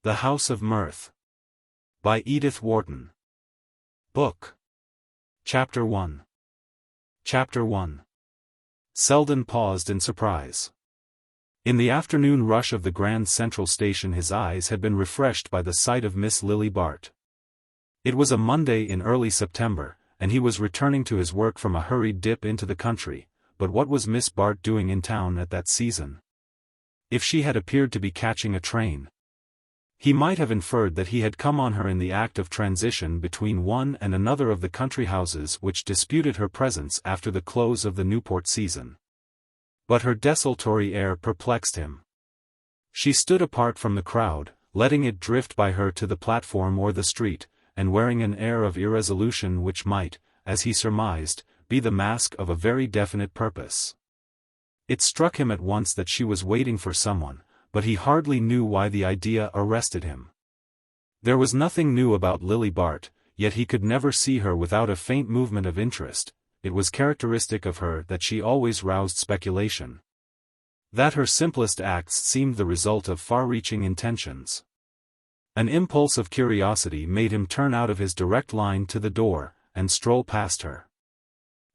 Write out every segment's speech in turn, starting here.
The House of Mirth. By Edith Wharton. Book. Chapter 1. Chapter 1. Selden paused in surprise. In the afternoon rush of the Grand Central Station his eyes had been refreshed by the sight of Miss Lily Bart. It was a Monday in early September, and he was returning to his work from a hurried dip into the country, but what was Miss Bart doing in town at that season? If she had appeared to be catching a train, he might have inferred that he had come on her in the act of transition between one and another of the country houses which disputed her presence after the close of the Newport season. But her desultory air perplexed him. She stood apart from the crowd, letting it drift by her to the platform or the street, and wearing an air of irresolution which might, as he surmised, be the mask of a very definite purpose. It struck him at once that she was waiting for someone, but he hardly knew why the idea arrested him. There was nothing new about Lily Bart, yet he could never see her without a faint movement of interest. It was characteristic of her that she always roused speculation, that her simplest acts seemed the result of far-reaching intentions. An impulse of curiosity made him turn out of his direct line to the door, and stroll past her.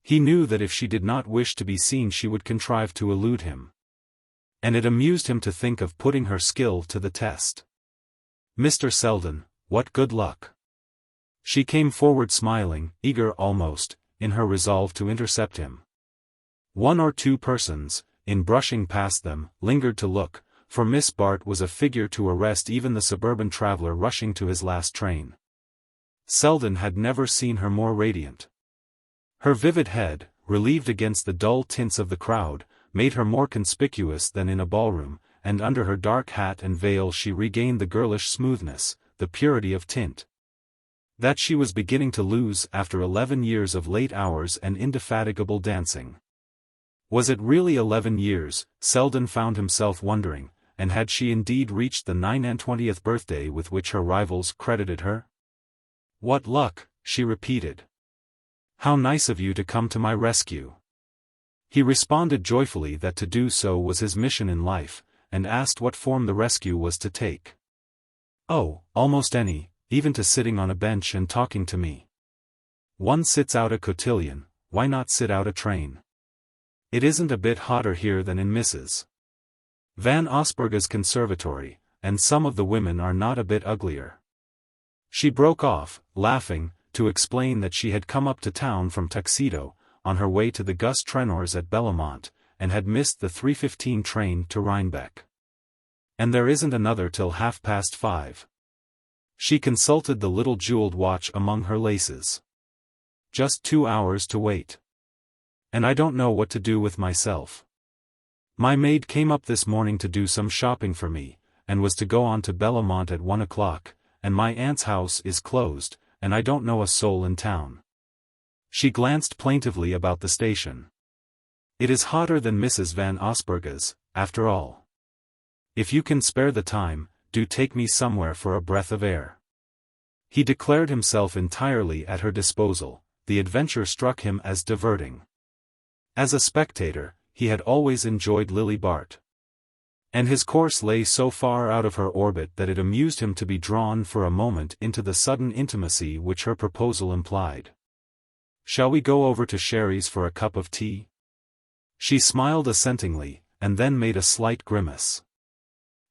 He knew that if she did not wish to be seen she would contrive to elude him. And it amused him to think of putting her skill to the test. "Mr. Selden, what good luck!" She came forward smiling, eager almost, in her resolve to intercept him. One or two persons, in brushing past them, lingered to look, for Miss Bart was a figure to arrest even the suburban traveler rushing to his last train. Selden had never seen her more radiant. Her vivid head, relieved against the dull tints of the crowd, made her more conspicuous than in a ballroom, and under her dark hat and veil she regained the girlish smoothness, the purity of tint that she was beginning to lose after 11 years of late hours and indefatigable dancing. Was it really 11 years, Selden found himself wondering, and had she indeed reached the 29th birthday with which her rivals credited her? "What luck," she repeated. "How nice of you to come to my rescue." He responded joyfully that to do so was his mission in life, and asked what form the rescue was to take. "Oh, almost any, even to sitting on a bench and talking to me. One sits out a cotillion, why not sit out a train? It isn't a bit hotter here than in Mrs. Van Osburgh's conservatory, and some of the women are not a bit uglier." She broke off, laughing, to explain that she had come up to town from Tuxedo, on her way to the Gus Trenors at Bellomont, and had missed the 3:15 train to Rhinebeck. "And there isn't another till 5:30. She consulted the little jeweled watch among her laces. "Just 2 hours to wait. And I don't know what to do with myself. My maid came up this morning to do some shopping for me, and was to go on to Bellomont at 1 o'clock, and my aunt's house is closed, and I don't know a soul in town." She glanced plaintively about the station. "It is hotter than Mrs. Van Osburgh's, after all. If you can spare the time, do take me somewhere for a breath of air." He declared himself entirely at her disposal. The adventure struck him as diverting. As a spectator, he had always enjoyed Lily Bart. And his course lay so far out of her orbit that it amused him to be drawn for a moment into the sudden intimacy which her proposal implied. "Shall we go over to Sherry's for a cup of tea?" She smiled assentingly, and then made a slight grimace.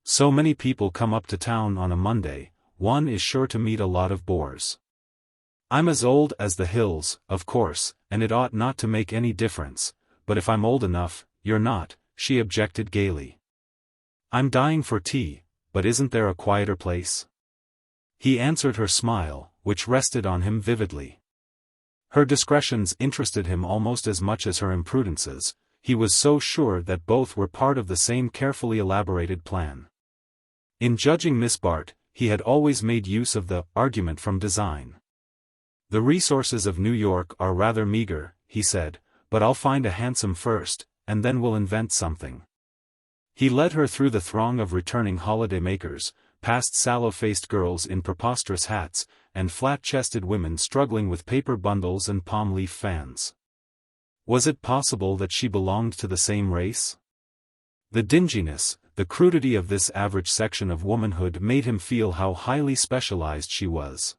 "So many people come up to town on a Monday, one is sure to meet a lot of bores. I'm as old as the hills, of course, and it ought not to make any difference, but if I'm old enough, you're not," she objected gaily. "I'm dying for tea, but isn't there a quieter place?" He answered her smile, which rested on him vividly. Her discretions interested him almost as much as her imprudences. He was so sure that both were part of the same carefully elaborated plan. In judging Miss Bart, he had always made use of the argument from design. "The resources of New York are rather meager," he said, "but I'll find a hansom first, and then we'll invent something." He led her through the throng of returning holiday-makers, past sallow-faced girls in preposterous hats, and flat-chested women struggling with paper bundles and palm-leaf fans. Was it possible that she belonged to the same race? The dinginess, the crudity of this average section of womanhood made him feel how highly specialized she was.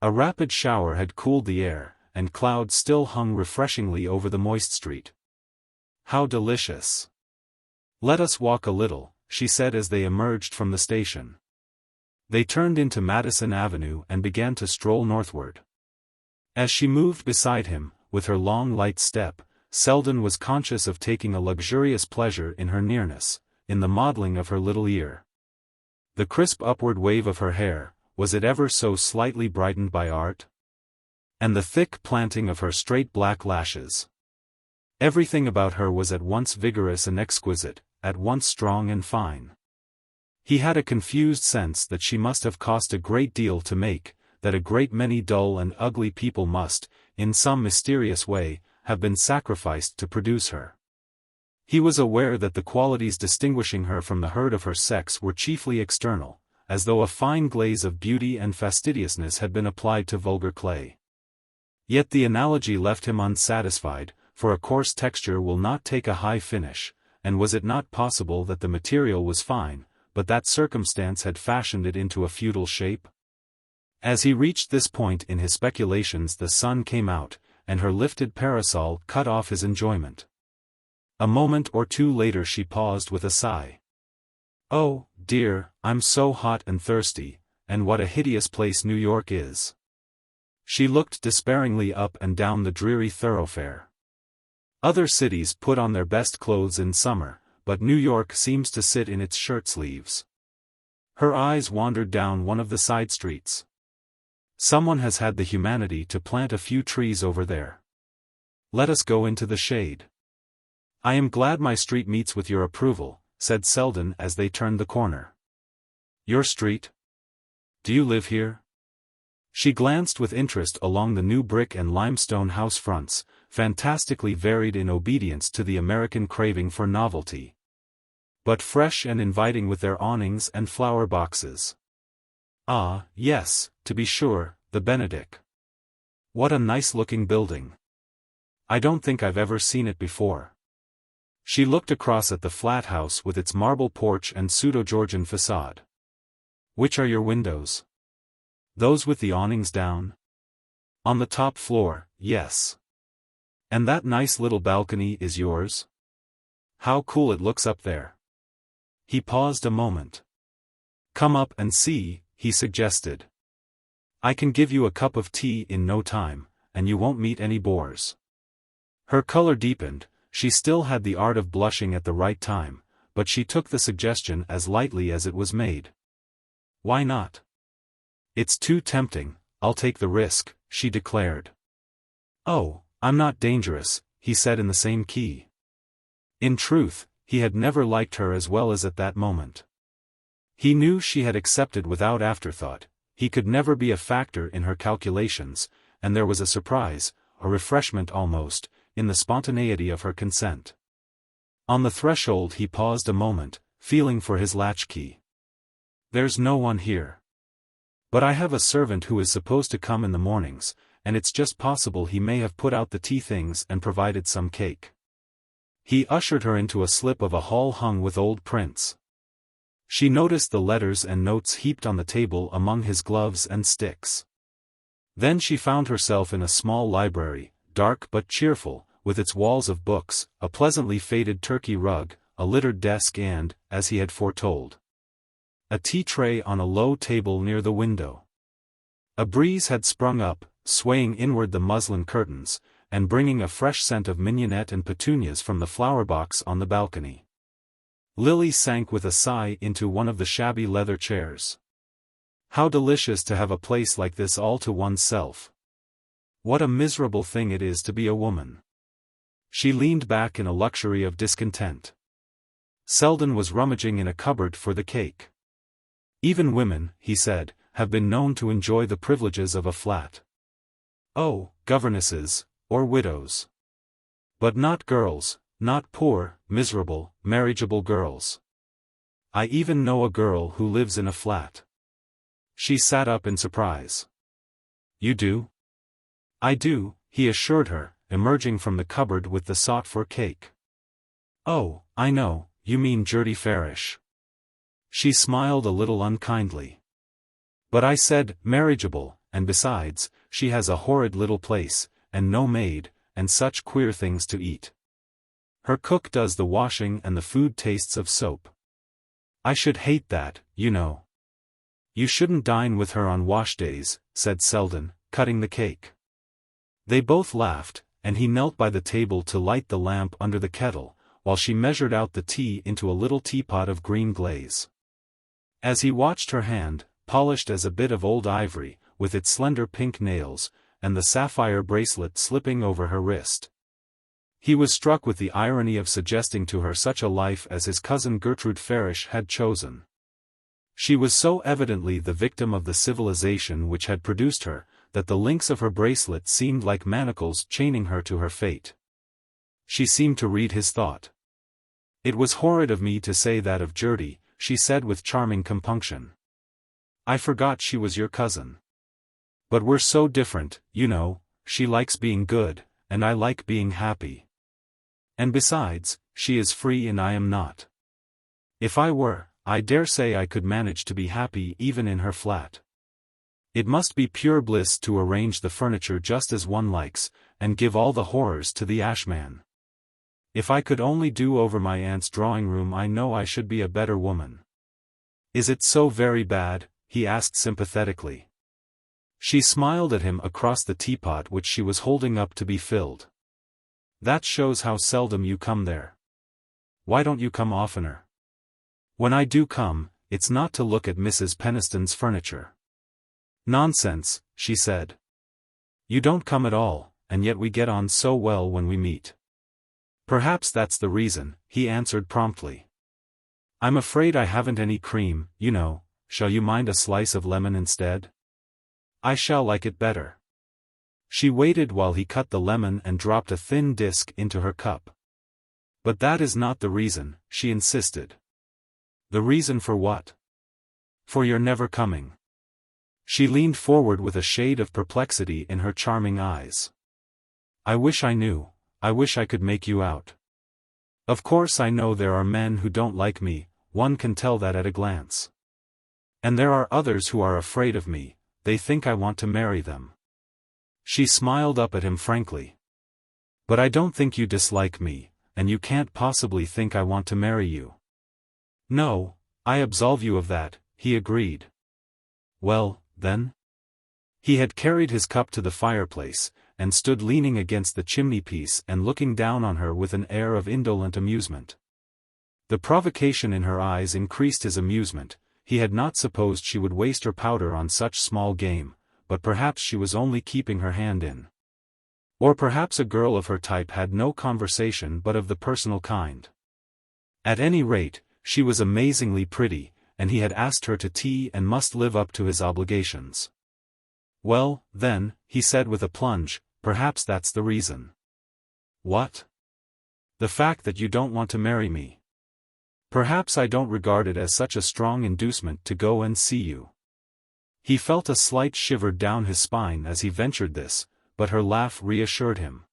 A rapid shower had cooled the air, and clouds still hung refreshingly over the moist street. How delicious! "Let us walk a little," she said as they emerged from the station. They turned into Madison Avenue and began to stroll northward. As she moved beside him, with her long light step, Selden was conscious of taking a luxurious pleasure in her nearness, in the modeling of her little ear. The crisp upward wave of her hair, was it ever so slightly brightened by art? And the thick planting of her straight black lashes. Everything about her was at once vigorous and exquisite, at once strong and fine. He had a confused sense that she must have cost a great deal to make, that a great many dull and ugly people must, in some mysterious way, have been sacrificed to produce her. He was aware that the qualities distinguishing her from the herd of her sex were chiefly external, as though a fine glaze of beauty and fastidiousness had been applied to vulgar clay. Yet the analogy left him unsatisfied, for a coarse texture will not take a high finish, and was it not possible that the material was fine, but that circumstance had fashioned it into a feudal shape? As he reached this point in his speculations, the sun came out, and her lifted parasol cut off his enjoyment. A moment or two later she paused with a sigh. "Oh, dear, I'm so hot and thirsty, and what a hideous place New York is." She looked despairingly up and down the dreary thoroughfare. Other cities put on their best clothes in summer, but New York seems to sit in its shirt-sleeves. Her eyes wandered down one of the side streets. "Someone has had the humanity to plant a few trees over there. Let us go into the shade." "I am glad my street meets with your approval," said Selden as they turned the corner. "Your street? Do you live here?" She glanced with interest along the new brick and limestone house fronts, fantastically varied in obedience to the American craving for novelty, but fresh and inviting with their awnings and flower boxes. "Ah, yes, to be sure, the Benedict. What a nice-looking building. I don't think I've ever seen it before." She looked across at the flat house with its marble porch and pseudo-Georgian facade. "Which are your windows? Those with the awnings down?" "On the top floor, yes." "And that nice little balcony is yours? How cool it looks up there." He paused a moment. "Come up and see," he suggested. "I can give you a cup of tea in no time, and you won't meet any bores." Her color deepened. She still had the art of blushing at the right time, but she took the suggestion as lightly as it was made. "Why not?" "It's too tempting, I'll take the risk," she declared. "Oh, I'm not dangerous," he said in the same key. In truth, he had never liked her as well as at that moment. He knew she had accepted without afterthought, he could never be a factor in her calculations, and there was a surprise, a refreshment almost, in the spontaneity of her consent. On the threshold he paused a moment, feeling for his latchkey. "There's no one here. But I have a servant who is supposed to come in the mornings, and it's just possible he may have put out the tea things and provided some cake." He ushered her into a slip of a hall hung with old prints. She noticed the letters and notes heaped on the table among his gloves and sticks. Then she found herself in a small library, dark but cheerful, with its walls of books, a pleasantly faded Turkey rug, a littered desk and, as he had foretold, a tea tray on a low table near the window. A breeze had sprung up, swaying inward the muslin curtains, and bringing a fresh scent of mignonette and petunias from the flower box on the balcony. Lily sank with a sigh into one of the shabby leather chairs. How delicious to have a place like this all to oneself. What a miserable thing it is to be a woman. She leaned back in a luxury of discontent. Selden was rummaging in a cupboard for the cake. "Even women," he said, "have been known to enjoy the privileges of a flat. Oh, governesses, or widows. But not girls, not poor, miserable, marriageable girls. I even know a girl who lives in a flat." She sat up in surprise. "You do?" "I do," he assured her, emerging from the cupboard with the sought-for cake. "Oh, I know, you mean Gertie Farish. She smiled a little unkindly. But I said, marriageable, and besides, she has a horrid little place, and no maid, and such queer things to eat. Her cook does the washing and the food tastes of soap. I should hate that, you know. You shouldn't dine with her on wash days, said Selden, cutting the cake. They both laughed, and he knelt by the table to light the lamp under the kettle, while she measured out the tea into a little teapot of green glaze. As he watched her hand, polished as a bit of old ivory, with its slender pink nails, and the sapphire bracelet slipping over her wrist, he was struck with the irony of suggesting to her such a life as his cousin Gertrude Farish had chosen. She was so evidently the victim of the civilization which had produced her, that the links of her bracelet seemed like manacles chaining her to her fate. She seemed to read his thought. It was horrid of me to say that of Gertie, she said with charming compunction. I forgot she was your cousin. But we're so different, you know, she likes being good, and I like being happy. And besides, she is free and I am not. If I were, I dare say I could manage to be happy even in her flat. It must be pure bliss to arrange the furniture just as one likes, and give all the horrors to the ashman. If I could only do over my aunt's drawing-room, I know I should be a better woman. Is it so very bad? He asked sympathetically. She smiled at him across the teapot which she was holding up to be filled. That shows how seldom you come there. Why don't you come oftener? When I do come, it's not to look at Mrs. Peniston's furniture. Nonsense, she said. You don't come at all, and yet we get on so well when we meet. Perhaps that's the reason, he answered promptly. I'm afraid I haven't any cream, you know. Shall you mind a slice of lemon instead? I shall like it better. She waited while he cut the lemon and dropped a thin disc into her cup. But that is not the reason, she insisted. The reason for what? For your never coming. She leaned forward with a shade of perplexity in her charming eyes. I wish I knew, I wish I could make you out. Of course I know there are men who don't like me, one can tell that at a glance. And there are others who are afraid of me, they think I want to marry them. She smiled up at him frankly. But I don't think you dislike me, and you can't possibly think I want to marry you. No, I absolve you of that, he agreed. Well, then? He had carried his cup to the fireplace, and stood leaning against the chimney-piece and looking down on her with an air of indolent amusement. The provocation in her eyes increased his amusement. He had not supposed she would waste her powder on such small game, but perhaps she was only keeping her hand in. Or perhaps a girl of her type had no conversation but of the personal kind. At any rate, she was amazingly pretty, and he had asked her to tea and must live up to his obligations. Well, then, he said with a plunge, perhaps that's the reason. What? The fact that you don't want to marry me. Perhaps I don't regard it as such a strong inducement to go and see you. He felt a slight shiver down his spine as he ventured this, but her laugh reassured him.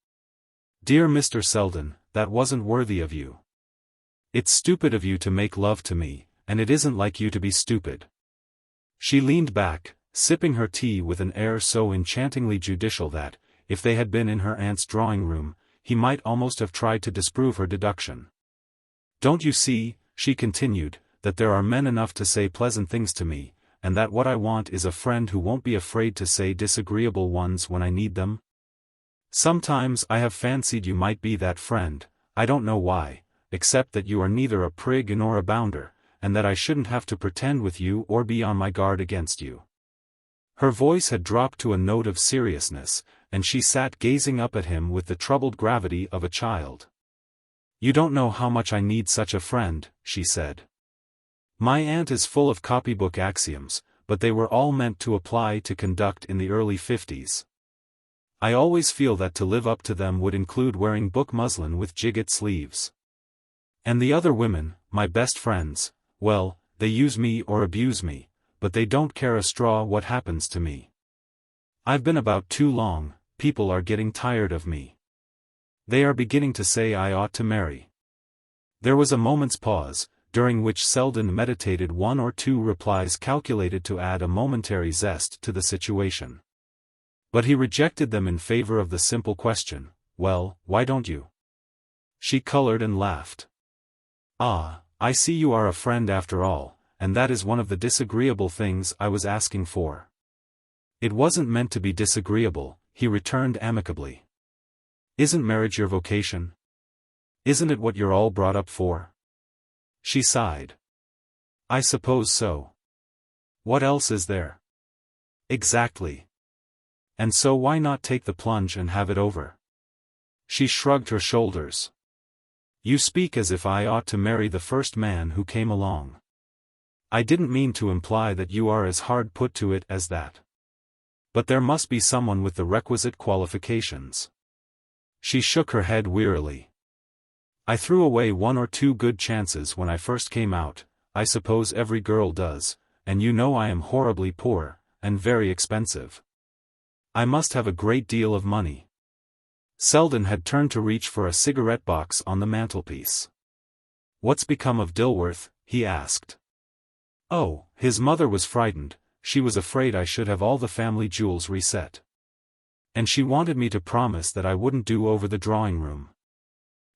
Dear Mr. Selden, that wasn't worthy of you. It's stupid of you to make love to me, and it isn't like you to be stupid. She leaned back, sipping her tea with an air so enchantingly judicial that, if they had been in her aunt's drawing-room, he might almost have tried to disprove her deduction. Don't you see, she continued, that there are men enough to say pleasant things to me, and that what I want is a friend who won't be afraid to say disagreeable ones when I need them? Sometimes I have fancied you might be that friend, I don't know why, except that you are neither a prig nor a bounder, and that I shouldn't have to pretend with you or be on my guard against you. Her voice had dropped to a note of seriousness, and she sat gazing up at him with the troubled gravity of a child. You don't know how much I need such a friend, she said. My aunt is full of copybook axioms, but they were all meant to apply to conduct in the early 50s. I always feel that to live up to them would include wearing book muslin with gigot sleeves. And the other women, my best friends, well, they use me or abuse me, but they don't care a straw what happens to me. I've been about too long, people are getting tired of me. They are beginning to say I ought to marry. There was a moment's pause, during which Selden meditated one or two replies calculated to add a momentary zest to the situation. But he rejected them in favor of the simple question, "Well, why don't you?" She colored and laughed. "Ah, I see you are a friend after all, and that is one of the disagreeable things I was asking for." "It wasn't meant to be disagreeable," he returned amicably. "Isn't marriage your vocation? Isn't it what you're all brought up for?" She sighed. "I suppose so. What else is there?" "Exactly. And so why not take the plunge and have it over?" She shrugged her shoulders. "You speak as if I ought to marry the first man who came along. I didn't mean to imply that you are as hard put to it as that. But there must be someone with the requisite qualifications." She shook her head wearily. "I threw away one or two good chances when I first came out, I suppose every girl does, and you know I am horribly poor, and very expensive. I must have a great deal of money." Selden had turned to reach for a cigarette box on the mantelpiece. "What's become of Dilworth?" he asked. "Oh, his mother was frightened, she was afraid I should have all the family jewels reset. And she wanted me to promise that I wouldn't do over the drawing room."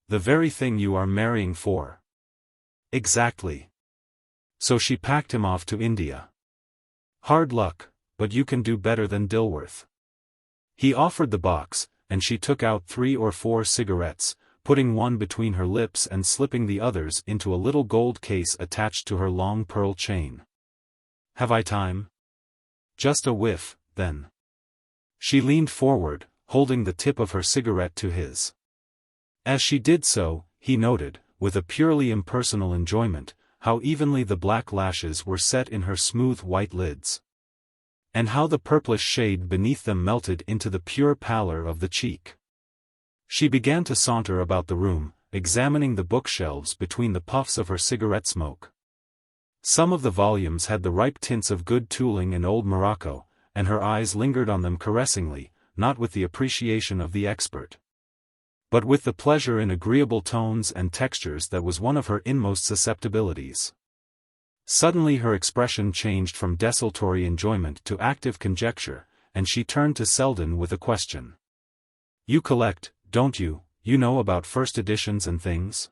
"The very thing you are marrying for." "Exactly. So she packed him off to India. Hard luck, but you can do better than Dilworth." He offered the box, and she took out 3 or 4 cigarettes, putting one between her lips and slipping the others into a little gold case attached to her long pearl chain. "Have I time?" "Just a whiff, then." She leaned forward, holding the tip of her cigarette to his. As she did so, he noted, with a purely impersonal enjoyment, how evenly the black lashes were set in her smooth white lids. And how the purplish shade beneath them melted into the pure pallor of the cheek. She began to saunter about the room, examining the bookshelves between the puffs of her cigarette smoke. Some of the volumes had the ripe tints of good tooling in old Morocco, and her eyes lingered on them caressingly, not with the appreciation of the expert, but with the pleasure in agreeable tones and textures that was one of her inmost susceptibilities. Suddenly her expression changed from desultory enjoyment to active conjecture, and she turned to Selden with a question. "You collect, don't you, about first editions and things?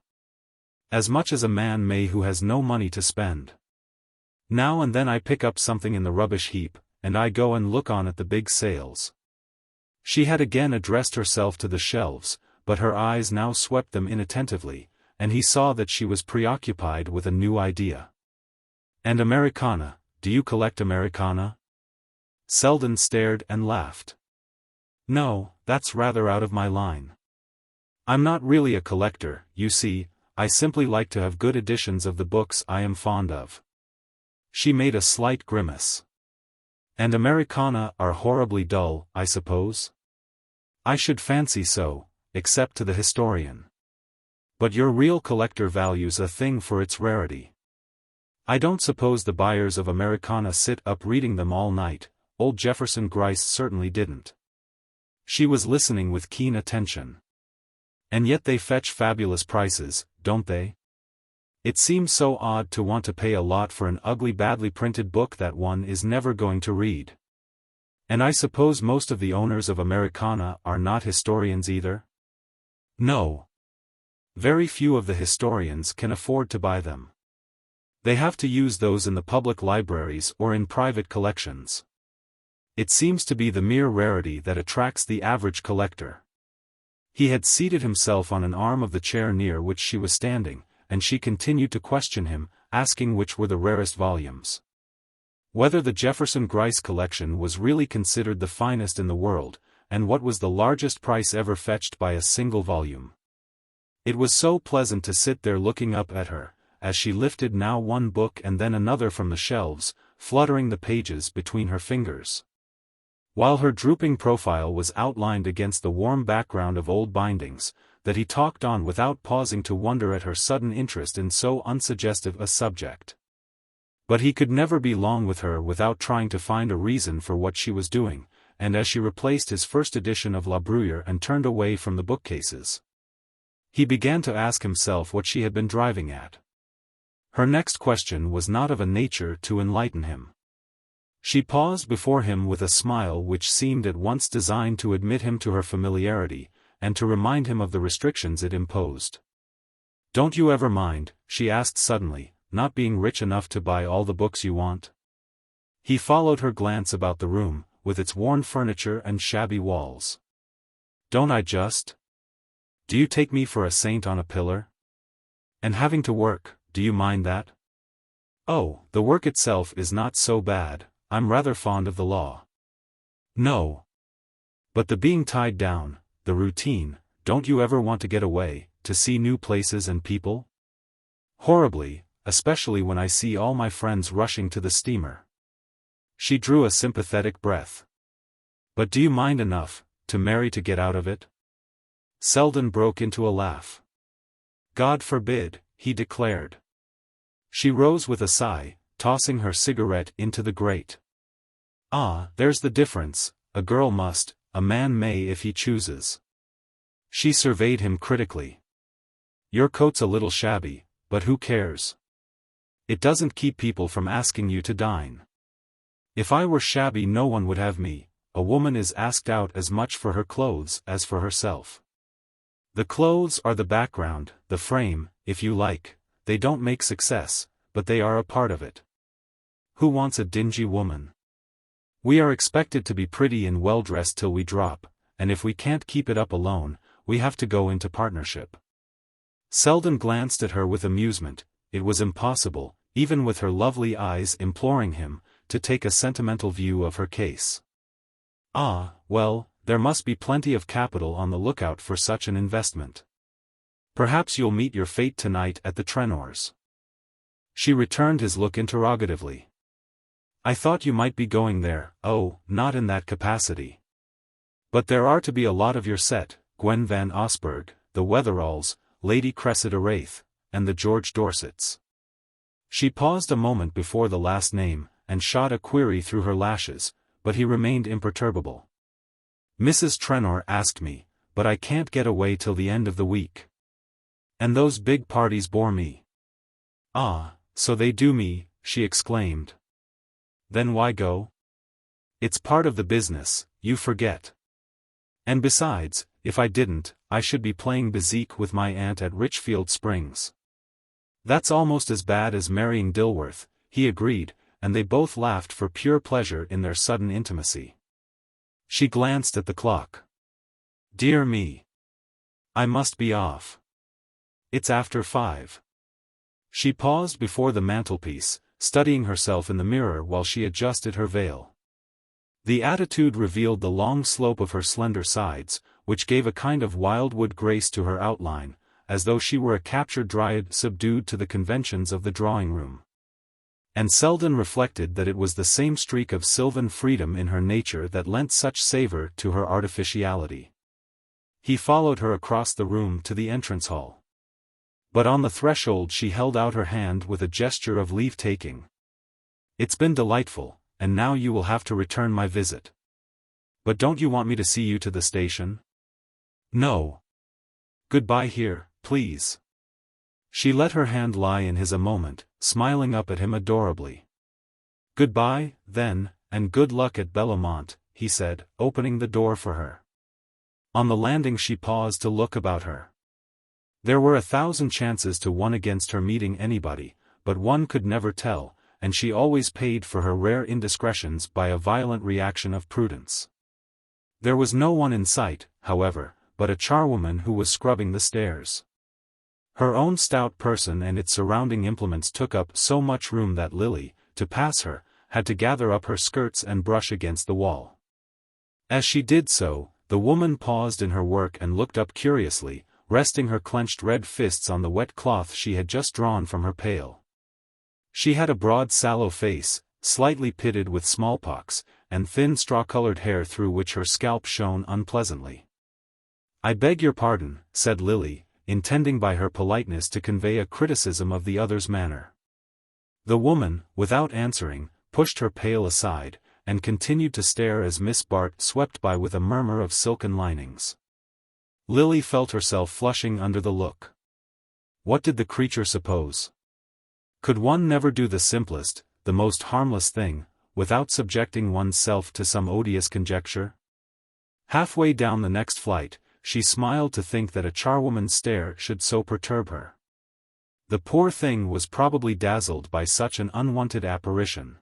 As much as a man may who has no money to spend." "Now and then I pick up something in the rubbish heap, and I go and look on at the big sales." She had again addressed herself to the shelves, but her eyes now swept them inattentively, and he saw that she was preoccupied with a new idea. "And Americana, do you collect Americana?" Selden stared and laughed. "No, that's rather out of my line. I'm not really a collector, you see, I simply like to have good editions of the books I am fond of." She made a slight grimace. "And Americana are horribly dull, I suppose?" "I should fancy so, except to the historian. But your real collector values a thing for its rarity. I don't suppose the buyers of Americana sit up reading them all night, old Jefferson Gryce certainly didn't." She was listening with keen attention. "And yet they fetch fabulous prices, don't they? It seems so odd to want to pay a lot for an ugly badly printed book that one is never going to read. And I suppose most of the owners of Americana are not historians either?" "No. Very few of the historians can afford to buy them. They have to use those in the public libraries or in private collections. It seems to be the mere rarity that attracts the average collector." He had seated himself on an arm of the chair near which she was standing, and she continued to question him, asking which were the rarest volumes. Whether the Jefferson Gryce collection was really considered the finest in the world, and what was the largest price ever fetched by a single volume. It was so pleasant to sit there looking up at her, as she lifted now one book and then another from the shelves, fluttering the pages between her fingers, while her drooping profile was outlined against the warm background of old bindings, that he talked on without pausing to wonder at her sudden interest in so unsuggestive a subject. But he could never be long with her without trying to find a reason for what she was doing, and as she replaced his first edition of La Bruyere and turned away from the bookcases, He began to ask himself what she had been driving at. Her next question was not of a nature to enlighten him. She paused before him with a smile which seemed at once designed to admit him to her familiarity, and to remind him of the restrictions it imposed. "Don't you ever mind," she asked suddenly, "not being rich enough to buy all the books you want?" He followed her glance about the room, with its worn furniture and shabby walls. "Don't I just? Do you take me for a saint on a pillar? And having to work, do you mind that?" "Oh, the work itself is not so bad, I'm rather fond of the law." "No. But the being tied down, the routine, don't you ever want to get away, to see new places and people?" "Horribly, especially when I see all my friends rushing to the steamer." She drew a sympathetic breath. "But do you mind enough, to marry to get out of it?" Selden broke into a laugh. "God forbid," he declared. She rose with a sigh, tossing her cigarette into the grate. "Ah, there's the difference, a girl must, a man may if he chooses." She surveyed him critically. "Your coat's a little shabby, but who cares? It doesn't keep people from asking you to dine. If I were shabby no one would have me. A woman is asked out as much for her clothes as for herself. The clothes are the background, the frame, if you like. They don't make success, but they are a part of it. Who wants a dingy woman? We are expected to be pretty and well-dressed till we drop, and if we can't keep it up alone, we have to go into partnership." Selden glanced at her with amusement. It was impossible, even with her lovely eyes imploring him, to take a sentimental view of her case. "Ah, well, there must be plenty of capital on the lookout for such an investment. Perhaps you'll meet your fate tonight at the Trenors." She returned his look interrogatively. "I thought you might be going there." "Oh, not in that capacity. But there are to be a lot of your set, Gwen Van Osburgh, the Wetheralls, Lady Cressida Wraith, and the George Dorsets." She paused a moment before the last name, and shot a query through her lashes, but he remained imperturbable. "Mrs. Trenor asked me, but I can't get away till the end of the week. And those big parties bore me." "Ah, so they do me," she exclaimed. "Then why go? It's part of the business, you forget. And besides, if I didn't, I should be playing bezique with my aunt at Richfield Springs." "That's almost as bad as marrying Dilworth," he agreed, and they both laughed for pure pleasure in their sudden intimacy. She glanced at the clock. "Dear me. I must be off. It's after 5. She paused before the mantelpiece, studying herself in the mirror while she adjusted her veil. The attitude revealed the long slope of her slender sides, which gave a kind of wildwood grace to her outline, as though she were a captured dryad subdued to the conventions of the drawing-room. And Selden reflected that it was the same streak of sylvan freedom in her nature that lent such savour to her artificiality. He followed her across the room to the entrance hall. But on the threshold she held out her hand with a gesture of leave-taking. "It's been delightful, and now you will have to return my visit. But don't you want me to see you to the station?" "No. Goodbye here, please." She let her hand lie in his a moment, smiling up at him adorably. "Goodbye, then, and good luck at Bellomont," he said, opening the door for her. On the landing she paused to look about her. There were 1,000 chances to 1 against her meeting anybody, but one could never tell, and she always paid for her rare indiscretions by a violent reaction of prudence. There was no one in sight, however, but a charwoman who was scrubbing the stairs. Her own stout person and its surrounding implements took up so much room that Lily, to pass her, had to gather up her skirts and brush against the wall. As she did so, the woman paused in her work and looked up curiously, resting her clenched red fists on the wet cloth she had just drawn from her pail. She had a broad sallow face, slightly pitted with smallpox, and thin straw-colored hair through which her scalp shone unpleasantly. "I beg your pardon," said Lily, intending by her politeness to convey a criticism of the other's manner. The woman, without answering, pushed her pail aside, and continued to stare as Miss Bart swept by with a murmur of silken linings. Lily felt herself flushing under the look. What did the creature suppose? Could one never do the simplest, the most harmless thing, without subjecting one's self to some odious conjecture? Halfway down the next flight, she smiled to think that a charwoman's stare should so perturb her. The poor thing was probably dazzled by such an unwanted apparition.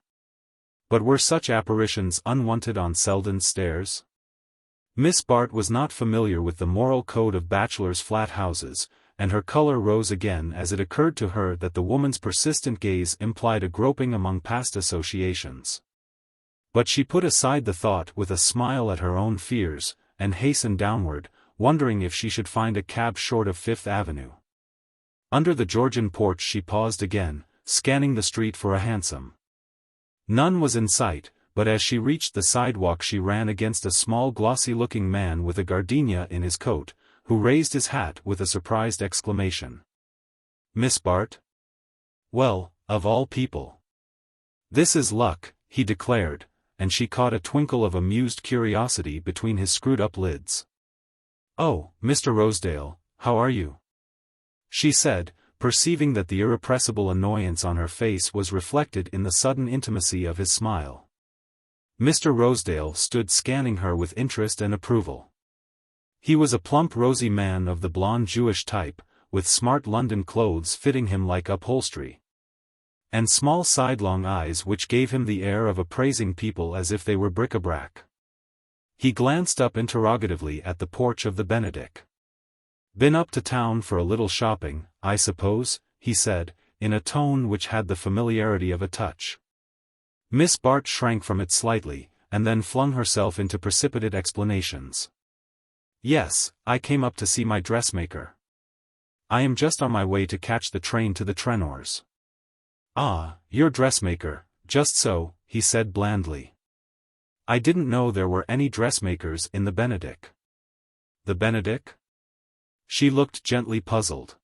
But were such apparitions unwanted on Selden's stairs? Miss Bart was not familiar with the moral code of bachelors' flat houses, and her color rose again as it occurred to her that the woman's persistent gaze implied a groping among past associations. But she put aside the thought with a smile at her own fears, and hastened downward, wondering if she should find a cab short of Fifth Avenue. Under the Georgian porch she paused again, scanning the street for a hansom. None was in sight, but as she reached the sidewalk she ran against a small glossy-looking man with a gardenia in his coat, who raised his hat with a surprised exclamation. "Miss Bart? Well, of all people. This is luck," he declared, and she caught a twinkle of amused curiosity between his screwed-up lids. "Oh, Mr. Rosedale, how are you?" she said, perceiving that the irrepressible annoyance on her face was reflected in the sudden intimacy of his smile. Mr. Rosedale stood scanning her with interest and approval. He was a plump rosy man of the blonde Jewish type, with smart London clothes fitting him like upholstery, and small sidelong eyes which gave him the air of appraising people as if they were bric-a-brac. He glanced up interrogatively at the porch of the Benedict. "Been up to town for a little shopping, I suppose," he said, in a tone which had the familiarity of a touch. Miss Bart shrank from it slightly, and then flung herself into precipitate explanations. "Yes, I came up to see my dressmaker. I am just on my way to catch the train to the Trenors." "Ah, your dressmaker, just so," he said blandly. "I didn't know there were any dressmakers in the Benedict." "The Benedict?" She looked gently puzzled.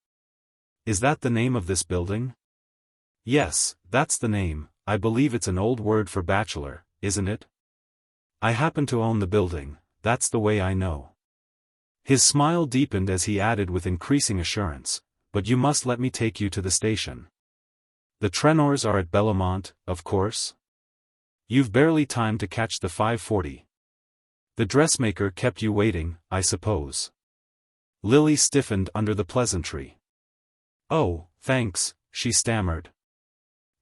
"Is that the name of this building?" "Yes, that's the name. I believe it's an old word for bachelor, isn't it? I happen to own the building, that's the way I know." His smile deepened as he added with increasing assurance, "But you must let me take you to the station. The Trenors are at Bellomont, of course? You've barely time to catch the 5:40. The dressmaker kept you waiting, I suppose." Lily stiffened under the pleasantry. "Oh, thanks," she stammered.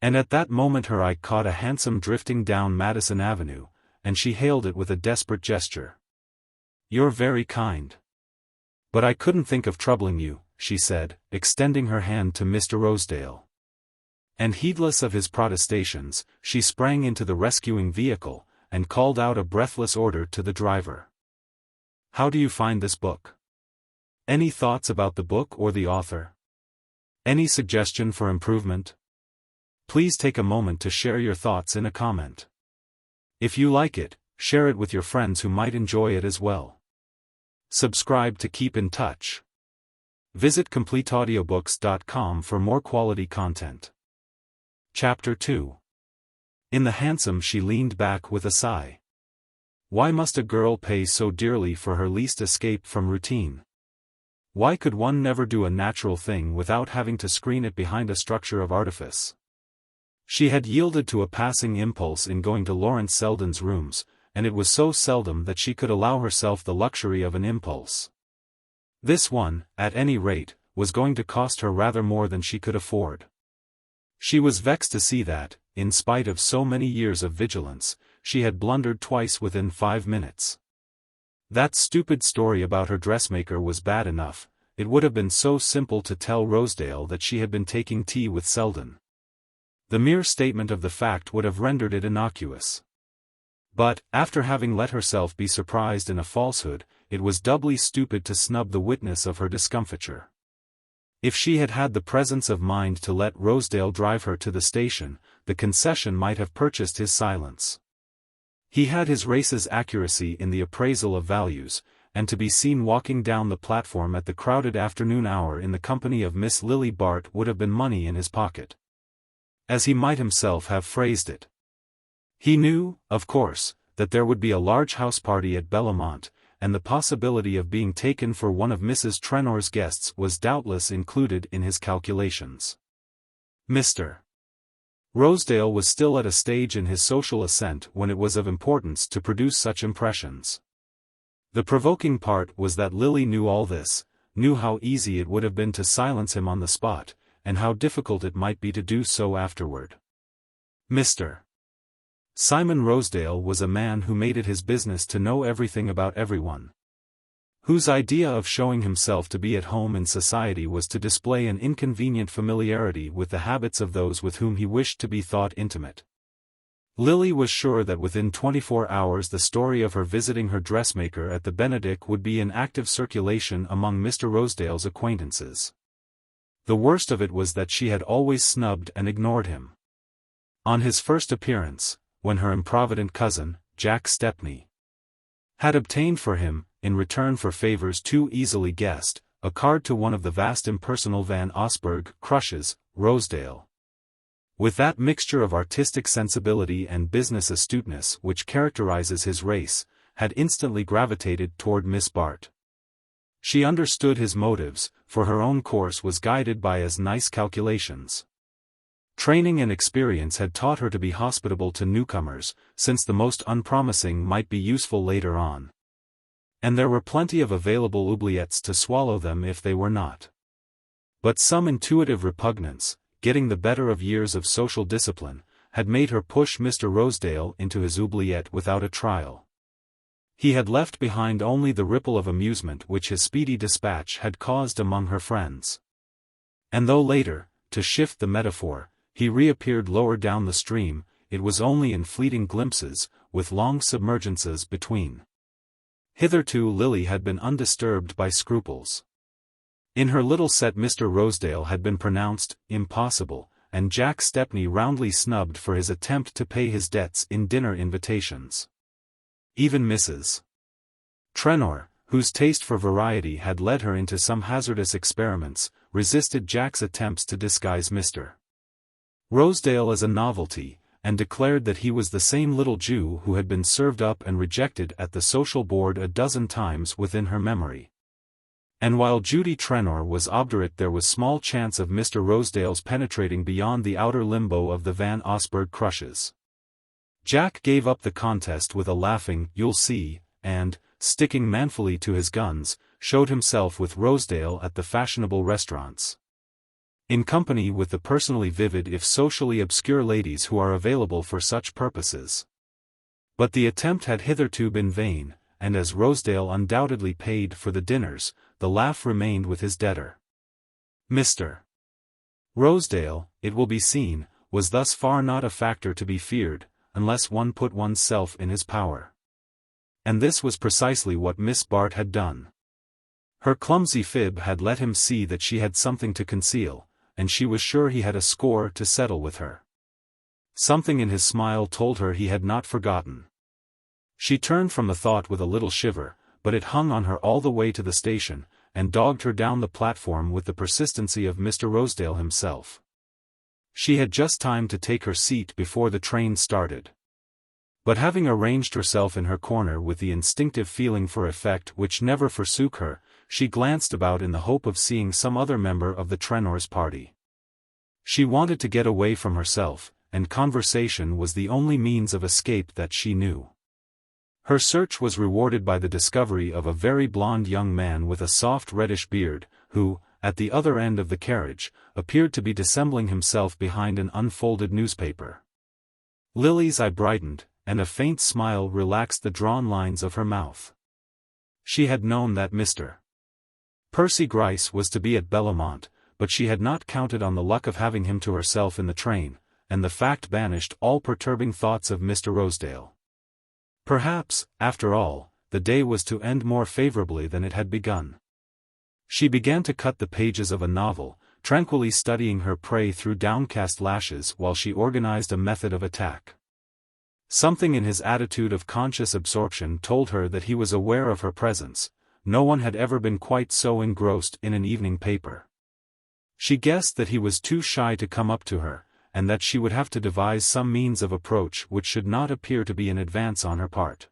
And at that moment her eye caught a hansom drifting down Madison Avenue, and she hailed it with a desperate gesture. "You're very kind. But I couldn't think of troubling you," she said, extending her hand to Mr. Rosedale. And heedless of his protestations, she sprang into the rescuing vehicle, and called out a breathless order to the driver. "How do you find this book? Any thoughts about the book or the author? Any suggestion for improvement? Please take a moment to share your thoughts in a comment. If you like it, share it with your friends who might enjoy it as well. Subscribe to keep in touch. Visit CompleteAudiobooks.com for more quality content." Chapter 2. In the hansom she leaned back with a sigh. Why must a girl pay so dearly for her least escape from routine? Why could one never do a natural thing without having to screen it behind a structure of artifice? She had yielded to a passing impulse in going to Lawrence Selden's rooms, and it was so seldom that she could allow herself the luxury of an impulse. This one, at any rate, was going to cost her rather more than she could afford. She was vexed to see that, in spite of so many years of vigilance, she had blundered twice within 5 minutes. That stupid story about her dressmaker was bad enough. It would have been so simple to tell Rosedale that she had been taking tea with Selden. The mere statement of the fact would have rendered it innocuous. But, after having let herself be surprised in a falsehood, it was doubly stupid to snub the witness of her discomfiture. If she had had the presence of mind to let Rosedale drive her to the station, the concession might have purchased his silence. He had his race's accuracy in the appraisal of values, and to be seen walking down the platform at the crowded afternoon hour in the company of Miss Lily Bart would have been money in his pocket, as he might himself have phrased it. He knew, of course, that there would be a large house party at Bellomont, and the possibility of being taken for one of Mrs. Trenor's guests was doubtless included in his calculations. Mr. Rosedale was still at a stage in his social ascent when it was of importance to produce such impressions. The provoking part was that Lily knew all this, knew how easy it would have been to silence him on the spot, and how difficult it might be to do so afterward. Mr. Simon Rosedale was a man who made it his business to know everything about everyone, whose idea of showing himself to be at home in society was to display an inconvenient familiarity with the habits of those with whom he wished to be thought intimate. Lily was sure that within 24 hours the story of her visiting her dressmaker at the Benedict would be in active circulation among Mr. Rosedale's acquaintances. The worst of it was that she had always snubbed and ignored him. On his first appearance, when her improvident cousin, Jack Stepney, had obtained for him, in return for favors too easily guessed, a card to one of the vast impersonal Van Osburgh crushes, Rosedale, with that mixture of artistic sensibility and business astuteness which characterizes his race, had instantly gravitated toward Miss Bart. She understood his motives, for her own course was guided by as nice calculations. Training and experience had taught her to be hospitable to newcomers, since the most unpromising might be useful later on. And there were plenty of available oubliettes to swallow them if they were not. But some intuitive repugnance, getting the better of years of social discipline, had made her push Mr. Rosedale into his oubliette without a trial. He had left behind only the ripple of amusement which his speedy dispatch had caused among her friends. And though later, to shift the metaphor, he reappeared lower down the stream, it was only in fleeting glimpses, with long submergences between. Hitherto Lily had been undisturbed by scruples. In her little set Mr. Rosedale had been pronounced impossible, and Jack Stepney roundly snubbed for his attempt to pay his debts in dinner invitations. Even Mrs. Trenor, whose taste for variety had led her into some hazardous experiments, resisted Jack's attempts to disguise Mr. Rosedale as a novelty, and declared that he was the same little Jew who had been served up and rejected at the social board a dozen times within her memory. And while Judy Trenor was obdurate, there was small chance of Mr. Rosedale's penetrating beyond the outer limbo of the Van Osburgh crushes. Jack gave up the contest with a laughing "you'll see," and, sticking manfully to his guns, showed himself with Rosedale at the fashionable restaurants, in company with the personally vivid if socially obscure ladies who are available for such purposes. But the attempt had hitherto been vain, and as Rosedale undoubtedly paid for the dinners, the laugh remained with his debtor. Mr. Rosedale, it will be seen, was thus far not a factor to be feared, unless one put one's self in his power. And this was precisely what Miss Bart had done. Her clumsy fib had let him see that she had something to conceal, and she was sure he had a score to settle with her. Something in his smile told her he had not forgotten. She turned from the thought with a little shiver, but it hung on her all the way to the station, and dogged her down the platform with the persistency of Mr. Rosedale himself. She had just time to take her seat before the train started. But having arranged herself in her corner with the instinctive feeling for effect which never forsook her, she glanced about in the hope of seeing some other member of the Trenors' party. She wanted to get away from herself, and conversation was the only means of escape that she knew. Her search was rewarded by the discovery of a very blond young man with a soft reddish beard, who, at the other end of the carriage, appeared to be dissembling himself behind an unfolded newspaper. Lily's eye brightened, and a faint smile relaxed the drawn lines of her mouth. She had known that Mr. Percy Gryce was to be at Bellomont, but she had not counted on the luck of having him to herself in the train, and the fact banished all perturbing thoughts of Mr. Rosedale. Perhaps, after all, the day was to end more favorably than it had begun. She began to cut the pages of a novel, tranquilly studying her prey through downcast lashes while she organized a method of attack. Something in his attitude of conscious absorption told her that he was aware of her presence. No one had ever been quite so engrossed in an evening paper. She guessed that he was too shy to come up to her, and that she would have to devise some means of approach which should not appear to be in advance on her part.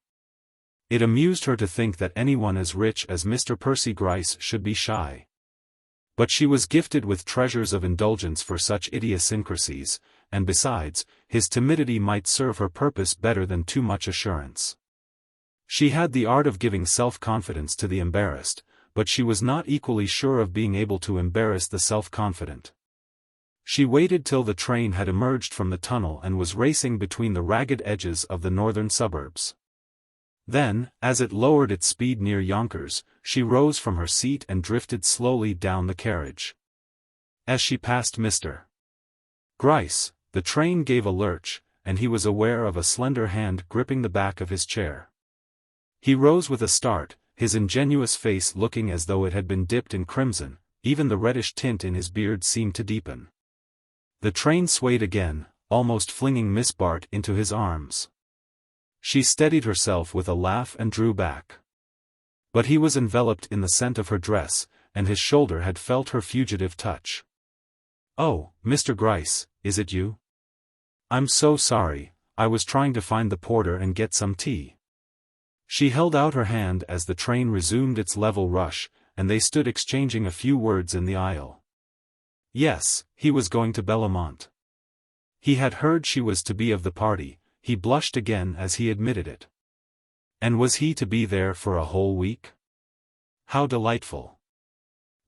It amused her to think that anyone as rich as Mr. Percy Gryce should be shy. But she was gifted with treasures of indulgence for such idiosyncrasies, and besides, his timidity might serve her purpose better than too much assurance. She had the art of giving self-confidence to the embarrassed, but she was not equally sure of being able to embarrass the self-confident. She waited till the train had emerged from the tunnel and was racing between the ragged edges of the northern suburbs. Then, as it lowered its speed near Yonkers, she rose from her seat and drifted slowly down the carriage. As she passed Mr. Gryce, the train gave a lurch, and he was aware of a slender hand gripping the back of his chair. He rose with a start, his ingenuous face looking as though it had been dipped in crimson, even the reddish tint in his beard seemed to deepen. The train swayed again, almost flinging Miss Bart into his arms. She steadied herself with a laugh and drew back. But he was enveloped in the scent of her dress, and his shoulder had felt her fugitive touch. "Oh, Mr. Gryce, is it you? I'm so sorry, I was trying to find the porter and get some tea." She held out her hand as the train resumed its level rush, and they stood exchanging a few words in the aisle. Yes, he was going to Bellomont. He had heard she was to be of the party. He blushed again as he admitted it. And was he to be there for a whole week? How delightful.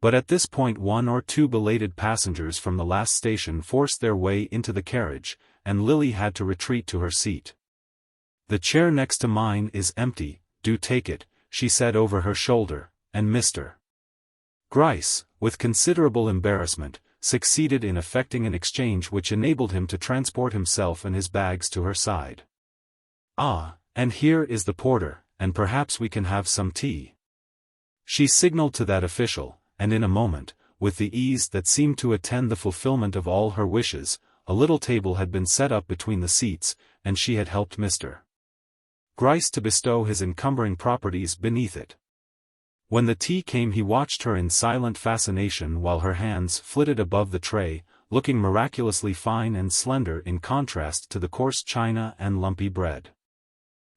But at this point one or two belated passengers from the last station forced their way into the carriage, and Lily had to retreat to her seat. "The chair next to mine is empty, do take it," she said over her shoulder, and Mr. Gryce, with considerable embarrassment, succeeded in effecting an exchange which enabled him to transport himself and his bags to her side. "Ah, and here is the porter, and perhaps we can have some tea." She signaled to that official, and in a moment, with the ease that seemed to attend the fulfillment of all her wishes, a little table had been set up between the seats, and she had helped Mr. Gryce to bestow his encumbering properties beneath it. When the tea came he watched her in silent fascination while her hands flitted above the tray, looking miraculously fine and slender in contrast to the coarse china and lumpy bread.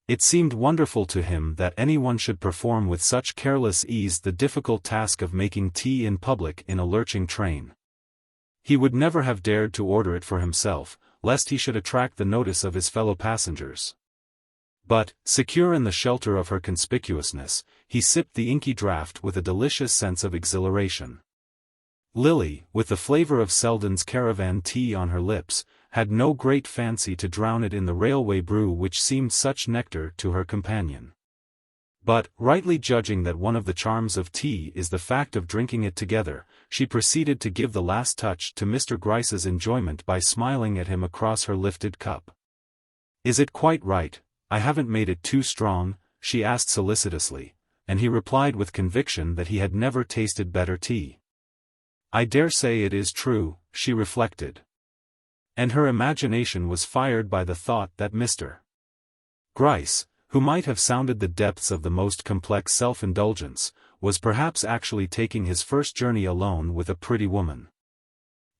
It seemed wonderful to him that anyone should perform with such careless ease the difficult task of making tea in public in a lurching train. He would never have dared to order it for himself, lest he should attract the notice of his fellow passengers. But, secure in the shelter of her conspicuousness, he sipped the inky draught with a delicious sense of exhilaration. Lily, with the flavor of Selden's caravan tea on her lips, had no great fancy to drown it in the railway brew which seemed such nectar to her companion. But, rightly judging that one of the charms of tea is the fact of drinking it together, she proceeded to give the last touch to Mr. Gryce's enjoyment by smiling at him across her lifted cup. "Is it quite right? I haven't made it too strong?" she asked solicitously, and he replied with conviction that he had never tasted better tea. "I dare say it is true," she reflected. And her imagination was fired by the thought that Mr. Gryce, who might have sounded the depths of the most complex self-indulgence, was perhaps actually taking his first journey alone with a pretty woman.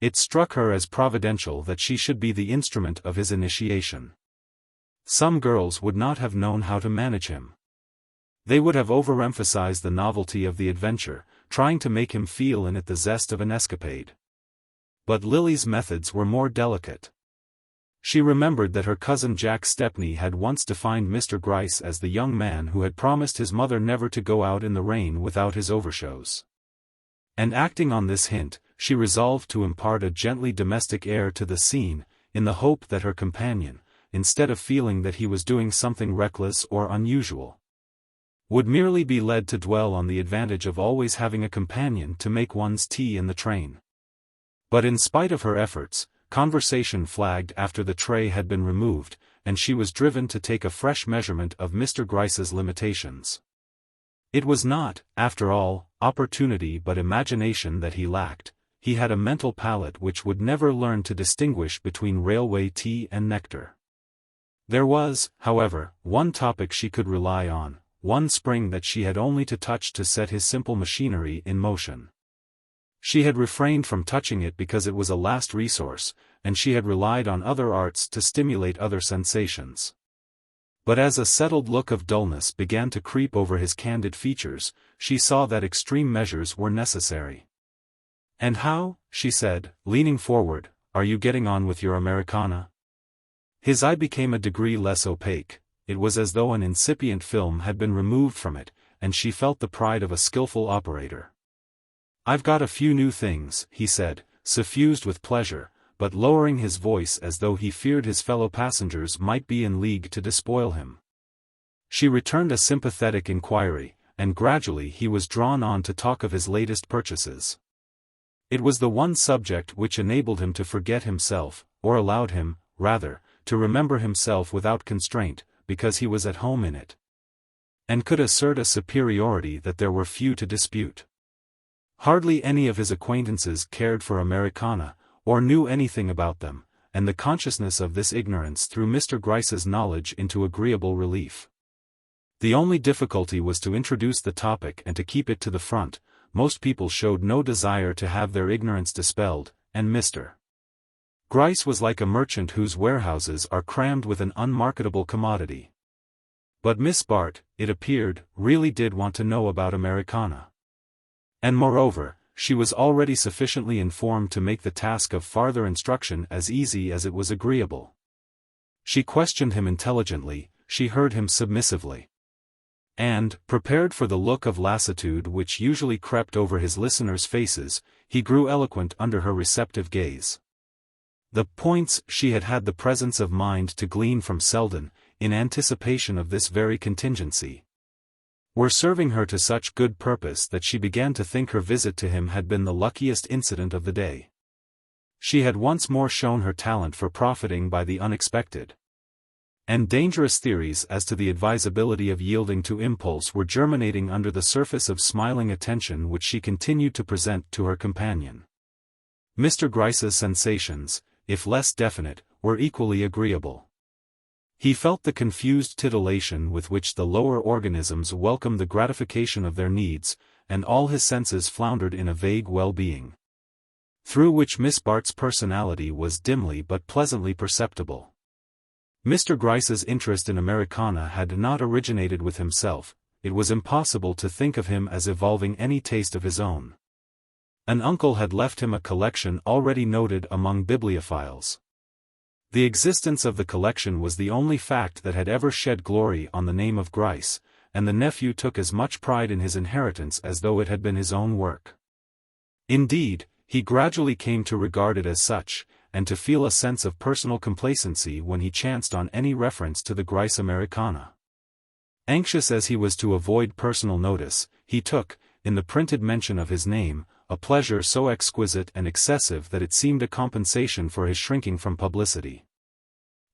It struck her as providential that she should be the instrument of his initiation. Some girls would not have known how to manage him. They would have overemphasized the novelty of the adventure, trying to make him feel in it the zest of an escapade. But Lily's methods were more delicate. She remembered that her cousin Jack Stepney had once defined Mr. Gryce as the young man who had promised his mother never to go out in the rain without his overshoes. And acting on this hint, she resolved to impart a gently domestic air to the scene, in the hope that her companion, instead of feeling that he was doing something reckless or unusual, would merely be led to dwell on the advantage of always having a companion to make one's tea in the train. But in spite of her efforts, conversation flagged after the tray had been removed, and she was driven to take a fresh measurement of Mr. Gryce's limitations. It was not, after all, opportunity but imagination that he lacked. He had a mental palate which would never learn to distinguish between railway tea and nectar. There was, however, one topic she could rely on, one spring that she had only to touch to set his simple machinery in motion. She had refrained from touching it because it was a last resource, and she had relied on other arts to stimulate other sensations. But as a settled look of dullness began to creep over his candid features, she saw that extreme measures were necessary. "And how," she said, leaning forward, "are you getting on with your Americana?" His eye became a degree less opaque. It was as though an incipient film had been removed from it, and she felt the pride of a skillful operator. "I've got a few new things," he said, suffused with pleasure, but lowering his voice as though he feared his fellow passengers might be in league to despoil him. She returned a sympathetic inquiry, and gradually he was drawn on to talk of his latest purchases. It was the one subject which enabled him to forget himself, or allowed him, rather, to remember himself without constraint, because he was at home in it, and could assert a superiority that there were few to dispute. Hardly any of his acquaintances cared for Americana, or knew anything about them, and the consciousness of this ignorance threw Mr. Gryce's knowledge into agreeable relief. The only difficulty was to introduce the topic and to keep it to the front. Most people showed no desire to have their ignorance dispelled, and Mr. Gryce was like a merchant whose warehouses are crammed with an unmarketable commodity. But Miss Bart, it appeared, really did want to know about Americana. And moreover, she was already sufficiently informed to make the task of farther instruction as easy as it was agreeable. She questioned him intelligently, she heard him submissively. And, prepared for the look of lassitude which usually crept over his listeners' faces, he grew eloquent under her receptive gaze. The points she had had the presence of mind to glean from Selden, in anticipation of this very contingency, were serving her to such good purpose that she began to think her visit to him had been the luckiest incident of the day. She had once more shown her talent for profiting by the unexpected. And dangerous theories as to the advisability of yielding to impulse were germinating under the surface of smiling attention which she continued to present to her companion. Mr. Gryce's sensations, if less definite, were equally agreeable. He felt the confused titillation with which the lower organisms welcomed the gratification of their needs, and all his senses floundered in a vague well-being, through which Miss Bart's personality was dimly but pleasantly perceptible. Mr. Gryce's interest in Americana had not originated with himself. It was impossible to think of him as evolving any taste of his own. An uncle had left him a collection already noted among bibliophiles. The existence of the collection was the only fact that had ever shed glory on the name of Gryce, and the nephew took as much pride in his inheritance as though it had been his own work. Indeed, he gradually came to regard it as such, and to feel a sense of personal complacency when he chanced on any reference to the Gryce Americana. Anxious as he was to avoid personal notice, he took, in the printed mention of his name, a pleasure so exquisite and excessive that it seemed a compensation for his shrinking from publicity.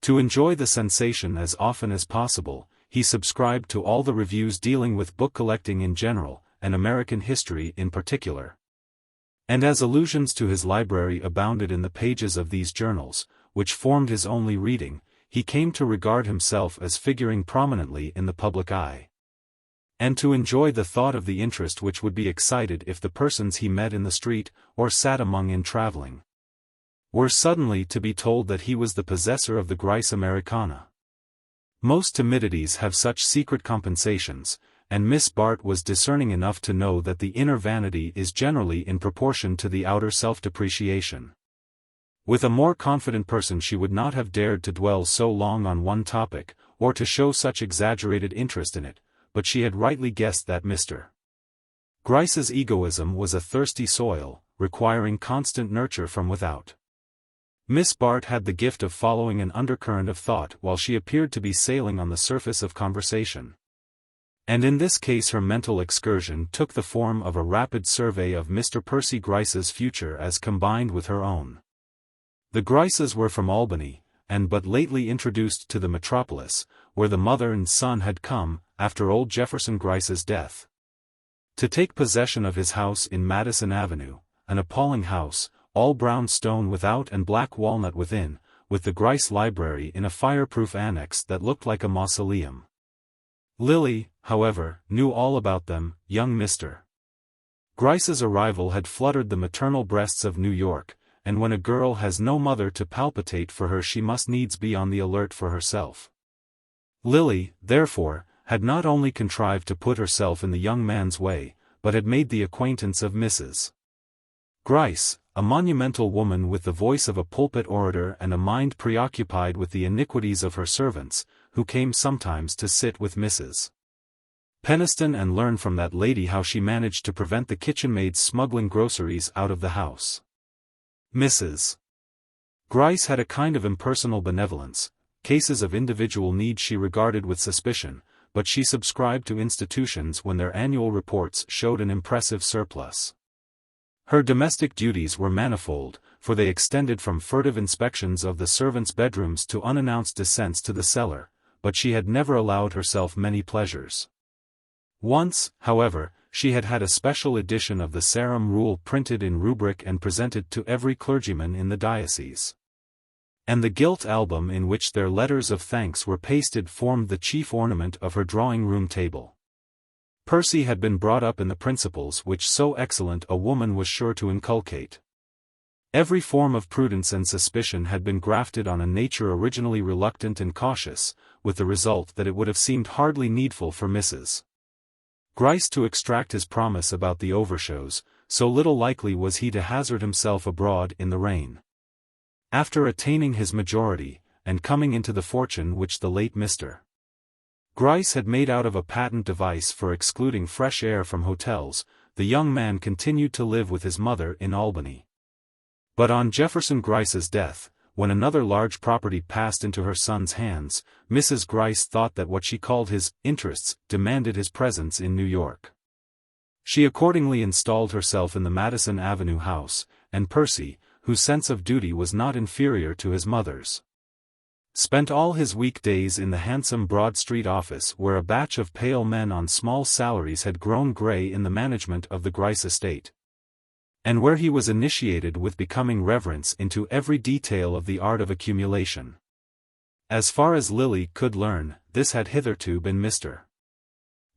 To enjoy the sensation as often as possible, he subscribed to all the reviews dealing with book collecting in general, and American history in particular. And as allusions to his library abounded in the pages of these journals, which formed his only reading, he came to regard himself as figuring prominently in the public eye, and to enjoy the thought of the interest which would be excited if the persons he met in the street, or sat among in traveling, were suddenly to be told that he was the possessor of the Gryce Americana. Most timidities have such secret compensations, and Miss Bart was discerning enough to know that the inner vanity is generally in proportion to the outer self-depreciation. With a more confident person she would not have dared to dwell so long on one topic, or to show such exaggerated interest in it, but she had rightly guessed that Mr. Gryce's egoism was a thirsty soil, requiring constant nurture from without. Miss Bart had the gift of following an undercurrent of thought while she appeared to be sailing on the surface of conversation. And in this case her mental excursion took the form of a rapid survey of Mr. Percy Gryce's future as combined with her own. The Gryces were from Albany, and but lately introduced to the metropolis, where the mother and son had come, after old Jefferson Gryce's death, to take possession of his house in Madison Avenue, an appalling house, all brown stone without and black walnut within, with the Gryce library in a fireproof annex that looked like a mausoleum. Lily, however, knew all about them. Young Mr. Gryce's arrival had fluttered the maternal breasts of New York, and when a girl has no mother to palpitate for her she must needs be on the alert for herself. Lily, therefore, had not only contrived to put herself in the young man's way, but had made the acquaintance of Mrs. Gryce, a monumental woman with the voice of a pulpit orator and a mind preoccupied with the iniquities of her servants, who came sometimes to sit with Mrs. Peniston and learn from that lady how she managed to prevent the kitchen-maids smuggling groceries out of the house. Mrs. Gryce had a kind of impersonal benevolence. Cases of individual need she regarded with suspicion, but she subscribed to institutions when their annual reports showed an impressive surplus. Her domestic duties were manifold, for they extended from furtive inspections of the servants' bedrooms to unannounced descents to the cellar, but she had never allowed herself many pleasures. Once, however, she had had a special edition of the Sarum Rule printed in rubric and presented to every clergyman in the diocese. And the gilt album in which their letters of thanks were pasted formed the chief ornament of her drawing-room table. Percy had been brought up in the principles which so excellent a woman was sure to inculcate. Every form of prudence and suspicion had been grafted on a nature originally reluctant and cautious, with the result that it would have seemed hardly needful for Mrs. Gryce to extract his promise about the overshows, so little likely was he to hazard himself abroad in the rain. After attaining his majority, and coming into the fortune which the late Mr. Gryce had made out of a patent device for excluding fresh air from hotels, the young man continued to live with his mother in Albany. But on Jefferson Gryce's death, when another large property passed into her son's hands, Mrs. Gryce thought that what she called his interests demanded his presence in New York. She accordingly installed herself in the Madison Avenue house, and Percy, whose sense of duty was not inferior to his mother's, spent all his weekdays in the handsome Broad Street office where a batch of pale men on small salaries had grown gray in the management of the Gryce estate, and where he was initiated with becoming reverence into every detail of the art of accumulation. As far as Lily could learn, this had hitherto been Mr.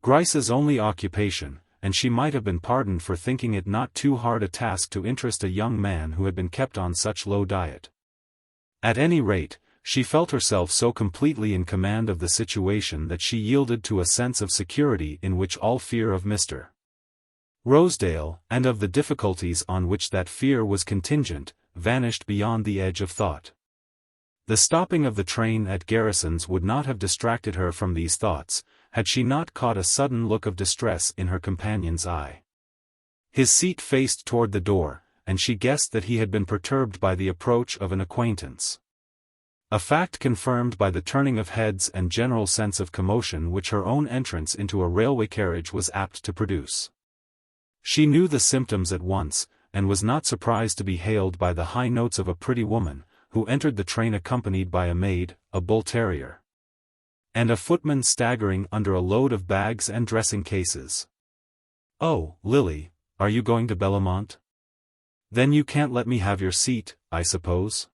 Gryce's only occupation, and she might have been pardoned for thinking it not too hard a task to interest a young man who had been kept on such low diet. At any rate, she felt herself so completely in command of the situation that she yielded to a sense of security in which all fear of Mr. Rosedale, and of the difficulties on which that fear was contingent, vanished beyond the edge of thought. The stopping of the train at Garrison's would not have distracted her from these thoughts, had she not caught a sudden look of distress in her companion's eye. His seat faced toward the door, and she guessed that he had been perturbed by the approach of an acquaintance. A fact confirmed by the turning of heads and general sense of commotion which her own entrance into a railway carriage was apt to produce. She knew the symptoms at once, and was not surprised to be hailed by the high notes of a pretty woman, who entered the train accompanied by a maid, a bull terrier, and a footman staggering under a load of bags and dressing cases. "Oh, Lily, are you going to Bellomont? Then you can't let me have your seat, I suppose?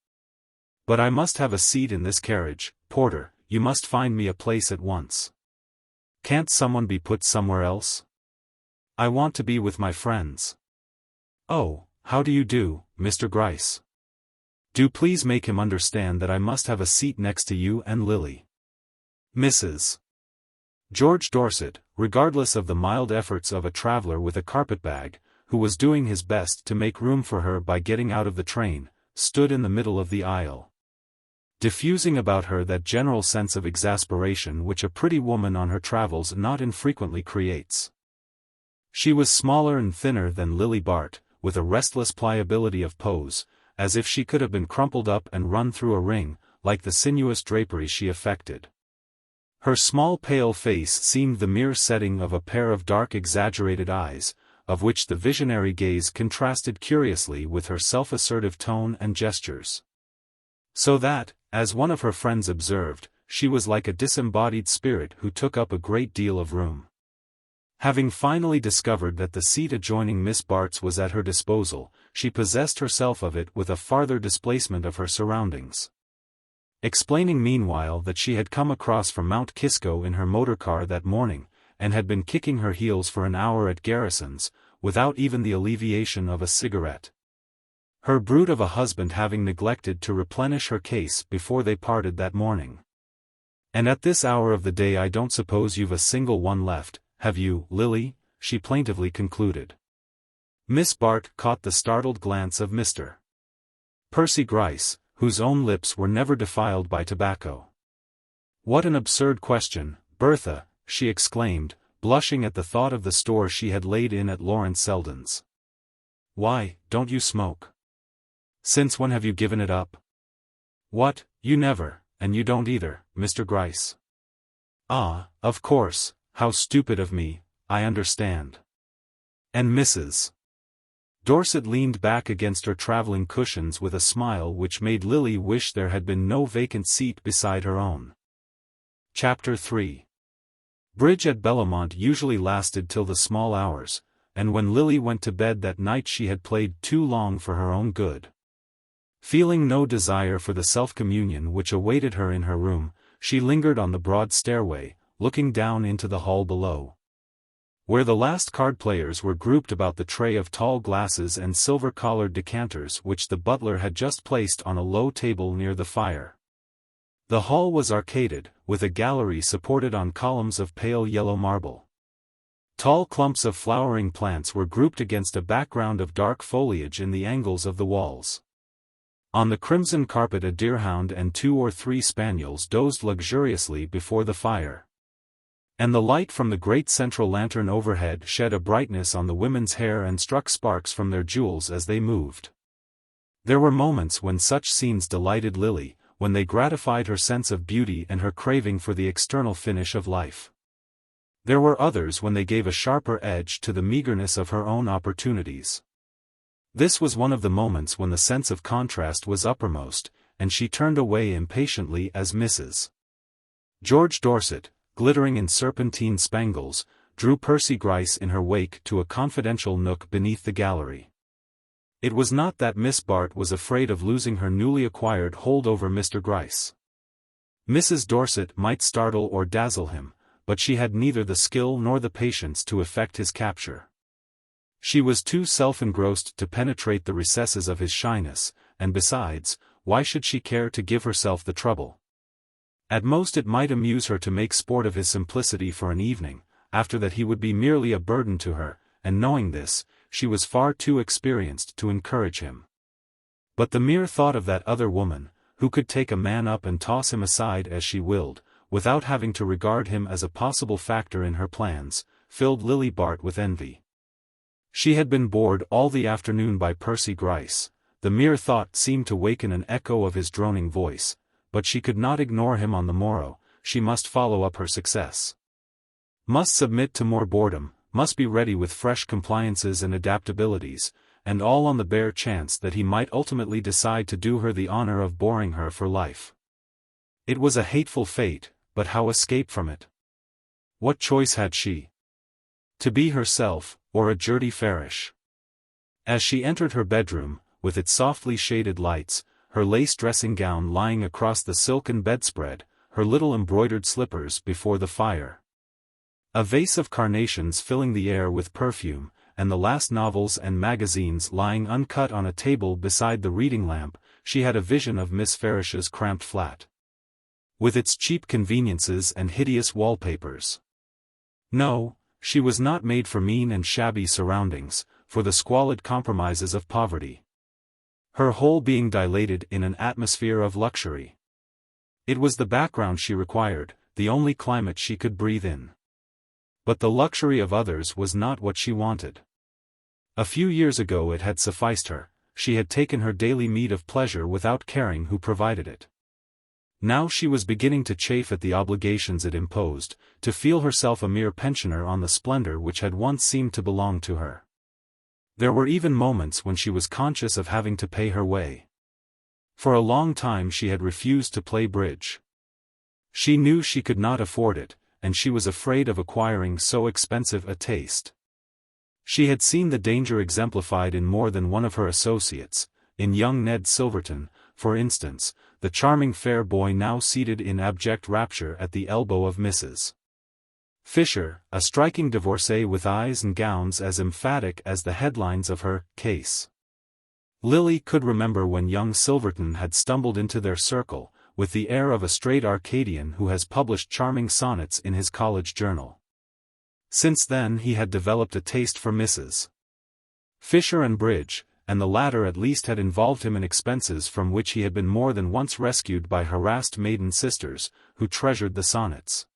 But I must have a seat in this carriage, porter, you must find me a place at once. Can't someone be put somewhere else? I want to be with my friends." "Oh, how do you do, Mr. Gryce? Do please make him understand that I must have a seat next to you and Lily." Mrs. George Dorset, regardless of the mild efforts of a traveler with a carpet-bag, who was doing his best to make room for her by getting out of the train, stood in the middle of the aisle, diffusing about her that general sense of exasperation which a pretty woman on her travels not infrequently creates. She was smaller and thinner than Lily Bart, with a restless pliability of pose, as if she could have been crumpled up and run through a ring, like the sinuous drapery she affected. Her small pale face seemed the mere setting of a pair of dark exaggerated eyes, of which the visionary gaze contrasted curiously with her self-assertive tone and gestures. So that, as one of her friends observed, she was like a disembodied spirit who took up a great deal of room. Having finally discovered that the seat adjoining Miss Bart's was at her disposal, she possessed herself of it with a farther displacement of her surroundings. Explaining meanwhile that she had come across from Mount Kisco in her motor car that morning, and had been kicking her heels for an hour at Garrison's, without even the alleviation of a cigarette. Her brute of a husband having neglected to replenish her case before they parted that morning. And at this hour of the day I don't suppose you've a single one left, have you, Lily? She plaintively concluded. Miss Bart caught the startled glance of Mr. Percy Gryce, whose own lips were never defiled by tobacco. What an absurd question, Bertha, she exclaimed, blushing at the thought of the store she had laid in at Lawrence Selden's. Why, don't you smoke? Since when have you given it up? What, you never, and you don't either, Mr. Gryce. Ah, of course, how stupid of me, I understand. And Mrs. Dorset leaned back against her traveling cushions with a smile which made Lily wish there had been no vacant seat beside her own. Chapter 3. Bridge at Bellomont usually lasted till the small hours, and when Lily went to bed that night she had played too long for her own good. Feeling no desire for the self-communion which awaited her in her room, she lingered on the broad stairway, looking down into the hall below, where the last card-players were grouped about the tray of tall glasses and silver-collared decanters which the butler had just placed on a low table near the fire. The hall was arcaded, with a gallery supported on columns of pale yellow marble. Tall clumps of flowering plants were grouped against a background of dark foliage in the angles of the walls. On the crimson carpet a deerhound and 2 or 3 spaniels dozed luxuriously before the fire. And the light from the great central lantern overhead shed a brightness on the women's hair and struck sparks from their jewels as they moved. There were moments when such scenes delighted Lily, when they gratified her sense of beauty and her craving for the external finish of life. There were others when they gave a sharper edge to the meagerness of her own opportunities. This was one of the moments when the sense of contrast was uppermost, and she turned away impatiently as Mrs. George Dorset, glittering in serpentine spangles, drew Percy Gryce in her wake to a confidential nook beneath the gallery. It was not that Miss Bart was afraid of losing her newly acquired hold over Mr. Gryce. Mrs. Dorset might startle or dazzle him, but she had neither the skill nor the patience to effect his capture. She was too self-engrossed to penetrate the recesses of his shyness, and besides, why should she care to give herself the trouble? At most it might amuse her to make sport of his simplicity for an evening, after that he would be merely a burden to her, and knowing this, she was far too experienced to encourage him. But the mere thought of that other woman, who could take a man up and toss him aside as she willed, without having to regard him as a possible factor in her plans, filled Lily Bart with envy. She had been bored all the afternoon by Percy Gryce. The mere thought seemed to waken an echo of his droning voice, but she could not ignore him on the morrow. She must follow up her success. Must submit to more boredom, must be ready with fresh compliances and adaptabilities, and all on the bare chance that he might ultimately decide to do her the honor of boring her for life. It was a hateful fate, but how escape from it? What choice had she? To be herself, or a Gertie Farish? As she entered her bedroom, with its softly shaded lights, her lace dressing gown lying across the silken bedspread, her little embroidered slippers before the fire, a vase of carnations filling the air with perfume, and the last novels and magazines lying uncut on a table beside the reading lamp, she had a vision of Miss Farish's cramped flat, with its cheap conveniences and hideous wallpapers. No, she was not made for mean and shabby surroundings, for the squalid compromises of poverty. Her whole being dilated in an atmosphere of luxury. It was the background she required, the only climate she could breathe in. But the luxury of others was not what she wanted. A few years ago it had sufficed her, she had taken her daily meed of pleasure without caring who provided it. Now she was beginning to chafe at the obligations it imposed, to feel herself a mere pensioner on the splendor which had once seemed to belong to her. There were even moments when she was conscious of having to pay her way. For a long time she had refused to play bridge. She knew she could not afford it, and she was afraid of acquiring so expensive a taste. She had seen the danger exemplified in more than one of her associates, in young Ned Silverton, for instance, the charming fair boy now seated in abject rapture at the elbow of Mrs. Fisher, a striking divorcee with eyes and gowns as emphatic as the headlines of her case. Lily could remember when young Silverton had stumbled into their circle, with the air of a straight Arcadian who has published charming sonnets in his college journal. Since then he had developed a taste for Mrs. Fisher and bridge, and the latter at least had involved him in expenses from which he had been more than once rescued by harassed maiden sisters, who treasured the sonnets,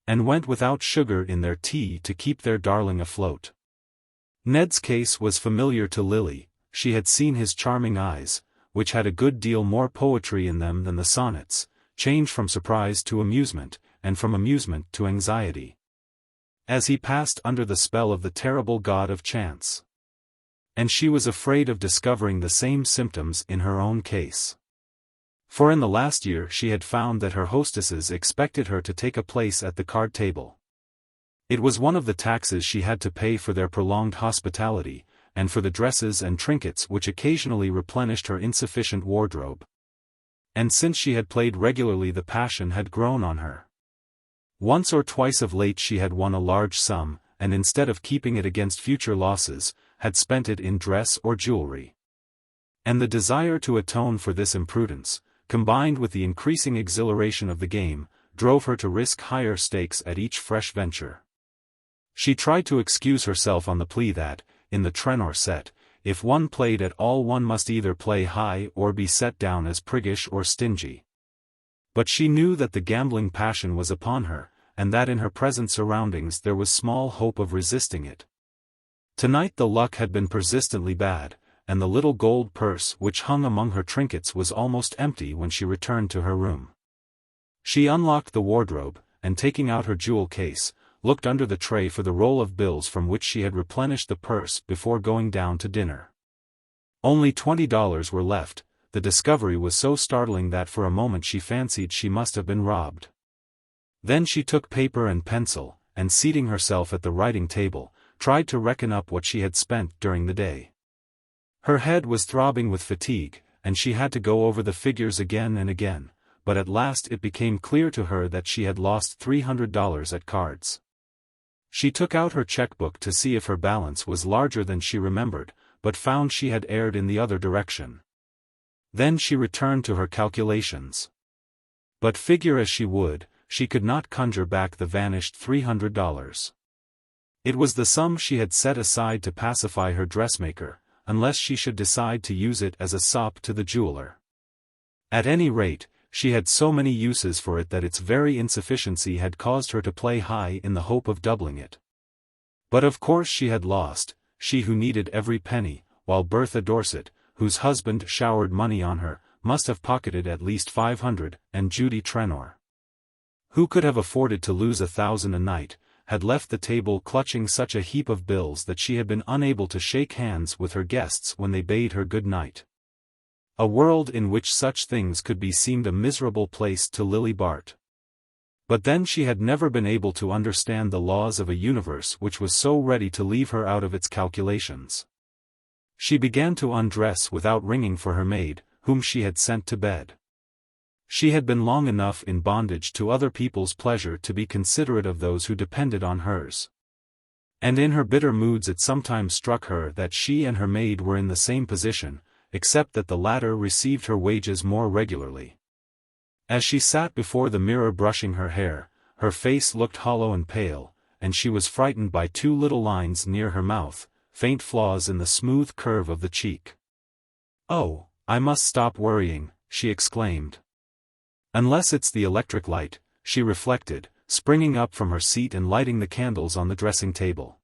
and went without sugar in their tea to keep their darling afloat. Ned's case was familiar to Lily. She had seen his charming eyes, which had a good deal more poetry in them than the sonnets, change from surprise to amusement, and from amusement to anxiety, as he passed under the spell of the terrible god of chance. And she was afraid of discovering the same symptoms in her own case. For in the last year she had found that her hostesses expected her to take a place at the card table. It was one of the taxes she had to pay for their prolonged hospitality, and for the dresses and trinkets which occasionally replenished her insufficient wardrobe. And since she had played regularly, the passion had grown on her. Once or twice of late she had won a large sum, and instead of keeping it against future losses, had spent it in dress or jewelry. And the desire to atone for this imprudence, combined with the increasing exhilaration of the game, drove her to risk higher stakes at each fresh venture. She tried to excuse herself on the plea that, in the Trenor set, if one played at all one must either play high or be set down as priggish or stingy. But she knew that the gambling passion was upon her, and that in her present surroundings there was small hope of resisting it. Tonight the luck had been persistently bad, and the little gold purse which hung among her trinkets was almost empty when she returned to her room. She unlocked the wardrobe, and taking out her jewel case, looked under the tray for the roll of bills from which she had replenished the purse before going down to dinner. Only $20 were left. The discovery was so startling that for a moment she fancied she must have been robbed. Then she took paper and pencil, and seating herself at the writing table, tried to reckon up what she had spent during the day. Her head was throbbing with fatigue, and she had to go over the figures again and again, but at last it became clear to her that she had lost $300 at cards. She took out her checkbook to see if her balance was larger than she remembered, but found she had erred in the other direction. Then she returned to her calculations. But figure as she would, she could not conjure back the vanished $300. It was the sum she had set aside to pacify her dressmaker, unless she should decide to use it as a sop to the jeweler. At any rate, she had so many uses for it that its very insufficiency had caused her to play high in the hope of doubling it. But of course she had lost, she who needed every penny, while Bertha Dorset, whose husband showered money on her, must have pocketed at least $500, and Judy Trenor, who could have afforded to lose $1,000 a night, had left the table clutching such a heap of bills that she had been unable to shake hands with her guests when they bade her good night. A world in which such things could be seemed a miserable place to Lily Bart. But then she had never been able to understand the laws of a universe which was so ready to leave her out of its calculations. She began to undress without ringing for her maid, whom she had sent to bed. She had been long enough in bondage to other people's pleasure to be considerate of those who depended on hers. And in her bitter moods it sometimes struck her that she and her maid were in the same position, except that the latter received her wages more regularly. As she sat before the mirror brushing her hair, her face looked hollow and pale, and she was frightened by two little lines near her mouth, faint flaws in the smooth curve of the cheek. "Oh, I must stop worrying," she exclaimed. "Unless it's the electric light," she reflected, springing up from her seat and lighting the candles on the dressing table.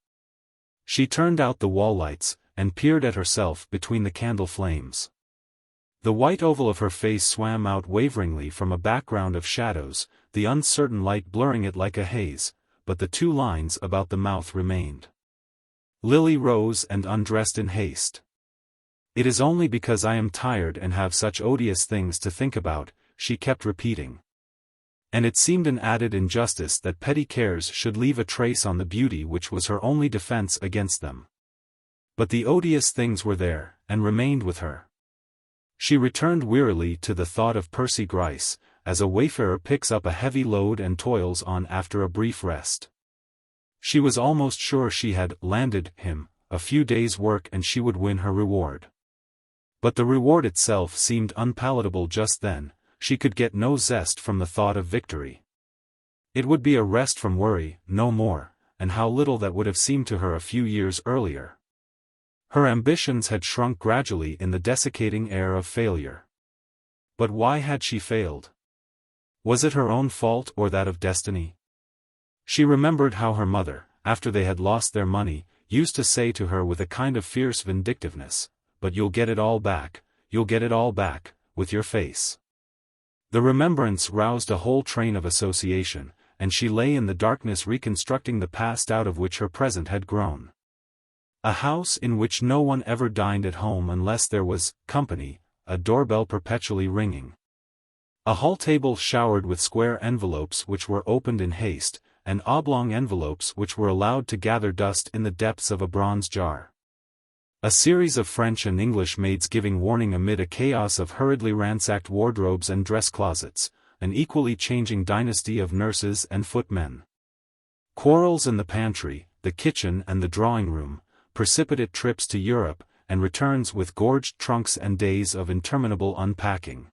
She turned out the wall lights, and peered at herself between the candle flames. The white oval of her face swam out waveringly from a background of shadows, the uncertain light blurring it like a haze, but the two lines about the mouth remained. Lily rose and undressed in haste. "It is only because I am tired and have such odious things to think about," she kept repeating. And it seemed an added injustice that petty cares should leave a trace on the beauty which was her only defense against them. But the odious things were there, and remained with her. She returned wearily to the thought of Percy Gryce, as a wayfarer picks up a heavy load and toils on after a brief rest. She was almost sure she had landed him, a few days' work and she would win her reward. But the reward itself seemed unpalatable just then, she could get no zest from the thought of victory. It would be a rest from worry, no more, and how little that would have seemed to her a few years earlier. Her ambitions had shrunk gradually in the desiccating air of failure. But why had she failed? Was it her own fault or that of destiny? She remembered how her mother, after they had lost their money, used to say to her with a kind of fierce vindictiveness, "But you'll get it all back, with your face." The remembrance roused a whole train of association, and she lay in the darkness reconstructing the past out of which her present had grown. A house in which no one ever dined at home unless there was company, a doorbell perpetually ringing. A hall table showered with square envelopes which were opened in haste, and oblong envelopes which were allowed to gather dust in the depths of a bronze jar. A series of French and English maids giving warning amid a chaos of hurriedly ransacked wardrobes and dress closets, an equally changing dynasty of nurses and footmen. Quarrels in the pantry, the kitchen and the drawing-room, precipitate trips to Europe, and returns with gorged trunks and days of interminable unpacking.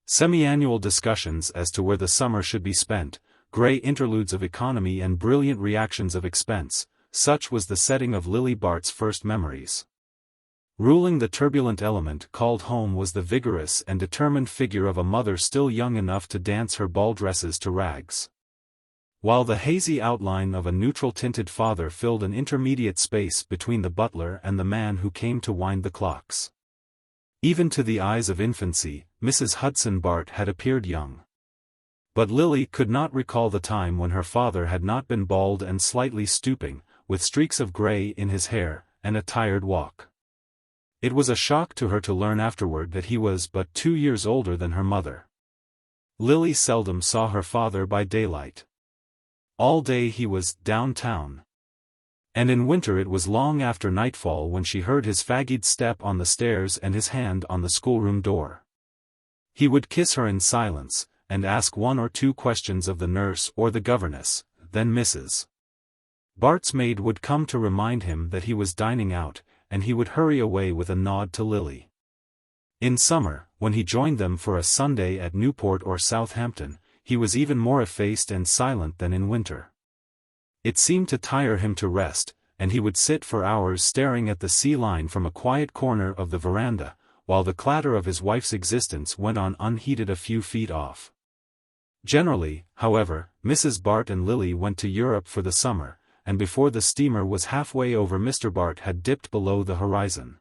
Semi-annual discussions as to where the summer should be spent, grey interludes of economy and brilliant reactions of expense, such was the setting of Lily Bart's first memories. Ruling the turbulent element called home was the vigorous and determined figure of a mother still young enough to dance her ball dresses to rags, while the hazy outline of a neutral-tinted father filled an intermediate space between the butler and the man who came to wind the clocks. Even to the eyes of infancy, Mrs. Hudson Bart had appeared young. But Lily could not recall the time when her father had not been bald and slightly stooping, with streaks of grey in his hair, and a tired walk. It was a shock to her to learn afterward that he was but 2 years older than her mother. Lily seldom saw her father by daylight. All day he was downtown. And in winter it was long after nightfall when she heard his fagged step on the stairs and his hand on the schoolroom door. He would kiss her in silence, and ask 1 or 2 questions of the nurse or the governess, then Mrs. Bart's maid would come to remind him that he was dining out, and he would hurry away with a nod to Lily. In summer, when he joined them for a Sunday at Newport or Southampton, he was even more effaced and silent than in winter. It seemed to tire him to rest, and he would sit for hours staring at the sea line from a quiet corner of the veranda, while the clatter of his wife's existence went on unheeded a few feet off. Generally, however, Mrs. Bart and Lily went to Europe for the summer, and before the steamer was halfway over Mr. Bart had dipped below the horizon.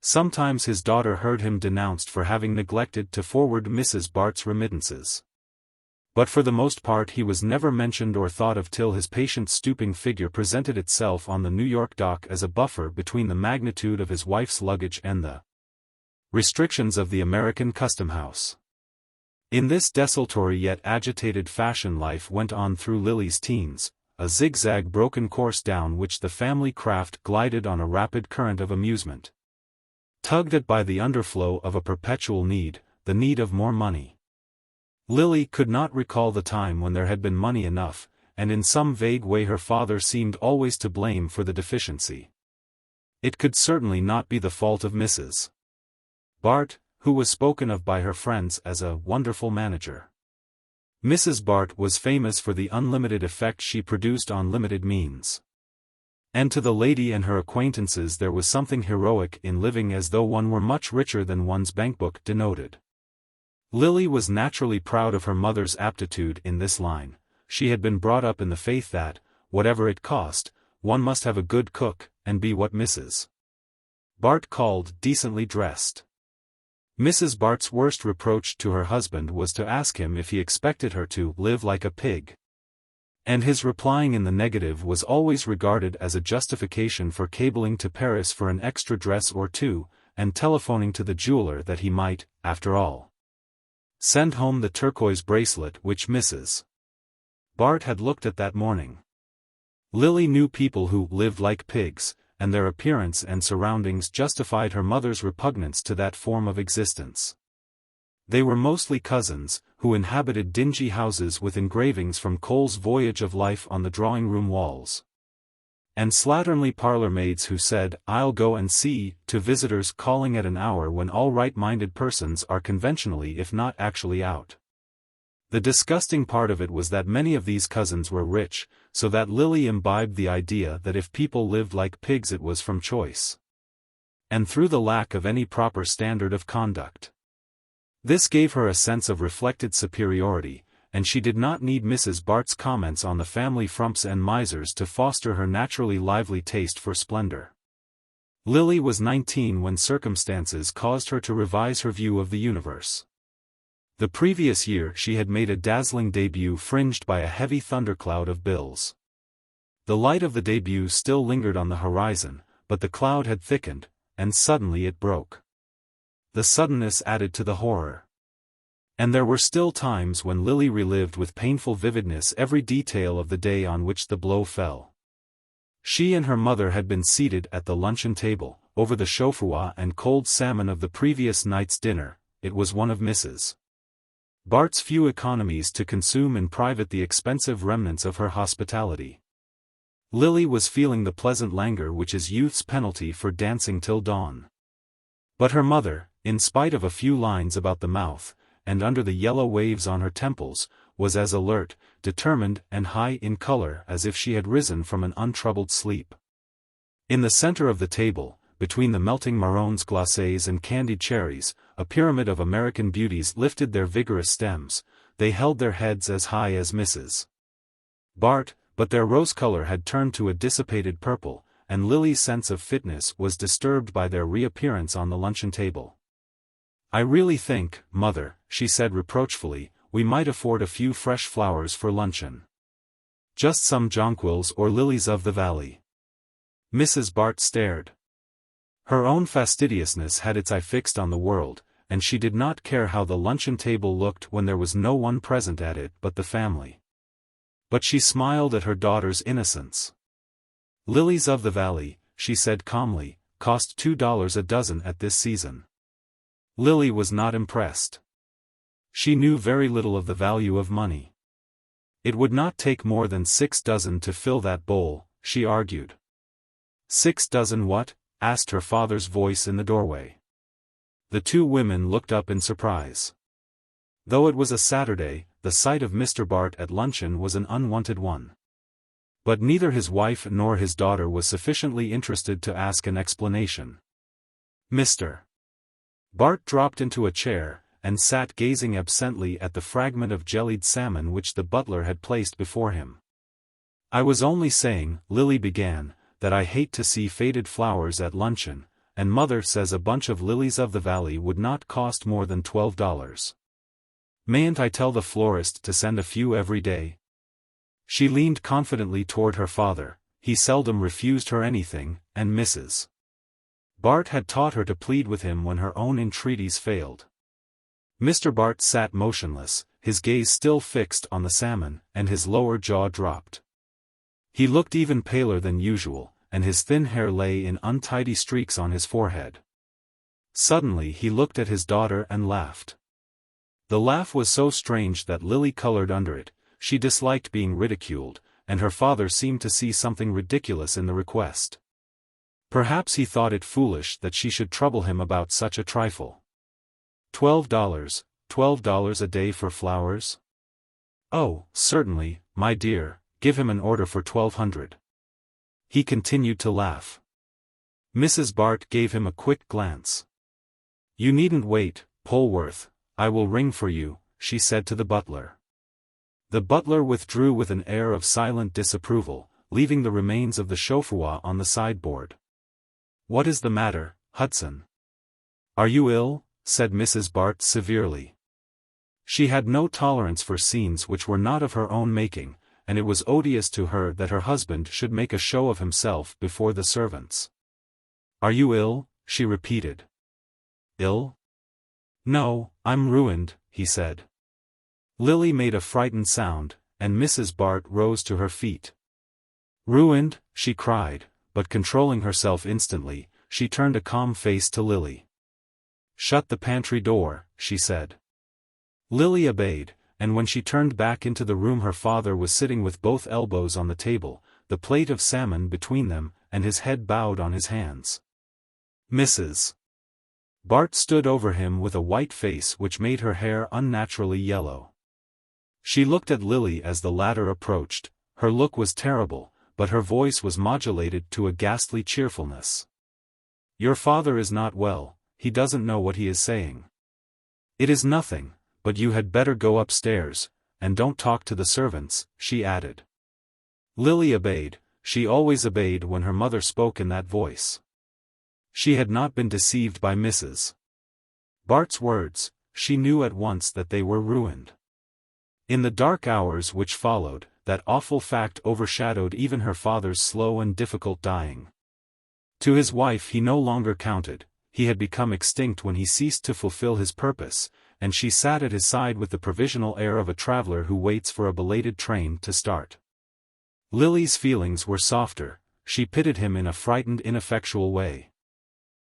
Sometimes his daughter heard him denounced for having neglected to forward Mrs. Bart's remittances. But for the most part he was never mentioned or thought of till his patient stooping figure presented itself on the New York dock as a buffer between the magnitude of his wife's luggage and the restrictions of the American custom house. In this desultory yet agitated fashion life went on through Lily's teens, a zigzag broken course down which the family craft glided on a rapid current of amusement, tugged at by the underflow of a perpetual need, the need of more money. Lily could not recall the time when there had been money enough, and in some vague way her father seemed always to blame for the deficiency. It could certainly not be the fault of Mrs. Bart, who was spoken of by her friends as a wonderful manager. Mrs. Bart was famous for the unlimited effect she produced on limited means. And to the lady and her acquaintances there was something heroic in living as though one were much richer than one's bankbook denoted. Lily was naturally proud of her mother's aptitude in this line. She had been brought up in the faith that, whatever it cost, one must have a good cook, and be what Mrs. Bart called decently dressed. Mrs. Bart's worst reproach to her husband was to ask him if he expected her to live like a pig. And his replying in the negative was always regarded as a justification for cabling to Paris for an extra dress or 2, and telephoning to the jeweler that he might, after all, send home the turquoise bracelet which Mrs. Bart had looked at that morning. Lily knew people who lived like pigs, and their appearance and surroundings justified her mother's repugnance to that form of existence. They were mostly cousins, who inhabited dingy houses with engravings from Cole's Voyage of Life on the drawing-room walls. and slatternly parlor maids who said, "I'll go and see," to visitors calling at an hour when all right-minded persons are conventionally if not actually out. The disgusting part of it was that many of these cousins were rich, so that Lily imbibed the idea that if people lived like pigs it was from choice, and through the lack of any proper standard of conduct. This gave her a sense of reflected superiority, and she did not need Mrs. Bart's comments on the family frumps and misers to foster her naturally lively taste for splendor. Lily was 19 when circumstances caused her to revise her view of the universe. The previous year she had made a dazzling debut fringed by a heavy thundercloud of bills. The light of the debut still lingered on the horizon, but the cloud had thickened, and suddenly it broke. The suddenness added to the horror. And there were still times when Lily relived with painful vividness every detail of the day on which the blow fell. She and her mother had been seated at the luncheon table, over the chaud-froid and cold salmon of the previous night's dinner. It was one of Mrs. Bart's few economies to consume in private the expensive remnants of her hospitality. Lily was feeling the pleasant languor which is youth's penalty for dancing till dawn. But her mother, in spite of a few lines about the mouth, and under the yellow waves on her temples, was as alert, determined and high in color as if she had risen from an untroubled sleep. In the center of the table, between the melting marrons glacés and candied cherries, a pyramid of American beauties lifted their vigorous stems. They held their heads as high as Mrs. Bart, but their rose color had turned to a dissipated purple, and Lily's sense of fitness was disturbed by their reappearance on the luncheon table. "I really think, Mother," she said reproachfully, "we might afford a few fresh flowers for luncheon. Just some jonquils or lilies of the valley." Mrs. Bart stared. Her own fastidiousness had its eye fixed on the world, and she did not care how the luncheon table looked when there was no one present at it but the family. But she smiled at her daughter's innocence. "Lilies of the valley," she said calmly, "cost $2 a dozen at this season." Lily was not impressed. She knew very little of the value of money. It would not take more than 6 dozen to fill that bowl, she argued. 6 dozen what? Asked her father's voice in the doorway. The two women looked up in surprise. Though it was a Saturday, the sight of Mr. Bart at luncheon was an unwanted one. But neither his wife nor his daughter was sufficiently interested to ask an explanation. Mr. Bart dropped into a chair, and sat gazing absently at the fragment of jellied salmon which the butler had placed before him. "I was only saying," Lily began, "that I hate to see faded flowers at luncheon, and Mother says a bunch of lilies of the valley would not cost more than $12. Mayn't I tell the florist to send a few every day?" She leaned confidently toward her father. He seldom refused her anything, and Mrs. Bart had taught her to plead with him when her own entreaties failed. Mr. Bart sat motionless, his gaze still fixed on the salmon, and his lower jaw dropped. He looked even paler than usual, and his thin hair lay in untidy streaks on his forehead. Suddenly he looked at his daughter and laughed. The laugh was so strange that Lily colored under it. She disliked being ridiculed, and her father seemed to see something ridiculous in the request. Perhaps he thought it foolish that she should trouble him about such a trifle. $12 a day for flowers? "Oh, certainly, my dear, give him an order for 1,200. He continued to laugh. Mrs. Bart gave him a quick glance. "You needn't wait, Polwarth, I will ring for you," she said to the butler. The butler withdrew with an air of silent disapproval, leaving the remains of the chaud-froid on the sideboard. "What is the matter, Hudson? Are you ill?" said Mrs. Bart severely. She had no tolerance for scenes which were not of her own making, and it was odious to her that her husband should make a show of himself before the servants. "Are you ill?" she repeated. "Ill? No, I'm ruined," he said. Lily made a frightened sound, and Mrs. Bart rose to her feet. "Ruined?" she cried, but controlling herself instantly, she turned a calm face to Lily. "Shut the pantry door," she said. Lily obeyed, and when she turned back into the room her father was sitting with both elbows on the table, the plate of salmon between them, and his head bowed on his hands. Mrs. Bart stood over him with a white face which made her hair unnaturally yellow. She looked at Lily as the latter approached. Her look was terrible, but her voice was modulated to a ghastly cheerfulness. "Your father is not well, he doesn't know what he is saying." "It is nothing, but you had better go upstairs, and don't talk to the servants," she added. Lily obeyed. She always obeyed when her mother spoke in that voice. She had not been deceived by Mrs. Bart's words. She knew at once that they were ruined. In the dark hours which followed, that awful fact overshadowed even her father's slow and difficult dying. To his wife he no longer counted, he had become extinct when he ceased to fulfill his purpose, and she sat at his side with the provisional air of a traveler who waits for a belated train to start. Lily's feelings were softer, she pitied him in a frightened ineffectual way.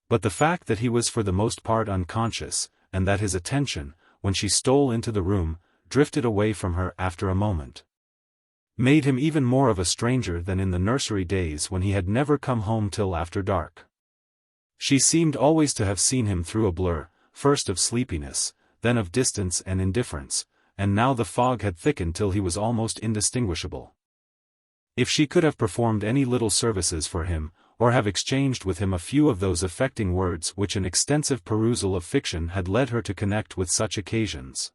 But the fact that he was for the most part unconscious, and that his attention, when she stole into the room, drifted away from her after a moment, made him even more of a stranger than in the nursery days when he had never come home till after dark. She seemed always to have seen him through a blur, first of sleepiness, then of distance and indifference, and now the fog had thickened till he was almost indistinguishable. If she could have performed any little services for him, or have exchanged with him a few of those affecting words which an extensive perusal of fiction had led her to connect with such occasions,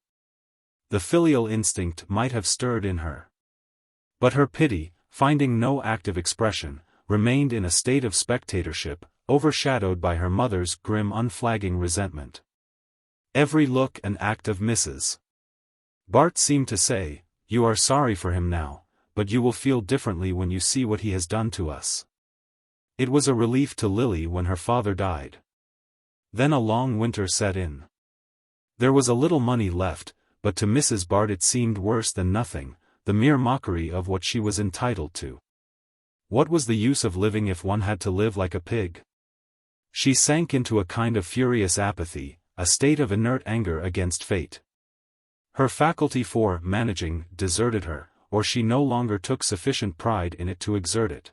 the filial instinct might have stirred in her. But her pity, finding no active expression, remained in a state of spectatorship, overshadowed by her mother's grim unflagging resentment. Every look and act of Mrs. Bart seemed to say, "You are sorry for him now, but you will feel differently when you see what he has done to us." It was a relief to Lily when her father died. Then a long winter set in. There was a little money left, but to Mrs. Bart it seemed worse than nothing, the mere mockery of what she was entitled to. What was the use of living if one had to live like a pig? She sank into a kind of furious apathy, a state of inert anger against fate. Her faculty for managing deserted her, or she no longer took sufficient pride in it to exert it.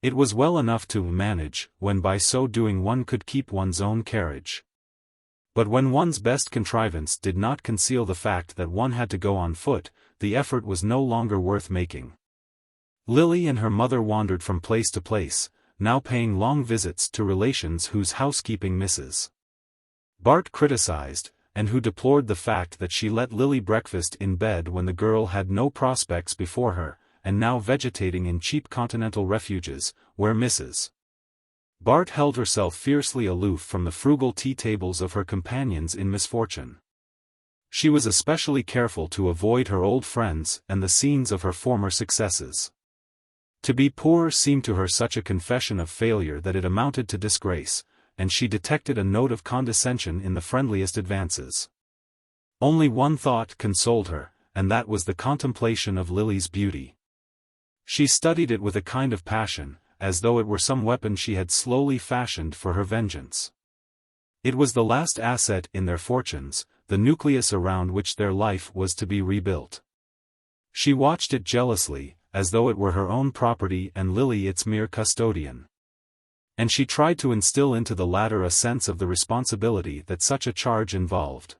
It was well enough to manage, when by so doing one could keep one's own carriage. But when one's best contrivance did not conceal the fact that one had to go on foot, the effort was no longer worth making. Lily and her mother wandered from place to place, now paying long visits to relations whose housekeeping Mrs. Bart criticized, and who deplored the fact that she let Lily breakfast in bed when the girl had no prospects before her, and now vegetating in cheap continental refuges, where Mrs. Bart held herself fiercely aloof from the frugal tea-tables of her companions in misfortune. She was especially careful to avoid her old friends and the scenes of her former successes. To be poor seemed to her such a confession of failure that it amounted to disgrace, and she detected a note of condescension in the friendliest advances. Only one thought consoled her, and that was the contemplation of Lily's beauty. She studied it with a kind of passion, as though it were some weapon she had slowly fashioned for her vengeance. It was the last asset in their fortunes, the nucleus around which their life was to be rebuilt. She watched it jealously, as though it were her own property and Lily its mere custodian. And she tried to instill into the latter a sense of the responsibility that such a charge involved.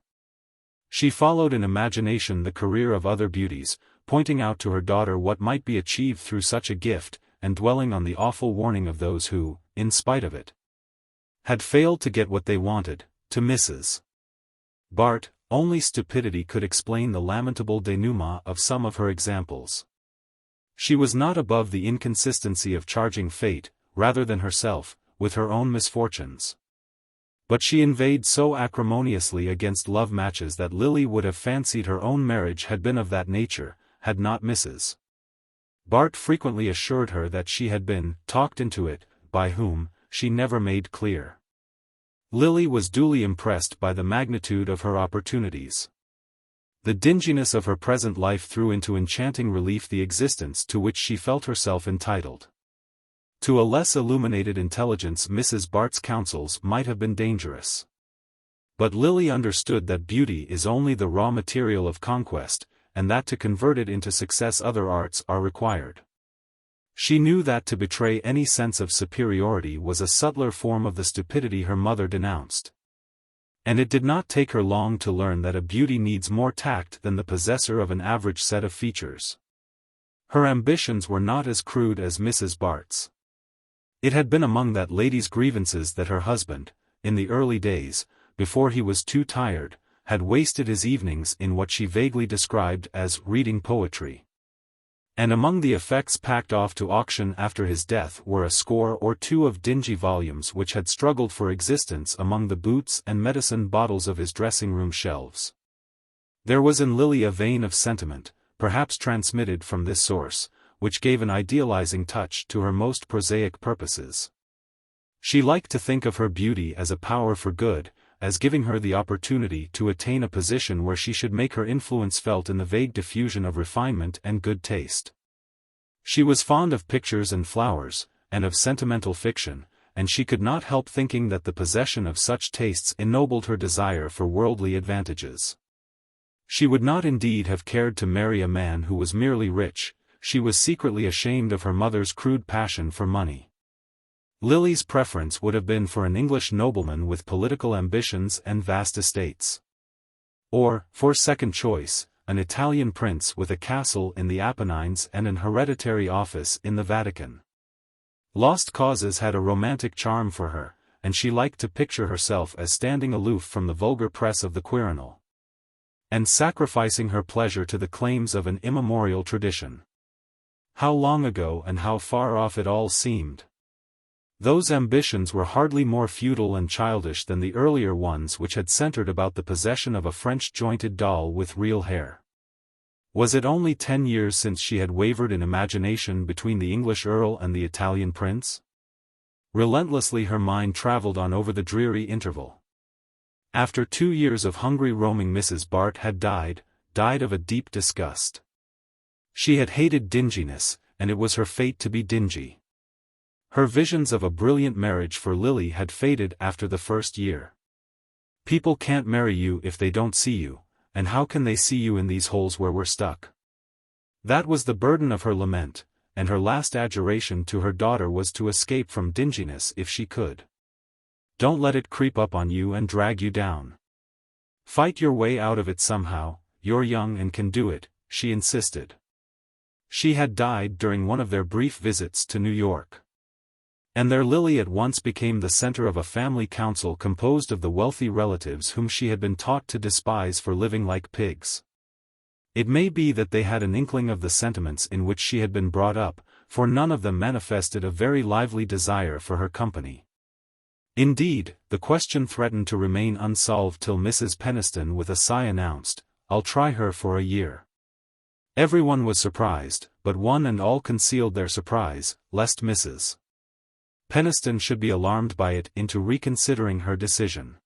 She followed in imagination the career of other beauties, pointing out to her daughter what might be achieved through such a gift, and dwelling on the awful warning of those who, in spite of it, had failed to get what they wanted. To Mrs. Bart, only stupidity could explain the lamentable denouement of some of her examples. She was not above the inconsistency of charging fate, rather than herself, with her own misfortunes. But she inveighed so acrimoniously against love matches that Lily would have fancied her own marriage had been of that nature, had not Mrs. Bart frequently assured her that she had been talked into it, by whom, she never made clear. Lily was duly impressed by the magnitude of her opportunities. The dinginess of her present life threw into enchanting relief the existence to which she felt herself entitled. To a less illuminated intelligence Mrs. Bart's counsels might have been dangerous. But Lily understood that beauty is only the raw material of conquest, and that to convert it into success other arts are required. She knew that to betray any sense of superiority was a subtler form of the stupidity her mother denounced. And it did not take her long to learn that a beauty needs more tact than the possessor of an average set of features. Her ambitions were not as crude as Mrs. Bart's. It had been among that lady's grievances that her husband, in the early days, before he was too tired, had wasted his evenings in what she vaguely described as reading poetry. And among the effects packed off to auction after his death were a score or two of dingy volumes which had struggled for existence among the boots and medicine bottles of his dressing-room shelves. There was in Lily a vein of sentiment, perhaps transmitted from this source, which gave an idealizing touch to her most prosaic purposes. She liked to think of her beauty as a power for good, as giving her the opportunity to attain a position where she should make her influence felt in the vague diffusion of refinement and good taste. She was fond of pictures and flowers, and of sentimental fiction, and she could not help thinking that the possession of such tastes ennobled her desire for worldly advantages. She would not indeed have cared to marry a man who was merely rich. She was secretly ashamed of her mother's crude passion for money. Lily's preference would have been for an English nobleman with political ambitions and vast estates. Or, for second choice, an Italian prince with a castle in the Apennines and an hereditary office in the Vatican. Lost causes had a romantic charm for her, and she liked to picture herself as standing aloof from the vulgar press of the Quirinal, and sacrificing her pleasure to the claims of an immemorial tradition. How long ago and how far off it all seemed. Those ambitions were hardly more futile and childish than the earlier ones which had centered about the possession of a French-jointed doll with real hair. Was it only 10 years since she had wavered in imagination between the English earl and the Italian prince? Relentlessly her mind traveled on over the dreary interval. After 2 years of hungry roaming, Mrs. Bart had died of a deep disgust. She had hated dinginess, and it was her fate to be dingy. Her visions of a brilliant marriage for Lily had faded after the first year. People can't marry you if they don't see you, and how can they see you in these holes where we're stuck? That was the burden of her lament, and her last adjuration to her daughter was to escape from dinginess if she could. Don't let it creep up on you and drag you down. Fight your way out of it somehow, you're young and can do it, she insisted. She had died during one of their brief visits to New York. And there Lily at once became the center of a family council composed of the wealthy relatives whom she had been taught to despise for living like pigs. It may be that they had an inkling of the sentiments in which she had been brought up, for none of them manifested a very lively desire for her company. Indeed, the question threatened to remain unsolved till Mrs. Peniston with a sigh announced, "I'll try her for a year." Everyone was surprised, but one and all concealed their surprise, lest Mrs. Peniston should be alarmed by it into reconsidering her decision.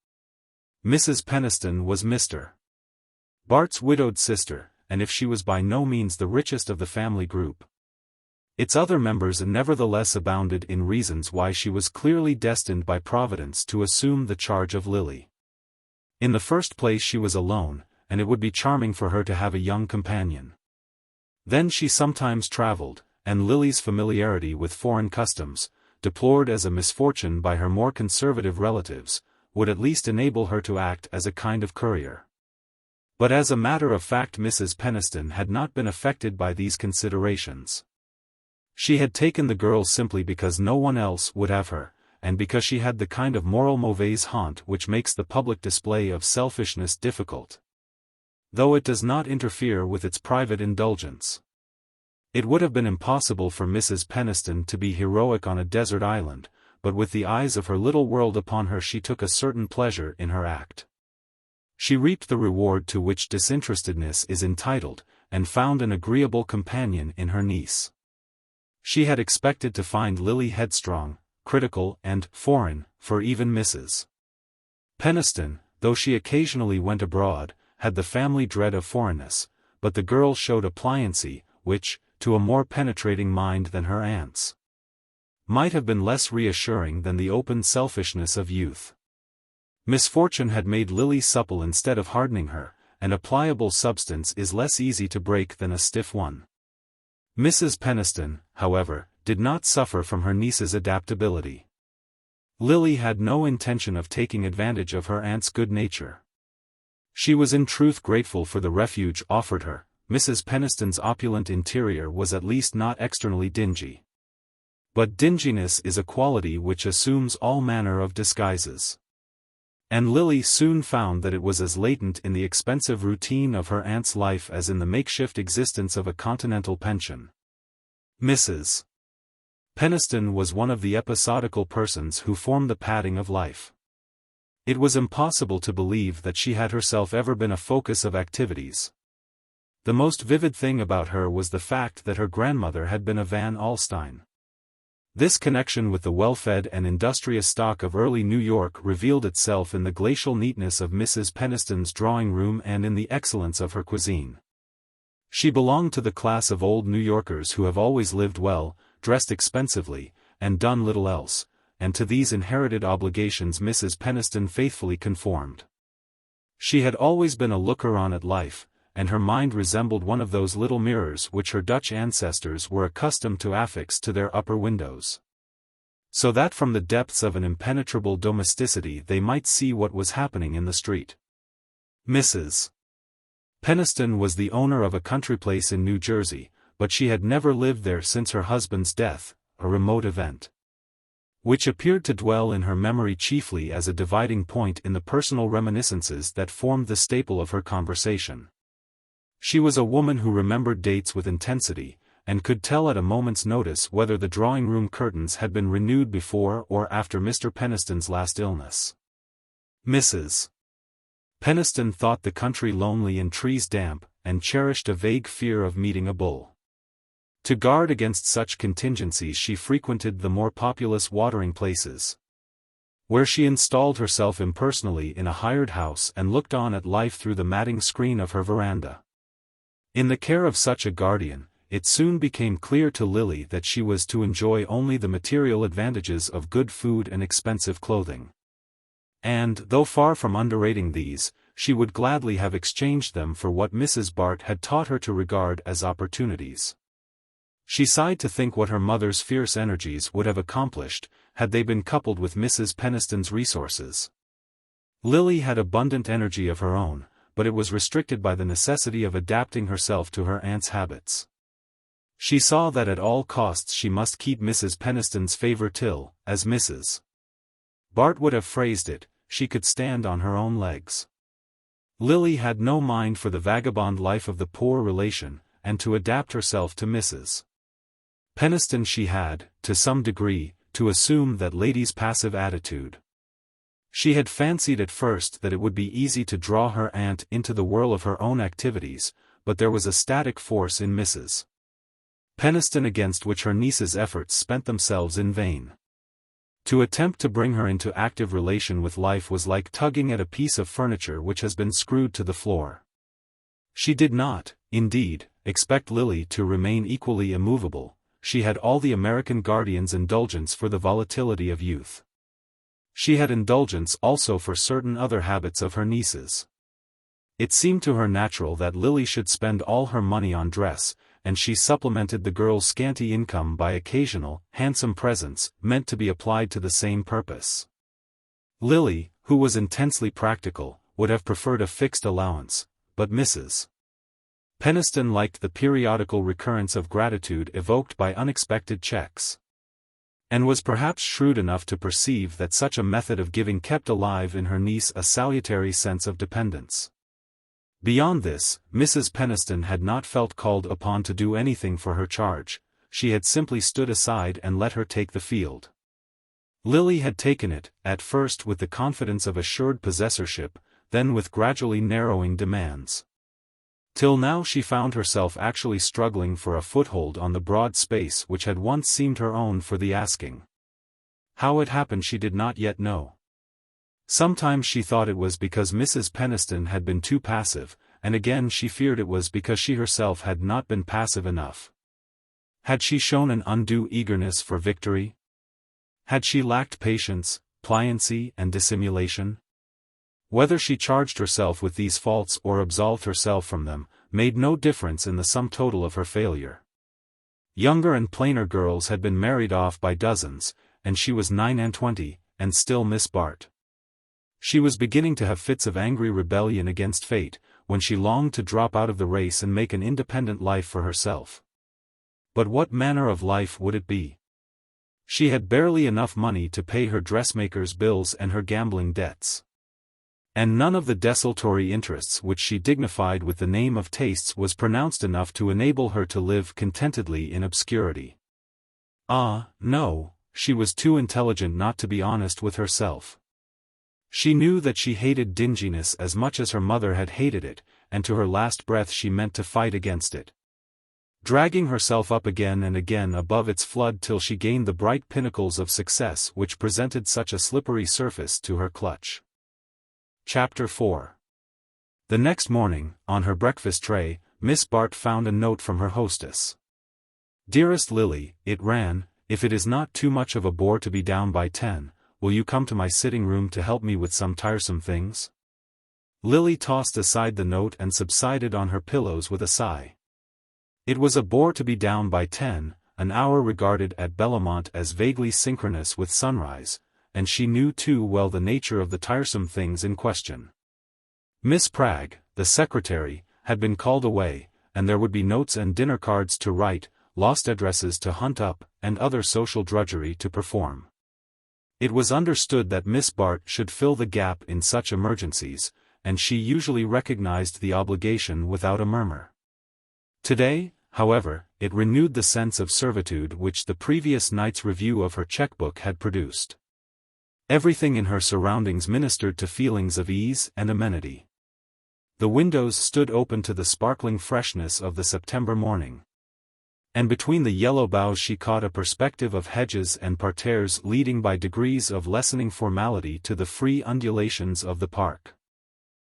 Mrs. Peniston was Mr. Bart's widowed sister, and if she was by no means the richest of the family group, its other members nevertheless abounded in reasons why she was clearly destined by Providence to assume the charge of Lily. In the first place she was alone, and it would be charming for her to have a young companion. Then she sometimes traveled, and Lily's familiarity with foreign customs, deplored as a misfortune by her more conservative relatives, would at least enable her to act as a kind of courier. But as a matter of fact Mrs. Peniston had not been affected by these considerations. She had taken the girl simply because no one else would have her, and because she had the kind of moral mauvaise honte which makes the public display of selfishness difficult, though it does not interfere with its private indulgence. It would have been impossible for Mrs. Peniston to be heroic on a desert island, but with the eyes of her little world upon her she took a certain pleasure in her act. She reaped the reward to which disinterestedness is entitled, and found an agreeable companion in her niece. She had expected to find Lily headstrong, critical and foreign, for even Mrs. Peniston, though she occasionally went abroad, had the family dread of foreignness, but the girl showed a pliancy, which, to a more penetrating mind than her aunt's, might have been less reassuring than the open selfishness of youth. Misfortune had made Lily supple instead of hardening her, and a pliable substance is less easy to break than a stiff one. Mrs. Peniston, however, did not suffer from her niece's adaptability. Lily had no intention of taking advantage of her aunt's good nature. She was in truth grateful for the refuge offered her. Mrs. Peniston's opulent interior was at least not externally dingy. But dinginess is a quality which assumes all manner of disguises. And Lily soon found that it was as latent in the expensive routine of her aunt's life as in the makeshift existence of a continental pension. Mrs. Peniston was one of the episodical persons who form the padding of life. It was impossible to believe that she had herself ever been a focus of activities. The most vivid thing about her was the fact that her grandmother had been a Van Alstyne. This connection with the well-fed and industrious stock of early New York revealed itself in the glacial neatness of Mrs. Peniston's drawing-room and in the excellence of her cuisine. She belonged to the class of old New Yorkers who have always lived well, dressed expensively, and done little else, and to these inherited obligations Mrs. Peniston faithfully conformed. She had always been a looker-on at life, and her mind resembled one of those little mirrors which her Dutch ancestors were accustomed to affix to their upper windows, so that from the depths of an impenetrable domesticity they might see what was happening in the street. Mrs. Peniston was the owner of a country place in New Jersey, but she had never lived there since her husband's death, a remote event which appeared to dwell in her memory chiefly as a dividing point in the personal reminiscences that formed the staple of her conversation. She was a woman who remembered dates with intensity, and could tell at a moment's notice whether the drawing-room curtains had been renewed before or after Mr. Peniston's last illness. Mrs. Peniston thought the country lonely and trees damp, and cherished a vague fear of meeting a bull. To guard against such contingencies she frequented the more populous watering places, where she installed herself impersonally in a hired house and looked on at life through the matting screen of her veranda. In the care of such a guardian, it soon became clear to Lily that she was to enjoy only the material advantages of good food and expensive clothing. And, though far from underrating these, she would gladly have exchanged them for what Mrs. Bart had taught her to regard as opportunities. She sighed to think what her mother's fierce energies would have accomplished, had they been coupled with Mrs. Peniston's resources. Lily had abundant energy of her own, but it was restricted by the necessity of adapting herself to her aunt's habits. She saw that at all costs she must keep Mrs. Peniston's favor till, as Mrs. Bart would have phrased it, she could stand on her own legs. Lily had no mind for the vagabond life of the poor relation, and to adapt herself to Mrs. Peniston she had, to some degree, to assume that lady's passive attitude. She had fancied at first that it would be easy to draw her aunt into the whirl of her own activities, but there was a static force in Mrs. Peniston against which her niece's efforts spent themselves in vain. To attempt to bring her into active relation with life was like tugging at a piece of furniture which has been screwed to the floor. She did not, indeed, expect Lily to remain equally immovable. She had all the American guardian's indulgence for the volatility of youth. She had indulgence also for certain other habits of her niece's. It seemed to her natural that Lily should spend all her money on dress, and she supplemented the girl's scanty income by occasional, handsome presents, meant to be applied to the same purpose. Lily, who was intensely practical, would have preferred a fixed allowance, but Mrs. Peniston liked the periodical recurrence of gratitude evoked by unexpected checks, and was perhaps shrewd enough to perceive that such a method of giving kept alive in her niece a salutary sense of dependence. Beyond this, Mrs. Peniston had not felt called upon to do anything for her charge, she had simply stood aside and let her take the field. Lily had taken it, at first with the confidence of assured possessorship, then with gradually narrowing demands. Till now she found herself actually struggling for a foothold on the broad space which had once seemed her own for the asking. How it happened she did not yet know. Sometimes she thought it was because Mrs. Peniston had been too passive, and again she feared it was because she herself had not been passive enough. Had she shown an undue eagerness for victory? Had she lacked patience, pliancy, and dissimulation? Whether she charged herself with these faults or absolved herself from them, made no difference in the sum total of her failure. Younger and plainer girls had been married off by dozens, and she was 29, and still Miss Bart. She was beginning to have fits of angry rebellion against fate, when she longed to drop out of the race and make an independent life for herself. But what manner of life would it be? She had barely enough money to pay her dressmaker's bills and her gambling debts. And none of the desultory interests which she dignified with the name of tastes was pronounced enough to enable her to live contentedly in obscurity. Ah, no, she was too intelligent not to be honest with herself. She knew that she hated dinginess as much as her mother had hated it, and to her last breath she meant to fight against it, dragging herself up again and again above its flood till she gained the bright pinnacles of success which presented such a slippery surface to her clutch. Chapter 4. The next morning, on her breakfast tray, Miss Bart found a note from her hostess. "Dearest Lily," it ran, "if it is not too much of a bore to be down by 10, will you come to my sitting room to help me with some tiresome things?" Lily tossed aside the note and subsided on her pillows with a sigh. It was a bore to be down by 10, an hour regarded at Bellomont as vaguely synchronous with sunrise, and she knew too well the nature of the tiresome things in question. Miss Pragg, the secretary, had been called away, and there would be notes and dinner cards to write, lost addresses to hunt up, and other social drudgery to perform. It was understood that Miss Bart should fill the gap in such emergencies, and she usually recognized the obligation without a murmur. Today, however, it renewed the sense of servitude which the previous night's review of her checkbook had produced. Everything in her surroundings ministered to feelings of ease and amenity. The windows stood open to the sparkling freshness of the September morning, and between the yellow boughs she caught a perspective of hedges and parterres leading by degrees of lessening formality to the free undulations of the park.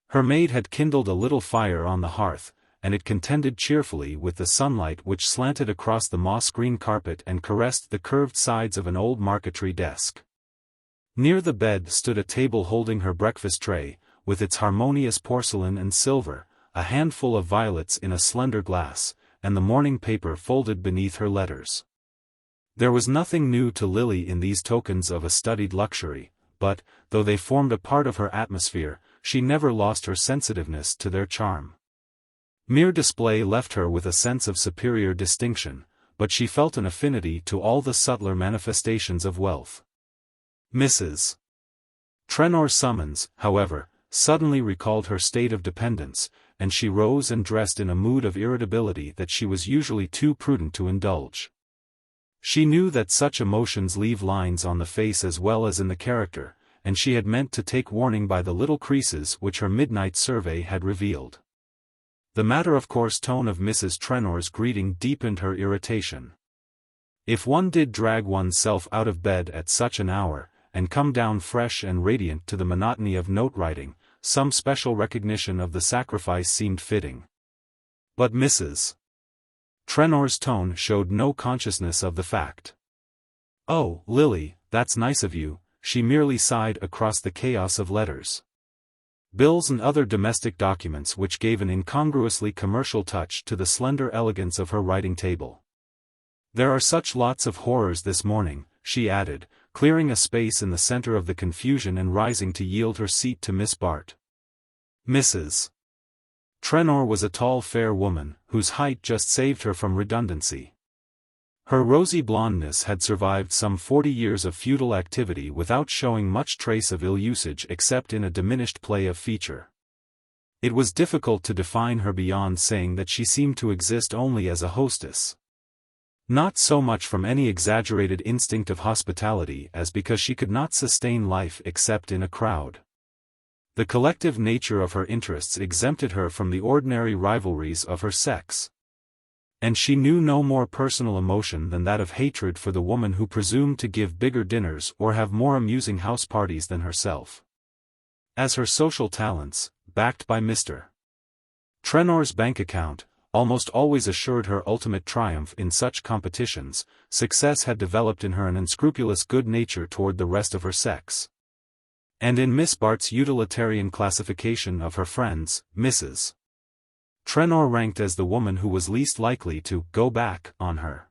Her maid had kindled a little fire on the hearth, and it contended cheerfully with the sunlight which slanted across the moss-green carpet and caressed the curved sides of an old marquetry desk. Near the bed stood a table holding her breakfast tray, with its harmonious porcelain and silver, a handful of violets in a slender glass, and the morning paper folded beneath her letters. There was nothing new to Lily in these tokens of a studied luxury, but, though they formed a part of her atmosphere, she never lost her sensitiveness to their charm. Mere display left her with a sense of superior distinction, but she felt an affinity to all the subtler manifestations of wealth. Mrs. Trenor's summons, however, suddenly recalled her state of dependence, and she rose and dressed in a mood of irritability that she was usually too prudent to indulge. She knew that such emotions leave lines on the face as well as in the character, and she had meant to take warning by the little creases which her midnight survey had revealed. The matter-of-course tone of Mrs. Trenor's greeting deepened her irritation. If one did drag oneself out of bed at such an hour, and come down fresh and radiant to the monotony of note-writing, some special recognition of the sacrifice seemed fitting. But Mrs. Trenor's tone showed no consciousness of the fact. "Oh, Lily, that's nice of you," she merely sighed across the chaos of letters, bills and other domestic documents which gave an incongruously commercial touch to the slender elegance of her writing table. "There are such lots of horrors this morning," she added, clearing a space in the center of the confusion and rising to yield her seat to Miss Bart. Mrs. Trenor was a tall fair woman, whose height just saved her from redundancy. Her rosy blondness had survived some 40 years of feudal activity without showing much trace of ill-usage except in a diminished play of feature. It was difficult to define her beyond saying that she seemed to exist only as a hostess. Not so much from any exaggerated instinct of hospitality as because she could not sustain life except in a crowd. The collective nature of her interests exempted her from the ordinary rivalries of her sex. And she knew no more personal emotion than that of hatred for the woman who presumed to give bigger dinners or have more amusing house parties than herself. As her social talents, backed by Mr. Trenor's bank account, almost always assured her ultimate triumph in such competitions, success had developed in her an unscrupulous good nature toward the rest of her sex. And in Miss Bart's utilitarian classification of her friends, Mrs. Trenor ranked as the woman who was least likely to go back on her.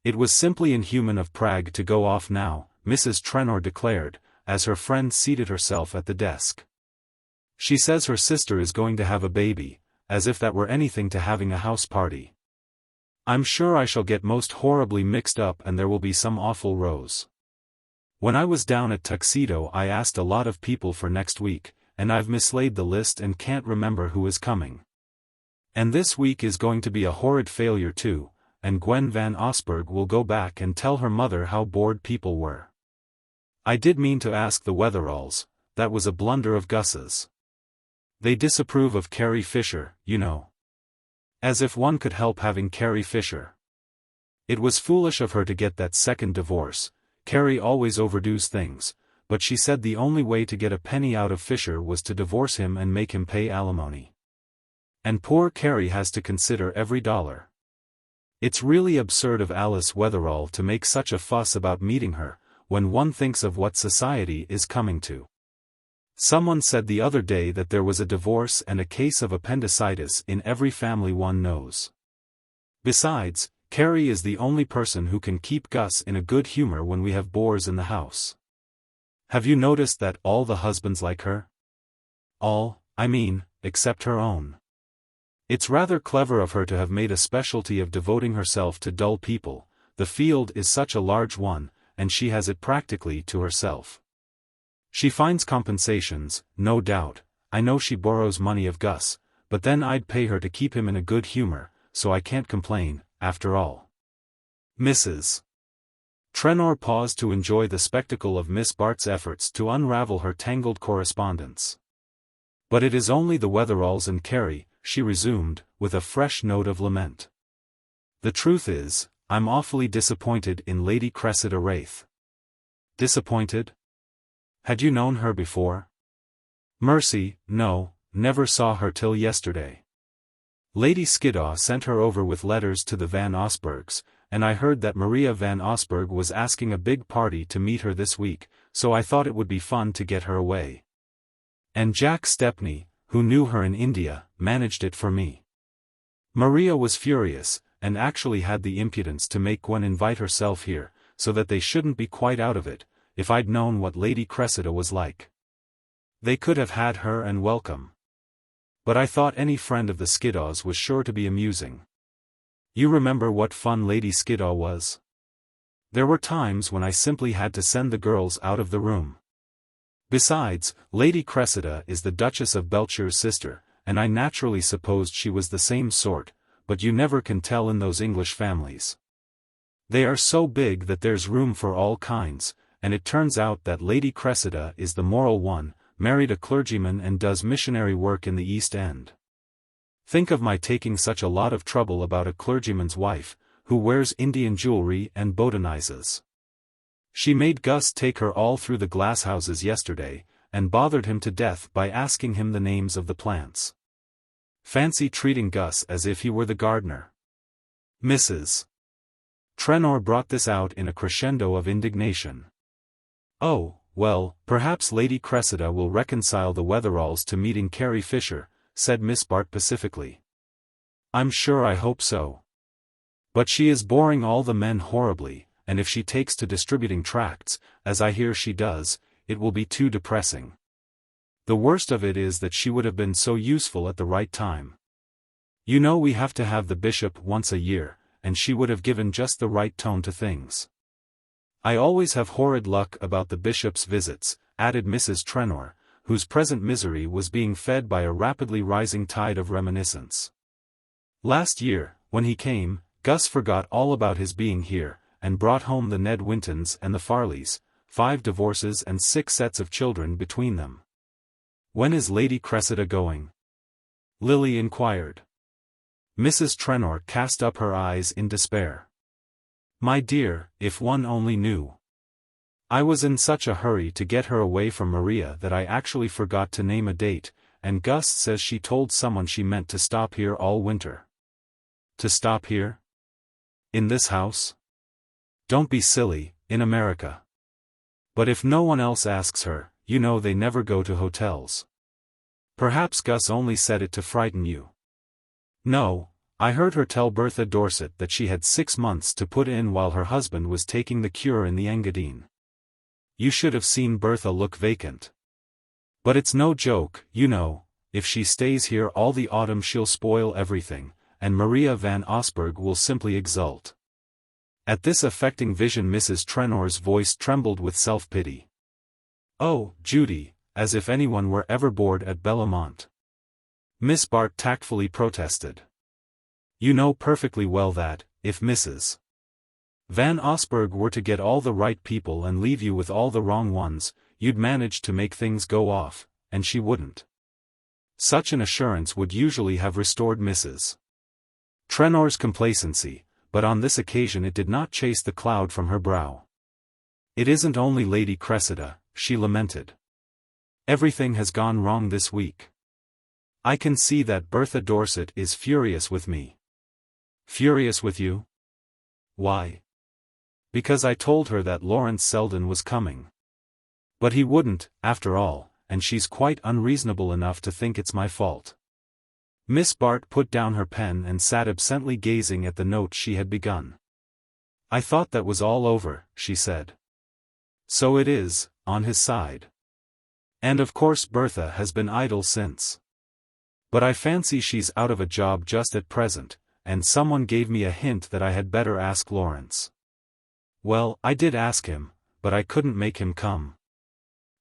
It was simply inhuman of Prague to go off now, Mrs. Trenor declared, as her friend seated herself at the desk. She says her sister is going to have a baby, as if that were anything to having a house party. I'm sure I shall get most horribly mixed up and there will be some awful rows. When I was down at Tuxedo I asked a lot of people for next week, and I've mislaid the list and can't remember who is coming. And this week is going to be a horrid failure too, and Gwen Van Osberg will go back and tell her mother how bored people were. I did mean to ask the Wetheralls, that was a blunder of Gus's. They disapprove of Carrie Fisher, you know. As if one could help having Carrie Fisher. It was foolish of her to get that second divorce. Carrie always overdoes things, but she said the only way to get a penny out of Fisher was to divorce him and make him pay alimony. And poor Carrie has to consider every dollar. It's really absurd of Alice Wetherall to make such a fuss about meeting her, when one thinks of what society is coming to. Someone said the other day that there was a divorce and a case of appendicitis in every family one knows. Besides, Carrie is the only person who can keep Gus in a good humor when we have bores in the house. Have you noticed that all the husbands like her? All, I mean, except her own. It's rather clever of her to have made a specialty of devoting herself to dull people. The field is such a large one, and she has it practically to herself. She finds compensations, no doubt. I know she borrows money of Gus, but then I'd pay her to keep him in a good humor, so I can't complain, after all. Mrs. Trenor paused to enjoy the spectacle of Miss Bart's efforts to unravel her tangled correspondence. But it is only the Wetheralls and Carrie, she resumed, with a fresh note of lament. The truth is, I'm awfully disappointed in Lady Cressida Wraith. Disappointed? Had you known her before? Mercy, no, never saw her till yesterday. Lady Skiddaw sent her over with letters to the Van Osbergs, and I heard that Maria Van Osberg was asking a big party to meet her this week, so I thought it would be fun to get her away. And Jack Stepney, who knew her in India, managed it for me. Maria was furious, and actually had the impudence to make Gwen invite herself here, so that they shouldn't be quite out of it. If I'd known what Lady Cressida was like. They could have had her and welcome. But I thought any friend of the Skiddaws was sure to be amusing. You remember what fun Lady Skiddaw was? There were times when I simply had to send the girls out of the room. Besides, Lady Cressida is the Duchess of Beltshire's sister, and I naturally supposed she was the same sort, but you never can tell in those English families. They are so big that there's room for all kinds. And it turns out that Lady Cressida is the moral one, married a clergyman and does missionary work in the East End. Think of my taking such a lot of trouble about a clergyman's wife, who wears Indian jewelry and botanizes. She made Gus take her all through the glasshouses yesterday, and bothered him to death by asking him the names of the plants. Fancy treating Gus as if he were the gardener. Mrs. Trenor brought this out in a crescendo of indignation. Oh, well, perhaps Lady Cressida will reconcile the Wetheralls to meeting Carrie Fisher, said Miss Bart pacifically. I'm sure I hope so. But she is boring all the men horribly, and if she takes to distributing tracts, as I hear she does, it will be too depressing. The worst of it is that she would have been so useful at the right time. You know we have to have the bishop once a year, and she would have given just the right tone to things. I always have horrid luck about the bishop's visits, added Mrs. Trenor, whose present misery was being fed by a rapidly rising tide of reminiscence. Last year, when he came, Gus forgot all about his being here, and brought home the Ned Wintons and the Farleys, 5 divorces and 6 sets of children between them. When is Lady Cressida going? Lily inquired. Mrs. Trenor cast up her eyes in despair. My dear, if one only knew. I was in such a hurry to get her away from Maria that I actually forgot to name a date, and Gus says she told someone she meant to stop here all winter. To stop here? In this house? Don't be silly, in America. But if no one else asks her, you know they never go to hotels. Perhaps Gus only said it to frighten you. No, I heard her tell Bertha Dorset that she had 6 months to put in while her husband was taking the cure in the Engadine. You should have seen Bertha look vacant. But it's no joke, you know, if she stays here all the autumn she'll spoil everything, and Maria van Osburgh will simply exult. At this affecting vision Mrs. Trenor's voice trembled with self-pity. Oh, Judy, as if anyone were ever bored at Bellomont. Miss Bart tactfully protested. You know perfectly well that, if Mrs. Van Osburgh were to get all the right people and leave you with all the wrong ones, you'd manage to make things go off, and she wouldn't. Such an assurance would usually have restored Mrs. Trenor's complacency, but on this occasion it did not chase the cloud from her brow. It isn't only Lady Cressida, she lamented. Everything has gone wrong this week. I can see that Bertha Dorset is furious with me. Furious with you? Why? Because I told her that Lawrence Selden was coming. But he wouldn't, after all, and she's quite unreasonable enough to think it's my fault. Miss Bart put down her pen and sat absently gazing at the note she had begun. I thought that was all over, she said. So it is, on his side. And of course Bertha has been idle since. But I fancy she's out of a job just at present, and someone gave me a hint that I had better ask Lawrence. Well, I did ask him, but I couldn't make him come.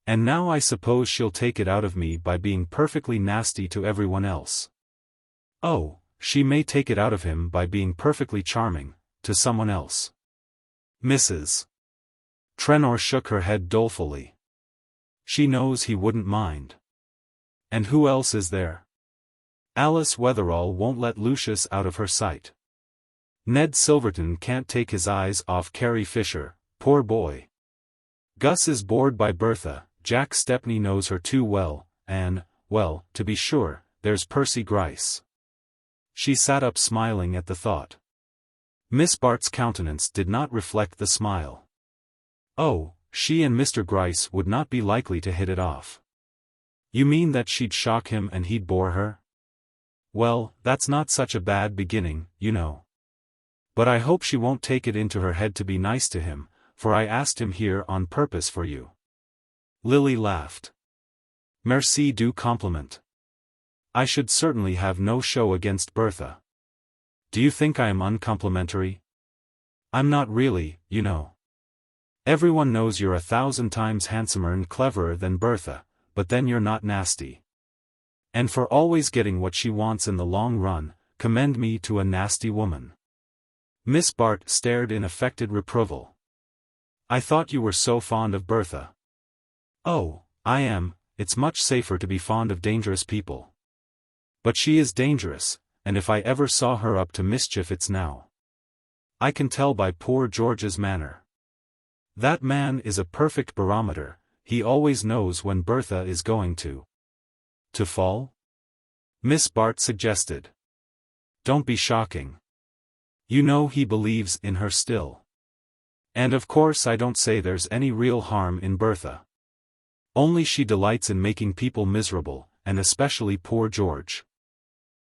And now I suppose she'll take it out of me by being perfectly nasty to everyone else. Oh, she may take it out of him by being perfectly charming, to someone else. Mrs. Trenor shook her head dolefully. She knows he wouldn't mind. And who else is there? Alice Wetherall won't let Lucius out of her sight. Ned Silverton can't take his eyes off Carrie Fisher, poor boy. Gus is bored by Bertha, Jack Stepney knows her too well, and, well, to be sure, there's Percy Gryce. She sat up smiling at the thought. Miss Bart's countenance did not reflect the smile. Oh, she and Mr. Gryce would not be likely to hit it off. You mean that she'd shock him and he'd bore her? Well, that's not such a bad beginning, you know. But I hope she won't take it into her head to be nice to him, for I asked him here on purpose for you. Lily laughed. Merci du compliment. I should certainly have no show against Bertha. Do you think I am uncomplimentary? I'm not really, you know. Everyone knows you're 1,000 times handsomer and cleverer than Bertha, but then you're not nasty. And for always getting what she wants in the long run, commend me to a nasty woman. Miss Bart stared in affected reproval. I thought you were so fond of Bertha. Oh, I am. It's much safer to be fond of dangerous people. But she is dangerous, and if I ever saw her up to mischief it's now. I can tell by poor George's manner. That man is a perfect barometer, he always knows when Bertha is going to fall? Miss Bart suggested. Don't be shocking. You know he believes in her still. And of course I don't say there's any real harm in Bertha. Only she delights in making people miserable, and especially poor George.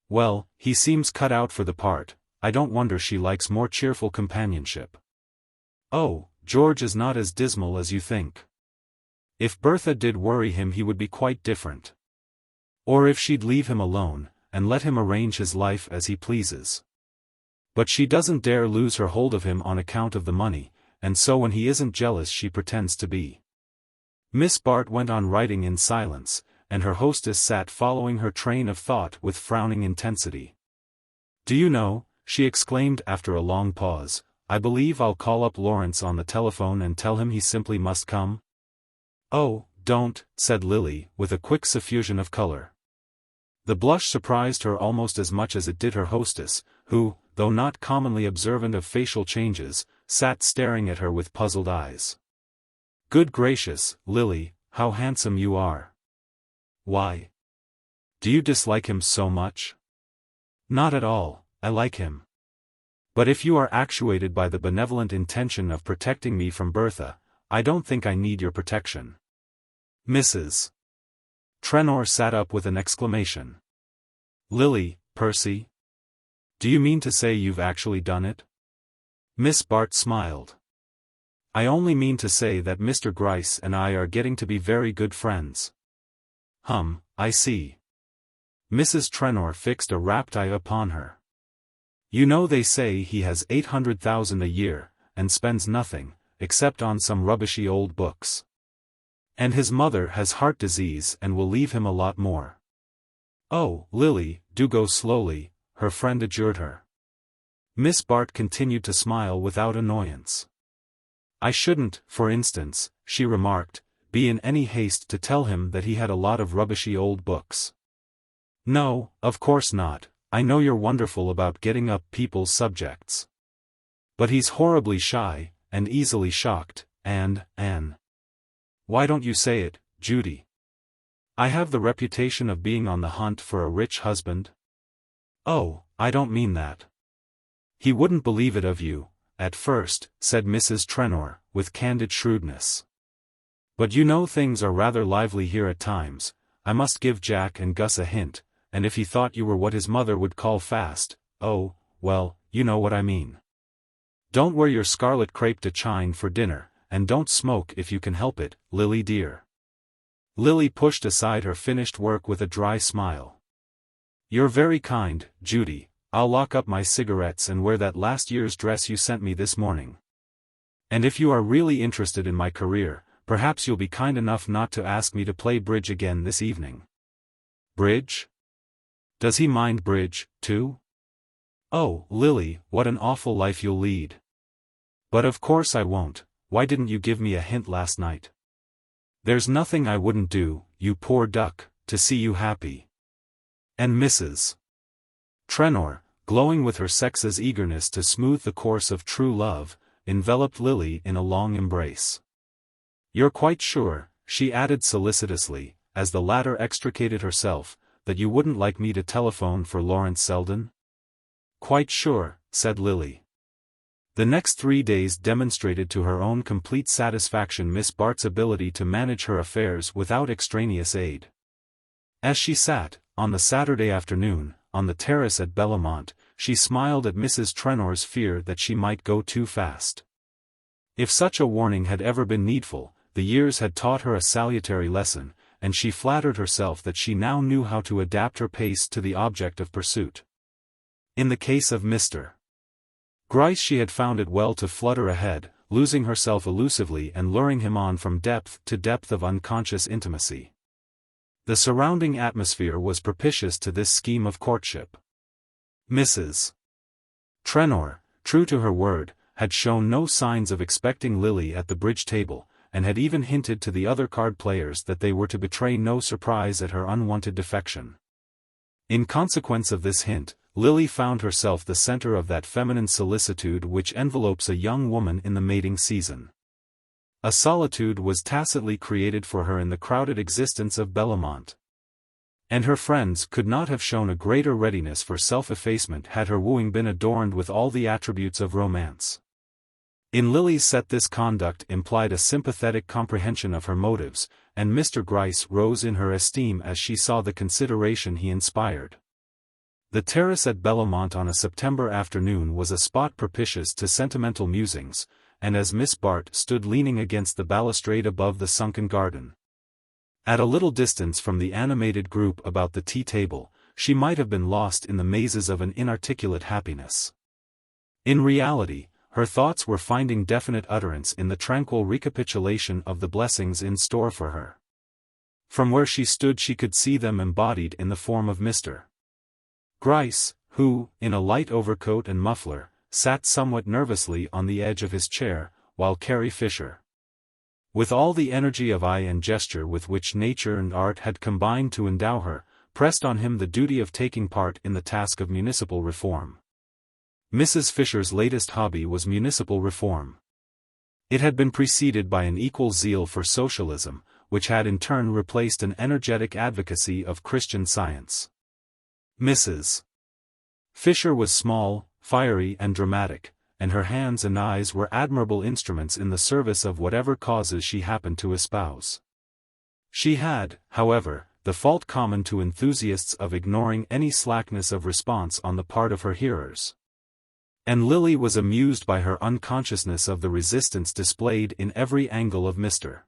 Well, he seems cut out for the part, I don't wonder she likes more cheerful companionship. Oh, George is not as dismal as you think. If Bertha did worry him he would be quite different. Or if she'd leave him alone, and let him arrange his life as he pleases. But she doesn't dare lose her hold of him on account of the money, and so when he isn't jealous she pretends to be. Miss Bart went on writing in silence, and her hostess sat following her train of thought with frowning intensity. Do you know, she exclaimed after a long pause, I believe I'll call up Lawrence on the telephone and tell him he simply must come? Oh, don't, said Lily, with a quick suffusion of color. The blush surprised her almost as much as it did her hostess, who, though not commonly observant of facial changes, sat staring at her with puzzled eyes. Good gracious, Lily, how handsome you are. Why? Do you dislike him so much? Not at all, I like him. But if you are actuated by the benevolent intention of protecting me from Bertha, I don't think I need your protection. Mrs. Trenor sat up with an exclamation. Lily, Percy? Do you mean to say you've actually done it? Miss Bart smiled. I only mean to say that Mr. Gryce and I are getting to be very good friends. I see. Mrs. Trenor fixed a rapt eye upon her. You know they say he has 800,000 a year, and spends nothing, except on some rubbishy old books. And his mother has heart disease and will leave him a lot more. Oh, Lily, do go slowly, her friend adjured her. Miss Bart continued to smile without annoyance. I shouldn't, for instance, she remarked, be in any haste to tell him that he had a lot of rubbishy old books. No, of course not, I know you're wonderful about getting up people's subjects. But he's horribly shy, and easily shocked, and, Anne. Why don't you say it, Judy? I have the reputation of being on the hunt for a rich husband. Oh, I don't mean that. He wouldn't believe it of you, at first, said Mrs. Trenor, with candid shrewdness. But you know things are rather lively here at times. I must give Jack and Gus a hint, and if he thought you were what his mother would call fast, oh, well, you know what I mean. Don't wear your scarlet crepe de chine for dinner, and don't smoke if you can help it, Lily dear. Lily pushed aside her finished work with a dry smile. You're very kind, Judy. I'll lock up my cigarettes and wear that last year's dress you sent me this morning. And if you are really interested in my career, perhaps you'll be kind enough not to ask me to play bridge again this evening. Bridge? Does he mind bridge, too? Oh, Lily, what an awful life you'll lead. But of course I won't. Why didn't you give me a hint last night? There's nothing I wouldn't do, you poor duck, to see you happy. And Mrs. Trenor, glowing with her sex's eagerness to smooth the course of true love, enveloped Lily in a long embrace. You're quite sure, she added solicitously, as the latter extricated herself, that you wouldn't like me to telephone for Lawrence Selden? Quite sure, said Lily. The next 3 days demonstrated to her own complete satisfaction Miss Bart's ability to manage her affairs without extraneous aid. As she sat, on the Saturday afternoon, on the terrace at Bellomont, she smiled at Mrs. Trenor's fear that she might go too fast. If such a warning had ever been needful, the years had taught her a salutary lesson, and she flattered herself that she now knew how to adapt her pace to the object of pursuit. In the case of Mr. Gryce she had found it well to flutter ahead, losing herself elusively and luring him on from depth to depth of unconscious intimacy. The surrounding atmosphere was propitious to this scheme of courtship. Mrs. Trenor, true to her word, had shown no signs of expecting Lily at the bridge table, and had even hinted to the other card players that they were to betray no surprise at her unwanted defection. In consequence of this hint, Lily found herself the center of that feminine solicitude which envelopes a young woman in the mating season. A solitude was tacitly created for her in the crowded existence of Bellomont. And her friends could not have shown a greater readiness for self-effacement had her wooing been adorned with all the attributes of romance. In Lily's set this conduct implied a sympathetic comprehension of her motives, and Mr. Gryce rose in her esteem as she saw the consideration he inspired. The terrace at Bellomont on a September afternoon was a spot propitious to sentimental musings, and as Miss Bart stood leaning against the balustrade above the sunken garden, at a little distance from the animated group about the tea-table, she might have been lost in the mazes of an inarticulate happiness. In reality, her thoughts were finding definite utterance in the tranquil recapitulation of the blessings in store for her. From where she stood she could see them embodied in the form of Mr. Gryce, who, in a light overcoat and muffler, sat somewhat nervously on the edge of his chair, while Carrie Fisher, with all the energy of eye and gesture with which nature and art had combined to endow her, pressed on him the duty of taking part in the task of municipal reform. Mrs. Fisher's latest hobby was municipal reform. It had been preceded by an equal zeal for socialism, which had in turn replaced an energetic advocacy of Christian Science. Mrs. Fisher was small, fiery and dramatic, and her hands and eyes were admirable instruments in the service of whatever causes she happened to espouse. She had, however, the fault common to enthusiasts of ignoring any slackness of response on the part of her hearers. And Lily was amused by her unconsciousness of the resistance displayed in every angle of Mr.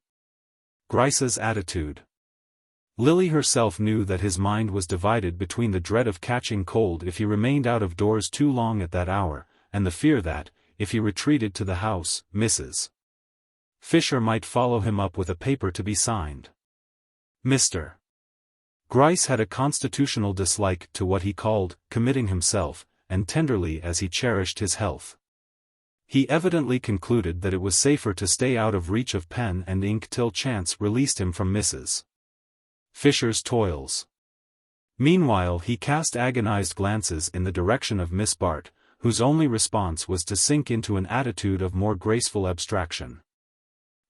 Gryce's attitude. Lily herself knew that his mind was divided between the dread of catching cold if he remained out of doors too long at that hour, and the fear that, if he retreated to the house, Mrs. Fisher might follow him up with a paper to be signed. Mr. Gryce had a constitutional dislike to what he called committing himself, and tenderly as he cherished his health. He evidently concluded that it was safer to stay out of reach of pen and ink till chance released him from Mrs. Fisher's toils. Meanwhile he cast agonized glances in the direction of Miss Bart, whose only response was to sink into an attitude of more graceful abstraction.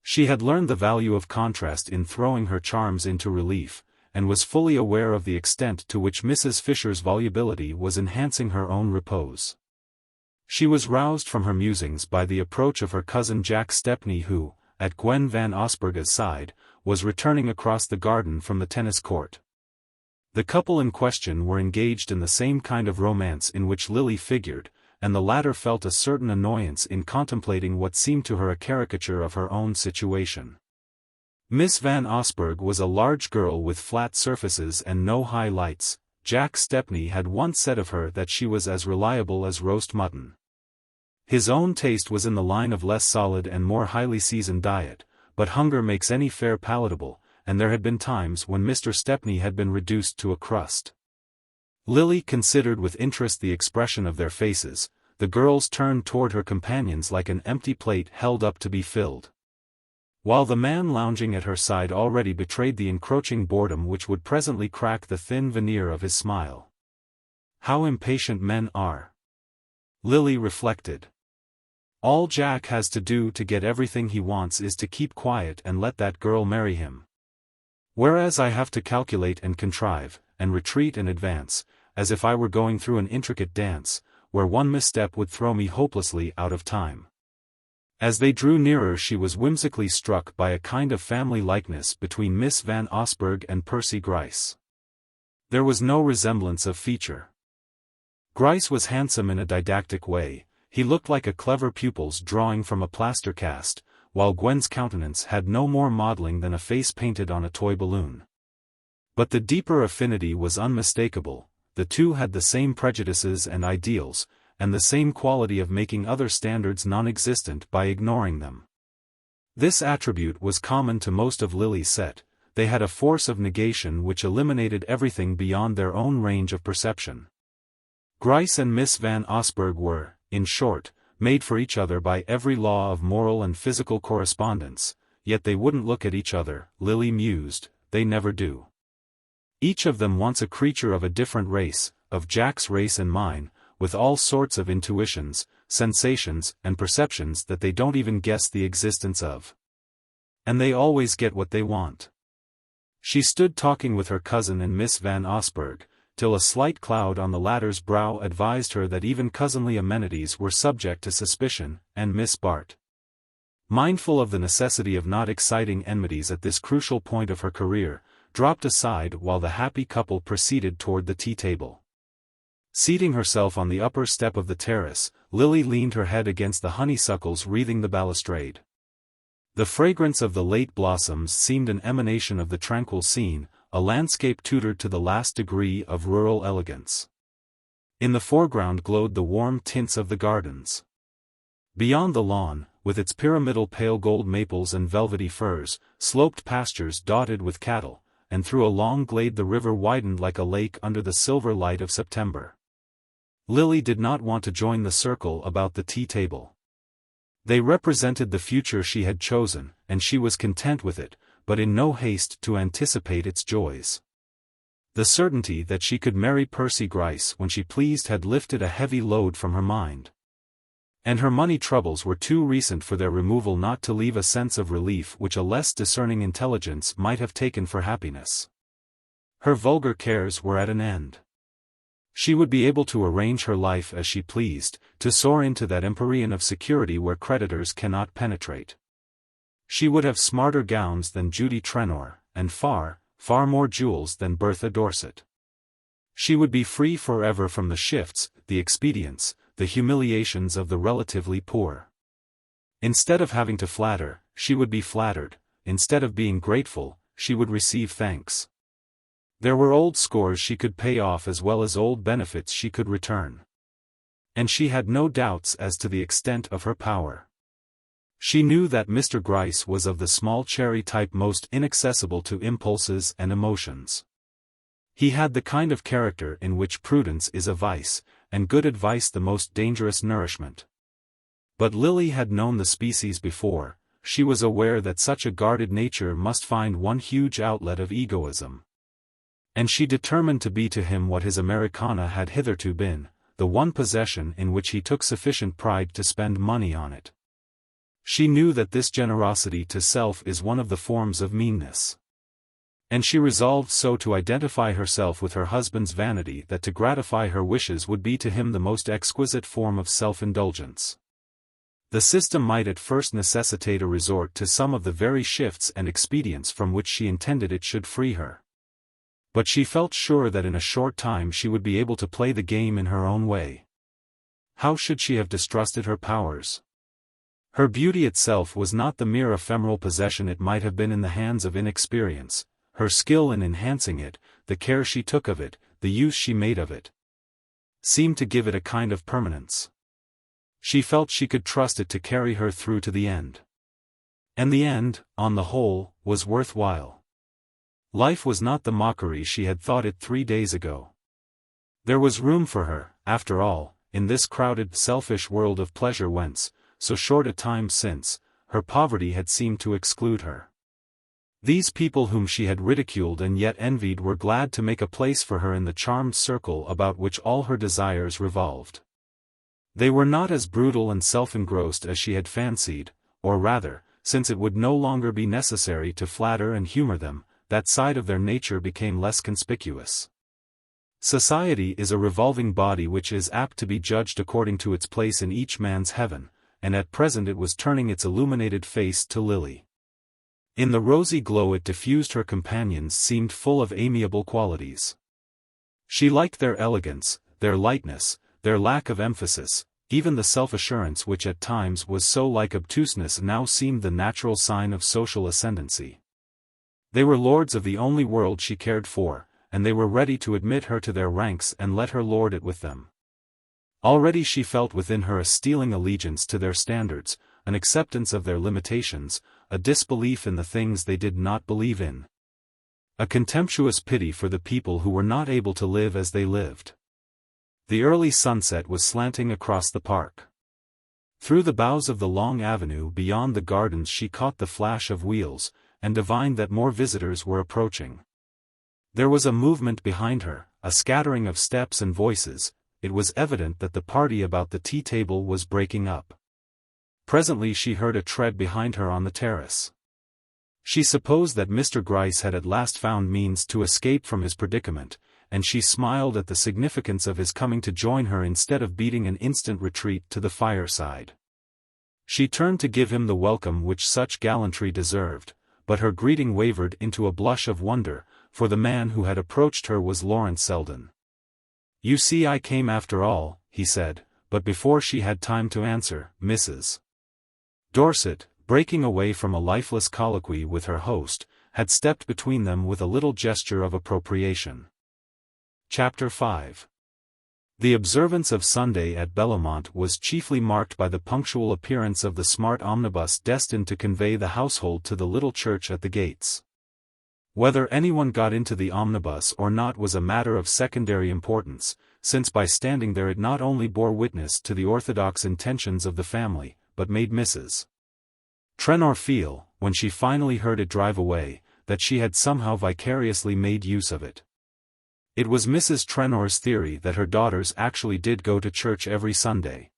She had learned the value of contrast in throwing her charms into relief, and was fully aware of the extent to which Mrs. Fisher's volubility was enhancing her own repose. She was roused from her musings by the approach of her cousin Jack Stepney who, at Gwen van Osburgha's side, was returning across the garden from the tennis court. The couple in question were engaged in the same kind of romance in which Lily figured, and the latter felt a certain annoyance in contemplating what seemed to her a caricature of her own situation. Miss Van Osburgh was a large girl with flat surfaces and no high lights. Jack Stepney had once said of her that she was as reliable as roast mutton. His own taste was in the line of less solid and more highly seasoned diet, but hunger makes any fare palatable, and there had been times when Mr. Stepney had been reduced to a crust. Lily considered with interest the expression of their faces. The girls turned toward her companions like an empty plate held up to be filled, while the man lounging at her side already betrayed the encroaching boredom which would presently crack the thin veneer of his smile. How impatient men are! Lily reflected. All Jack has to do to get everything he wants is to keep quiet and let that girl marry him. Whereas I have to calculate and contrive, and retreat and advance, as if I were going through an intricate dance, where one misstep would throw me hopelessly out of time. As they drew nearer she was whimsically struck by a kind of family likeness between Miss Van Osburgh and Percy Gryce. There was no resemblance of feature. Gryce was handsome in a didactic way. He looked like a clever pupil's drawing from a plaster cast, while Gwen's countenance had no more modeling than a face painted on a toy balloon. But the deeper affinity was unmistakable. The two had the same prejudices and ideals, and the same quality of making other standards non-existent by ignoring them. This attribute was common to most of Lily's set. They had a force of negation which eliminated everything beyond their own range of perception. Gryce and Miss Van Osburgh were, in short, made for each other by every law of moral and physical correspondence, yet they wouldn't look at each other, Lily mused, they never do. Each of them wants a creature of a different race, of Jack's race and mine, with all sorts of intuitions, sensations, and perceptions that they don't even guess the existence of. And they always get what they want. She stood talking with her cousin and Miss Van Osburgh, till a slight cloud on the latter's brow advised her that even cousinly amenities were subject to suspicion, and Miss Bart, mindful of the necessity of not exciting enmities at this crucial point of her career, dropped aside while the happy couple proceeded toward the tea-table. Seating herself on the upper step of the terrace, Lily leaned her head against the honeysuckles wreathing the balustrade. The fragrance of the late blossoms seemed an emanation of the tranquil scene, a landscape tutored to the last degree of rural elegance. In the foreground glowed the warm tints of the gardens. Beyond the lawn, with its pyramidal pale gold maples and velvety firs, sloped pastures dotted with cattle, and through a long glade the river widened like a lake under the silver light of September. Lily did not want to join the circle about the tea-table. They represented the future she had chosen, and she was content with it, but in no haste to anticipate its joys. The certainty that she could marry Percy Gryce when she pleased had lifted a heavy load from her mind. And her money troubles were too recent for their removal not to leave a sense of relief which a less discerning intelligence might have taken for happiness. Her vulgar cares were at an end. She would be able to arrange her life as she pleased, to soar into that empyrean of security where creditors cannot penetrate. She would have smarter gowns than Judy Trenor, and far, far more jewels than Bertha Dorset. She would be free forever from the shifts, the expedients, the humiliations of the relatively poor. Instead of having to flatter, she would be flattered; instead of being grateful, she would receive thanks. There were old scores she could pay off as well as old benefits she could return. And she had no doubts as to the extent of her power. She knew that Mr. Gryce was of the small cherry type most inaccessible to impulses and emotions. He had the kind of character in which prudence is a vice, and good advice the most dangerous nourishment. But Lily had known the species before; she was aware that such a guarded nature must find one huge outlet of egoism. And she determined to be to him what his Americana had hitherto been, the one possession in which he took sufficient pride to spend money on it. She knew that this generosity to self is one of the forms of meanness. And she resolved so to identify herself with her husband's vanity that to gratify her wishes would be to him the most exquisite form of self-indulgence. The system might at first necessitate a resort to some of the very shifts and expedients from which she intended it should free her. But she felt sure that in a short time she would be able to play the game in her own way. How should she have distrusted her powers? Her beauty itself was not the mere ephemeral possession it might have been in the hands of inexperience; her skill in enhancing it, the care she took of it, the use she made of it, seemed to give it a kind of permanence. She felt she could trust it to carry her through to the end. And the end, on the whole, was worthwhile. Life was not the mockery she had thought it 3 days ago. There was room for her, after all, in this crowded, selfish world of pleasure whence, so short a time since, her poverty had seemed to exclude her. These people whom she had ridiculed and yet envied were glad to make a place for her in the charmed circle about which all her desires revolved. They were not as brutal and self-engrossed as she had fancied, or rather, since it would no longer be necessary to flatter and humor them, that side of their nature became less conspicuous. Society is a revolving body which is apt to be judged according to its place in each man's heaven, and at present it was turning its illuminated face to Lily. In the rosy glow it diffused her companions seemed full of amiable qualities. She liked their elegance, their lightness, their lack of emphasis; even the self-assurance which at times was so like obtuseness now seemed the natural sign of social ascendancy. They were lords of the only world she cared for, and they were ready to admit her to their ranks and let her lord it with them. Already she felt within her a stealing allegiance to their standards, an acceptance of their limitations, a disbelief in the things they did not believe in. A contemptuous pity for the people who were not able to live as they lived. The early sunset was slanting across the park. Through the boughs of the long avenue beyond the gardens she caught the flash of wheels, and divined that more visitors were approaching. There was a movement behind her, a scattering of steps and voices; it was evident that the party about the tea-table was breaking up. Presently she heard a tread behind her on the terrace. She supposed that Mr. Gryce had at last found means to escape from his predicament, and she smiled at the significance of his coming to join her instead of beating an instant retreat to the fireside. She turned to give him the welcome which such gallantry deserved, but her greeting wavered into a blush of wonder, for the man who had approached her was Lawrence Selden. "You see I came after all," he said, but before she had time to answer, Mrs. Dorset, breaking away from a lifeless colloquy with her host, had stepped between them with a little gesture of appropriation. Chapter 5. The observance of Sunday at Bellomont was chiefly marked by the punctual appearance of the smart omnibus destined to convey the household to the little church at the gates. Whether anyone got into the omnibus or not was a matter of secondary importance, since by standing there it not only bore witness to the orthodox intentions of the family, but made Mrs. Trenor feel, when she finally heard it drive away, that she had somehow vicariously made use of it. It was Mrs. Trenor's theory that her daughters actually did go to church every Sunday.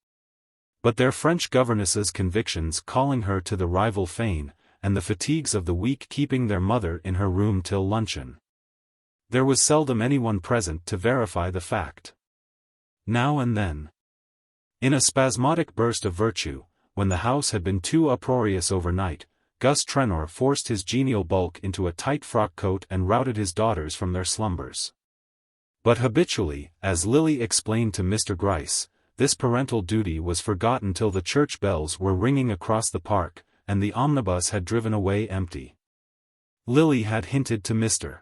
But their French governess's convictions calling her to the rival fane, and the fatigues of the week keeping their mother in her room till luncheon. There was seldom anyone present to verify the fact. Now and then, in a spasmodic burst of virtue, when the house had been too uproarious overnight, Gus Trenor forced his genial bulk into a tight frock coat and routed his daughters from their slumbers. But habitually, as Lily explained to Mr. Gryce, this parental duty was forgotten till the church bells were ringing across the park, and the omnibus had driven away empty. Lily had hinted to Mr.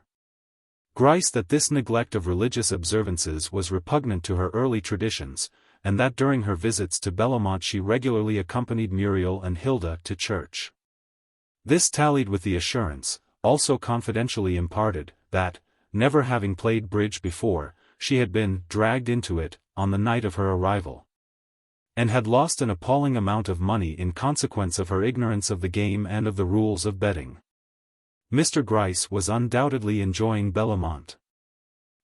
Gryce that this neglect of religious observances was repugnant to her early traditions, and that during her visits to Bellomont she regularly accompanied Muriel and Hilda to church. This tallied with the assurance, also confidentially imparted, that, never having played bridge before, she had been dragged into it on the night of her arrival, and had lost an appalling amount of money in consequence of her ignorance of the game and of the rules of betting. Mr. Gryce was undoubtedly enjoying Bellomont.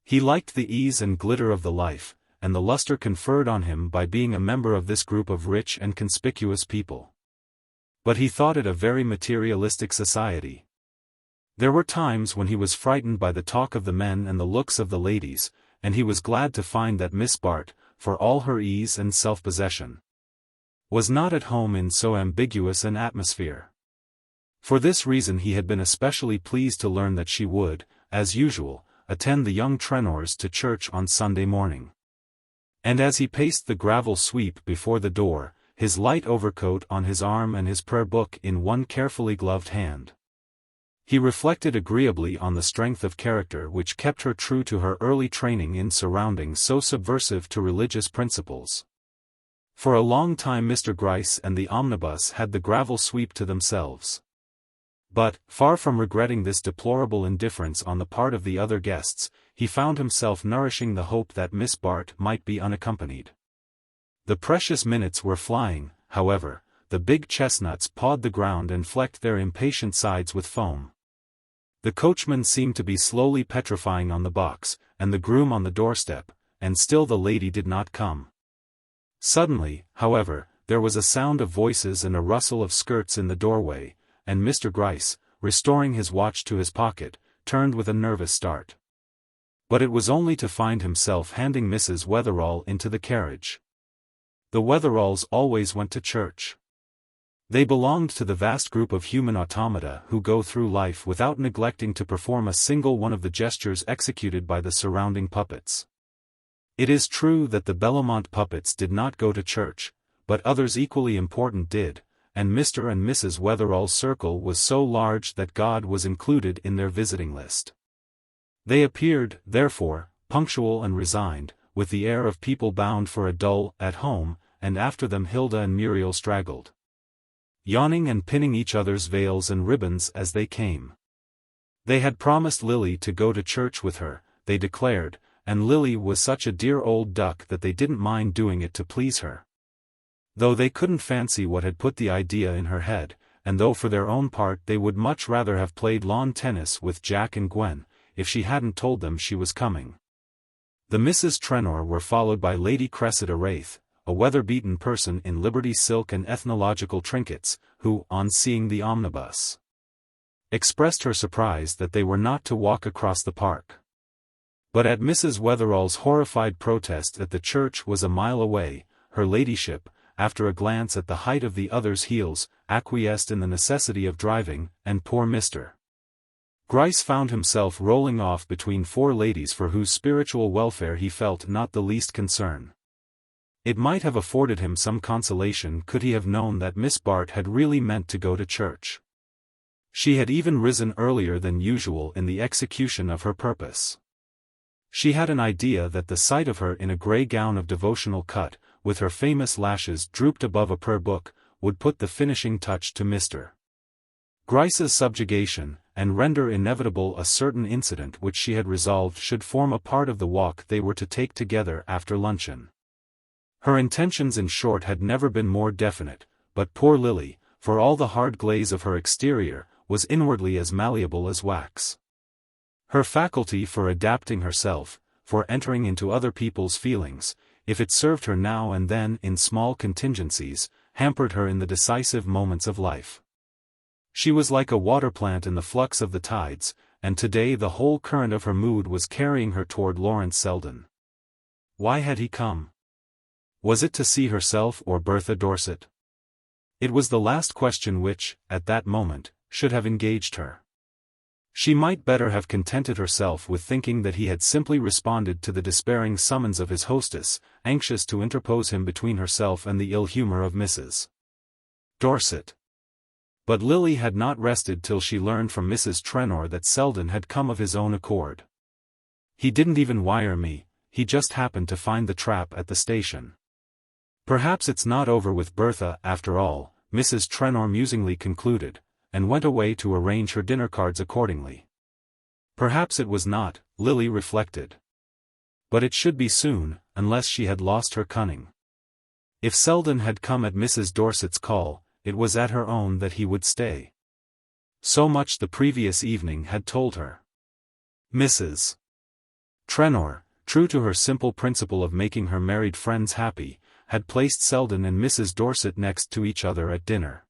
He liked the ease and glitter of the life, and the luster conferred on him by being a member of this group of rich and conspicuous people. But he thought it a very materialistic society. There were times when he was frightened by the talk of the men and the looks of the ladies, and he was glad to find that Miss Bart, for all her ease and self-possession, was not at home in so ambiguous an atmosphere. For this reason he had been especially pleased to learn that she would, as usual, attend the young Trenors to church on Sunday morning. And as he paced the gravel sweep before the door, his light overcoat on his arm and his prayer book in one carefully gloved hand, he reflected agreeably on the strength of character which kept her true to her early training in surroundings so subversive to religious principles. For a long time Mr. Gryce and the omnibus had the gravel sweep to themselves. But, far from regretting this deplorable indifference on the part of the other guests, he found himself nourishing the hope that Miss Bart might be unaccompanied. The precious minutes were flying, however. The big chestnuts pawed the ground and flecked their impatient sides with foam. The coachman seemed to be slowly petrifying on the box, and the groom on the doorstep, and still the lady did not come. Suddenly, however, there was a sound of voices and a rustle of skirts in the doorway, and Mr. Gryce, restoring his watch to his pocket, turned with a nervous start. But it was only to find himself handing Mrs. Wetherall into the carriage. The Wetheralls always went to church. They belonged to the vast group of human automata who go through life without neglecting to perform a single one of the gestures executed by the surrounding puppets. It is true that the Bellomont puppets did not go to church, but others equally important did, and Mr. and Mrs. Wetherall's circle was so large that God was included in their visiting list. They appeared, therefore, punctual and resigned, with the air of people bound for a dull at home, and after them Hilda and Muriel straggled, yawning and pinning each other's veils and ribbons as they came. They had promised Lily to go to church with her, they declared, and Lily was such a dear old duck that they didn't mind doing it to please her. Though they couldn't fancy what had put the idea in her head, and though for their own part they would much rather have played lawn tennis with Jack and Gwen, if she hadn't told them she was coming. The Misses Trenor were followed by Lady Cressida Wraith, a weather-beaten person in Liberty silk and ethnological trinkets, who, on seeing the omnibus, expressed her surprise that they were not to walk across the park. But at Mrs. Wetherall's horrified protest that the church was a mile away, her ladyship, after a glance at the height of the other's heels, acquiesced in the necessity of driving, and poor Mr. Gryce found himself rolling off between four ladies for whose spiritual welfare he felt not the least concern. It might have afforded him some consolation could he have known that Miss Bart had really meant to go to church. She had even risen earlier than usual in the execution of her purpose. She had an idea that the sight of her in a grey gown of devotional cut, with her famous lashes drooped above a prayer book, would put the finishing touch to Mr. Gryce's subjugation, and render inevitable a certain incident which she had resolved should form a part of the walk they were to take together after luncheon. Her intentions in short had never been more definite, but poor Lily, for all the hard glaze of her exterior, was inwardly as malleable as wax. Her faculty for adapting herself, for entering into other people's feelings, if it served her now and then in small contingencies, hampered her in the decisive moments of life. She was like a water plant in the flux of the tides, and today the whole current of her mood was carrying her toward Lawrence Selden. Why had he come? Was it to see herself or Bertha Dorset? It was the last question which, at that moment, should have engaged her. She might better have contented herself with thinking that he had simply responded to the despairing summons of his hostess, anxious to interpose him between herself and the ill humor of Mrs. Dorset. But Lily had not rested till she learned from Mrs. Trenor that Selden had come of his own accord. "He didn't even wire me, he just happened to find the trap at the station." "Perhaps it's not over with Bertha after all," Mrs. Trenor musingly concluded, and went away to arrange her dinner cards accordingly. Perhaps it was not, Lily reflected. But it should be soon, unless she had lost her cunning. If Selden had come at Mrs. Dorset's call, it was at her own that he would stay. So much the previous evening had told her. Mrs. Trenor, true to her simple principle of making her married friends happy, had placed Selden and Mrs. Dorset next to each other at dinner.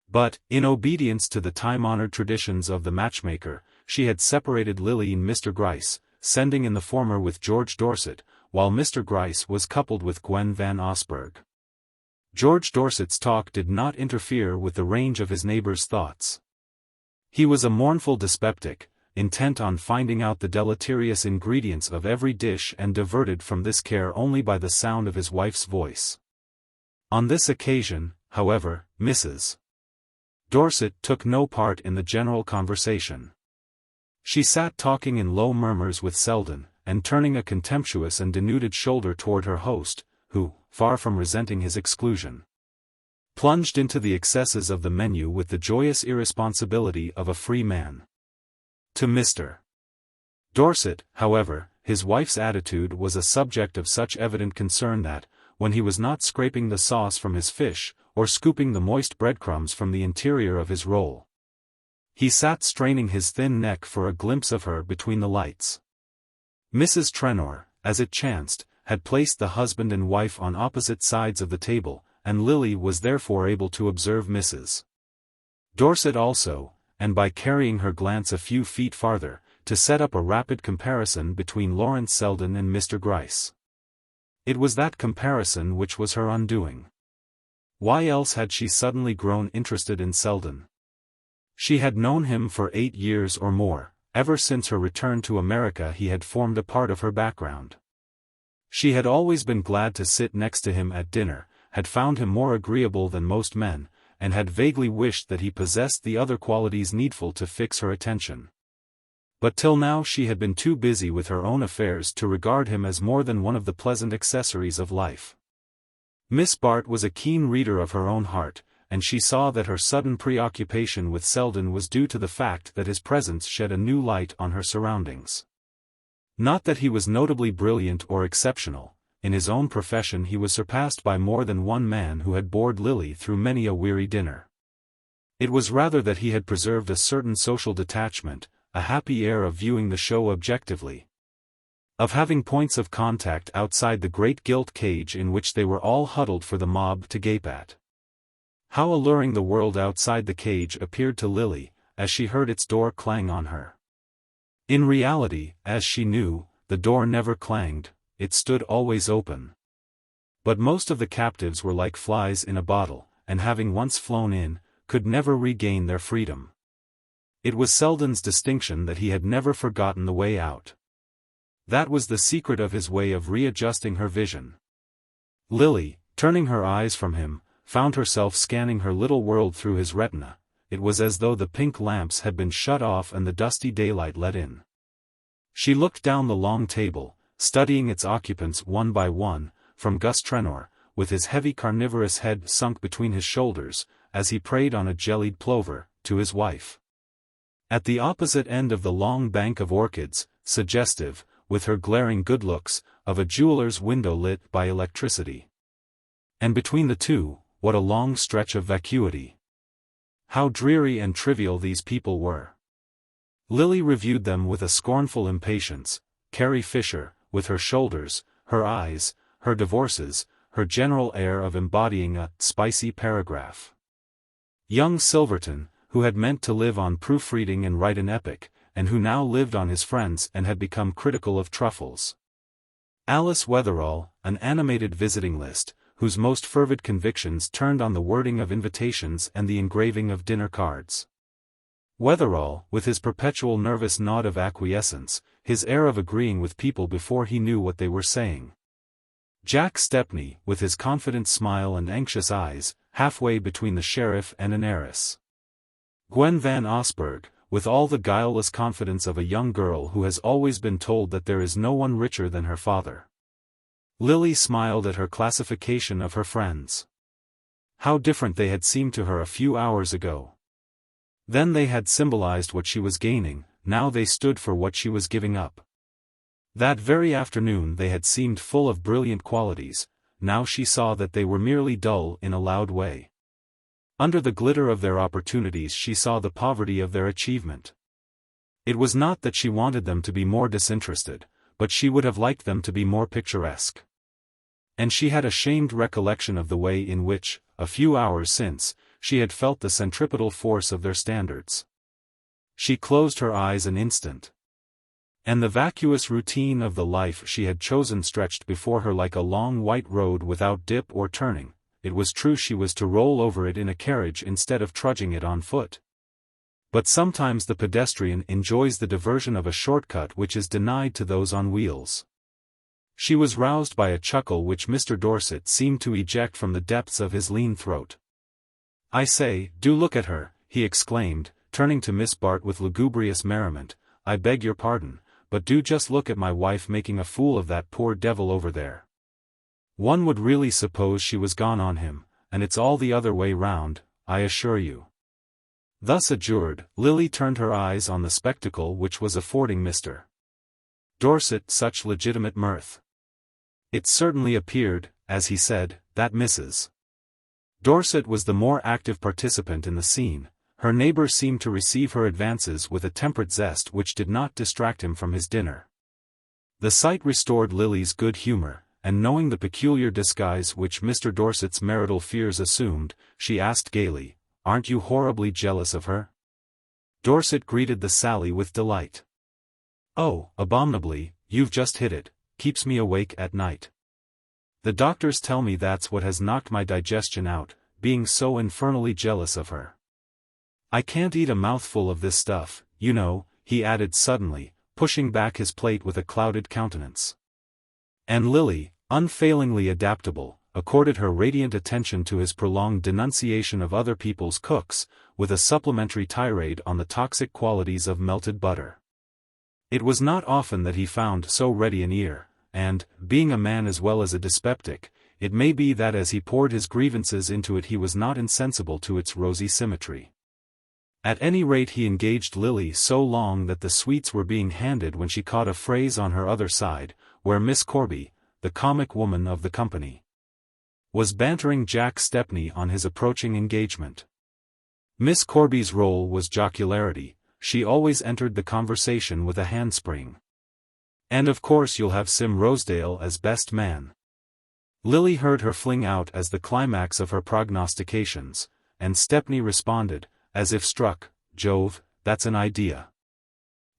But, in obedience to the time-honored traditions of the matchmaker, she had separated Lily and Mr. Gryce, sending in the former with George Dorset, while Mr. Gryce was coupled with Gwen van Osburgh. George Dorset's talk did not interfere with the range of his neighbor's thoughts. He was a mournful dyspeptic, intent on finding out the deleterious ingredients of every dish and diverted from this care only by the sound of his wife's voice. On this occasion, however, Mrs. Dorset took no part in the general conversation. She sat talking in low murmurs with Selden, and turning a contemptuous and denuded shoulder toward her host, who, far from resenting his exclusion, plunged into the excesses of the menu with the joyous irresponsibility of a free man. To Mr. Dorset, however, his wife's attitude was a subject of such evident concern that, when he was not scraping the sauce from his fish, or scooping the moist breadcrumbs from the interior of his roll, he sat straining his thin neck for a glimpse of her between the lights. Mrs. Trenor, as it chanced, had placed the husband and wife on opposite sides of the table, and Lily was therefore able to observe Mrs. Dorset also, and by carrying her glance a few feet farther, to set up a rapid comparison between Lawrence Selden and Mr. Gryce. It was that comparison which was her undoing. Why else had she suddenly grown interested in Selden? She had known him for 8 years or more. Ever since her return to America he had formed a part of her background. She had always been glad to sit next to him at dinner, had found him more agreeable than most men, and had vaguely wished that he possessed the other qualities needful to fix her attention. But till now she had been too busy with her own affairs to regard him as more than one of the pleasant accessories of life. Miss Bart was a keen reader of her own heart, and she saw that her sudden preoccupation with Selden was due to the fact that his presence shed a new light on her surroundings. Not that he was notably brilliant or exceptional. In his own profession he was surpassed by more than one man who had bored Lily through many a weary dinner. It was rather that he had preserved a certain social detachment, a happy air of viewing the show objectively, of having points of contact outside the great gilt cage in which they were all huddled for the mob to gape at. How alluring the world outside the cage appeared to Lily, as she heard its door clang on her. In reality, as she knew, the door never clanged, it stood always open. But most of the captives were like flies in a bottle, and having once flown in, could never regain their freedom. It was Selden's distinction that he had never forgotten the way out. That was the secret of his way of readjusting her vision. Lily, turning her eyes from him, found herself scanning her little world through his retina. It was as though the pink lamps had been shut off and the dusty daylight let in. She looked down the long table, studying its occupants one by one, from Gus Trenor, with his heavy carnivorous head sunk between his shoulders, as he preyed on a jellied plover, to his wife. At the opposite end of the long bank of orchids, suggestive, with her glaring good looks, of a jeweller's window lit by electricity. And between the two, what a long stretch of vacuity. How dreary and trivial these people were. Lily reviewed them with a scornful impatience. Carrie Fisher, with her shoulders, her eyes, her divorces, her general air of embodying a spicy paragraph. Young Silverton, who had meant to live on proofreading and write an epic, and who now lived on his friends and had become critical of truffles. Alice Wetherall, an animated visiting list, whose most fervid convictions turned on the wording of invitations and the engraving of dinner cards. Wetherall, with his perpetual nervous nod of acquiescence, his air of agreeing with people before he knew what they were saying. Jack Stepney, with his confident smile and anxious eyes, halfway between the sheriff and an heiress. Gwen Van Osburgh, with all the guileless confidence of a young girl who has always been told that there is no one richer than her father. Lily smiled at her classification of her friends. How different they had seemed to her a few hours ago. Then they had symbolized what she was gaining, now they stood for what she was giving up. That very afternoon they had seemed full of brilliant qualities, now she saw that they were merely dull in a loud way. Under the glitter of their opportunities she saw the poverty of their achievement. It was not that she wanted them to be more disinterested, but she would have liked them to be more picturesque. And she had a shamed recollection of the way in which, a few hours since, she had felt the centripetal force of their standards. She closed her eyes an instant. And the vacuous routine of the life she had chosen stretched before her like a long white road without dip or turning. It was true she was to roll over it in a carriage instead of trudging it on foot. But sometimes the pedestrian enjoys the diversion of a shortcut which is denied to those on wheels. She was roused by a chuckle which Mr. Dorset seemed to eject from the depths of his lean throat. "I say, do look at her," he exclaimed, turning to Miss Bart with lugubrious merriment. "I beg your pardon, but do just look at my wife making a fool of that poor devil over there. One would really suppose she was gone on him, and it's all the other way round, I assure you." Thus adjured, Lily turned her eyes on the spectacle which was affording Mr. Dorset such legitimate mirth. It certainly appeared, as he said, that Mrs. Dorset was the more active participant in the scene. Her neighbor seemed to receive her advances with a temperate zest which did not distract him from his dinner. The sight restored Lily's good humor, and knowing the peculiar disguise which Mr. Dorset's marital fears assumed, she asked gaily, "Aren't you horribly jealous of her?" Dorset greeted the sally with delight. "Oh, abominably, you've just hit it, keeps me awake at night. The doctors tell me that's what has knocked my digestion out, being so infernally jealous of her. I can't eat a mouthful of this stuff, you know," he added suddenly, pushing back his plate with a clouded countenance. And Lily, unfailingly adaptable, accorded her radiant attention to his prolonged denunciation of other people's cooks, with a supplementary tirade on the toxic qualities of melted butter. It was not often that he found so ready an ear, and, being a man as well as a dyspeptic, it may be that as he poured his grievances into it he was not insensible to its rosy symmetry. At any rate he engaged Lily so long that the sweets were being handed when she caught a phrase on her other side, where Miss Corby, the comic woman of the company, was bantering Jack Stepney on his approaching engagement. Miss Corby's role was jocularity. She always entered the conversation with a handspring. "And of course you'll have Sim Rosedale as best man." Lily heard her fling out as the climax of her prognostications, and Stepney responded, as if struck, "Jove, that's an idea.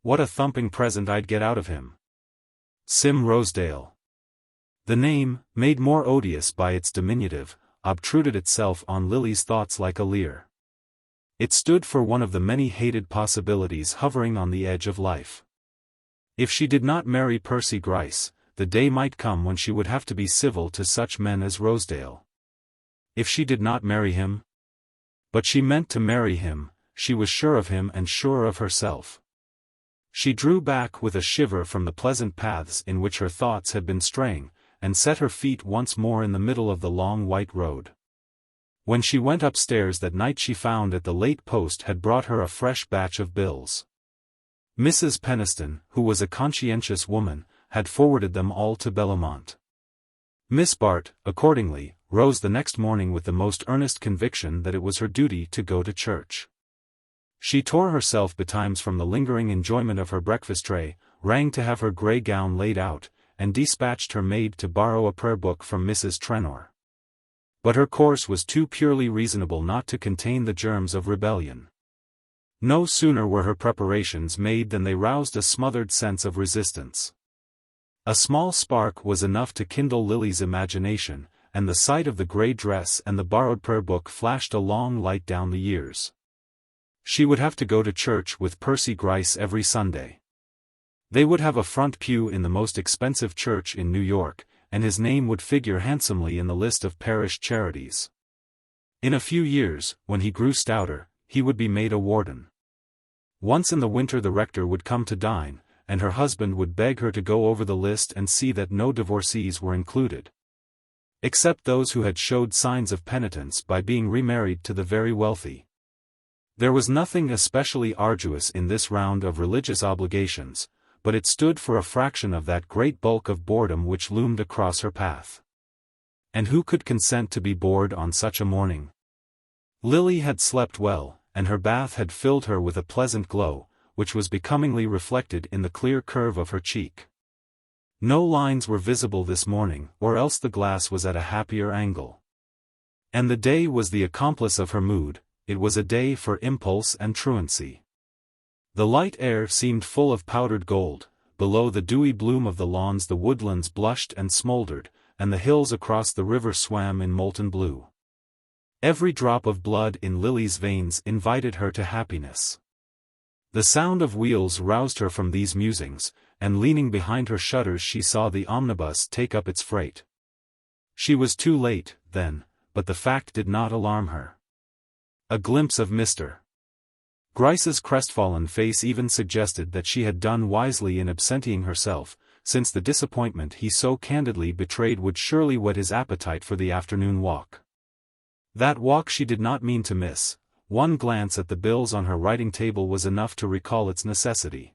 What a thumping present I'd get out of him. Sim Rosedale." The name, made more odious by its diminutive, obtruded itself on Lily's thoughts like a leer. It stood for one of the many hated possibilities hovering on the edge of life. If she did not marry Percy Gryce, the day might come when she would have to be civil to such men as Rosedale. If she did not marry him? But she meant to marry him, she was sure of him and sure of herself. She drew back with a shiver from the pleasant paths in which her thoughts had been straying, and set her feet once more in the middle of the long white road. When she went upstairs that night she found that the late post had brought her a fresh batch of bills. Mrs. Peniston, who was a conscientious woman, had forwarded them all to Bellomont. Miss Bart, accordingly, rose the next morning with the most earnest conviction that it was her duty to go to church. She tore herself betimes from the lingering enjoyment of her breakfast tray, rang to have her grey gown laid out, and dispatched her maid to borrow a prayer book from Mrs. Trenor. But her course was too purely reasonable not to contain the germs of rebellion. No sooner were her preparations made than they roused a smothered sense of resistance. A small spark was enough to kindle Lily's imagination, and the sight of the grey dress and the borrowed prayer book flashed a long light down the years. She would have to go to church with Percy Gryce every Sunday. They would have a front pew in the most expensive church in New York, and his name would figure handsomely in the list of parish charities. In a few years, when he grew stouter, he would be made a warden. Once in the winter the rector would come to dine, and her husband would beg her to go over the list and see that no divorcees were included. Except those who had showed signs of penitence by being remarried to the very wealthy. There was nothing especially arduous in this round of religious obligations, but it stood for a fraction of that great bulk of boredom which loomed across her path. And who could consent to be bored on such a morning? Lily had slept well, and her bath had filled her with a pleasant glow, which was becomingly reflected in the clear curve of her cheek. No lines were visible this morning, or else the glass was at a happier angle. And the day was the accomplice of her mood, it was a day for impulse and truancy. The light air seemed full of powdered gold, below the dewy bloom of the lawns the woodlands blushed and smouldered, and the hills across the river swam in molten blue. Every drop of blood in Lily's veins invited her to happiness. The sound of wheels roused her from these musings, and leaning behind her shutters she saw the omnibus take up its freight. She was too late, then, but the fact did not alarm her. A glimpse of Mr. Gryce's crestfallen face even suggested that she had done wisely in absenting herself, since the disappointment he so candidly betrayed would surely whet his appetite for the afternoon walk. That walk she did not mean to miss. One glance at the bills on her writing table was enough to recall its necessity.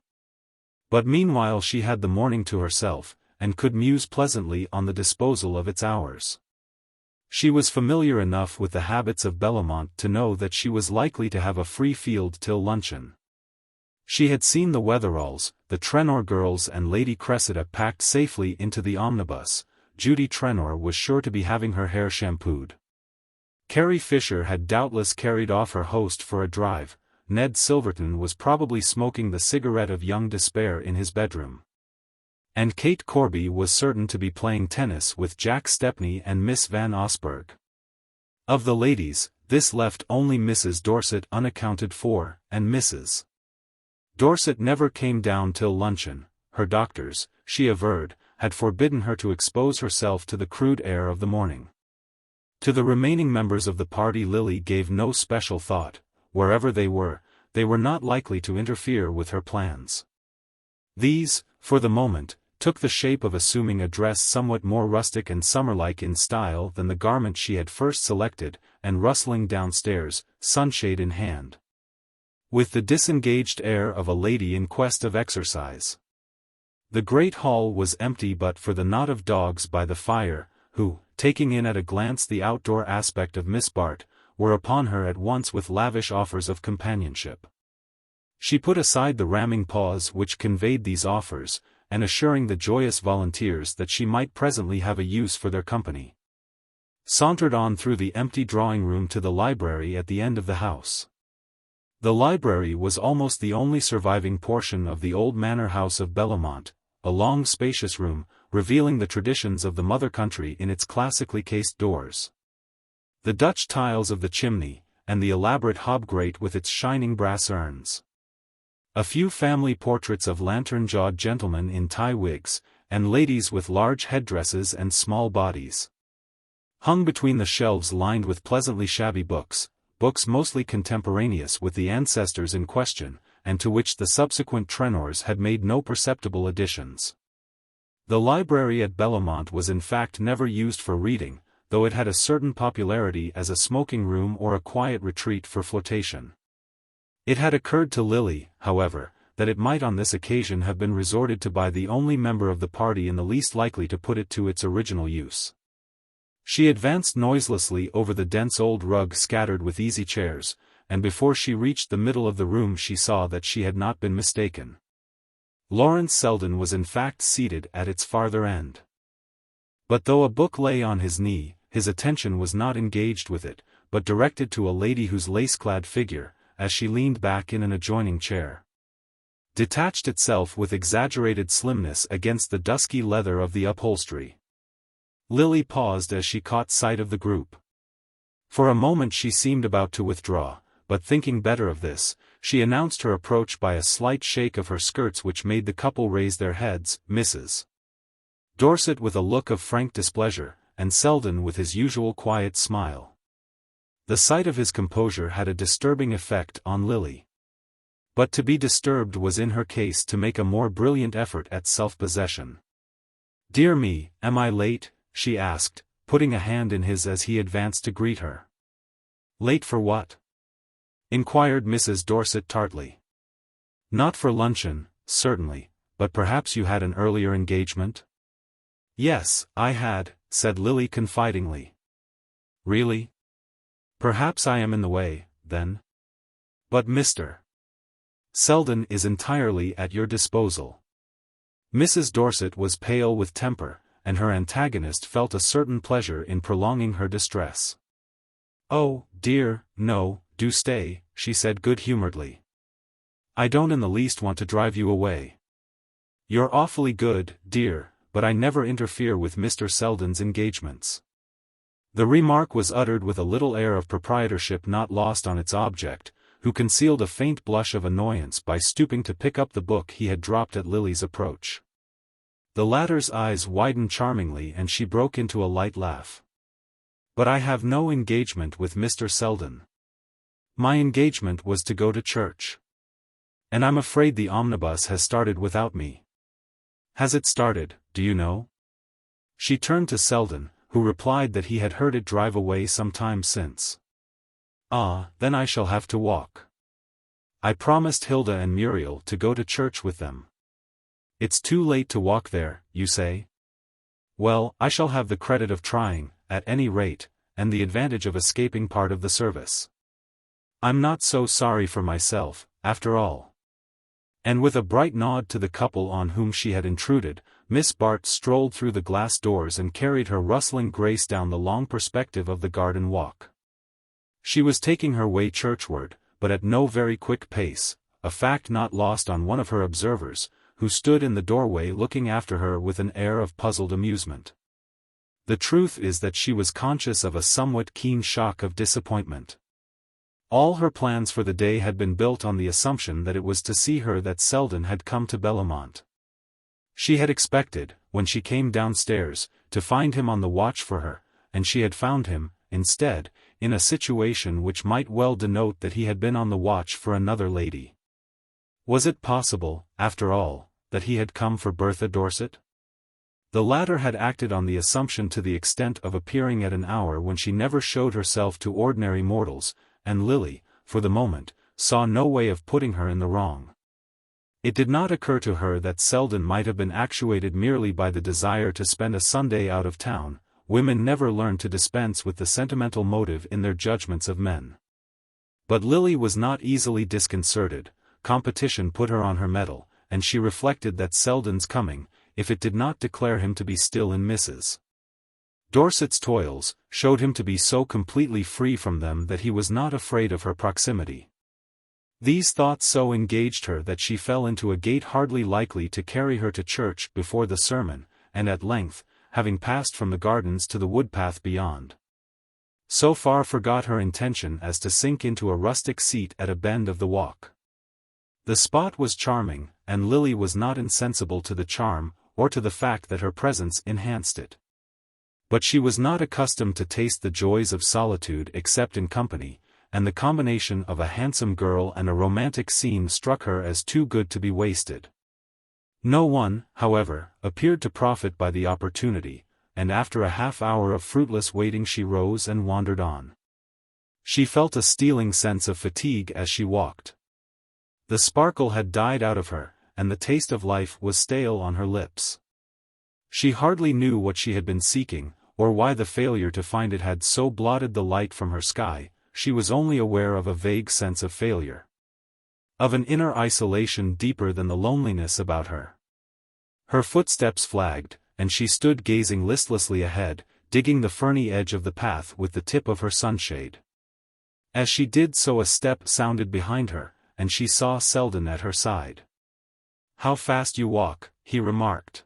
But meanwhile she had the morning to herself, and could muse pleasantly on the disposal of its hours. She was familiar enough with the habits of Bellomont to know that she was likely to have a free field till luncheon. She had seen the Wetheralls, the Trenor girls and Lady Cressida packed safely into the omnibus. Judy Trenor was sure to be having her hair shampooed. Carrie Fisher had doubtless carried off her host for a drive. Ned Silverton was probably smoking the cigarette of young despair in his bedroom. And Kate Corby was certain to be playing tennis with Jack Stepney and Miss Van Osberg. Of the ladies, this left only Mrs. Dorset unaccounted for, and Mrs. Dorset never came down till luncheon. Her doctors, she averred, had forbidden her to expose herself to the crude air of the morning. To the remaining members of the party Lily gave no special thought. Wherever they were not likely to interfere with her plans. These, for the moment, took the shape of assuming a dress somewhat more rustic and summer-like in style than the garment she had first selected, and rustling downstairs, sunshade in hand, with the disengaged air of a lady in quest of exercise. The great hall was empty but for the knot of dogs by the fire, who, taking in at a glance the outdoor aspect of Miss Bart, were upon her at once with lavish offers of companionship. She put aside the ramming paws which conveyed these offers, and assuring the joyous volunteers that she might presently have a use for their company, sauntered on through the empty drawing-room to the library at the end of the house. The library was almost the only surviving portion of the old manor house of Bellomont, a long spacious room, revealing the traditions of the mother country in its classically cased doors, the Dutch tiles of the chimney, and the elaborate hob-grate with its shining brass urns. A few family portraits of lantern-jawed gentlemen in tie wigs, and ladies with large headdresses and small bodies, hung between the shelves lined with pleasantly shabby books mostly contemporaneous with the ancestors in question, and to which the subsequent Trenors had made no perceptible additions. The library at Bellomont was in fact never used for reading, though it had a certain popularity as a smoking room or a quiet retreat for flirtation. It had occurred to Lily, however, that it might on this occasion have been resorted to by the only member of the party in the least likely to put it to its original use. She advanced noiselessly over the dense old rug scattered with easy chairs, and before she reached the middle of the room she saw that she had not been mistaken. Lawrence Selden was in fact seated at its farther end. But though a book lay on his knee, his attention was not engaged with it, but directed to a lady whose lace-clad figure, as she leaned back in an adjoining chair, detached itself with exaggerated slimness against the dusky leather of the upholstery. Lily paused as she caught sight of the group. For a moment she seemed about to withdraw, but thinking better of this, she announced her approach by a slight shake of her skirts which made the couple raise their heads. Mrs. Dorset with a look of frank displeasure, and Selden with his usual quiet smile. The sight of his composure had a disturbing effect on Lily. But to be disturbed was in her case to make a more brilliant effort at self-possession. "Dear me, am I late?" she asked, putting a hand in his as he advanced to greet her. "Late for what?" inquired Mrs. Dorset tartly. "Not for luncheon, certainly, but perhaps you had an earlier engagement?" "Yes, I had," said Lily confidingly. "Really? Perhaps I am in the way, then? But Mr. Selden is entirely at your disposal." Mrs. Dorset was pale with temper, and her antagonist felt a certain pleasure in prolonging her distress. "Oh, dear, no, do stay," she said good-humoredly. "I don't in the least want to drive you away. You're awfully good, dear, but I never interfere with Mr. Selden's engagements." The remark was uttered with a little air of proprietorship not lost on its object, who concealed a faint blush of annoyance by stooping to pick up the book he had dropped at Lily's approach. The latter's eyes widened charmingly and she broke into a light laugh. "But I have no engagement with Mr. Selden. My engagement was to go to church. And I'm afraid the omnibus has started without me." "Has it started, do you know?" She turned to Selden, who replied that he had heard it drive away some time since. "Ah, then I shall have to walk. I promised Hilda and Muriel to go to church with them." "It's too late to walk there, you say?" "Well, I shall have the credit of trying, at any rate, and the advantage of escaping part of the service. I'm not so sorry for myself, after all." And with a bright nod to the couple on whom she had intruded, Miss Bart strolled through the glass doors and carried her rustling grace down the long perspective of the garden walk. She was taking her way churchward, but at no very quick pace, a fact not lost on one of her observers, who stood in the doorway looking after her with an air of puzzled amusement. The truth is that she was conscious of a somewhat keen shock of disappointment. All her plans for the day had been built on the assumption that it was to see her that Selden had come to Bellomont. She had expected, when she came downstairs, to find him on the watch for her, and she had found him, instead, in a situation which might well denote that he had been on the watch for another lady. Was it possible, after all, that he had come for Bertha Dorset? The latter had acted on the assumption to the extent of appearing at an hour when she never showed herself to ordinary mortals, and Lily, for the moment, saw no way of putting her in the wrong. It did not occur to her that Selden might have been actuated merely by the desire to spend a Sunday out of town. Women never learn to dispense with the sentimental motive in their judgments of men. But Lily was not easily disconcerted. Competition put her on her mettle, and she reflected that Selden's coming, if it did not declare him to be still in Mrs. Dorset's toils, showed him to be so completely free from them that he was not afraid of her proximity. These thoughts so engaged her that she fell into a gait hardly likely to carry her to church before the sermon, and at length, having passed from the gardens to the woodpath beyond, so far forgot her intention as to sink into a rustic seat at a bend of the walk. The spot was charming, and Lily was not insensible to the charm, or to the fact that her presence enhanced it. But she was not accustomed to taste the joys of solitude except in company, and the combination of a handsome girl and a romantic scene struck her as too good to be wasted. No one, however, appeared to profit by the opportunity, and after a half-hour of fruitless waiting she rose and wandered on. She felt a stealing sense of fatigue as she walked. The sparkle had died out of her, and the taste of life was stale on her lips. She hardly knew what she had been seeking, or why the failure to find it had so blotted the light from her sky. She was only aware of a vague sense of failure, of an inner isolation deeper than the loneliness about her. Her footsteps flagged, and she stood gazing listlessly ahead, digging the ferny edge of the path with the tip of her sunshade. As she did so a step sounded behind her, and she saw Selden at her side. "How fast you walk," he remarked.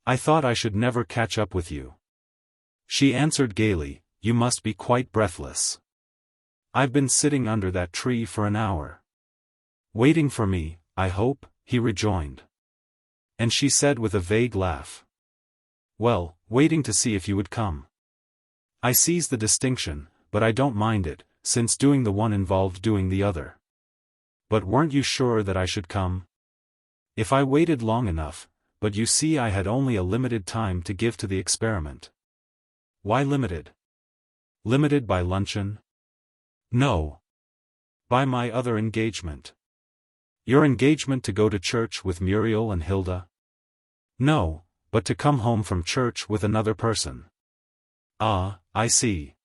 "I thought I should never catch up with you." She answered gaily, "You must be quite breathless. I've been sitting under that tree for an hour." "Waiting for me, I hope," he rejoined. And she said with a vague laugh, "Well, waiting to see if you would come." I sees the distinction, but I don't mind it, since doing the one involved doing the other. "But weren't you sure that I should come?" "If I waited long enough, but you see I had only a limited time to give to the experiment." "Why limited?" "Limited by luncheon?" "No. By my other engagement." "Your engagement to go to church with Muriel and Hilda?" "No, but to come home from church with another person." "Ah, I see.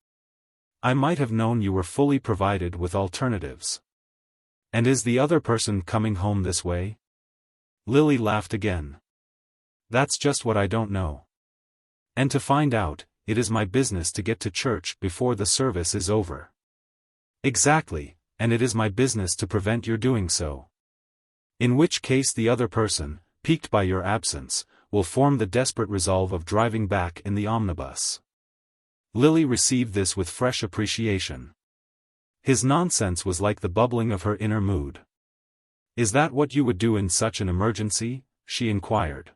I might have known you were fully provided with alternatives." "And is the other person coming home this way?" Lily laughed again. "That's just what I don't know. And to find out, it is my business to get to church before the service is over." "Exactly, and it is my business to prevent your doing so. In which case the other person, piqued by your absence, will form the desperate resolve of driving back in the omnibus." Lily received this with fresh appreciation. His nonsense was like the bubbling of her inner mood. "Is that what you would do in such an emergency?" she inquired.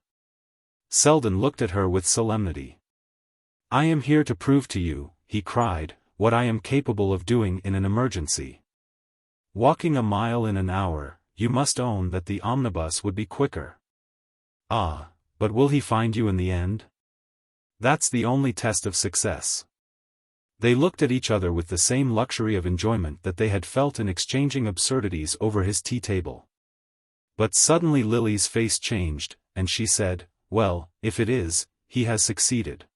Selden looked at her with solemnity. "I am here to prove to you," he cried, "what I am capable of doing in an emergency. Walking a mile in an hour, you must own that the omnibus would be quicker." "Ah, but will he find you in the end?" "That's the only test of success." They looked at each other with the same luxury of enjoyment that they had felt in exchanging absurdities over his tea-table. But suddenly Lily's face changed, and she said, "Well, if it is, he has succeeded."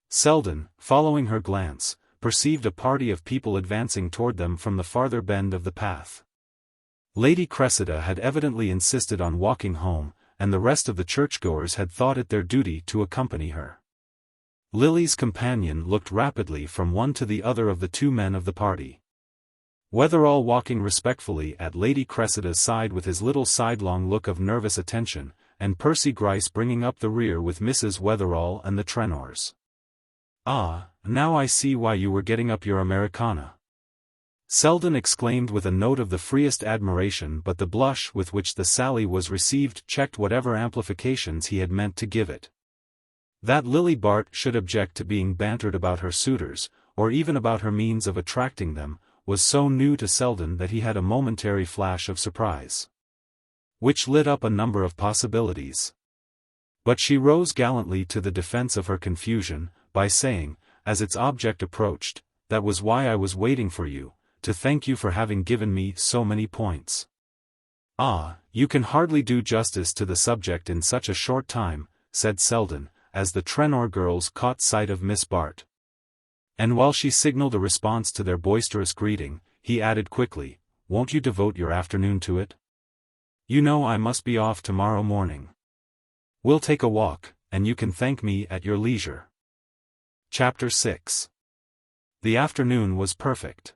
Selden, following her glance, perceived a party of people advancing toward them from the farther bend of the path. Lady Cressida had evidently insisted on walking home, and the rest of the churchgoers had thought it their duty to accompany her. Lily's companion looked rapidly from one to the other of the two men of the party. Wetherall walking respectfully at Lady Cressida's side with his little sidelong look of nervous attention, and Percy Gryce bringing up the rear with Mrs. Wetherall and the Trenors. "Ah, now I see why you were getting up your Americana," Selden exclaimed with a note of the freest admiration, but the blush with which the sally was received checked whatever amplifications he had meant to give it. That Lily Bart should object to being bantered about her suitors, or even about her means of attracting them, was so new to Selden that he had a momentary flash of surprise, which lit up a number of possibilities. But she rose gallantly to the defense of her confusion, by saying, as its object approached, "That was why I was waiting for you, to thank you for having given me so many points." "Ah, you can hardly do justice to the subject in such a short time," said Selden, as the Trenor girls caught sight of Miss Bart. And while she signaled a response to their boisterous greeting, he added quickly, "Won't you devote your afternoon to it? You know I must be off tomorrow morning. We'll take a walk, and you can thank me at your leisure." Chapter 6. The afternoon was perfect.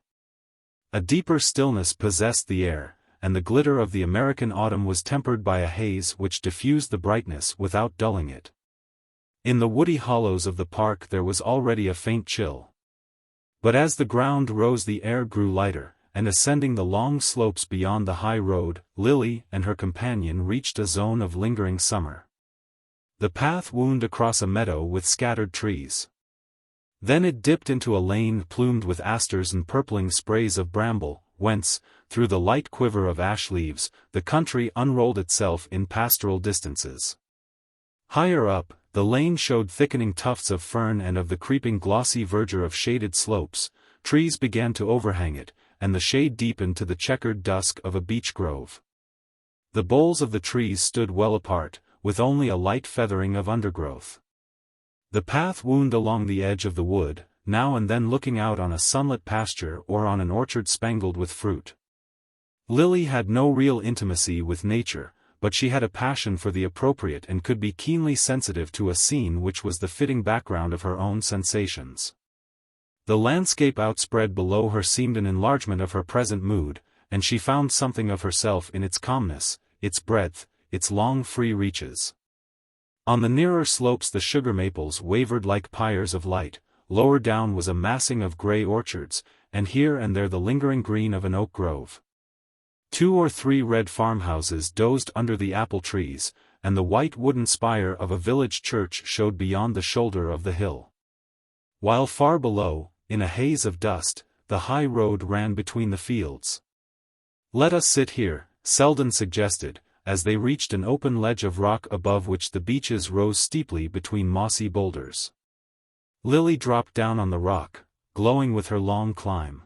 A deeper stillness possessed the air, and the glitter of the American autumn was tempered by a haze which diffused the brightness without dulling it. In the woody hollows of the park there was already a faint chill. But as the ground rose the air grew lighter, and ascending the long slopes beyond the high road, Lily and her companion reached a zone of lingering summer. The path wound across a meadow with scattered trees. Then it dipped into a lane plumed with asters and purpling sprays of bramble, whence, through the light quiver of ash leaves, the country unrolled itself in pastoral distances. Higher up, the lane showed thickening tufts of fern, and of the creeping glossy verdure of shaded slopes, trees began to overhang it, and the shade deepened to the checkered dusk of a beech grove. The boles of the trees stood well apart, with only a light feathering of undergrowth. The path wound along the edge of the wood, now and then looking out on a sunlit pasture or on an orchard spangled with fruit. Lily had no real intimacy with nature, but she had a passion for the appropriate and could be keenly sensitive to a scene which was the fitting background of her own sensations. The landscape outspread below her seemed an enlargement of her present mood, and she found something of herself in its calmness, its breadth, its long free reaches. On the nearer slopes the sugar maples wavered like pyres of light, lower down was a massing of grey orchards, and here and there the lingering green of an oak grove. 2 or 3 red farmhouses dozed under the apple trees, and the white wooden spire of a village church showed beyond the shoulder of the hill. While far below, in a haze of dust, the high road ran between the fields. "Let us sit here," Selden suggested, as they reached an open ledge of rock above which the beeches rose steeply between mossy boulders. Lily dropped down on the rock, glowing with her long climb.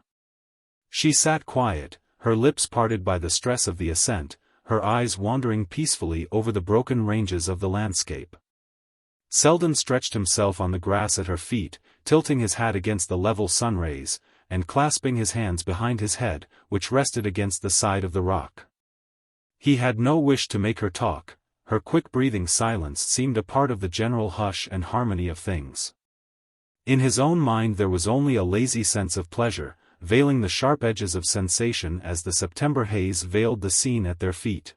She sat quiet, her lips parted by the stress of the ascent, her eyes wandering peacefully over the broken ranges of the landscape. Selden stretched himself on the grass at her feet, tilting his hat against the level sun rays, and clasping his hands behind his head, which rested against the side of the rock. He had no wish to make her talk, her quick-breathing silence seemed a part of the general hush and harmony of things. In his own mind there was only a lazy sense of pleasure, veiling the sharp edges of sensation as the September haze veiled the scene at their feet.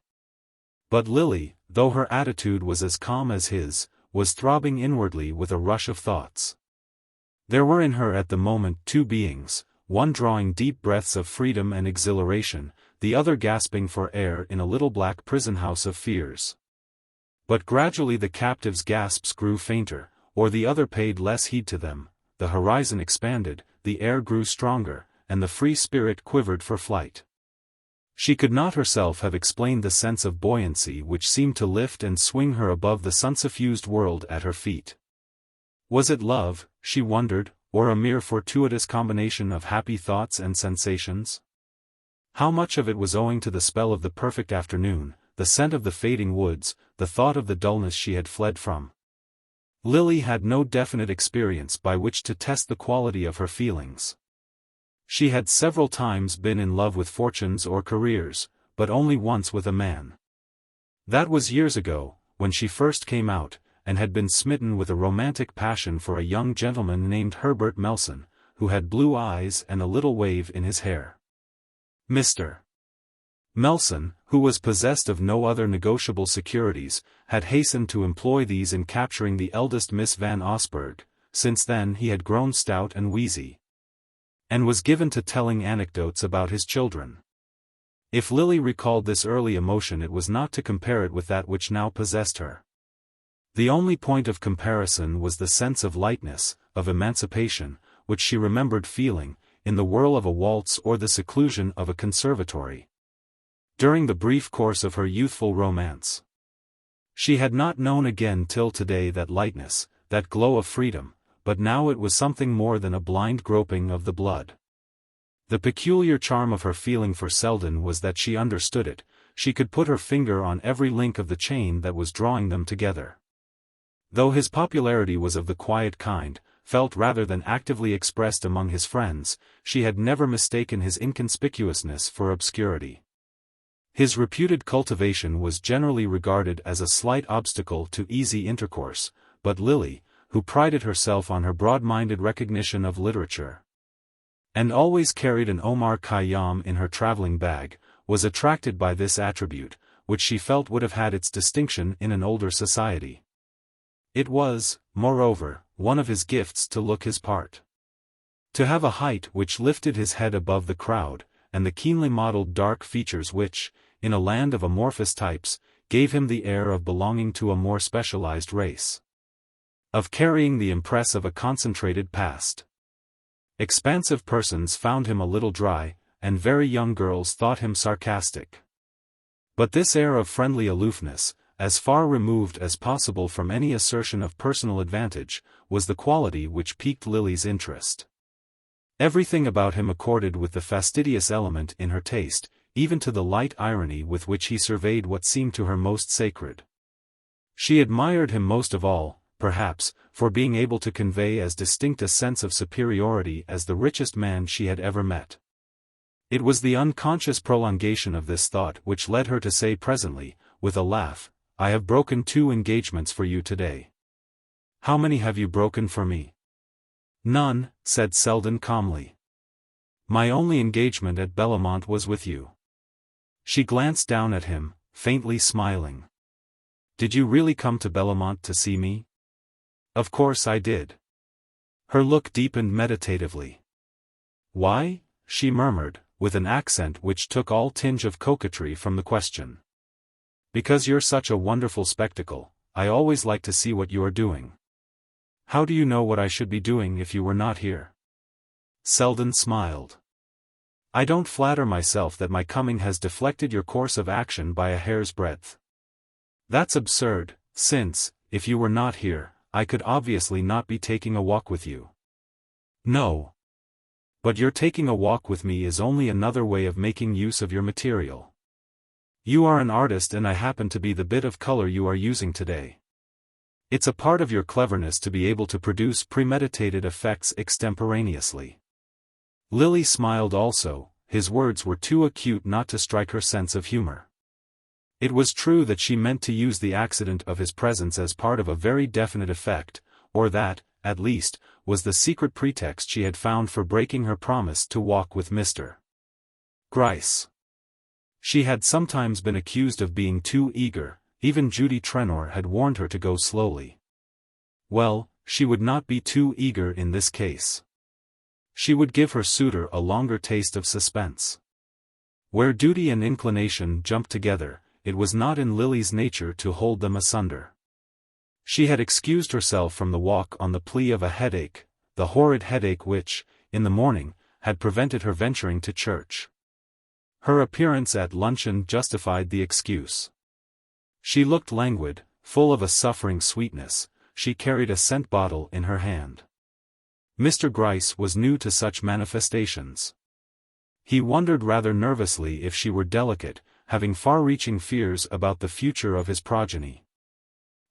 But Lily, though her attitude was as calm as his, was throbbing inwardly with a rush of thoughts. There were in her at the moment 2 beings, one drawing deep breaths of freedom and exhilaration, the other gasping for air in a little black prison house of fears. But gradually the captive's gasps grew fainter, or the other paid less heed to them, the horizon expanded, the air grew stronger, and the free spirit quivered for flight. She could not herself have explained the sense of buoyancy which seemed to lift and swing her above the sun-suffused world at her feet. Was it love, she wondered, or a mere fortuitous combination of happy thoughts and sensations? How much of it was owing to the spell of the perfect afternoon, the scent of the fading woods, the thought of the dullness she had fled from? Lily had no definite experience by which to test the quality of her feelings. She had several times been in love with fortunes or careers, but only once with a man. That was years ago, when she first came out, and had been smitten with a romantic passion for a young gentleman named Herbert Melson, who had blue eyes and a little wave in his hair. Mr. Melson, who was possessed of no other negotiable securities, had hastened to employ these in capturing the eldest Miss Van Osburgh. Since then he had grown stout and wheezy, and was given to telling anecdotes about his children. If Lily recalled this early emotion, it was not to compare it with that which now possessed her. The only point of comparison was the sense of lightness, of emancipation, which she remembered feeling, in the whirl of a waltz or the seclusion of a conservatory. During the brief course of her youthful romance, she had not known again till today that lightness, that glow of freedom, but now it was something more than a blind groping of the blood. The peculiar charm of her feeling for Selden was that she understood it, she could put her finger on every link of the chain that was drawing them together. Though his popularity was of the quiet kind, felt rather than actively expressed among his friends, she had never mistaken his inconspicuousness for obscurity. His reputed cultivation was generally regarded as a slight obstacle to easy intercourse, but Lily, who prided herself on her broad-minded recognition of literature, and always carried an Omar Khayyam in her traveling bag, was attracted by this attribute, which she felt would have had its distinction in an older society. It was, moreover, one of his gifts to look his part. To have a height which lifted his head above the crowd, and the keenly modeled dark features which, in a land of amorphous types, gave him the air of belonging to a more specialized race, of carrying the impress of a concentrated past. Expansive persons found him a little dry, and very young girls thought him sarcastic. But this air of friendly aloofness, as far removed as possible from any assertion of personal advantage, was the quality which piqued Lily's interest. Everything about him accorded with the fastidious element in her taste, even to the light irony with which he surveyed what seemed to her most sacred. She admired him most of all, perhaps, for being able to convey as distinct a sense of superiority as the richest man she had ever met. It was the unconscious prolongation of this thought which led her to say presently, with a laugh, "I have broken 2 engagements for you today." "How many have you broken for me?" "None," said Selden calmly. "My only engagement at Bellomont was with you." She glanced down at him, faintly smiling. Did you really come to Bellomont to see me? Of course I did. Her look deepened meditatively. Why? She murmured, with an accent which took all tinge of coquetry from the question. Because you're such a wonderful spectacle, I always like to see what you are doing. How do you know what I should be doing if you were not here? Selden smiled. I don't flatter myself that my coming has deflected your course of action by a hair's breadth. That's absurd, since, if you were not here, I could obviously not be taking a walk with you. No. But your taking a walk with me is only another way of making use of your material. You are an artist and I happen to be the bit of color you are using today. It's a part of your cleverness to be able to produce premeditated effects extemporaneously. Lily smiled also, his words were too acute not to strike her sense of humor. It was true that she meant to use the accident of his presence as part of a very definite effect, or that, at least, was the secret pretext she had found for breaking her promise to walk with Mr. Gryce. She had sometimes been accused of being too eager, even Judy Trenor had warned her to go slowly. Well, she would not be too eager in this case. She would give her suitor a longer taste of suspense. Where duty and inclination jumped together, it was not in Lily's nature to hold them asunder. She had excused herself from the walk on the plea of a headache, the horrid headache which, in the morning, had prevented her venturing to church. Her appearance at luncheon justified the excuse. She looked languid, full of a suffering sweetness. She carried a scent bottle in her hand. Mr. Gryce was new to such manifestations. He wondered rather nervously if she were delicate, having far-reaching fears about the future of his progeny.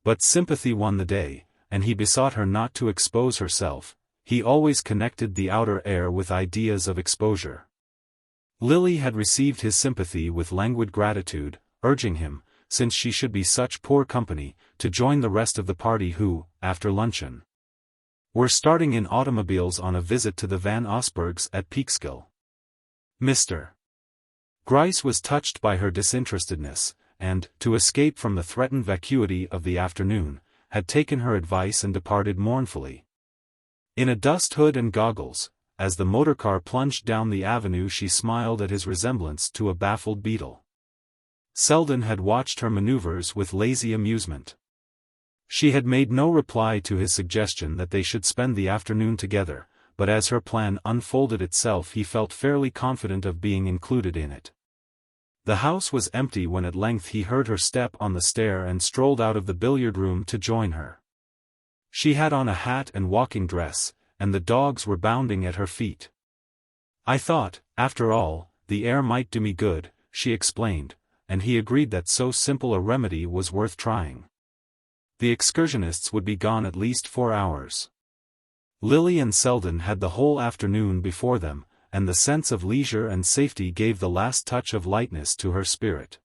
But sympathy won the day, and he besought her not to expose herself. He always connected the outer air with ideas of exposure. Lily had received his sympathy with languid gratitude, urging him, since she should be such poor company, to join the rest of the party who, after luncheon, were starting in automobiles on a visit to the Van Osbergs at Peekskill. Mr. Gryce was touched by her disinterestedness, and, to escape from the threatened vacuity of the afternoon, had taken her advice and departed mournfully. In a dust hood and goggles, as the motor-car plunged down the avenue she smiled at his resemblance to a baffled beetle. Selden had watched her maneuvers with lazy amusement. She had made no reply to his suggestion that they should spend the afternoon together, but as her plan unfolded itself he felt fairly confident of being included in it. The house was empty when at length he heard her step on the stair and strolled out of the billiard-room to join her. She had on a hat and walking dress, and the dogs were bounding at her feet. I thought, after all, the air might do me good, she explained, and he agreed that so simple a remedy was worth trying. The excursionists would be gone at least 4 hours. Lily and Selden had the whole afternoon before them, and the sense of leisure and safety gave the last touch of lightness to her spirit.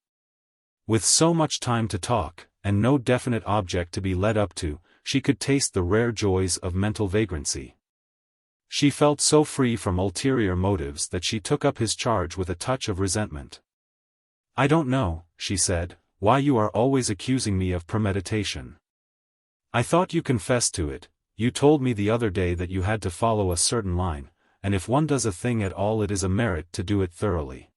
With so much time to talk, and no definite object to be led up to, she could taste the rare joys of mental vagrancy. She felt so free from ulterior motives that she took up his charge with a touch of resentment. I don't know, she said, why you are always accusing me of premeditation. I thought you confessed to it. You told me the other day that you had to follow a certain line, and if one does a thing at all it is a merit to do it thoroughly.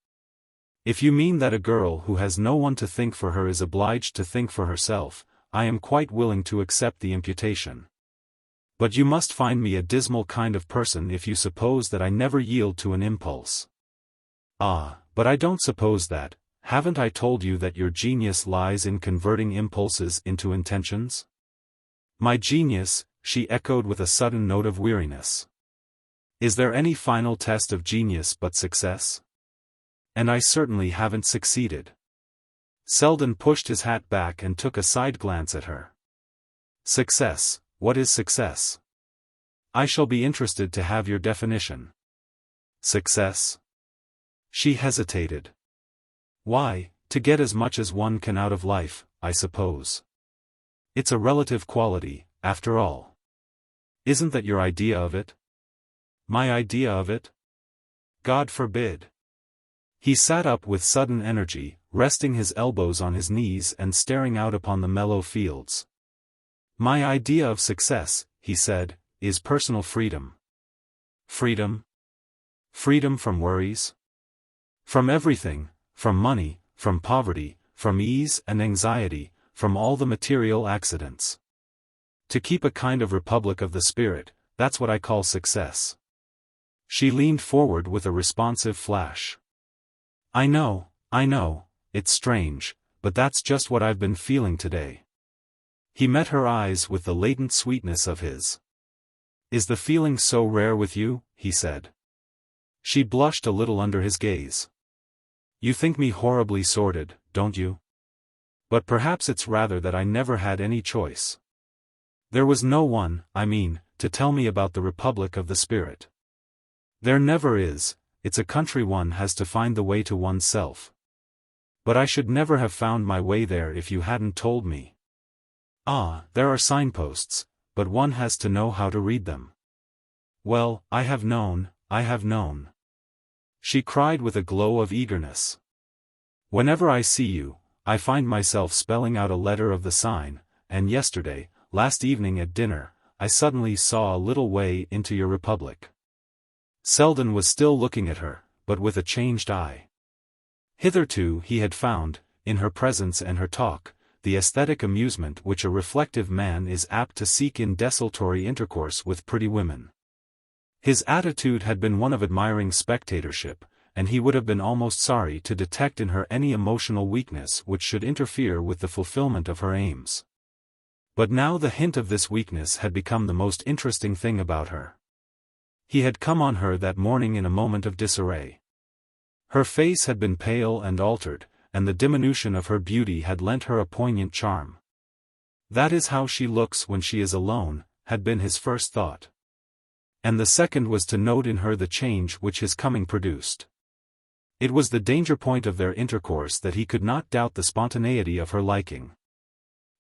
If you mean that a girl who has no one to think for her is obliged to think for herself, I am quite willing to accept the imputation. But you must find me a dismal kind of person if you suppose that I never yield to an impulse. Ah, but I don't suppose that. Haven't I told you that your genius lies in converting impulses into intentions? My genius, she echoed with a sudden note of weariness. Is there any final test of genius but success? And I certainly haven't succeeded. Selden pushed his hat back and took a side glance at her. Success, what is success? I shall be interested to have your definition. Success? She hesitated. Why, to get as much as one can out of life, I suppose. It's a relative quality, after all. Isn't that your idea of it? My idea of it? God forbid. He sat up with sudden energy, resting his elbows on his knees and staring out upon the mellow fields. "My idea of success," he said, "is personal freedom." Freedom? Freedom from worries? From everything, from money, from poverty, from ease and anxiety, from all the material accidents. To keep a kind of republic of the spirit, that's what I call success. She leaned forward with a responsive flash. I know, it's strange, but that's just what I've been feeling today." He met her eyes with the latent sweetness of his. "Is the feeling so rare with you?" he said. She blushed a little under his gaze. "You think me horribly sordid, don't you? But perhaps it's rather that I never had any choice. There was no one, to tell me about the Republic of the Spirit. There never is, it's a country one has to find the way to oneself. But I should never have found my way there if you hadn't told me. Ah, there are signposts, but one has to know how to read them. Well, I have known. She cried with a glow of eagerness. Whenever I see you, I find myself spelling out a letter of the sign, and yesterday, last evening at dinner, I suddenly saw a little way into your republic." Selden was still looking at her, but with a changed eye. Hitherto he had found, in her presence and her talk, the aesthetic amusement which a reflective man is apt to seek in desultory intercourse with pretty women. His attitude had been one of admiring spectatorship, and he would have been almost sorry to detect in her any emotional weakness which should interfere with the fulfillment of her aims. But now the hint of this weakness had become the most interesting thing about her. He had come on her that morning in a moment of disarray. Her face had been pale and altered, and the diminution of her beauty had lent her a poignant charm. "That is how she looks when she is alone," had been his first thought. And the second was to note in her the change which his coming produced. It was the danger point of their intercourse that he could not doubt the spontaneity of her liking.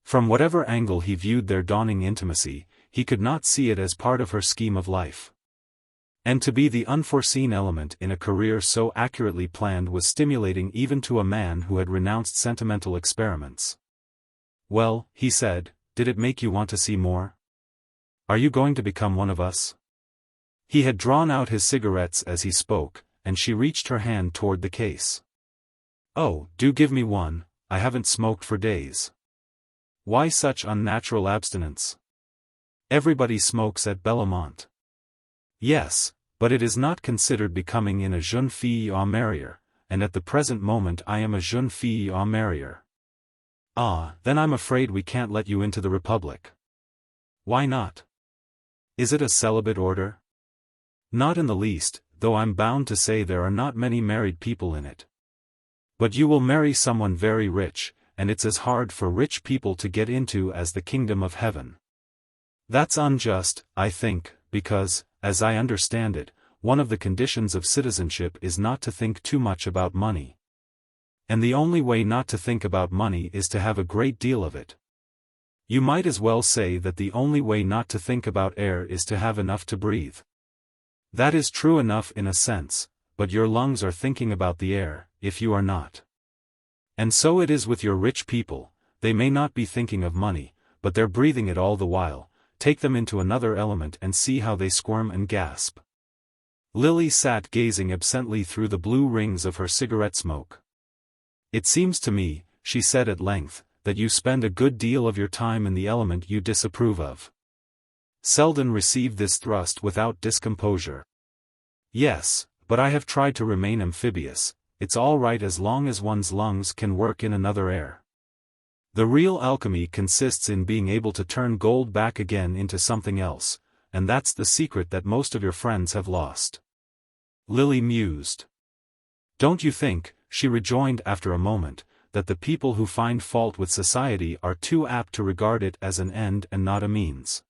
From whatever angle he viewed their dawning intimacy, he could not see it as part of her scheme of life. And to be the unforeseen element in a career so accurately planned was stimulating even to a man who had renounced sentimental experiments. "Well," he said, "did it make you want to see more? Are you going to become one of us?" He had drawn out his cigarettes as he spoke, and she reached her hand toward the case. "Oh, do give me one, I haven't smoked for days." "Why such unnatural abstinence?" "Everybody smokes at Bellomont." "Yes, but it is not considered becoming in a jeune fille en marier, and at the present moment I am a jeune fille en marier." "Ah, then I'm afraid we can't let you into the Republic." "Why not? Is it a celibate order?" "Not in the least, though I'm bound to say there are not many married people in it. But you will marry someone very rich, and it's as hard for rich people to get into as the kingdom of heaven." "That's unjust, I think, because, as I understand it, one of the conditions of citizenship is not to think too much about money. And the only way not to think about money is to have a great deal of it. You might as well say that the only way not to think about air is to have enough to breathe. That is true enough in a sense, but your lungs are thinking about the air, if you are not. And so it is with your rich people, they may not be thinking of money, but they're breathing it all the while. Take them into another element and see how they squirm and gasp." Lily sat gazing absently through the blue rings of her cigarette smoke. "It seems to me," she said at length, "that you spend a good deal of your time in the element you disapprove of." Selden received this thrust without discomposure. "Yes, but I have tried to remain amphibious. It's all right as long as one's lungs can work in another air. The real alchemy consists in being able to turn gold back again into something else, and that's the secret that most of your friends have lost." Lily mused. "Don't you think," she rejoined after a moment, "that the people who find fault with society are too apt to regard it as an end and not a means?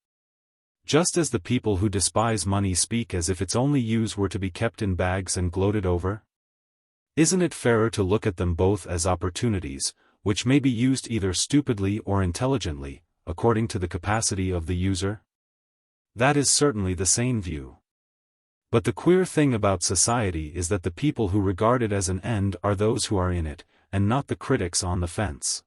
Just as the people who despise money speak as if its only use were to be kept in bags and gloated over? Isn't it fairer to look at them both as opportunities, which may be used either stupidly or intelligently, according to the capacity of the user? That is certainly the sane view. But the queer thing about society is that the people who regard it as an end are those who are in it, and not the critics on the fence.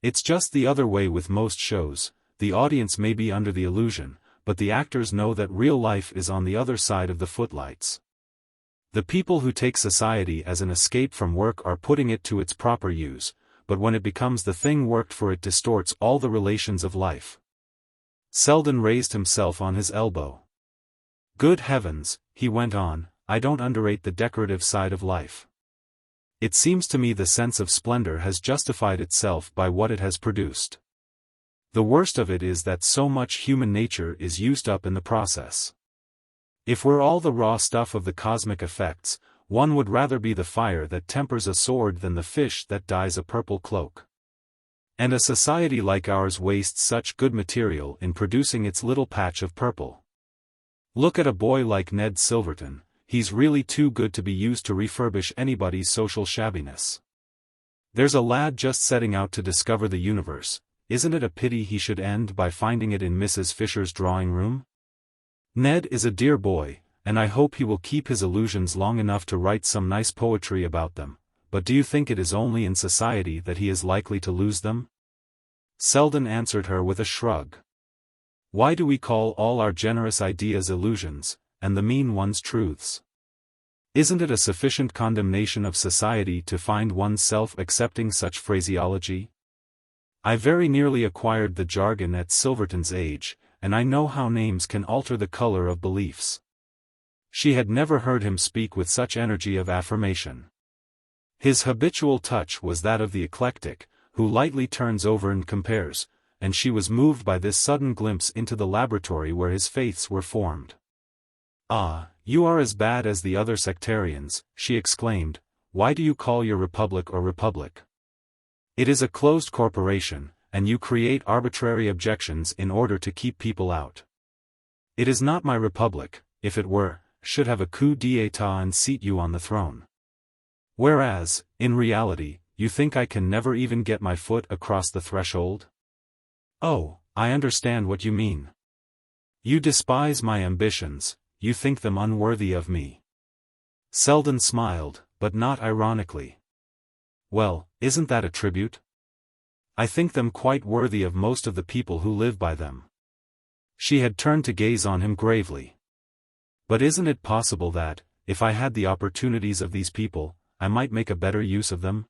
It's just the other way with most shows. The audience may be under the illusion, but the actors know that real life is on the other side of the footlights. The people who take society as an escape from work are putting it to its proper use, but when it becomes the thing worked for, it distorts all the relations of life. Selden raised himself on his elbow. Good heavens, he went on, I don't underrate the decorative side of life. It seems to me the sense of splendor has justified itself by what it has produced. The worst of it is that so much human nature is used up in the process. If we're all the raw stuff of the cosmic effects, one would rather be the fire that tempers a sword than the fish that dyes a purple cloak. And a society like ours wastes such good material in producing its little patch of purple. Look at a boy like Ned Silverton, he's really too good to be used to refurbish anybody's social shabbiness. There's a lad just setting out to discover the universe. Isn't it a pity he should end by finding it in Mrs. Fisher's drawing room? Ned is a dear boy, and I hope he will keep his illusions long enough to write some nice poetry about them, but do you think it is only in society that he is likely to lose them? Selden answered her with a shrug. Why do we call all our generous ideas illusions, and the mean ones truths? Isn't it a sufficient condemnation of society to find oneself accepting such phraseology? I very nearly acquired the jargon at Silverton's age, and I know how names can alter the color of beliefs. She had never heard him speak with such energy of affirmation. His habitual touch was that of the eclectic, who lightly turns over and compares, and she was moved by this sudden glimpse into the laboratory where his faiths were formed. Ah, you are as bad as the other sectarians, she exclaimed. Why do you call your republic a republic? It is a closed corporation, and you create arbitrary objections in order to keep people out. It is not my republic, if it were, should have a coup d'état and seat you on the throne. Whereas, in reality, you think I can never even get my foot across the threshold? Oh, I understand what you mean. You despise my ambitions, you think them unworthy of me. Selden smiled, but not ironically. Well, isn't that a tribute? I think them quite worthy of most of the people who live by them. She had turned to gaze on him gravely. But isn't it possible that, if I had the opportunities of these people, I might make a better use of them?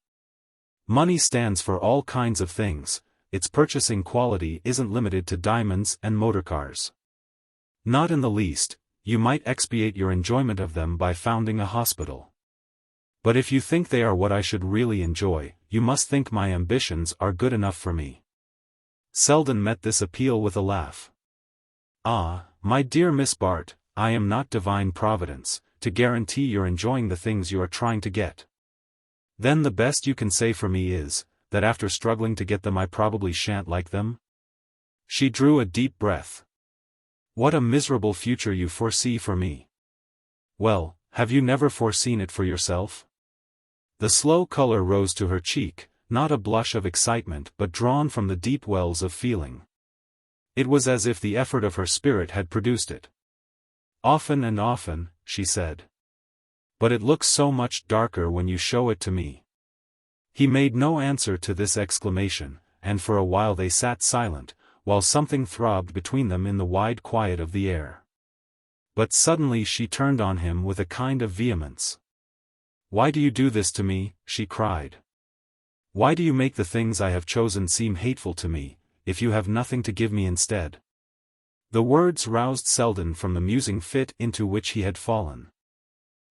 Money stands for all kinds of things, its purchasing quality isn't limited to diamonds and motorcars. Not in the least, you might expiate your enjoyment of them by founding a hospital. But if you think they are what I should really enjoy, you must think my ambitions are good enough for me. Selden met this appeal with a laugh. Ah, my dear Miss Bart, I am not divine providence, to guarantee you're enjoying the things you are trying to get. Then the best you can say for me is, that after struggling to get them I probably shan't like them? She drew a deep breath. What a miserable future you foresee for me. Well, have you never foreseen it for yourself? The slow color rose to her cheek, not a blush of excitement but drawn from the deep wells of feeling. It was as if the effort of her spirit had produced it. Often and often, she said. But it looks so much darker when you show it to me. He made no answer to this exclamation, and for a while they sat silent, while something throbbed between them in the wide quiet of the air. But suddenly she turned on him with a kind of vehemence. Why do you do this to me? She cried. Why do you make the things I have chosen seem hateful to me, if you have nothing to give me instead? The words roused Selden from the musing fit into which he had fallen.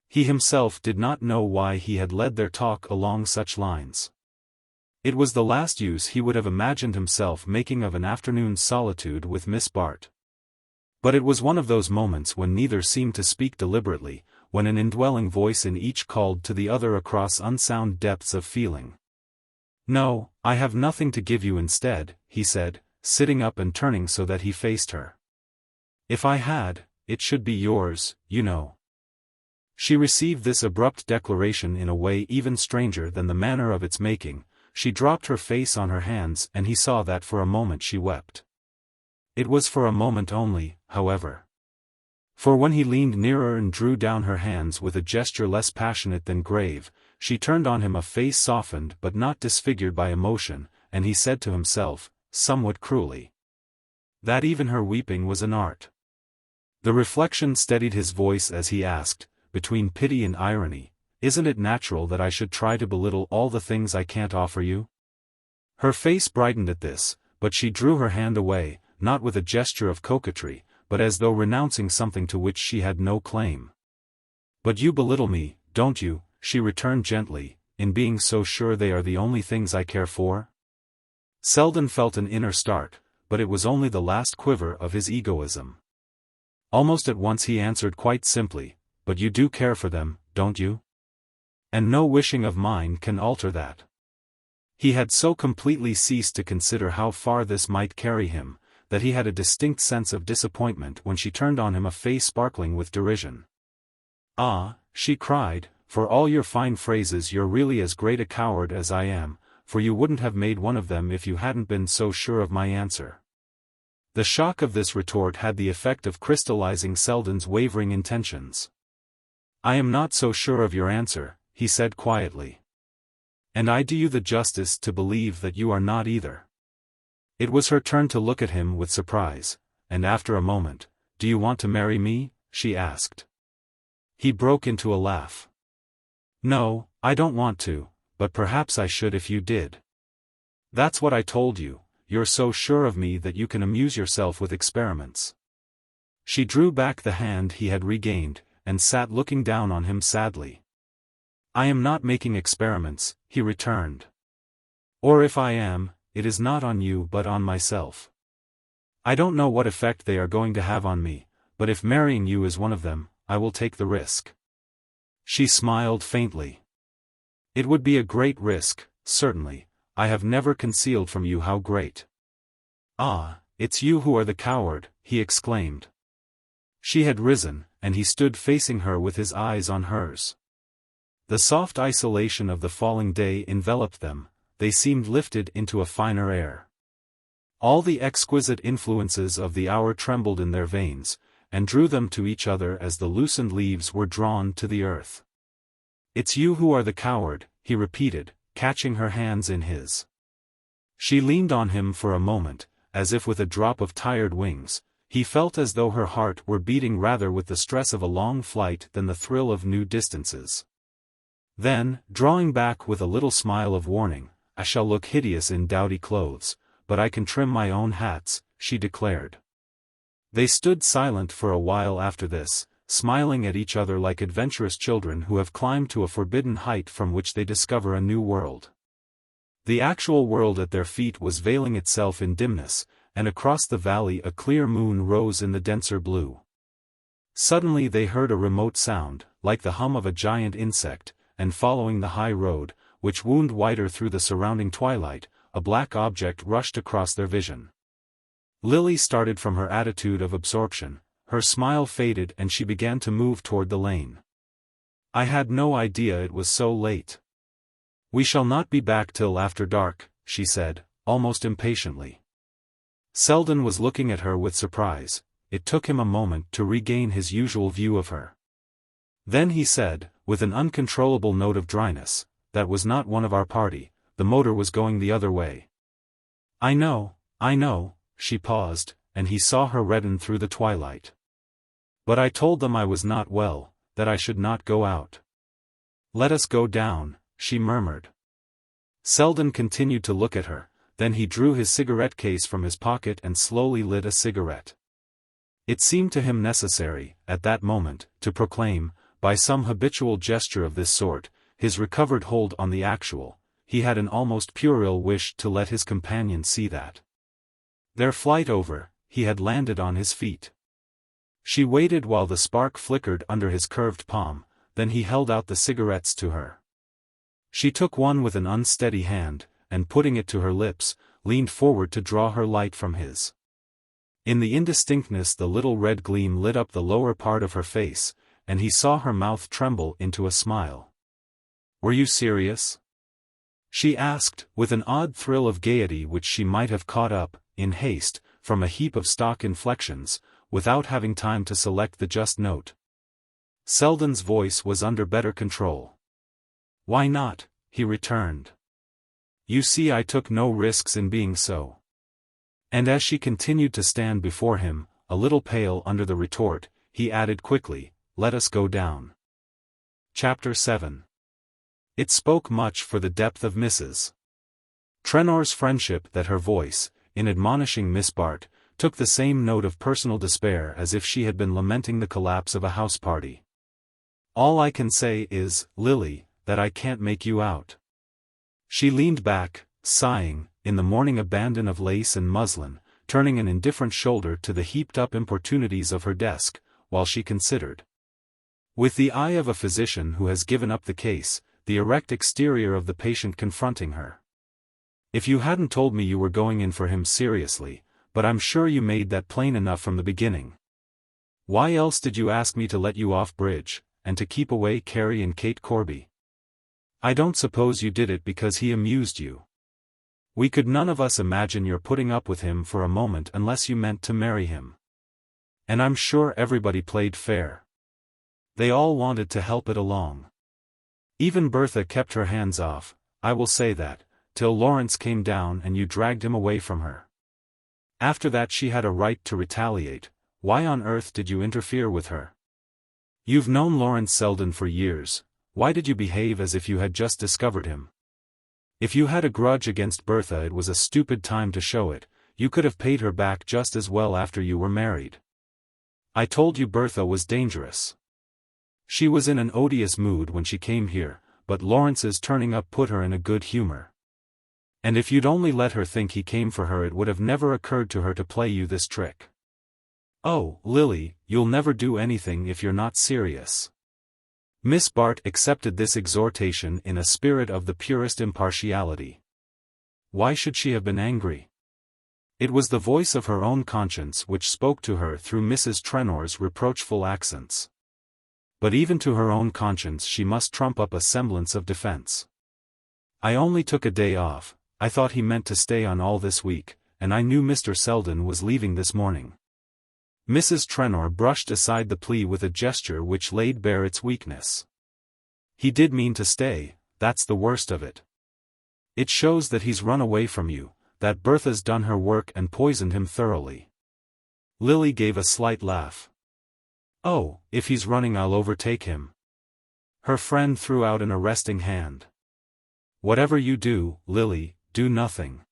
He himself did not know why he had led their talk along such lines. It was the last use he would have imagined himself making of an afternoon's solitude with Miss Bart. But it was one of those moments when neither seemed to speak deliberately, when an indwelling voice in each called to the other across unsound depths of feeling. No, I have nothing to give you instead, he said, sitting up and turning so that he faced her. If I had, it should be yours, you know. She received this abrupt declaration in a way even stranger than the manner of its making. She dropped her face on her hands and he saw that for a moment she wept. It was for a moment only, however. For when he leaned nearer and drew down her hands with a gesture less passionate than grave, she turned on him a face softened but not disfigured by emotion, and he said to himself, somewhat cruelly, that even her weeping was an art. The reflection steadied his voice as he asked, between pity and irony, isn't it natural that I should try to belittle all the things I can't offer you? Her face brightened at this, but she drew her hand away, not with a gesture of coquetry, but as though renouncing something to which she had no claim. But you belittle me, don't you, she returned gently, in being so sure they are the only things I care for? Selden felt an inner start, but it was only the last quiver of his egoism. Almost at once he answered quite simply, but you do care for them, don't you? And no wishing of mine can alter that. He had so completely ceased to consider how far this might carry him, that he had a distinct sense of disappointment when she turned on him a face sparkling with derision. Ah, she cried, for all your fine phrases you're really as great a coward as I am, for you wouldn't have made one of them if you hadn't been so sure of my answer. The shock of this retort had the effect of crystallizing Selden's wavering intentions. I am not so sure of your answer, he said quietly. And I do you the justice to believe that you are not either. It was her turn to look at him with surprise, and after a moment, do you want to marry me? She asked. He broke into a laugh. No, I don't want to, but perhaps I should if you did. That's what I told you, you're so sure of me that you can amuse yourself with experiments. She drew back the hand he had regained, and sat looking down on him sadly. I am not making experiments, he returned. Or if I am, it is not on you but on myself. I don't know what effect they are going to have on me, but if marrying you is one of them, I will take the risk. She smiled faintly. It would be a great risk, certainly, I have never concealed from you how great. Ah, it's you who are the coward, he exclaimed. She had risen, and he stood facing her with his eyes on hers. The soft isolation of the falling day enveloped them, they seemed lifted into a finer air. All the exquisite influences of the hour trembled in their veins, and drew them to each other as the loosened leaves were drawn to the earth. It's you who are the coward, he repeated, catching her hands in his. She leaned on him for a moment, as if with a drop of tired wings. He felt as though her heart were beating rather with the stress of a long flight than the thrill of new distances. Then, drawing back with a little smile of warning, I shall look hideous in dowdy clothes, but I can trim my own hats, she declared. They stood silent for a while after this, smiling at each other like adventurous children who have climbed to a forbidden height from which they discover a new world. The actual world at their feet was veiling itself in dimness, and across the valley a clear moon rose in the denser blue. Suddenly they heard a remote sound, like the hum of a giant insect, and following the high road, which wound wider through the surrounding twilight, a black object rushed across their vision. Lily started from her attitude of absorption, her smile faded and she began to move toward the lane. I had no idea it was so late. We shall not be back till after dark, she said, almost impatiently. Selden was looking at her with surprise. It took him a moment to regain his usual view of her. Then he said, with an uncontrollable note of dryness, that was not one of our party, the motor was going the other way. I know, she paused, and he saw her redden through the twilight. But I told them I was not well, that I should not go out. Let us go down, she murmured. Selden continued to look at her, then he drew his cigarette case from his pocket and slowly lit a cigarette. It seemed to him necessary, at that moment, to proclaim, by some habitual gesture of this sort, his recovered hold on the actual. He had an almost puerile wish to let his companion see that. Their flight over, he had landed on his feet. She waited while the spark flickered under his curved palm, then he held out the cigarettes to her. She took one with an unsteady hand, and putting it to her lips, leaned forward to draw her light from his. In the indistinctness the little red gleam lit up the lower part of her face, and he saw her mouth tremble into a smile. Were you serious? She asked, with an odd thrill of gaiety which she might have caught up, in haste, from a heap of stock inflections, without having time to select the just note. Selden's voice was under better control. "Why not?" he returned. "You see, I took no risks in being so." And as she continued to stand before him, a little pale under the retort, he added quickly, "Let us go down." Chapter 7. It spoke much for the depth of Mrs. Trenor's friendship that her voice, in admonishing Miss Bart, took the same note of personal despair as if she had been lamenting the collapse of a house party. "All I can say is, Lily, that I can't make you out." She leaned back, sighing, in the morning abandon of lace and muslin, turning an indifferent shoulder to the heaped-up importunities of her desk, while she considered. With the eye of a physician who has given up the case, the erect exterior of the patient confronting her. "If you hadn't told me you were going in for him seriously, but I'm sure you made that plain enough from the beginning. Why else did you ask me to let you off bridge, and to keep away Carrie and Kate Corby? I don't suppose you did it because he amused you. We could none of us imagine your putting up with him for a moment unless you meant to marry him. And I'm sure everybody played fair. They all wanted to help it along. Even Bertha kept her hands off, I will say that, till Lawrence came down and you dragged him away from her. After that she had a right to retaliate. Why on earth did you interfere with her? You've known Lawrence Selden for years, why did you behave as if you had just discovered him? If you had a grudge against Bertha, it was a stupid time to show it. You could have paid her back just as well after you were married. I told you Bertha was dangerous. She was in an odious mood when she came here, but Lawrence's turning up put her in a good humor. And if you'd only let her think he came for her, it would have never occurred to her to play you this trick. Oh, Lily, you'll never do anything if you're not serious." Miss Bart accepted this exhortation in a spirit of the purest impartiality. Why should she have been angry? It was the voice of her own conscience which spoke to her through Mrs. Trenor's reproachful accents. But even to her own conscience she must trump up a semblance of defense. "I only took a day off. I thought he meant to stay on all this week, and I knew Mr. Selden was leaving this morning." Mrs. Trenor brushed aside the plea with a gesture which laid bare its weakness. "He did mean to stay, that's the worst of it. It shows that he's run away from you, that Bertha's done her work and poisoned him thoroughly." Lily gave a slight laugh. "Oh, if he's running I'll overtake him." Her friend threw out an arresting hand. "Whatever you do, Lily, do nothing."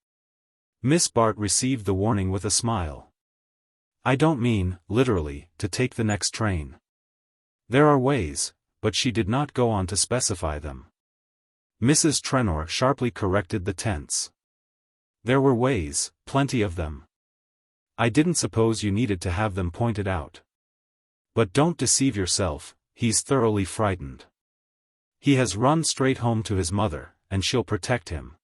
Miss Bart received the warning with a smile. "I don't mean, literally, to take the next train. There are ways," but she did not go on to specify them. Mrs. Trenor sharply corrected the tense. "There were ways, plenty of them. I didn't suppose you needed to have them pointed out. But don't deceive yourself, he's thoroughly frightened. He has run straight home to his mother, and she'll protect him."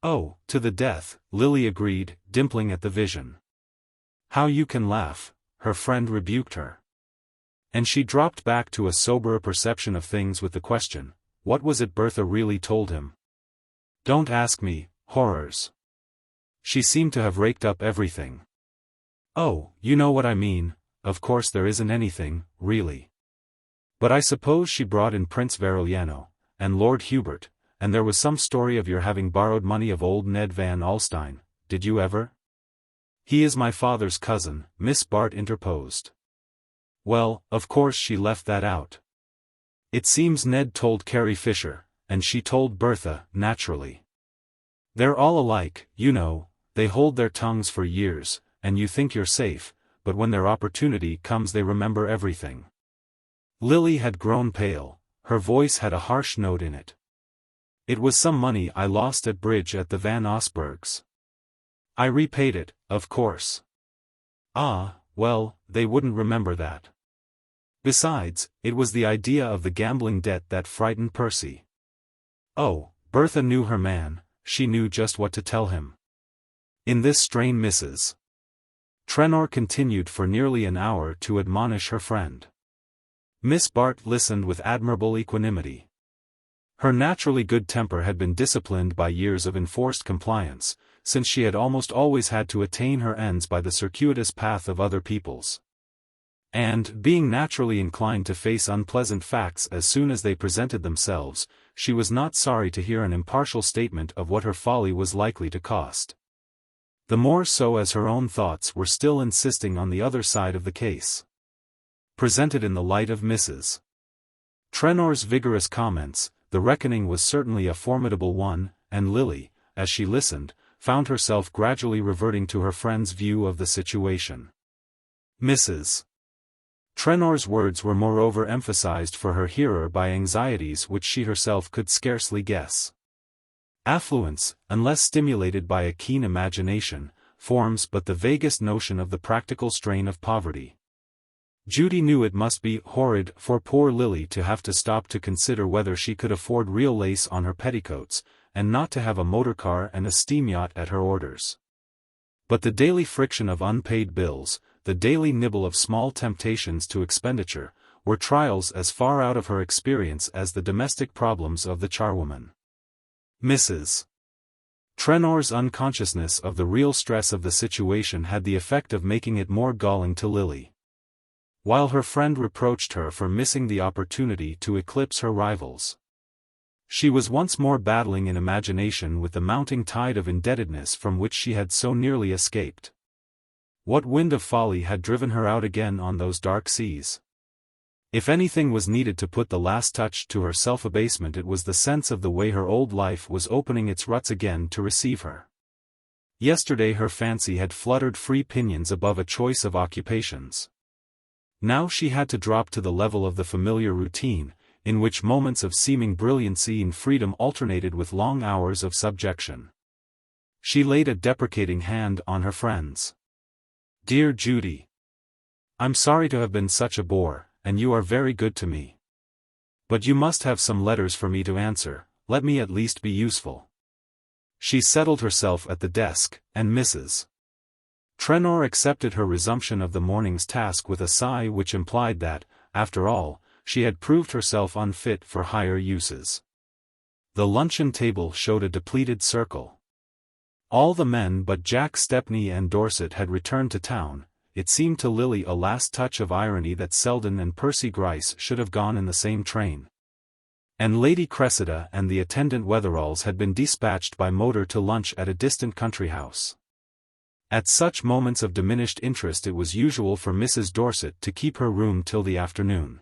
"Oh, to the death," Lily agreed, dimpling at the vision. "How you can laugh," her friend rebuked her. And she dropped back to a soberer perception of things with the question, what was it Bertha really told him? "Don't ask me, horrors. She seemed to have raked up everything." "Oh, you know what I mean, of course there isn't anything, really. But I suppose she brought in Prince Verigliano, and Lord Hubert, and there was some story of your having borrowed money of old Ned Van Alstyne, did you ever?" "He is my father's cousin," Miss Bart interposed. "Well, of course she left that out. It seems Ned told Carrie Fisher, and she told Bertha, naturally. They're all alike, you know, they hold their tongues for years, and you think you're safe, but when their opportunity comes they remember everything." Lily had grown pale, her voice had a harsh note in it. "It was some money I lost at bridge at the Van Osbergs. I repaid it, of course." "Ah, well, they wouldn't remember that. Besides, it was the idea of the gambling debt that frightened Percy." Oh, Bertha knew her man, she knew just what to tell him. In this strain Mrs. Trenor continued for nearly an hour to admonish her friend. Miss Bart listened with admirable equanimity. Her naturally good temper had been disciplined by years of enforced compliance, since she had almost always had to attain her ends by the circuitous path of other people's. And, being naturally inclined to face unpleasant facts as soon as they presented themselves, she was not sorry to hear an impartial statement of what her folly was likely to cost. The more so as her own thoughts were still insisting on the other side of the case. Presented in the light of Mrs. Trenor's vigorous comments, the reckoning was certainly a formidable one, and Lily, as she listened, found herself gradually reverting to her friend's view of the situation. Mrs. Trenor's words were moreover emphasized for her hearer by anxieties which she herself could scarcely guess. Affluence, unless stimulated by a keen imagination, forms but the vaguest notion of the practical strain of poverty. Judy knew it must be horrid for poor Lily to have to stop to consider whether she could afford real lace on her petticoats, and not to have a motor car and a steam yacht at her orders. But the daily friction of unpaid bills, the daily nibble of small temptations to expenditure, were trials as far out of her experience as the domestic problems of the charwoman. Mrs. Trenor's unconsciousness of the real stress of the situation had the effect of making it more galling to Lily. While her friend reproached her for missing the opportunity to eclipse her rivals, she was once more battling in imagination with the mounting tide of indebtedness from which she had so nearly escaped. What wind of folly had driven her out again on those dark seas? If anything was needed to put the last touch to her self-abasement, it was the sense of the way her old life was opening its ruts again to receive her. Yesterday her fancy had fluttered free pinions above a choice of occupations. Now she had to drop to the level of the familiar routine, in which moments of seeming brilliancy and freedom alternated with long hours of subjection. She laid a deprecating hand on her friend's. "Dear Judy, I'm sorry to have been such a bore, and you are very good to me. But you must have some letters for me to answer, let me at least be useful." She settled herself at the desk, and Mrs. Trenor accepted her resumption of the morning's task with a sigh which implied that, after all, she had proved herself unfit for higher uses. The luncheon table showed a depleted circle. All the men but Jack Stepney and Dorset had returned to town. It seemed to Lily a last touch of irony that Selden and Percy Gryce should have gone in the same train. And Lady Cressida and the attendant Wetheralls had been dispatched by motor to lunch at a distant country house. At such moments of diminished interest it was usual for Mrs. Dorset to keep her room till the afternoon.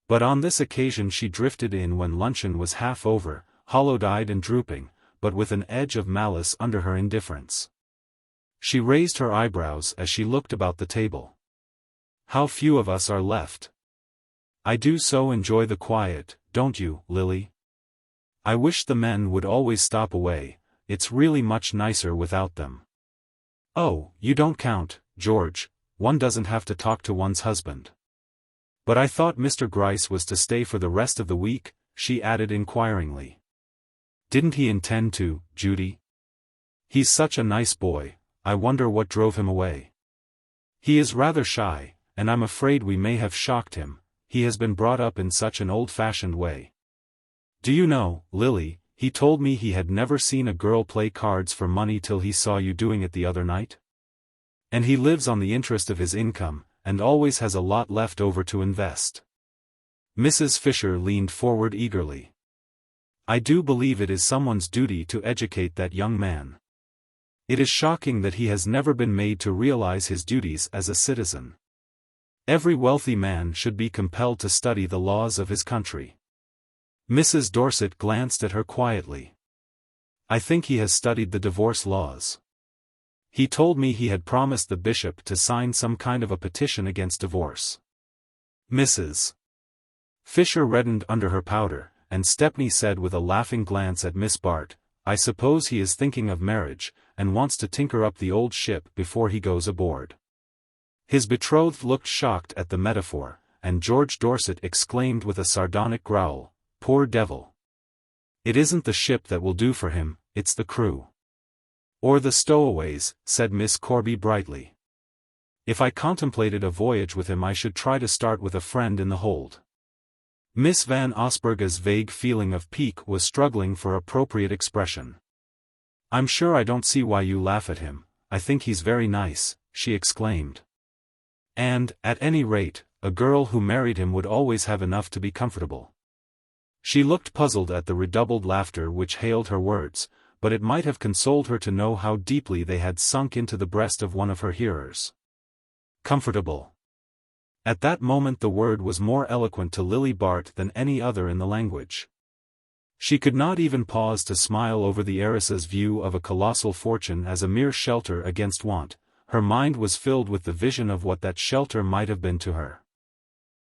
But on this occasion she drifted in when luncheon was half over, hollow-eyed and drooping, but with an edge of malice under her indifference. She raised her eyebrows as she looked about the table. "How few of us are left. I do so enjoy the quiet, don't you, Lily? I wish the men would always stop away, it's really much nicer without them." "Oh, you don't count, George, one doesn't have to talk to one's husband." "But I thought Mr. Gryce was to stay for the rest of the week," she added inquiringly. "Didn't he intend to, Judy? He's such a nice boy, I wonder what drove him away." "He is rather shy, and I'm afraid we may have shocked him, he has been brought up in such an old-fashioned way. Do you know, Lily, he told me he had never seen a girl play cards for money till he saw you doing it the other night? And he lives on the interest of his income, and always has a lot left over to invest." Mrs. Fisher leaned forward eagerly. "I do believe it is someone's duty to educate that young man. It is shocking that he has never been made to realize his duties as a citizen. Every wealthy man should be compelled to study the laws of his country." Mrs. Dorset glanced at her quietly. "I think he has studied the divorce laws. He told me he had promised the bishop to sign some kind of a petition against divorce." Mrs. Fisher reddened under her powder, and Stepney said with a laughing glance at Miss Bart, "I suppose he is thinking of marriage, and wants to tinker up the old ship before he goes aboard." His betrothed looked shocked at the metaphor, and George Dorset exclaimed with a sardonic growl, "Poor devil! It isn't the ship that will do for him, it's the crew." "Or the stowaways," said Miss Corby brightly. "If I contemplated a voyage with him I should try to start with a friend in the hold." Miss Van Osburgha's vague feeling of pique was struggling for appropriate expression. "I'm sure I don't see why you laugh at him, I think he's very nice," she exclaimed. "And, at any rate, a girl who married him would always have enough to be comfortable." She looked puzzled at the redoubled laughter which hailed her words, but it might have consoled her to know how deeply they had sunk into the breast of one of her hearers. Comfortable. At that moment the word was more eloquent to Lily Bart than any other in the language. She could not even pause to smile over the heiress's view of a colossal fortune as a mere shelter against want. Her mind was filled with the vision of what that shelter might have been to her.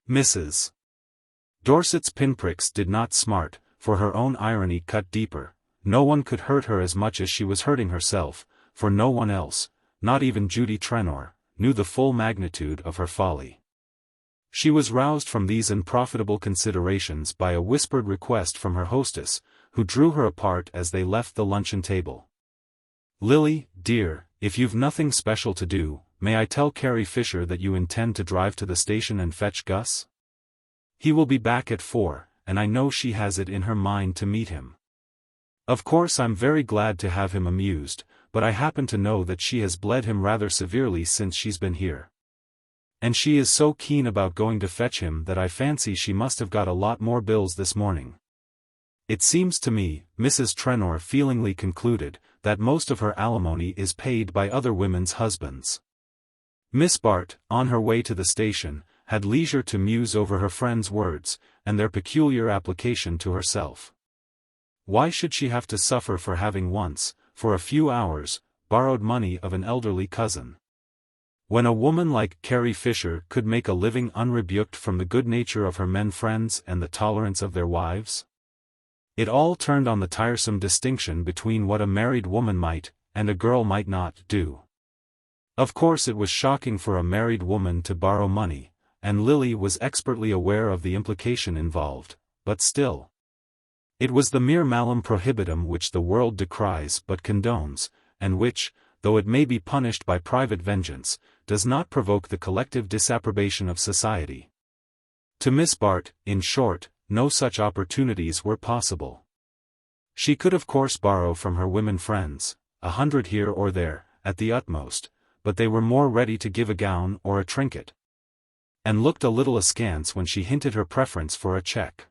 Mrs. Dorset's pinpricks did not smart, for her own irony cut deeper. No one could hurt her as much as she was hurting herself, for no one else, not even Judy Trenor, knew the full magnitude of her folly. She was roused from these unprofitable considerations by a whispered request from her hostess, who drew her apart as they left the luncheon table. "Lily, dear, if you've nothing special to do, may I tell Carrie Fisher that you intend to drive to the station and fetch Gus? He will be back at 4, and I know she has it in her mind to meet him. Of course I'm very glad to have him amused, but I happen to know that she has bled him rather severely since she's been here. And she is so keen about going to fetch him that I fancy she must have got a lot more bills this morning. It seems to me," Mrs. Trenor feelingly concluded, "that most of her alimony is paid by other women's husbands." Miss Bart, on her way to the station, had leisure to muse over her friend's words, and their peculiar application to herself. Why should she have to suffer for having once, for a few hours, borrowed money of an elderly cousin? When a woman like Carrie Fisher could make a living unrebuked from the good nature of her men friends and the tolerance of their wives? It all turned on the tiresome distinction between what a married woman might, and a girl might not, do. Of course it was shocking for a married woman to borrow money, and Lily was expertly aware of the implication involved, but still. It was the mere malum prohibitum which the world decries but condones, and which, though it may be punished by private vengeance, does not provoke the collective disapprobation of society. To Miss Bart, in short, no such opportunities were possible. She could of course borrow from her women friends, 100 here or there, at the utmost, but they were more ready to give a gown or a trinket, and looked a little askance when she hinted her preference for a cheque.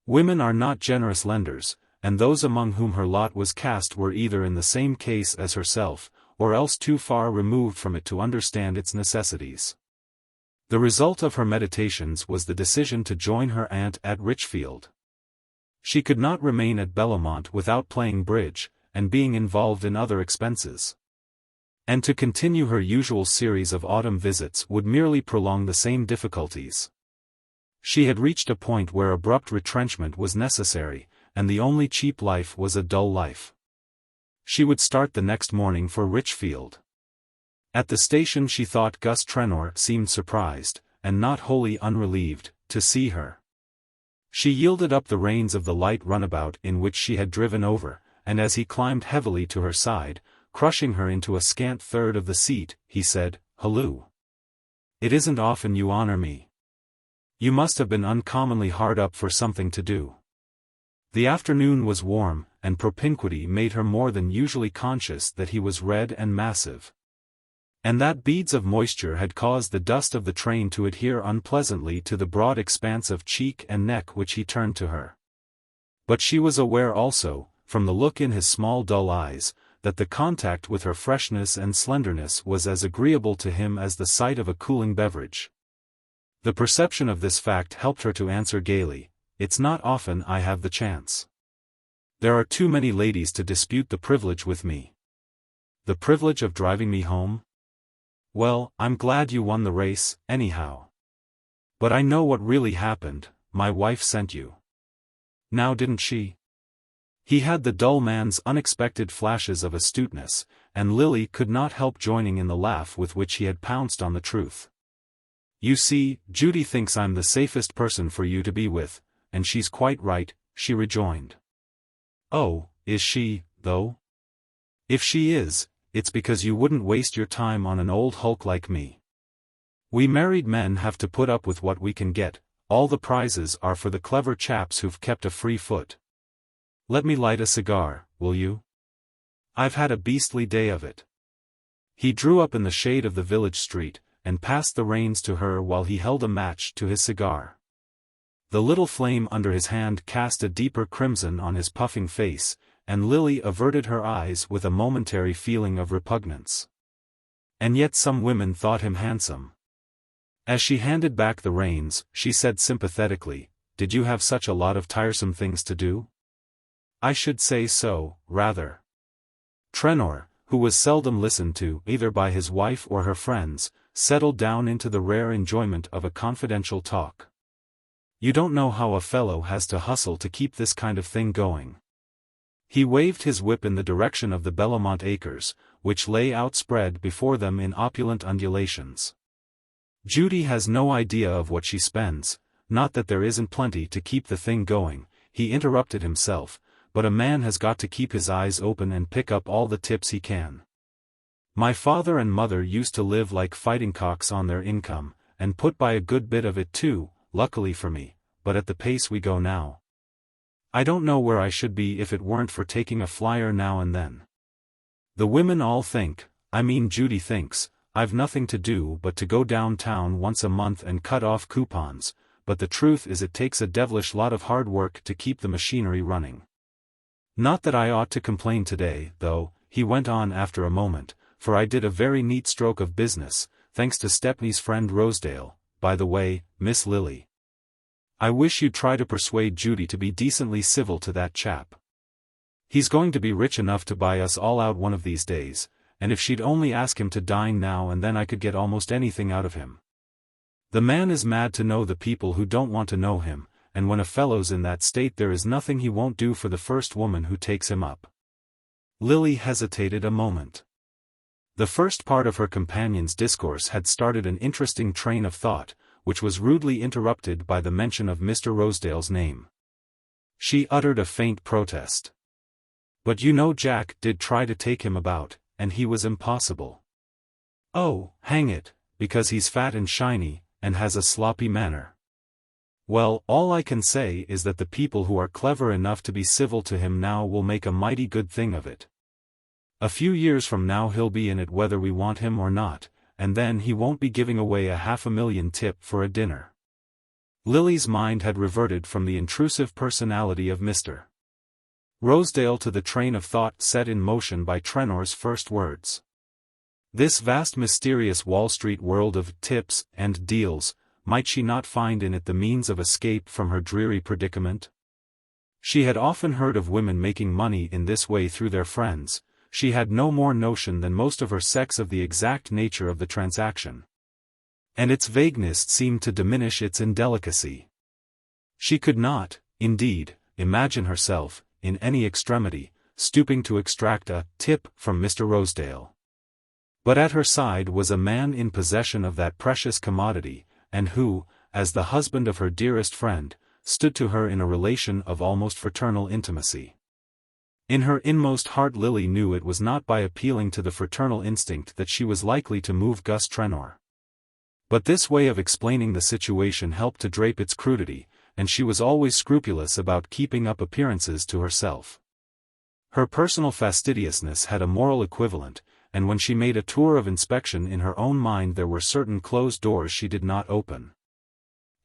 Women are not generous lenders, and those among whom her lot was cast were either in the same case as herself, or else too far removed from it to understand its necessities. The result of her meditations was the decision to join her aunt at Richfield. She could not remain at Bellomont without playing bridge, and being involved in other expenses. And to continue her usual series of autumn visits would merely prolong the same difficulties. She had reached a point where abrupt retrenchment was necessary, and the only cheap life was a dull life. She would start the next morning for Richfield. At the station she thought Gus Trenor seemed surprised, and not wholly unrelieved, to see her. She yielded up the reins of the light runabout in which she had driven over, and as he climbed heavily to her side, crushing her into a scant third of the seat, he said, "Halloo! It isn't often you honor me. You must have been uncommonly hard up for something to do." The afternoon was warm, and propinquity made her more than usually conscious that he was red and massive, and that beads of moisture had caused the dust of the train to adhere unpleasantly to the broad expanse of cheek and neck which he turned to her. But she was aware also, from the look in his small dull eyes, that the contact with her freshness and slenderness was as agreeable to him as the sight of a cooling beverage. The perception of this fact helped her to answer gaily, "It's not often I have the chance. There are too many ladies to dispute the privilege with me." "The privilege of driving me home? Well, I'm glad you won the race, anyhow. But I know what really happened, my wife sent you. Now didn't she?" He had the dull man's unexpected flashes of astuteness, and Lily could not help joining in the laugh with which he had pounced on the truth. "You see, Judy thinks I'm the safest person for you to be with, and she's quite right," she rejoined. "Oh, is she, though? If she is, it's because you wouldn't waste your time on an old hulk like me. We married men have to put up with what we can get, all the prizes are for the clever chaps who've kept a free foot. Let me light a cigar, will you? I've had a beastly day of it." He drew up in the shade of the village street, and passed the reins to her while he held a match to his cigar. The little flame under his hand cast a deeper crimson on his puffing face, and Lily averted her eyes with a momentary feeling of repugnance. And yet some women thought him handsome. As she handed back the reins, she said sympathetically, "Did you have such a lot of tiresome things to do?" "I should say so, rather." Trenor, who was seldom listened to either by his wife or her friends, settled down into the rare enjoyment of a confidential talk. "You don't know how a fellow has to hustle to keep this kind of thing going." He waved his whip in the direction of the Bellomont acres, which lay outspread before them in opulent undulations. "Judy has no idea of what she spends, not that there isn't plenty to keep the thing going," he interrupted himself, "but a man has got to keep his eyes open and pick up all the tips he can. My father and mother used to live like fighting cocks on their income, and put by a good bit of it too, luckily for me, but at the pace we go now, I don't know where I should be if it weren't for taking a flyer now and then. The women all think, I mean Judy thinks, I've nothing to do but to go downtown once a month and cut off coupons, but the truth is it takes a devilish lot of hard work to keep the machinery running. Not that I ought to complain today, though," he went on after a moment, "for I did a very neat stroke of business, thanks to Stepney's friend Rosedale. By the way, Miss Lily, I wish you'd try to persuade Judy to be decently civil to that chap. He's going to be rich enough to buy us all out one of these days, and if she'd only ask him to dine now and then I could get almost anything out of him. The man is mad to know the people who don't want to know him, and when a fellow's in that state there is nothing he won't do for the first woman who takes him up." Lily hesitated a moment. The first part of her companion's discourse had started an interesting train of thought, which was rudely interrupted by the mention of Mr. Rosedale's name. She uttered a faint protest. "But you know Jack did try to take him about, and he was impossible." "Oh, hang it, because he's fat and shiny, and has a sloppy manner. Well, all I can say is that the people who are clever enough to be civil to him now will make a mighty good thing of it. A few years from now he'll be in it whether we want him or not, and then he won't be giving away a $500,000 tip for a dinner." Lily's mind had reverted from the intrusive personality of Mr. Rosedale to the train of thought set in motion by Trenor's first words. This vast mysterious Wall Street world of tips and deals, might she not find in it the means of escape from her dreary predicament? She had often heard of women making money in this way through their friends. She had no more notion than most of her sex of the exact nature of the transaction. And its vagueness seemed to diminish its indelicacy. She could not, indeed, imagine herself, in any extremity, stooping to extract a tip from Mr. Rosedale. But at her side was a man in possession of that precious commodity, and who, as the husband of her dearest friend, stood to her in a relation of almost fraternal intimacy. In her inmost heart Lily knew it was not by appealing to the fraternal instinct that she was likely to move Gus Trenor. But this way of explaining the situation helped to drape its crudity, and she was always scrupulous about keeping up appearances to herself. Her personal fastidiousness had a moral equivalent, and when she made a tour of inspection in her own mind there were certain closed doors she did not open.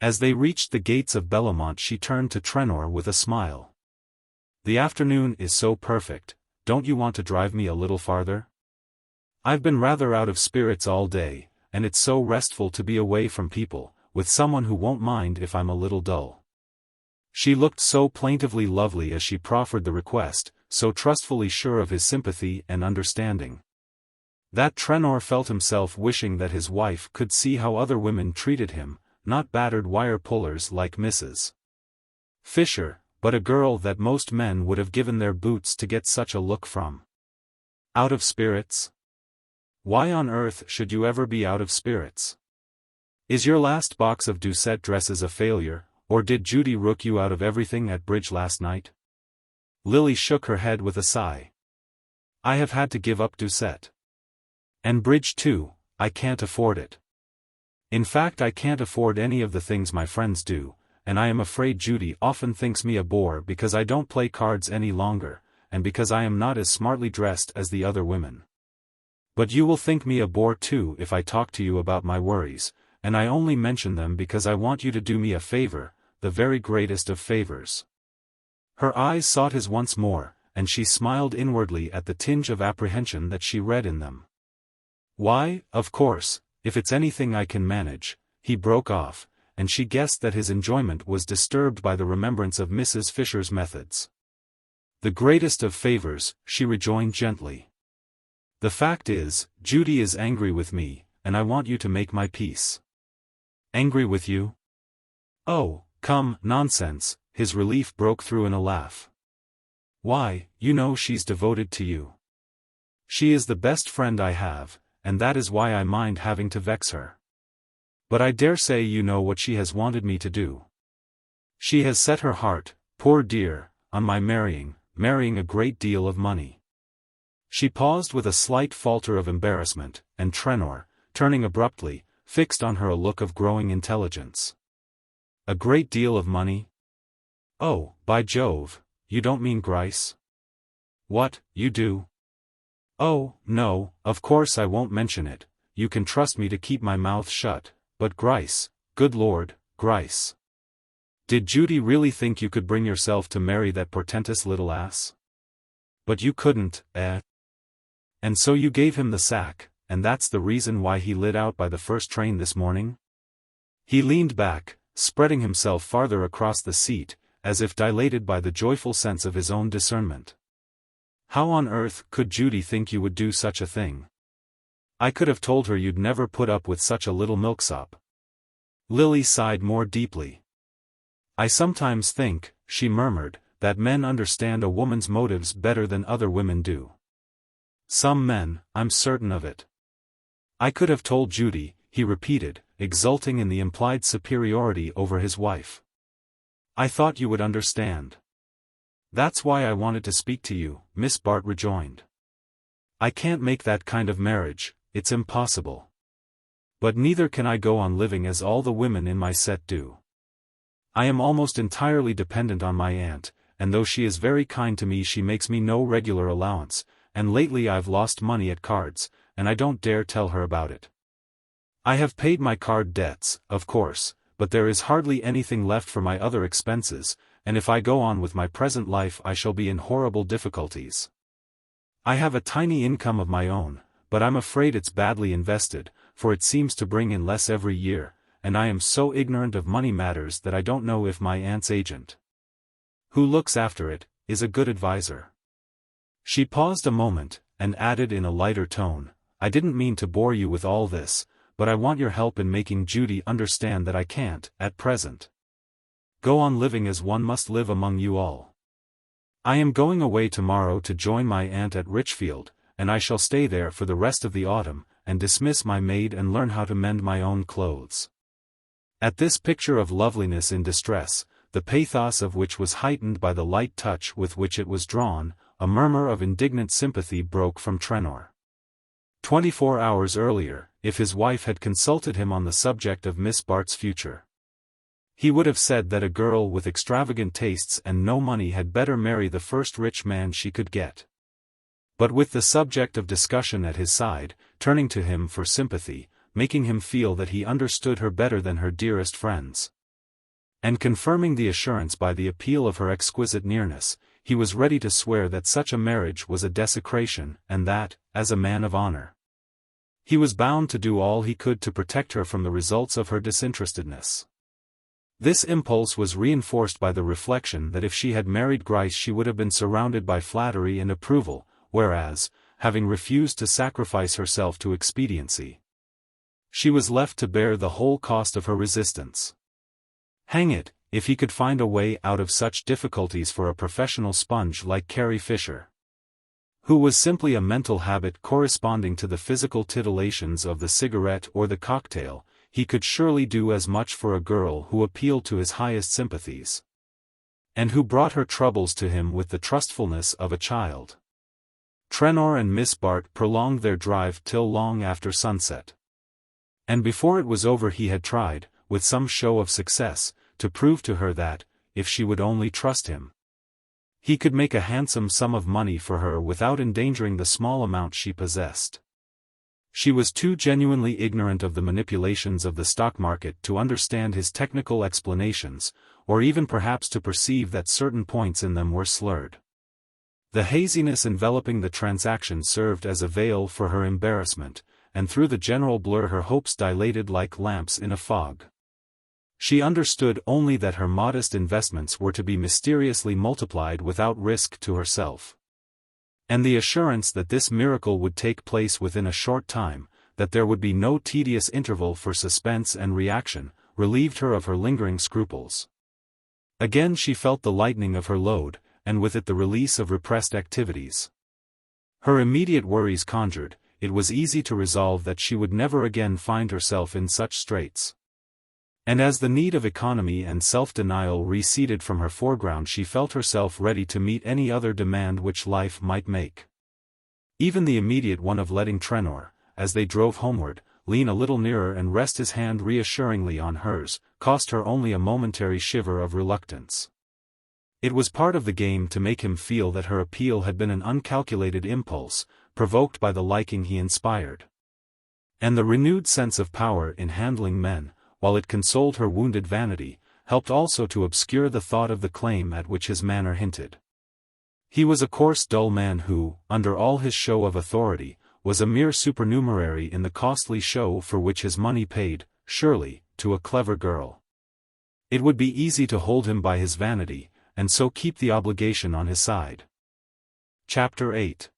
As they reached the gates of Bellomont she turned to Trenor with a smile. "The afternoon is so perfect, don't you want to drive me a little farther? I've been rather out of spirits all day, and it's so restful to be away from people, with someone who won't mind if I'm a little dull." She looked so plaintively lovely as she proffered the request, so trustfully sure of his sympathy and understanding, that Trenor felt himself wishing that his wife could see how other women treated him, not battered wire pullers like Mrs. Fisher, but a girl that most men would have given their boots to get such a look from. Out of spirits? Why on earth should you ever be out of spirits? Is your last box of Doucette dresses a failure, or did Judy rook you out of everything at bridge last night? Lily shook her head with a sigh. "I have had to give up Doucette. And bridge too, I can't afford it. In fact I can't afford any of the things my friends do, and I am afraid Judy often thinks me a bore because I don't play cards any longer, and because I am not as smartly dressed as the other women. But you will think me a bore too if I talk to you about my worries, and I only mention them because I want you to do me a favor, the very greatest of favors. Her eyes sought his once more, and she smiled inwardly at the tinge of apprehension that she read in them. "Why, of course, if it's anything I can manage," he broke off, and she guessed that his enjoyment was disturbed by the remembrance of Mrs. Fisher's methods. "The greatest of favors," she rejoined gently. "The fact is, Judy is angry with me, and I want you to make my peace." "Angry with you?" "Oh, come, nonsense," his relief broke through in a laugh. "Why, you know she's devoted to you. She is the best friend I have, and that is why I mind having to vex her. But I dare say you know what she has wanted me to do. She has set her heart, poor dear, on my marrying a great deal of money." She paused with a slight falter of embarrassment, and Trenor, turning abruptly, fixed on her a look of growing intelligence. "A great deal of money? Oh, by Jove, you don't mean Grice?" "What, you do?" "Oh, no, of course I won't mention it, you can trust me to keep my mouth shut, but Grice, good Lord, Grice. Did Judy really think you could bring yourself to marry that portentous little ass? But you couldn't, eh? And so you gave him the sack, and that's the reason why he lit out by the first train this morning?" He leaned back, spreading himself farther across the seat, as if dilated by the joyful sense of his own discernment. "How on earth could Judy think you would do such a thing? I could have told her you'd never put up with such a little milksop." Lily sighed more deeply. "I sometimes think," she murmured, "that men understand a woman's motives better than other women do. Some men, I'm certain of it." "I could have told Judy," he repeated, exulting in the implied superiority over his wife. "I thought you would understand." "That's why I wanted to speak to you," Miss Bart rejoined. "I can't make that kind of marriage, it's impossible. But neither can I go on living as all the women in my set do. I am almost entirely dependent on my aunt, and though she is very kind to me she makes me no regular allowance, and lately I've lost money at cards, and I don't dare tell her about it. I have paid my card debts, of course, but there is hardly anything left for my other expenses, and if I go on with my present life I shall be in horrible difficulties. I have a tiny income of my own, but I'm afraid it's badly invested, for it seems to bring in less every year, and I am so ignorant of money matters that I don't know if my aunt's agent, who looks after it, is a good adviser." She paused a moment, and added in a lighter tone, "I didn't mean to bore you with all this, but I want your help in making Judy understand that I can't, at present, go on living as one must live among you all. I am going away tomorrow to join my aunt at Richfield, and I shall stay there for the rest of the autumn, and dismiss my maid and learn how to mend my own clothes." At this picture of loveliness in distress, the pathos of which was heightened by the light touch with which it was drawn, a murmur of indignant sympathy broke from Trenor. 24 hours earlier, if his wife had consulted him on the subject of Miss Bart's future, he would have said that a girl with extravagant tastes and no money had better marry the first rich man she could get. But with the subject of discussion at his side, turning to him for sympathy, making him feel that he understood her better than her dearest friends, and confirming the assurance by the appeal of her exquisite nearness, he was ready to swear that such a marriage was a desecration, and that, as a man of honor, he was bound to do all he could to protect her from the results of her disinterestedness. This impulse was reinforced by the reflection that if she had married Grice she would have been surrounded by flattery and approval, whereas, having refused to sacrifice herself to expediency, she was left to bear the whole cost of her resistance. Hang it, if he could find a way out of such difficulties for a professional sponge like Carrie Fisher, who was simply a mental habit corresponding to the physical titillations of the cigarette or the cocktail, he could surely do as much for a girl who appealed to his highest sympathies, and who brought her troubles to him with the trustfulness of a child. Trenor and Miss Bart prolonged their drive till long after sunset. And before it was over he had tried, with some show of success, to prove to her that, if she would only trust him, he could make a handsome sum of money for her without endangering the small amount she possessed. She was too genuinely ignorant of the manipulations of the stock market to understand his technical explanations, or even perhaps to perceive that certain points in them were slurred. The haziness enveloping the transaction served as a veil for her embarrassment, and through the general blur her hopes dilated like lamps in a fog. She understood only that her modest investments were to be mysteriously multiplied without risk to herself. And the assurance that this miracle would take place within a short time, that there would be no tedious interval for suspense and reaction, relieved her of her lingering scruples. Again she felt the lightening of her load, and with it the release of repressed activities. Her immediate worries conjured, it was easy to resolve that she would never again find herself in such straits. And as the need of economy and self-denial receded from her foreground, she felt herself ready to meet any other demand which life might make. Even the immediate one of letting Trenor, as they drove homeward, lean a little nearer and rest his hand reassuringly on hers, cost her only a momentary shiver of reluctance. It was part of the game to make him feel that her appeal had been an uncalculated impulse, provoked by the liking he inspired. And the renewed sense of power in handling men, while it consoled her wounded vanity, helped also to obscure the thought of the claim at which his manner hinted. He was a coarse dull man who, under all his show of authority, was a mere supernumerary in the costly show for which his money paid, surely, to a clever girl. It would be easy to hold him by his vanity, and so keep the obligation on his side. Chapter 8.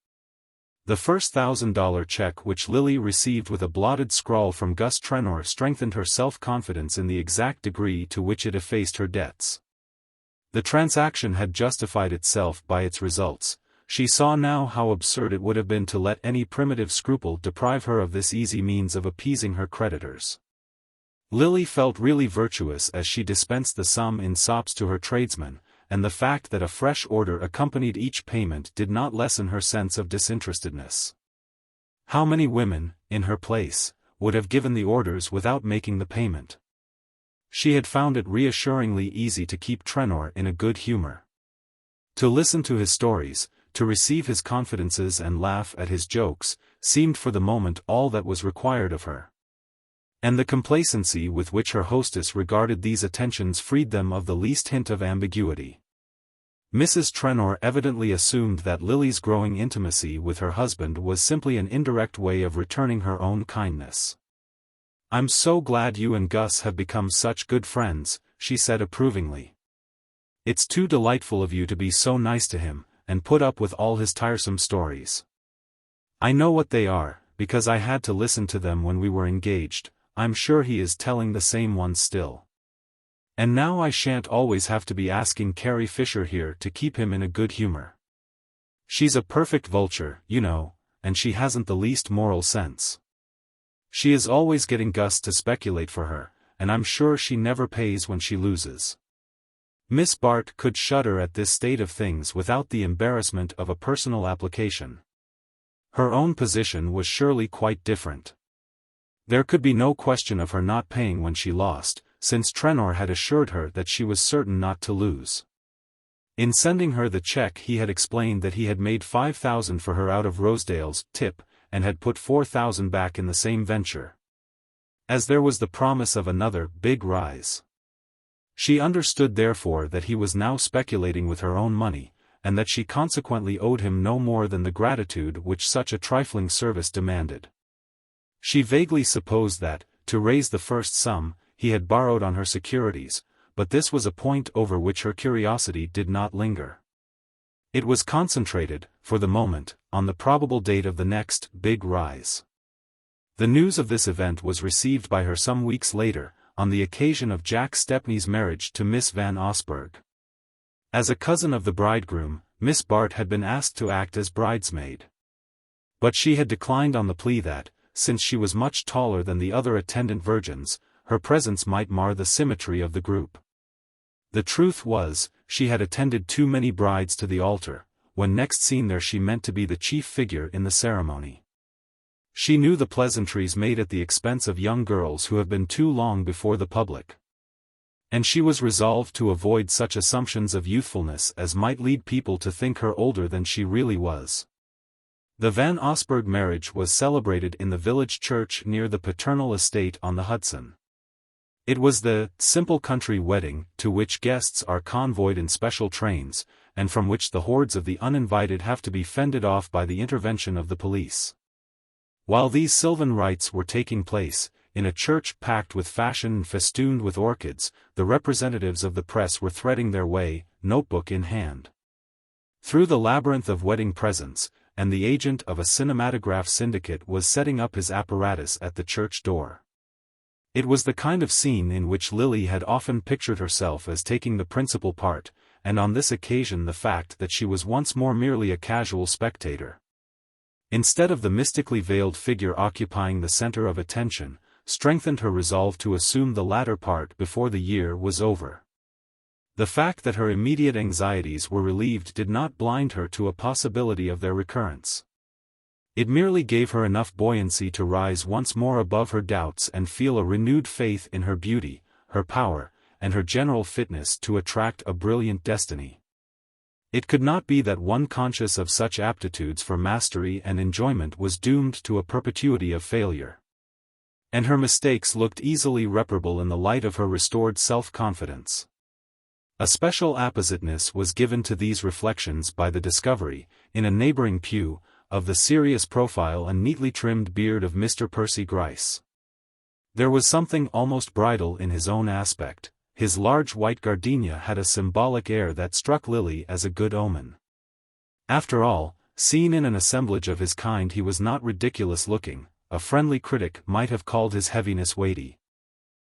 The first $1,000 check which Lily received with a blotted scrawl from Gus Trenor strengthened her self-confidence in the exact degree to which it effaced her debts. The transaction had justified itself by its results. She saw now how absurd it would have been to let any primitive scruple deprive her of this easy means of appeasing her creditors. Lily felt really virtuous as she dispensed the sum in sops to her tradesmen, and the fact that a fresh order accompanied each payment did not lessen her sense of disinterestedness. How many women, in her place, would have given the orders without making the payment? She had found it reassuringly easy to keep Trenor in a good humor. To listen to his stories, to receive his confidences and laugh at his jokes, seemed for the moment all that was required of her. And the complacency with which her hostess regarded these attentions freed them of the least hint of ambiguity. Mrs. Trenor evidently assumed that Lily's growing intimacy with her husband was simply an indirect way of returning her own kindness. "I'm so glad you and Gus have become such good friends," she said approvingly. "It's too delightful of you to be so nice to him, and put up with all his tiresome stories. I know what they are, because I had to listen to them when we were engaged. I'm sure he is telling the same ones still. And now I shan't always have to be asking Carrie Fisher here to keep him in a good humor. She's a perfect vulture, you know, and she hasn't the least moral sense. She is always getting Gus to speculate for her, and I'm sure she never pays when she loses." Miss Bart could shudder at this state of things without the embarrassment of a personal application. Her own position was surely quite different. There could be no question of her not paying when she lost, since Trenor had assured her that she was certain not to lose. In sending her the check he had explained that he had made $5,000 for her out of Rosedale's tip, and had put $4,000 back in the same venture. As there was the promise of another big rise. She understood therefore that he was now speculating with her own money, and that she consequently owed him no more than the gratitude which such a trifling service demanded. She vaguely supposed that, to raise the first sum, he had borrowed on her securities, but this was a point over which her curiosity did not linger. It was concentrated, for the moment, on the probable date of the next big rise. The news of this event was received by her some weeks later, on the occasion of Jack Stepney's marriage to Miss Van Osburgh. As a cousin of the bridegroom, Miss Bart had been asked to act as bridesmaid. But she had declined on the plea that, since she was much taller than the other attendant virgins, her presence might mar the symmetry of the group. The truth was, she had attended too many brides to the altar. When next seen there she meant to be the chief figure in the ceremony. She knew the pleasantries made at the expense of young girls who have been too long before the public. And she was resolved to avoid such assumptions of youthfulness as might lead people to think her older than she really was. The Van Osburgh marriage was celebrated in the village church near the paternal estate on the Hudson. It was the simple country wedding to which guests are convoyed in special trains, and from which the hordes of the uninvited have to be fended off by the intervention of the police. While these sylvan rites were taking place, in a church packed with fashion and festooned with orchids, the representatives of the press were threading their way, notebook in hand, through the labyrinth of wedding presents, and the agent of a cinematograph syndicate was setting up his apparatus at the church door. It was the kind of scene in which Lily had often pictured herself as taking the principal part, and on this occasion the fact that she was once more merely a casual spectator, instead of the mystically veiled figure occupying the center of attention, strengthened her resolve to assume the latter part before the year was over. The fact that her immediate anxieties were relieved did not blind her to a possibility of their recurrence. It merely gave her enough buoyancy to rise once more above her doubts and feel a renewed faith in her beauty, her power, and her general fitness to attract a brilliant destiny. It could not be that one conscious of such aptitudes for mastery and enjoyment was doomed to a perpetuity of failure. And her mistakes looked easily reparable in the light of her restored self-confidence. A special appositeness was given to these reflections by the discovery, in a neighboring pew, of the serious profile and neatly trimmed beard of Mr. Percy Gryce. There was something almost bridal in his own aspect. His large white gardenia had a symbolic air that struck Lily as a good omen. After all, seen in an assemblage of his kind he was not ridiculous-looking, a friendly critic might have called his heaviness weighty.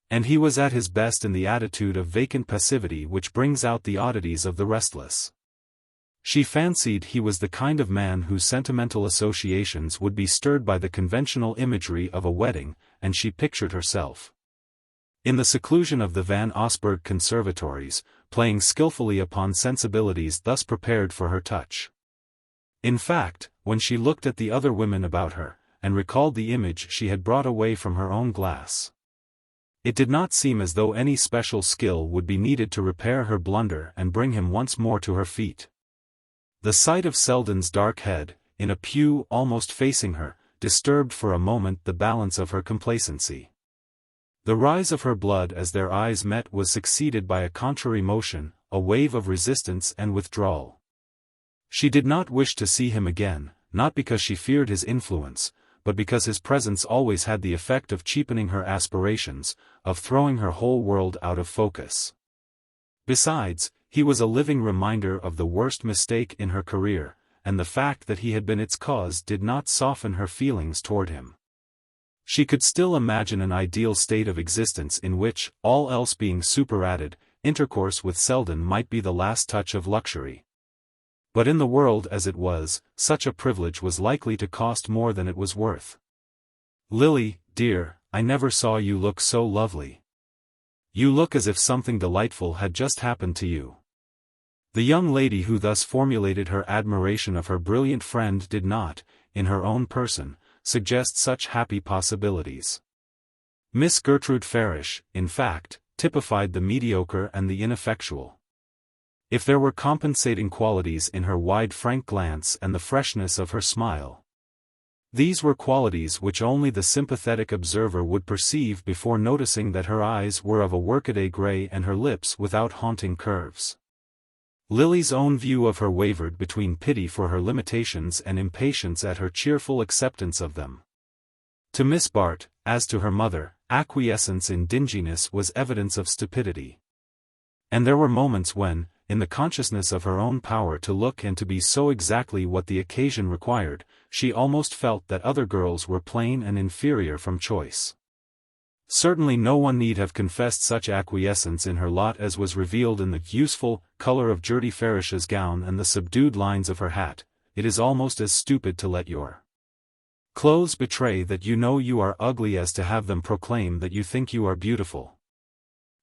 And he was at his best in the attitude of vacant passivity which brings out the oddities of the restless. She fancied he was the kind of man whose sentimental associations would be stirred by the conventional imagery of a wedding, and she pictured herself in the seclusion of the Van Osburgh conservatories, playing skillfully upon sensibilities thus prepared for her touch. In fact, when she looked at the other women about her, and recalled the image she had brought away from her own glass, it did not seem as though any special skill would be needed to repair her blunder and bring him once more to her feet. The sight of Selden's dark head, in a pew almost facing her, disturbed for a moment the balance of her complacency. The rise of her blood as their eyes met was succeeded by a contrary motion, a wave of resistance and withdrawal. She did not wish to see him again, not because she feared his influence, but because his presence always had the effect of cheapening her aspirations, of throwing her whole world out of focus. Besides, he was a living reminder of the worst mistake in her career, and the fact that he had been its cause did not soften her feelings toward him. She could still imagine an ideal state of existence in which, all else being superadded, intercourse with Selden might be the last touch of luxury. But in the world as it was, such a privilege was likely to cost more than it was worth. "Lily, dear, I never saw you look so lovely. You look as if something delightful had just happened to you." The young lady who thus formulated her admiration of her brilliant friend did not, in her own person, suggest such happy possibilities. Miss Gertrude Farish, in fact, typified the mediocre and the ineffectual. If there were compensating qualities in her wide frank glance and the freshness of her smile, these were qualities which only the sympathetic observer would perceive before noticing that her eyes were of a workaday gray and her lips without haunting curves. Lily's own view of her wavered between pity for her limitations and impatience at her cheerful acceptance of them. To Miss Bart, as to her mother, acquiescence in dinginess was evidence of stupidity. And there were moments when, in the consciousness of her own power to look and to be so exactly what the occasion required, she almost felt that other girls were plain and inferior from choice. Certainly no one need have confessed such acquiescence in her lot as was revealed in the useful color of Gertie Farish's gown and the subdued lines of her hat. It is almost as stupid to let your clothes betray that you know you are ugly as to have them proclaim that you think you are beautiful.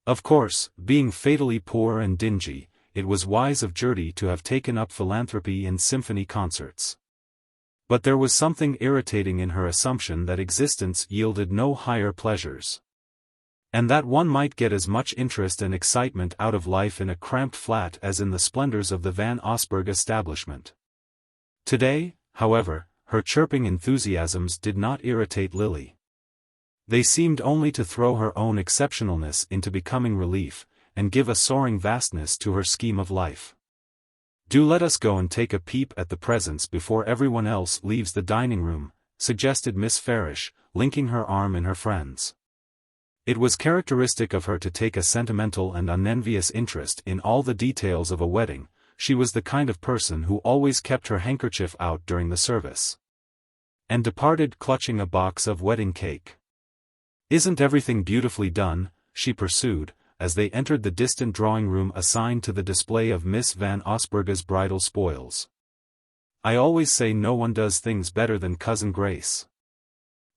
Of course, being fatally poor and dingy, it was wise of Gertie to have taken up philanthropy in symphony concerts. But there was something irritating in her assumption that existence yielded no higher pleasures, and that one might get as much interest and excitement out of life in a cramped flat as in the splendors of the Van Osburgh establishment. Today, however, her chirping enthusiasms did not irritate Lily. They seemed only to throw her own exceptionalness into becoming relief, and give a soaring vastness to her scheme of life. "Do let us go and take a peep at the presents before everyone else leaves the dining room," suggested Miss Farish, linking her arm in her friend's. It was characteristic of her to take a sentimental and unenvious interest in all the details of a wedding. She was the kind of person who always kept her handkerchief out during the service, and departed clutching a box of wedding cake. "Isn't everything beautifully done?" she pursued, as they entered the distant drawing-room assigned to the display of Miss Van Osburgha's bridal spoils. "I always say no one does things better than Cousin Grace.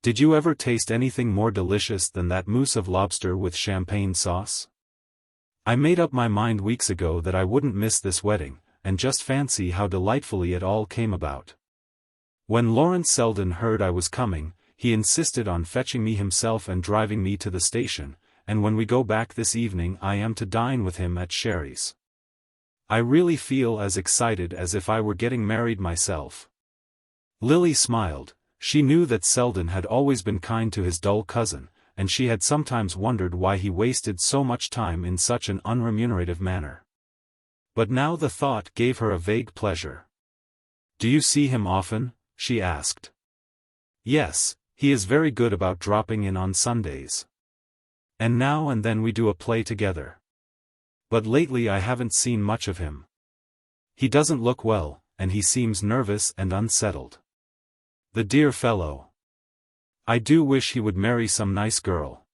Did you ever taste anything more delicious than that mousse of lobster with champagne sauce? I made up my mind weeks ago that I wouldn't miss this wedding, and just fancy how delightfully it all came about. When Lawrence Selden heard I was coming, he insisted on fetching me himself and driving me to the station, and when we go back this evening I am to dine with him at Sherry's. I really feel as excited as if I were getting married myself." Lily smiled. She knew that Selden had always been kind to his dull cousin, and she had sometimes wondered why he wasted so much time in such an unremunerative manner. But now the thought gave her a vague pleasure. "Do you see him often?" she asked. "Yes, he is very good about dropping in on Sundays. And now and then we do a play together. But lately I haven't seen much of him. He doesn't look well, and he seems nervous and unsettled. The dear fellow. I do wish he would marry some nice girl.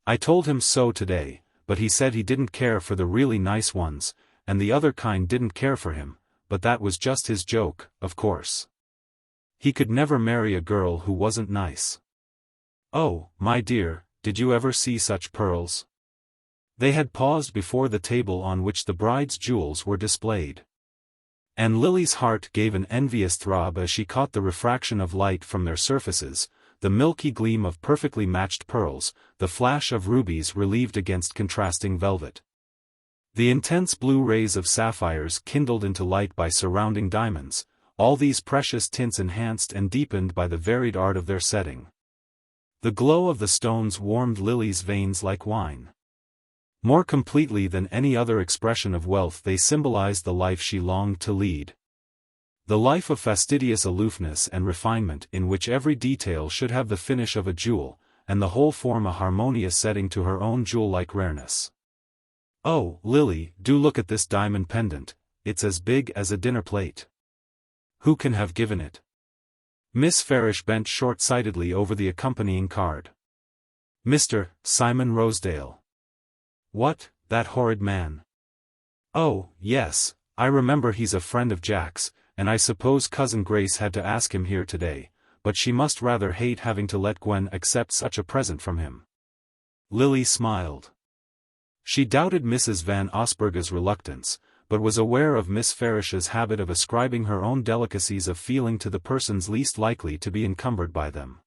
I told him so today, but he said he didn't care for the really nice ones, and the other kind didn't care for him, but that was just his joke, of course. He could never marry a girl who wasn't nice." "Oh, my dear, did you ever see such pearls?" They had paused before the table on which the bride's jewels were displayed, and Lily's heart gave an envious throb as she caught the refraction of light from their surfaces, the milky gleam of perfectly matched pearls, the flash of rubies relieved against contrasting velvet, the intense blue rays of sapphires kindled into light by surrounding diamonds, all these precious tints enhanced and deepened by the varied art of their setting. The glow of the stones warmed Lily's veins like wine. More completely than any other expression of wealth they symbolized the life she longed to lead. The life of fastidious aloofness and refinement in which every detail should have the finish of a jewel, and the whole form a harmonious setting to her own jewel-like rareness. "Oh, Lily, do look at this diamond pendant, it's as big as a dinner plate. Who can have given it?" Miss Farish bent short-sightedly over the accompanying card. "Mr. Simon Rosedale." "What, that horrid man?" "Oh, yes, I remember he's a friend of Jack's, and I suppose Cousin Grace had to ask him here today, but she must rather hate having to let Gwen accept such a present from him." Lily smiled. She doubted Mrs. Van Osburgha's reluctance, but was aware of Miss Farish's habit of ascribing her own delicacies of feeling to the persons least likely to be encumbered by them.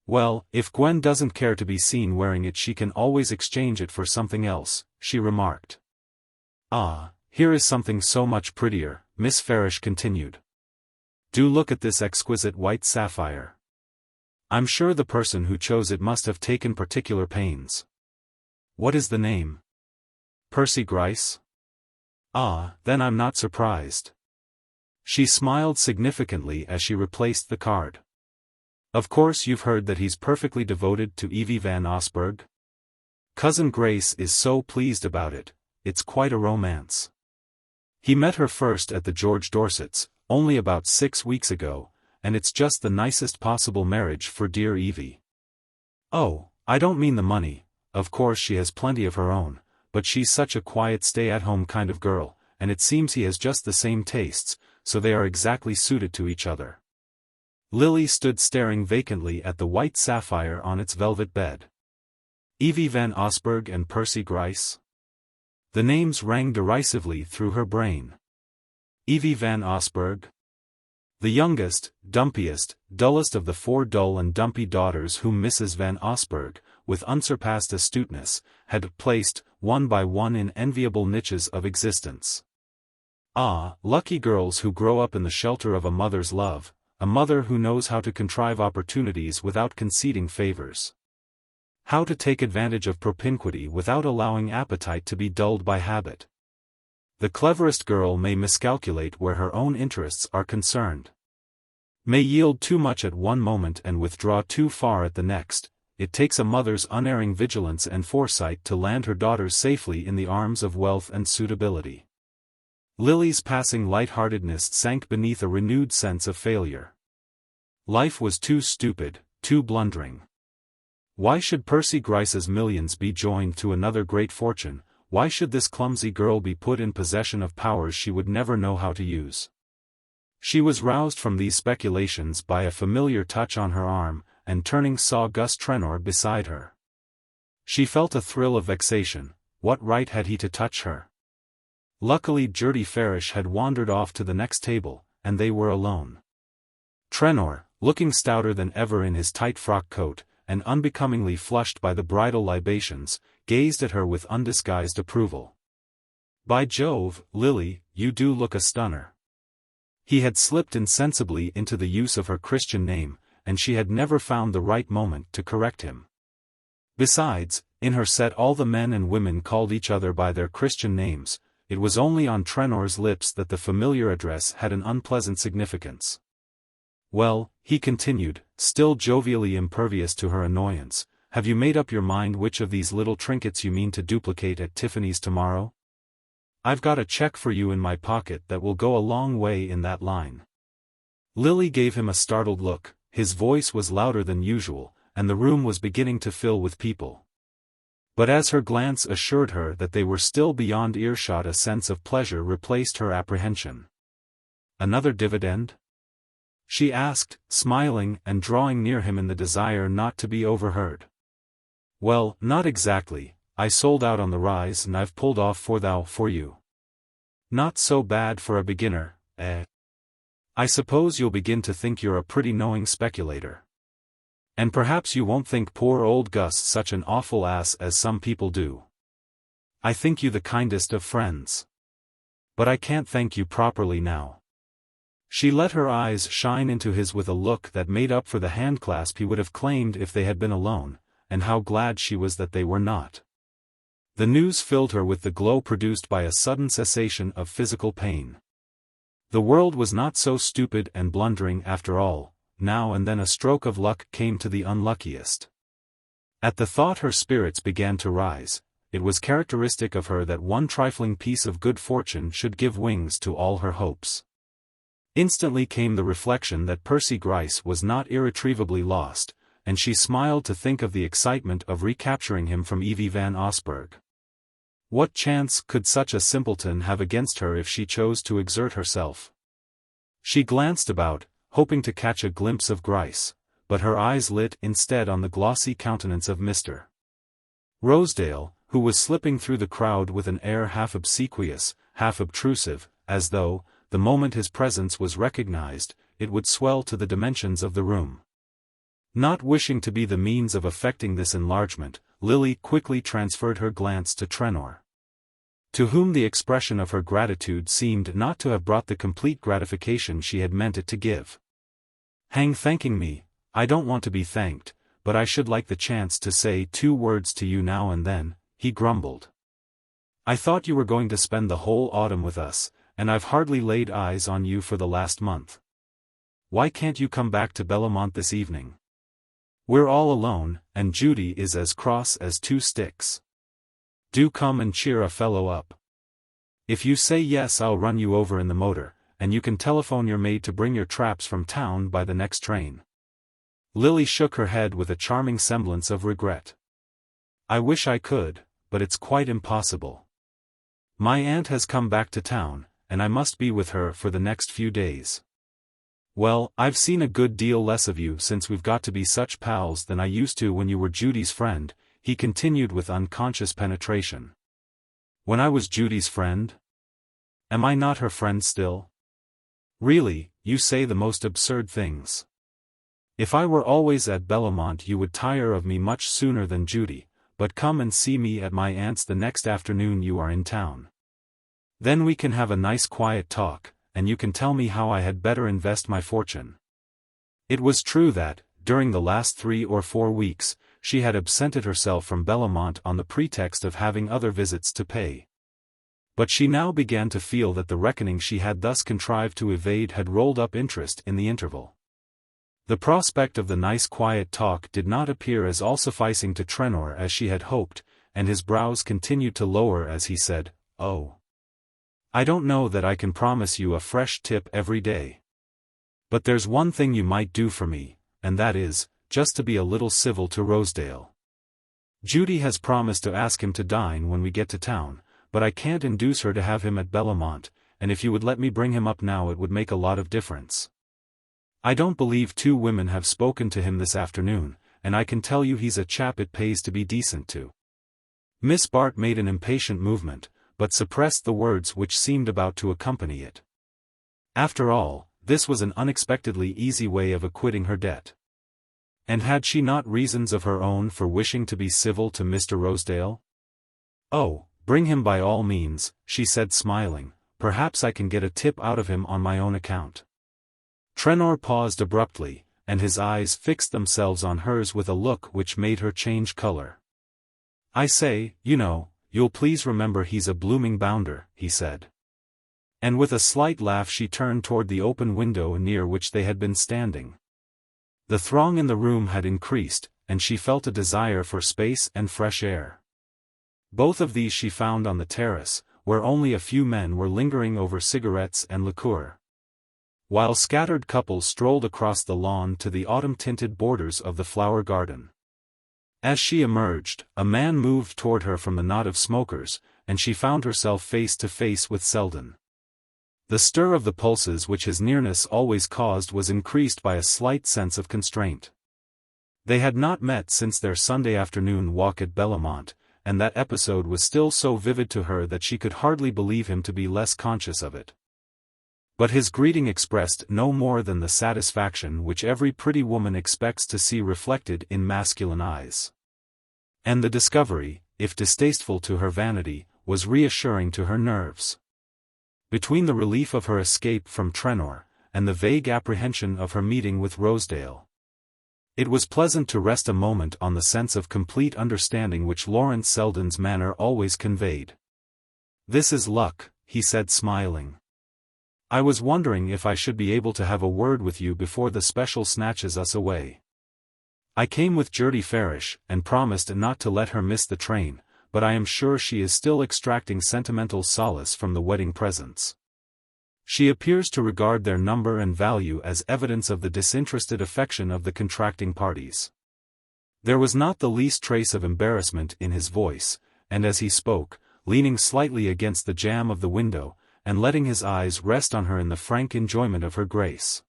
"Well, if Gwen doesn't care to be seen wearing it she can always exchange it for something else," she remarked. "Ah, here is something so much prettier," Miss Farish continued. "Do look at this exquisite white sapphire. I'm sure the person who chose it must have taken particular pains. What is the name? Percy Gryce? Ah, then I'm not surprised." She smiled significantly as she replaced the card. "Of course you've heard that he's perfectly devoted to Evie Van Osburgh? Cousin Grace is so pleased about it, it's quite a romance. He met her first at the George Dorset's, only about 6 weeks ago, and it's just the nicest possible marriage for dear Evie. Oh, I don't mean the money, of course she has plenty of her own, but she's such a quiet stay-at-home kind of girl, and it seems he has just the same tastes, so they are exactly suited to each other." Lily stood staring vacantly at the white sapphire on its velvet bed. Evie Van Osburgh and Percy Gryce? The names rang derisively through her brain. Evie Van Osburgh? The youngest, dumpiest, dullest of the 4 dull and dumpy daughters whom Mrs. Van Osburgh, with unsurpassed astuteness, had placed, one by one in enviable niches of existence. Ah, lucky girls who grow up in the shelter of a mother's love, a mother who knows how to contrive opportunities without conceding favors. How to take advantage of propinquity without allowing appetite to be dulled by habit. The cleverest girl may miscalculate where her own interests are concerned. May yield too much at one moment and withdraw too far at the next. It takes a mother's unerring vigilance and foresight to land her daughters safely in the arms of wealth and suitability. Lily's passing light-heartedness sank beneath a renewed sense of failure. Life was too stupid, too blundering. Why should Percy Gryce's millions be joined to another great fortune? Why should this clumsy girl be put in possession of powers she would never know how to use? She was roused from these speculations by a familiar touch on her arm, and turning saw Gus Trenor beside her. She felt a thrill of vexation. What right had he to touch her? Luckily Gertie Farish had wandered off to the next table, and they were alone. Trenor, looking stouter than ever in his tight frock coat, and unbecomingly flushed by the bridal libations, gazed at her with undisguised approval. "By Jove, Lily, you do look a stunner." He had slipped insensibly into the use of her Christian name, and she had never found the right moment to correct him. Besides, in her set all the men and women called each other by their Christian names. It was only on Trenor's lips that the familiar address had an unpleasant significance. "Well," he continued, still jovially impervious to her annoyance, "have you made up your mind which of these little trinkets you mean to duplicate at Tiffany's tomorrow? I've got a check for you in my pocket that will go a long way in that line." Lily gave him a startled look. His voice was louder than usual, and the room was beginning to fill with people. But as her glance assured her that they were still beyond earshot, a sense of pleasure replaced her apprehension. "Another dividend?" she asked, smiling and drawing near him in the desire not to be overheard. "Well, not exactly. I sold out on the rise and I've pulled off for you. Not so bad for a beginner, eh? I suppose you'll begin to think you're a pretty knowing speculator. And perhaps you won't think poor old Gus such an awful ass as some people do. I think you the kindest of friends. But I can't thank you properly now." She let her eyes shine into his with a look that made up for the handclasp he would have claimed if they had been alone, and how glad she was that they were not. The news filled her with the glow produced by a sudden cessation of physical pain. The world was not so stupid and blundering after all. Now and then a stroke of luck came to the unluckiest. At the thought her spirits began to rise. It was characteristic of her that one trifling piece of good fortune should give wings to all her hopes. Instantly came the reflection that Percy Gryce was not irretrievably lost, and she smiled to think of the excitement of recapturing him from Evie Van Osburgh. What chance could such a simpleton have against her if she chose to exert herself? She glanced about, hoping to catch a glimpse of Gryce, but her eyes lit instead on the glossy countenance of Mr. Rosedale, who was slipping through the crowd with an air half obsequious, half obtrusive, as though, the moment his presence was recognized, it would swell to the dimensions of the room. Not wishing to be the means of effecting this enlargement, Lily quickly transferred her glance to Trenor, to whom the expression of her gratitude seemed not to have brought the complete gratification she had meant it to give. "Hang thanking me, I don't want to be thanked, but I should like the chance to say 2 words to you now and then," he grumbled. "I thought you were going to spend the whole autumn with us, and I've hardly laid eyes on you for the last month. Why can't you come back to Bellomont this evening? We're all alone, and Judy is as cross as 2 sticks. Do come and cheer a fellow up. If you say yes, I'll run you over in the motor, and you can telephone your maid to bring your traps from town by the next train." Lily shook her head with a charming semblance of regret. "I wish I could, but it's quite impossible. My aunt has come back to town, and I must be with her for the next few days. Well, I've seen a good deal less of you since we've got to be such pals than I used to when you were Judy's friend," he continued with unconscious penetration. "When I was Judy's friend? Am I not her friend still? Really, you say the most absurd things. If I were always at Bellomont you would tire of me much sooner than Judy, but come and see me at my aunt's the next afternoon you are in town. Then we can have a nice quiet talk, and you can tell me how I had better invest my fortune." It was true that, during the last 3 or 4 weeks, she had absented herself from Bellomont on the pretext of having other visits to pay. But she now began to feel that the reckoning she had thus contrived to evade had rolled up interest in the interval. The prospect of the nice quiet talk did not appear as all-sufficing to Trenor as she had hoped, and his brows continued to lower as he said, "Oh, I don't know that I can promise you a fresh tip every day. But there's one thing you might do for me, and that is, just to be a little civil to Rosedale. Judy has promised to ask him to dine when we get to town, but I can't induce her to have him at Bellomont, and if you would let me bring him up now it would make a lot of difference. I don't believe two women have spoken to him this afternoon, and I can tell you he's a chap it pays to be decent to." Miss Bart made an impatient movement, but suppressed the words which seemed about to accompany it. After all, this was an unexpectedly easy way of acquitting her debt. And had she not reasons of her own for wishing to be civil to Mr. Rosedale? "Oh, bring him by all means," she said smiling, "perhaps I can get a tip out of him on my own account." Trenor paused abruptly, and his eyes fixed themselves on hers with a look which made her change color. "I say, you know, you'll please remember he's a blooming bounder," he said. And with a slight laugh she turned toward the open window near which they had been standing. The throng in the room had increased, and she felt a desire for space and fresh air. Both of these she found on the terrace, where only a few men were lingering over cigarettes and liqueur, while scattered couples strolled across the lawn to the autumn-tinted borders of the flower garden. As she emerged, a man moved toward her from the knot of smokers, and she found herself face to face with Selden. The stir of the pulses which his nearness always caused was increased by a slight sense of constraint. They had not met since their Sunday afternoon walk at Bellomont, and that episode was still so vivid to her that she could hardly believe him to be less conscious of it. But his greeting expressed no more than the satisfaction which every pretty woman expects to see reflected in masculine eyes. And the discovery, if distasteful to her vanity, was reassuring to her nerves. Between the relief of her escape from Trenor, and the vague apprehension of her meeting with Rosedale, it was pleasant to rest a moment on the sense of complete understanding which Lawrence Selden's manner always conveyed. "This is luck," he said smiling. "I was wondering if I should be able to have a word with you before the special snatches us away. I came with Gertie Farish, and promised not to let her miss the train, but I am sure she is still extracting sentimental solace from the wedding presents. She appears to regard their number and value as evidence of the disinterested affection of the contracting parties." There was not the least trace of embarrassment in his voice, and as he spoke, leaning slightly against the jamb of the window, and letting his eyes rest on her in the frank enjoyment of her grace,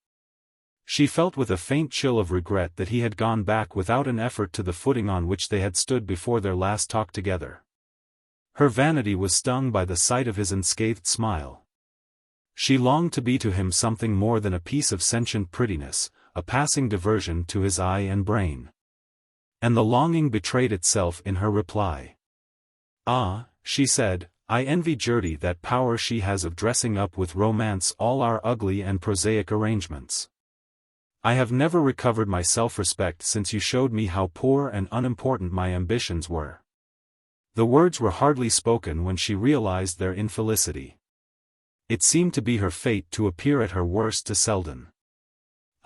she felt with a faint chill of regret that he had gone back without an effort to the footing on which they had stood before their last talk together. Her vanity was stung by the sight of his unscathed smile. She longed to be to him something more than a piece of sentient prettiness, a passing diversion to his eye and brain. And the longing betrayed itself in her reply. "Ah," she said, "I envy Gertie that power she has of dressing up with romance all our ugly and prosaic arrangements. I have never recovered my self-respect since you showed me how poor and unimportant my ambitions were." The words were hardly spoken when she realized their infelicity. It seemed to be her fate to appear at her worst to Selden.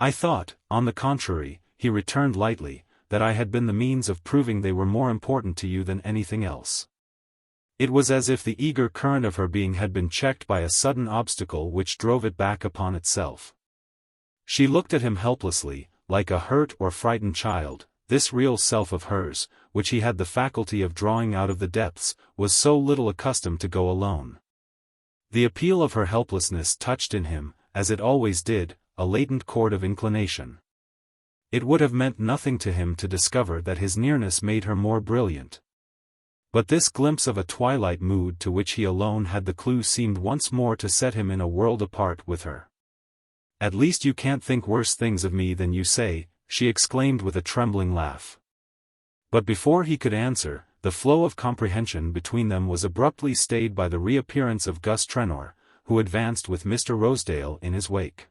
"I thought, on the contrary," he returned lightly, "that I had been the means of proving they were more important to you than anything else." It was as if the eager current of her being had been checked by a sudden obstacle which drove it back upon itself. She looked at him helplessly, like a hurt or frightened child. This real self of hers, which he had the faculty of drawing out of the depths, was so little accustomed to go alone. The appeal of her helplessness touched in him, as it always did, a latent chord of inclination. It would have meant nothing to him to discover that his nearness made her more brilliant. But this glimpse of a twilight mood to which he alone had the clue seemed once more to set him in a world apart with her. "At least you can't think worse things of me than you say," she exclaimed with a trembling laugh. But before he could answer, the flow of comprehension between them was abruptly stayed by the reappearance of Gus Trenor, who advanced with Mr. Rosedale in his wake.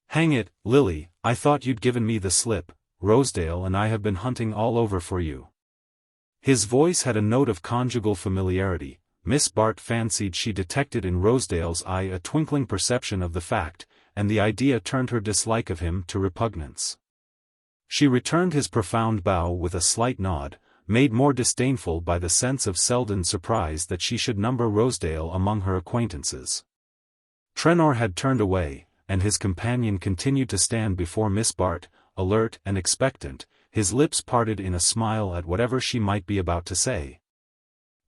"Hang it, Lily, I thought you'd given me the slip," Rosedale and I have been hunting all over for you." His voice had a note of conjugal familiarity. Miss Bart fancied she detected in Rosedale's eye a twinkling perception of the fact, and the idea turned her dislike of him to repugnance. She returned his profound bow with a slight nod, made more disdainful by the sense of Selden's surprise that she should number Rosedale among her acquaintances. Trenor had turned away, and his companion continued to stand before Miss Bart, alert and expectant, his lips parted in a smile at whatever she might be about to say.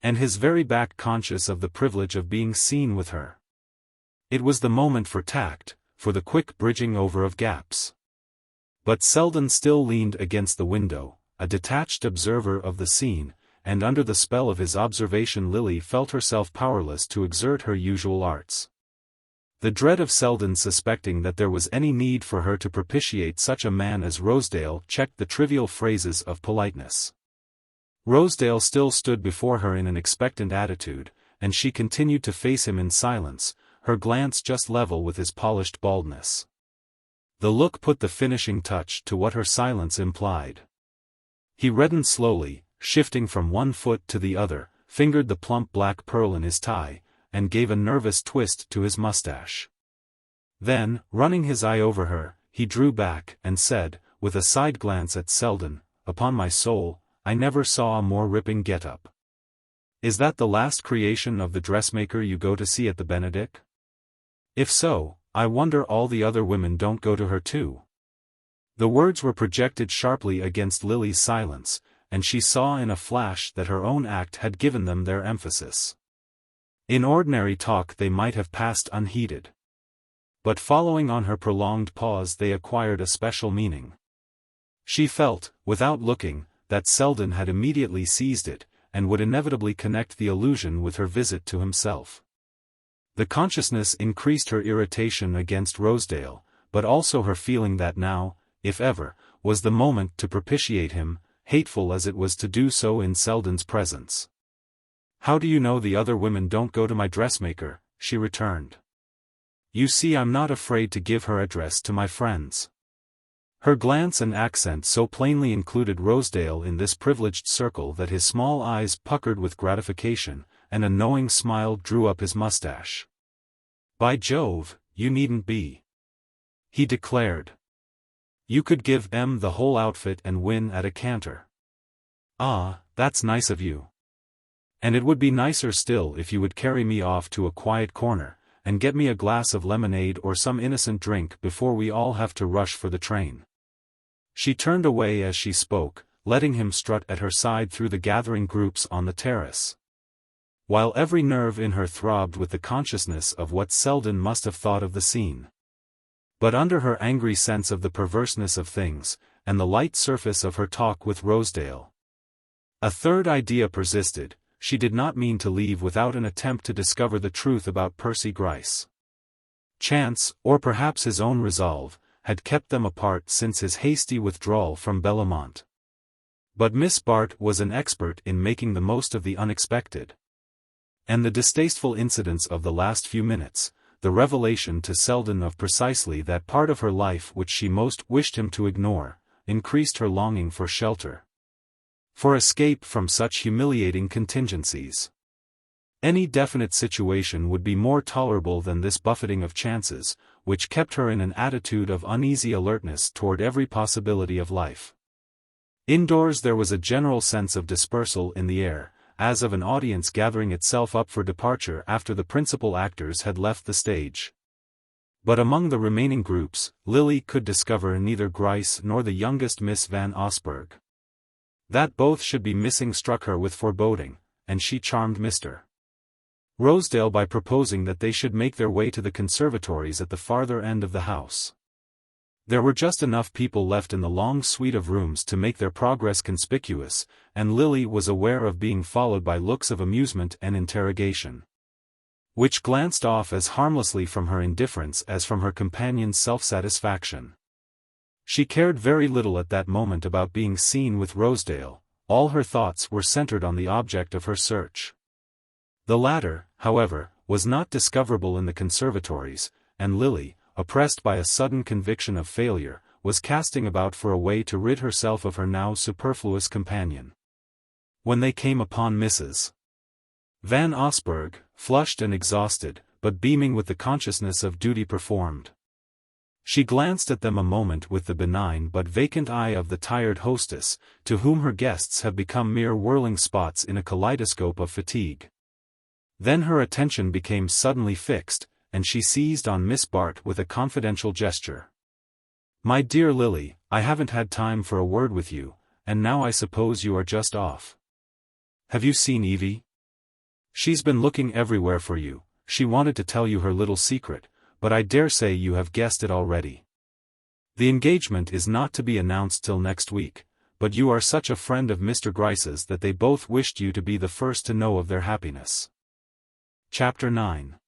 And his very back conscious of the privilege of being seen with her. It was the moment for tact, for the quick bridging over of gaps. But Selden still leaned against the window, a detached observer of the scene, and under the spell of his observation Lily felt herself powerless to exert her usual arts. The dread of Selden suspecting that there was any need for her to propitiate such a man as Rosedale checked the trivial phrases of politeness. Rosedale still stood before her in an expectant attitude, and she continued to face him in silence, her glance just level with his polished baldness. The look put the finishing touch to what her silence implied. He reddened slowly, shifting from one foot to the other, fingered the plump black pearl in his tie, and gave a nervous twist to his mustache. Then, running his eye over her, he drew back and said, with a side glance at Selden, "Upon my soul, I never saw a more ripping get-up. Is that the last creation of the dressmaker you go to see at the Benedict? If so, I wonder all the other women don't go to her too." The words were projected sharply against Lily's silence, and she saw in a flash that her own act had given them their emphasis. In ordinary talk they might have passed unheeded. But following on her prolonged pause they acquired a special meaning. She felt, without looking, that Selden had immediately seized it, and would inevitably connect the allusion with her visit to himself. The consciousness increased her irritation against Rosedale, but also her feeling that now, if ever, was the moment to propitiate him, hateful as it was to do so in Selden's presence. "How do you know the other women don't go to my dressmaker?" she returned. "You see, I'm not afraid to give her address to my friends." Her glance and accent so plainly included Rosedale in this privileged circle that his small eyes puckered with gratification, and a knowing smile drew up his mustache. "By Jove, you needn't be," he declared. "You could give M the whole outfit and win at a canter." "Ah, that's nice of you. And it would be nicer still if you would carry me off to a quiet corner, and get me a glass of lemonade or some innocent drink before we all have to rush for the train." She turned away as she spoke, letting him strut at her side through the gathering groups on the terrace. While every nerve in her throbbed with the consciousness of what Selden must have thought of the scene. But under her angry sense of the perverseness of things, and the light surface of her talk with Rosedale, a third idea persisted. She did not mean to leave without an attempt to discover the truth about Percy Gryce. Chance, or perhaps his own resolve, had kept them apart since his hasty withdrawal from Bellomont. But Miss Bart was an expert in making the most of the unexpected. And the distasteful incidents of the last few minutes, the revelation to Selden of precisely that part of her life which she most wished him to ignore, increased her longing for shelter. For escape from such humiliating contingencies. Any definite situation would be more tolerable than this buffeting of chances, which kept her in an attitude of uneasy alertness toward every possibility of life. Indoors there was a general sense of dispersal in the air, as of an audience gathering itself up for departure after the principal actors had left the stage. But among the remaining groups, Lily could discover neither Gryce nor the youngest Miss Van Osburgh. That both should be missing struck her with foreboding, and she charmed Mr. Rosedale by proposing that they should make their way to the conservatories at the farther end of the house. There were just enough people left in the long suite of rooms to make their progress conspicuous, and Lily was aware of being followed by looks of amusement and interrogation, which glanced off as harmlessly from her indifference as from her companion's self-satisfaction. She cared very little at that moment about being seen with Rosedale, all her thoughts were centered on the object of her search. The latter, however, was not discoverable in the conservatories, and Lily, oppressed by a sudden conviction of failure, was casting about for a way to rid herself of her now superfluous companion. When they came upon Mrs. Van Osburgh, flushed and exhausted, but beaming with the consciousness of duty performed. She glanced at them a moment with the benign but vacant eye of the tired hostess, to whom her guests have become mere whirling spots in a kaleidoscope of fatigue. Then her attention became suddenly fixed, and she seized on Miss Bart with a confidential gesture. "My dear Lily, I haven't had time for a word with you, and now I suppose you are just off. Have you seen Evie? She's been looking everywhere for you. She wanted to tell you her little secret, but I dare say you have guessed it already. The engagement is not to be announced till next week, but you are such a friend of Mr. Gryce's that they both wished you to be the first to know of their happiness." Chapter 9.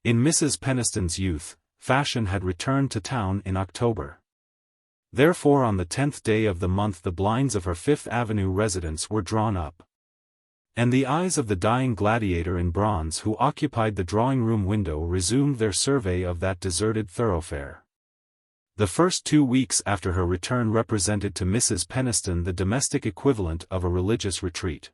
In Mrs. Peniston's youth, fashion had returned to town in October. Therefore on the 10th day of the month the blinds of her Fifth Avenue residence were drawn up. And the eyes of the dying gladiator in bronze who occupied the drawing-room window resumed their survey of that deserted thoroughfare. The first 2 weeks after her return represented to Mrs. Peniston the domestic equivalent of a religious retreat.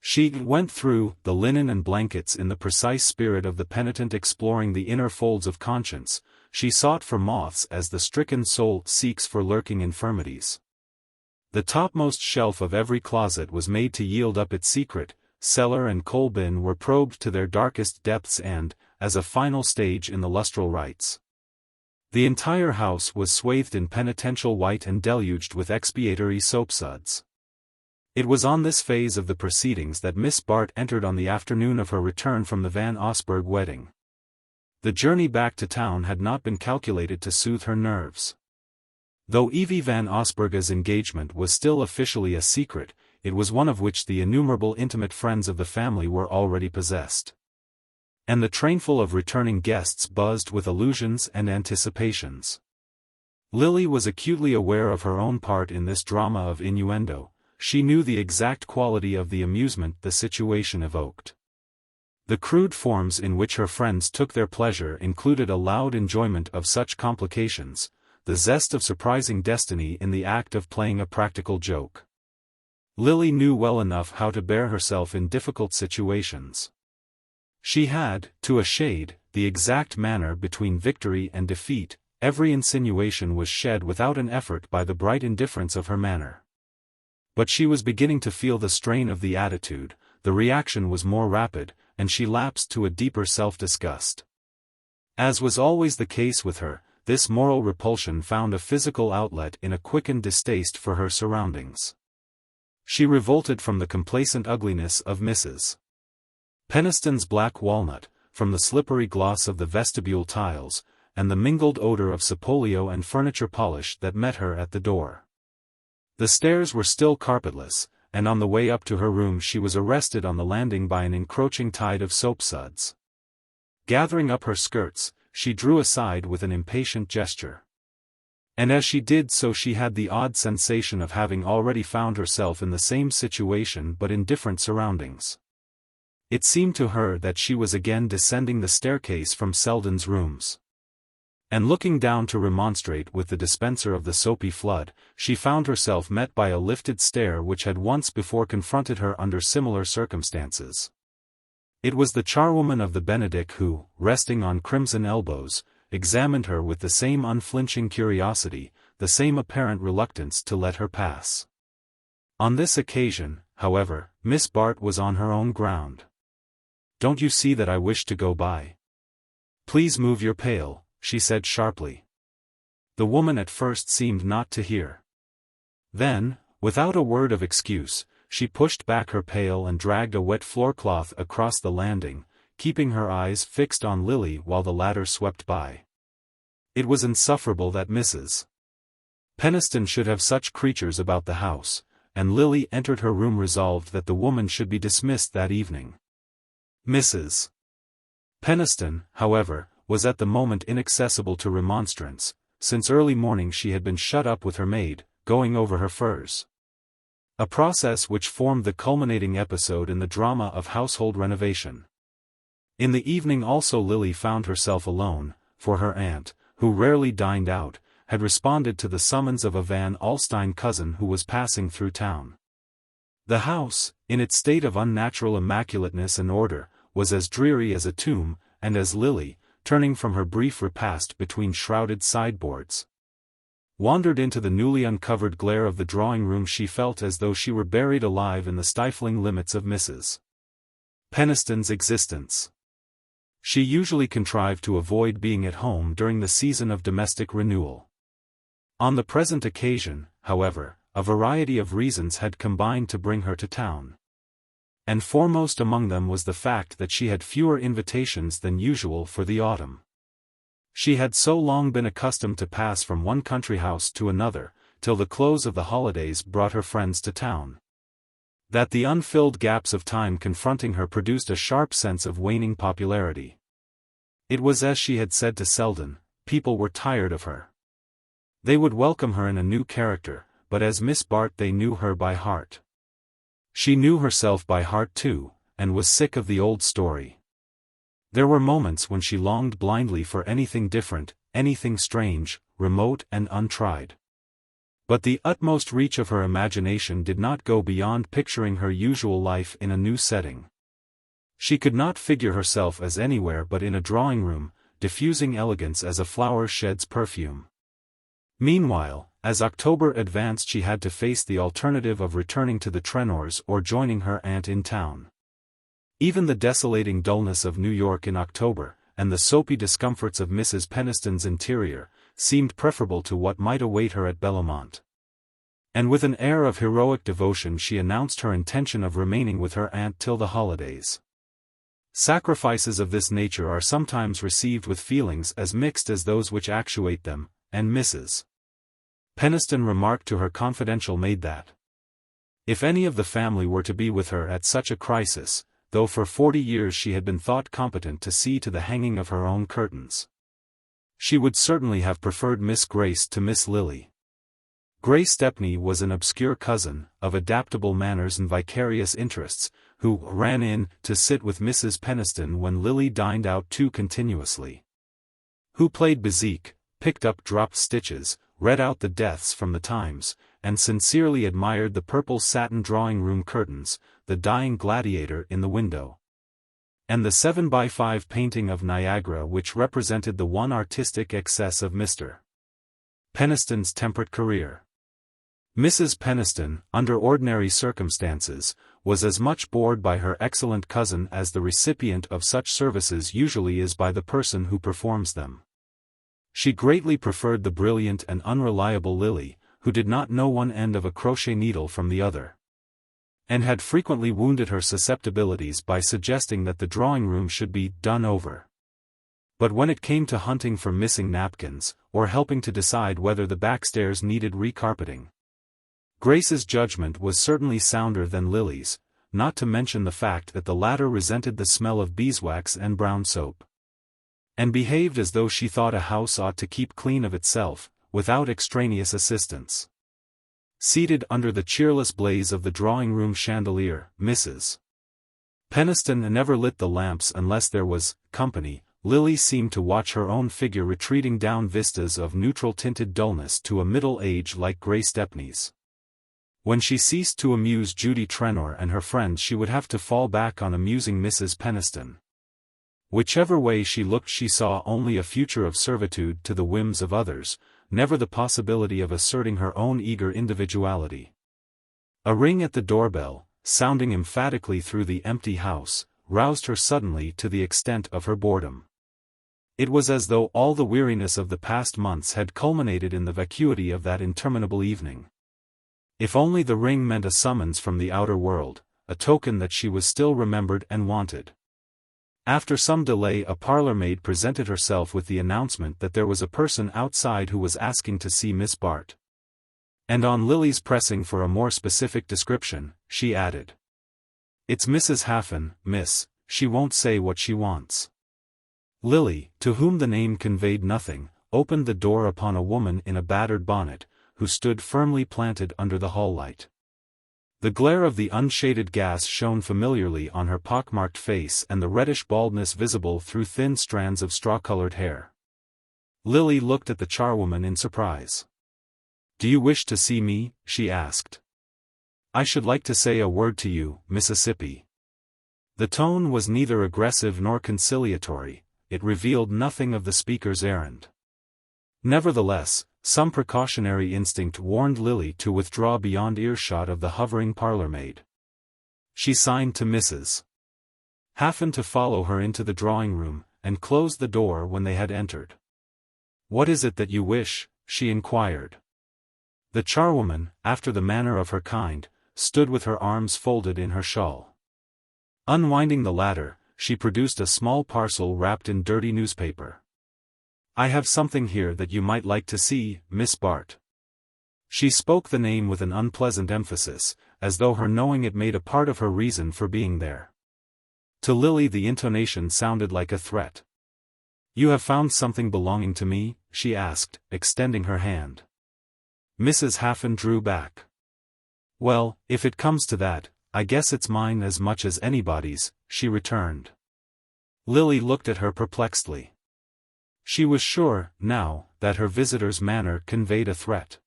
She went through the linen and blankets in the precise spirit of the penitent exploring the inner folds of conscience. She sought for moths as the stricken soul seeks for lurking infirmities. The topmost shelf of every closet was made to yield up its secret, cellar and coal bin were probed to their darkest depths and, as a final stage in the lustral rites, the entire house was swathed in penitential white and deluged with expiatory soapsuds. It was on this phase of the proceedings that Miss Bart entered on the afternoon of her return from the Van Osburgh wedding. The journey back to town had not been calculated to soothe her nerves. Though Evie Van Osburgh's engagement was still officially a secret, it was one of which the innumerable intimate friends of the family were already possessed. And the trainful of returning guests buzzed with allusions and anticipations. Lily was acutely aware of her own part in this drama of innuendo. She knew the exact quality of the amusement the situation evoked. The crude forms in which her friends took their pleasure included a loud enjoyment of such complications, the zest of surprising destiny in the act of playing a practical joke. Lily knew well enough how to bear herself in difficult situations. She had, to a shade, the exact manner between victory and defeat. Every insinuation was shed without an effort by the bright indifference of her manner. But she was beginning to feel the strain of the attitude, the reaction was more rapid, and she lapsed to a deeper self-disgust. As was always the case with her, this moral repulsion found a physical outlet in a quickened distaste for her surroundings. She revolted from the complacent ugliness of Mrs. Peniston's black walnut, from the slippery gloss of the vestibule tiles, and the mingled odor of sapolio and furniture polish that met her at the door. The stairs were still carpetless, and on the way up to her room she was arrested on the landing by an encroaching tide of soapsuds. Gathering up her skirts, she drew aside with an impatient gesture. And as she did so she had the odd sensation of having already found herself in the same situation but in different surroundings. It seemed to her that she was again descending the staircase from Selden's rooms. And looking down to remonstrate with the dispenser of the soapy flood, she found herself met by a lifted stare which had once before confronted her under similar circumstances. It was the charwoman of the Benedict who, resting on crimson elbows, examined her with the same unflinching curiosity, the same apparent reluctance to let her pass. On this occasion, however, Miss Bart was on her own ground. "Don't you see that I wish to go by? Please move your pail," she said sharply. The woman at first seemed not to hear. Then, without a word of excuse, she pushed back her pail and dragged a wet floorcloth across the landing, keeping her eyes fixed on Lily while the latter swept by. It was insufferable that Mrs. Peniston should have such creatures about the house, and Lily entered her room resolved that the woman should be dismissed that evening. Mrs. Peniston, however, was at the moment inaccessible to remonstrance. Since early morning she had been shut up with her maid, going over her furs. A process which formed the culminating episode in the drama of household renovation. In the evening also Lily found herself alone, for her aunt, who rarely dined out, had responded to the summons of a Van Alstyne cousin who was passing through town. The house, in its state of unnatural immaculateness and order, was as dreary as a tomb, and as Lily, turning from her brief repast between shrouded sideboards, wandered into the newly uncovered glare of the drawing-room, she felt as though she were buried alive in the stifling limits of Mrs. Peniston's existence. She usually contrived to avoid being at home during the season of domestic renewal. On the present occasion, however, a variety of reasons had combined to bring her to town. And foremost among them was the fact that she had fewer invitations than usual for the autumn. She had so long been accustomed to pass from one country house to another, till the close of the holidays brought her friends to town, that the unfilled gaps of time confronting her produced a sharp sense of waning popularity. It was as she had said to Selden, people were tired of her. They would welcome her in a new character, but as Miss Bart they knew her by heart. She knew herself by heart too, and was sick of the old story. There were moments when she longed blindly for anything different, anything strange, remote and untried. But the utmost reach of her imagination did not go beyond picturing her usual life in a new setting. She could not figure herself as anywhere but in a drawing-room, diffusing elegance as a flower sheds perfume. Meanwhile, as October advanced, she had to face the alternative of returning to the Trenors or joining her aunt in town. Even the desolating dullness of New York in October, and the soapy discomforts of Mrs. Peniston's interior, seemed preferable to what might await her at Bellomont. And with an air of heroic devotion she announced her intention of remaining with her aunt till the holidays. Sacrifices of this nature are sometimes received with feelings as mixed as those which actuate them, and Mrs. Peniston remarked to her confidential maid that, if any of the family were to be with her at such a crisis, though for 40 years she had been thought competent to see to the hanging of her own curtains, she would certainly have preferred Miss Grace to Miss Lily. Grace Stepney was an obscure cousin, of adaptable manners and vicarious interests, who ran in to sit with Mrs. Peniston when Lily dined out too continuously, who played bezique, picked up dropped stitches, read out the deaths from the Times, and sincerely admired the purple satin drawing-room curtains, the dying gladiator in the window, and the 7x5 painting of Niagara which represented the one artistic excess of Mr. Peniston's temperate career. Mrs. Peniston, under ordinary circumstances, was as much bored by her excellent cousin as the recipient of such services usually is by the person who performs them. She greatly preferred the brilliant and unreliable Lily, who did not know one end of a crochet needle from the other, and had frequently wounded her susceptibilities by suggesting that the drawing-room should be done over. But when it came to hunting for missing napkins, or helping to decide whether the backstairs needed recarpeting, Grace's judgment was certainly sounder than Lily's, not to mention the fact that the latter resented the smell of beeswax and brown soap, and behaved as though she thought a house ought to keep clean of itself, without extraneous assistance. Seated under the cheerless blaze of the drawing-room chandelier, Mrs. Peniston never lit the lamps unless there was company. Lily seemed to watch her own figure retreating down vistas of neutral-tinted dullness to a middle age like Grace Stepney's. When she ceased to amuse Judy Trenor and her friends she would have to fall back on amusing Mrs. Peniston. Whichever way she looked she saw only a future of servitude to the whims of others, never the possibility of asserting her own eager individuality. A ring at the doorbell, sounding emphatically through the empty house, roused her suddenly to the extent of her boredom. It was as though all the weariness of the past months had culminated in the vacuity of that interminable evening. If only the ring meant a summons from the outer world, a token that she was still remembered and wanted. After some delay a parlour-maid presented herself with the announcement that there was a person outside who was asking to see Miss Bart. And on Lily's pressing for a more specific description, she added, "It's Mrs. Haffen, miss, she won't say what she wants." Lily, to whom the name conveyed nothing, opened the door upon a woman in a battered bonnet, who stood firmly planted under the hall light. The glare of the unshaded gas shone familiarly on her pockmarked face and the reddish baldness visible through thin strands of straw-colored hair. Lily looked at the charwoman in surprise. "Do you wish to see me?" she asked. "I should like to say a word to you, Mississippi." The tone was neither aggressive nor conciliatory, it revealed nothing of the speaker's errand. Nevertheless, some precautionary instinct warned Lily to withdraw beyond earshot of the hovering parlour-maid. She signed to Mrs. Haffen to follow her into the drawing-room, and closed the door when they had entered. "What is it that you wish?" she inquired. The charwoman, after the manner of her kind, stood with her arms folded in her shawl. Unwinding the latter, she produced a small parcel wrapped in dirty newspaper. "I have something here that you might like to see, Miss Bart." She spoke the name with an unpleasant emphasis, as though her knowing it made a part of her reason for being there. To Lily the intonation sounded like a threat. "You have found something belonging to me?" she asked, extending her hand. Mrs. Haffen drew back. "Well, if it comes to that, I guess it's mine as much as anybody's," she returned. Lily looked at her perplexedly. She was sure, now, that her visitor's manner conveyed a threat.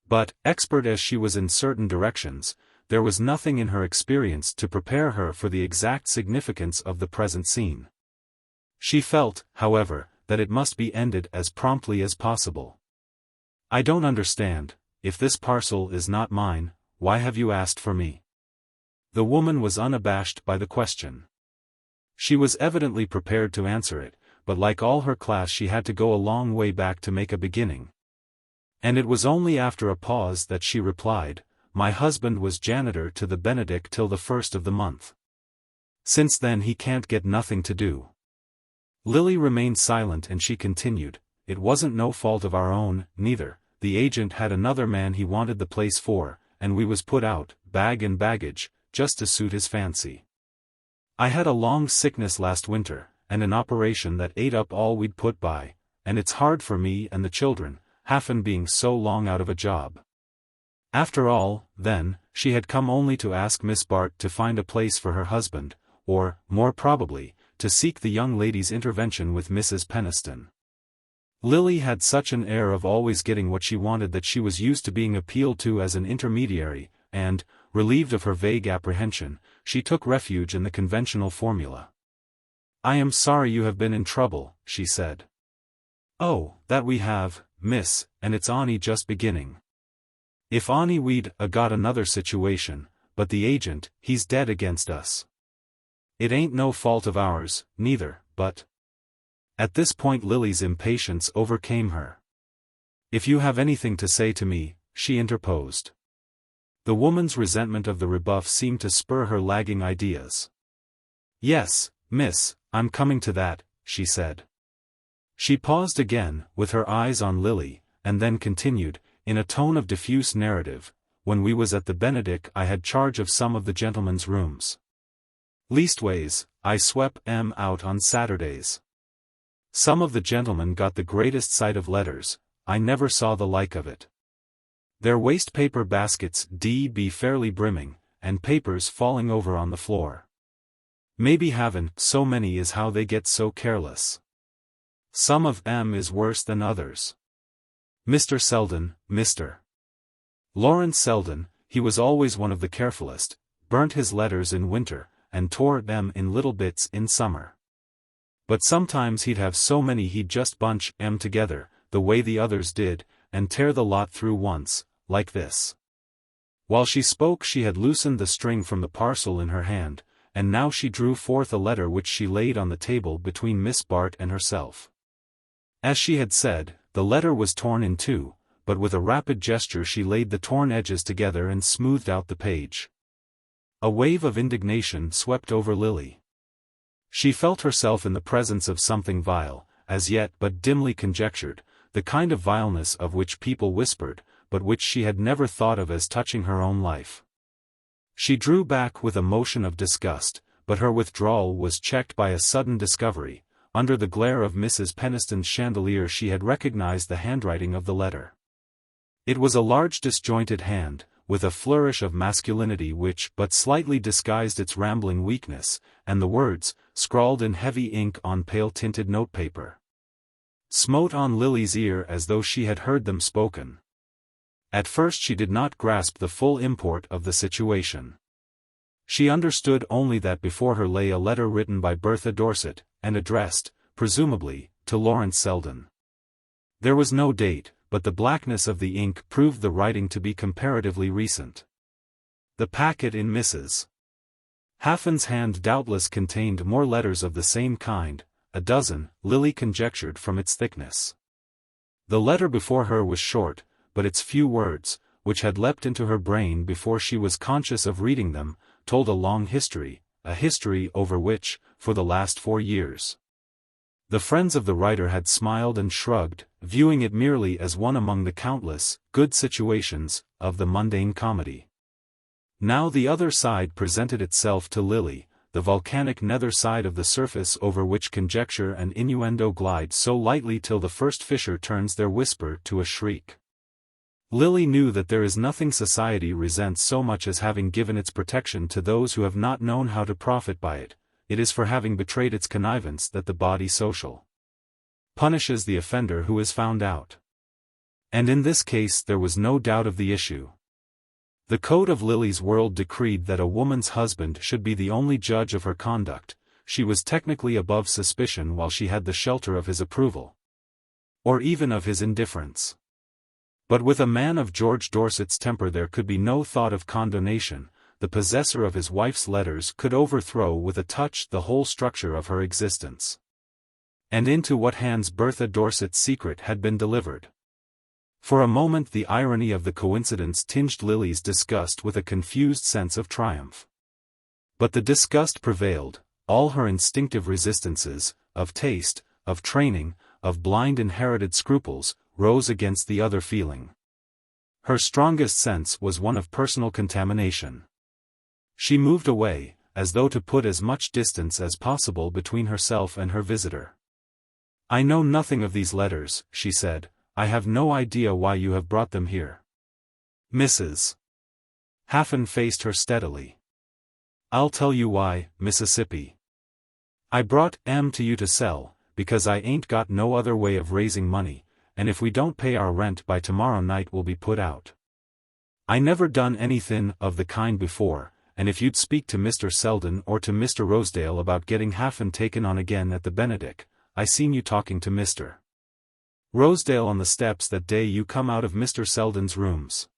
But, expert as she was in certain directions, there was nothing in her experience to prepare her for the exact significance of the present scene. She felt, however, that it must be ended as promptly as possible. "I don't understand. If this parcel is not mine, why have you asked for me?" The woman was unabashed by the question. She was evidently prepared to answer it, but like all her class she had to go a long way back to make a beginning. And it was only after a pause that she replied, "My husband was janitor to the Benedict till the 1st of the month. Since then he can't get nothing to do." Lily remained silent and she continued, "It wasn't no fault of our own, neither. The agent had another man he wanted the place for, and we was put out, bag and baggage, just to suit his fancy. I had a long sickness last winter, and an operation that ate up all we'd put by, and it's hard for me and the children, Haffen being so long out of a job." After all, then, she had come only to ask Miss Bart to find a place for her husband, or, more probably, to seek the young lady's intervention with Mrs. Peniston. Lily had such an air of always getting what she wanted that she was used to being appealed to as an intermediary, and, relieved of her vague apprehension, she took refuge in the conventional formula. "I am sorry you have been in trouble," she said. "Oh, that we have, miss, and it's on'y just beginning. If on'y we'd got another situation, but the agent, he's dead against us. It ain't no fault of ours, neither, but—" At this point Lily's impatience overcame her. "If you have anything to say to me," she interposed. The woman's resentment of the rebuff seemed to spur her lagging ideas. "Yes, miss, I'm coming to that," she said. She paused again, with her eyes on Lily, and then continued, in a tone of diffuse narrative, "When we was at the Benedict I had charge of some of the gentlemen's rooms. Leastways, I swep 'em out on Saturdays. Some of the gentlemen got the greatest sight of letters, I never saw the like of it. Their waste-paper baskets be fairly brimming, and papers falling over on the floor. Maybe havin' so many is how they get so careless. Some of 'em is worse than others. Mr. Selden, Mr. Lawrence Selden, he was always one of the carefulest, burnt his letters in winter, and tore them in little bits in summer. But sometimes he'd have so many he'd just bunch 'em together, the way the others did, and tear the lot through once, like this." While she spoke she had loosened the string from the parcel in her hand, and now she drew forth a letter which she laid on the table between Miss Bart and herself. As she had said, the letter was torn in two, but with a rapid gesture she laid the torn edges together and smoothed out the page. A wave of indignation swept over Lily. She felt herself in the presence of something vile, as yet but dimly conjectured, the kind of vileness of which people whispered, but which she had never thought of as touching her own life. She drew back with a motion of disgust, but her withdrawal was checked by a sudden discovery. Under the glare of Mrs. Peniston's chandelier she had recognized the handwriting of the letter. It was a large disjointed hand, with a flourish of masculinity which but slightly disguised its rambling weakness, and the words, scrawled in heavy ink on pale-tinted notepaper. smote on Lily's ear as though she had heard them spoken. At first she did not grasp the full import of the situation. She understood only that before her lay a letter written by Bertha Dorset, and addressed, presumably, to Lawrence Selden. There was no date, but the blackness of the ink proved the writing to be comparatively recent. The packet in Mrs. Haffin's hand doubtless contained more letters of the same kind, a dozen, Lily conjectured from its thickness. The letter before her was short, but its few words, which had leapt into her brain before she was conscious of reading them, told a long history, a history over which, for the last 4 years, the friends of the writer had smiled and shrugged, viewing it merely as one among the countless, good situations, of the mundane comedy. Now the other side presented itself to Lily, the volcanic nether side of the surface over which conjecture and innuendo glide so lightly till the first fissure turns their whisper to a shriek. Lily knew that there is nothing society resents so much as having given its protection to those who have not known how to profit by it. It is for having betrayed its connivance that the body social punishes the offender who is found out. And in this case there was no doubt of the issue. The code of Lily's world decreed that a woman's husband should be the only judge of her conduct. She was technically above suspicion while she had the shelter of his approval, or even of his indifference. But with a man of George Dorset's temper there could be no thought of condonation. The possessor of his wife's letters could overthrow with a touch the whole structure of her existence. And into what hands Bertha Dorset's secret had been delivered? For a moment the irony of the coincidence tinged Lily's disgust with a confused sense of triumph. But the disgust prevailed. All her instinctive resistances, of taste, of training, of blind inherited scruples, rose against the other feeling. Her strongest sense was one of personal contamination. She moved away, as though to put as much distance as possible between herself and her visitor. "I know nothing of these letters," she said. "I have no idea why you have brought them here." Mrs. Haffin faced her steadily. "I'll tell you why, Mississippi. I brought 'em to you to sell, because I ain't got no other way of raising money, and if we don't pay our rent by tomorrow night we'll be put out. I never done anythin' of the kind before, and if you'd speak to Mr. Selden or to Mr. Rosedale about getting Haffin taken on again at the Benedick, I seen you talking to Mr. Rosedale on the steps that day you come out of Mr. Selden's rooms."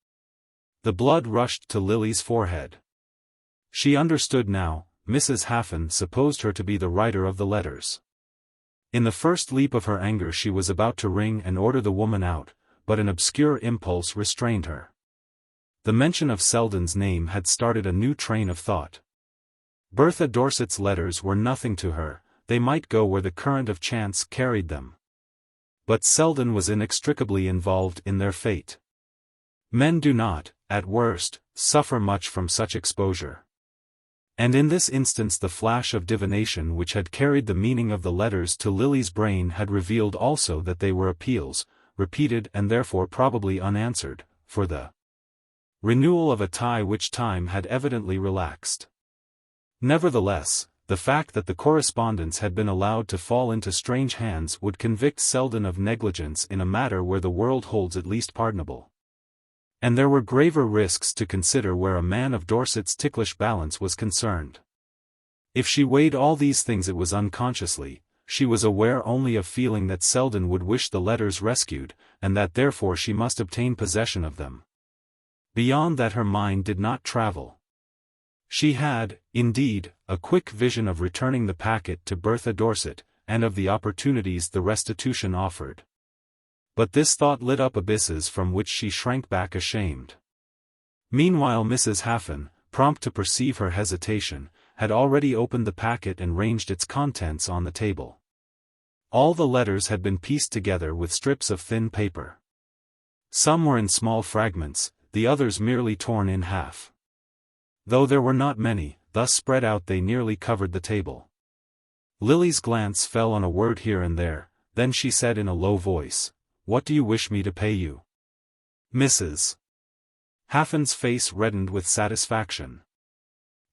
The blood rushed to Lily's forehead. She understood now. Mrs. Haffin supposed her to be the writer of the letters. In the first leap of her anger she was about to ring and order the woman out, but an obscure impulse restrained her. The mention of Selden's name had started a new train of thought. Bertha Dorset's letters were nothing to her, they might go where the current of chance carried them. But Selden was inextricably involved in their fate. Men do not, at worst, suffer much from such exposure. And in this instance the flash of divination which had carried the meaning of the letters to Lily's brain had revealed also that they were appeals, repeated and therefore probably unanswered, for the renewal of a tie which time had evidently relaxed. Nevertheless, the fact that the correspondence had been allowed to fall into strange hands would convict Selden of negligence in a matter where the world holds at least pardonable. And there were graver risks to consider where a man of Dorset's ticklish balance was concerned. If she weighed all these things it was unconsciously. She was aware only of feeling that Selden would wish the letters rescued, and that therefore she must obtain possession of them. Beyond that her mind did not travel. She had, indeed, a quick vision of returning the packet to Bertha Dorset, and of the opportunities the restitution offered. But this thought lit up abysses from which she shrank back ashamed. Meanwhile Mrs. Haffin, prompt to perceive her hesitation, had already opened the packet and ranged its contents on the table. All the letters had been pieced together with strips of thin paper. Some were in small fragments, the others merely torn in half. Though there were not many, thus spread out they nearly covered the table. Lily's glance fell on a word here and there, then she said in a low voice, "What do you wish me to pay you?" Mrs. Haffin's face reddened with satisfaction.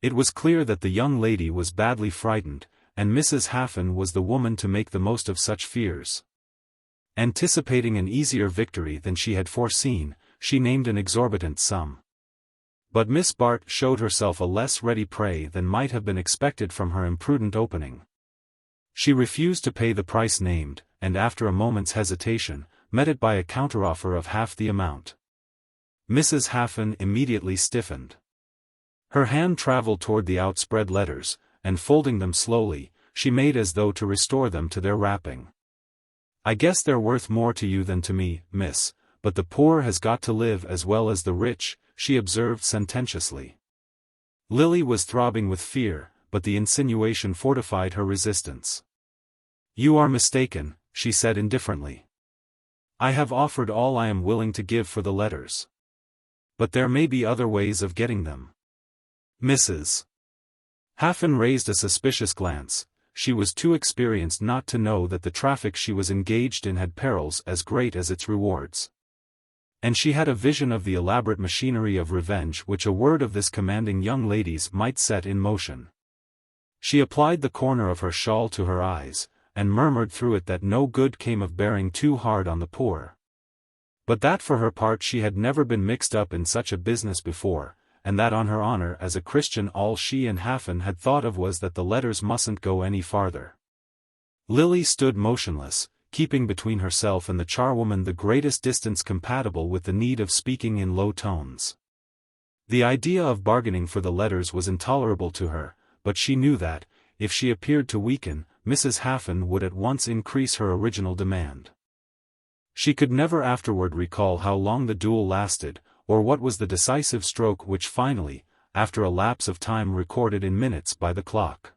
It was clear that the young lady was badly frightened, and Mrs. Haffin was the woman to make the most of such fears. Anticipating an easier victory than she had foreseen, she named an exorbitant sum. But Miss Bart showed herself a less ready prey than might have been expected from her imprudent opening. She refused to pay the price named, and after a moment's hesitation, met it by a counteroffer of half the amount. Mrs. Haffan immediately stiffened. Her hand traveled toward the outspread letters, and folding them slowly, she made as though to restore them to their wrapping. "I guess they're worth more to you than to me, miss, but the poor has got to live as well as the rich," she observed sententiously. Lily was throbbing with fear, but the insinuation fortified her resistance. "You are mistaken," she said indifferently. "I have offered all I am willing to give for the letters. But there may be other ways of getting them." Mrs. Haffan raised a suspicious glance. She was too experienced not to know that the traffic she was engaged in had perils as great as its rewards. And she had a vision of the elaborate machinery of revenge which a word of this commanding young lady's might set in motion. She applied the corner of her shawl to her eyes, and murmured through it that no good came of bearing too hard on the poor. But that for her part she had never been mixed up in such a business before, and that on her honor as a Christian all she and Haffan had thought of was that the letters mustn't go any farther. Lily stood motionless, keeping between herself and the charwoman the greatest distance compatible with the need of speaking in low tones. The idea of bargaining for the letters was intolerable to her, but she knew that, if she appeared to weaken, Mrs. Haffan would at once increase her original demand. She could never afterward recall how long the duel lasted, or what was the decisive stroke which finally, after a lapse of time recorded in minutes by the clock,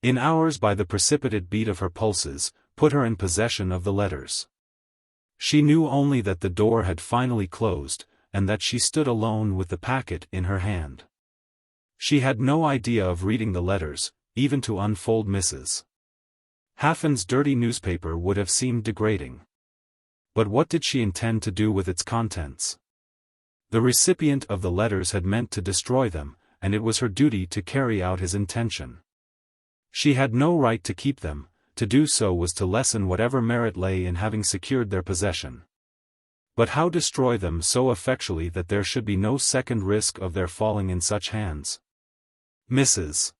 in hours by the precipitate beat of her pulses, put her in possession of the letters. She knew only that the door had finally closed, and that she stood alone with the packet in her hand. She had no idea of reading the letters, even to unfold Mrs. Haffan's dirty newspaper would have seemed degrading. But what did she intend to do with its contents? The recipient of the letters had meant to destroy them, and it was her duty to carry out his intention. She had no right to keep them. To do so was to lessen whatever merit lay in having secured their possession. But how destroy them so effectually that there should be no second risk of their falling in such hands? Mrs.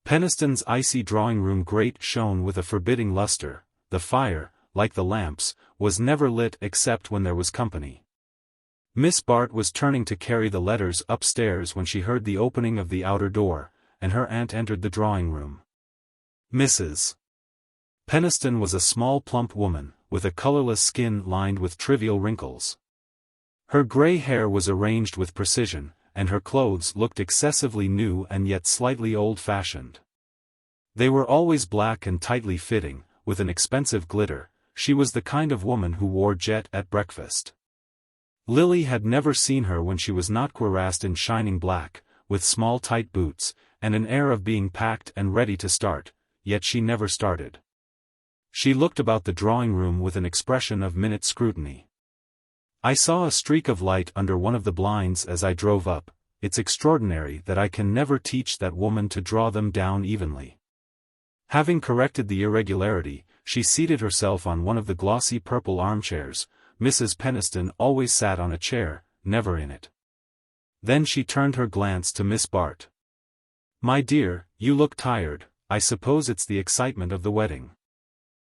Peniston's icy drawing-room grate shone with a forbidding luster. The fire, like the lamps, was never lit except when there was company. Miss Bart was turning to carry the letters upstairs when she heard the opening of the outer door, and her aunt entered the drawing-room. Mrs. Peniston was a small plump woman, with a colorless skin lined with trivial wrinkles. Her gray hair was arranged with precision, and her clothes looked excessively new and yet slightly old-fashioned. They were always black and tightly fitting, with an expensive glitter. She was the kind of woman who wore jet at breakfast. Lily had never seen her when she was not cuirassed in shining black, with small tight boots, and an air of being packed and ready to start, yet she never started. She looked about the drawing-room with an expression of minute scrutiny. "I saw a streak of light under one of the blinds as I drove up. It's extraordinary that I can never teach that woman to draw them down evenly." Having corrected the irregularity, she seated herself on one of the glossy purple armchairs. Mrs. Peniston always sat on a chair, never in it. Then she turned her glance to Miss Bart. "My dear, you look tired. I suppose it's the excitement of the wedding."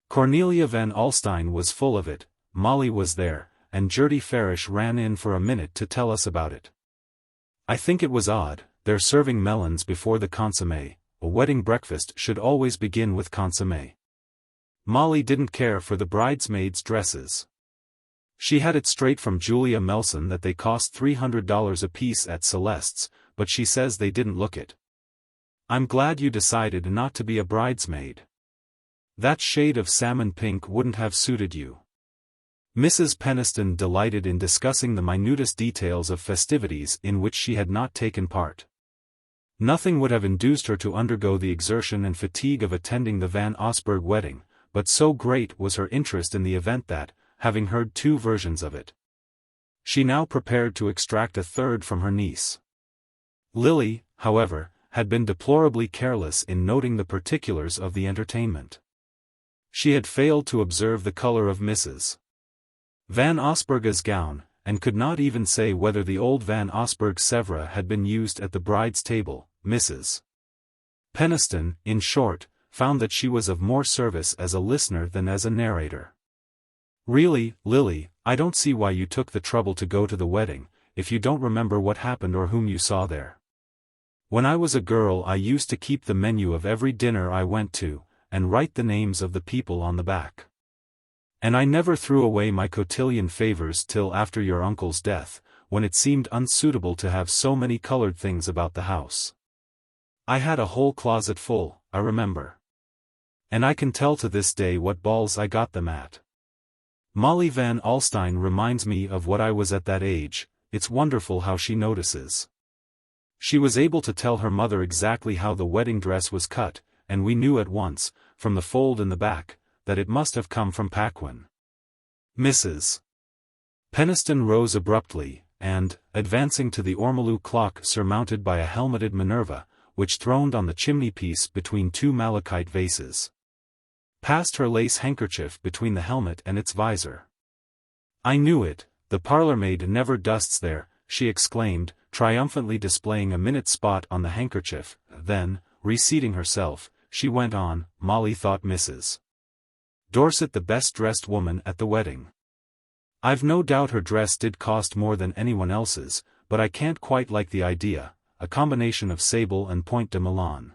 Cornelia Van Alstyne was full of it, Molly was there, and Gertie Farish ran in for a minute to tell us about it. "I think it was odd, they're serving melons before the consommé. A wedding breakfast should always begin with consommé." Molly didn't care for the bridesmaids' dresses. She had it straight from Julia Melson that they cost $300 apiece at Celeste's, but she says they didn't look it. "I'm glad you decided not to be a bridesmaid. That shade of salmon pink wouldn't have suited you." Mrs. Peniston delighted in discussing the minutest details of festivities in which she had not taken part. Nothing would have induced her to undergo the exertion and fatigue of attending the Van Osburgh wedding, but so great was her interest in the event that, having heard two versions of it, she now prepared to extract a third from her niece. Lily, however, had been deplorably careless in noting the particulars of the entertainment. She had failed to observe the color of Mrs. Van Osburgha's gown, and could not even say whether the old Van Osburgh Sèvres had been used at the bride's table. Mrs. Peniston, in short, found that she was of more service as a listener than as a narrator. "Really, Lily, I don't see why you took the trouble to go to the wedding, if you don't remember what happened or whom you saw there. When I was a girl I used to keep the menu of every dinner I went to, and write the names of the people on the back. And I never threw away my cotillion favors till after your uncle's death, when it seemed unsuitable to have so many colored things about the house. I had a whole closet full, I remember. And I can tell to this day what balls I got them at. Molly Van Alstyne reminds me of what I was at that age. It's wonderful how she notices. She was able to tell her mother exactly how the wedding dress was cut, and we knew at once, from the fold in the back, that it must have come from Paquin." Mrs. Peniston rose abruptly, and, advancing to the ormolu clock surmounted by a helmeted Minerva, which throned on the chimney-piece between two malachite vases, passed her lace handkerchief between the helmet and its visor. "I knew it, the parlour-maid never dusts there," she exclaimed, triumphantly displaying a minute spot on the handkerchief. Then, reseating herself, she went on, "Molly thought Mrs. Dorset the best-dressed woman at the wedding. I've no doubt her dress did cost more than anyone else's, but I can't quite like the idea, a combination of sable and point de Milan.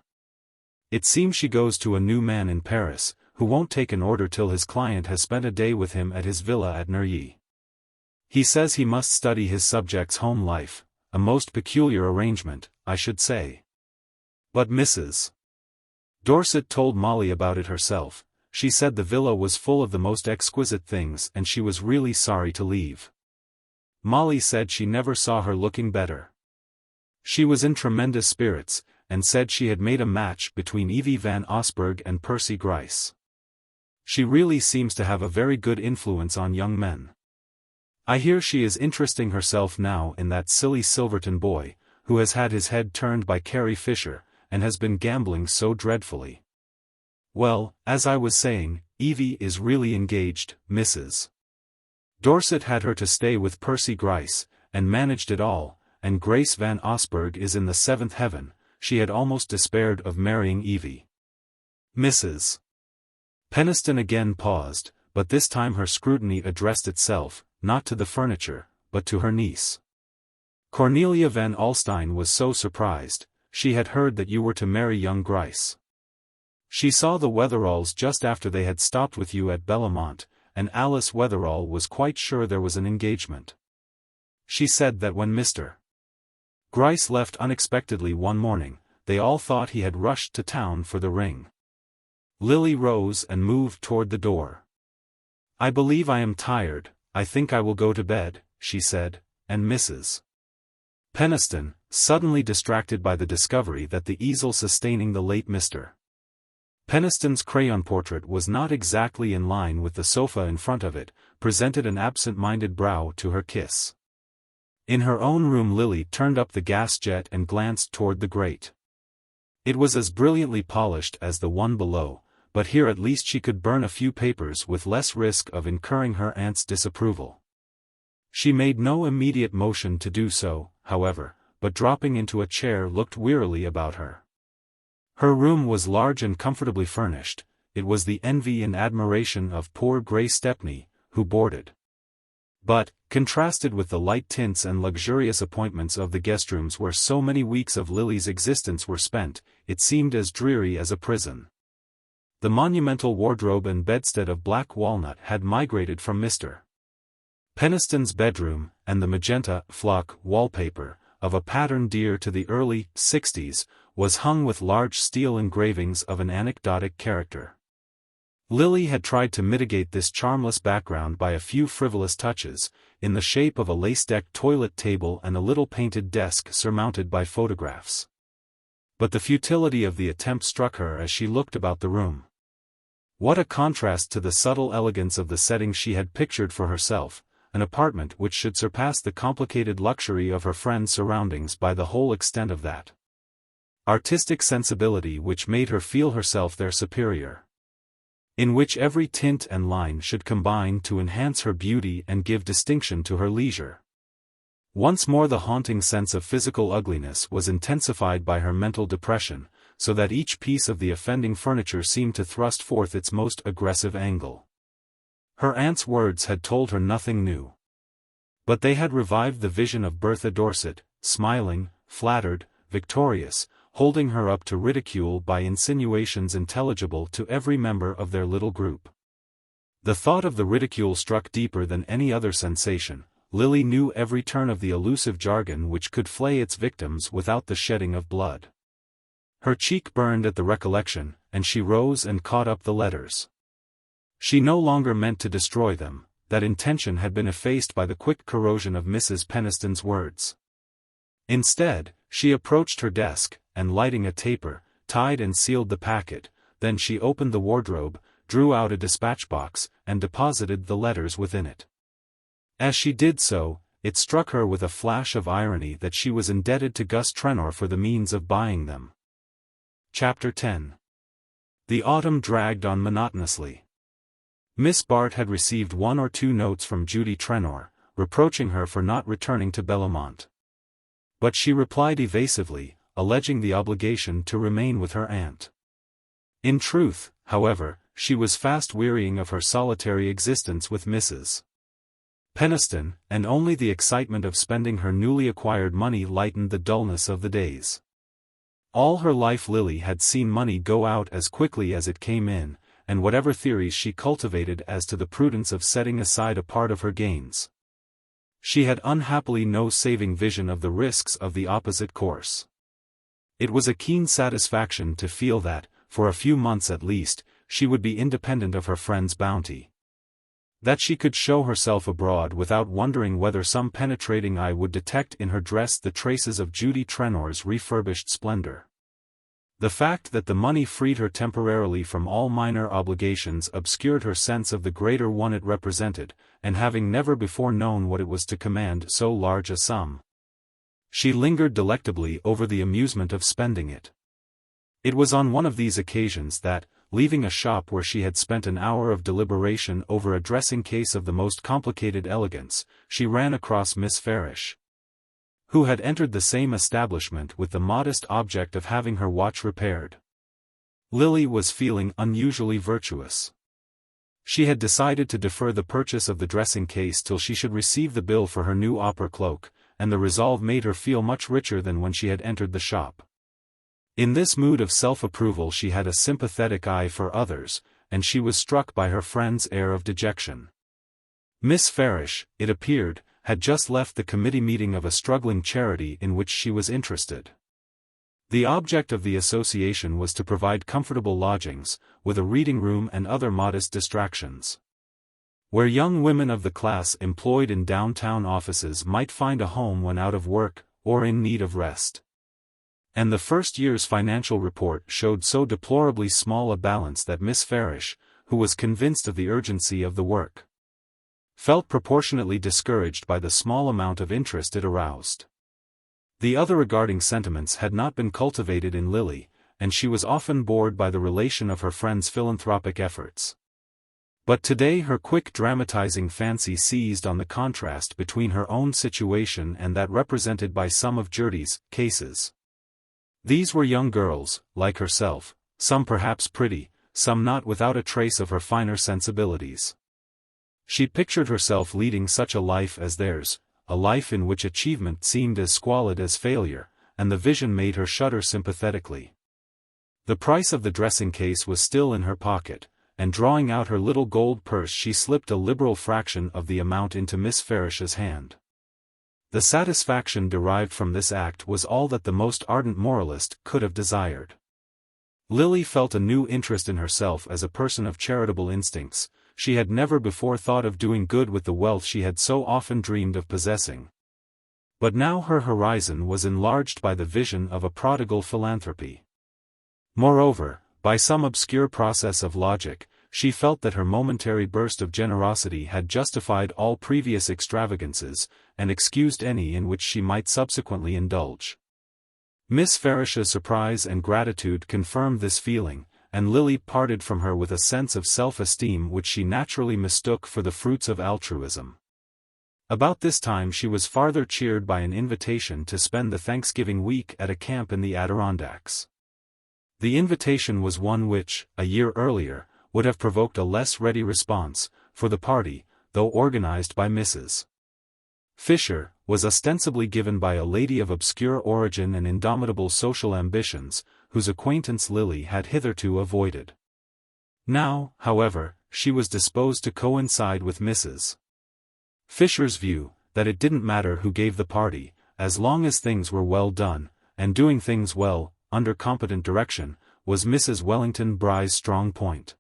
It seems she goes to a new man in Paris, who won't take an order till his client has spent a day with him at his villa at Neuilly. He says he must study his subject's home life, a most peculiar arrangement, I should say. But Mrs. Dorset told Molly about it herself. She said the villa was full of the most exquisite things and she was really sorry to leave. Molly said she never saw her looking better. She was in tremendous spirits, and said she had made a match between Evie Van Osburgh and Percy Gryce. She really seems to have a very good influence on young men. I hear she is interesting herself now in that silly Silverton boy, who has had his head turned by Carrie Fisher, and has been gambling so dreadfully. Well, as I was saying, Evie is really engaged. Mrs. Dorset had her to stay with Percy Gryce, and managed it all, and Grace Van Osburgh is in the seventh heaven. She had almost despaired of marrying Evie." Mrs. Peniston again paused, but this time her scrutiny addressed itself, not to the furniture, but to her niece. "Cornelia Van Alstyne was so surprised. She had heard that you were to marry young Gryce. She saw the Wetheralls just after they had stopped with you at Bellomont, and Alice Wetherall was quite sure there was an engagement. She said that when Mr. Gryce left unexpectedly one morning, they all thought he had rushed to town for the ring." Lily rose and moved toward the door. "I believe I am tired, I think I will go to bed," she said, and Mrs. Peniston, suddenly distracted by the discovery that the easel sustaining the late Mr. Peniston's crayon portrait was not exactly in line with the sofa in front of it, presented an absent-minded brow to her kiss. In her own room Lily turned up the gas jet and glanced toward the grate. It was as brilliantly polished as the one below, but here at least she could burn a few papers with less risk of incurring her aunt's disapproval. She made no immediate motion to do so, however, but dropping into a chair looked wearily about her. Her room was large and comfortably furnished. It was the envy and admiration of poor Grey Stepney, who boarded. But, contrasted with the light tints and luxurious appointments of the guest rooms where so many weeks of Lily's existence were spent, it seemed as dreary as a prison. The monumental wardrobe and bedstead of black walnut had migrated from Mr. Peniston's bedroom, and the magenta flock wallpaper, of a pattern dear to the early '60s, was hung with large steel engravings of an anecdotic character. Lily had tried to mitigate this charmless background by a few frivolous touches, in the shape of a lace-decked toilet table and a little painted desk surmounted by photographs. But the futility of the attempt struck her as she looked about the room. What a contrast to the subtle elegance of the setting she had pictured for herself, an apartment which should surpass the complicated luxury of her friend's surroundings by the whole extent of that artistic sensibility which made her feel herself their superior. in which every tint and line should combine to enhance her beauty and give distinction to her leisure. Once more the haunting sense of physical ugliness was intensified by her mental depression, so that each piece of the offending furniture seemed to thrust forth its most aggressive angle. Her aunt's words had told her nothing new. But they had revived the vision of Bertha Dorset, smiling, flattered, victorious, holding her up to ridicule by insinuations intelligible to every member of their little group. The thought of the ridicule struck deeper than any other sensation. Lily knew every turn of the elusive jargon which could flay its victims without the shedding of blood. Her cheek burned at the recollection, and she rose and caught up the letters. She no longer meant to destroy them, that intention had been effaced by the quick corrosion of Mrs. Peniston's words. Instead, she approached her desk, and lighting a taper, tied and sealed the packet. Then she opened the wardrobe, drew out a dispatch box, and deposited the letters within it. As she did so, it struck her with a flash of irony that she was indebted to Gus Trenor for the means of buying them. Chapter 10. The autumn dragged on monotonously. Miss Bart had received 1 or 2 notes from Judy Trenor, reproaching her for not returning to Bellomont. But she replied evasively, alleging the obligation to remain with her aunt. In truth, however, she was fast wearying of her solitary existence with Mrs. Peniston, and only the excitement of spending her newly acquired money lightened the dullness of the days. All her life Lily had seen money go out as quickly as it came in, and whatever theories she cultivated as to the prudence of setting aside a part of her gains, she had unhappily no saving vision of the risks of the opposite course. It was a keen satisfaction to feel that, for a few months at least, she would be independent of her friend's bounty. That she could show herself abroad without wondering whether some penetrating eye would detect in her dress the traces of Judy Trenor's refurbished splendor. The fact that the money freed her temporarily from all minor obligations obscured her sense of the greater one it represented, and having never before known what it was to command so large a sum, she lingered delectably over the amusement of spending it. It was on one of these occasions that, leaving a shop where she had spent an hour of deliberation over a dressing case of the most complicated elegance, she ran across Miss Farish, who had entered the same establishment with the modest object of having her watch repaired. Lily was feeling unusually virtuous. She had decided to defer the purchase of the dressing case till she should receive the bill for her new opera cloak, and the resolve made her feel much richer than when she had entered the shop. In this mood of self-approval she had a sympathetic eye for others, and she was struck by her friend's air of dejection. Miss Farish, it appeared, had just left the committee meeting of a struggling charity in which she was interested. The object of the association was to provide comfortable lodgings, with a reading room and other modest distractions, where young women of the class employed in downtown offices might find a home when out of work, or in need of rest. And the first year's financial report showed so deplorably small a balance that Miss Farish, who was convinced of the urgency of the work, felt proportionately discouraged by the small amount of interest it aroused. The other regarding sentiments had not been cultivated in Lily, and she was often bored by the relation of her friend's philanthropic efforts. But today her quick dramatizing fancy seized on the contrast between her own situation and that represented by some of Judy's cases. These were young girls, like herself, some perhaps pretty, some not without a trace of her finer sensibilities. She pictured herself leading such a life as theirs, a life in which achievement seemed as squalid as failure, and the vision made her shudder sympathetically. The price of the dressing case was still in her pocket, and drawing out her little gold purse she slipped a liberal fraction of the amount into Miss Farish's hand. The satisfaction derived from this act was all that the most ardent moralist could have desired. Lily felt a new interest in herself as a person of charitable instincts. She had never before thought of doing good with the wealth she had so often dreamed of possessing. But now her horizon was enlarged by the vision of a prodigal philanthropy. Moreover, by some obscure process of logic, she felt that her momentary burst of generosity had justified all previous extravagances, and excused any in which she might subsequently indulge. Miss Farish's surprise and gratitude confirmed this feeling, and Lily parted from her with a sense of self-esteem which she naturally mistook for the fruits of altruism. About this time she was farther cheered by an invitation to spend the Thanksgiving week at a camp in the Adirondacks. The invitation was one which, a year earlier, would have provoked a less ready response, for the party, though organized by Mrs. Fisher, was ostensibly given by a lady of obscure origin and indomitable social ambitions, whose acquaintance Lily had hitherto avoided. Now, however, she was disposed to coincide with Mrs. Fisher's view, that it didn't matter who gave the party, as long as things were well done, and doing things well, under competent direction, was Mrs. Wellington Bry's strong point.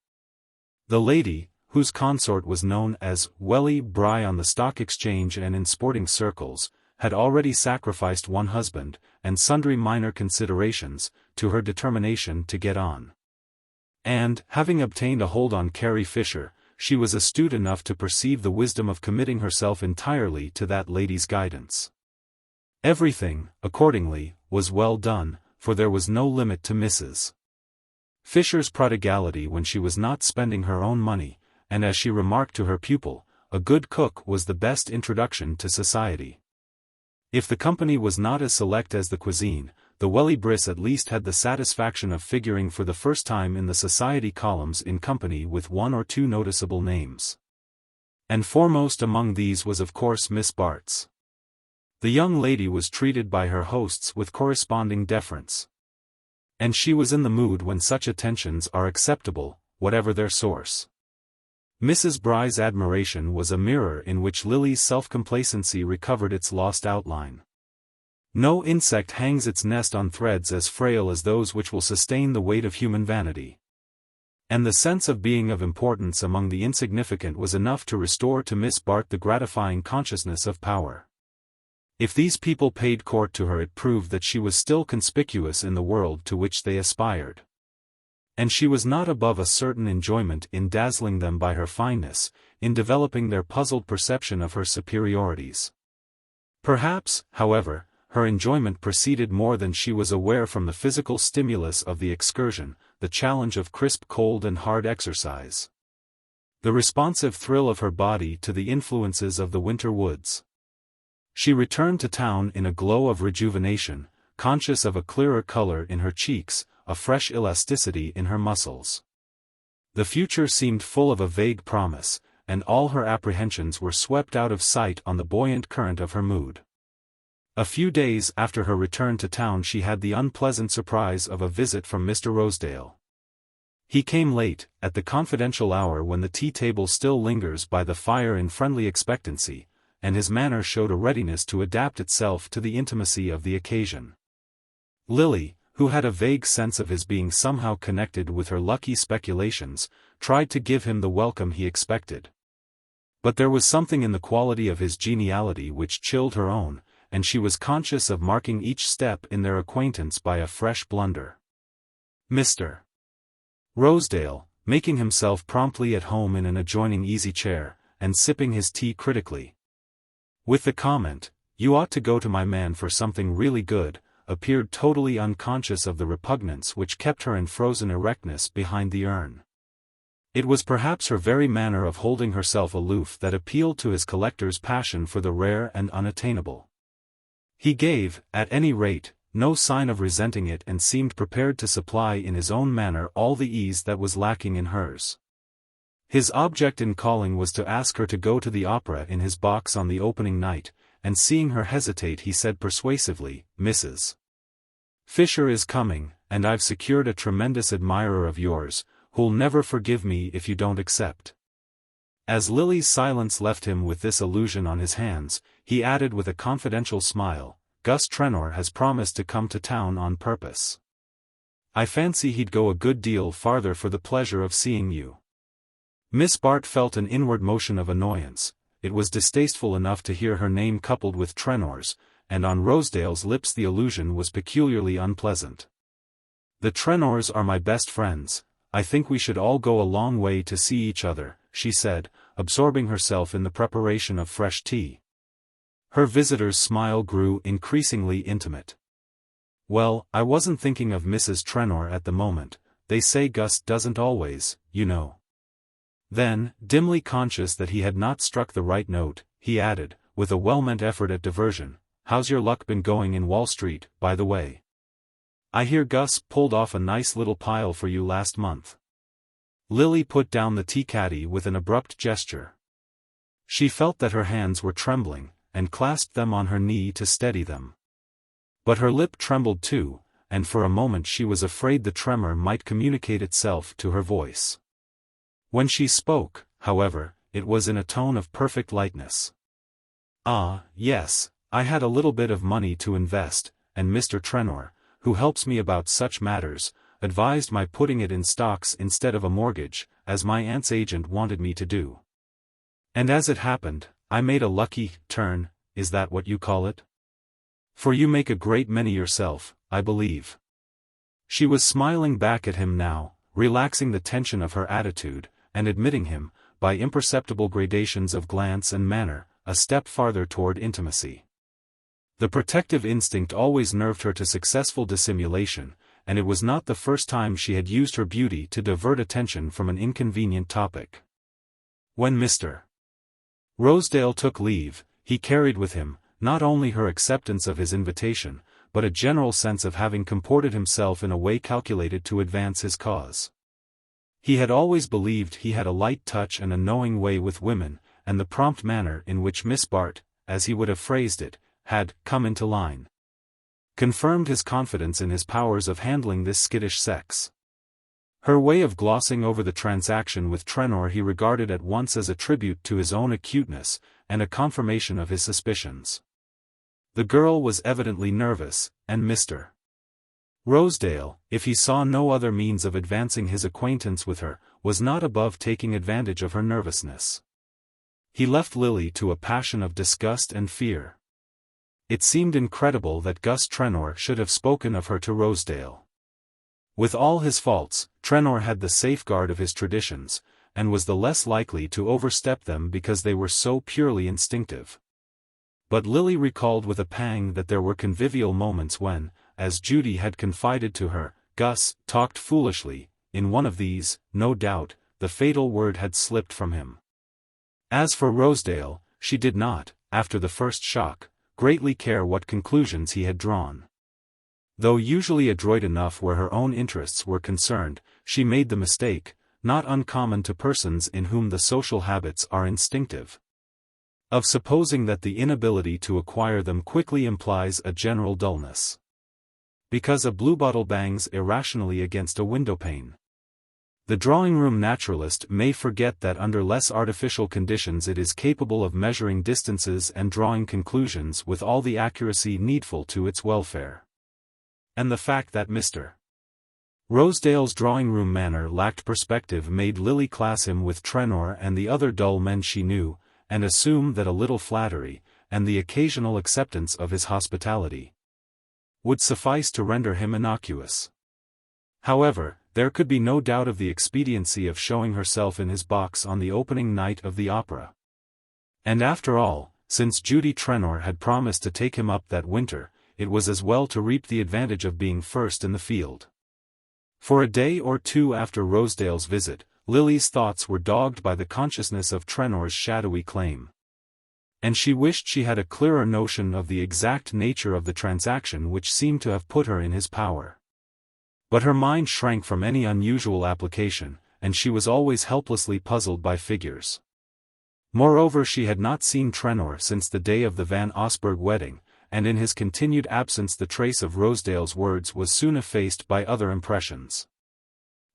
The lady, whose consort was known as Welly Bry on the Stock Exchange and in sporting circles, had already sacrificed one husband, and sundry minor considerations, to her determination to get on. And, having obtained a hold on Carrie Fisher, she was astute enough to perceive the wisdom of committing herself entirely to that lady's guidance. Everything, accordingly, was well done, for there was no limit to Mrs. Fisher's prodigality when she was not spending her own money, and as she remarked to her pupil, a good cook was the best introduction to society. If the company was not as select as the cuisine, the Welly Briss at least had the satisfaction of figuring for the first time in the society columns in company with one or two noticeable names. And foremost among these was of course Miss Bart's. The young lady was treated by her hosts with corresponding deference. And she was in the mood when such attentions are acceptable, whatever their source. Mrs. Bry's admiration was a mirror in which Lily's self-complacency recovered its lost outline. No insect hangs its nest on threads as frail as those which will sustain the weight of human vanity. And the sense of being of importance among the insignificant was enough to restore to Miss Bart the gratifying consciousness of power. If these people paid court to her, it proved that she was still conspicuous in the world to which they aspired. And she was not above a certain enjoyment in dazzling them by her fineness, in developing their puzzled perception of her superiorities. Perhaps, however, her enjoyment proceeded more than she was aware from the physical stimulus of the excursion, the challenge of crisp cold and hard exercise. The responsive thrill of her body to the influences of the winter woods. She returned to town in a glow of rejuvenation, conscious of a clearer color in her cheeks, a fresh elasticity in her muscles. The future seemed full of a vague promise, and all her apprehensions were swept out of sight on the buoyant current of her mood. A few days after her return to town she had the unpleasant surprise of a visit from Mr. Rosedale. He came late, at the confidential hour when the tea-table still lingers by the fire in friendly expectancy, and his manner showed a readiness to adapt itself to the intimacy of the occasion. Lily, who had a vague sense of his being somehow connected with her lucky speculations, tried to give him the welcome he expected. But there was something in the quality of his geniality which chilled her own, and she was conscious of marking each step in their acquaintance by a fresh blunder. Mr. Rosedale, making himself promptly at home in an adjoining easy-chair, and sipping his tea critically, with the comment, "You ought to go to my man for something really good," appeared totally unconscious of the repugnance which kept her in frozen erectness behind the urn. It was perhaps her very manner of holding herself aloof that appealed to his collector's passion for the rare and unattainable. He gave, at any rate, no sign of resenting it and seemed prepared to supply in his own manner all the ease that was lacking in hers. His object in calling was to ask her to go to the opera in his box on the opening night, and seeing her hesitate he said persuasively, "Mrs. Fisher is coming, and I've secured a tremendous admirer of yours, who'll never forgive me if you don't accept." As Lily's silence left him with this illusion on his hands, he added with a confidential smile, "Gus Trenor has promised to come to town on purpose. I fancy he'd go a good deal farther for the pleasure of seeing you." Miss Bart felt an inward motion of annoyance. It was distasteful enough to hear her name coupled with Trenor's, and on Rosedale's lips the allusion was peculiarly unpleasant. "The Trenors are my best friends. I think we should all go a long way to see each other," she said, absorbing herself in the preparation of fresh tea. Her visitor's smile grew increasingly intimate. "Well, I wasn't thinking of Mrs. Trenor at the moment, they say Gus doesn't always, you know. Then, dimly conscious that he had not struck the right note, he added, with a well-meant effort at diversion, "How's your luck been going in Wall Street, by the way? I hear Gus pulled off a nice little pile for you last month." Lily put down the tea caddy with an abrupt gesture. She felt that her hands were trembling, and clasped them on her knee to steady them. But her lip trembled too, and for a moment she was afraid the tremor might communicate itself to her voice. When she spoke, however, it was in a tone of perfect lightness. "Ah, yes, I had a little bit of money to invest, and Mr. Trenor, who helps me about such matters, advised my putting it in stocks instead of a mortgage, as my aunt's agent wanted me to do. And as it happened, I made a lucky turn, is that what you call it? For you make a great many yourself, I believe." She was smiling back at him now, relaxing the tension of her attitude, and admitting him, by imperceptible gradations of glance and manner, a step farther toward intimacy. The protective instinct always nerved her to successful dissimulation, and it was not the first time she had used her beauty to divert attention from an inconvenient topic. When Mr. Rosedale took leave, he carried with him, not only her acceptance of his invitation, but a general sense of having comported himself in a way calculated to advance his cause. He had always believed he had a light touch and a knowing way with women, and the prompt manner in which Miss Bart, as he would have phrased it, had come into line, confirmed his confidence in his powers of handling this skittish sex. Her way of glossing over the transaction with Trenor he regarded at once as a tribute to his own acuteness, and a confirmation of his suspicions. The girl was evidently nervous, and Mr. Rosedale, if he saw no other means of advancing his acquaintance with her, was not above taking advantage of her nervousness. He left Lily to a passion of disgust and fear. It seemed incredible that Gus Trenor should have spoken of her to Rosedale. With all his faults, Trenor had the safeguard of his traditions, and was the less likely to overstep them because they were so purely instinctive. But Lily recalled with a pang that there were convivial moments when, as Judy had confided to her, Gus talked foolishly. In one of these, no doubt, the fatal word had slipped from him. As for Rosedale, she did not, after the first shock, greatly care what conclusions he had drawn. Though usually adroit enough where her own interests were concerned, she made the mistake, not uncommon to persons in whom the social habits are instinctive, of supposing that the inability to acquire them quickly implies a general dullness. Because a bluebottle bangs irrationally against a windowpane, the drawing-room naturalist may forget that under less artificial conditions it is capable of measuring distances and drawing conclusions with all the accuracy needful to its welfare. And the fact that Mr. Rosedale's drawing-room manner lacked perspective made Lily class him with Trenor and the other dull men she knew, and assume that a little flattery, and the occasional acceptance of his hospitality, would suffice to render him innocuous. However, there could be no doubt of the expediency of showing herself in his box on the opening night of the opera. And after all, since Judy Trenor had promised to take him up that winter, it was as well to reap the advantage of being first in the field. For a day or two after Rosedale's visit, Lily's thoughts were dogged by the consciousness of Trenor's shadowy claim. And she wished she had a clearer notion of the exact nature of the transaction which seemed to have put her in his power. But her mind shrank from any unusual application, and she was always helplessly puzzled by figures. Moreover, she had not seen Trenor since the day of the Van Osburgh wedding, and in his continued absence the trace of Rosedale's words was soon effaced by other impressions.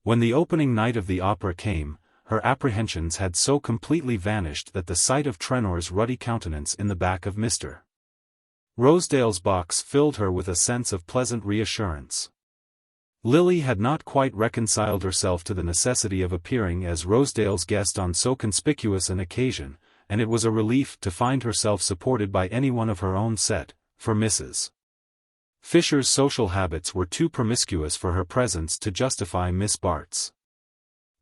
When the opening night of the opera came, her apprehensions had so completely vanished that the sight of Trenor's ruddy countenance in the back of Mr. Rosedale's box filled her with a sense of pleasant reassurance. Lily had not quite reconciled herself to the necessity of appearing as Rosedale's guest on so conspicuous an occasion, and it was a relief to find herself supported by anyone of her own set, for Mrs. Fisher's social habits were too promiscuous for her presence to justify Miss Bart's.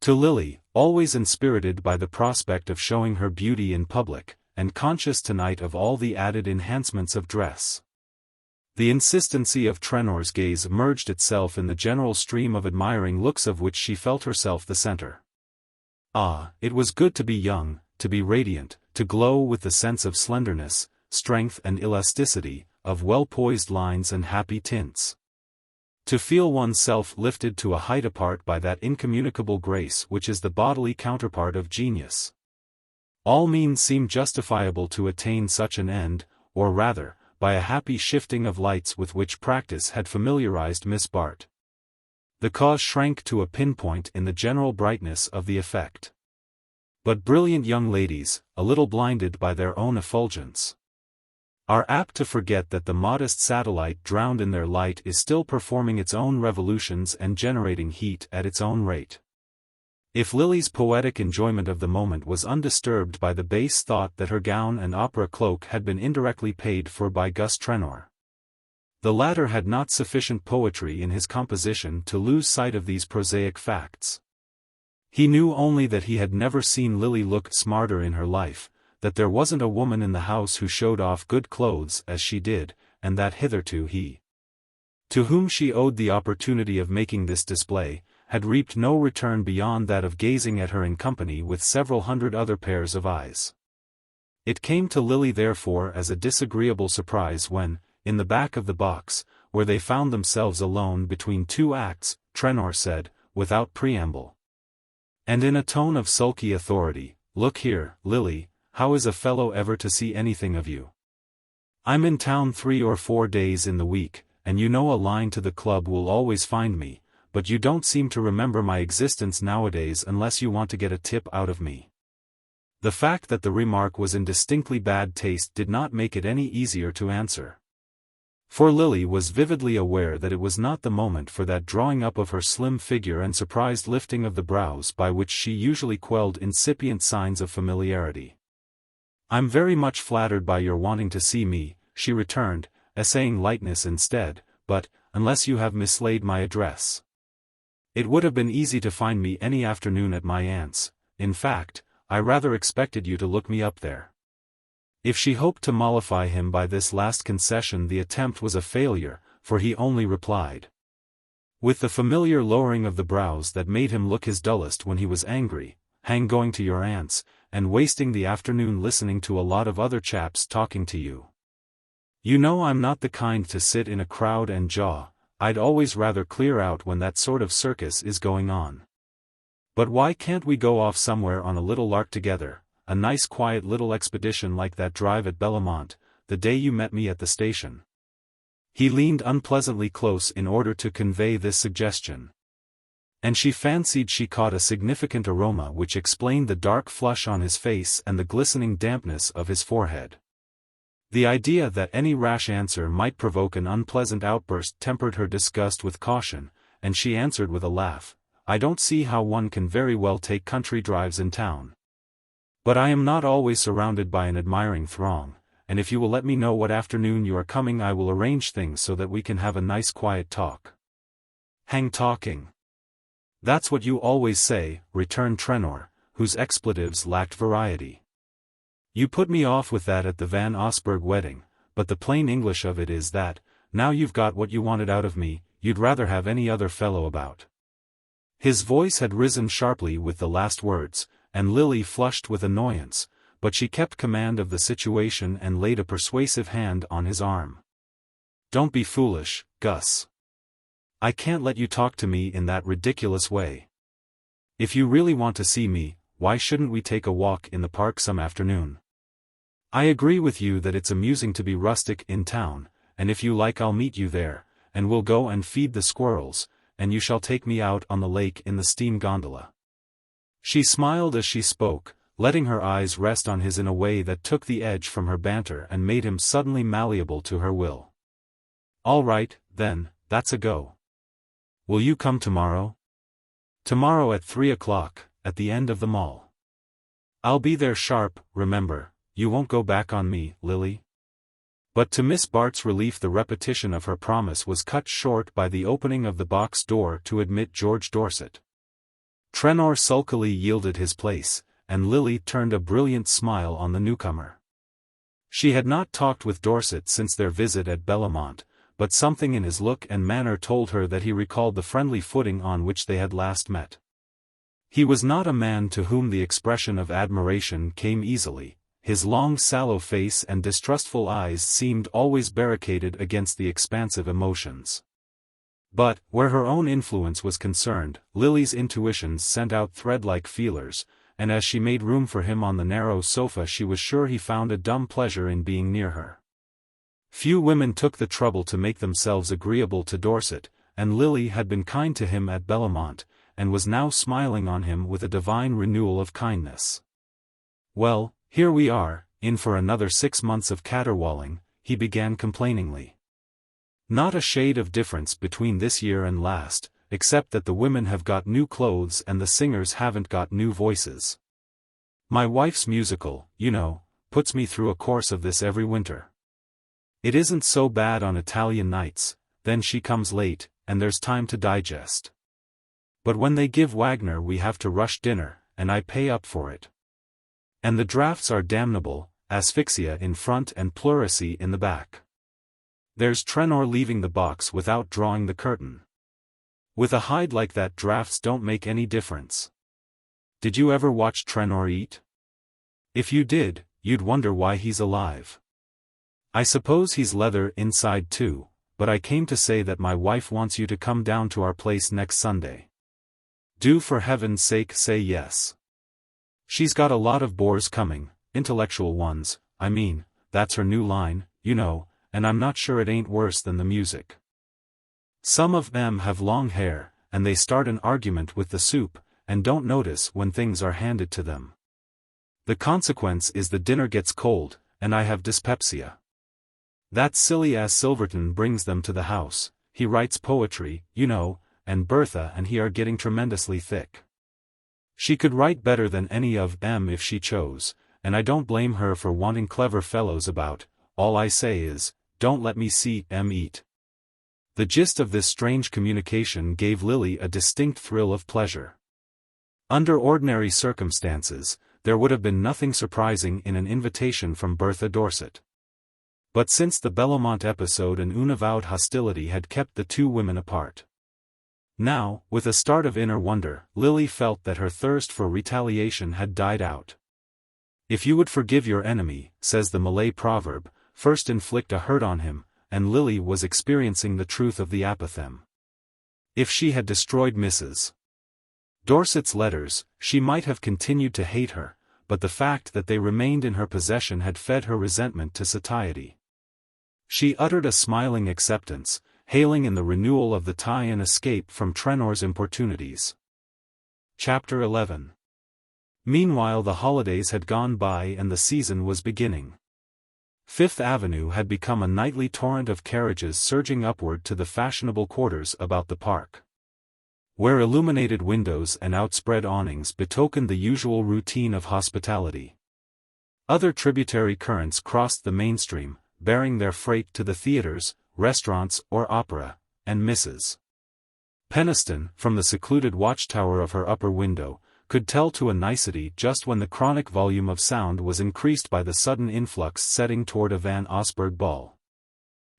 To Lily, always inspirited by the prospect of showing her beauty in public, and conscious tonight of all the added enhancements of dress, The insistency of Trenor's gaze merged itself in the general stream of admiring looks of which she felt herself the center. Ah, it was good to be young, to be radiant, to glow with the sense of slenderness, strength and elasticity, of well-poised lines and happy tints. To feel oneself lifted to a height apart by that incommunicable grace which is the bodily counterpart of genius. All means seemed justifiable to attain such an end, or rather, by a happy shifting of lights with which practice had familiarized Miss Bart. The cause shrank to a pinpoint in the general brightness of the effect. But brilliant young ladies, a little blinded by their own effulgence, are apt to forget that the modest satellite drowned in their light is still performing its own revolutions and generating heat at its own rate. If Lily's poetic enjoyment of the moment was undisturbed by the base thought that her gown and opera cloak had been indirectly paid for by Gus Trenor, the latter had not sufficient poetry in his composition to lose sight of these prosaic facts. He knew only that he had never seen Lily look smarter in her life, that there wasn't a woman in the house who showed off good clothes as she did, and that hitherto he, to whom she owed the opportunity of making this display, had reaped no return beyond that of gazing at her in company with several hundred other pairs of eyes. It came to Lily therefore as a disagreeable surprise when, in the back of the box, where they found themselves alone between two acts, Trenor said, without preamble, and in a tone of sulky authority, "Look here, Lily, how is a fellow ever to see anything of you? I'm in town 3 or 4 days in the week, and you know a line to the club will always find me, but you don't seem to remember my existence nowadays unless you want to get a tip out of me." The fact that the remark was in distinctly bad taste did not make it any easier to answer. For Lily was vividly aware that it was not the moment for that drawing up of her slim figure and surprised lifting of the brows by which she usually quelled incipient signs of familiarity. "I'm very much flattered by your wanting to see me," she returned, essaying lightness instead, "but, unless you have mislaid my address, it would have been easy to find me any afternoon at my aunt's. In fact, I rather expected you to look me up there." If she hoped to mollify him by this last concession, the attempt was a failure, for he only replied, with the familiar lowering of the brows that made him look his dullest when he was angry, "Hang going to your aunt's, and wasting the afternoon listening to a lot of other chaps talking to you. You know I'm not the kind to sit in a crowd and jaw. I'd always rather clear out when that sort of circus is going on. But why can't we go off somewhere on a little lark together, a nice quiet little expedition like that drive at Bellomont, the day you met me at the station?" He leaned unpleasantly close in order to convey this suggestion, and she fancied she caught a significant aroma which explained the dark flush on his face and the glistening dampness of his forehead. The idea that any rash answer might provoke an unpleasant outburst tempered her disgust with caution, and she answered with a laugh, "I don't see how one can very well take country drives in town. But I am not always surrounded by an admiring throng, and if you will let me know what afternoon you are coming I will arrange things so that we can have a nice quiet talk." "Hang talking. That's what you always say," returned Trenor, whose expletives lacked variety. "You put me off with that at the Van Osburgh wedding, but the plain English of it is that, now you've got what you wanted out of me, you'd rather have any other fellow about." His voice had risen sharply with the last words, and Lily flushed with annoyance, but she kept command of the situation and laid a persuasive hand on his arm. "Don't be foolish, Gus. I can't let you talk to me in that ridiculous way. If you really want to see me, why shouldn't we take a walk in the park some afternoon? I agree with you that it's amusing to be rustic in town, and if you like I'll meet you there, and we'll go and feed the squirrels, and you shall take me out on the lake in the steam gondola." She smiled as she spoke, letting her eyes rest on his in a way that took the edge from her banter and made him suddenly malleable to her will. "All right, then, that's a go. Will you come tomorrow?" "Tomorrow at 3 o'clock, at the end of the mall. I'll be there sharp, remember. You won't go back on me, Lily?" But to Miss Bart's relief the repetition of her promise was cut short by the opening of the box door to admit George Dorset. Trenor sulkily yielded his place, and Lily turned a brilliant smile on the newcomer. She had not talked with Dorset since their visit at Bellomont, but something in his look and manner told her that he recalled the friendly footing on which they had last met. He was not a man to whom the expression of admiration came easily. His long sallow face and distrustful eyes seemed always barricaded against the expansive emotions. But, where her own influence was concerned, Lily's intuitions sent out thread-like feelers, and as she made room for him on the narrow sofa she was sure he found a dumb pleasure in being near her. Few women took the trouble to make themselves agreeable to Dorset, and Lily had been kind to him at Bellomont, and was now smiling on him with a divine renewal of kindness. "Well, here we are, in for another 6 months of caterwauling," he began complainingly. "Not a shade of difference between this year and last, except that the women have got new clothes and the singers haven't got new voices. My wife's musical, you know, puts me through a course of this every winter. It isn't so bad on Italian nights, then she comes late, and there's time to digest. But when they give Wagner we have to rush dinner, and I pay up for it. And the drafts are damnable, asphyxia in front and pleurisy in the back. There's Trenor leaving the box without drawing the curtain. With a hide like that drafts don't make any difference. Did you ever watch Trenor eat? If you did, you'd wonder why he's alive. I suppose he's leather inside too, but I came to say that my wife wants you to come down to our place next Sunday. Do for heaven's sake say yes. She's got a lot of bores coming, intellectual ones, I mean, that's her new line, you know, and I'm not sure it ain't worse than the music. Some of them have long hair, and they start an argument with the soup, and don't notice when things are handed to them. The consequence is the dinner gets cold, and I have dyspepsia. That silly-ass Silverton brings them to the house, he writes poetry, you know, and Bertha and he are getting tremendously thick. She could write better than any of them if she chose, and I don't blame her for wanting clever fellows about. All I say is, don't let me see them eat." The gist of this strange communication gave Lily a distinct thrill of pleasure. Under ordinary circumstances, there would have been nothing surprising in an invitation from Bertha Dorset. But since the Bellomont episode an unavowed hostility had kept the two women apart. Now, with a start of inner wonder, Lily felt that her thirst for retaliation had died out. If you would forgive your enemy, says the Malay proverb, first inflict a hurt on him, and Lily was experiencing the truth of the apothegm. If she had destroyed Mrs. Dorset's letters, she might have continued to hate her, but the fact that they remained in her possession had fed her resentment to satiety. She uttered a smiling acceptance, hailing in the renewal of the tie and escape from Trenor's importunities. Chapter 11. Meanwhile the holidays had gone by and the season was beginning. Fifth Avenue had become a nightly torrent of carriages surging upward to the fashionable quarters about the park, where illuminated windows and outspread awnings betokened the usual routine of hospitality. Other tributary currents crossed the mainstream, bearing their freight to the theatres, restaurants or opera, and Mrs. Peniston, from the secluded watchtower of her upper window, could tell to a nicety just when the chronic volume of sound was increased by the sudden influx setting toward a Van Osburgh ball.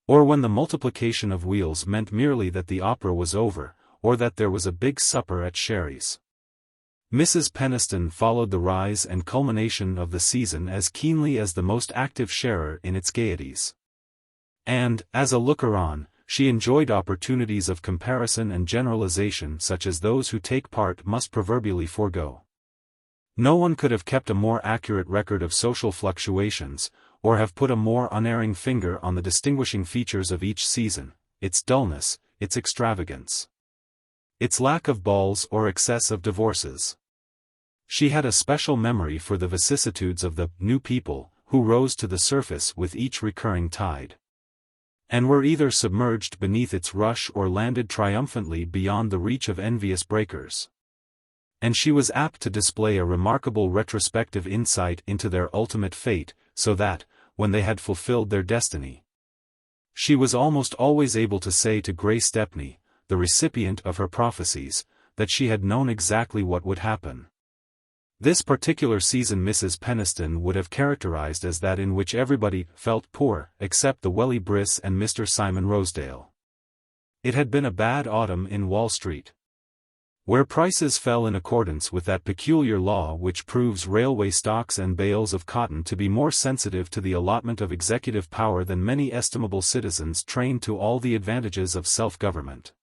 Or when the multiplication of wheels meant merely that the opera was over, or that there was a big supper at Sherry's. Mrs. Peniston followed the rise and culmination of the season as keenly as the most active sharer in its gaieties. And, as a looker-on, she enjoyed opportunities of comparison and generalization such as those who take part must proverbially forego. No one could have kept a more accurate record of social fluctuations, or have put a more unerring finger on the distinguishing features of each season, its dullness, its extravagance, its lack of balls or excess of divorces. She had a special memory for the vicissitudes of the new people, who rose to the surface with each recurring tide, and were either submerged beneath its rush or landed triumphantly beyond the reach of envious breakers. And she was apt to display a remarkable retrospective insight into their ultimate fate, so that, when they had fulfilled their destiny, she was almost always able to say to Grey Stepney, the recipient of her prophecies, that she had known exactly what would happen. This particular season Mrs. Peniston would have characterized as that in which everybody felt poor, except the Welly Briss and Mr. Simon Rosedale. It had been a bad autumn in Wall Street, where prices fell in accordance with that peculiar law which proves railway stocks and bales of cotton to be more sensitive to the allotment of executive power than many estimable citizens trained to all the advantages of self-government.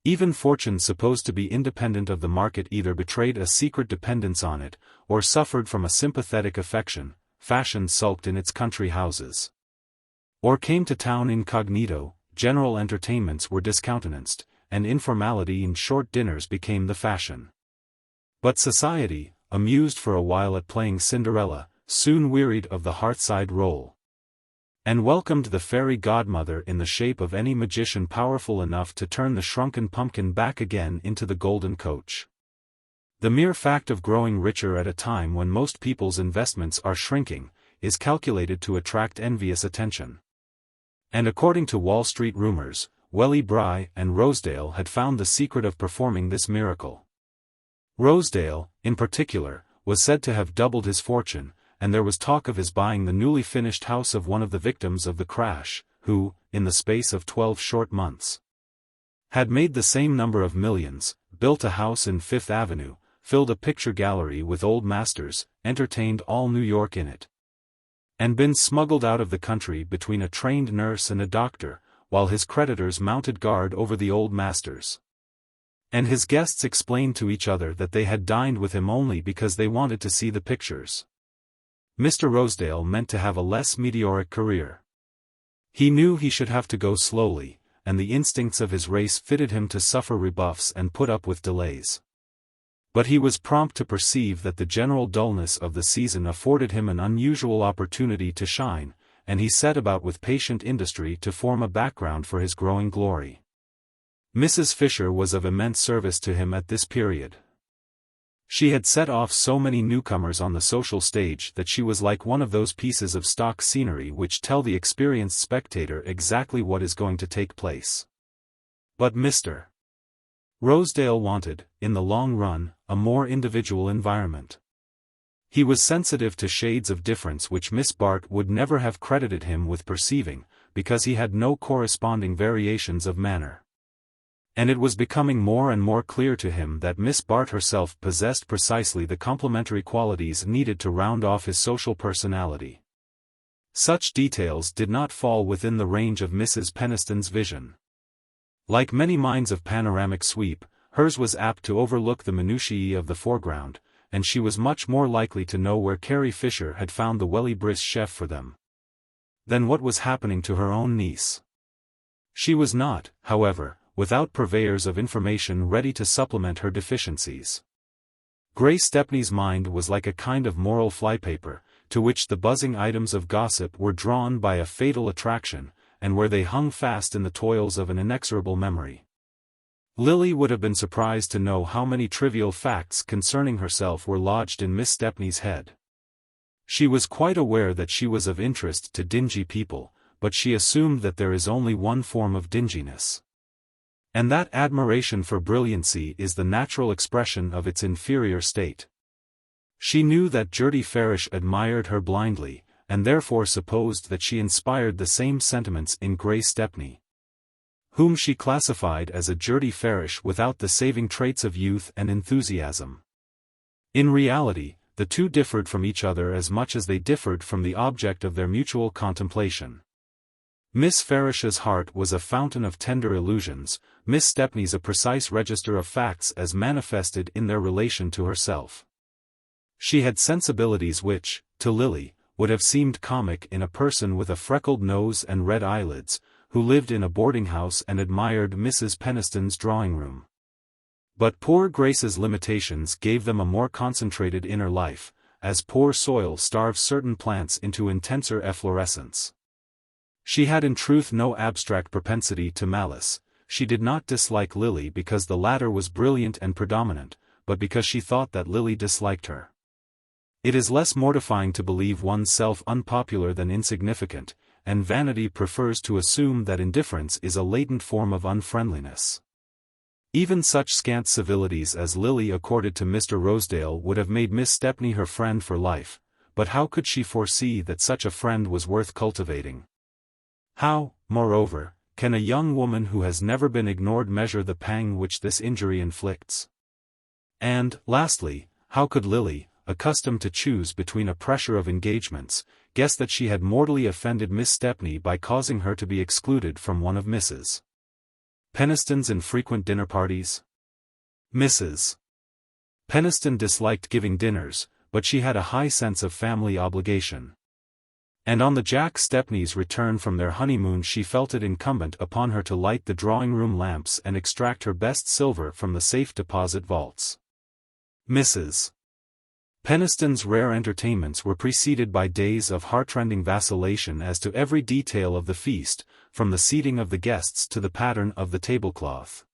Even fortune supposed to be independent of the market either betrayed a secret dependence on it, or suffered from a sympathetic affection. Fashion sulked in its country houses, or came to town incognito. General entertainments were discountenanced, and informality in short dinners became the fashion. But society, amused for a while at playing Cinderella, soon wearied of the hearthside role, and welcomed the fairy godmother in the shape of any magician powerful enough to turn the shrunken pumpkin back again into the golden coach. The mere fact of growing richer at a time when most people's investments are shrinking, is calculated to attract envious attention. And according to Wall Street rumors, Welly Bry and Rosedale had found the secret of performing this miracle. Rosedale, in particular, was said to have doubled his fortune, and there was talk of his buying the newly finished house of one of the victims of the crash, who, in the space of 12 short months, had made the same number of millions, built a house in Fifth Avenue, filled a picture gallery with old masters, entertained all New York in it, and been smuggled out of the country between a trained nurse and a doctor, while his creditors mounted guard over the old masters, and his guests explained to each other that they had dined with him only because they wanted to see the pictures. Mr. Rosedale meant to have a less meteoric career. He knew he should have to go slowly, and the instincts of his race fitted him to suffer rebuffs and put up with delays. But he was prompt to perceive that the general dullness of the season afforded him an unusual opportunity to shine, and he set about with patient industry to form a background for his growing glory. Mrs. Fisher was of immense service to him at this period. She had set off so many newcomers on the social stage that she was like one of those pieces of stock scenery which tell the experienced spectator exactly what is going to take place. But Mr. Rosedale wanted, in the long run, a more individual environment. He was sensitive to shades of difference which Miss Bart would never have credited him with perceiving, because he had no corresponding variations of manner. And it was becoming more and more clear to him that Miss Bart herself possessed precisely the complementary qualities needed to round off his social personality. Such details did not fall within the range of Mrs. Peniston's vision. Like many minds of panoramic sweep, hers was apt to overlook the minutiae of the foreground, and she was much more likely to know where Carrie Fisher had found the Welly Briss chef for them, than what was happening to her own niece. She was not, however, without purveyors of information ready to supplement her deficiencies. Grace Stepney's mind was like a kind of moral flypaper, to which the buzzing items of gossip were drawn by a fatal attraction, and where they hung fast in the toils of an inexorable memory. Lily would have been surprised to know how many trivial facts concerning herself were lodged in Miss Stepney's head. She was quite aware that she was of interest to dingy people, but she assumed that there is only one form of dinginess, and that admiration for brilliancy is the natural expression of its inferior state. She knew that Gertie Farish admired her blindly, and therefore supposed that she inspired the same sentiments in Grace Stepney, whom she classified as a Gertie Farish without the saving traits of youth and enthusiasm. In reality, the two differed from each other as much as they differed from the object of their mutual contemplation. Miss Farish's heart was a fountain of tender illusions, Miss Stepney's a precise register of facts as manifested in their relation to herself. She had sensibilities which, to Lily, would have seemed comic in a person with a freckled nose and red eyelids, who lived in a boarding house and admired Mrs. Peniston's drawing-room. But poor Grace's limitations gave them a more concentrated inner life, as poor soil starves certain plants into intenser efflorescence. She had in truth no abstract propensity to malice. She did not dislike Lily because the latter was brilliant and predominant, but because she thought that Lily disliked her. It is less mortifying to believe one's self unpopular than insignificant, and vanity prefers to assume that indifference is a latent form of unfriendliness. Even such scant civilities as Lily accorded to Mr. Rosedale would have made Miss Stepney her friend for life, but how could she foresee that such a friend was worth cultivating? How, moreover, can a young woman who has never been ignored measure the pang which this injury inflicts? And, lastly, how could Lily, accustomed to choose between a pressure of engagements, guess that she had mortally offended Miss Stepney by causing her to be excluded from one of Mrs. Peniston's infrequent dinner parties? Mrs. Peniston disliked giving dinners, but she had a high sense of family obligation. And on the Jack Stepneys' return from their honeymoon she felt it incumbent upon her to light the drawing-room lamps and extract her best silver from the safe deposit vaults. Mrs. Peniston's rare entertainments were preceded by days of heartrending vacillation as to every detail of the feast, from the seating of the guests to the pattern of the tablecloth.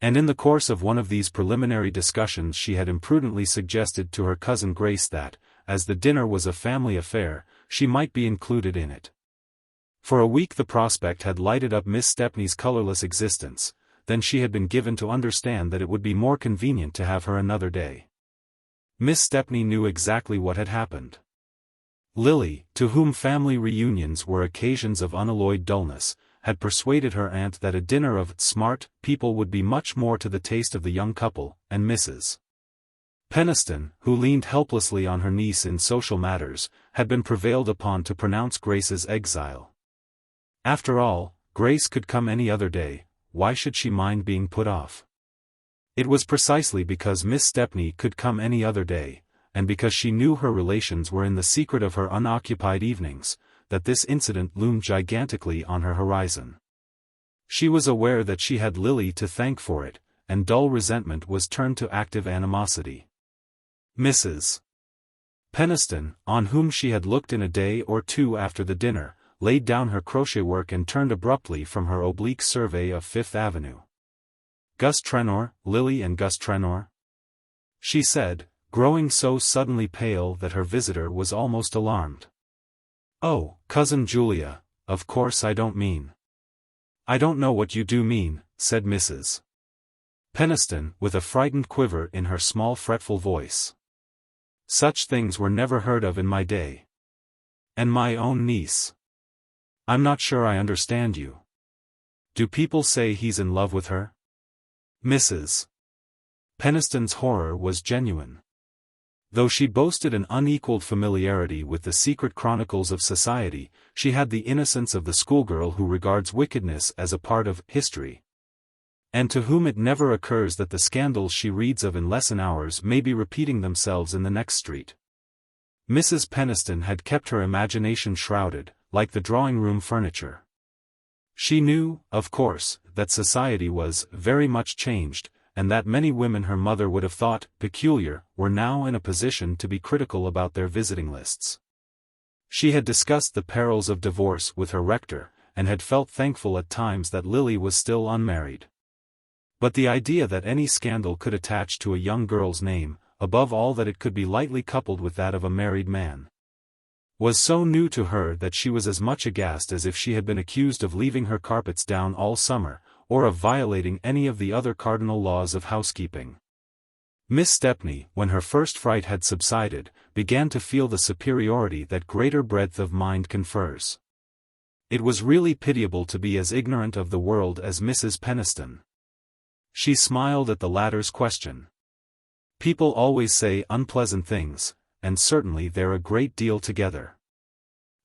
And in the course of one of these preliminary discussions she had imprudently suggested to her cousin Grace that, as the dinner was a family affair, she might be included in it. For a week the prospect had lighted up Miss Stepney's colorless existence, then she had been given to understand that it would be more convenient to have her another day. Miss Stepney knew exactly what had happened. Lily, to whom family reunions were occasions of unalloyed dullness, had persuaded her aunt that a dinner of smart people would be much more to the taste of the young couple, and Mrs. Peniston, who leaned helplessly on her niece in social matters, had been prevailed upon to pronounce Grace's exile. After all, Grace could come any other day, why should she mind being put off? It was precisely because Miss Stepney could come any other day, and because she knew her relations were in the secret of her unoccupied evenings, that this incident loomed gigantically on her horizon. She was aware that she had Lily to thank for it, and dull resentment was turned to active animosity. Mrs. Peniston, on whom she had looked in a day or two after the dinner, laid down her crochet work and turned abruptly from her oblique survey of Fifth Avenue. "Gus Trenor, Lily and Gus Trenor?" she said, growing so suddenly pale that her visitor was almost alarmed. "Oh, Cousin Julia, of course I don't mean." "I don't know what you do mean," said Mrs. Peniston, with a frightened quiver in her small fretful voice. "Such things were never heard of in my day. And my own niece. I'm not sure I understand you. Do people say he's in love with her?" Mrs. Peniston's horror was genuine. Though she boasted an unequaled familiarity with the secret chronicles of society, she had the innocence of the schoolgirl who regards wickedness as a part of history, and to whom it never occurs that the scandals she reads of in lesson hours may be repeating themselves in the next street. Mrs. Peniston had kept her imagination shrouded, like the drawing-room furniture. She knew, of course, that society was very much changed, and that many women her mother would have thought peculiar were now in a position to be critical about their visiting lists. She had discussed the perils of divorce with her rector, and had felt thankful at times that Lily was still unmarried. But the idea that any scandal could attach to a young girl's name, above all that it could be lightly coupled with that of a married man, was so new to her that she was as much aghast as if she had been accused of leaving her carpets down all summer, or of violating any of the other cardinal laws of housekeeping. Miss Stepney, when her first fright had subsided, began to feel the superiority that greater breadth of mind confers. It was really pitiable to be as ignorant of the world as Mrs. Peniston. She smiled at the latter's question. "People always say unpleasant things, and certainly they're a great deal together.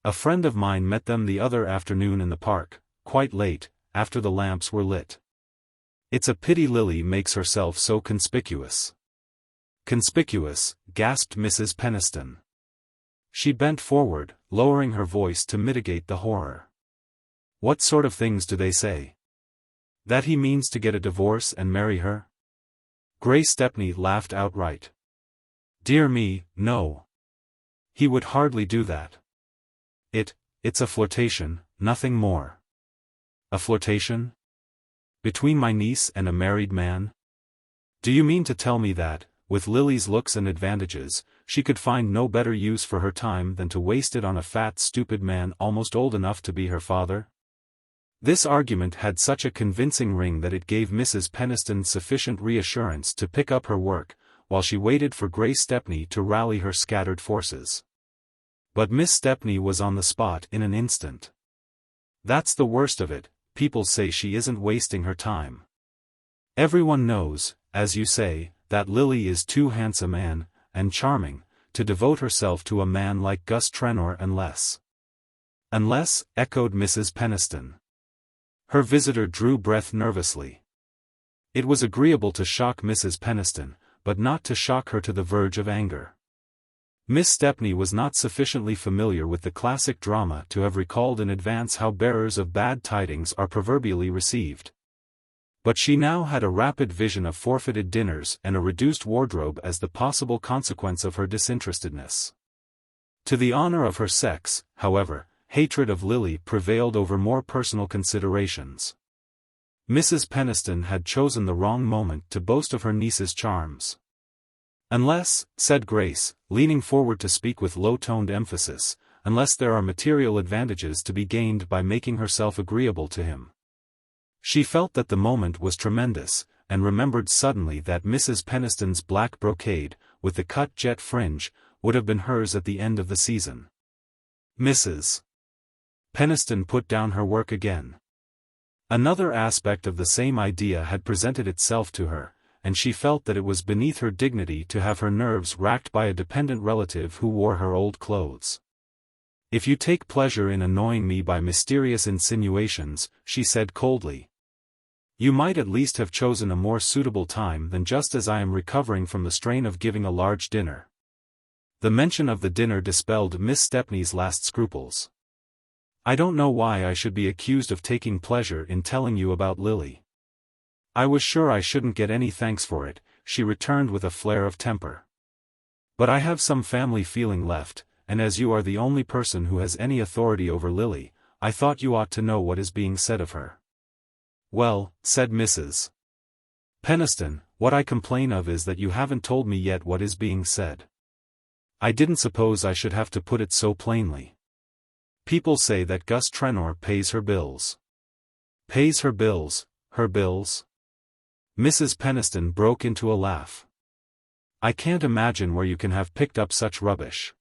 A friend of mine met them the other afternoon in the park, quite late, after the lamps were lit. It's a pity Lily makes herself so conspicuous." "Conspicuous," gasped Mrs. Peniston. She bent forward, lowering her voice to mitigate the horror. "What sort of things do they say? That he means to get a divorce and marry her?" Grace Stepney laughed outright. "Dear me, no. He would hardly do that. It's a flirtation, nothing more." "A flirtation? Between my niece and a married man? Do you mean to tell me that, with Lily's looks and advantages, she could find no better use for her time than to waste it on a fat stupid man almost old enough to be her father?" This argument had such a convincing ring that it gave Mrs. Peniston sufficient reassurance to pick up her work, while she waited for Grace Stepney to rally her scattered forces. But Miss Stepney was on the spot in an instant. "That's the worst of it, people say she isn't wasting her time. Everyone knows, as you say, that Lily is too handsome and charming, to devote herself to a man like Gus Trenor unless—" "Unless," echoed Mrs. Peniston. Her visitor drew breath nervously. It was agreeable to shock Mrs. Peniston, but not to shock her to the verge of anger. Miss Stepney was not sufficiently familiar with the classic drama to have recalled in advance how bearers of bad tidings are proverbially received. But she now had a rapid vision of forfeited dinners and a reduced wardrobe as the possible consequence of her disinterestedness. To the honor of her sex, however, hatred of Lily prevailed over more personal considerations. Mrs. Peniston had chosen the wrong moment to boast of her niece's charms. "Unless," said Grace, leaning forward to speak with low-toned emphasis, "unless there are material advantages to be gained by making herself agreeable to him." She felt that the moment was tremendous, and remembered suddenly that Mrs. Peniston's black brocade, with the cut jet fringe, would have been hers at the end of the season. Mrs. Peniston put down her work again. Another aspect of the same idea had presented itself to her, and she felt that it was beneath her dignity to have her nerves racked by a dependent relative who wore her old clothes. "If you take pleasure in annoying me by mysterious insinuations," she said coldly, "you might at least have chosen a more suitable time than just as I am recovering from the strain of giving a large dinner." The mention of the dinner dispelled Miss Stepney's last scruples. "I don't know why I should be accused of taking pleasure in telling you about Lily. I was sure I shouldn't get any thanks for it," she returned with a flare of temper. "But I have some family feeling left, and as you are the only person who has any authority over Lily, I thought you ought to know what is being said of her." "Well," said Mrs. Peniston, "what I complain of is that you haven't told me yet what is being said. I didn't suppose I should have to put it so plainly. People say that Gus Trenor pays her bills." "Pays her bills, her bills?" Mrs. Peniston broke into a laugh. "I can't imagine where you can have picked up such rubbish.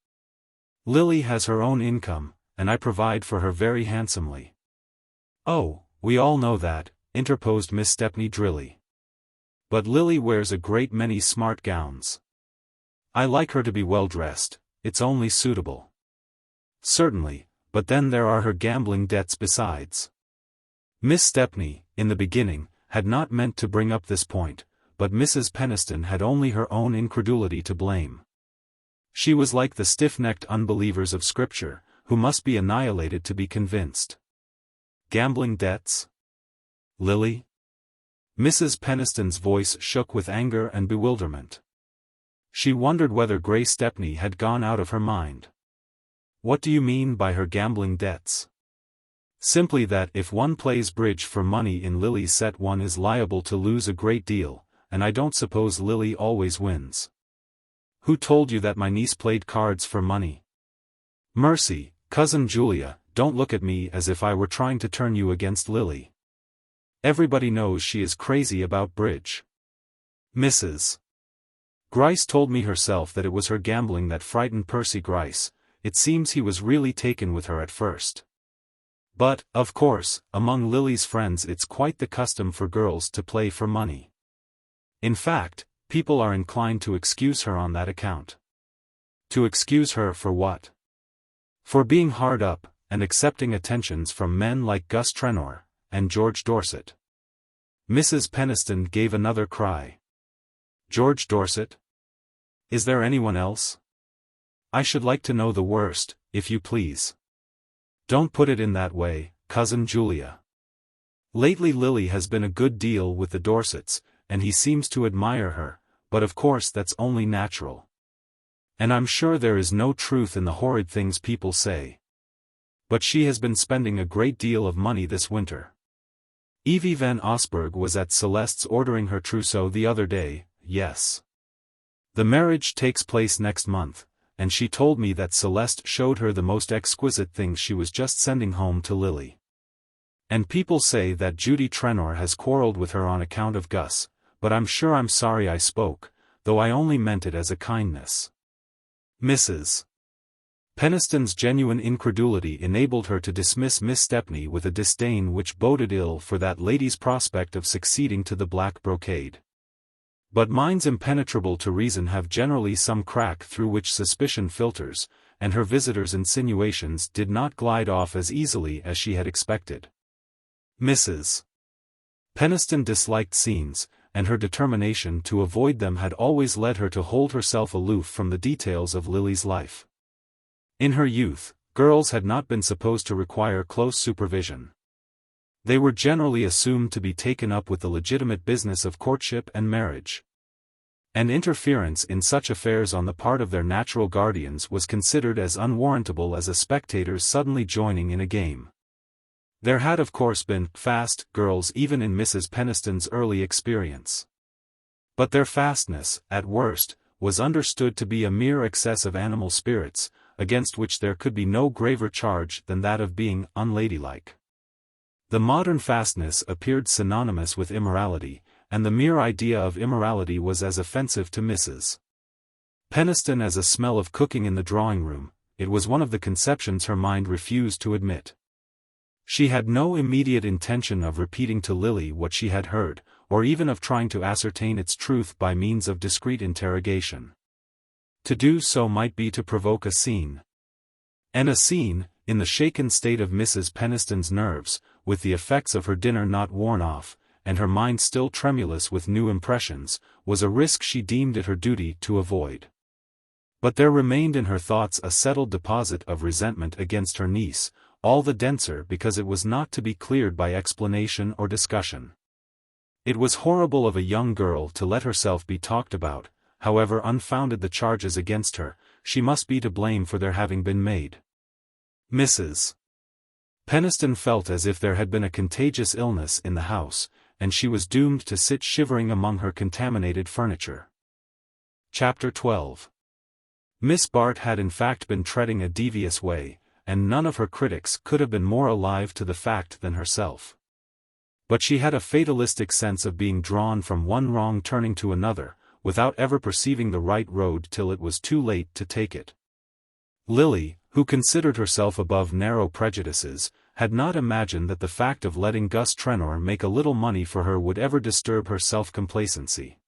Lily has her own income, and I provide for her very handsomely." "Oh, we all know that," interposed Miss Stepney drily. "But Lily wears a great many smart gowns. I like her to be well dressed, it's only suitable." "Certainly, but then there are her gambling debts besides." Miss Stepney, in the beginning, had not meant to bring up this point, but Mrs. Peniston had only her own incredulity to blame. She was like the stiff-necked unbelievers of Scripture, who must be annihilated to be convinced. Gambling debts? Lily? Mrs. Peniston's voice shook with anger and bewilderment. She wondered whether Grace Stepney had gone out of her mind. "What do you mean by her gambling debts?" "Simply that if one plays bridge for money in Lily's set one is liable to lose a great deal, and I don't suppose Lily always wins." "Who told you that my niece played cards for money?" "Mercy, Cousin Julia, don't look at me as if I were trying to turn you against Lily. Everybody knows she is crazy about bridge. Mrs. Gryce told me herself that it was her gambling that frightened Percy Gryce. It seems he was really taken with her at first. But, of course, among Lily's friends it's quite the custom for girls to play for money. In fact, people are inclined to excuse her on that account." "To excuse her for what?" "For being hard up, and accepting attentions from men like Gus Trenor, and George Dorset." Mrs. Peniston gave another cry. "George Dorset? Is there anyone else? I should like to know the worst, if you please." "Don't put it in that way, Cousin Julia. Lately Lily has been a good deal with the Dorsets, and he seems to admire her, but of course that's only natural. And I'm sure there is no truth in the horrid things people say. But she has been spending a great deal of money this winter. Evie van Osburgh was at Celeste's ordering her trousseau the other day. Yes. The marriage takes place next month, and she told me that Celeste showed her the most exquisite things she was just sending home to Lily. And people say that Judy Trenor has quarrelled with her on account of Gus, but I'm sure I'm sorry I spoke, though I only meant it as a kindness. Mrs. Peniston's genuine incredulity enabled her to dismiss Miss Stepney with a disdain which boded ill for that lady's prospect of succeeding to the black brocade. But minds impenetrable to reason have generally some crack through which suspicion filters, and her visitor's insinuations did not glide off as easily as she had expected. Mrs. Peniston disliked scenes, and her determination to avoid them had always led her to hold herself aloof from the details of Lily's life. In her youth, girls had not been supposed to require close supervision. They were generally assumed to be taken up with the legitimate business of courtship and marriage. And interference in such affairs on the part of their natural guardians was considered as unwarrantable as a spectator's suddenly joining in a game. There had of course been fast girls even in Mrs. Peniston's early experience. But their fastness, at worst, was understood to be a mere excess of animal spirits, against which there could be no graver charge than that of being unladylike. The modern fastness appeared synonymous with immorality, and the mere idea of immorality was as offensive to Mrs. Peniston as a smell of cooking in the drawing-room. It was one of the conceptions her mind refused to admit. She had no immediate intention of repeating to Lily what she had heard, or even of trying to ascertain its truth by means of discreet interrogation. To do so might be to provoke a scene. And a scene, in the shaken state of Mrs. Peniston's nerves, with the effects of her dinner not worn off, and her mind still tremulous with new impressions, was a risk she deemed it her duty to avoid. But there remained in her thoughts a settled deposit of resentment against her niece, all the denser because it was not to be cleared by explanation or discussion. It was horrible of a young girl to let herself be talked about. However unfounded the charges against her, she must be to blame for their having been made. Mrs. Peniston felt as if there had been a contagious illness in the house, and she was doomed to sit shivering among her contaminated furniture. Chapter 12. Miss Bart had in fact been treading a devious way, and none of her critics could have been more alive to the fact than herself. But she had a fatalistic sense of being drawn from one wrong turning to another, without ever perceiving the right road till it was too late to take it. Lily, who considered herself above narrow prejudices, had not imagined that the fact of letting Gus Trenor make a little money for her would ever disturb her self-complacency.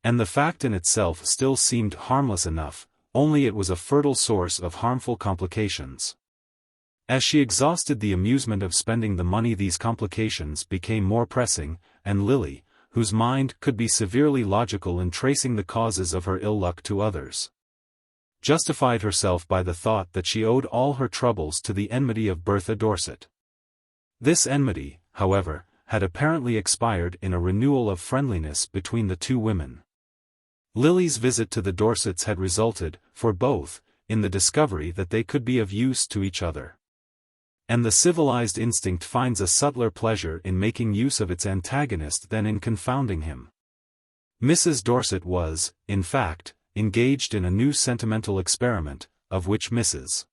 And the fact in itself still seemed harmless enough, only it was a fertile source of harmful complications. As she exhausted the amusement of spending the money, these complications became more pressing, and Lily, whose mind could be severely logical in tracing the causes of her ill luck to others, justified herself by the thought that she owed all her troubles to the enmity of Bertha Dorset. This enmity, however, had apparently expired in a renewal of friendliness between the two women. Lily's visit to the Dorsets had resulted, for both, in the discovery that they could be of use to each other. And the civilized instinct finds a subtler pleasure in making use of its antagonist than in confounding him. Mrs. Dorset was, in fact, engaged in a new sentimental experiment, of which Mrs.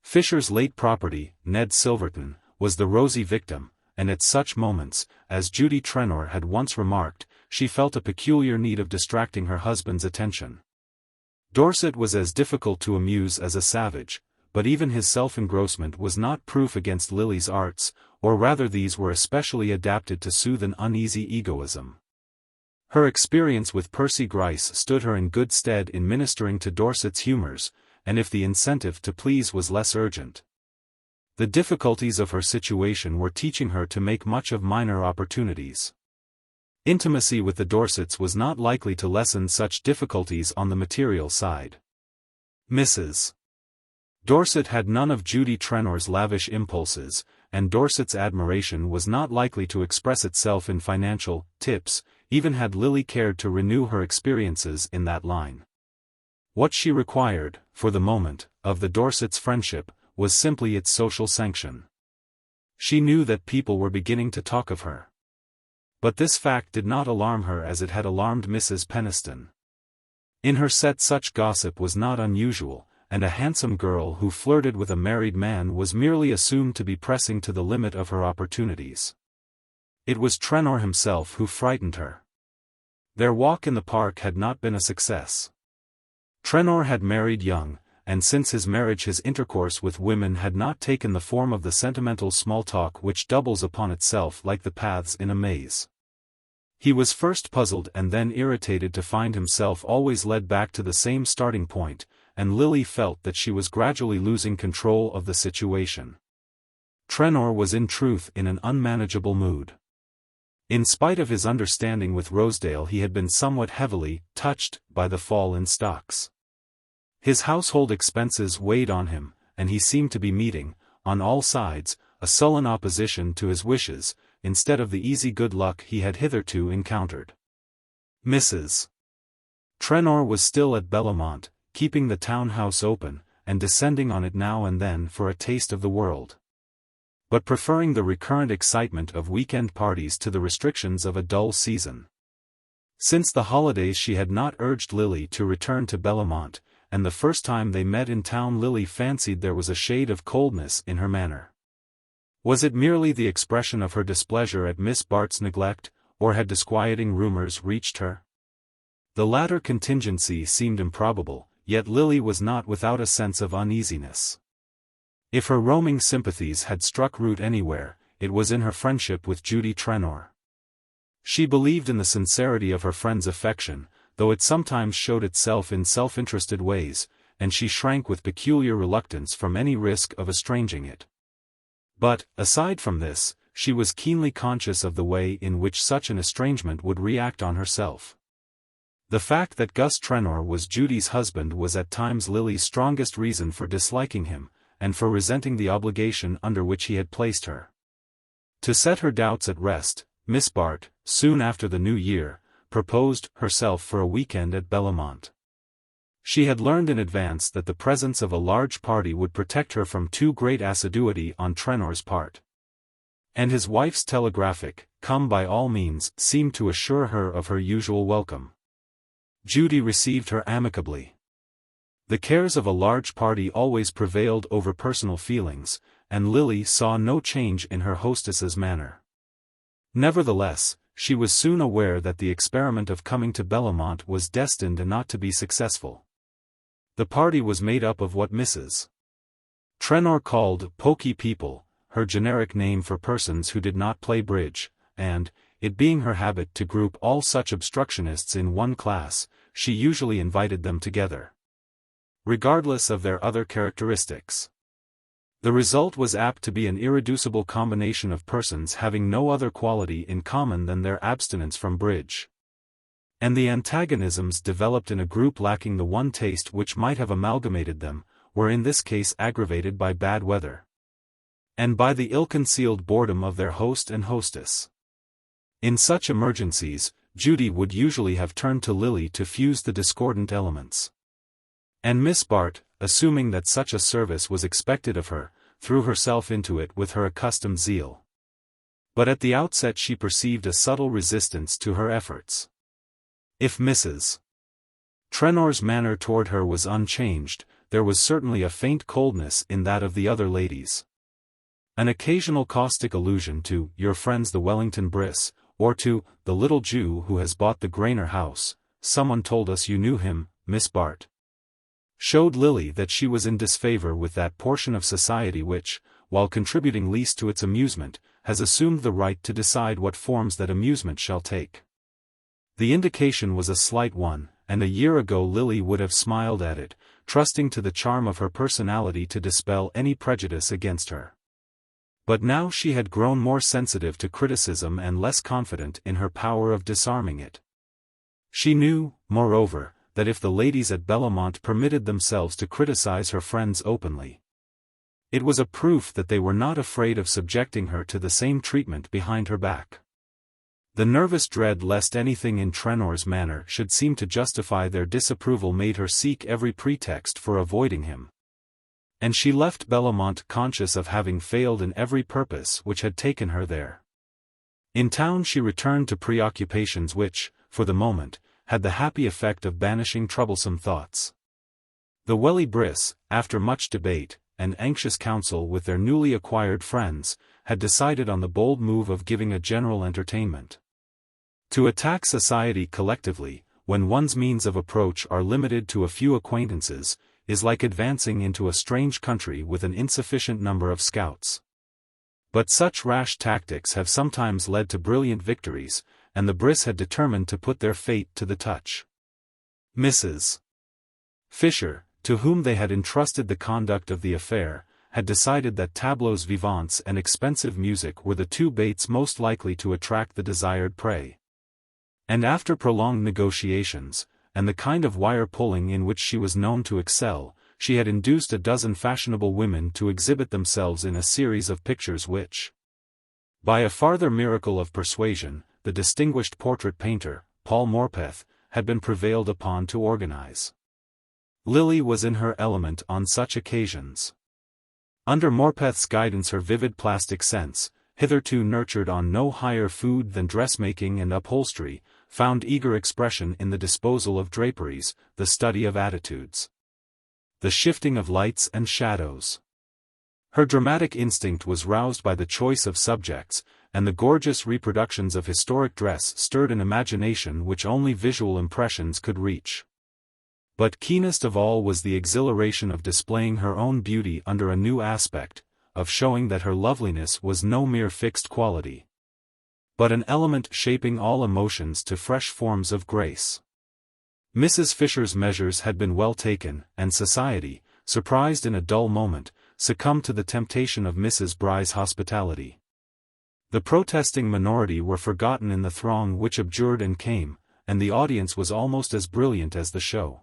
Fisher's late property, Ned Silverton, was the rosy victim, and at such moments, as Judy Trenor had once remarked, she felt a peculiar need of distracting her husband's attention. Dorset was as difficult to amuse as a savage, but even his self-engrossment was not proof against Lily's arts, or rather these were especially adapted to soothe an uneasy egoism. Her experience with Percy Gryce stood her in good stead in ministering to Dorset's humours, and if the incentive to please was less urgent, the difficulties of her situation were teaching her to make much of minor opportunities. Intimacy with the Dorsets was not likely to lessen such difficulties on the material side. Mrs. Dorset had none of Judy Trenor's lavish impulses, and Dorset's admiration was not likely to express itself in financial tips, even had Lily cared to renew her experiences in that line. What she required, for the moment, of the Dorsets' friendship, was simply its social sanction. She knew that people were beginning to talk of her. But this fact did not alarm her as it had alarmed Mrs. Peniston. In her set such gossip was not unusual, and a handsome girl who flirted with a married man was merely assumed to be pressing to the limit of her opportunities. It was Trenor himself who frightened her. Their walk in the park had not been a success. Trenor had married young, and since his marriage his intercourse with women had not taken the form of the sentimental small talk which doubles upon itself like the paths in a maze. He was first puzzled and then irritated to find himself always led back to the same starting point, and Lily felt that she was gradually losing control of the situation. Trenor was in truth in an unmanageable mood. In spite of his understanding with Rosedale, he had been somewhat heavily touched by the fall in stocks. His household expenses weighed on him, and he seemed to be meeting, on all sides, a sullen opposition to his wishes, instead of the easy good luck he had hitherto encountered. Mrs. Trenor was still at Bellomont, keeping the town-house open, and descending on it now and then for a taste of the world, but preferring the recurrent excitement of weekend parties to the restrictions of a dull season. Since the holidays she had not urged Lily to return to Bellomont, and the first time they met in town Lily fancied there was a shade of coldness in her manner. Was it merely the expression of her displeasure at Miss Bart's neglect, or had disquieting rumors reached her? The latter contingency seemed improbable, yet Lily was not without a sense of uneasiness. If her roaming sympathies had struck root anywhere, it was in her friendship with Judy Trenor. She believed in the sincerity of her friend's affection, though it sometimes showed itself in self-interested ways, and she shrank with peculiar reluctance from any risk of estranging it. But, aside from this, she was keenly conscious of the way in which such an estrangement would react on herself. The fact that Gus Trenor was Judy's husband was at times Lily's strongest reason for disliking him, and for resenting the obligation under which he had placed her. To set her doubts at rest, Miss Bart, soon after the New Year, proposed herself for a weekend at Bellomont. She had learned in advance that the presence of a large party would protect her from too great assiduity on Trenor's part. And his wife's telegraphic, "Come by all means," seemed to assure her of her usual welcome. Judy received her amicably. The cares of a large party always prevailed over personal feelings, and Lily saw no change in her hostess's manner. Nevertheless, she was soon aware that the experiment of coming to Bellomont was destined not to be successful. The party was made up of what Mrs. Trenor called "poky people," her generic name for persons who did not play bridge, and, it being her habit to group all such obstructionists in one class, she usually invited them together, regardless of their other characteristics. The result was apt to be an irreducible combination of persons having no other quality in common than their abstinence from bridge. And the antagonisms developed in a group lacking the one taste which might have amalgamated them, were in this case aggravated by bad weather, and by the ill-concealed boredom of their host and hostess. In such emergencies, Judy would usually have turned to Lily to fuse the discordant elements. And Miss Bart, assuming that such a service was expected of her, threw herself into it with her accustomed zeal. But at the outset she perceived a subtle resistance to her efforts. If Mrs. Trenor's manner toward her was unchanged, there was certainly a faint coldness in that of the other ladies. An occasional caustic allusion to "your friends the Wellington Briss," or to "the little Jew who has bought the Grainer house, someone told us you knew him, Miss Bart," showed Lily that she was in disfavor with that portion of society which, while contributing least to its amusement, has assumed the right to decide what forms that amusement shall take. The indication was a slight one, and a year ago Lily would have smiled at it, trusting to the charm of her personality to dispel any prejudice against her. But now she had grown more sensitive to criticism and less confident in her power of disarming it. She knew, moreover, that if the ladies at Bellomont permitted themselves to criticize her friends openly, it was a proof that they were not afraid of subjecting her to the same treatment behind her back. The nervous dread lest anything in Trenor's manner should seem to justify their disapproval made her seek every pretext for avoiding him. And she left Bellomont conscious of having failed in every purpose which had taken her there. In town she returned to preoccupations which, for the moment, had the happy effect of banishing troublesome thoughts. The Welly Briss, after much debate, and anxious counsel with their newly acquired friends, had decided on the bold move of giving a general entertainment. To attack society collectively, when one's means of approach are limited to a few acquaintances, is like advancing into a strange country with an insufficient number of scouts. But such rash tactics have sometimes led to brilliant victories, and the Briss had determined to put their fate to the touch. Mrs. Fisher, to whom they had entrusted the conduct of the affair, had decided that tableaux vivants and expensive music were the two baits most likely to attract the desired prey. And after prolonged negotiations, and the kind of wire-pulling in which she was known to excel, she had induced a dozen fashionable women to exhibit themselves in a series of pictures which, by a farther miracle of persuasion, the distinguished portrait painter, Paul Morpeth, had been prevailed upon to organize. Lily was in her element on such occasions. Under Morpeth's guidance her vivid plastic sense, hitherto nurtured on no higher food than dressmaking and upholstery, found eager expression in the disposal of draperies, the study of attitudes, the shifting of lights and shadows. Her dramatic instinct was roused by the choice of subjects, and the gorgeous reproductions of historic dress stirred an imagination which only visual impressions could reach. But keenest of all was the exhilaration of displaying her own beauty under a new aspect, of showing that her loveliness was no mere fixed quality, but an element shaping all emotions to fresh forms of grace. Mrs. Fisher's measures had been well taken, and society, surprised in a dull moment, succumbed to the temptation of Mrs. Bry's hospitality. The protesting minority were forgotten in the throng which abjured and came, and the audience was almost as brilliant as the show.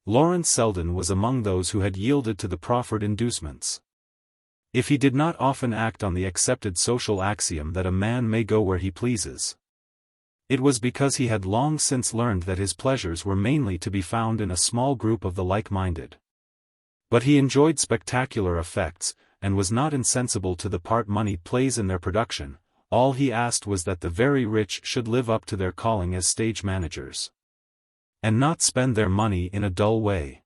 Lawrence Selden was among those who had yielded to the proffered inducements. If he did not often act on the accepted social axiom that a man may go where he pleases, it was because he had long since learned that his pleasures were mainly to be found in a small group of the like-minded. But he enjoyed spectacular effects, and was not insensible to the part money plays in their production. All he asked was that the very rich should live up to their calling as stage managers, and not spend their money in a dull way.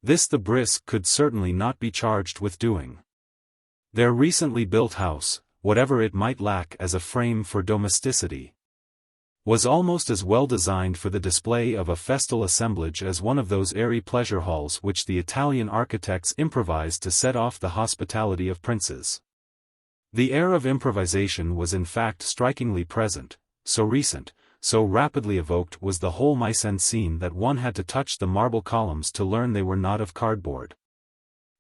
This the Briss could certainly not be charged with doing. Their recently built house, whatever it might lack as a frame for domesticity, was almost as well designed for the display of a festal assemblage as one of those airy pleasure halls which the Italian architects improvised to set off the hospitality of princes. The air of improvisation was in fact strikingly present, so recent, so rapidly evoked was the whole mise-en-scene that one had to touch the marble columns to learn they were not of cardboard.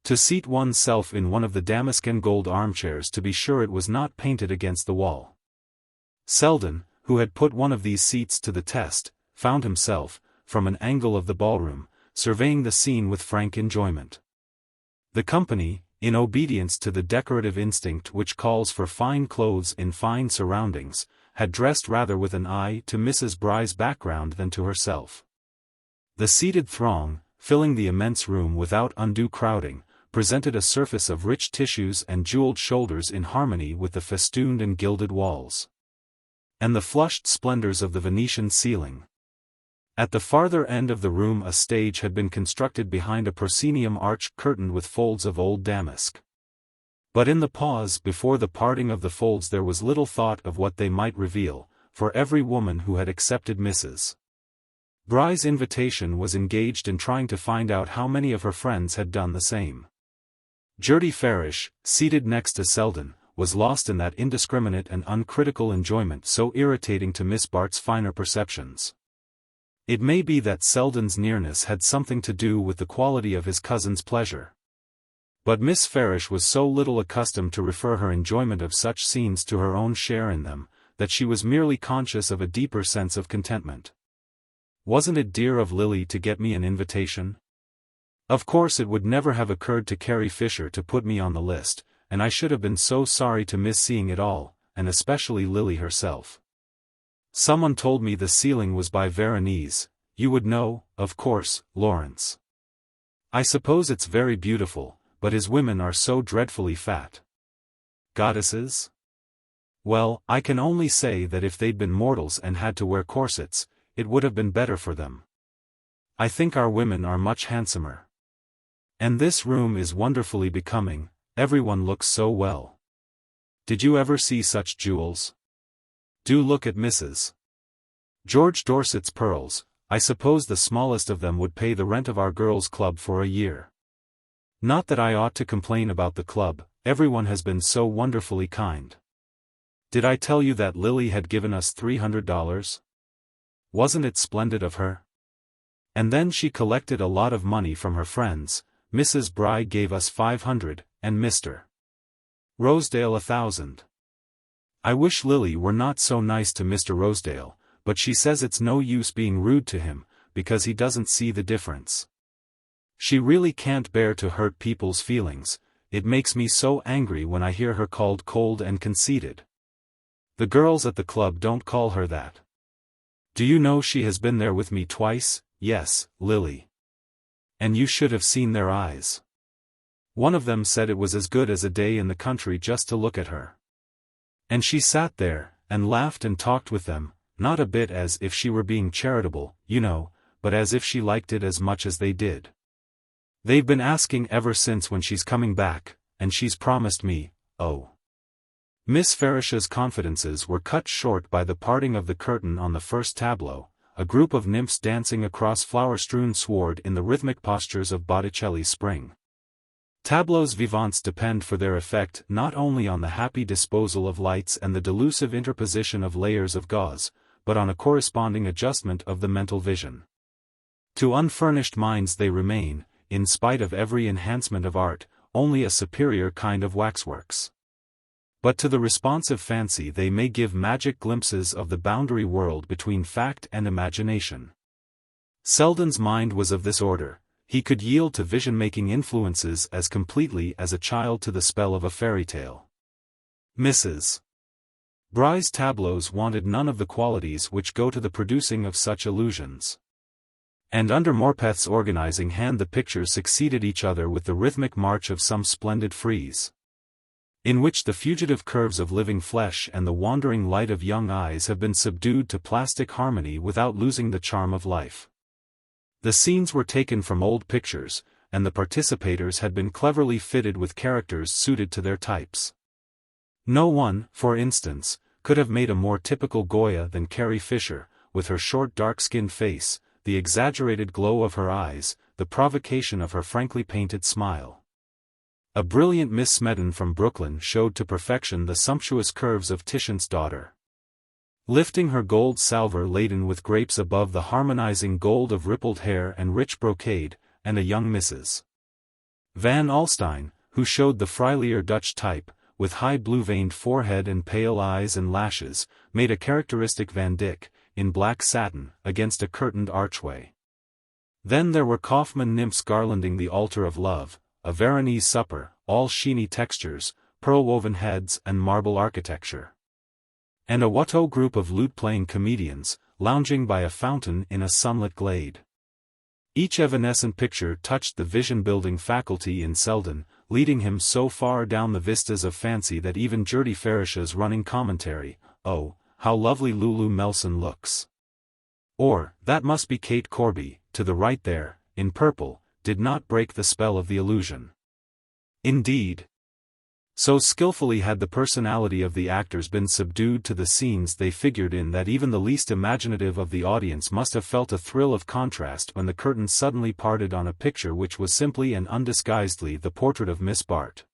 To seat one's self in one of the damask and gold armchairs to be sure it was not painted against the wall. Selden, who had put one of these seats to the test, found himself, from an angle of the ballroom, surveying the scene with frank enjoyment. The company, in obedience to the decorative instinct which calls for fine clothes in fine surroundings, had dressed rather with an eye to Mrs. Bry's background than to herself. The seated throng, filling the immense room without undue crowding, presented a surface of rich tissues and jeweled shoulders in harmony with the festooned and gilded walls, and the flushed splendors of the Venetian ceiling. At the farther end of the room a stage had been constructed behind a proscenium arch curtained with folds of old damask. But in the pause before the parting of the folds there was little thought of what they might reveal, for every woman who had accepted Mrs. Bry's invitation was engaged in trying to find out how many of her friends had done the same. Gertie Farish, seated next to Selden, was lost in that indiscriminate and uncritical enjoyment so irritating to Miss Bart's finer perceptions. It may be that Selden's nearness had something to do with the quality of his cousin's pleasure. But Miss Farish was so little accustomed to refer her enjoyment of such scenes to her own share in them, that she was merely conscious of a deeper sense of contentment. "Wasn't it dear of Lily to get me an invitation? Of course it would never have occurred to Carrie Fisher to put me on the list, and I should have been so sorry to miss seeing it all, and especially Lily herself. Someone told me the ceiling was by Veronese. You would know, of course, Lawrence. I suppose it's very beautiful, but his women are so dreadfully fat." "Goddesses? Well, I can only say that if they'd been mortals and had to wear corsets, it would have been better for them. I think our women are much handsomer. And this room is wonderfully becoming, everyone looks so well. Did you ever see such jewels? Do look at Mrs. George Dorset's pearls. I suppose the smallest of them would pay the rent of our girls' club for a year. Not that I ought to complain about the club, everyone has been so wonderfully kind. Did I tell you that Lily had given us $300? Wasn't it splendid of her? And then she collected a lot of money from her friends. Mrs. Bry gave us $500, and Mr. Rosedale $1,000. I wish Lily were not so nice to Mr. Rosedale, but she says it's no use being rude to him, because he doesn't see the difference. She really can't bear to hurt people's feelings. It makes me so angry when I hear her called cold and conceited. The girls at the club don't call her that. Do you know she has been there with me twice? Yes, Lily. And you should have seen their eyes. One of them said it was as good as a day in the country just to look at her. And she sat there, and laughed and talked with them, not a bit as if she were being charitable, you know, but as if she liked it as much as they did. They've been asking ever since when she's coming back, and she's promised me, oh. Miss Farish's confidences were cut short by the parting of the curtain on the first tableau, a group of nymphs dancing across flower-strewn sward in the rhythmic postures of Botticelli's Spring. Tableaux vivants depend for their effect not only on the happy disposal of lights and the delusive interposition of layers of gauze, but on a corresponding adjustment of the mental vision. To unfurnished minds they remain, in spite of every enhancement of art, only a superior kind of waxworks. But to the responsive fancy they may give magic glimpses of the boundary world between fact and imagination. Selden's mind was of this order. He could yield to vision-making influences as completely as a child to the spell of a fairy tale. Mrs. Bry's tableaux wanted none of the qualities which go to the producing of such illusions. And under Morpeth's organizing hand the pictures succeeded each other with the rhythmic march of some splendid frieze, in which the fugitive curves of living flesh and the wandering light of young eyes have been subdued to plastic harmony without losing the charm of life. The scenes were taken from old pictures, and the participators had been cleverly fitted with characters suited to their types. No one, for instance, could have made a more typical Goya than Carrie Fisher, with her short dark-skinned face, the exaggerated glow of her eyes, the provocation of her frankly painted smile. A brilliant Miss Smedden from Brooklyn showed to perfection the sumptuous curves of Titian's daughter. Lifting her gold salver laden with grapes above the harmonizing gold of rippled hair and rich brocade, and a young Mrs. Van Alstyne, who showed the Freileer Dutch type, with high blue-veined forehead and pale eyes and lashes, made a characteristic Van Dyck, in black satin, against a curtained archway. Then there were Kaufmann nymphs garlanding the altar of love, a Veronese supper, all sheeny textures, pearl-woven heads and marble architecture. And a Watteau group of lute-playing comedians, lounging by a fountain in a sunlit glade. Each evanescent picture touched the vision-building faculty in Selden, leading him so far down the vistas of fancy that even Gertie Farish's running commentary, "Oh, how lovely Lulu Melson looks," or, "That must be Kate Corby, to the right there, in purple," did not break the spell of the illusion. Indeed, so skillfully had the personality of the actors been subdued to the scenes they figured in that even the least imaginative of the audience must have felt a thrill of contrast when the curtain suddenly parted on a picture which was simply and undisguisedly the portrait of Miss Bart.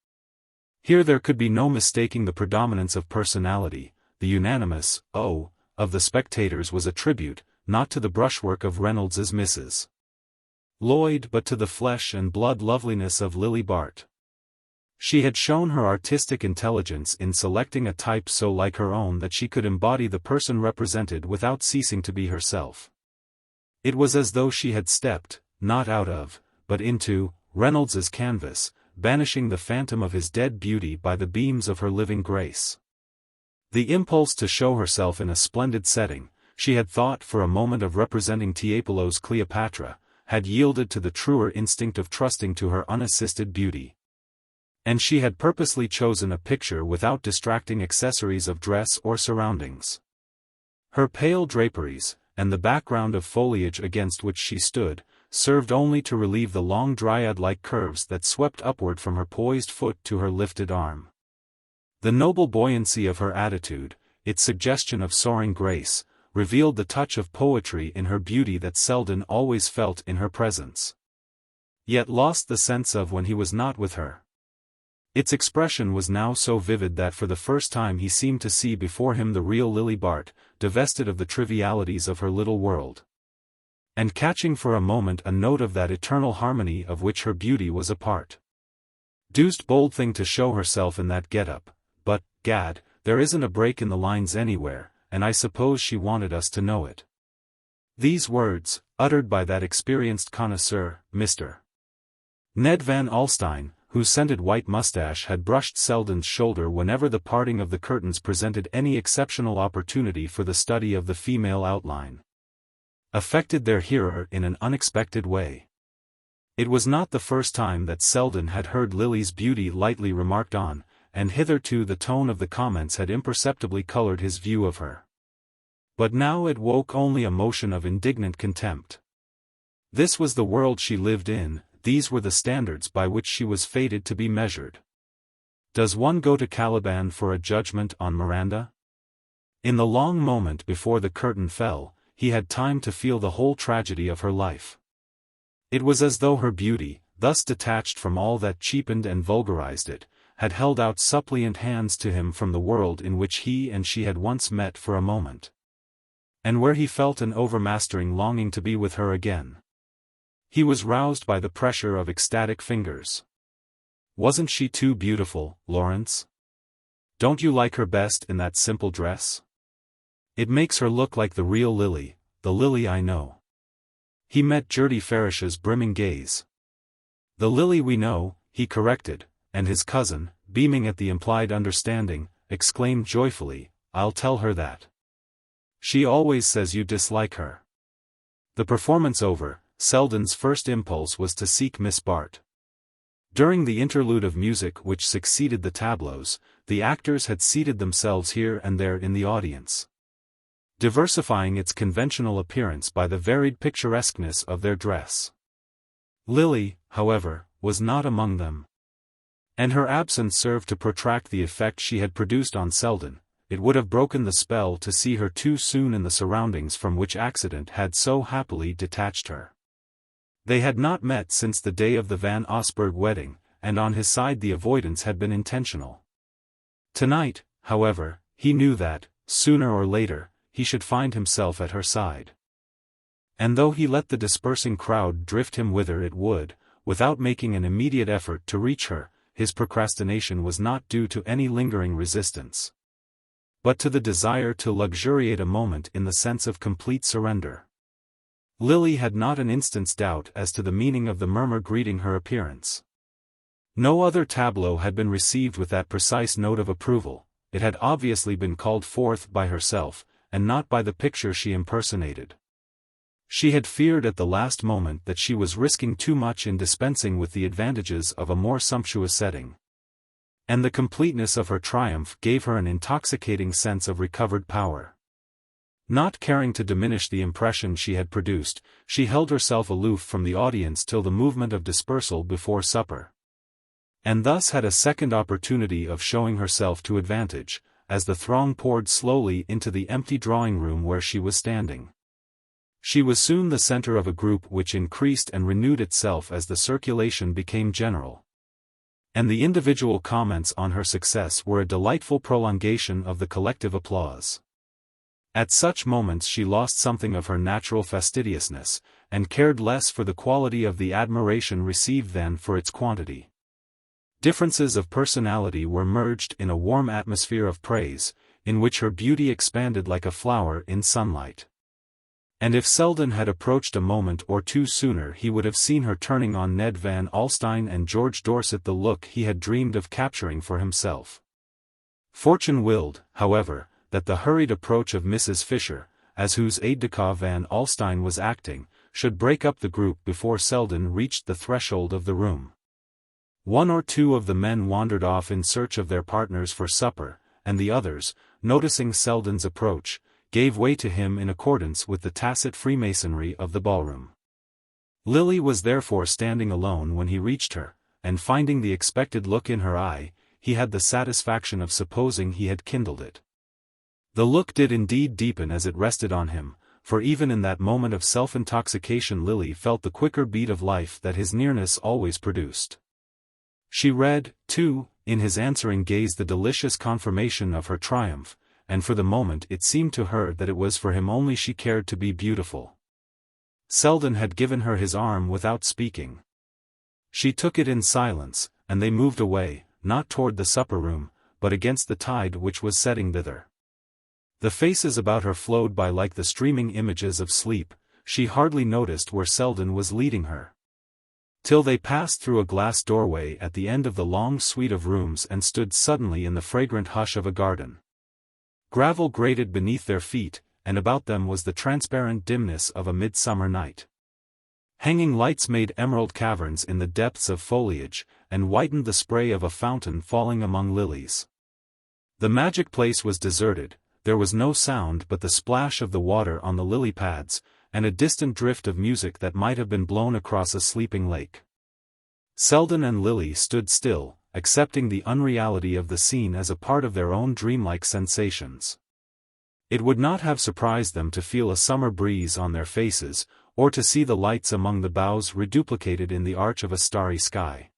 Here there could be no mistaking the predominance of personality. The unanimous "oh" of the spectators was a tribute, not to the brushwork of Reynolds's Mrs. Lloyd but to the flesh and blood loveliness of Lily Bart. She had shown her artistic intelligence in selecting a type so like her own that she could embody the person represented without ceasing to be herself. It was as though she had stepped, not out of, but into, Reynolds's canvas, banishing the phantom of his dead beauty by the beams of her living grace. The impulse to show herself in a splendid setting, she had thought for a moment of representing Tiepolo's Cleopatra, had yielded to the truer instinct of trusting to her unassisted beauty. And she had purposely chosen a picture without distracting accessories of dress or surroundings. Her pale draperies, and the background of foliage against which she stood, served only to relieve the long dryad-like curves that swept upward from her poised foot to her lifted arm. The noble buoyancy of her attitude, its suggestion of soaring grace, revealed the touch of poetry in her beauty that Selden always felt in her presence, yet lost the sense of when he was not with her. Its expression was now so vivid that for the first time he seemed to see before him the real Lily Bart, divested of the trivialities of her little world, and catching for a moment a note of that eternal harmony of which her beauty was a part. Deuced bold thing to show herself in that get-up, but, gad, there isn't a break in the lines anywhere, and I suppose she wanted us to know it. These words, uttered by that experienced connoisseur, Mr. Ned Van Alstyne, whose scented white mustache had brushed Selden's shoulder whenever the parting of the curtains presented any exceptional opportunity for the study of the female outline, affected their hearer in an unexpected way. It was not the first time that Selden had heard Lily's beauty lightly remarked on, and hitherto the tone of the comments had imperceptibly colored his view of her. But now it woke only a motion of indignant contempt. This was the world she lived in, these were the standards by which she was fated to be measured. Does one go to Caliban for a judgment on Miranda? In the long moment before the curtain fell, he had time to feel the whole tragedy of her life. It was as though her beauty, thus detached from all that cheapened and vulgarized it, had held out suppliant hands to him from the world in which he and she had once met for a moment, and where he felt an overmastering longing to be with her again. He was roused by the pressure of ecstatic fingers. "Wasn't she too beautiful, Lawrence? Don't you like her best in that simple dress? It makes her look like the real Lily, the Lily I know." He met Gertie Farish's brimming gaze. "The Lily we know," he corrected, and his cousin, beaming at the implied understanding, exclaimed joyfully, "I'll tell her that. She always says you dislike her." The performance over, Selden's first impulse was to seek Miss Bart. During the interlude of music which succeeded the tableaux, the actors had seated themselves here and there in the audience, diversifying its conventional appearance by the varied picturesqueness of their dress. Lily, however, was not among them, and her absence served to protract the effect she had produced on Selden. It would have broken the spell to see her too soon in the surroundings from which accident had so happily detached her. They had not met since the day of the Van Osburgh wedding, and on his side the avoidance had been intentional. Tonight, however, he knew that, sooner or later, he should find himself at her side. And though he let the dispersing crowd drift him whither it would, without making an immediate effort to reach her, his procrastination was not due to any lingering resistance, but to the desire to luxuriate a moment in the sense of complete surrender. Lily had not an instant's doubt as to the meaning of the murmur greeting her appearance. No other tableau had been received with that precise note of approval. It had obviously been called forth by herself, and not by the picture she impersonated. She had feared at the last moment that she was risking too much in dispensing with the advantages of a more sumptuous setting, and the completeness of her triumph gave her an intoxicating sense of recovered power. Not caring to diminish the impression she had produced, she held herself aloof from the audience till the movement of dispersal before supper, and thus had a second opportunity of showing herself to advantage, as the throng poured slowly into the empty drawing-room where she was standing. She was soon the center of a group which increased and renewed itself as the circulation became general, and the individual comments on her success were a delightful prolongation of the collective applause. At such moments she lost something of her natural fastidiousness, and cared less for the quality of the admiration received than for its quantity. Differences of personality were merged in a warm atmosphere of praise, in which her beauty expanded like a flower in sunlight. And if Selden had approached a moment or two sooner he would have seen her turning on Ned Van Alstyne and George Dorset the look he had dreamed of capturing for himself. Fortune willed, however, that the hurried approach of Mrs. Fisher, as whose aide-de-camp Van Alstyne was acting, should break up the group before Selden reached the threshold of the room. One or two of the men wandered off in search of their partners for supper, and the others, noticing Selden's approach, gave way to him in accordance with the tacit freemasonry of the ballroom. Lily was therefore standing alone when he reached her, and finding the expected look in her eye, he had the satisfaction of supposing he had kindled it. The look did indeed deepen as it rested on him, for even in that moment of self-intoxication Lily felt the quicker beat of life that his nearness always produced. She read, too, in his answering gaze the delicious confirmation of her triumph, and for the moment it seemed to her that it was for him only she cared to be beautiful. Selden had given her his arm without speaking. She took it in silence, and they moved away, not toward the supper-room, but against the tide which was setting thither. The faces about her flowed by like the streaming images of sleep, she hardly noticed where Selden was leading her. Till they passed through a glass doorway at the end of the long suite of rooms and stood suddenly in the fragrant hush of a garden. Gravel grated beneath their feet, and about them was the transparent dimness of a midsummer night. Hanging lights made emerald caverns in the depths of foliage, and whitened the spray of a fountain falling among lilies. The magic place was deserted, there was no sound but the splash of the water on the lily pads, and a distant drift of music that might have been blown across a sleeping lake. Selden and Lily stood still, accepting the unreality of the scene as a part of their own dreamlike sensations. It would not have surprised them to feel a summer breeze on their faces, or to see the lights among the boughs reduplicated in the arch of a starry sky.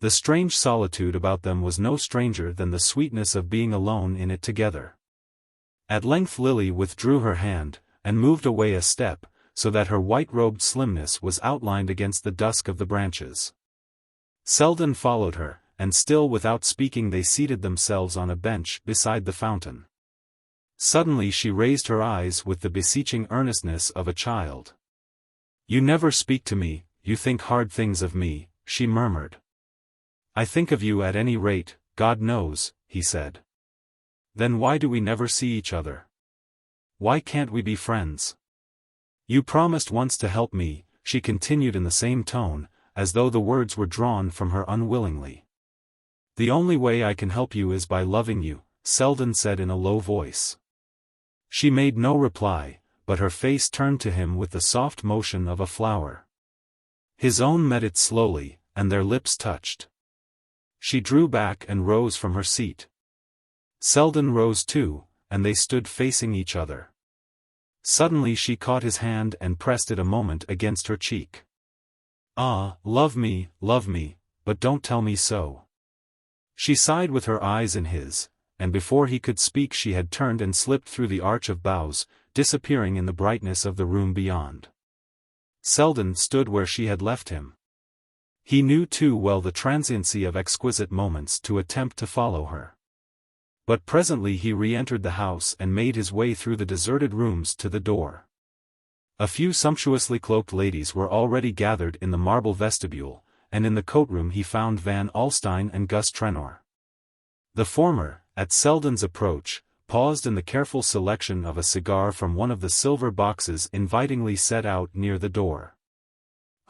The strange solitude about them was no stranger than the sweetness of being alone in it together. At length Lily withdrew her hand, and moved away a step, so that her white-robed slimness was outlined against the dusk of the branches. Selden followed her, and still without speaking they seated themselves on a bench beside the fountain. Suddenly she raised her eyes with the beseeching earnestness of a child. "You never speak to me, you think hard things of me," she murmured. "I think of you at any rate, God knows," he said. "Then why do we never see each other? Why can't we be friends? You promised once to help me," she continued in the same tone, as though the words were drawn from her unwillingly. "The only way I can help you is by loving you," Selden said in a low voice. She made no reply, but her face turned to him with the soft motion of a flower. His own met it slowly, and their lips touched. She drew back and rose from her seat. Selden rose too, and they stood facing each other. Suddenly she caught his hand and pressed it a moment against her cheek. "Ah, love me, but don't tell me so." She sighed with her eyes in his, and before he could speak she had turned and slipped through the arch of boughs, disappearing in the brightness of the room beyond. Selden stood where she had left him. He knew too well the transiency of exquisite moments to attempt to follow her. But presently he re-entered the house and made his way through the deserted rooms to the door. A few sumptuously cloaked ladies were already gathered in the marble vestibule, and in the coat-room he found Van Alstyne and Gus Trenor. The former, at Selden's approach, paused in the careful selection of a cigar from one of the silver boxes invitingly set out near the door.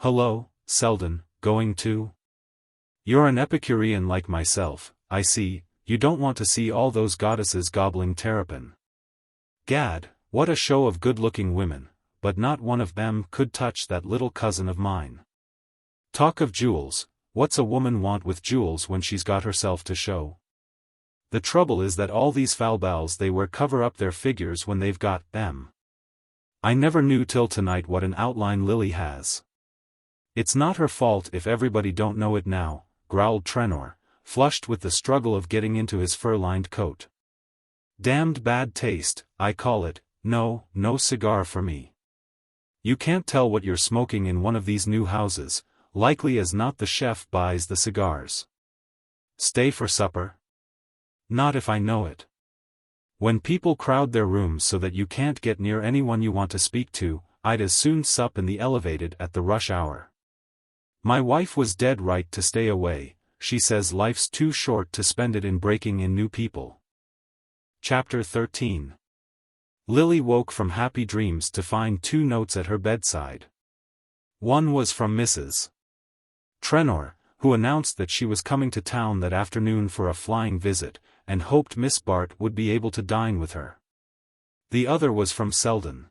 "Hullo, Selden, going too? You're an Epicurean like myself, I see. You don't want to see all those goddesses gobbling terrapin. Gad, what a show of good-looking women, but not one of them could touch that little cousin of mine. Talk of jewels, what's a woman want with jewels when she's got herself to show? The trouble is that all these falbals they wear cover up their figures when they've got them. I never knew till tonight what an outline Lily has." "It's not her fault if everybody don't know it now," growled Trenor, flushed with the struggle of getting into his fur-lined coat. "Damned bad taste, I call it. No cigar for me. You can't tell what you're smoking in one of these new houses, likely as not the chef buys the cigars. Stay for supper? Not if I know it. When people crowd their rooms so that you can't get near anyone you want to speak to, I'd as soon sup in the elevated at the rush hour. My wife was dead right to stay away. She says life's too short to spend it in breaking in new people." Chapter 13. Lily woke from happy dreams to find 2 notes at her bedside. One was from Mrs. Trenor, who announced that she was coming to town that afternoon for a flying visit, and hoped Miss Bart would be able to dine with her. The other was from Selden.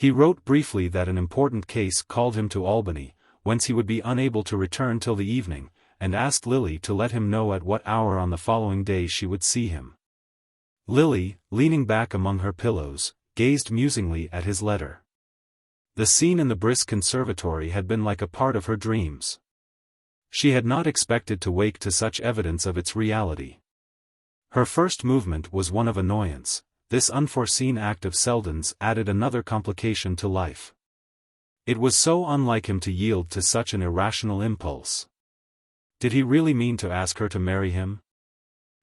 He wrote briefly that an important case called him to Albany, whence he would be unable to return till the evening, and asked Lily to let him know at what hour on the following day she would see him. Lily, leaning back among her pillows, gazed musingly at his letter. The scene in the brisk conservatory had been like a part of her dreams. She had not expected to wake to such evidence of its reality. Her first movement was one of annoyance. This unforeseen act of Selden's added another complication to life. It was so unlike him to yield to such an irrational impulse. Did he really mean to ask her to marry him?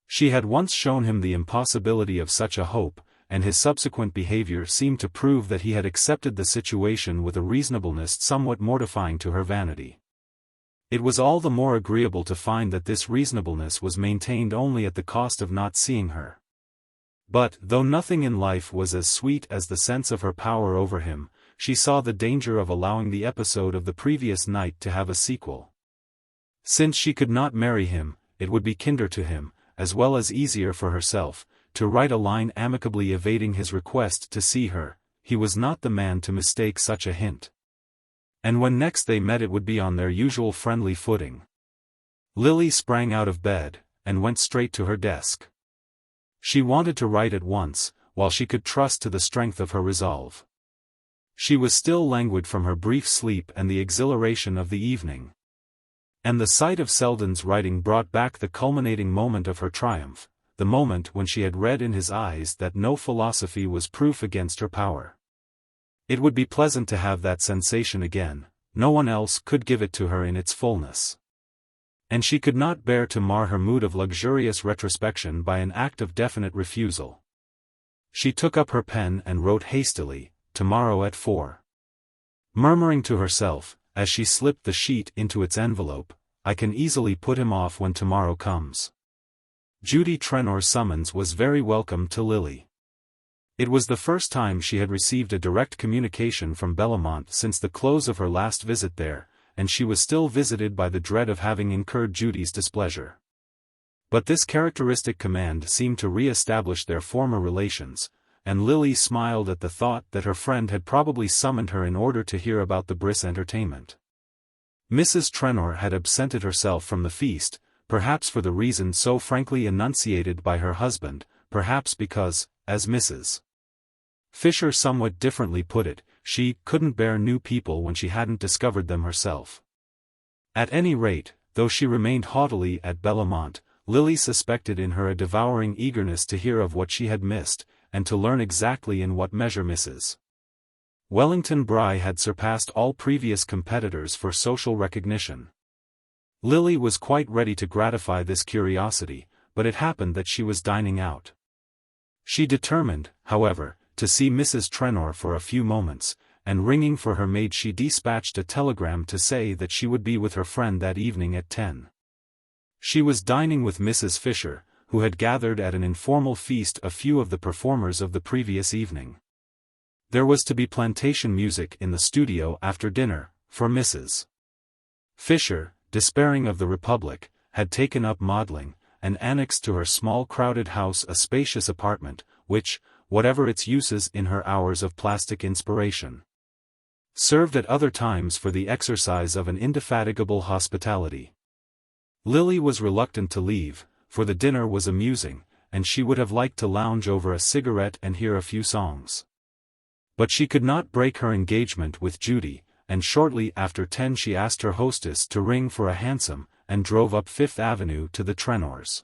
She had once shown him the impossibility of such a hope, and his subsequent behavior seemed to prove that he had accepted the situation with a reasonableness somewhat mortifying to her vanity. It was all the more agreeable to find that this reasonableness was maintained only at the cost of not seeing her. But, though nothing in life was as sweet as the sense of her power over him, she saw the danger of allowing the episode of the previous night to have a sequel. Since she could not marry him, it would be kinder to him, as well as easier for herself, to write a line amicably evading his request to see her. He was not the man to mistake such a hint. And when next they met it would be on their usual friendly footing. Lily sprang out of bed, and went straight to her desk. She wanted to write at once, while she could trust to the strength of her resolve. She was still languid from her brief sleep and the exhilaration of the evening. And the sight of Selden's writing brought back the culminating moment of her triumph, the moment when she had read in his eyes that no philosophy was proof against her power. It would be pleasant to have that sensation again. No one else could give it to her in its fullness. And she could not bear to mar her mood of luxurious retrospection by an act of definite refusal. She took up her pen and wrote hastily, "Tomorrow at 4." Murmuring to herself, as she slipped the sheet into its envelope, "I can easily put him off when tomorrow comes." Judy Trenor's summons was very welcome to Lily. It was the first time she had received a direct communication from Bellomont since the close of her last visit there, and she was still visited by the dread of having incurred Judy's displeasure. But this characteristic command seemed to re-establish their former relations, and Lily smiled at the thought that her friend had probably summoned her in order to hear about the brisk entertainment. Mrs. Trenor had absented herself from the feast, perhaps for the reason so frankly enunciated by her husband, perhaps because, as Mrs. Fisher somewhat differently put it, she couldn't bear new people when she hadn't discovered them herself. At any rate, though she remained haughtily at Bellomont, Lily suspected in her a devouring eagerness to hear of what she had missed, and to learn exactly in what measure Mrs. Wellington Bry had surpassed all previous competitors for social recognition. Lily was quite ready to gratify this curiosity, but it happened that she was dining out. She determined, however, to see Mrs. Trenor for a few moments, and ringing for her maid she dispatched a telegram to say that she would be with her friend that evening at 10. She was dining with Mrs. Fisher, who had gathered at an informal feast a few of the performers of the previous evening. There was to be plantation music in the studio after dinner, for Mrs. Fisher, despairing of the Republic, had taken up modeling, and annexed to her small crowded house a spacious apartment, which, whatever its uses in her hours of plastic inspiration, served at other times for the exercise of an indefatigable hospitality. Lily was reluctant to leave, for the dinner was amusing, and she would have liked to lounge over a cigarette and hear a few songs. But she could not break her engagement with Judy, and shortly after 10 she asked her hostess to ring for a hansom, and drove up Fifth Avenue to the Trenors.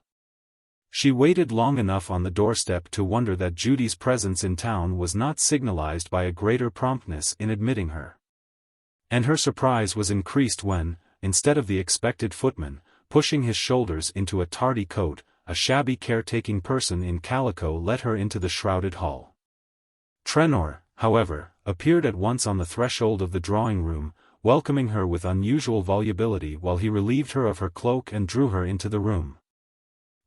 She waited long enough on the doorstep to wonder that Judy's presence in town was not signalized by a greater promptness in admitting her. And her surprise was increased when, instead of the expected footman, pushing his shoulders into a tardy coat, a shabby caretaking person in calico let her into the shrouded hall. Trenor, however, appeared at once on the threshold of the drawing-room, welcoming her with unusual volubility while he relieved her of her cloak and drew her into the room.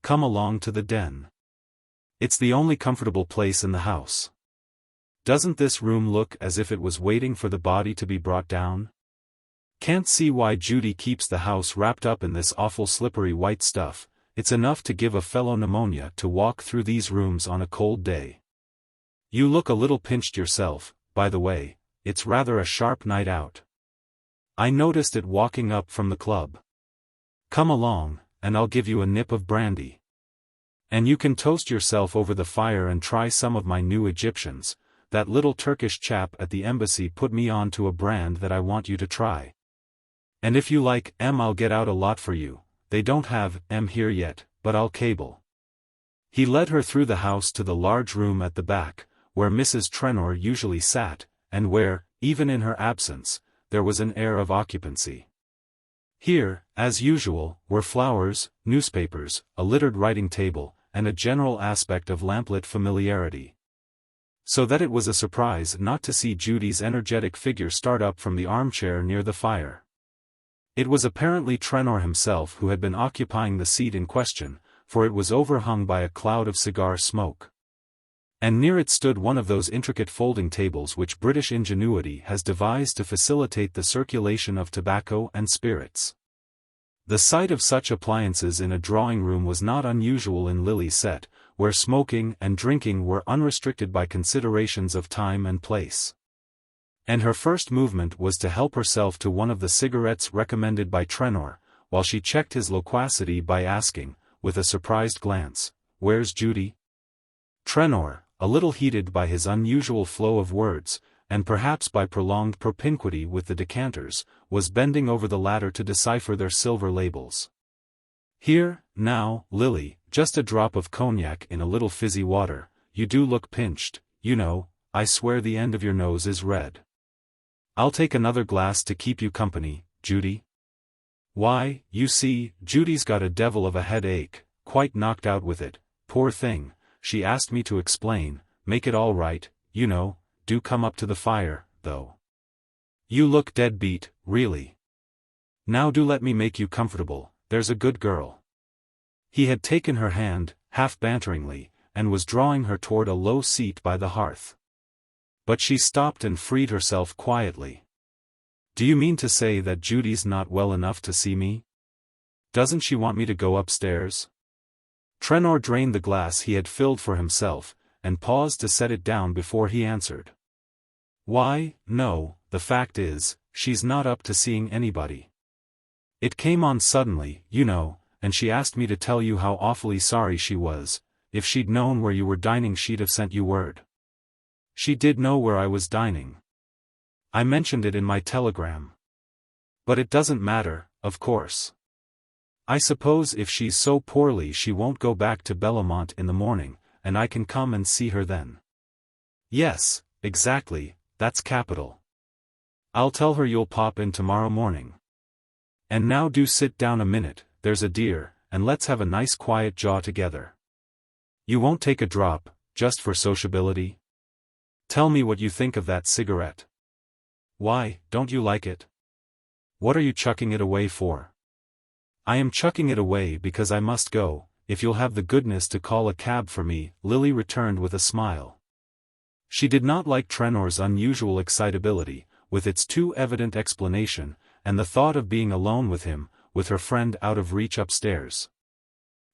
"Come along to the den. It's the only comfortable place in the house. Doesn't this room look as if it was waiting for the body to be brought down? Can't see why Judy keeps the house wrapped up in this awful slippery white stuff. It's enough to give a fellow pneumonia to walk through these rooms on a cold day. You look a little pinched yourself, by the way, it's rather a sharp night out. I noticed it walking up from the club. Come along, and I'll give you a nip of brandy. And you can toast yourself over the fire and try some of my new Egyptians. That little Turkish chap at the embassy put me on to a brand that I want you to try. And if you like I'll get out a lot for you. They don't have here yet, but I'll cable. He led her through the house to the large room at the back, where Mrs. Trenor usually sat, and where, even in her absence, there was an air of occupancy. Here, as usual, were flowers, newspapers, a littered writing table, and a general aspect of lamplit familiarity. So that it was a surprise not to see Judy's energetic figure start up from the armchair near the fire. It was apparently Trenor himself who had been occupying the seat in question, for it was overhung by a cloud of cigar smoke. And near it stood one of those intricate folding tables which British ingenuity has devised to facilitate the circulation of tobacco and spirits. The sight of such appliances in a drawing-room was not unusual in Lily's set, where smoking and drinking were unrestricted by considerations of time and place. And her first movement was to help herself to one of the cigarettes recommended by Trenor, while she checked his loquacity by asking, with a surprised glance, "Where's Judy?" Trenor, a little heated by his unusual flow of words, and perhaps by prolonged propinquity with the decanters, was bending over the latter to decipher their silver labels. "Here, now, Lily, just a drop of cognac in a little fizzy water. You do look pinched, you know. I swear the end of your nose is red. I'll take another glass to keep you company, Judy." "Why, you see, Judy's got a devil of a headache, quite knocked out with it, poor thing. She asked me to explain, make it all right, you know. Do come up to the fire, though. You look dead beat, really. Now do let me make you comfortable, there's a good girl." He had taken her hand, half banteringly, and was drawing her toward a low seat by the hearth. But she stopped and freed herself quietly. "Do you mean to say that Judy's not well enough to see me? Doesn't she want me to go upstairs?" Trenor drained the glass he had filled for himself, and paused to set it down before he answered. "Why, no, the fact is, she's not up to seeing anybody. It came on suddenly, you know, and she asked me to tell you how awfully sorry she was. If she'd known where you were dining she'd have sent you word." "She did know where I was dining. I mentioned it in my telegram. But it doesn't matter, of course. I suppose if she's so poorly she won't go back to Bellomont in the morning, and I can come and see her then." "Yes, exactly, that's capital. I'll tell her you'll pop in tomorrow morning. And now do sit down a minute, there's a dear, and let's have a nice quiet jaw together. You won't take a drop, just for sociability? Tell me what you think of that cigarette. Why, don't you like it? What are you chucking it away for?" "I am chucking it away because I must go, if you'll have the goodness to call a cab for me," Lily returned with a smile. She did not like Trenor's unusual excitability, with its too evident explanation, and the thought of being alone with him, with her friend out of reach upstairs,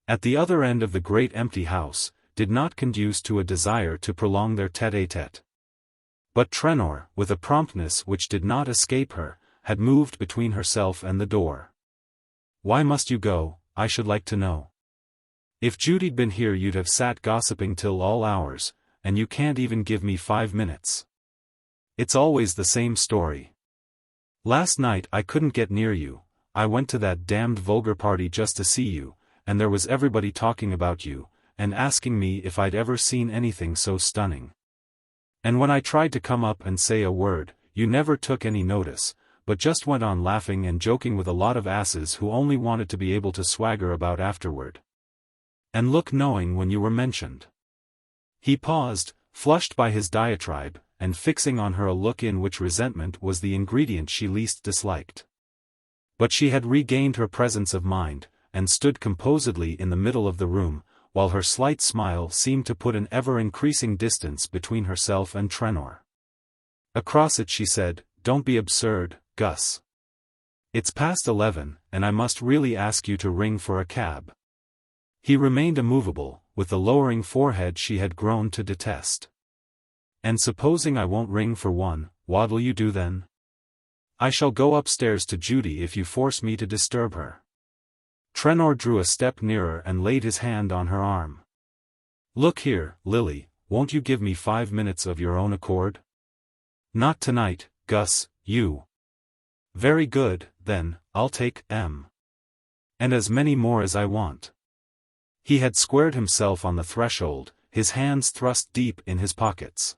at the other end of the great empty house, did not conduce to a desire to prolong their tête-à-tête. But Trenor, with a promptness which did not escape her, had moved between herself and the door. "Why must you go, I should like to know? If Judy'd been here you'd have sat gossiping till all hours, and you can't even give me 5 minutes. It's always the same story. Last night I couldn't get near you. I went to that damned vulgar party just to see you, and there was everybody talking about you, and asking me if I'd ever seen anything so stunning. And when I tried to come up and say a word, you never took any notice, but just went on laughing and joking with a lot of asses who only wanted to be able to swagger about afterward. And look knowing when you were mentioned." He paused, flushed by his diatribe, and fixing on her a look in which resentment was the ingredient she least disliked. But she had regained her presence of mind, and stood composedly in the middle of the room, while her slight smile seemed to put an ever-increasing distance between herself and Trenor. Across it she said, "Don't be absurd, Gus. It's past 11, and I must really ask you to ring for a cab." He remained immovable, with the lowering forehead she had grown to detest. And supposing I won't ring for one, what'll you do then? I shall go upstairs to Judy if you force me to disturb her. Trenor drew a step nearer and laid his hand on her arm. Look here, Lily, won't you give me 5 minutes of your own accord? Not tonight, Gus, you. Very good, then, I'll take M. And as many more as I want. He had squared himself on the threshold, his hands thrust deep in his pockets.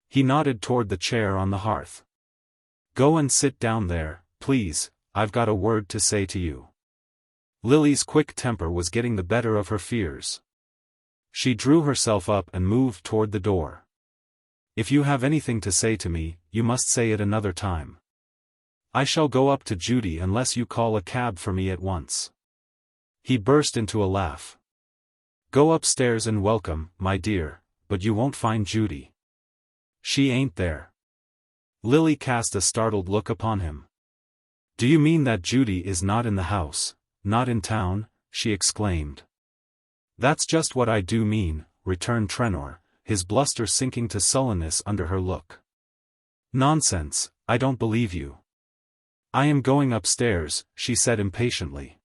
He nodded toward the chair on the hearth. Go and sit down there, please, I've got a word to say to you. Lily's quick temper was getting the better of her fears. She drew herself up and moved toward the door. If you have anything to say to me, you must say it another time. I shall go up to Judy unless you call a cab for me at once. He burst into a laugh. Go upstairs and welcome, my dear, but you won't find Judy. She ain't there. Lily cast a startled look upon him. Do you mean that Judy is not in the house, not in town? She exclaimed. That's just what I do mean, returned Trenor, his bluster sinking to sullenness under her look. Nonsense, I don't believe you. I am going upstairs, she said impatiently.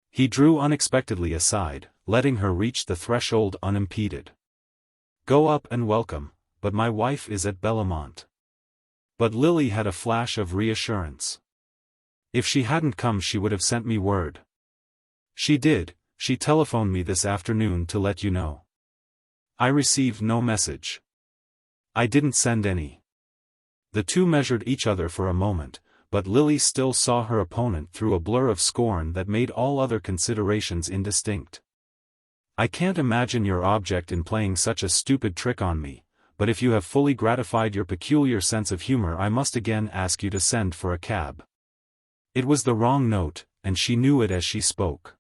He drew unexpectedly aside, letting her reach the threshold unimpeded. Go up and welcome, but my wife is at Bellomont. But Lily had a flash of reassurance. If she hadn't come she would have sent me word. She did, she telephoned me this afternoon to let you know. I received no message. I didn't send any. The two measured each other for a moment, but Lily still saw her opponent through a blur of scorn that made all other considerations indistinct. I can't imagine your object in playing such a stupid trick on me, but if you have fully gratified your peculiar sense of humor I must again ask you to send for a cab. It was the wrong note, and she knew it as she spoke.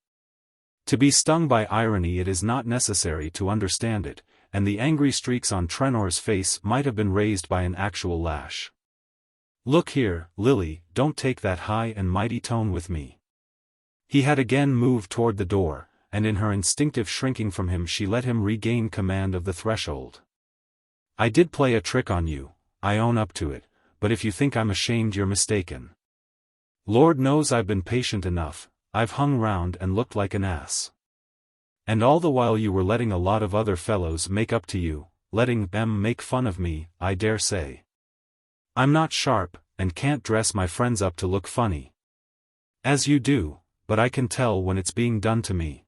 To be stung by irony it is not necessary to understand it, and the angry streaks on Trenor's face might have been raised by an actual lash. Look here, Lily, don't take that high and mighty tone with me. He had again moved toward the door, and in her instinctive shrinking from him she let him regain command of the threshold. I did play a trick on you, I own up to it, but if you think I'm ashamed you're mistaken. Lord knows I've been patient enough, I've hung round and looked like an ass. And all the while you were letting a lot of other fellows make up to you, letting them make fun of me, I dare say. I'm not sharp, and can't dress my friends up to look funny. As you do, but I can tell when it's being done to me.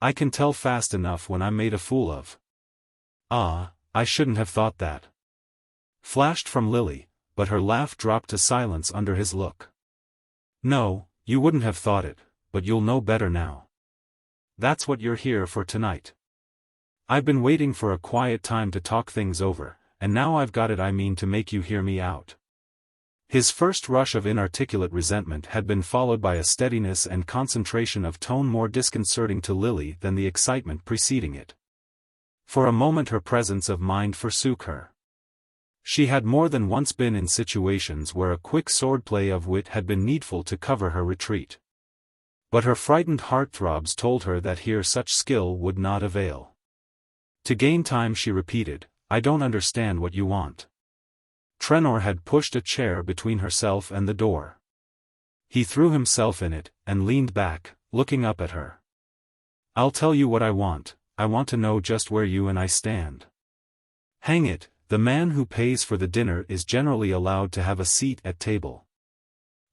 I can tell fast enough when I'm made a fool of. Ah, I shouldn't have thought that. Flashed from Lily, but her laugh dropped to silence under his look. No, you wouldn't have thought it, but you'll know better now. That's what you're here for tonight. I've been waiting for a quiet time to talk things over, and now I've got it. I mean to make you hear me out. His first rush of inarticulate resentment had been followed by a steadiness and concentration of tone more disconcerting to Lily than the excitement preceding it. For a moment her presence of mind forsook her. She had more than once been in situations where a quick swordplay of wit had been needful to cover her retreat. But her frightened heartthrobs told her that here such skill would not avail. To gain time she repeated, I don't understand what you want. Trenor had pushed a chair between herself and the door. He threw himself in it, and leaned back, looking up at her. I'll tell you what I want to know just where you and I stand. Hang it, the man who pays for the dinner is generally allowed to have a seat at table.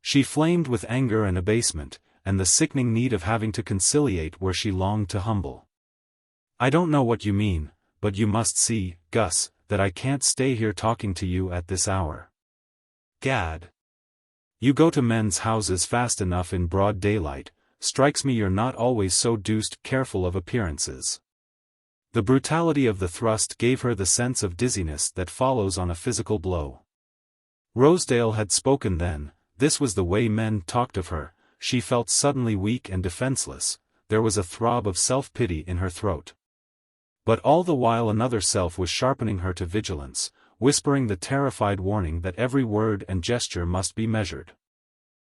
She flamed with anger and abasement, and the sickening need of having to conciliate where she longed to humble. I don't know what you mean, but you must see, Gus, that I can't stay here talking to you at this hour. Gad. You go to men's houses fast enough in broad daylight, strikes me you're not always so deuced careful of appearances. The brutality of the thrust gave her the sense of dizziness that follows on a physical blow. Rosedale had spoken then, this was the way men talked of her, she felt suddenly weak and defenseless, there was a throb of self-pity in her throat. But all the while another self was sharpening her to vigilance, whispering the terrified warning that every word and gesture must be measured.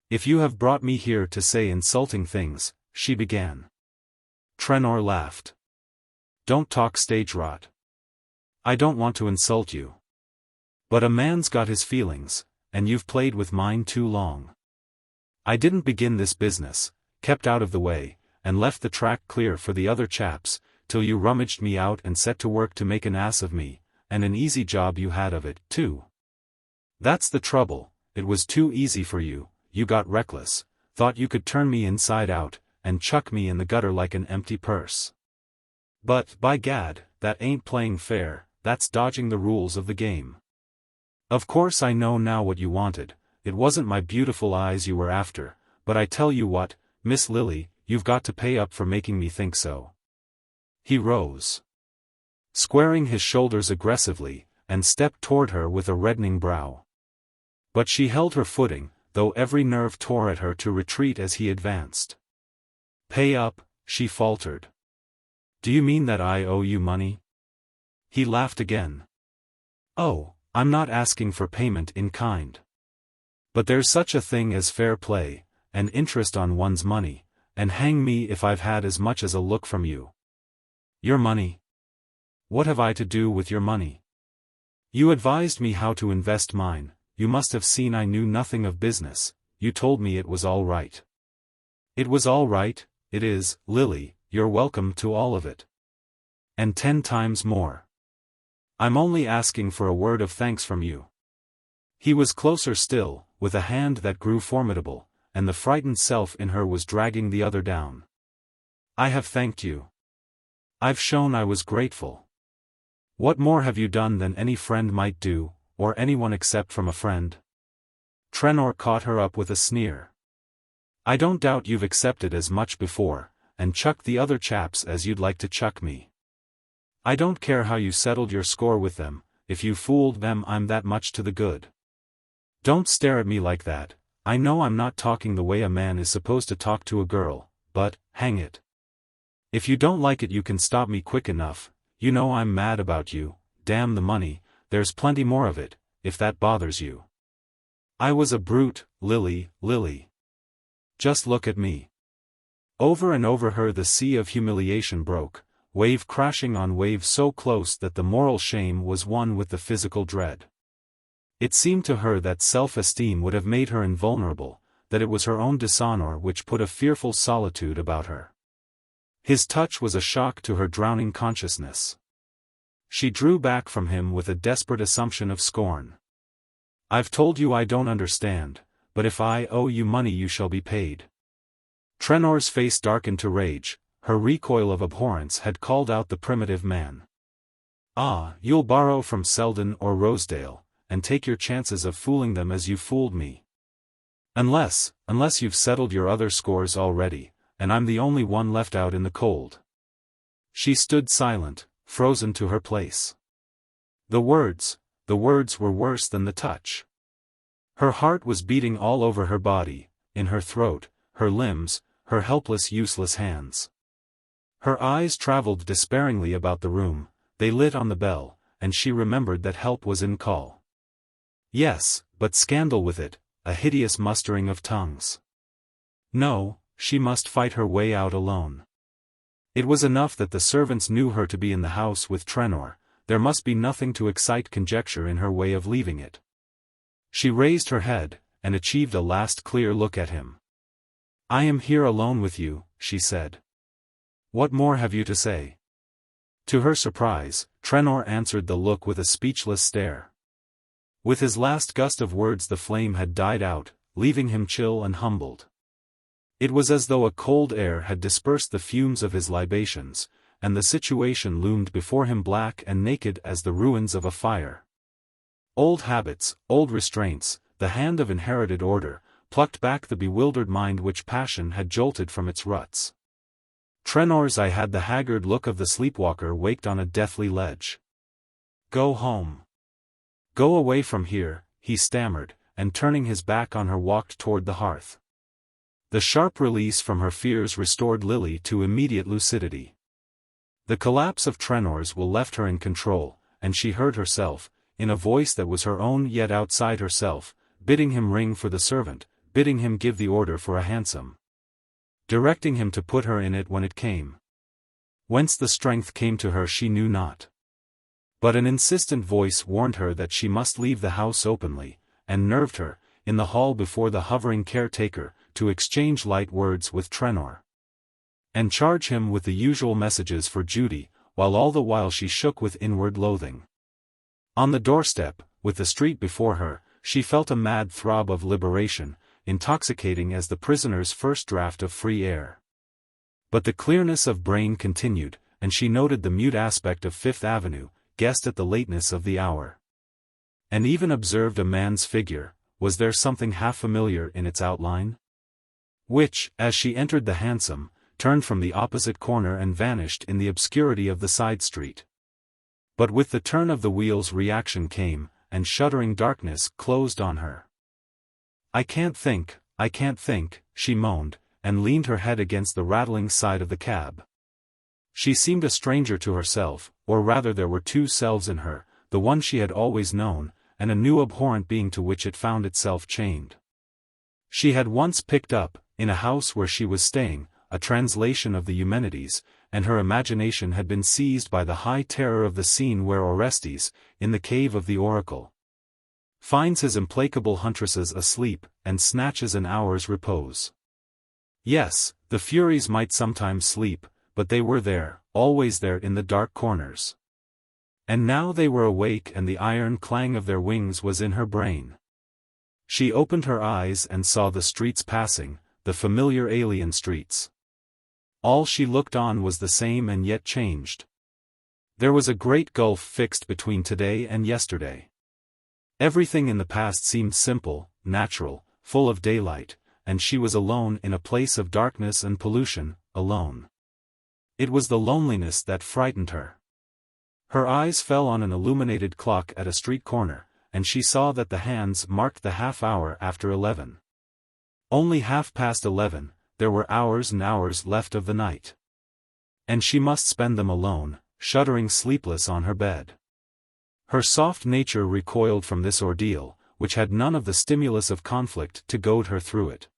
If you have brought me here to say insulting things, she began. Trenor laughed. Don't talk stage rot. I don't want to insult you. But a man's got his feelings, and you've played with mine too long. I didn't begin this business, kept out of the way, and left the track clear for the other chaps, till you rummaged me out and set to work to make an ass of me, and an easy job you had of it, too. That's the trouble, it was too easy for you, you got reckless, thought you could turn me inside out, and chuck me in the gutter like an empty purse. But, by gad, that ain't playing fair, that's dodging the rules of the game. Of course I know now what you wanted, it wasn't my beautiful eyes you were after, but I tell you what, Miss Lily, you've got to pay up for making me think so. He rose, squaring his shoulders aggressively, and stepped toward her with a reddening brow. But she held her footing, though every nerve tore at her to retreat as he advanced. Pay up, she faltered. Do you mean that I owe you money? He laughed again. Oh, I'm not asking for payment in kind. But there's such a thing as fair play, and interest on one's money, and hang me if I've had as much as a look from you. Your money? What have I to do with your money? You advised me how to invest mine, you must have seen I knew nothing of business, you told me it was all right. It was all right, it is, Lily, you're welcome to all of it. And 10 times more. I'm only asking for a word of thanks from you. He was closer still, with a hand that grew formidable, and the frightened self in her was dragging the other down. I have thanked you. I've shown I was grateful. What more have you done than any friend might do, or anyone except from a friend? Trenor caught her up with a sneer. I don't doubt you've accepted as much before, and chucked the other chaps as you'd like to chuck me. I don't care how you settled your score with them, if you fooled them I'm that much to the good. Don't stare at me like that, I know I'm not talking the way a man is supposed to talk to a girl, but, hang it. If you don't like it you can stop me quick enough, you know I'm mad about you, damn the money, there's plenty more of it, if that bothers you. I was a brute, Lily. Just look at me. Over and over her the sea of humiliation broke, wave crashing on wave so close that the moral shame was one with the physical dread. It seemed to her that self-esteem would have made her invulnerable, that it was her own dishonor which put a fearful solitude about her. His touch was a shock to her drowning consciousness. She drew back from him with a desperate assumption of scorn. I've told you I don't understand, but if I owe you money you shall be paid. Trenor's face darkened to rage, her recoil of abhorrence had called out the primitive man. Ah, you'll borrow from Selden or Rosedale, and take your chances of fooling them as you fooled me. Unless you've settled your other scores already, and I'm the only one left out in the cold. She stood silent, frozen to her place. The words were worse than the touch. Her heart was beating all over her body, in her throat, her limbs, her helpless useless hands. Her eyes traveled despairingly about the room, they lit on the bell, and she remembered that help was in call. Yes, but scandal with it, a hideous mustering of tongues. No, she must fight her way out alone. It was enough that the servants knew her to be in the house with Trenor, there must be nothing to excite conjecture in her way of leaving it. She raised her head, and achieved a last clear look at him. I am here alone with you, she said. What more have you to say? To her surprise, Trenor answered the look with a speechless stare. With his last gust of words the flame had died out, leaving him chill and humbled. It was as though a cold air had dispersed the fumes of his libations, and the situation loomed before him black and naked as the ruins of a fire. Old habits, old restraints, the hand of inherited order, plucked back the bewildered mind which passion had jolted from its ruts. Trenor's eye had the haggard look of the sleepwalker waked on a deathly ledge. Go home. Go away from here, he stammered, and turning his back on her walked toward the hearth. The sharp release from her fears restored Lily to immediate lucidity. The collapse of Trenor's will left her in control, and she heard herself, in a voice that was her own yet outside herself, bidding him ring for the servant, bidding him give the order for a hansom. Directing him to put her in it when it came. Whence the strength came to her she knew not. But an insistent voice warned her that she must leave the house openly, and nerved her, in the hall before the hovering caretaker, to exchange light words with Trenor, and charge him with the usual messages for Judy, while all the while she shook with inward loathing. On the doorstep, with the street before her, she felt a mad throb of liberation, intoxicating as the prisoner's first draught of free air. But the clearness of brain continued, and she noted the mute aspect of Fifth Avenue, guessed at the lateness of the hour, and even observed a man's figure. Was there something half familiar in its outline? Which, as she entered the hansom, turned from the opposite corner and vanished in the obscurity of the side street. But with the turn of the wheels reaction came, and shuddering darkness closed on her. I can't think," she moaned, and leaned her head against the rattling side of the cab. She seemed a stranger to herself, or rather there were two selves in her, the one she had always known, and a new abhorrent being to which it found itself chained. She had once picked up, in a house where she was staying, a translation of the Eumenides, and her imagination had been seized by the high terror of the scene where Orestes, in the cave of the oracle, finds his implacable huntresses asleep, and snatches an hour's repose. Yes, the Furies might sometimes sleep, but they were there, always there in the dark corners. And now they were awake and the iron clang of their wings was in her brain. She opened her eyes and saw the streets passing, the familiar alien streets. All she looked on was the same and yet changed. There was a great gulf fixed between today and yesterday. Everything in the past seemed simple, natural, full of daylight, and she was alone in a place of darkness and pollution, alone. It was the loneliness that frightened her. Her eyes fell on an illuminated clock at a street corner, and she saw that the hands marked the half-hour after 11. Only 11:30, there were hours and hours left of the night. And she must spend them alone, shuddering sleepless on her bed. Her soft nature recoiled from this ordeal, which had none of the stimulus of conflict to goad her through it.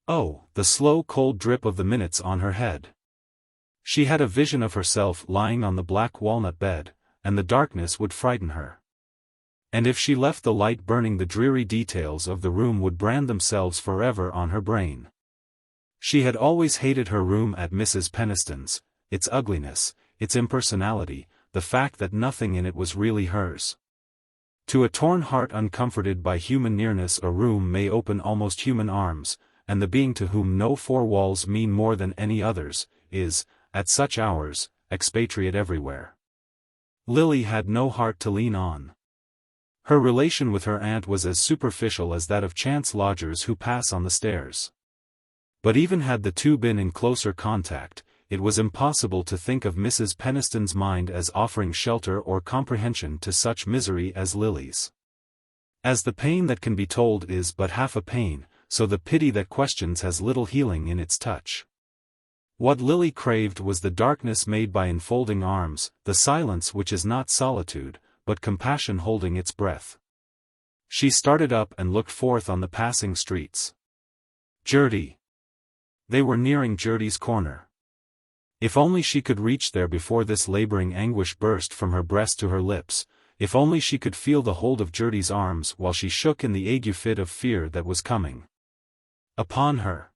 Oh, the slow cold drip of the minutes on her head. She had a vision of herself lying on the black walnut bed, and the darkness would frighten her. And if she left the light burning, the dreary details of the room would brand themselves forever on her brain. She had always hated her room at Mrs. Peniston's, its ugliness, its impersonality, the fact that nothing in it was really hers. To a torn heart uncomforted by human nearness, a room may open almost human arms, and the being to whom no four walls mean more than any others, is, at such hours, expatriate everywhere. Lily had no heart to lean on. Her relation with her aunt was as superficial as that of chance lodgers who pass on the stairs. But even had the two been in closer contact, it was impossible to think of Mrs. Peniston's mind as offering shelter or comprehension to such misery as Lily's. As the pain that can be told is but half a pain, so the pity that questions has little healing in its touch. What Lily craved was the darkness made by enfolding arms, the silence which is not solitude, but compassion holding its breath. She started up and looked forth on the passing streets. Judy. They were nearing Judy's corner. If only she could reach there before this laboring anguish burst from her breast to her lips, if only she could feel the hold of Judy's arms while she shook in the ague fit of fear that was coming upon her.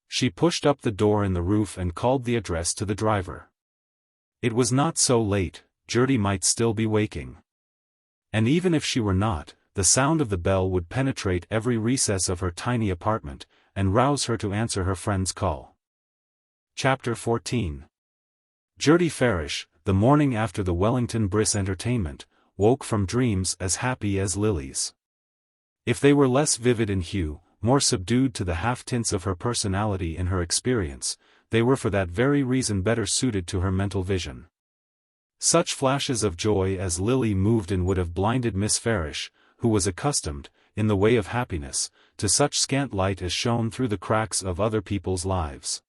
She pushed up the door in the roof and called the address to the driver. It was not so late, Judy might still be waking. And even if she were not, the sound of the bell would penetrate every recess of her tiny apartment, and rouse her to answer her friend's call. Chapter 14. Judy Farish, the morning after the Wellington Briss entertainment, woke from dreams as happy as Lily's. If they were less vivid in hue, more subdued to the half-tints of her personality in her experience, they were for that very reason better suited to her mental vision. Such flashes of joy as Lily moved in would have blinded Miss Farish, who was accustomed, in the way of happiness, to such scant light as shone through the cracks of other people's lives.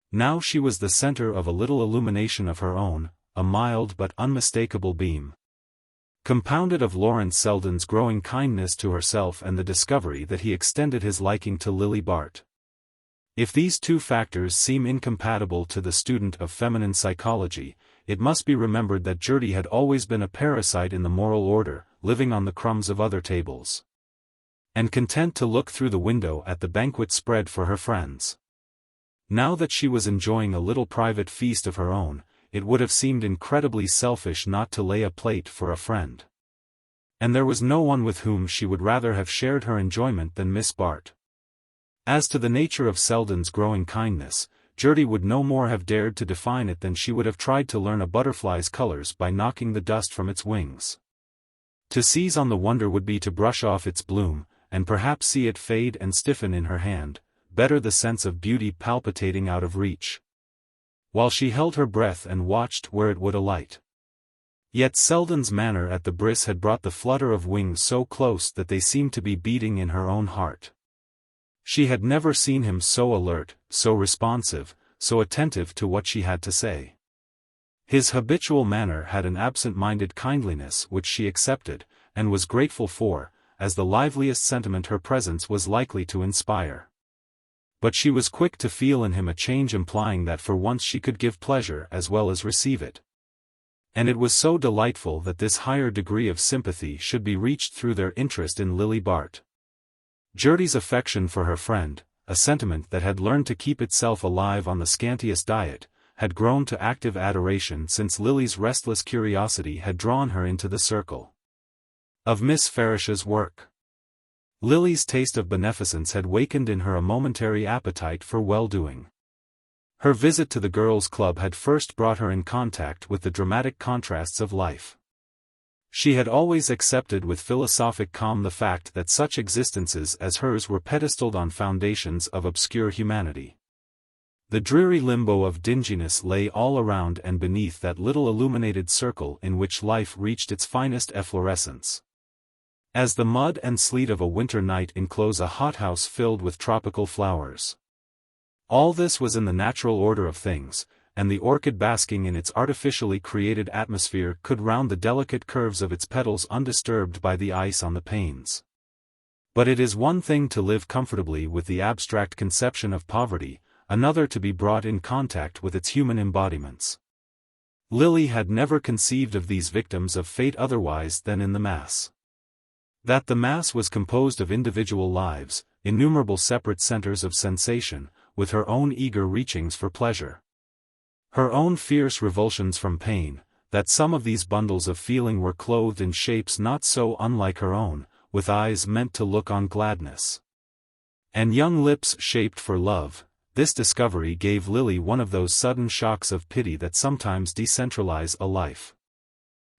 Now she was the center of a little illumination of her own, a mild but unmistakable beam, compounded of Lawrence Selden's growing kindness to herself and the discovery that he extended his liking to Lily Bart. If these two factors seem incompatible to the student of feminine psychology, it must be remembered that Judy had always been a parasite in the moral order, living on the crumbs of other tables, and content to look through the window at the banquet spread for her friends. Now that she was enjoying a little private feast of her own, it would have seemed incredibly selfish not to lay a plate for a friend. And there was no one with whom she would rather have shared her enjoyment than Miss Bart. As to the nature of Selden's growing kindness, Judy would no more have dared to define it than she would have tried to learn a butterfly's colors by knocking the dust from its wings. To seize on the wonder would be to brush off its bloom, and perhaps see it fade and stiffen in her hand, better the sense of beauty palpitating out of reach, while she held her breath and watched where it would alight. Yet Selden's manner at the bris had brought the flutter of wings so close that they seemed to be beating in her own heart. She had never seen him so alert, so responsive, so attentive to what she had to say. His habitual manner had an absent-minded kindliness which she accepted, and was grateful for, as the liveliest sentiment her presence was likely to inspire. But she was quick to feel in him a change implying that for once she could give pleasure as well as receive it. And it was so delightful that this higher degree of sympathy should be reached through their interest in Lily Bart. Judy's affection for her friend, a sentiment that had learned to keep itself alive on the scantiest diet, had grown to active adoration since Lily's restless curiosity had drawn her into the circle of Miss Farish's work. Lily's taste of beneficence had wakened in her a momentary appetite for well-doing. Her visit to the girls' club had first brought her in contact with the dramatic contrasts of life. She had always accepted with philosophic calm the fact that such existences as hers were pedestaled on foundations of obscure humanity. The dreary limbo of dinginess lay all around and beneath that little illuminated circle in which life reached its finest efflorescence. As the mud and sleet of a winter night enclose a hothouse filled with tropical flowers. All this was in the natural order of things, and the orchid basking in its artificially created atmosphere could round the delicate curves of its petals undisturbed by the ice on the panes. But it is one thing to live comfortably with the abstract conception of poverty, another to be brought in contact with its human embodiments. Lily had never conceived of these victims of fate otherwise than in the mass. That the mass was composed of individual lives, innumerable separate centers of sensation, with her own eager reachings for pleasure, her own fierce revulsions from pain, that some of these bundles of feeling were clothed in shapes not so unlike her own, with eyes meant to look on gladness, and young lips shaped for love. This discovery gave Lily one of those sudden shocks of pity that sometimes decentralize a life.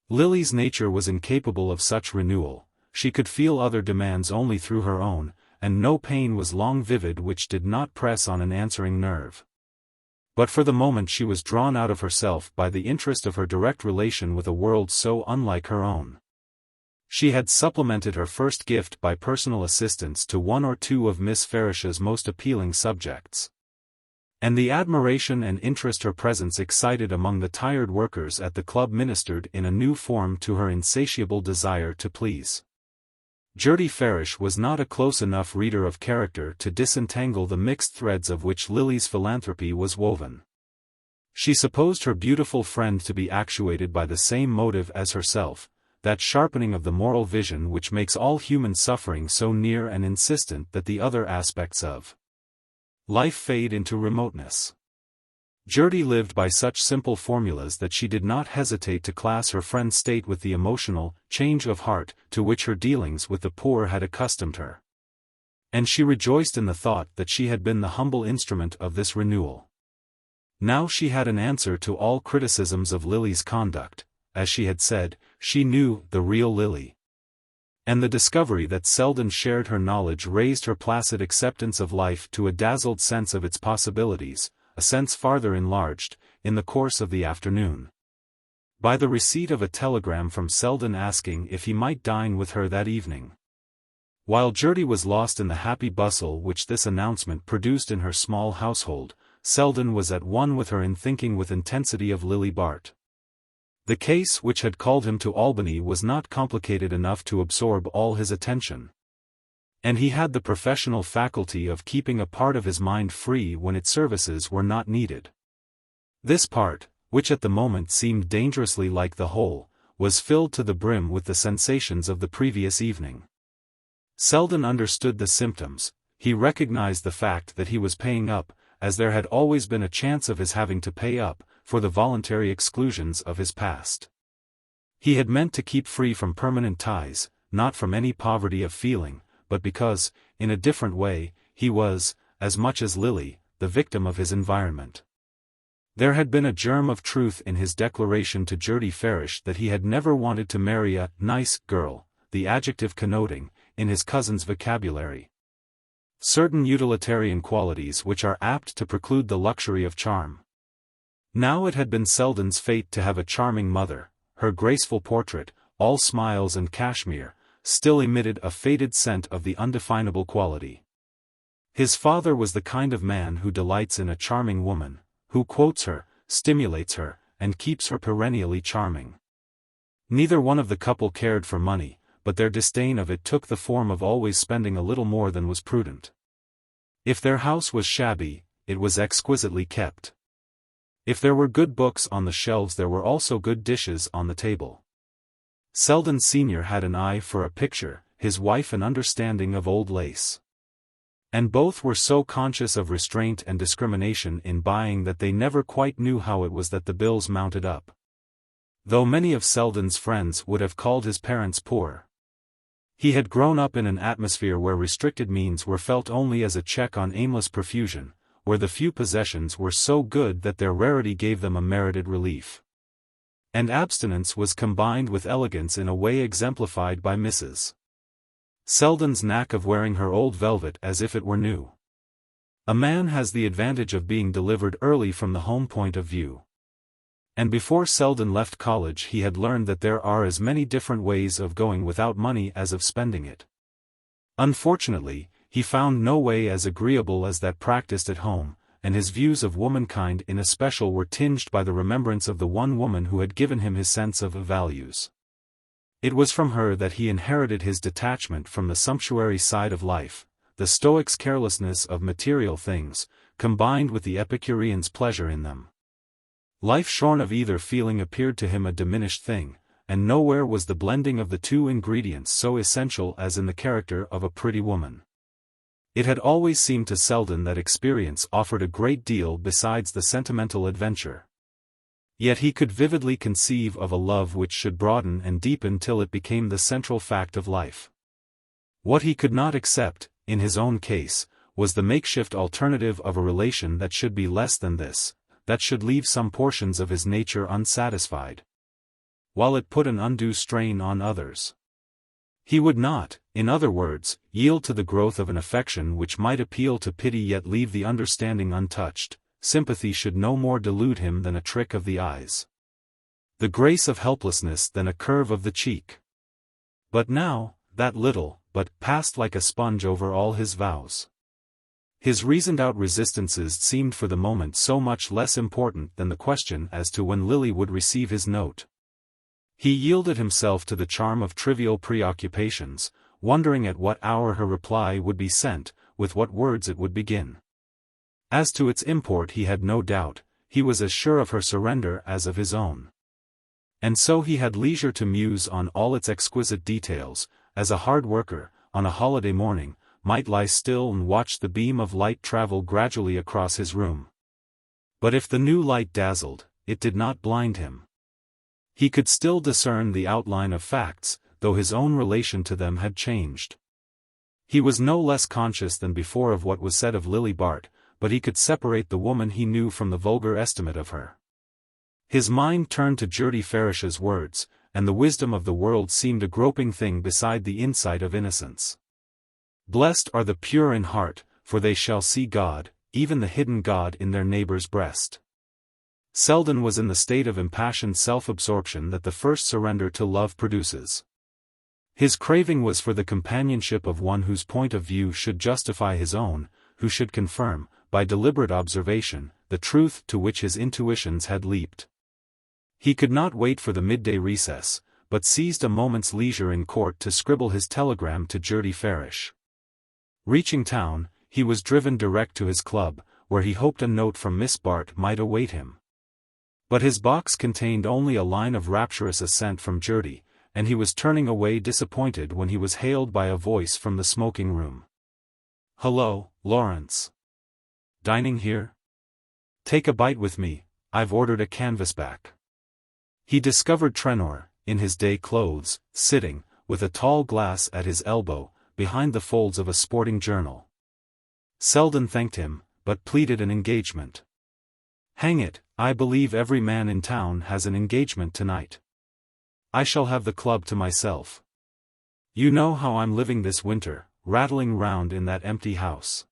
Lily's nature was incapable of such renewal, she could feel other demands only through her own, and no pain was long vivid which did not press on an answering nerve. But for the moment she was drawn out of herself by the interest of her direct relation with a world so unlike her own. She had supplemented her first gift by personal assistance to one or two of Miss Farish's most appealing subjects. And the admiration and interest her presence excited among the tired workers at the club ministered in a new form to her insatiable desire to please. Judy Farish was not a close enough reader of character to disentangle the mixed threads of which Lily's philanthropy was woven. She supposed her beautiful friend to be actuated by the same motive as herself, that sharpening of the moral vision which makes all human suffering so near and insistent that the other aspects of life fade into remoteness. Judy lived by such simple formulas that she did not hesitate to class her friend's state with the emotional change of heart to which her dealings with the poor had accustomed her. And she rejoiced in the thought that she had been the humble instrument of this renewal. Now she had an answer to all criticisms of Lily's conduct. As she had said, she knew the real Lily. And the discovery that Selden shared her knowledge raised her placid acceptance of life to a dazzled sense of its possibilities, a sense farther enlarged, in the course of the afternoon, by the receipt of a telegram from Selden asking if he might dine with her that evening. While Judy was lost in the happy bustle which this announcement produced in her small household, Selden was at one with her in thinking with intensity of Lily Bart. The case which had called him to Albany was not complicated enough to absorb all his attention. And he had the professional faculty of keeping a part of his mind free when its services were not needed. This part, which at the moment seemed dangerously like the whole, was filled to the brim with the sensations of the previous evening. Selden understood the symptoms. He recognized the fact that he was paying up, as there had always been a chance of his having to pay up, for the voluntary exclusions of his past. He had meant to keep free from permanent ties, not from any poverty of feeling, but because, in a different way, he was, as much as Lily, the victim of his environment. There had been a germ of truth in his declaration to Judy Farish that he had never wanted to marry a nice girl, the adjective connoting, in his cousin's vocabulary, certain utilitarian qualities which are apt to preclude the luxury of charm. Now it had been Selden's fate to have a charming mother. Her graceful portrait, all smiles and cashmere, still emitted a faded scent of the undefinable quality. His father was the kind of man who delights in a charming woman, who quotes her, stimulates her, and keeps her perennially charming. Neither one of the couple cared for money, but their disdain of it took the form of always spending a little more than was prudent. If their house was shabby, it was exquisitely kept. If there were good books on the shelves, there were also good dishes on the table. Selden Sr. had an eye for a picture, his wife an understanding of old lace. And both were so conscious of restraint and discrimination in buying that they never quite knew how it was that the bills mounted up. Though many of Selden's friends would have called his parents poor, he had grown up in an atmosphere where restricted means were felt only as a check on aimless profusion, where the few possessions were so good that their rarity gave them a merited relief. And abstinence was combined with elegance in a way exemplified by Mrs. Selden's knack of wearing her old velvet as if it were new. A man has the advantage of being delivered early from the home point of view. And before Selden left college he had learned that there are as many different ways of going without money as of spending it. Unfortunately, he found no way as agreeable as that practiced at home, and his views of womankind in especial were tinged by the remembrance of the one woman who had given him his sense of values. It was from her that he inherited his detachment from the sumptuary side of life, the Stoic's carelessness of material things, combined with the Epicurean's pleasure in them. Life shorn of either feeling appeared to him a diminished thing, and nowhere was the blending of the two ingredients so essential as in the character of a pretty woman. It had always seemed to Selden that experience offered a great deal besides the sentimental adventure. Yet he could vividly conceive of a love which should broaden and deepen till it became the central fact of life. What he could not accept, in his own case, was the makeshift alternative of a relation that should be less than this, that should leave some portions of his nature unsatisfied, while it put an undue strain on others. He would not, in other words, yield to the growth of an affection which might appeal to pity yet leave the understanding untouched. Sympathy should no more delude him than a trick of the eyes, the grace of helplessness than a curve of the cheek. But now, that little, but passed like a sponge over all his vows. His reasoned-out resistances seemed for the moment so much less important than the question as to when Lily would receive his note. He yielded himself to the charm of trivial preoccupations, wondering at what hour her reply would be sent, with what words it would begin. As to its import he had no doubt, he was as sure of her surrender as of his own. And so he had leisure to muse on all its exquisite details, as a hard worker, on a holiday morning, might lie still and watch the beam of light travel gradually across his room. But if the new light dazzled, it did not blind him. He could still discern the outline of facts, though his own relation to them had changed. He was no less conscious than before of what was said of Lily Bart, but he could separate the woman he knew from the vulgar estimate of her. His mind turned to Judy Farish's words, and the wisdom of the world seemed a groping thing beside the insight of innocence. Blessed are the pure in heart, for they shall see God, even the hidden God in their neighbor's breast. Selden was in the state of impassioned self-absorption that the first surrender to love produces. His craving was for the companionship of one whose point of view should justify his own, who should confirm, by deliberate observation, the truth to which his intuitions had leaped. He could not wait for the midday recess, but seized a moment's leisure in court to scribble his telegram to Judy Farish. Reaching town, he was driven direct to his club, where he hoped a note from Miss Bart might await him. But his box contained only a line of rapturous assent from Judy, and he was turning away disappointed when he was hailed by a voice from the smoking room. "Hello, Lawrence. Dining here? Take a bite with me, I've ordered a canvasback." He discovered Trenor, in his day clothes, sitting, with a tall glass at his elbow, behind the folds of a sporting journal. Selden thanked him, but pleaded an engagement. "Hang it, I believe every man in town has an engagement tonight. I shall have the club to myself. You know how I'm living this winter, rattling round in that empty house.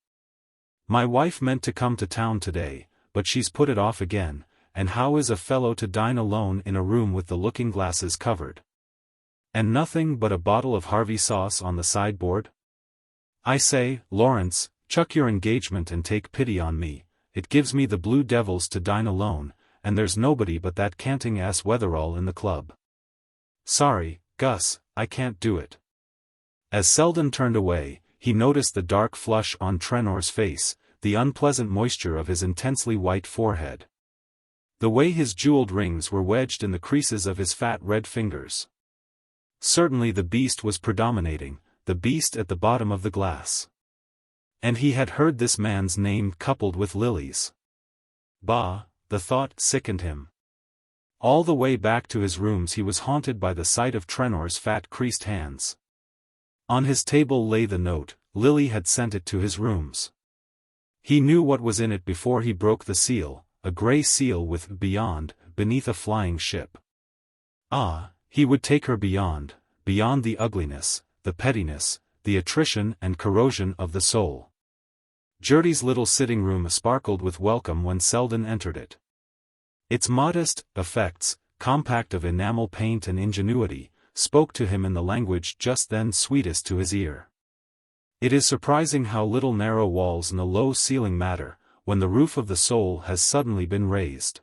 My wife meant to come to town today, but she's put it off again, and how is a fellow to dine alone in a room with the looking-glasses covered? And nothing but a bottle of Harvey sauce on the sideboard? I say, Lawrence, chuck your engagement and take pity on me. It gives me the blue devils to dine alone, and there's nobody but that canting-ass Wetherall in the club. Sorry, Gus, I can't do it." As Selden turned away, he noticed the dark flush on Trenor's face, the unpleasant moisture of his intensely white forehead. The way his jeweled rings were wedged in the creases of his fat red fingers. Certainly the beast was predominating, the beast at the bottom of the glass. And he had heard this man's name coupled with Lily's. Bah, the thought sickened him. All the way back to his rooms he was haunted by the sight of Trenor's fat creased hands. On his table lay the note. Lily had sent it to his rooms. He knew what was in it before he broke the seal, a grey seal with "Beyond" beneath a flying ship. Ah, he would take her beyond the ugliness, the pettiness, the attrition and corrosion of the soul. Judy's little sitting room sparkled with welcome when Selden entered it. Its modest effects, compact of enamel paint and ingenuity, spoke to him in the language just then sweetest to his ear. It is surprising how little narrow walls and a low ceiling matter, when the roof of the soul has suddenly been raised.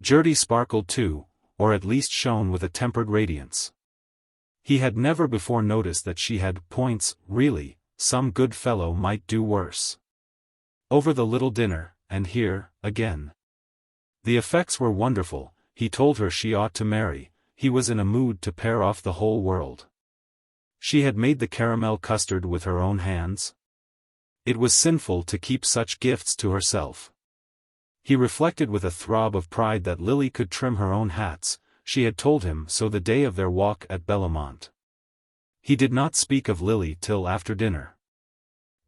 Judy sparkled too, or at least shone with a tempered radiance. He had never before noticed that she had points. Really, some good fellow might do worse. Over the little dinner, and here, again. The effects were wonderful. He told her she ought to marry. He was in a mood to pair off the whole world. She had made the caramel custard with her own hands. It was sinful to keep such gifts to herself. He reflected with a throb of pride that Lily could trim her own hats. She had told him so the day of their walk at Bellomont. He did not speak of Lily till after dinner.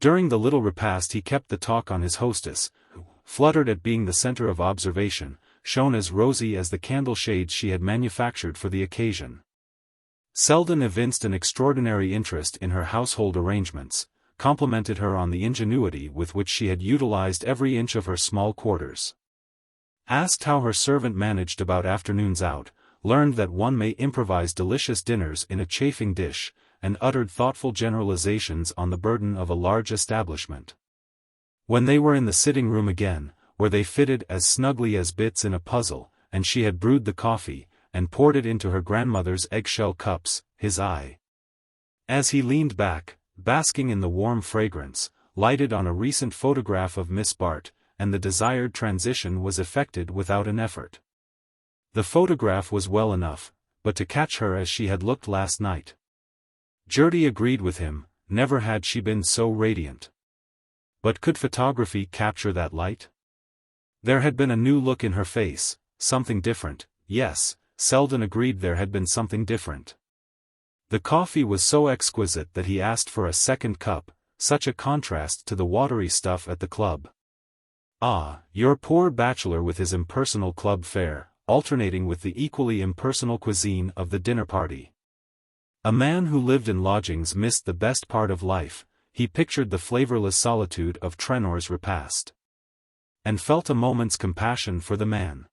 During the little repast he kept the talk on his hostess, who, fluttered at being the center of observation, shone as rosy as the candle shades she had manufactured for the occasion. Selden evinced an extraordinary interest in her household arrangements, complimented her on the ingenuity with which she had utilized every inch of her small quarters. Asked how her servant managed about afternoons out, learned that one may improvise delicious dinners in a chafing dish, and uttered thoughtful generalizations on the burden of a large establishment. When they were in the sitting room again, where they fitted as snugly as bits in a puzzle, and she had brewed the coffee, and poured it into her grandmother's eggshell cups, his eye, as he leaned back, basking in the warm fragrance, lighted on a recent photograph of Miss Bart, and the desired transition was effected without an effort. The photograph was well enough, but to catch her as she had looked last night. Judy agreed with him, never had she been so radiant. But could photography capture that light? There had been a new look in her face, something different. Yes, Selden agreed there had been something different. The coffee was so exquisite that he asked for a second cup, such a contrast to the watery stuff at the club. Ah, your poor bachelor with his impersonal club fare, alternating with the equally impersonal cuisine of the dinner party. A man who lived in lodgings missed the best part of life. He pictured the flavorless solitude of Trenor's repast, and felt a moment's compassion for the man.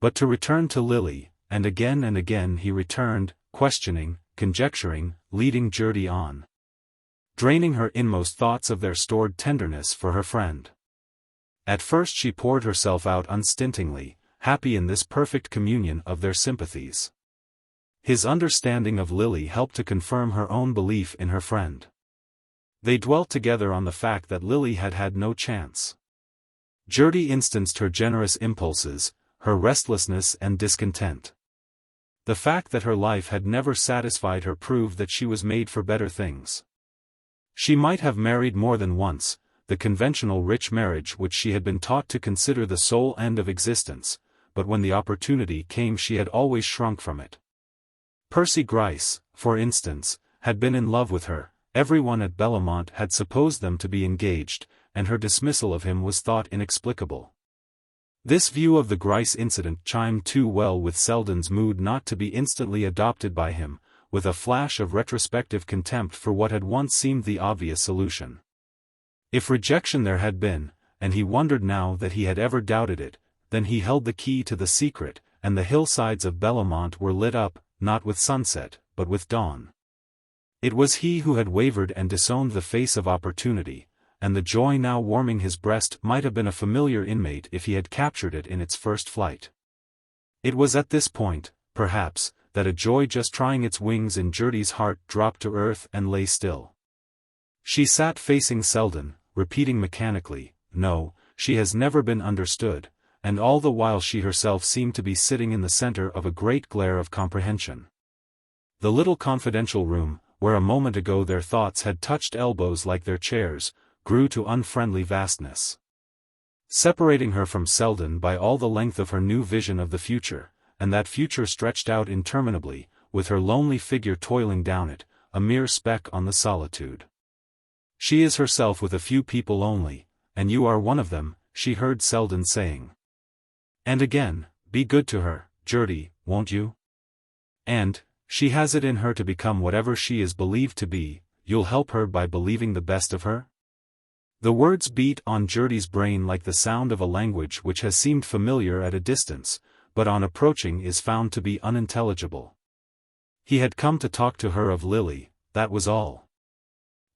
But to return to Lily, and again he returned, questioning, conjecturing, leading Judy on, draining her inmost thoughts of their stored tenderness for her friend. At first she poured herself out unstintingly, happy in this perfect communion of their sympathies. His understanding of Lily helped to confirm her own belief in her friend. They dwelt together on the fact that Lily had had no chance. Judy instanced her generous impulses, her restlessness and discontent. The fact that her life had never satisfied her proved that she was made for better things. She might have married more than once, the conventional rich marriage which she had been taught to consider the sole end of existence, but when the opportunity came she had always shrunk from it. Percy Gryce, for instance, had been in love with her, everyone at Bellomont had supposed them to be engaged, and her dismissal of him was thought inexplicable. This view of the Gryce incident chimed too well with Selden's mood not to be instantly adopted by him, with a flash of retrospective contempt for what had once seemed the obvious solution. If rejection there had been, and he wondered now that he had ever doubted it, then he held the key to the secret, and the hillsides of Bellomont were lit up, not with sunset, but with dawn. It was he who had wavered and disowned the face of opportunity, and the joy now warming his breast might have been a familiar inmate if he had captured it in its first flight. It was at this point, perhaps, that a joy just trying its wings in Judy's heart dropped to earth and lay still. She sat facing Selden, repeating mechanically, "No, she has never been understood," and all the while she herself seemed to be sitting in the center of a great glare of comprehension. The little confidential room, where a moment ago their thoughts had touched elbows like their chairs, grew to unfriendly vastness. Separating her from Selden by all the length of her new vision of the future, and that future stretched out interminably, with her lonely figure toiling down it, a mere speck on the solitude. "She is herself with a few people only, and you are one of them," she heard Selden saying. And again, "Be good to her, Judy, won't you? And, she has it in her to become whatever she is believed to be, you'll help her by believing the best of her?" The words beat on Judy's brain like the sound of a language which has seemed familiar at a distance, but on approaching is found to be unintelligible. He had come to talk to her of Lily, that was all.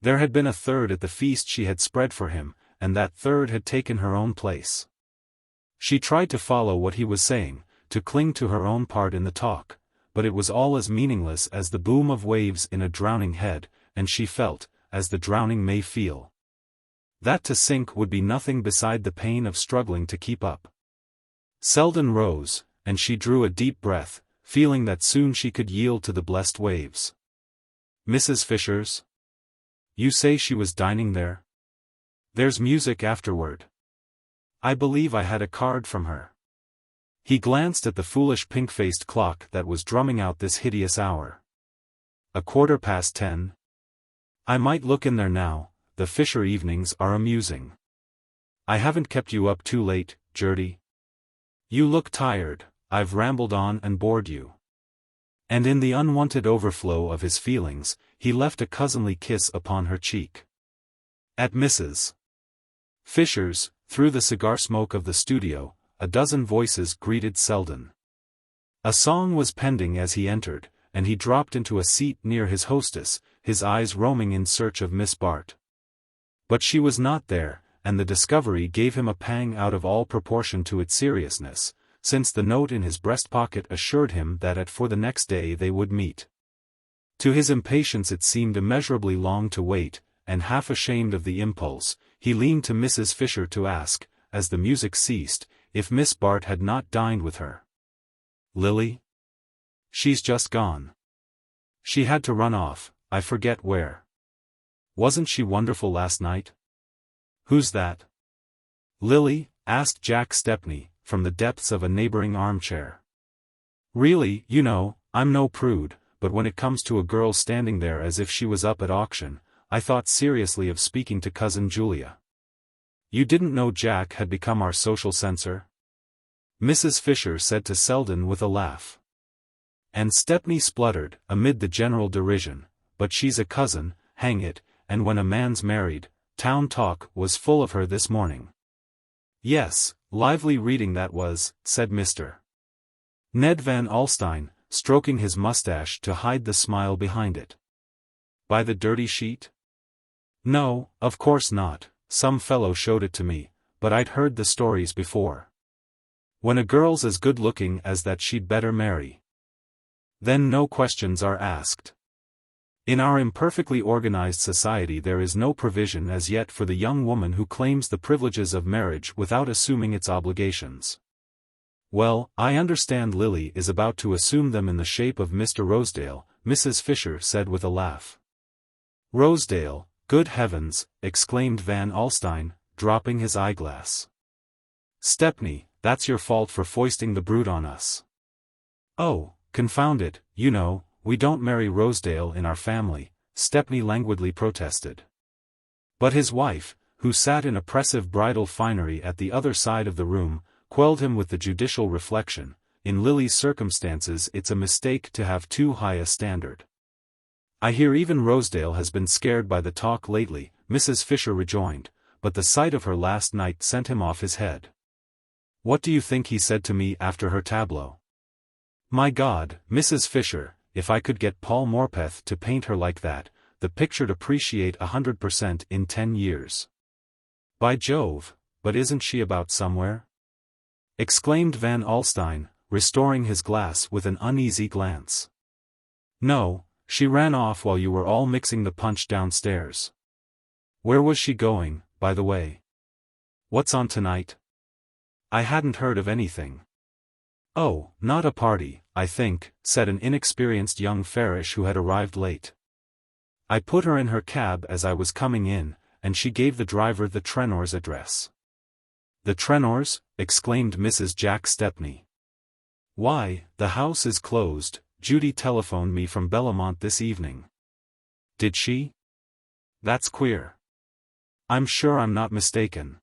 There had been a third at the feast she had spread for him, and that third had taken her own place. She tried to follow what he was saying, to cling to her own part in the talk, but it was all as meaningless as the boom of waves in a drowning head, and she felt, as the drowning may feel, that to sink would be nothing beside the pain of struggling to keep up. Selden rose, and she drew a deep breath, feeling that soon she could yield to the blessed waves. "Mrs. Fisher's? You say she was dining there? There's music afterward. I believe I had a card from her." He glanced at the foolish pink-faced clock that was drumming out this hideous hour. 10:15. "I might look in there now, the Fisher evenings are amusing. I haven't kept you up too late, Judy? You look tired, I've rambled on and bored you." And in the unwanted overflow of his feelings, he left a cousinly kiss upon her cheek. At Mrs. Fisher's, through the cigar smoke of the studio, a dozen voices greeted Selden. A song was pending as he entered, and he dropped into a seat near his hostess, his eyes roaming in search of Miss Bart. But she was not there, and the discovery gave him a pang out of all proportion to its seriousness, since the note in his breast pocket assured him that for the next day they would meet. To his impatience it seemed immeasurably long to wait, and half ashamed of the impulse, he leaned to Mrs. Fisher to ask, as the music ceased, if Miss Bart had not dined with her. "Lily? She's just gone. She had to run off, I forget where. Wasn't she wonderful last night?" "Who's that?" "Lily?" asked Jack Stepney, from the depths of a neighboring armchair. "Really, you know, I'm no prude, but when it comes to a girl standing there as if she was up at auction, I thought seriously of speaking to Cousin Julia." "You didn't know Jack had become our social censor?" Mrs. Fisher said to Selden with a laugh. And Stepney spluttered, amid the general derision, "But she's a cousin, hang it, and when a man's married, town talk was full of her this morning." "Yes, lively reading that was," said Mr. Ned Van Alstyne, stroking his mustache to hide the smile behind it. "By the dirty sheet?" "No, of course not, some fellow showed it to me, but I'd heard the stories before. When a girl's as good-looking as that she'd better marry. Then no questions are asked. In our imperfectly organized society there is no provision as yet for the young woman who claims the privileges of marriage without assuming its obligations. Well, I understand Lily is about to assume them in the shape of Mr. Rosedale, Mrs. Fisher said with a laugh. Rosedale, good heavens, exclaimed Van Alstyne, dropping his eyeglass. Stepney, that's your fault for foisting the brood on us. Oh, confound it, you know, we don't marry Rosedale in our family, Stepney languidly protested. But his wife, who sat in oppressive bridal finery at the other side of the room, quelled him with the judicial reflection, in Lily's circumstances it's a mistake to have too high a standard. I hear even Rosedale has been scared by the talk lately, Mrs. Fisher rejoined, but the sight of her last night sent him off his head. What do you think he said to me after her tableau? My God, Mrs. Fisher, if I could get Paul Morpeth to paint her like that, the picture'd appreciate 100% in 10 years. By Jove, but isn't she about somewhere? Exclaimed Van Alstyne, restoring his glass with an uneasy glance. No, she ran off while you were all mixing the punch downstairs. Where was she going, by the way? What's on tonight? I hadn't heard of anything. Oh, not a party, I think, said an inexperienced young Farish who had arrived late. I put her in her cab as I was coming in, and she gave the driver the Trenors' address. The Trenors? Exclaimed Mrs. Jack Stepney. Why, the house is closed, Judy telephoned me from Bellomont this evening. Did she? That's queer. I'm sure I'm not mistaken.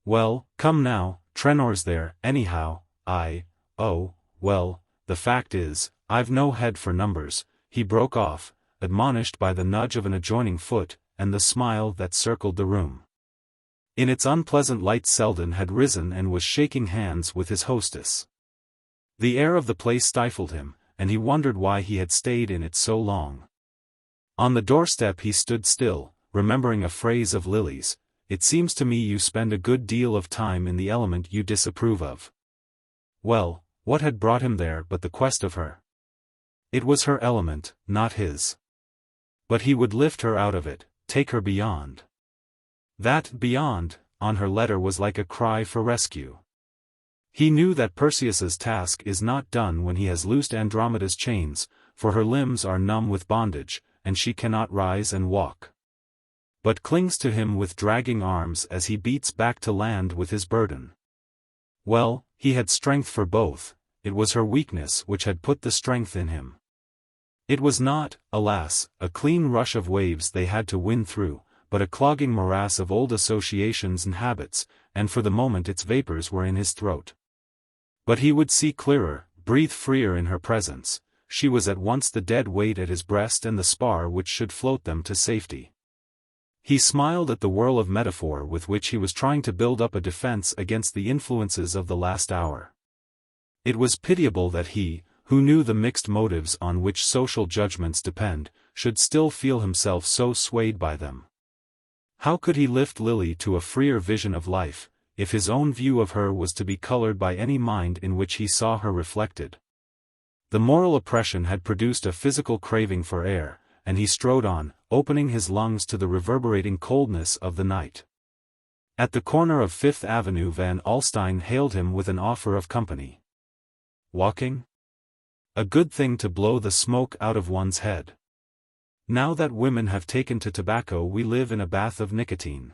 Well, come now, Trenor's there, anyhow, well, the fact is, I've no head for numbers, he broke off, admonished by the nudge of an adjoining foot, and the smile that circled the room. In its unpleasant light Selden had risen and was shaking hands with his hostess. The air of the place stifled him, and he wondered why he had stayed in it so long. On the doorstep he stood still, remembering a phrase of Lily's, "It seems to me you spend a good deal of time in the element you disapprove of." Well, what had brought him there but the quest of her? It was her element, not his. But he would lift her out of it, take her beyond. That beyond, on her letter was like a cry for rescue. He knew that Perseus's task is not done when he has loosed Andromeda's chains, for her limbs are numb with bondage, and she cannot rise and walk. But clings to him with dragging arms as he beats back to land with his burden. Well, he had strength for both, it was her weakness which had put the strength in him. It was not, alas, a clean rush of waves they had to win through, but a clogging morass of old associations and habits, and for the moment its vapors were in his throat. But he would see clearer, breathe freer in her presence, she was at once the dead weight at his breast and the spar which should float them to safety. He smiled at the whirl of metaphor with which he was trying to build up a defense against the influences of the last hour. It was pitiable that he, who knew the mixed motives on which social judgments depend, should still feel himself so swayed by them. How could he lift Lily to a freer vision of life, if his own view of her was to be colored by any mind in which he saw her reflected? The moral oppression had produced a physical craving for air, and he strode on, opening his lungs to the reverberating coldness of the night. At the corner of Fifth Avenue Van Alstyne hailed him with an offer of company. Walking? A good thing to blow the smoke out of one's head. Now that women have taken to tobacco we live in a bath of nicotine.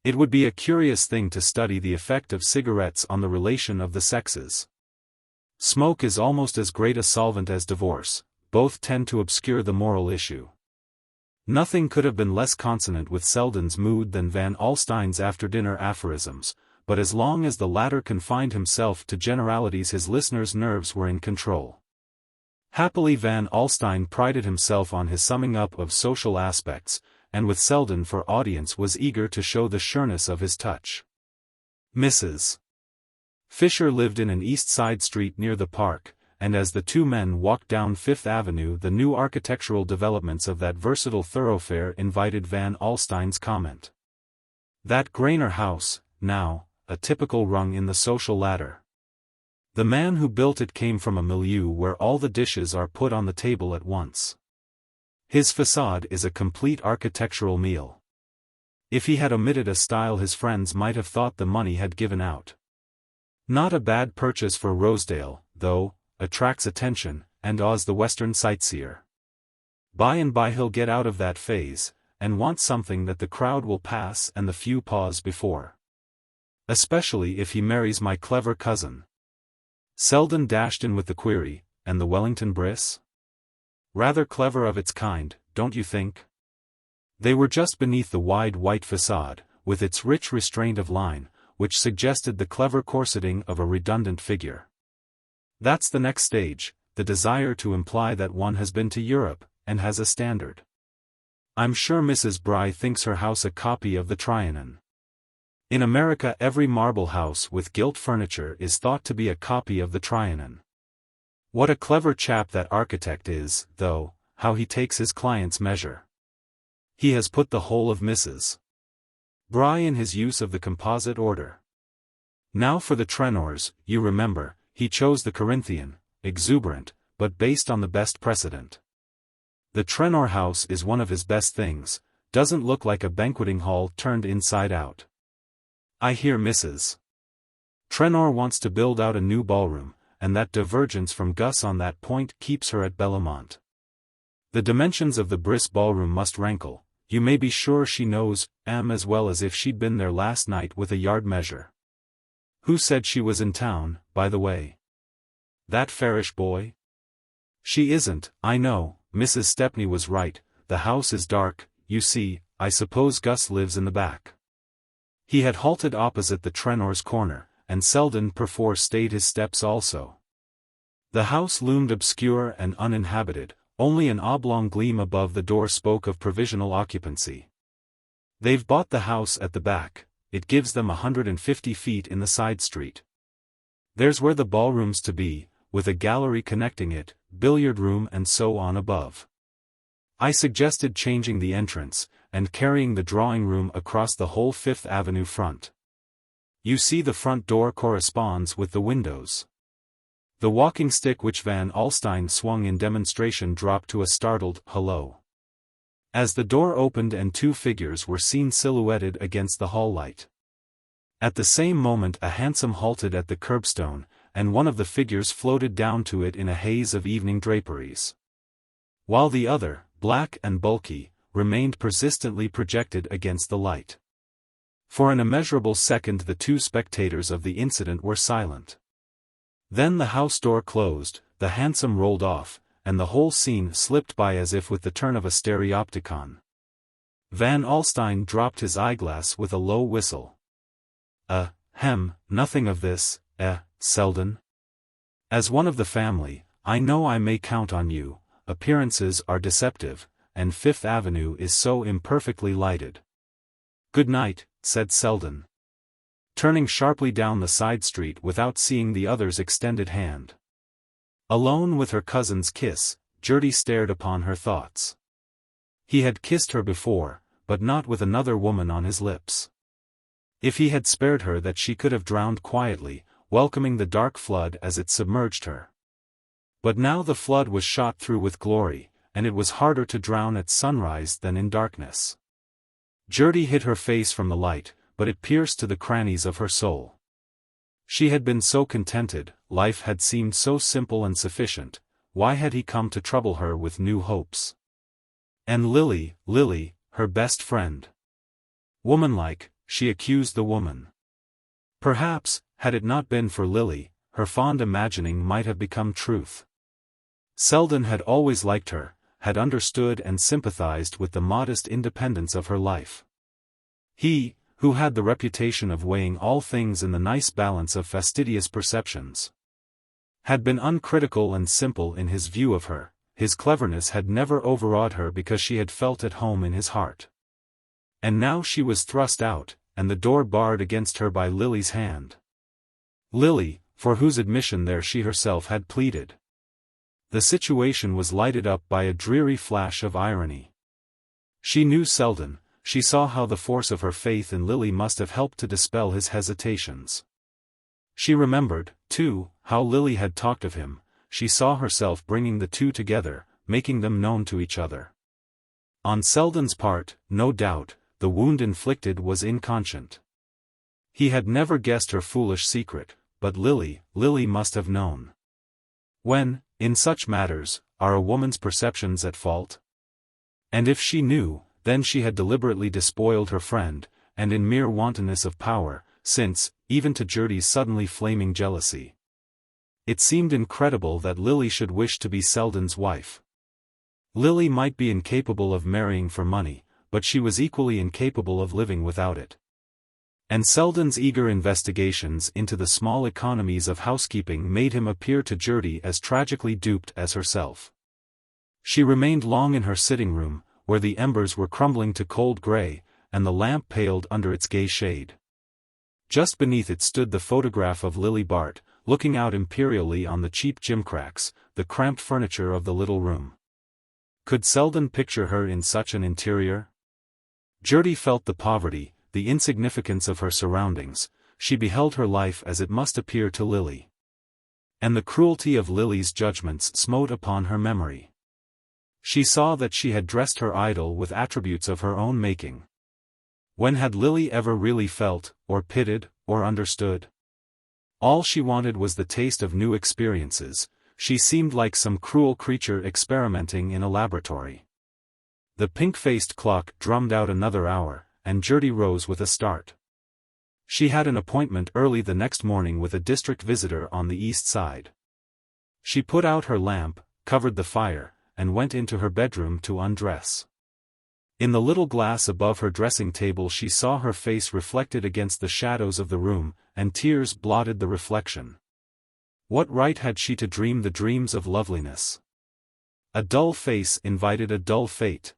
It would be a curious thing to study the effect of cigarettes on the relation of the sexes. Smoke is almost as great a solvent as divorce, both tend to obscure the moral issue. Nothing could have been less consonant with Selden's mood than Van Alstyne's after-dinner aphorisms, but as long as the latter confined himself to generalities his listeners' nerves were in control. Happily Van Alstyne prided himself on his summing up of social aspects, and with Selden for audience was eager to show the sureness of his touch. Mrs. Fisher lived in an east side street near the park, and as the two men walked down Fifth Avenue the new architectural developments of that versatile thoroughfare invited Van Alstyne's comment. That Grainer house, now, a typical rung in the social ladder. The man who built it came from a milieu where all the dishes are put on the table at once. His facade is a complete architectural meal. If he had omitted a style his friends might have thought the money had given out. Not a bad purchase for Rosedale, though, attracts attention, and awes the Western sightseer. By and by he'll get out of that phase, and want something that the crowd will pass and the few pause before. Especially if he marries my clever cousin. Selden dashed in with the query, and the Wellington Briss? Rather clever of its kind, don't you think? They were just beneath the wide white facade, with its rich restraint of line, which suggested the clever corseting of a redundant figure. That's the next stage, the desire to imply that one has been to Europe, and has a standard. I'm sure Mrs. Bry thinks her house a copy of the Trianon. In America every marble house with gilt furniture is thought to be a copy of the Trianon. What a clever chap that architect is, though, how he takes his client's measure. He has put the whole of Mrs. Bry in his use of the composite order. Now for the Trenors, you remember, he chose the Corinthian, exuberant, but based on the best precedent. The Trenor house is one of his best things, doesn't look like a banqueting hall turned inside out. I hear Mrs. Trenor wants to build out a new ballroom, and that divergence from Gus on that point keeps her at Bellomont. The dimensions of the Briss ballroom must rankle, you may be sure she knows as well as if she'd been there last night with a yard measure. Who said she was in town, by the way? That fairish boy? She isn't, I know, Mrs. Stepney was right, the house is dark, you see, I suppose Gus lives in the back. He had halted opposite the Trenor's corner, and Selden perforce stayed his steps also. The house loomed obscure and uninhabited, only an oblong gleam above the door spoke of provisional occupancy. They've bought the house at the back, it gives them 150 feet in the side street. There's where the ballroom's to be, with a gallery connecting it, billiard room and so on above. I suggested changing the entrance, and carrying the drawing room across the whole Fifth Avenue front. You see the front door corresponds with the windows. The walking stick which Van Alstyne swung in demonstration dropped to a startled hello. As the door opened and two figures were seen silhouetted against the hall light. At the same moment a hansom halted at the curbstone, and one of the figures floated down to it in a haze of evening draperies. While the other, black and bulky, remained persistently projected against the light. For an immeasurable second the two spectators of the incident were silent. Then the house door closed, the hansom rolled off, and the whole scene slipped by as if with the turn of a stereopticon. Van Alstyne dropped his eyeglass with a low whistle. Nothing of this, Selden. As one of the family, I know I may count on you, appearances are deceptive, and Fifth Avenue is so imperfectly lighted. Good night, said Selden, turning sharply down the side street without seeing the other's extended hand. Alone with her cousin's kiss, Judy stared upon her thoughts. He had kissed her before, but not with another woman on his lips. If he had spared her that she could have drowned quietly, welcoming the dark flood as it submerged her. But now the flood was shot through with glory, and it was harder to drown at sunrise than in darkness. Judy hid her face from the light, but it pierced to the crannies of her soul. She had been so contented, life had seemed so simple and sufficient, why had he come to trouble her with new hopes? And Lily, her best friend. Womanlike, she accused the woman. Perhaps, had it not been for Lily, her fond imagining might have become truth. Selden had always liked her, had understood and sympathized with the modest independence of her life. He, who had the reputation of weighing all things in the nice balance of fastidious perceptions, had been uncritical and simple in his view of her, his cleverness had never overawed her because she had felt at home in his heart. And now she was thrust out, and the door barred against her by Lily's hand. Lily, for whose admission there she herself had pleaded. The situation was lighted up by a dreary flash of irony. She knew Selden, she saw how the force of her faith in Lily must have helped to dispel his hesitations. She remembered, too, how Lily had talked of him, she saw herself bringing the two together, making them known to each other. On Selden's part, no doubt, the wound inflicted was inconscient. He had never guessed her foolish secret, but Lily must have known. When, in such matters, are a woman's perceptions at fault? And if she knew, then she had deliberately despoiled her friend, and in mere wantonness of power, since, even to Judy's suddenly flaming jealousy, it seemed incredible that Lily should wish to be Selden's wife. Lily might be incapable of marrying for money, but she was equally incapable of living without it. And Selden's eager investigations into the small economies of housekeeping made him appear to Judy as tragically duped as herself. She remained long in her sitting room, where the embers were crumbling to cold grey, and the lamp paled under its gay shade. Just beneath it stood the photograph of Lily Bart, looking out imperially on the cheap gimcracks, the cramped furniture of the little room. Could Selden picture her in such an interior? Judy felt the poverty, the insignificance of her surroundings. She beheld her life as it must appear to Lily. And the cruelty of Lily's judgments smote upon her memory. She saw that she had dressed her idol with attributes of her own making. When had Lily ever really felt, or pitied, or understood? All she wanted was the taste of new experiences. She seemed like some cruel creature experimenting in a laboratory. The pink-faced clock drummed out another hour, and Judy rose with a start. She had an appointment early the next morning with a district visitor on the east side. She put out her lamp, covered the fire, and went into her bedroom to undress. In the little glass above her dressing table she saw her face reflected against the shadows of the room, and tears blotted the reflection. What right had she to dream the dreams of loveliness? A dull face invited a dull fate.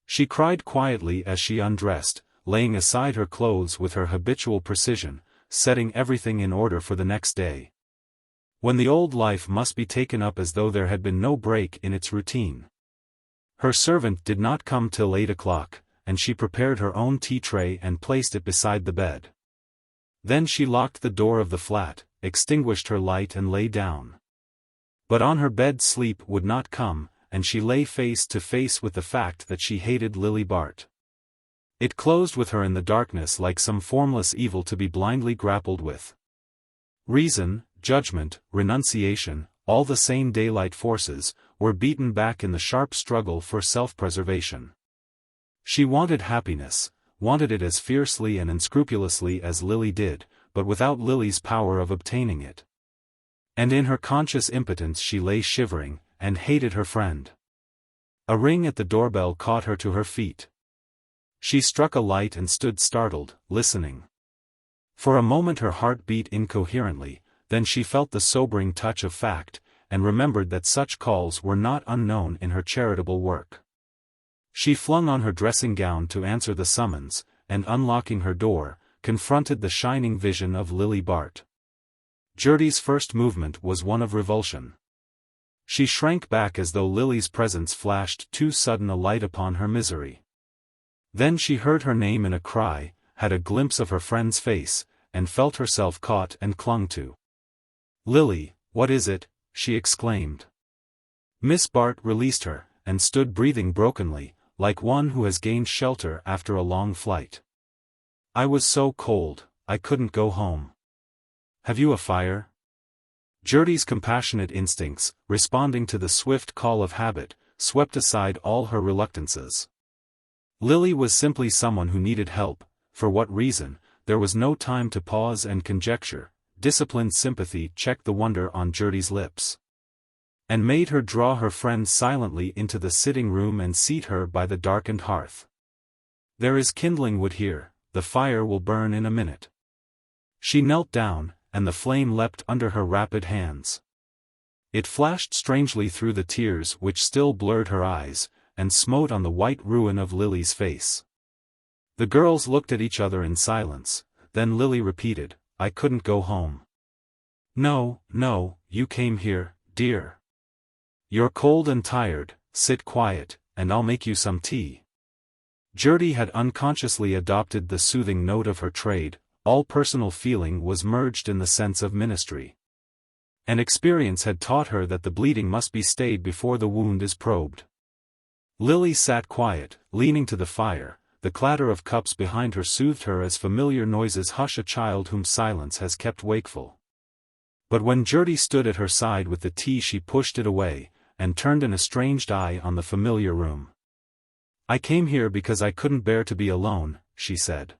She cried quietly as she undressed, laying aside her clothes with her habitual precision, setting everything in order for the next day, when the old life must be taken up as though there had been no break in its routine. Her servant did not come till 8 o'clock, and she prepared her own tea tray and placed it beside the bed. Then she locked the door of the flat, extinguished her light and lay down. But on her bed sleep would not come, and she lay face to face with the fact that she hated Lily Bart. It closed with her in the darkness like some formless evil to be blindly grappled with. Reason, judgment, renunciation, all the sane daylight forces, were beaten back in the sharp struggle for self-preservation. She wanted happiness, wanted it as fiercely and unscrupulously as Lily did, but without Lily's power of obtaining it. And in her conscious impotence she lay shivering, and hated her friend. A ring at the doorbell caught her to her feet. She struck a light and stood startled, listening. For a moment her heart beat incoherently, then she felt the sobering touch of fact, and remembered that such calls were not unknown in her charitable work. She flung on her dressing gown to answer the summons, and unlocking her door, confronted the shining vision of Lily Bart. Judy's first movement was one of revulsion. She shrank back as though Lily's presence flashed too sudden a light upon her misery. Then she heard her name in a cry, had a glimpse of her friend's face, and felt herself caught and clung to. "Lily, what is it?" she exclaimed. Miss Bart released her, and stood breathing brokenly, like one who has gained shelter after a long flight. "I was so cold, I couldn't go home." "Have you a fire?" Judy's compassionate instincts, responding to the swift call of habit, swept aside all her reluctances. Lily was simply someone who needed help. For what reason? There was no time to pause and conjecture. Disciplined sympathy checked the wonder on Judy's lips, and made her draw her friend silently into the sitting room and seat her by the darkened hearth. "There is kindling wood here, the fire will burn in a minute." She knelt down, and the flame leapt under her rapid hands. It flashed strangely through the tears which still blurred her eyes, and smote on the white ruin of Lily's face. The girls looked at each other in silence, then Lily repeated, "I couldn't go home." "No, no, you came here, dear. You're cold and tired, sit quiet, and I'll make you some tea." Judy had unconsciously adopted the soothing note of her trade. All personal feeling was merged in the sense of ministry. And experience had taught her that the bleeding must be stayed before the wound is probed. Lily sat quiet, leaning to the fire. The clatter of cups behind her soothed her as familiar noises hush a child whom silence has kept wakeful. But when Judy stood at her side with the tea, she pushed it away, and turned an estranged eye on the familiar room. "I came here because I couldn't bear to be alone," she said.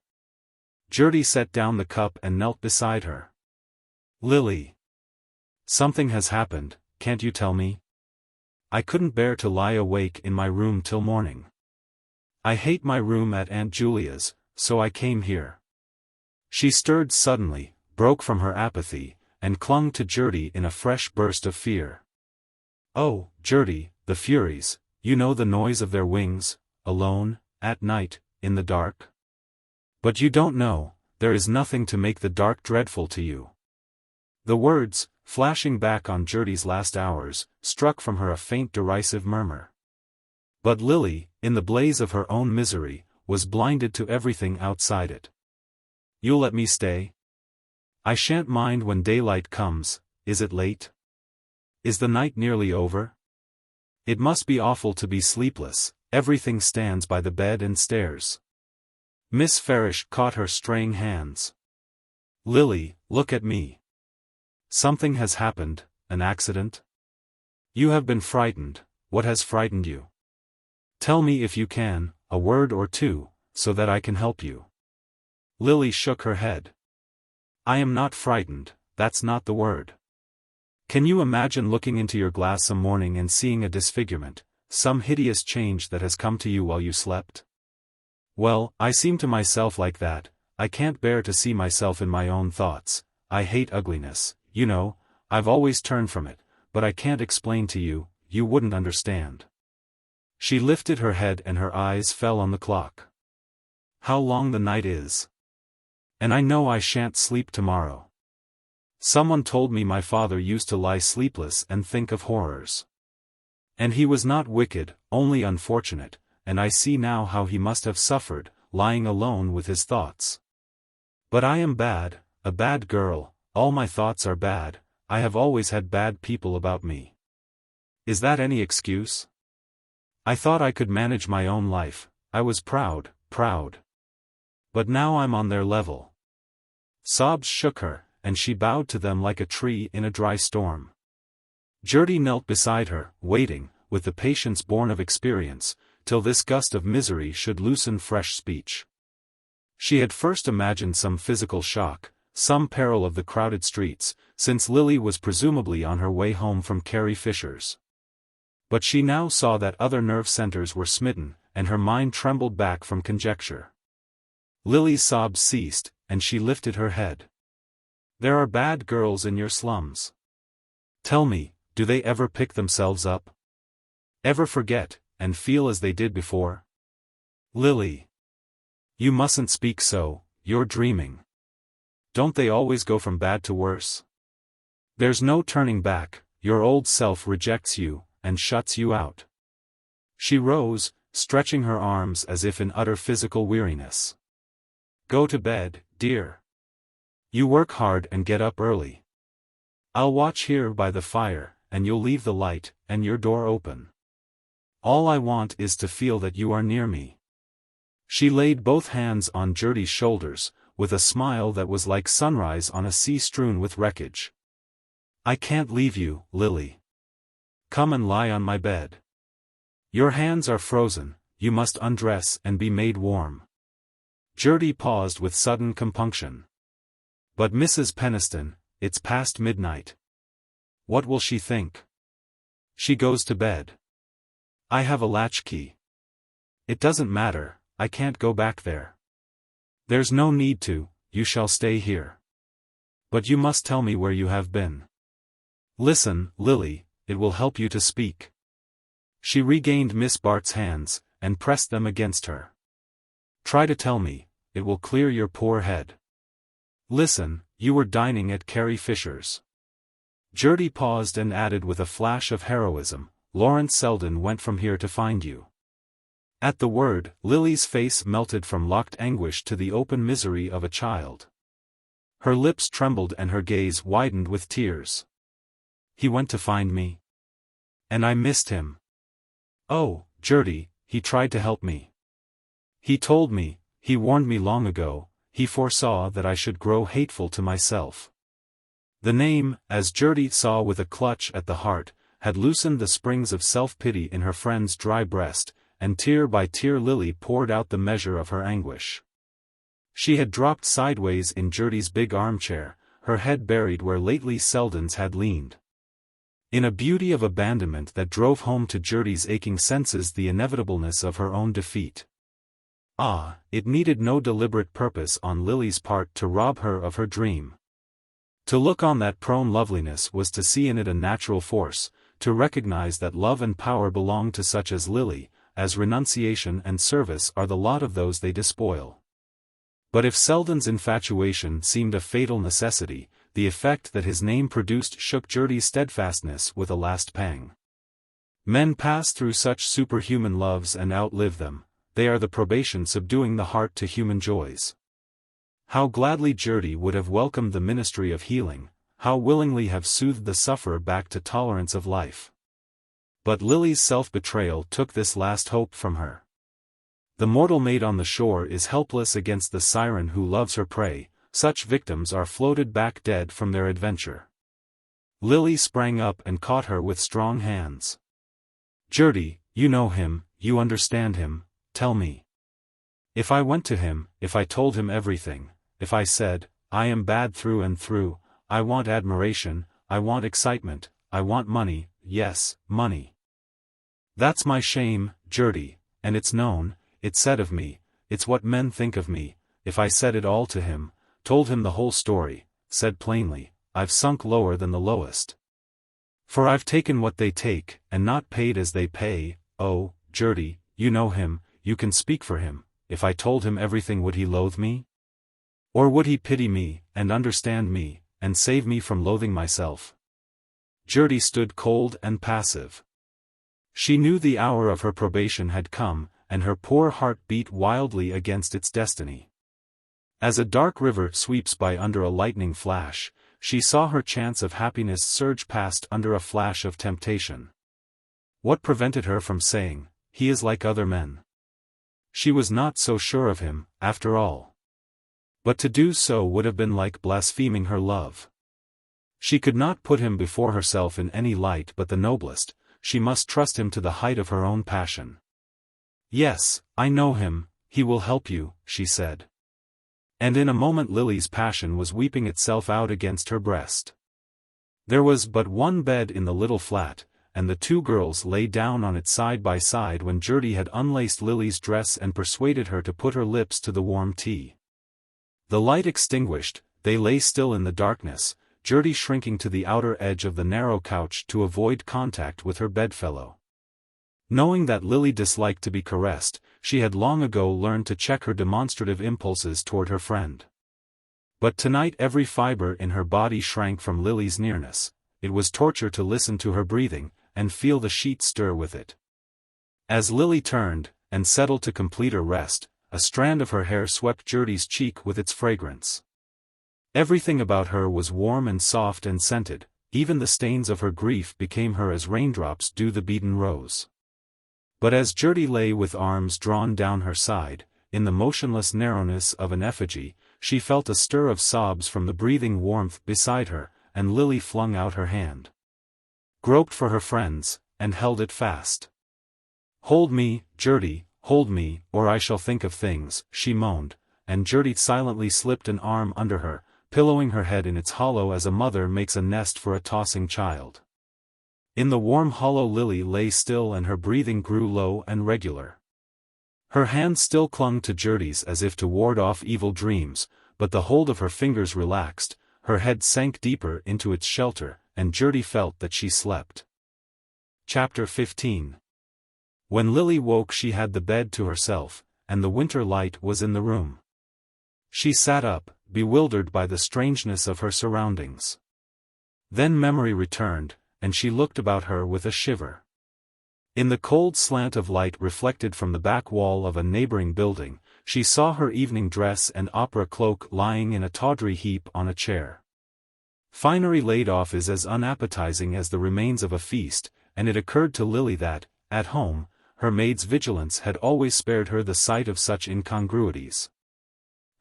Judy set down the cup and knelt beside her. "Lily. Something has happened, can't you tell me? I couldn't bear to lie awake in my room till morning. I hate my room at Aunt Julia's, so I came here." She stirred suddenly, broke from her apathy, and clung to Judy in a fresh burst of fear. "Oh, Judy, the Furies, you know the noise of their wings, alone, at night, in the dark? But you don't know, there is nothing to make the dark dreadful to you." The words, flashing back on Judy's last hours, struck from her a faint derisive murmur. But Lily, in the blaze of her own misery, was blinded to everything outside it. "You'll let me stay? I shan't mind when daylight comes. Is it late? Is the night nearly over? It must be awful to be sleepless, everything stands by the bed and stares." Miss Farish caught her straying hands. "Lily, look at me. Something has happened, an accident? You have been frightened. What has frightened you? Tell me if you can, a word or two, so that I can help you." Lily shook her head. "I am not frightened, that's not the word. Can you imagine looking into your glass some morning and seeing a disfigurement, some hideous change that has come to you while you slept? Well, I seem to myself like that. I can't bear to see myself in my own thoughts. I hate ugliness, you know, I've always turned from it, but I can't explain to you, you wouldn't understand." She lifted her head and her eyes fell on the clock. "How long the night is! And I know I shan't sleep tomorrow. Someone told me my father used to lie sleepless and think of horrors. And he was not wicked, only unfortunate, and I see now how he must have suffered, lying alone with his thoughts. But I am bad, a bad girl, all my thoughts are bad, I have always had bad people about me. Is that any excuse? I thought I could manage my own life, I was proud. But now I'm on their level." Sobs shook her, and she bowed to them like a tree in a dry storm. Judy knelt beside her, waiting, with the patience born of experience, till this gust of misery should loosen fresh speech. She had first imagined some physical shock, some peril of the crowded streets, since Lily was presumably on her way home from Carrie Fisher's. But she now saw that other nerve centers were smitten, and her mind trembled back from conjecture. Lily's sobs ceased, and she lifted her head. "There are bad girls in your slums. Tell me, do they ever pick themselves up? Ever forget, and feel as they did before? Lily. You mustn't speak so, you're dreaming. Don't they always go from bad to worse? There's no turning back, your old self rejects you, and shuts you out." She rose, stretching her arms as if in utter physical weariness. "Go to bed, dear. You work hard and get up early. I'll watch here by the fire, and you'll leave the light, and your door open. All I want is to feel that you are near me." She laid both hands on Judy's shoulders, with a smile that was like sunrise on a sea strewn with wreckage. "I can't leave you, Lily. Come and lie on my bed. Your hands are frozen, you must undress and be made warm." Judy paused with sudden compunction. "But Mrs. Peniston, it's past midnight. What will she think? She goes to bed. I have a latchkey. It doesn't matter, I can't go back there. There's no need to, you shall stay here. But you must tell me where you have been. Listen, Lily, it will help you to speak." She regained Miss Bart's hands, and pressed them against her. "Try to tell me, it will clear your poor head. Listen, you were dining at Carrie Fisher's." Judy paused and added with a flash of heroism, "Lawrence Selden went from here to find you." At the word, Lily's face melted from locked anguish to the open misery of a child. Her lips trembled and her gaze widened with tears. "He went to find me? And I missed him. Oh, Judy, he tried to help me. He told me, he warned me long ago, he foresaw that I should grow hateful to myself. The name, as Judy saw with a clutch at the heart, had loosened the springs of self-pity in her friend's dry breast, and tear by tear Lily poured out the measure of her anguish. She had dropped sideways in Judy's big armchair, her head buried where lately Selden's had leaned. In a beauty of abandonment that drove home to Judy's aching senses the inevitableness of her own defeat. Ah, it needed no deliberate purpose on Lily's part to rob her of her dream. To look on that prone loveliness was to see in it a natural force, to recognize that love and power belong to such as Lily, as renunciation and service are the lot of those they despoil. But if Selden's infatuation seemed a fatal necessity, the effect that his name produced shook Judy's steadfastness with a last pang. Men pass through such superhuman loves and outlive them, they are the probation subduing the heart to human joys. How gladly Judy would have welcomed the ministry of healing, how willingly have soothed the sufferer back to tolerance of life. But Lily's self-betrayal took this last hope from her. The mortal maid on the shore is helpless against the siren who loves her prey, such victims are floated back dead from their adventure. Lily sprang up and caught her with strong hands. Judy, you know him, you understand him, tell me. If I went to him, if I told him everything, if I said, I am bad through and through, I want admiration, I want excitement, I want money, yes, money. That's my shame, Judy, and it's known, it's said of me, it's what men think of me, if I said it all to him, told him the whole story, said plainly, I've sunk lower than the lowest. For I've taken what they take, and not paid as they pay. Oh, Judy, you know him, you can speak for him, if I told him everything would he loathe me? Or would he pity me, and understand me, and save me from loathing myself? Judy stood cold and passive. She knew the hour of her probation had come, and her poor heart beat wildly against its destiny. As a dark river sweeps by under a lightning flash, she saw her chance of happiness surge past under a flash of temptation. What prevented her from saying, he is like other men? She was not so sure of him, after all. But to do so would have been like blaspheming her love. She could not put him before herself in any light but the noblest, she must trust him to the height of her own passion. Yes, I know him, he will help you, she said. And in a moment Lily's passion was weeping itself out against her breast. There was but one bed in the little flat, and the two girls lay down on it side by side when Judy had unlaced Lily's dress and persuaded her to put her lips to the warm tea. The light extinguished, they lay still in the darkness, Judy shrinking to the outer edge of the narrow couch to avoid contact with her bedfellow. Knowing that Lily disliked to be caressed, she had long ago learned to check her demonstrative impulses toward her friend. But tonight every fiber in her body shrank from Lily's nearness. It was torture to listen to her breathing, and feel the sheet stir with it. As Lily turned, and settled to complete her rest, a strand of her hair swept Judy's cheek with its fragrance. Everything about her was warm and soft and scented, even the stains of her grief became her as raindrops do the beaten rose. But as Judy lay with arms drawn down her side, in the motionless narrowness of an effigy, she felt a stir of sobs from the breathing warmth beside her, and Lily flung out her hand. Groped for her friend's, and held it fast. Hold me, Judy, hold me, or I shall think of things, she moaned, and Judy silently slipped an arm under her, pillowing her head in its hollow as a mother makes a nest for a tossing child. In the warm hollow Lily lay still and her breathing grew low and regular. Her hand still clung to Judy's as if to ward off evil dreams, but the hold of her fingers relaxed, her head sank deeper into its shelter, and Judy felt that she slept. Chapter 15. When Lily woke she had the bed to herself, and the winter light was in the room. She sat up, bewildered by the strangeness of her surroundings. Then memory returned, and she looked about her with a shiver. In the cold slant of light reflected from the back wall of a neighboring building, she saw her evening dress and opera cloak lying in a tawdry heap on a chair. Finery laid off is as unappetizing as the remains of a feast, and it occurred to Lily that, at home, her maid's vigilance had always spared her the sight of such incongruities.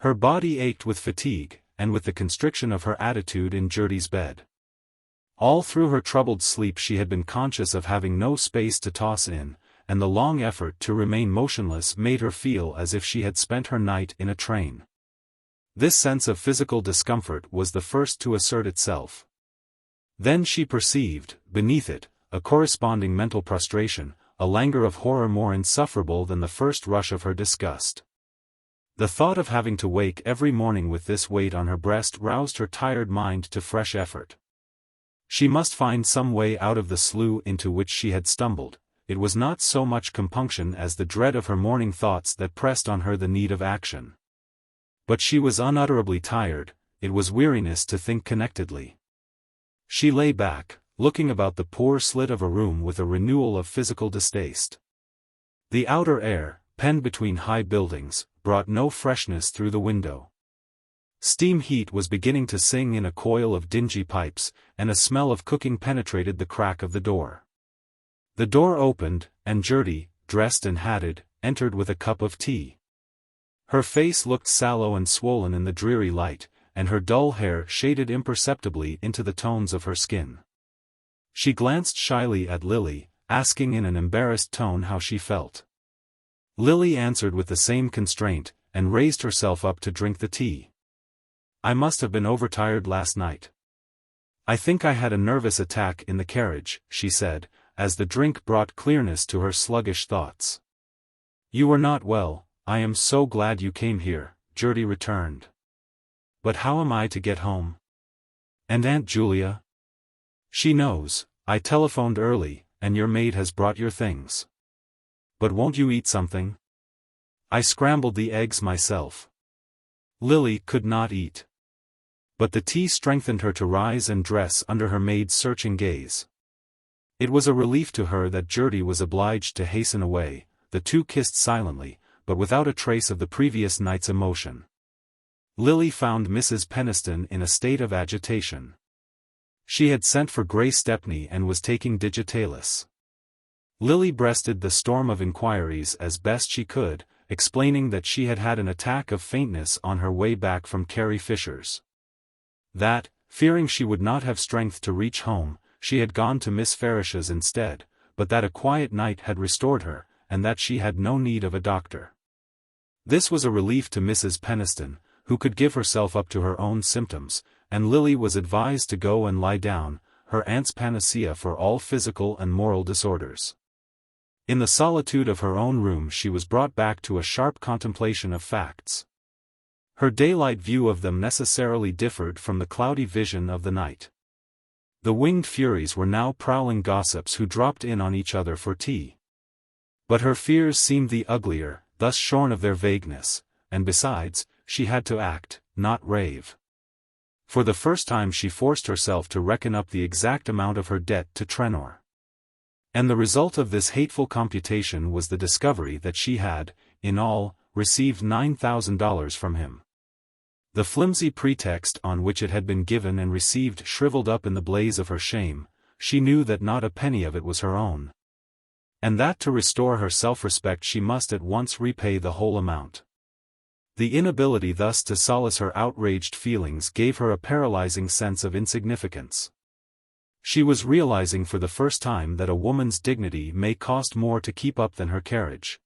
Her body ached with fatigue, and with the constriction of her attitude in Judy's bed. All through her troubled sleep she had been conscious of having no space to toss in, and the long effort to remain motionless made her feel as if she had spent her night in a train. This sense of physical discomfort was the first to assert itself. Then she perceived, beneath it, a corresponding mental prostration, a languor of horror more insufferable than the first rush of her disgust. The thought of having to wake every morning with this weight on her breast roused her tired mind to fresh effort. She must find some way out of the slough into which she had stumbled. It was not so much compunction as the dread of her morning thoughts that pressed on her the need of action. But she was unutterably tired, it was weariness to think connectedly. She lay back, looking about the poor slit of a room with a renewal of physical distaste. The outer air, penned between high buildings, brought no freshness through the window. Steam heat was beginning to sing in a coil of dingy pipes, and a smell of cooking penetrated the crack of the door. The door opened, and Judy, dressed and hatted, entered with a cup of tea. Her face looked sallow and swollen in the dreary light, and her dull hair shaded imperceptibly into the tones of her skin. She glanced shyly at Lily, asking in an embarrassed tone how she felt. Lily answered with the same constraint, and raised herself up to drink the tea. "I must have been overtired last night. I think I had a nervous attack in the carriage," she said, as the drink brought clearness to her sluggish thoughts. "You were not well. I am so glad you came here," Judy returned. "But how am I to get home? And Aunt Julia?" "She knows. I telephoned early, and your maid has brought your things. But won't you eat something? I scrambled the eggs myself." Lily could not eat. But the tea strengthened her to rise and dress under her maid's searching gaze. It was a relief to her that Judy was obliged to hasten away. The two kissed silently, but without a trace of the previous night's emotion. Lily found Mrs. Peniston in a state of agitation. She had sent for Grace Stepney and was taking digitalis. Lily breasted the storm of inquiries as best she could, explaining that she had had an attack of faintness on her way back from Carrie Fisher's. That, fearing she would not have strength to reach home, she had gone to Miss Farish's instead, but that a quiet night had restored her, and that she had no need of a doctor. This was a relief to Mrs. Peniston, who could give herself up to her own symptoms, and Lily was advised to go and lie down, her aunt's panacea for all physical and moral disorders. In the solitude of her own room she was brought back to a sharp contemplation of facts. Her daylight view of them necessarily differed from the cloudy vision of the night. The winged furies were now prowling gossips who dropped in on each other for tea. But her fears seemed the uglier, thus shorn of their vagueness, and besides, she had to act, not rave. For the first time she forced herself to reckon up the exact amount of her debt to Trenor. And the result of this hateful computation was the discovery that she had, in all, received $9,000 from him. The flimsy pretext on which it had been given and received shriveled up in the blaze of her shame. She knew that not a penny of it was her own. And that to restore her self-respect she must at once repay the whole amount. The inability thus to solace her outraged feelings gave her a paralyzing sense of insignificance. She was realizing for the first time that a woman's dignity may cost more to keep up than her carriage.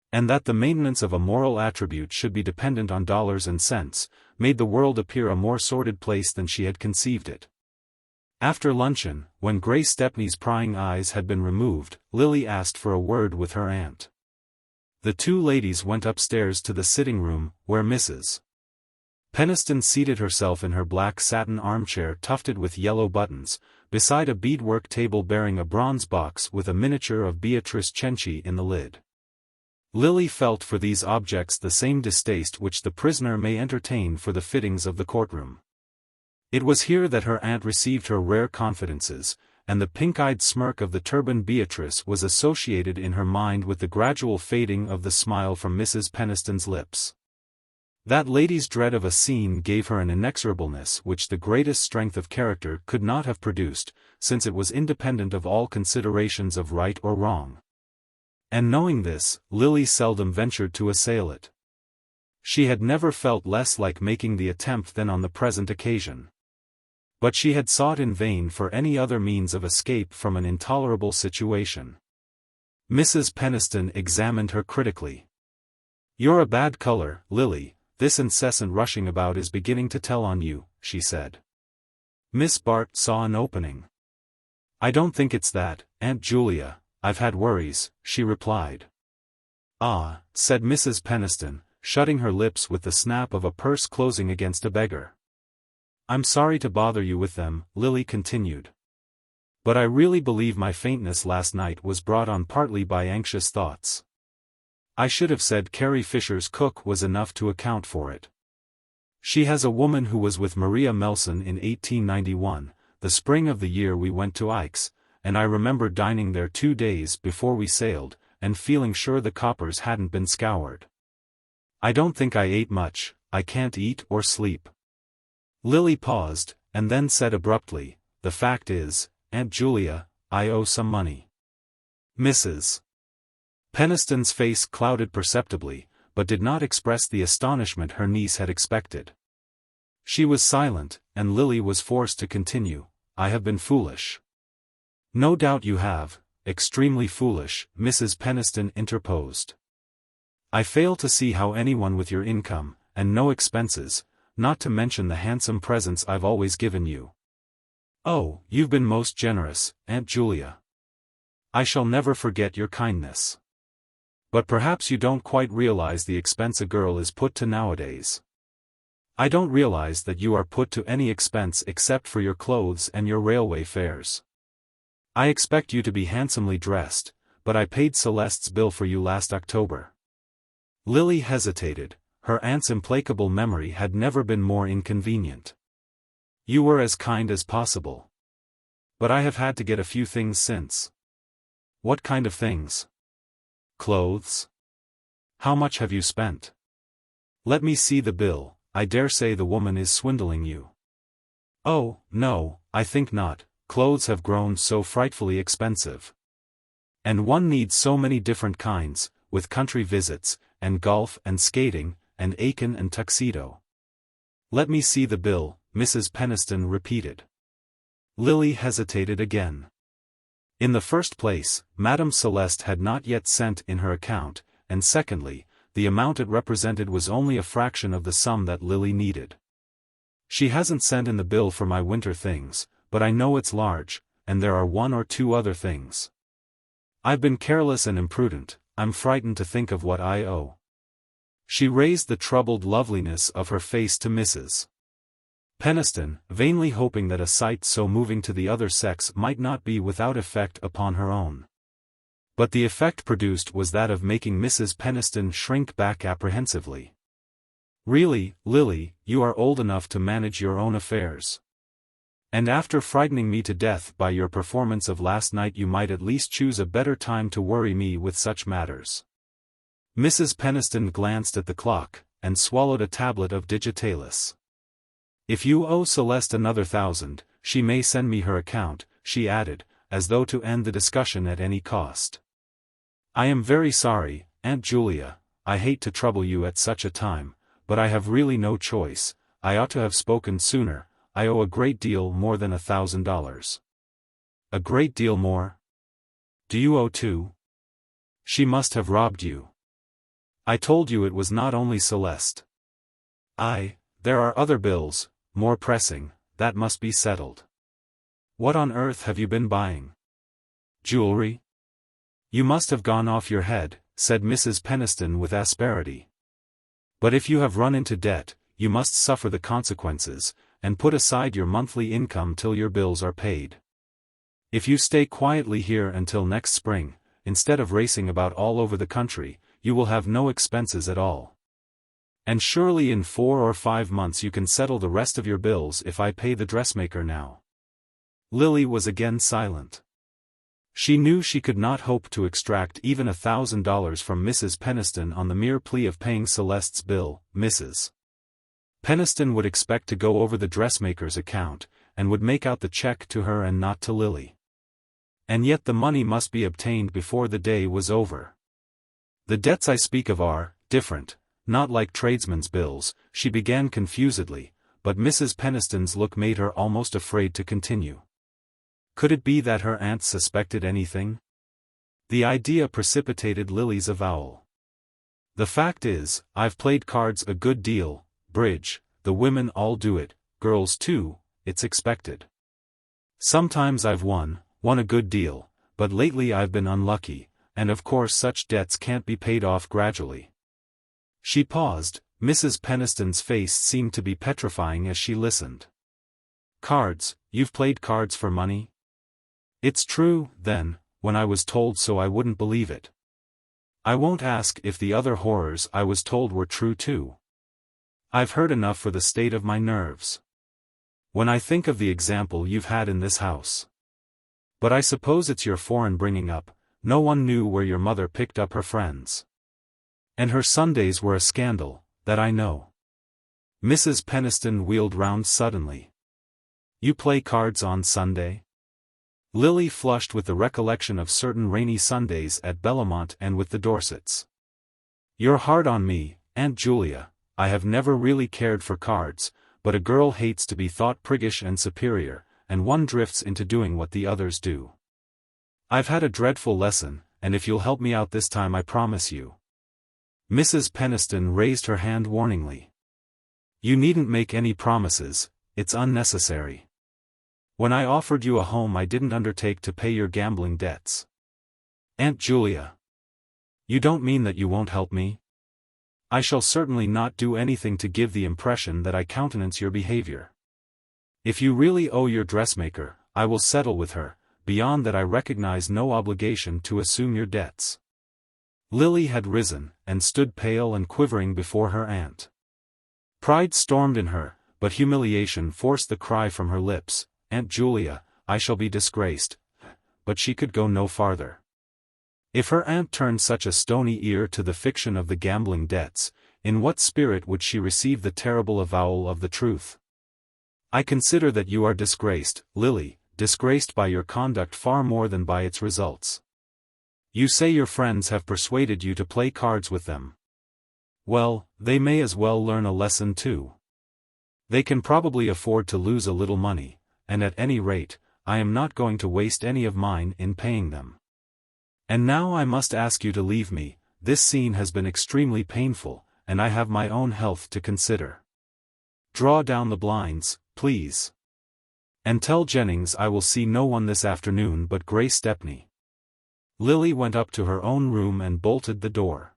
And that the maintenance of a moral attribute should be dependent on dollars and cents, made the world appear a more sordid place than she had conceived it. After luncheon, when Grace Stepney's prying eyes had been removed, Lily asked for a word with her aunt. The two ladies went upstairs to the sitting-room, where Mrs. Peniston seated herself in her black satin armchair tufted with yellow buttons, beside a beadwork table bearing a bronze box with a miniature of Beatrice Cenci in the lid. Lily felt for these objects the same distaste which the prisoner may entertain for the fittings of the courtroom. It was here that her aunt received her rare confidences, and the pink-eyed smirk of the turbaned Beatrice was associated in her mind with the gradual fading of the smile from Mrs. Peniston's lips. That lady's dread of a scene gave her an inexorableness which the greatest strength of character could not have produced, since it was independent of all considerations of right or wrong. And knowing this, Lily seldom ventured to assail it. She had never felt less like making the attempt than on the present occasion. But she had sought in vain for any other means of escape from an intolerable situation. Mrs. Peniston examined her critically. "You're a bad color, Lily, this incessant rushing about is beginning to tell on you," she said. Miss Bart saw an opening. "I don't think it's that, Aunt Julia, I've had worries," she replied. "Ah," said Mrs. Peniston, shutting her lips with the snap of a purse closing against a beggar. "I'm sorry to bother you with them," Lily continued. "But I really believe my faintness last night was brought on partly by anxious thoughts. I should have said Carrie Fisher's cook was enough to account for it. She has a woman who was with Maria Melson in 1891, the spring of the year we went to XIII, and I remember dining there 2 days before we sailed, and feeling sure the coppers hadn't been scoured. I don't think I ate much, I can't eat or sleep." Lily paused, and then said abruptly, "The fact is, Aunt Julia, I owe some money." Mrs. Peniston's face clouded perceptibly, but did not express the astonishment her niece had expected. She was silent, and Lily was forced to continue, "I have been foolish." "No doubt you have, extremely foolish," Mrs. Peniston interposed. "I fail to see how anyone with your income, and no expenses, not to mention the handsome presents I've always given you." "Oh, you've been most generous, Aunt Julia. I shall never forget your kindness. But perhaps you don't quite realize the expense a girl is put to nowadays." "I don't realize that you are put to any expense except for your clothes and your railway fares. I expect you to be handsomely dressed, but I paid Celeste's bill for you last October." Lily hesitated, her aunt's implacable memory had never been more inconvenient. "You were as kind as possible. But I have had to get a few things since." "What kind of things?" "Clothes." "How much have you spent?" "Let me see the bill, I dare say the woman is swindling you." "Oh, no, I think not, clothes have grown so frightfully expensive. And one needs so many different kinds, with country visits, and golf and skating, and Aiken and tuxedo." "Let me see the bill," Mrs. Peniston repeated. Lily hesitated again. In the first place, Madame Celeste had not yet sent in her account, and secondly, the amount it represented was only a fraction of the sum that Lily needed. "She hasn't sent in the bill for my winter things, but I know it's large, and there are 1 or 2 other things. I've been careless and imprudent, I'm frightened to think of what I owe." She raised the troubled loveliness of her face to Mrs. Peniston, vainly hoping that a sight so moving to the other sex might not be without effect upon her own. But the effect produced was that of making Mrs. Peniston shrink back apprehensively. "Really, Lily, you are old enough to manage your own affairs. And after frightening me to death by your performance of last night you might at least choose a better time to worry me with such matters." Mrs. Peniston glanced at the clock, and swallowed a tablet of digitalis. "If you owe Celeste another 1,000, she may send me her account," she added, as though to end the discussion at any cost. "I am very sorry, Aunt Julia, I hate to trouble you at such a time, but I have really no choice, I ought to have spoken sooner, I owe a great deal more than $1,000. "A great deal more? Do you owe 2? She must have robbed you. I told you it was not only Celeste. There are other bills, more pressing, that must be settled." "What on earth have you been buying?" "Jewelry?" "You must have gone off your head," said Mrs. Peniston with asperity. "But if you have run into debt, you must suffer the consequences, and put aside your monthly income till your bills are paid. If you stay quietly here until next spring, instead of racing about all over the country, you will have no expenses at all. And surely in 4 or 5 months you can settle the rest of your bills if I pay the dressmaker now." Lily was again silent. She knew she could not hope to extract even $1,000 from Mrs. Peniston on the mere plea of paying Celeste's bill. Mrs. Peniston would expect to go over the dressmaker's account, and would make out the check to her and not to Lily. And yet the money must be obtained before the day was over. "The debts I speak of are different," not like tradesmen's bills, she began confusedly, but Mrs. Peniston's look made her almost afraid to continue. Could it be that her aunt suspected anything? The idea precipitated Lily's avowal. The fact is, I've played cards a good deal, bridge, the women all do it, girls too, it's expected. Sometimes I've won a good deal, but lately I've been unlucky, and of course such debts can't be paid off gradually. She paused. Mrs. Peniston's face seemed to be petrifying as she listened. Cards, you've played cards for money? It's true, then, when I was told so I wouldn't believe it. I won't ask if the other horrors I was told were true too. I've heard enough for the state of my nerves. When I think of the example you've had in this house. But I suppose it's your foreign bringing up, no one knew where your mother picked up her friends. And her Sundays were a scandal, that I know. Mrs. Peniston wheeled round suddenly. You play cards on Sunday? Lily flushed with the recollection of certain rainy Sundays at Bellomont and with the Dorsets. You're hard on me, Aunt Julia. I have never really cared for cards, but a girl hates to be thought priggish and superior, and one drifts into doing what the others do. I've had a dreadful lesson, and if you'll help me out this time I promise you. Mrs. Peniston raised her hand warningly. You needn't make any promises, it's unnecessary. When I offered you a home I didn't undertake to pay your gambling debts. Aunt Julia. You don't mean that you won't help me? I shall certainly not do anything to give the impression that I countenance your behavior. If you really owe your dressmaker, I will settle with her, beyond that I recognize no obligation to assume your debts. Lily had risen, and stood pale and quivering before her aunt. Pride stormed in her, but humiliation forced the cry from her lips, Aunt Julia, I shall be disgraced. But she could go no farther. If her aunt turned such a stony ear to the fiction of the gambling debts, in what spirit would she receive the terrible avowal of the truth? I consider that you are disgraced, Lily, disgraced by your conduct far more than by its results. You say your friends have persuaded you to play cards with them. Well, they may as well learn a lesson too. They can probably afford to lose a little money, and at any rate, I am not going to waste any of mine in paying them. And now I must ask you to leave me. This scene has been extremely painful, and I have my own health to consider. Draw down the blinds, please. And tell Jennings I will see no one this afternoon but Grace Stepney. Lily went up to her own room and bolted the door.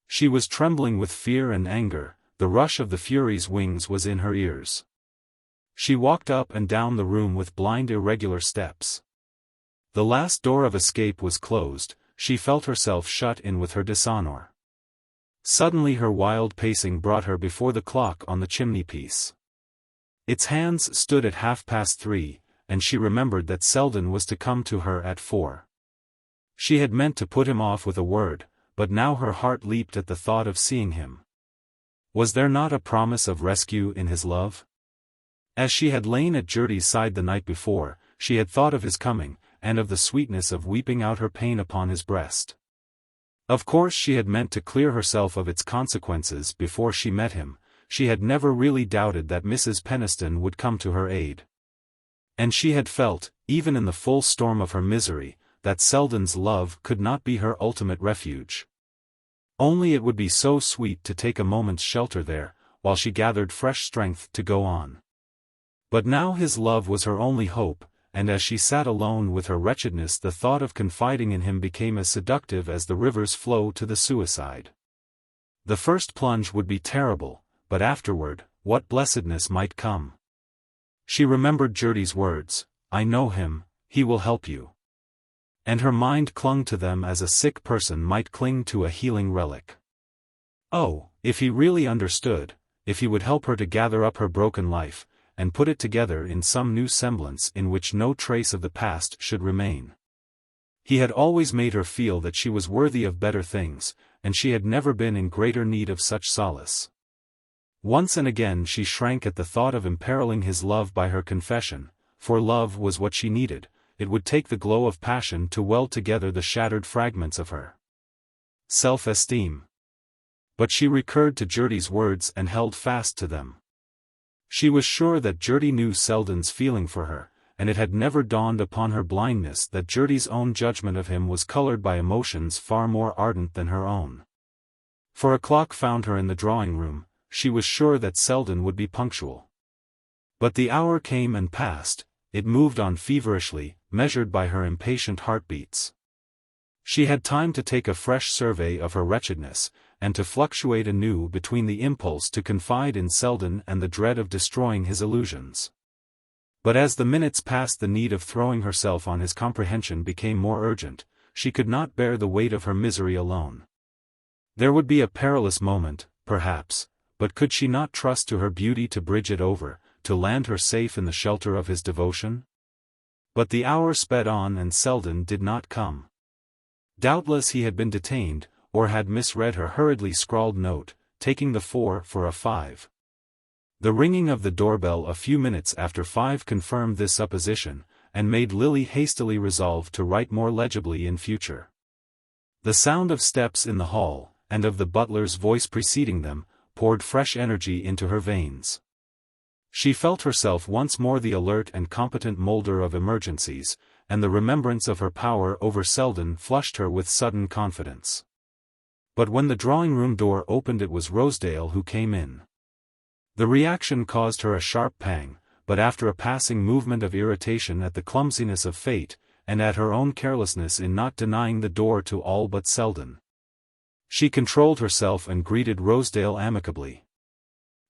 She was trembling with fear and anger, the rush of the Fury's wings was in her ears. She walked up and down the room with blind irregular steps. The last door of escape was closed, she felt herself shut in with her dishonor. Suddenly her wild pacing brought her before the clock on the chimney-piece. Its hands stood at 3:30, and she remembered that Selden was to come to her at 4. She had meant to put him off with a word, but now her heart leaped at the thought of seeing him. Was there not a promise of rescue in his love? As she had lain at Judy's side the night before, she had thought of his coming, and of the sweetness of weeping out her pain upon his breast. Of course she had meant to clear herself of its consequences before she met him. She had never really doubted that Mrs. Peniston would come to her aid. And she had felt, even in the full storm of her misery, that Selden's love could not be her ultimate refuge. Only it would be so sweet to take a moment's shelter there, while she gathered fresh strength to go on. But now his love was her only hope, and as she sat alone with her wretchedness the thought of confiding in him became as seductive as the river's flow to the suicide. The first plunge would be terrible, but afterward, what blessedness might come. She remembered Judy's words, I know him, he will help you. And her mind clung to them as a sick person might cling to a healing relic. Oh, if he really understood, if he would help her to gather up her broken life, and put it together in some new semblance in which no trace of the past should remain. He had always made her feel that she was worthy of better things, and she had never been in greater need of such solace. Once and again she shrank at the thought of imperiling his love by her confession, for love was what she needed. It would take the glow of passion to weld together the shattered fragments of her self-esteem. But she recurred to Judy's words and held fast to them. She was sure that Judy knew Selden's feeling for her, and it had never dawned upon her blindness that Judy's own judgment of him was colored by emotions far more ardent than her own. For a clock found her in the drawing-room. She was sure that Selden would be punctual. But the hour came and passed. It moved on feverishly, measured by her impatient heartbeats. She had time to take a fresh survey of her wretchedness, and to fluctuate anew between the impulse to confide in Selden and the dread of destroying his illusions. But as the minutes passed, the need of throwing herself on his comprehension became more urgent. She could not bear the weight of her misery alone. There would be a perilous moment, perhaps, but could she not trust to her beauty to bridge it over, to land her safe in the shelter of his devotion? But the hour sped on and Selden did not come. Doubtless he had been detained, or had misread her hurriedly scrawled note, taking the 4 for a 5. The ringing of the doorbell a few minutes after 5 confirmed this supposition, and made Lily hastily resolve to write more legibly in future. The sound of steps in the hall, and of the butler's voice preceding them, poured fresh energy into her veins. She felt herself once more the alert and competent moulder of emergencies, and the remembrance of her power over Selden flushed her with sudden confidence. But when the drawing-room door opened, it was Rosedale who came in. The reaction caused her a sharp pang, but after a passing movement of irritation at the clumsiness of fate, and at her own carelessness in not denying the door to all but Selden, she controlled herself and greeted Rosedale amicably.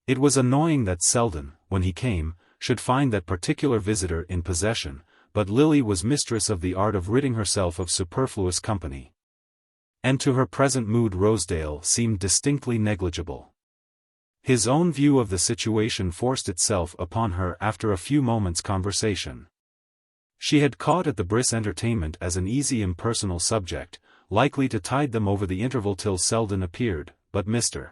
It was annoying that Selden, when he came, should find that particular visitor in possession, but Lily was mistress of the art of ridding herself of superfluous company. And to her present mood Rosedale seemed distinctly negligible. His own view of the situation forced itself upon her after a few moments' conversation. She had caught at the Briss entertainment as an easy impersonal subject, likely to tide them over the interval till Selden appeared, but Mr.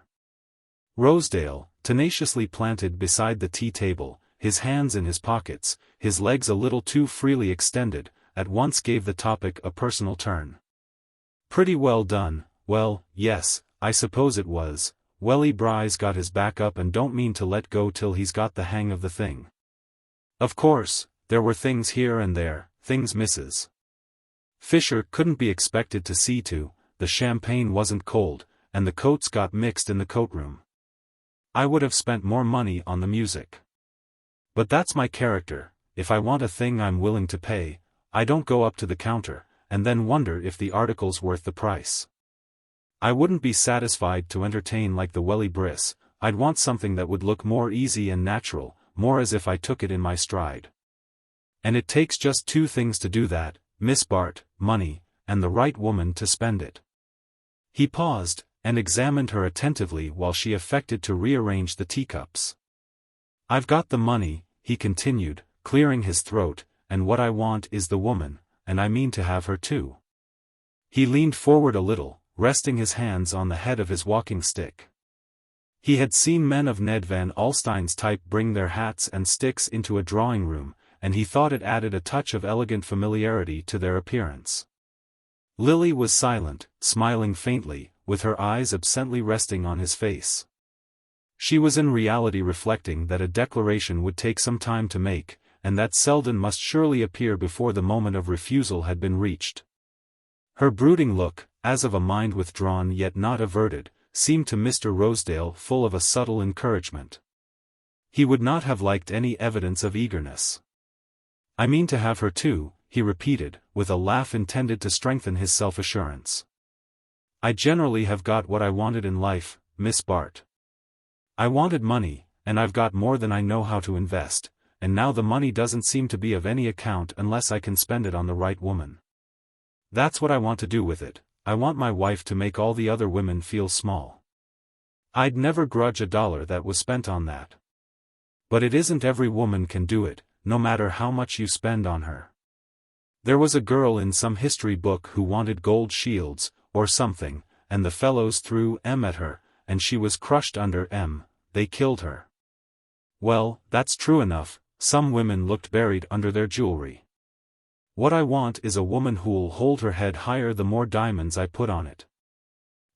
Rosedale, tenaciously planted beside the tea-table, his hands in his pockets, his legs a little too freely extended, at once gave the topic a personal turn. "Pretty well done." "Well, yes, I suppose it was. Welly Bry's got his back up and don't mean to let go till he's got the hang of the thing. Of course, there were things here and there, things Mrs. Fisher couldn't be expected to see to, the champagne wasn't cold, and the coats got mixed in the coat-room. I would have spent more money on the music. But that's my character. If I want a thing I'm willing to pay. I don't go up to the counter, and then wonder if the article's worth the price. I wouldn't be satisfied to entertain like the Welly Briss. I'd want something that would look more easy and natural, more as if I took it in my stride. And it takes just 2 things to do that, Miss Bart, money, and the right woman to spend it." He paused, and examined her attentively while she affected to rearrange the teacups. "I've got the money," he continued, clearing his throat, "and what I want is the woman, and I mean to have her too." He leaned forward a little, resting his hands on the head of his walking stick. He had seen men of Ned Van Alstyne's type bring their hats and sticks into a drawing-room, and he thought it added a touch of elegant familiarity to their appearance. Lily was silent, smiling faintly, with her eyes absently resting on his face. She was in reality reflecting that a declaration would take some time to make, and that Selden must surely appear before the moment of refusal had been reached. Her brooding look, as of a mind withdrawn yet not averted, seemed to Mr. Rosedale full of a subtle encouragement. He would not have liked any evidence of eagerness. "I mean to have her too," he repeated, with a laugh intended to strengthen his self-assurance. "I generally have got what I wanted in life, Miss Bart. I wanted money, and I've got more than I know how to invest, and now the money doesn't seem to be of any account unless I can spend it on the right woman. That's what I want to do with it. I want my wife to make all the other women feel small. I'd never grudge $1 that was spent on that. But it isn't every woman can do it, no matter how much you spend on her. There was a girl in some history book who wanted gold shields, or something, and the fellows threw M at her, and she was crushed under M, they killed her. Well, that's true enough, some women looked buried under their jewelry. What I want is a woman who'll hold her head higher the more diamonds I put on it.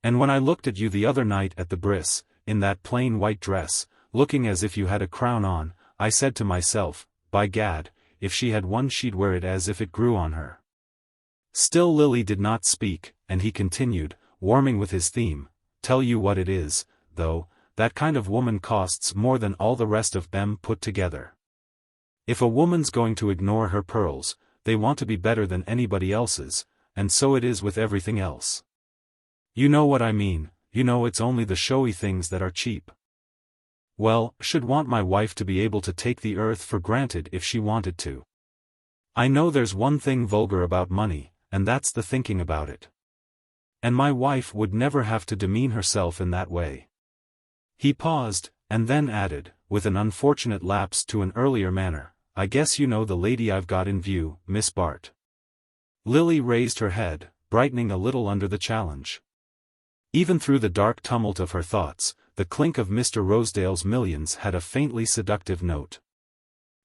And when I looked at you the other night at the bris, in that plain white dress, looking as if you had a crown on, I said to myself, by gad, if she had one she'd wear it as if it grew on her. Still Lily did not speak, and he continued, warming with his theme, tell you what it is, though, that kind of woman costs more than all the rest of them put together. If a woman's going to ignore her pearls, they want to be better than anybody else's, and so it is with everything else. You know what I mean, you know it's only the showy things that are cheap. Well, should want my wife to be able to take the earth for granted if she wanted to. I know there's one thing vulgar about money, and that's the thinking about it. And my wife would never have to demean herself in that way. He paused, and then added, with an unfortunate lapse to an earlier manner, I guess you know the lady I've got in view, Miss Bart. Lily raised her head, brightening a little under the challenge. Even through the dark tumult of her thoughts, the clink of Mr. Rosedale's millions had a faintly seductive note.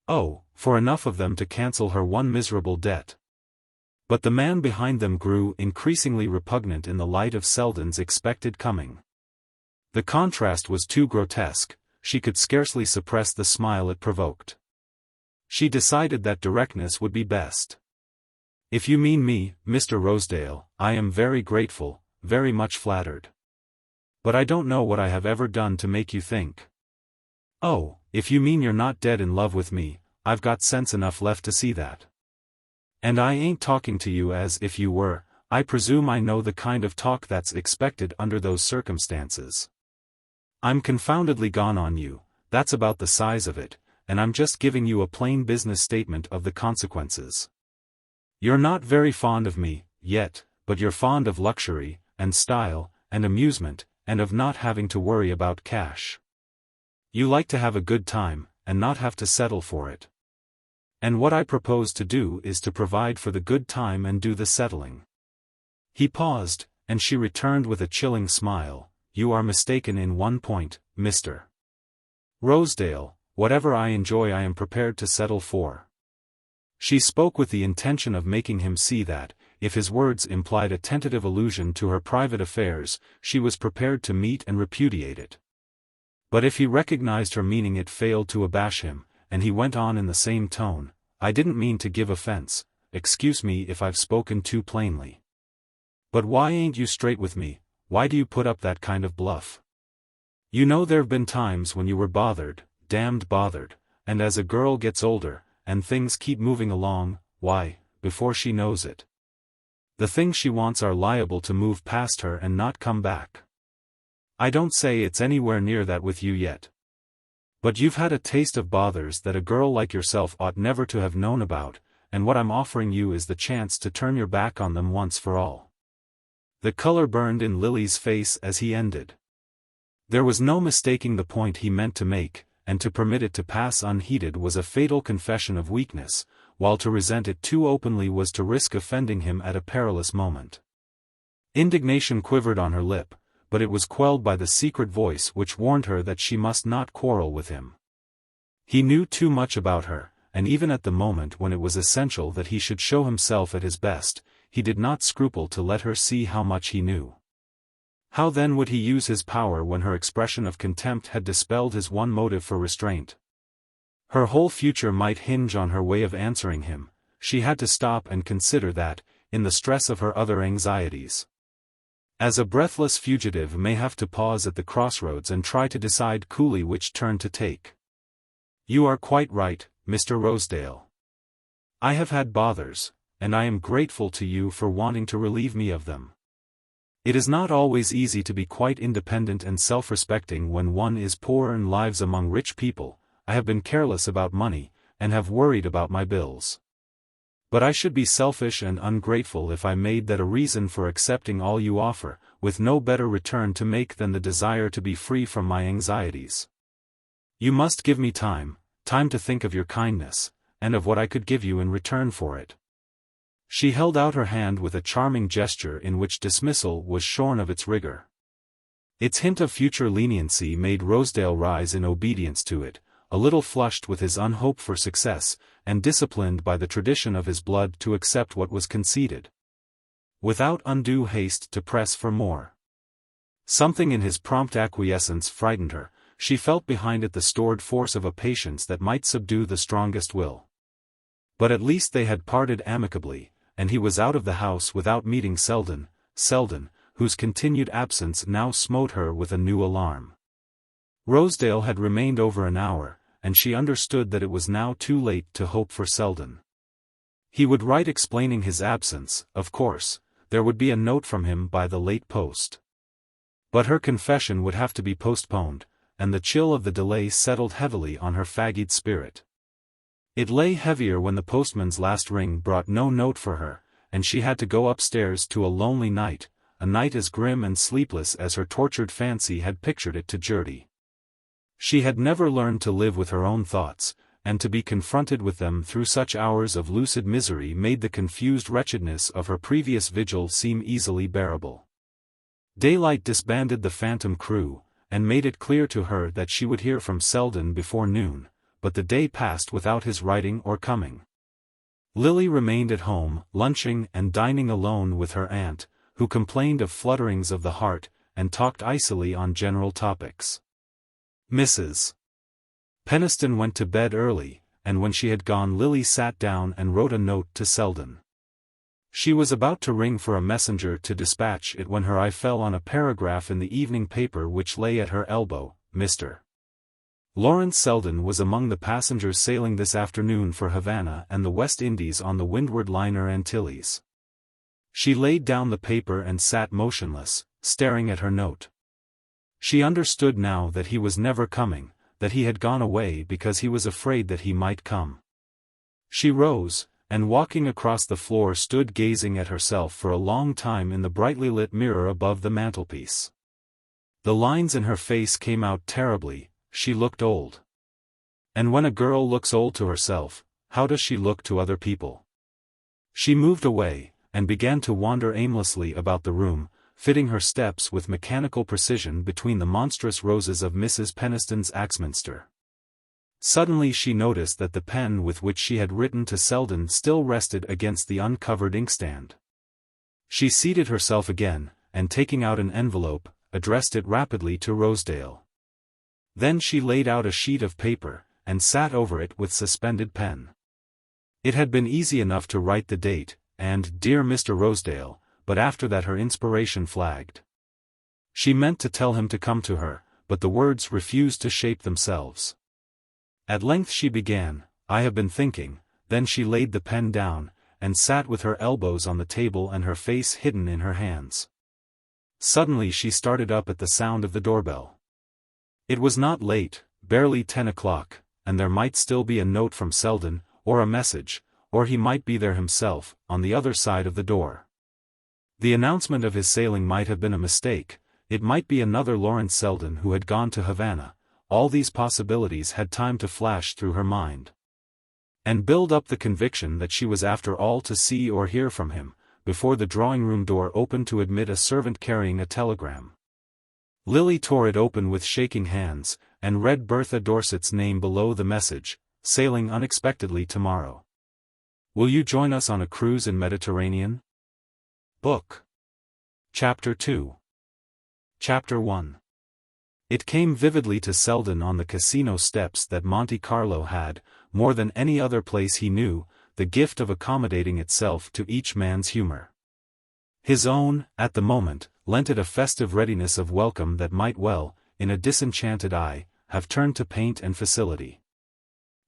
Oh, for enough of them to cancel her one miserable debt. But the man behind them grew increasingly repugnant in the light of Selden's expected coming. The contrast was too grotesque, she could scarcely suppress the smile it provoked. She decided that directness would be best. If you mean me, Mr. Rosedale, I am very grateful, very much flattered. But I don't know what I have ever done to make you think. Oh, if you mean you're not dead in love with me, I've got sense enough left to see that. And I ain't talking to you as if you were, I presume I know the kind of talk that's expected under those circumstances. I'm confoundedly gone on you, that's about the size of it, and I'm just giving you a plain business statement of the consequences. You're not very fond of me, yet, but you're fond of luxury, and style, and amusement, and of not having to worry about cash. You like to have a good time, and not have to settle for it. And what I propose to do is to provide for the good time and do the settling. He paused, and she returned with a chilling smile, you are mistaken in one point, Mr. Rosedale, whatever I enjoy I am prepared to settle for. She spoke with the intention of making him see that, if his words implied a tentative allusion to her private affairs, she was prepared to meet and repudiate it. But if he recognized her meaning it failed to abash him, and he went on in the same tone, I didn't mean to give offense, excuse me if I've spoken too plainly. But why ain't you straight with me, why do you put up that kind of bluff? You know there've been times when you were bothered, damned bothered, and as a girl gets older, and things keep moving along, why, before she knows it, the things she wants are liable to move past her and not come back. I don't say it's anywhere near that with you yet. But you've had a taste of bothers that a girl like yourself ought never to have known about, and what I'm offering you is the chance to turn your back on them once for all. The color burned in Lily's face as he ended. There was no mistaking the point he meant to make, and to permit it to pass unheeded was a fatal confession of weakness, while to resent it too openly was to risk offending him at a perilous moment. Indignation quivered on her lip, but it was quelled by the secret voice which warned her that she must not quarrel with him. He knew too much about her, and even at the moment when it was essential that he should show himself at his best, he did not scruple to let her see how much he knew. How then would he use his power when her expression of contempt had dispelled his one motive for restraint? Her whole future might hinge on her way of answering him. She had to stop and consider that, in the stress of her other anxieties. As a breathless fugitive may have to pause at the crossroads and try to decide coolly which turn to take. You are quite right, Mr. Rosedale. I have had bothers, and I am grateful to you for wanting to relieve me of them. It is not always easy to be quite independent and self-respecting when one is poor and lives among rich people. I have been careless about money, and have worried about my bills. But I should be selfish and ungrateful if I made that a reason for accepting all you offer, with no better return to make than the desire to be free from my anxieties. You must give me time to think of your kindness, and of what I could give you in return for it. She held out her hand with a charming gesture in which dismissal was shorn of its rigor. Its hint of future leniency made Rosedale rise in obedience to it, a little flushed with his unhoped-for success, and disciplined by the tradition of his blood to accept what was conceded, without undue haste to press for more. Something in his prompt acquiescence frightened her. She felt behind it the stored force of a patience that might subdue the strongest will. But at least they had parted amicably, and he was out of the house without meeting Selden, whose continued absence now smote her with a new alarm. Rosedale had remained over an hour, and she understood that it was now too late to hope for Selden. He would write explaining his absence, of course. There would be a note from him by the late post. But her confession would have to be postponed, and the chill of the delay settled heavily on her fagged spirit. It lay heavier when the postman's last ring brought no note for her, and she had to go upstairs to a lonely night, a night as grim and sleepless as her tortured fancy had pictured it to Judy. She had never learned to live with her own thoughts, and to be confronted with them through such hours of lucid misery made the confused wretchedness of her previous vigil seem easily bearable. Daylight disbanded the phantom crew, and made it clear to her that she would hear from Selden before noon, but the day passed without his writing or coming. Lily remained at home, lunching and dining alone with her aunt, who complained of flutterings of the heart, and talked icily on general topics. Mrs. Peniston went to bed early, and when she had gone Lily sat down and wrote a note to Selden. She was about to ring for a messenger to dispatch it when her eye fell on a paragraph in the evening paper which lay at her elbow. Mr. Lawrence Selden was among the passengers sailing this afternoon for Havana and the West Indies on the windward liner Antilles. She laid down the paper and sat motionless, staring at her note. She understood now that he was never coming, that he had gone away because he was afraid that he might come. She rose, and walking across the floor stood gazing at herself for a long time in the brightly lit mirror above the mantelpiece. The lines in her face came out terribly. She looked old. And when a girl looks old to herself, how does she look to other people? She moved away, and began to wander aimlessly about the room, fitting her steps with mechanical precision between the monstrous roses of Mrs. Peniston's Axminster. Suddenly she noticed that the pen with which she had written to Selden still rested against the uncovered inkstand. She seated herself again, and taking out an envelope, addressed it rapidly to Rosedale. Then she laid out a sheet of paper, and sat over it with suspended pen. It had been easy enough to write the date, and "Dear Mr. Rosedale," but after that her inspiration flagged. She meant to tell him to come to her, but the words refused to shape themselves. At length she began, "I have been thinking," then she laid the pen down, and sat with her elbows on the table and her face hidden in her hands. Suddenly she started up at the sound of the doorbell. It was not late, barely 10 o'clock, and there might still be a note from Selden, or a message, or he might be there himself, on the other side of the door. The announcement of his sailing might have been a mistake, it might be another Lawrence Selden who had gone to Havana. All these possibilities had time to flash through her mind, and build up the conviction that she was after all to see or hear from him, before the drawing-room door opened to admit a servant carrying a telegram. Lily tore it open with shaking hands, and read Bertha Dorset's name below the message, "Sailing unexpectedly tomorrow. Will you join us on a cruise in Mediterranean?" Book. Chapter 2. Chapter 1. It came vividly to Selden on the casino steps that Monte Carlo had, more than any other place he knew, the gift of accommodating itself to each man's humor. His own, at the moment, lent it a festive readiness of welcome that might well, in a disenchanted eye, have turned to paint and facility.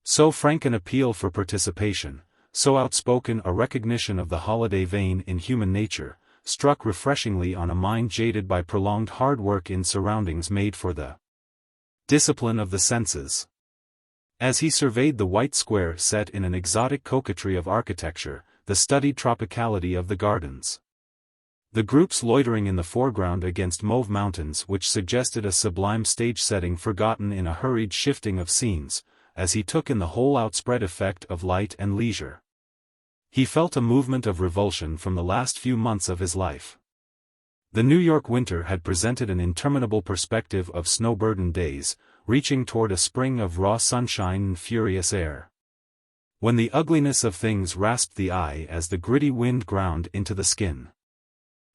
So frank an appeal for participation, so outspoken a recognition of the holiday vein in human nature, struck refreshingly on a mind jaded by prolonged hard work in surroundings made for the discipline of the senses. As he surveyed the white square set in an exotic coquetry of architecture, the studied tropicality of the gardens, the groups loitering in the foreground against mauve mountains which suggested a sublime stage setting forgotten in a hurried shifting of scenes, as he took in the whole outspread effect of light and leisure, he felt a movement of revulsion from the last few months of his life. The New York winter had presented an interminable perspective of snow-burdened days, reaching toward a spring of raw sunshine and furious air, when the ugliness of things rasped the eye as the gritty wind ground into the skin.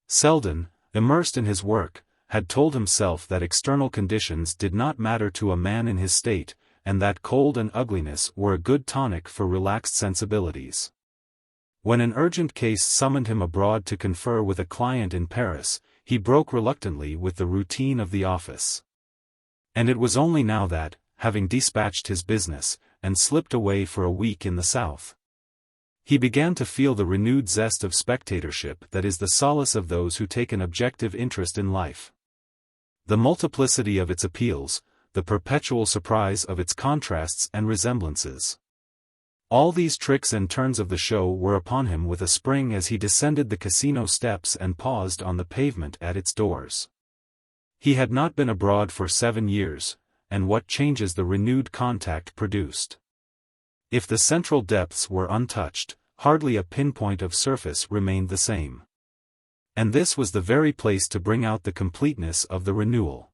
Selden, immersed in his work, had told himself that external conditions did not matter to a man in his state, and that cold and ugliness were a good tonic for relaxed sensibilities. When an urgent case summoned him abroad to confer with a client in Paris, he broke reluctantly with the routine of the office. And it was only now that, having dispatched his business, and slipped away for a week in the south, he began to feel the renewed zest of spectatorship that is the solace of those who take an objective interest in life. The multiplicity of its appeals, the perpetual surprise of its contrasts and resemblances. All these tricks and turns of the show were upon him with a spring as he descended the casino steps and paused on the pavement at its doors. He had not been abroad for 7 years, and what changes the renewed contact produced. If the central depths were untouched, hardly a pinpoint of surface remained the same. And this was the very place to bring out the completeness of the renewal.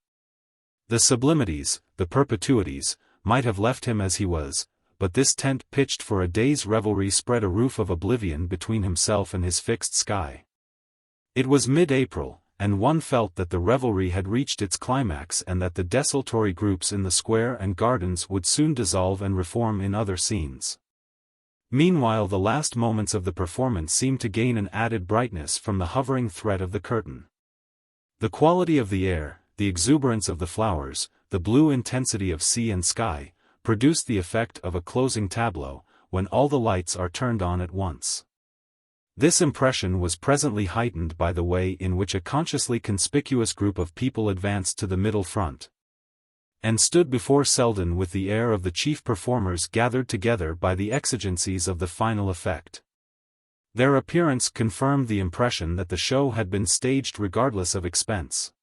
The sublimities, the perpetuities, might have left him as he was, but this tent pitched for a day's revelry spread a roof of oblivion between himself and his fixed sky. It was mid-April, and one felt that the revelry had reached its climax and that the desultory groups in the square and gardens would soon dissolve and reform in other scenes. Meanwhile the last moments of the performance seemed to gain an added brightness from the hovering threat of the curtain. The quality of the air, the exuberance of the flowers, the blue intensity of sea and sky, produced the effect of a closing tableau, when all the lights are turned on at once. This impression was presently heightened by the way in which a consciously conspicuous group of people advanced to the middle front, and stood before Selden with the air of the chief performers gathered together by the exigencies of the final effect. Their appearance confirmed the impression that the show had been staged regardless of expense,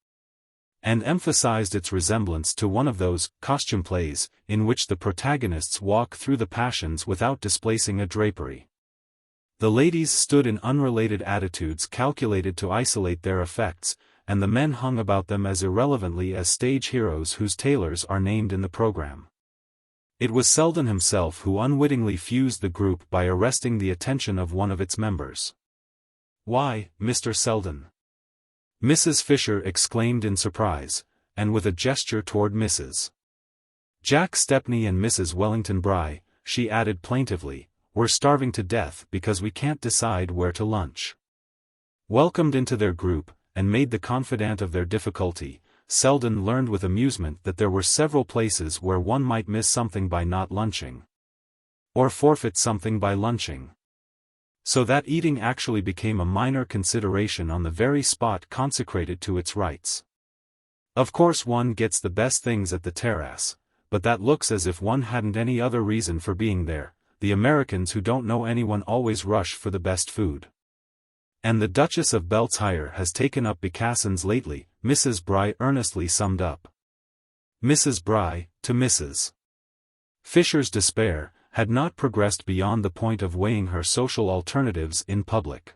and emphasized its resemblance to one of those costume plays in which the protagonists walk through the passions without displacing a drapery. The ladies stood in unrelated attitudes calculated to isolate their effects, and the men hung about them as irrelevantly as stage heroes whose tailors are named in the program. It was Selden himself who unwittingly fused the group by arresting the attention of one of its members. "Why, Mr. Selden!" Mrs. Fisher exclaimed in surprise, and with a gesture toward Mrs. Jack Stepney and Mrs. Wellington Bry, she added plaintively, "We're starving to death because we can't decide where to lunch." Welcomed into their group, and made the confidant of their difficulty, Selden learned with amusement that there were several places where one might miss something by not lunching, or forfeit something by lunching, so that eating actually became a minor consideration on the very spot consecrated to its rights. Of course one gets the best things at the terrace, but that looks as if one hadn't any other reason for being there. The Americans who don't know anyone always rush for the best food. And the Duchess of Beltshire has taken up Becassins lately, Mrs. Bry earnestly summed up. Mrs. Bry, to Mrs. Fisher's despair, had not progressed beyond the point of weighing her social alternatives in public.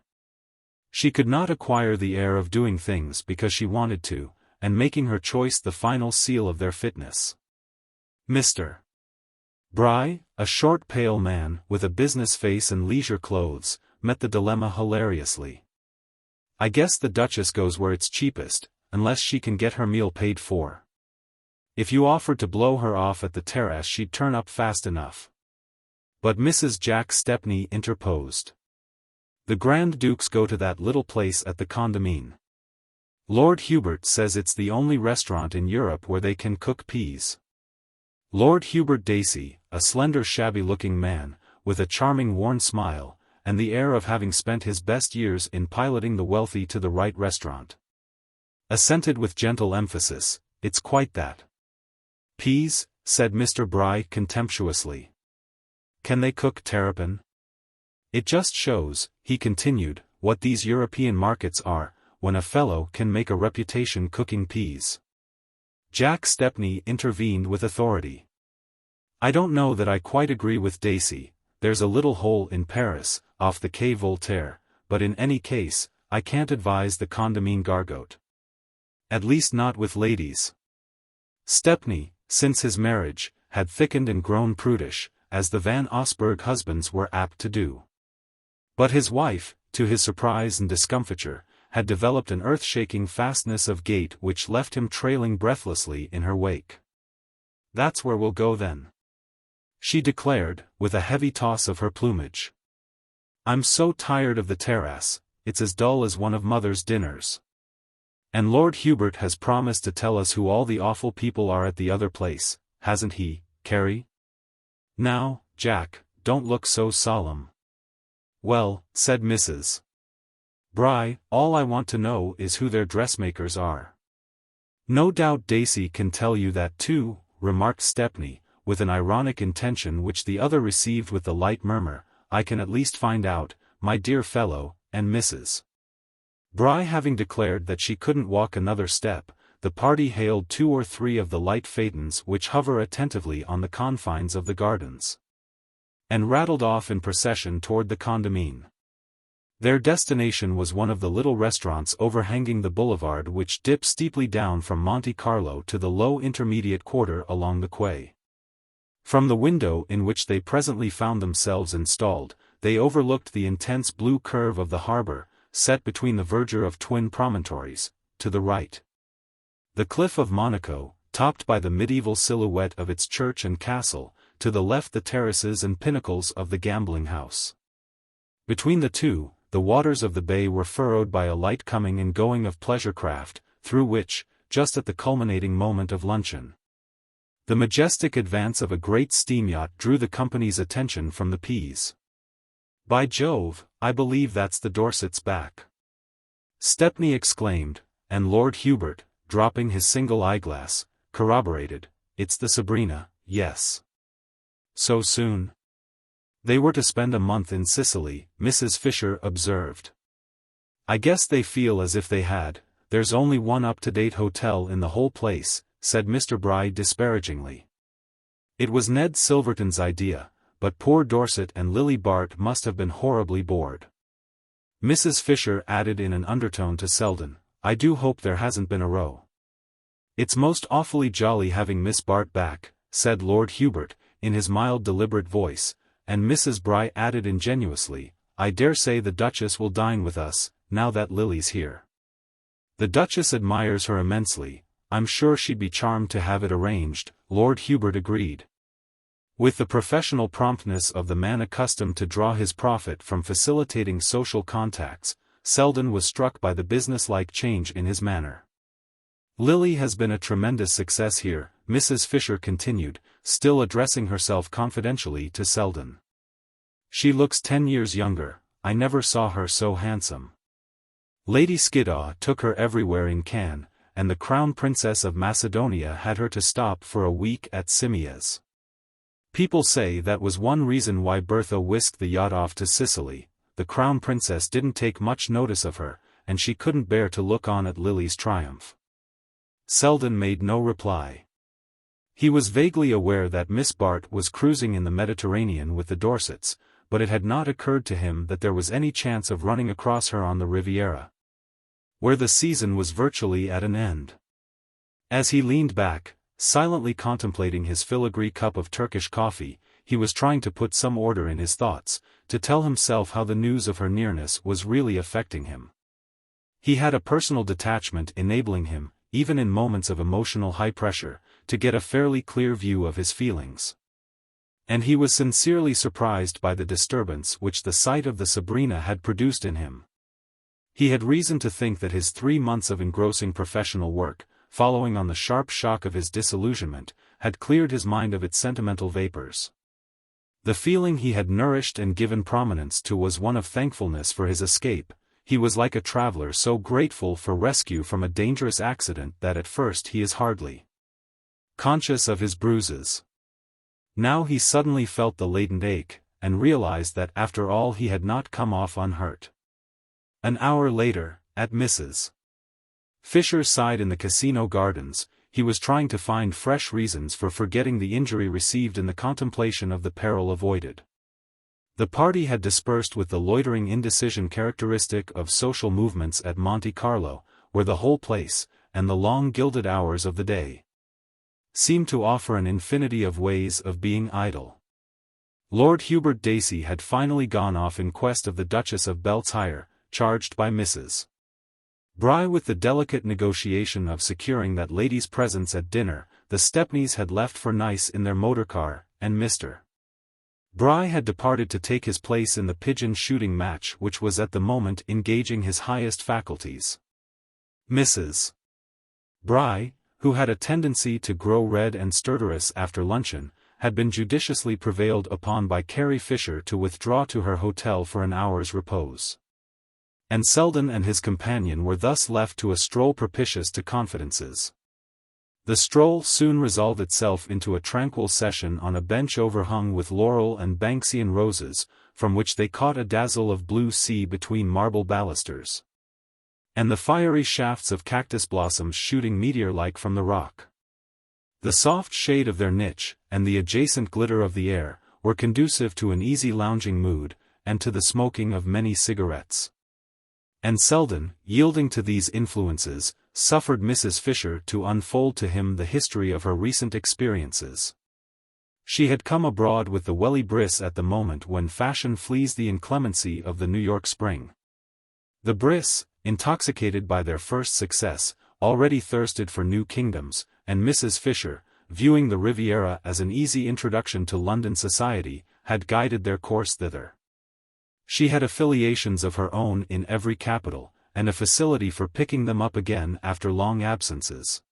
She could not acquire the air of doing things because she wanted to, and making her choice the final seal of their fitness. Mr. Bry, a short pale man, with a business face and leisure clothes, met the dilemma hilariously. "I guess the Duchess goes where it's cheapest, unless she can get her meal paid for. If you offered to blow her off at the terrace she'd turn up fast enough." But Mrs. Jack Stepney interposed. "The Grand Dukes go to that little place at the Condamine. Lord Hubert says it's the only restaurant in Europe where they can cook peas." Lord Hubert Dacey, a slender shabby-looking man, with a charming worn smile, and the air of having spent his best years in piloting the wealthy to the right restaurant, assented with gentle emphasis, "It's quite that." "Peas?" said Mr. Bry contemptuously. "Can they cook terrapin?" "It just shows," he continued, "what these European markets are, when a fellow can make a reputation cooking peas." Jack Stepney intervened with authority. "I don't know that I quite agree with Dacey. There's a little hole in Paris, off the Quai Voltaire, but in any case, I can't advise the Condamine Gargote. At least not with ladies." Stepney, since his marriage, had thickened and grown prudish, as the Van Osburgh husbands were apt to do. But his wife, to his surprise and discomfiture, had developed an earth-shaking fastness of gait which left him trailing breathlessly in her wake. "That's where we'll go then," she declared, with a heavy toss of her plumage. "I'm so tired of the terrace, it's as dull as one of Mother's dinners. And Lord Hubert has promised to tell us who all the awful people are at the other place, hasn't he, Carrie? Now, Jack, don't look so solemn." "Well," said Mrs. Bry, "all I want to know is who their dressmakers are." "No doubt Dacey can tell you that too," remarked Stepney, with an ironic intention which the other received with the light murmur, "I can at least find out, my dear fellow," and Mrs. Bry having declared that she couldn't walk another step, the party hailed 2 or 3 of the light phaetons which hover attentively on the confines of the gardens, and rattled off in procession toward the condomine. Their destination was one of the little restaurants overhanging the boulevard which dipped steeply down from Monte Carlo to the low intermediate quarter along the quay. From the window in which they presently found themselves installed, they overlooked the intense blue curve of the harbor, set between the verdure of twin promontories, to the right. The cliff of Monaco, topped by the medieval silhouette of its church and castle, to the left the terraces and pinnacles of the gambling house. Between the two, the waters of the bay were furrowed by a light coming and going of pleasure craft, through which, just at the culminating moment of luncheon, the majestic advance of a great steam yacht drew the company's attention from the P's. "By Jove, I believe that's the Dorset's back," Stepney exclaimed, and Lord Hubert, dropping his single eyeglass, corroborated, "It's the Sabrina, yes." "So soon?" "They were to spend a month in Sicily," Mrs. Fisher observed. "I guess they feel as if they had. There's only one up-to-date hotel in the whole place," said Mr. Bry disparagingly. "It was Ned Silverton's idea, but poor Dorset and Lily Bart must have been horribly bored." Mrs. Fisher added in an undertone to Selden, "I do hope there hasn't been a row." "It's most awfully jolly having Miss Bart back," said Lord Hubert, in his mild deliberate voice, and Mrs. Bry added ingenuously, "I dare say the Duchess will dine with us, now that Lily's here. The Duchess admires her immensely. I'm sure she'd be charmed to have it arranged," Lord Hubert agreed. With the professional promptness of the man accustomed to draw his profit from facilitating social contacts, Selden was struck by the businesslike change in his manner. "Lily has been a tremendous success here," Mrs. Fisher continued, still addressing herself confidentially to Selden. "She looks 10 years younger. I never saw her so handsome. Lady Skiddaw took her everywhere in Cannes, and the Crown Princess of Macedonia had her to stop for a week at Simiez. People say that was one reason why Bertha whisked the yacht off to Sicily. The Crown Princess didn't take much notice of her, and she couldn't bear to look on at Lily's triumph." Selden made no reply. He was vaguely aware that Miss Bart was cruising in the Mediterranean with the Dorsets, but it had not occurred to him that there was any chance of running across her on the Riviera, where the season was virtually at an end. As he leaned back, silently contemplating his filigree cup of Turkish coffee, he was trying to put some order in his thoughts, to tell himself how the news of her nearness was really affecting him. He had a personal detachment enabling him, even in moments of emotional high pressure, to get a fairly clear view of his feelings. And he was sincerely surprised by the disturbance which the sight of the Sabrina had produced in him. He had reason to think that his 3 months of engrossing professional work, following on the sharp shock of his disillusionment, had cleared his mind of its sentimental vapors. The feeling he had nourished and given prominence to was one of thankfulness for his escape. He was like a traveler so grateful for rescue from a dangerous accident that at first he is hardly conscious of his bruises. Now he suddenly felt the latent ache, and realized that after all he had not come off unhurt. An hour later, at Mrs. Fisher's side in the casino gardens, he was trying to find fresh reasons for forgetting the injury received in the contemplation of the peril avoided. The party had dispersed with the loitering indecision characteristic of social movements at Monte Carlo, where the whole place, and the long gilded hours of the day, seemed to offer an infinity of ways of being idle. Lord Hubert Dacey had finally gone off in quest of the Duchess of Beltshire, charged by Mrs. Bry with the delicate negotiation of securing that lady's presence at dinner. The Stepneys had left for Nice in their motor-car, and Mr. Bry had departed to take his place in the pigeon shooting match which was at the moment engaging his highest faculties. Mrs. Bry, who had a tendency to grow red and stertorous after luncheon, had been judiciously prevailed upon by Carrie Fisher to withdraw to her hotel for an hour's repose. And Selden and his companion were thus left to a stroll propitious to confidences. The stroll soon resolved itself into a tranquil session on a bench overhung with laurel and Banksian roses, from which they caught a dazzle of blue sea between marble balusters, and the fiery shafts of cactus blossoms shooting meteor-like from the rock. The soft shade of their niche, and the adjacent glitter of the air, were conducive to an easy lounging mood, and to the smoking of many cigarettes. And Selden, yielding to these influences, suffered Mrs. Fisher to unfold to him the history of her recent experiences. She had come abroad with the Welly Briss at the moment when fashion flees the inclemency of the New York spring. The Briss, intoxicated by their first success, already thirsted for new kingdoms, and Mrs. Fisher, viewing the Riviera as an easy introduction to London society, had guided their course thither. She had affiliations of her own in every capital, and a facility for picking them up again after long absences.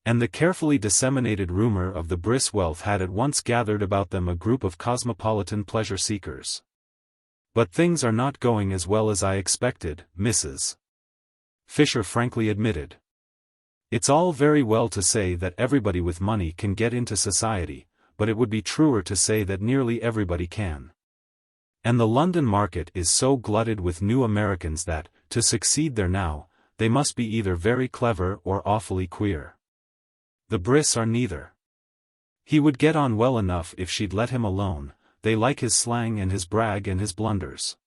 And the carefully disseminated rumor of the Briss wealth had at once gathered about them a group of cosmopolitan pleasure-seekers. "But things are not going as well as I expected," Mrs. Fisher frankly admitted. "It's all very well to say that everybody with money can get into society, but it would be truer to say that nearly everybody can. And the London market is so glutted with new Americans that, to succeed there now, they must be either very clever or awfully queer. The Briss are neither. He would get on well enough if she'd let him alone, they like his slang and his brag and his blunders.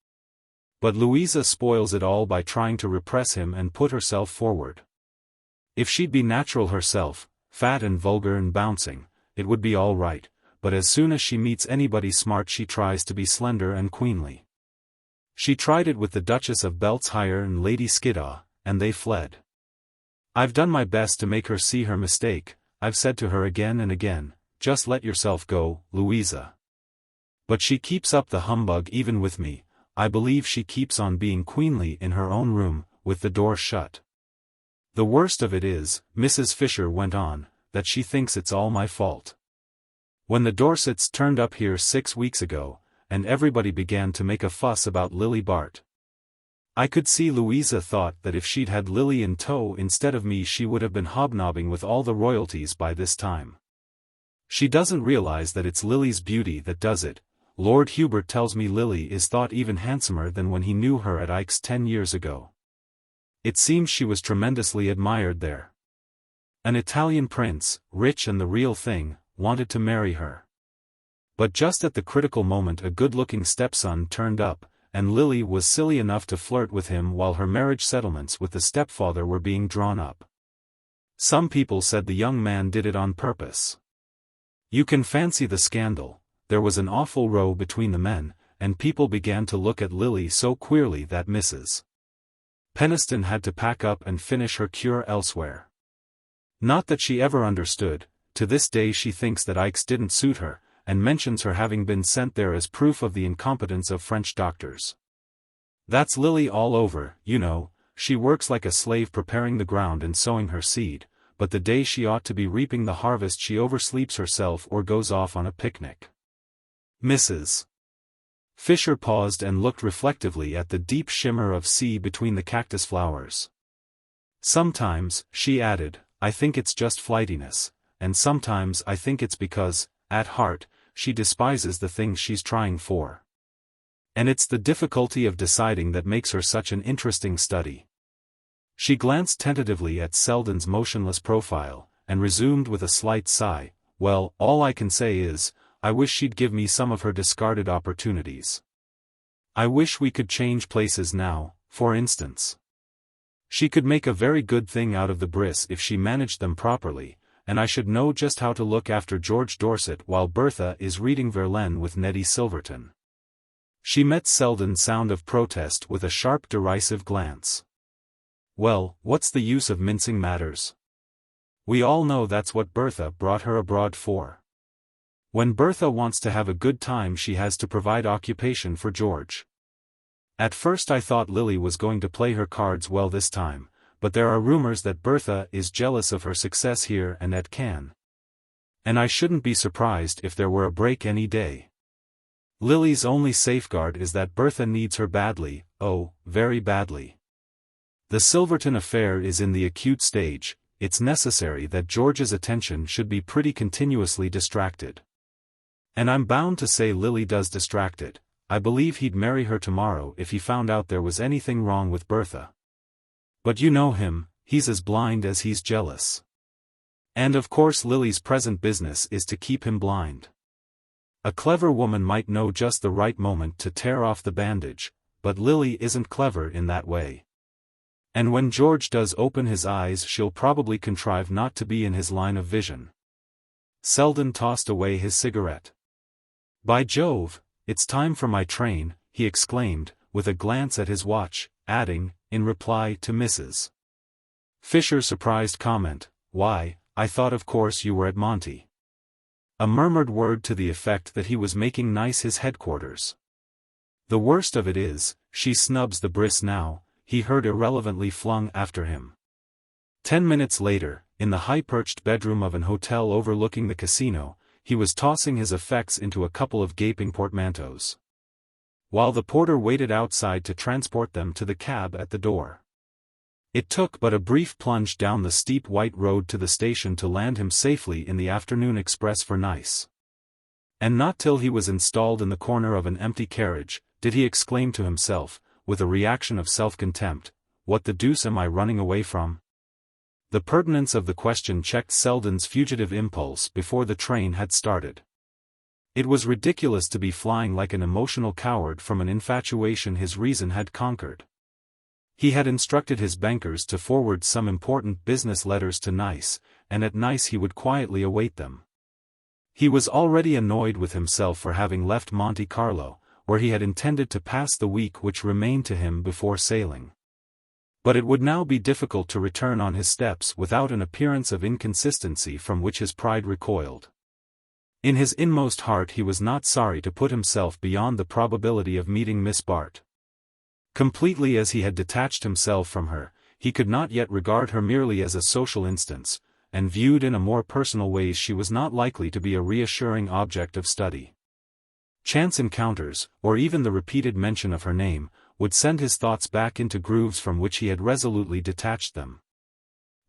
But Louisa spoils it all by trying to repress him and put herself forward. If she'd be natural herself, fat and vulgar and bouncing, it would be all right, but as soon as she meets anybody smart she tries to be slender and queenly. She tried it with the Duchess of Beltshire and Lady Skiddaw, and they fled. I've done my best to make her see her mistake. I've said to her again and again, just let yourself go, Louisa. But she keeps up the humbug even with me. I believe she keeps on being queenly in her own room, with the door shut. The worst of it is, Mrs. Fisher went on, that she thinks it's all my fault. When the Dorsets turned up here 6 weeks ago, and everybody began to make a fuss about Lily Bart, I could see Louisa thought that if she'd had Lily in tow instead of me she would have been hobnobbing with all the royalties by this time. She doesn't realize that it's Lily's beauty that does it. Lord Hubert tells me Lily is thought even handsomer than when he knew her at XIII 10 years ago. It seems she was tremendously admired there. An Italian prince, rich and the real thing, wanted to marry her. But just at the critical moment a good-looking stepson turned up, and Lily was silly enough to flirt with him while her marriage settlements with the stepfather were being drawn up. Some people said the young man did it on purpose. You can fancy the scandal. There was an awful row between the men, and people began to look at Lily so queerly that Mrs. Peniston had to pack up and finish her cure elsewhere. Not that she ever understood. To this day she thinks that XIII didn't suit her, and mentions her having been sent there as proof of the incompetence of French doctors. That's Lily all over, you know. She works like a slave preparing the ground and sowing her seed, but the day she ought to be reaping the harvest she oversleeps herself or goes off on a picnic. Mrs. Fisher paused and looked reflectively at the deep shimmer of sea between the cactus flowers. Sometimes, she added, I think it's just flightiness, and sometimes I think it's because, at heart, she despises the things she's trying for. And it's the difficulty of deciding that makes her such an interesting study. She glanced tentatively at Selden's motionless profile, and resumed with a slight sigh, well, all I can say is, I wish she'd give me some of her discarded opportunities. I wish we could change places now, for instance. She could make a very good thing out of the Briss if she managed them properly, and I should know just how to look after George Dorset while Bertha is reading Verlaine with Nettie Silverton. She met Selden's sound of protest with a sharp derisive glance. Well, what's the use of mincing matters? We all know that's what Bertha brought her abroad for. When Bertha wants to have a good time, she has to provide occupation for George. At first I thought Lily was going to play her cards well this time, but there are rumors that Bertha is jealous of her success here and at Cannes. And I shouldn't be surprised if there were a break any day. Lily's only safeguard is that Bertha needs her badly, oh, very badly. The Silverton affair is in the acute stage. It's necessary that George's attention should be pretty continuously distracted. And I'm bound to say Lily does distract it. I believe he'd marry her tomorrow if he found out there was anything wrong with Bertha. But you know him, he's as blind as he's jealous. And of course Lily's present business is to keep him blind. A clever woman might know just the right moment to tear off the bandage, but Lily isn't clever in that way. And when George does open his eyes, she'll probably contrive not to be in his line of vision. Selden tossed away his cigarette. By Jove, it's time for my train, he exclaimed, with a glance at his watch, adding, in reply to Mrs. Fisher's surprised comment, "Why, I thought of course you were at Monty." A murmured word to the effect that he was making nice his headquarters. "The worst of it is, she snubs the Briss now," he heard irrelevantly flung after him. 10 minutes later, in the high-perched bedroom of an hotel overlooking the casino, he was tossing his effects into a couple of gaping portmanteaus, while the porter waited outside to transport them to the cab at the door. It took but a brief plunge down the steep white road to the station to land him safely in the afternoon express for Nice. And not till he was installed in the corner of an empty carriage, did he exclaim to himself, with a reaction of self-contempt, "What the deuce am I running away from?" The pertinence of the question checked Selden's fugitive impulse before the train had started. It was ridiculous to be flying like an emotional coward from an infatuation his reason had conquered. He had instructed his bankers to forward some important business letters to Nice, and at Nice he would quietly await them. He was already annoyed with himself for having left Monte Carlo, where he had intended to pass the week which remained to him before sailing. But it would now be difficult to return on his steps without an appearance of inconsistency from which his pride recoiled. In his inmost heart he was not sorry to put himself beyond the probability of meeting Miss Bart. Completely as he had detached himself from her, he could not yet regard her merely as a social instance, and viewed in a more personal way she was not likely to be a reassuring object of study. Chance encounters, or even the repeated mention of her name, would send his thoughts back into grooves from which he had resolutely detached them.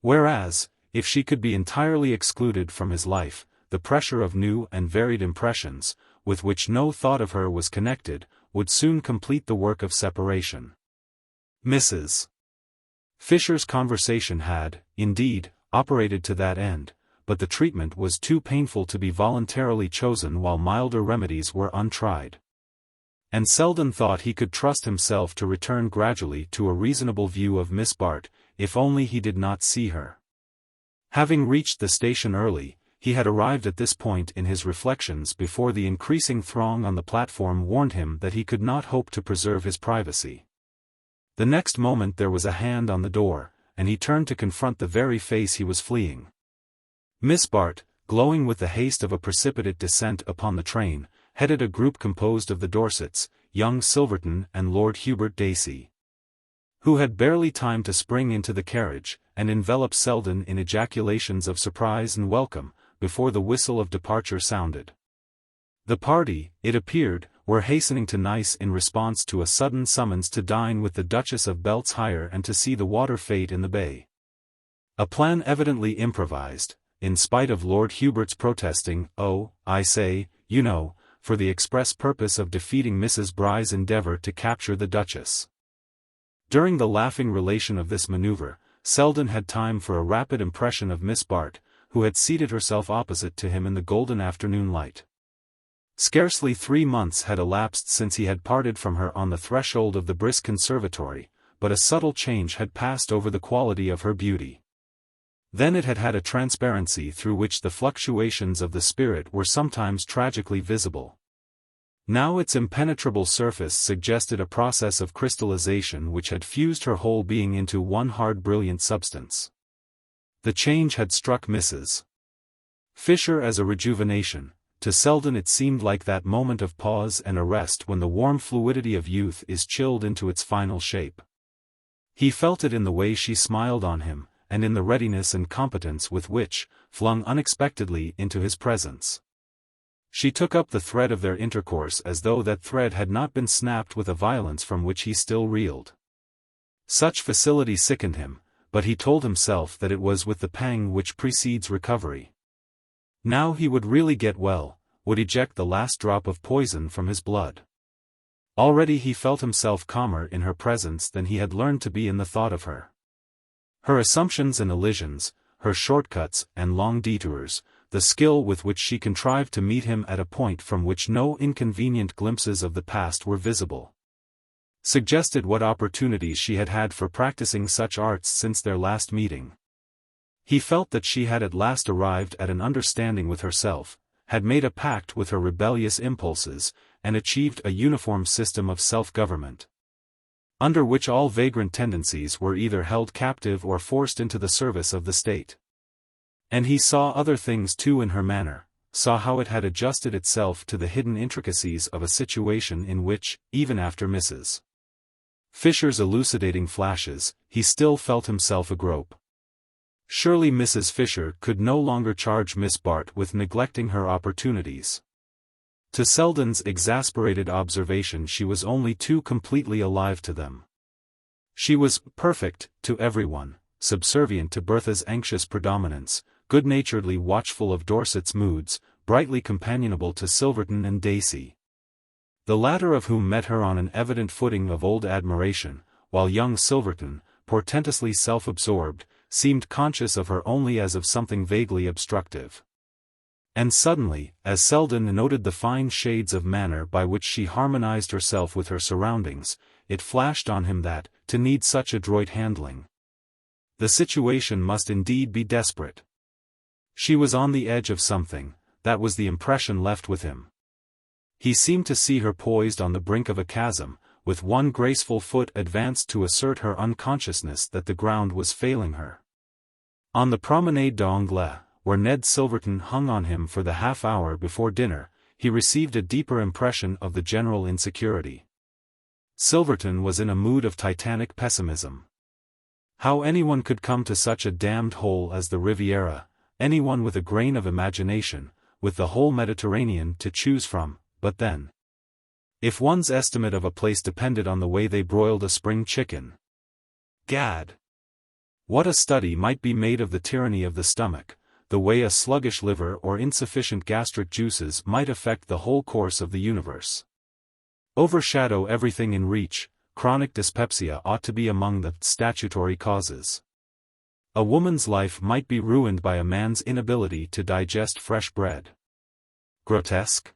Whereas, if she could be entirely excluded from his life, the pressure of new and varied impressions, with which no thought of her was connected, would soon complete the work of separation. Mrs. Fisher's conversation had, indeed, operated to that end, but the treatment was too painful to be voluntarily chosen while milder remedies were untried. And Selden thought he could trust himself to return gradually to a reasonable view of Miss Bart, if only he did not see her. Having reached the station early, he had arrived at this point in his reflections before the increasing throng on the platform warned him that he could not hope to preserve his privacy. The next moment there was a hand on the door, and he turned to confront the very face he was fleeing. Miss Bart, glowing with the haste of a precipitate descent upon the train, headed a group composed of the Dorsets, young Silverton and Lord Hubert Dacey, who had barely time to spring into the carriage, and envelop Selden in ejaculations of surprise and welcome, before the whistle of departure sounded. The party, it appeared, were hastening to Nice in response to a sudden summons to dine with the Duchess of Beltshire and to see the water fete in the bay. A plan evidently improvised, in spite of Lord Hubert's protesting, "Oh, I say, you know," for the express purpose of defeating Mrs. Bry's endeavor to capture the Duchess. During the laughing relation of this maneuver, Selden had time for a rapid impression of Miss Bart, who had seated herself opposite to him in the golden afternoon light. Scarcely 3 months had elapsed since he had parted from her on the threshold of the Briss Conservatory, but a subtle change had passed over the quality of her beauty. Then it had had a transparency through which the fluctuations of the spirit were sometimes tragically visible. Now its impenetrable surface suggested a process of crystallization which had fused her whole being into one hard brilliant substance. The change had struck Mrs. Fisher as a rejuvenation. To Selden it seemed like that moment of pause and arrest when the warm fluidity of youth is chilled into its final shape. He felt it in the way she smiled on him, and in the readiness and competence with which, flung unexpectedly into his presence, she took up the thread of their intercourse as though that thread had not been snapped with a violence from which he still reeled. Such facility sickened him, but he told himself that it was with the pang which precedes recovery. Now he would really get well, would eject the last drop of poison from his blood. Already he felt himself calmer in her presence than he had learned to be in the thought of her. Her assumptions and elisions, her shortcuts and long detours, the skill with which she contrived to meet him at a point from which no inconvenient glimpses of the past were visible, suggested what opportunities she had had for practicing such arts since their last meeting. He felt that she had at last arrived at an understanding with herself, had made a pact with her rebellious impulses, and achieved a uniform system of self-government, under which all vagrant tendencies were either held captive or forced into the service of the state. And he saw other things too in her manner, saw how it had adjusted itself to the hidden intricacies of a situation in which, even after Mrs. Fisher's elucidating flashes, he still felt himself agrope. Surely Mrs. Fisher could no longer charge Miss Bart with neglecting her opportunities. To Selden's exasperated observation she was only too completely alive to them. She was perfect to everyone, subservient to Bertha's anxious predominance, good-naturedly watchful of Dorset's moods, brightly companionable to Silverton and Dacey, the latter of whom met her on an evident footing of old admiration, while young Silverton, portentously self-absorbed, seemed conscious of her only as of something vaguely obstructive. And suddenly, as Selden noted the fine shades of manner by which she harmonized herself with her surroundings, it flashed on him that, to need such adroit handling, the situation must indeed be desperate. She was on the edge of something, that was the impression left with him. He seemed to see her poised on the brink of a chasm, with one graceful foot advanced to assert her unconsciousness that the ground was failing her. On the Promenade d'Anglais, where Ned Silverton hung on him for the half-hour before dinner, he received a deeper impression of the general insecurity. Silverton was in a mood of titanic pessimism. How anyone could come to such a damned hole as the Riviera, anyone with a grain of imagination, with the whole Mediterranean to choose from, but then, if one's estimate of a place depended on the way they broiled a spring chicken. Gad! What a study might be made of the tyranny of the stomach, the way a sluggish liver or insufficient gastric juices might affect the whole course of the universe. Overshadow everything in reach. Chronic dyspepsia ought to be among the statutory causes. A woman's life might be ruined by a man's inability to digest fresh bread. Grotesque?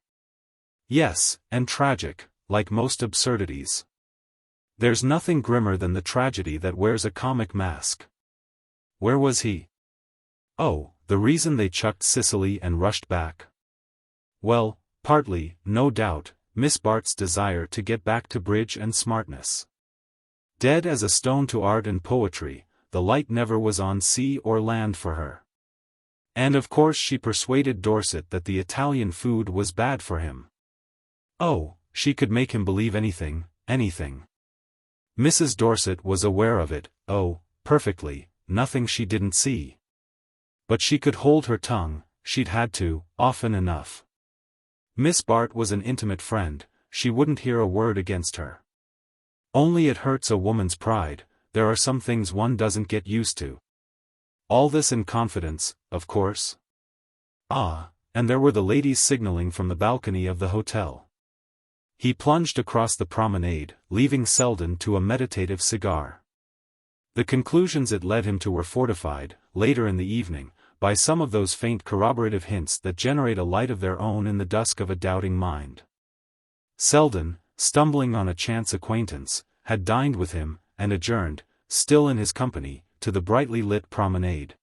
Yes, and tragic, like most absurdities. There's nothing grimmer than the tragedy that wears a comic mask. Where was he? Oh, the reason they chucked Sicily and rushed back? Well, partly, no doubt, Miss Bart's desire to get back to bridge and smartness. Dead as a stone to art and poetry, the light never was on sea or land for her. And of course she persuaded Dorset that the Italian food was bad for him. Oh, she could make him believe anything, anything. Mrs. Dorset was aware of it, oh, perfectly, nothing she didn't see. But she could hold her tongue, she'd had to, often enough. Miss Bart was an intimate friend, she wouldn't hear a word against her. Only it hurts a woman's pride, there are some things one doesn't get used to. All this in confidence, of course. Ah, and there were the ladies signaling from the balcony of the hotel. He plunged across the promenade, leaving Selden to a meditative cigar. The conclusions it led him to were fortified, later in the evening, by some of those faint corroborative hints that generate a light of their own in the dusk of a doubting mind. Selden, stumbling on a chance acquaintance, had dined with him, and adjourned, still in his company, to the brightly lit promenade,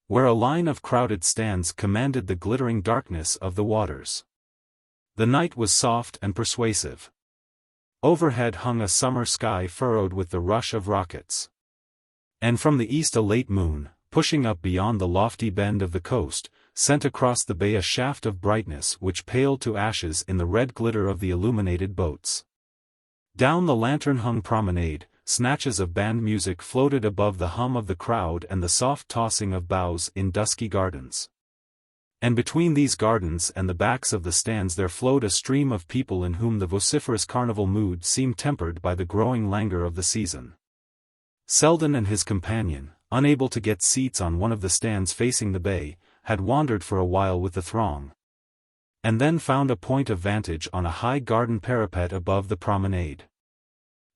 where a line of crowded stands commanded the glittering darkness of the waters. The night was soft and persuasive. Overhead hung a summer sky furrowed with the rush of rockets. And from the east a late moon, pushing up beyond the lofty bend of the coast, sent across the bay a shaft of brightness which paled to ashes in the red glitter of the illuminated boats. Down the lantern-hung promenade, snatches of band music floated above the hum of the crowd and the soft tossing of boughs in dusky gardens. And between these gardens and the backs of the stands there flowed a stream of people in whom the vociferous carnival mood seemed tempered by the growing languor of the season. Selden and his companion, unable to get seats on one of the stands facing the bay, had wandered for a while with the throng, and then found a point of vantage on a high garden parapet above the promenade.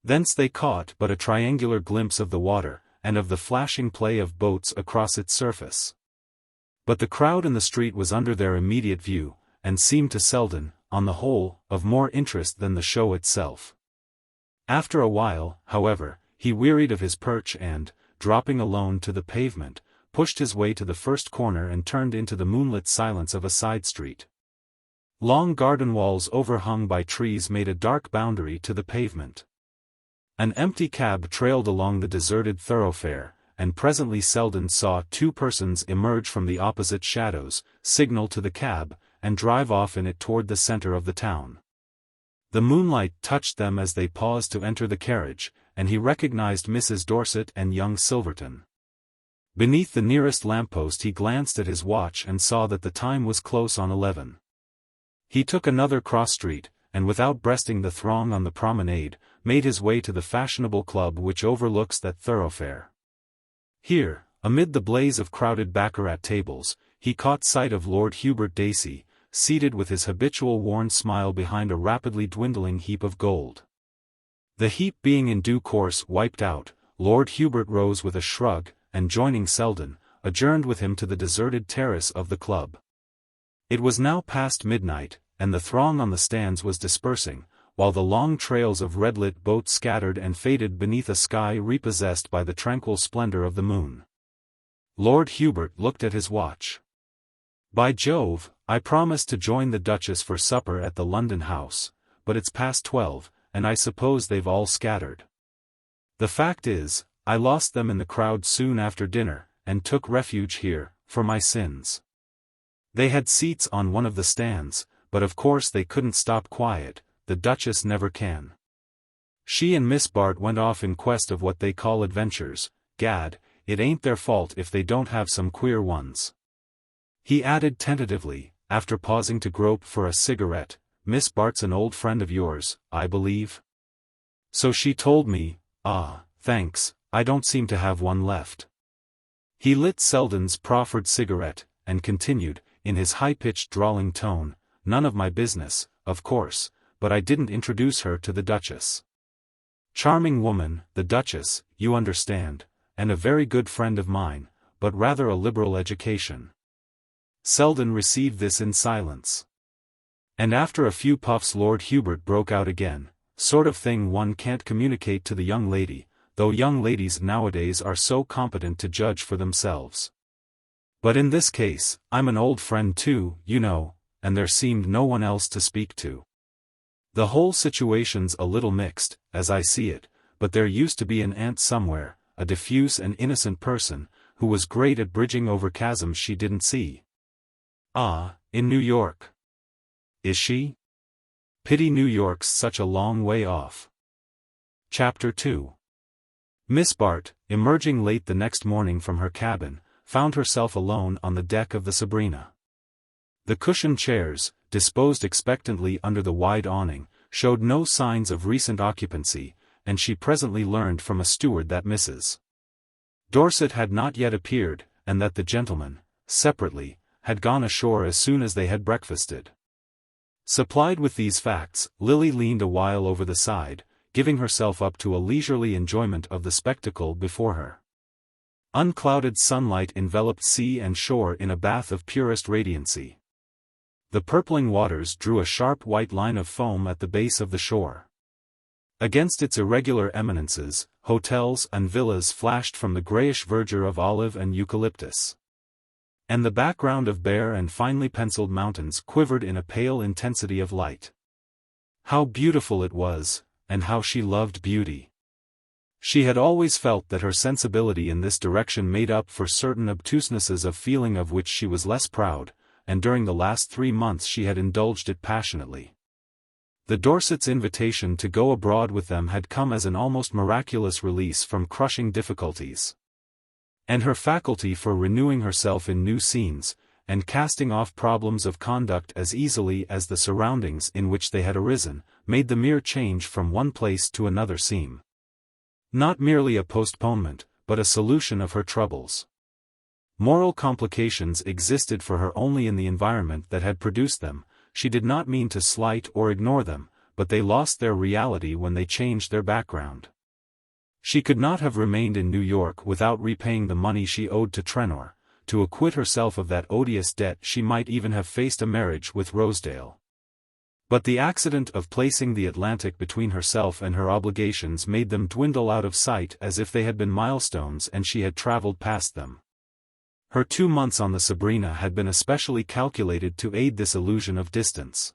Thence they caught but a triangular glimpse of the water, and of the flashing play of boats across its surface. But the crowd in the street was under their immediate view, and seemed to Selden, on the whole, of more interest than the show itself. After a while, however, he wearied of his perch and, dropping alone to the pavement, pushed his way to the first corner and turned into the moonlit silence of a side street. Long garden walls overhung by trees made a dark boundary to the pavement. An empty cab trailed along the deserted thoroughfare, and presently Selden saw two persons emerge from the opposite shadows, signal to the cab, and drive off in it toward the center of the town. The moonlight touched them as they paused to enter the carriage, and he recognized Mrs. Dorset and young Silverton. Beneath the nearest lamppost he glanced at his watch and saw that the time was close on 11. He took another cross street, and without breasting the throng on the promenade, made his way to the fashionable club which overlooks that thoroughfare. Here, amid the blaze of crowded baccarat tables, he caught sight of Lord Hubert Dacey, seated with his habitual worn smile behind a rapidly dwindling heap of gold. The heap being in due course wiped out, Lord Hubert rose with a shrug, and joining Selden, adjourned with him to the deserted terrace of the club. It was now past midnight, and the throng on the stands was dispersing, while the long trails of red-lit boats scattered and faded beneath a sky repossessed by the tranquil splendor of the moon. Lord Hubert looked at his watch. "By Jove, I promised to join the Duchess for supper at the London house, but it's past 12, and I suppose they've all scattered. The fact is, I lost them in the crowd soon after dinner, and took refuge here, for my sins. They had seats on one of the stands, but of course they couldn't stop quiet. The Duchess never can. She and Miss Bart went off in quest of what they call adventures. Gad, it ain't their fault if they don't have some queer ones." He added tentatively, after pausing to grope for a cigarette, "Miss Bart's an old friend of yours, I believe?" "So she told me. Ah, thanks, I don't seem to have one left." He lit Selden's proffered cigarette, and continued, in his high-pitched drawling tone, "None of my business, of course, but I didn't introduce her to the Duchess. Charming woman, the Duchess, you understand, and a very good friend of mine, but rather a liberal education." Selden received this in silence. And after a few puffs Lord Hubert broke out again, "Sort of thing one can't communicate to the young lady, though young ladies nowadays are so competent to judge for themselves. But in this case, I'm an old friend too, you know, and there seemed no one else to speak to. The whole situation's a little mixed, as I see it, but there used to be an aunt somewhere, a diffuse and innocent person, who was great at bridging over chasms she didn't see." "Ah, in New York. Is she? Pity New York's such a long way off." Chapter 2. Miss Bart, emerging late the next morning from her cabin, found herself alone on the deck of the Sabrina. The cushioned chairs, disposed expectantly under the wide awning, showed no signs of recent occupancy, and she presently learned from a steward that Mrs. Dorset had not yet appeared, and that the gentlemen, separately, had gone ashore as soon as they had breakfasted. Supplied with these facts, Lily leaned a while over the side, giving herself up to a leisurely enjoyment of the spectacle before her. Unclouded sunlight enveloped sea and shore in a bath of purest radiancy. The purpling waters drew a sharp white line of foam at the base of the shore. Against its irregular eminences, hotels and villas flashed from the grayish verdure of olive and eucalyptus. And the background of bare and finely penciled mountains quivered in a pale intensity of light. How beautiful it was, and how she loved beauty. She had always felt that her sensibility in this direction made up for certain obtusenesses of feeling of which she was less proud, and during the last 3 months she had indulged it passionately. The Dorsets' invitation to go abroad with them had come as an almost miraculous release from crushing difficulties. And her faculty for renewing herself in new scenes, and casting off problems of conduct as easily as the surroundings in which they had arisen, made the mere change from one place to another seem not merely a postponement, but a solution of her troubles. Moral complications existed for her only in the environment that had produced them. She did not mean to slight or ignore them, but they lost their reality when they changed their background. She could not have remained in New York without repaying the money she owed to Trenor. To acquit herself of that odious debt she might even have faced a marriage with Rosedale. But the accident of placing the Atlantic between herself and her obligations made them dwindle out of sight as if they had been milestones and she had traveled past them. Her 2 months on the Sabrina had been especially calculated to aid this illusion of distance.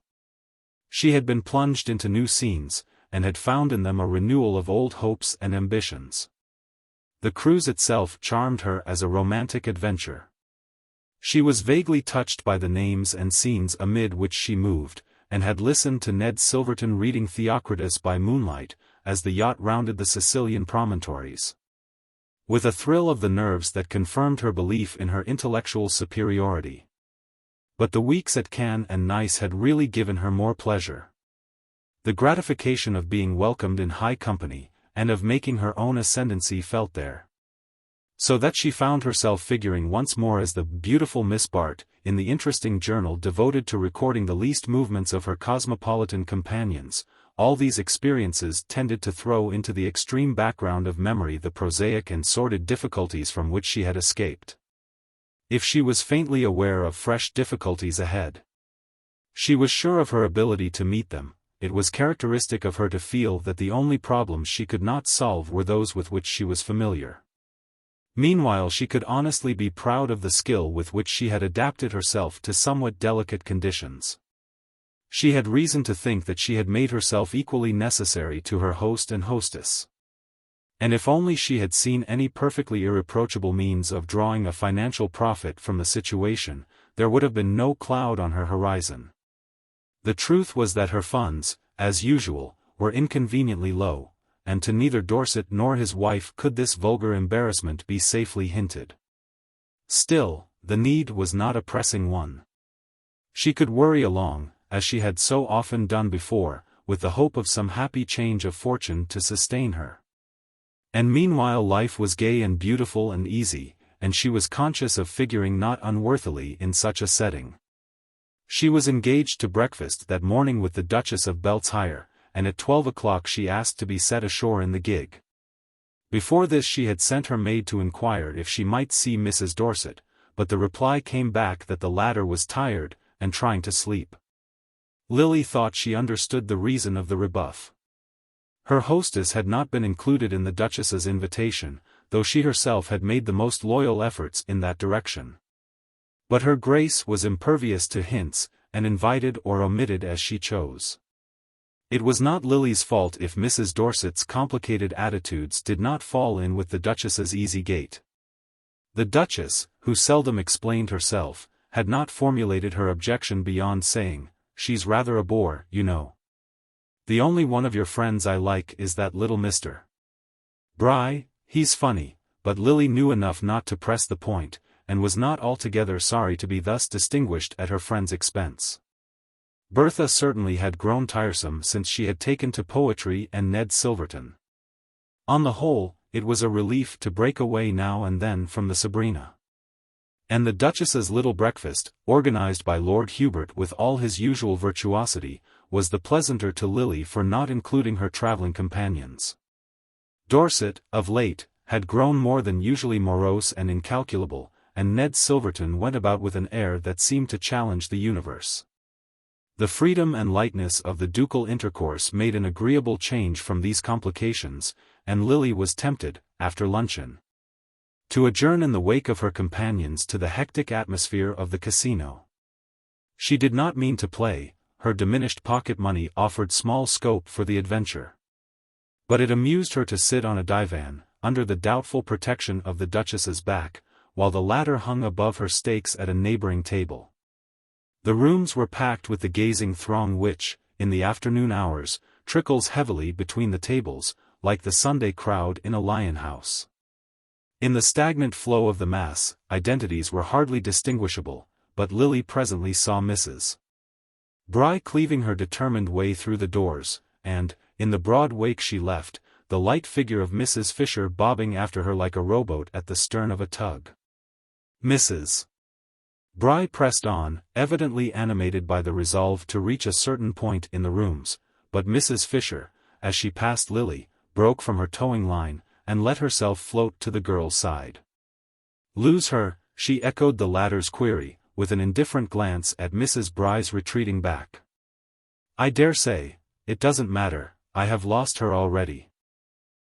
She had been plunged into new scenes, and had found in them a renewal of old hopes and ambitions. The cruise itself charmed her as a romantic adventure. She was vaguely touched by the names and scenes amid which she moved, and had listened to Ned Silverton reading Theocritus by moonlight, as the yacht rounded the Sicilian promontories. With a thrill of the nerves that confirmed her belief in her intellectual superiority. But the weeks at Cannes and Nice had really given her more pleasure. The gratification of being welcomed in high company, and of making her own ascendancy felt there. So that she found herself figuring once more as the beautiful Miss Bart, in the interesting journal devoted to recording the least movements of her cosmopolitan companions. All these experiences tended to throw into the extreme background of memory the prosaic and sordid difficulties from which she had escaped. If she was faintly aware of fresh difficulties ahead, she was sure of her ability to meet them. It was characteristic of her to feel that the only problems she could not solve were those with which she was familiar. Meanwhile she could honestly be proud of the skill with which she had adapted herself to somewhat delicate conditions. She had reason to think that she had made herself equally necessary to her host and hostess. And if only she had seen any perfectly irreproachable means of drawing a financial profit from the situation, there would have been no cloud on her horizon. The truth was that her funds, as usual, were inconveniently low, and to neither Dorset nor his wife could this vulgar embarrassment be safely hinted. Still, the need was not a pressing one. She could worry along, as she had so often done before, with the hope of some happy change of fortune to sustain her. And meanwhile life was gay and beautiful and easy, and she was conscious of figuring not unworthily in such a setting. She was engaged to breakfast that morning with the Duchess of Beltshire, and at 12 o'clock she asked to be set ashore in the gig. Before this she had sent her maid to inquire if she might see Mrs. Dorset, but the reply came back that the latter was tired, and trying to sleep. Lily thought she understood the reason of the rebuff. Her hostess had not been included in the Duchess's invitation, though she herself had made the most loyal efforts in that direction. But her Grace was impervious to hints, and invited or omitted as she chose. It was not Lily's fault if Mrs. Dorset's complicated attitudes did not fall in with the Duchess's easy gait. The Duchess, who seldom explained herself, had not formulated her objection beyond saying, "She's rather a bore, you know. The only one of your friends I like is that little Mr. Bry, he's funny," but Lily knew enough not to press the point, and was not altogether sorry to be thus distinguished at her friend's expense. Bertha certainly had grown tiresome since she had taken to poetry and Ned Silverton. On the whole, it was a relief to break away now and then from the Sabrina. And the Duchess's little breakfast, organized by Lord Hubert with all his usual virtuosity, was the pleasanter to Lily for not including her travelling companions. Dorset, of late, had grown more than usually morose and incalculable, and Ned Silverton went about with an air that seemed to challenge the universe. The freedom and lightness of the ducal intercourse made an agreeable change from these complications, and Lily was tempted, after luncheon, to adjourn in the wake of her companions to the hectic atmosphere of the casino. She did not mean to play, her diminished pocket money offered small scope for the adventure. But it amused her to sit on a divan, under the doubtful protection of the Duchess's back, while the latter hung above her stakes at a neighboring table. The rooms were packed with the gazing throng which, in the afternoon hours, trickles heavily between the tables, like the Sunday crowd in a lion house. In the stagnant flow of the mass, identities were hardly distinguishable, but Lily presently saw Mrs. Bry cleaving her determined way through the doors, and, in the broad wake she left, the light figure of Mrs. Fisher bobbing after her like a rowboat at the stern of a tug. Mrs. Bry pressed on, evidently animated by the resolve to reach a certain point in the rooms, but Mrs. Fisher, as she passed Lily, broke from her towing line, and let herself float to the girl's side. "Lose her?" she echoed the latter's query, with an indifferent glance at Mrs. Bry's retreating back. "I dare say, it doesn't matter, I have lost her already."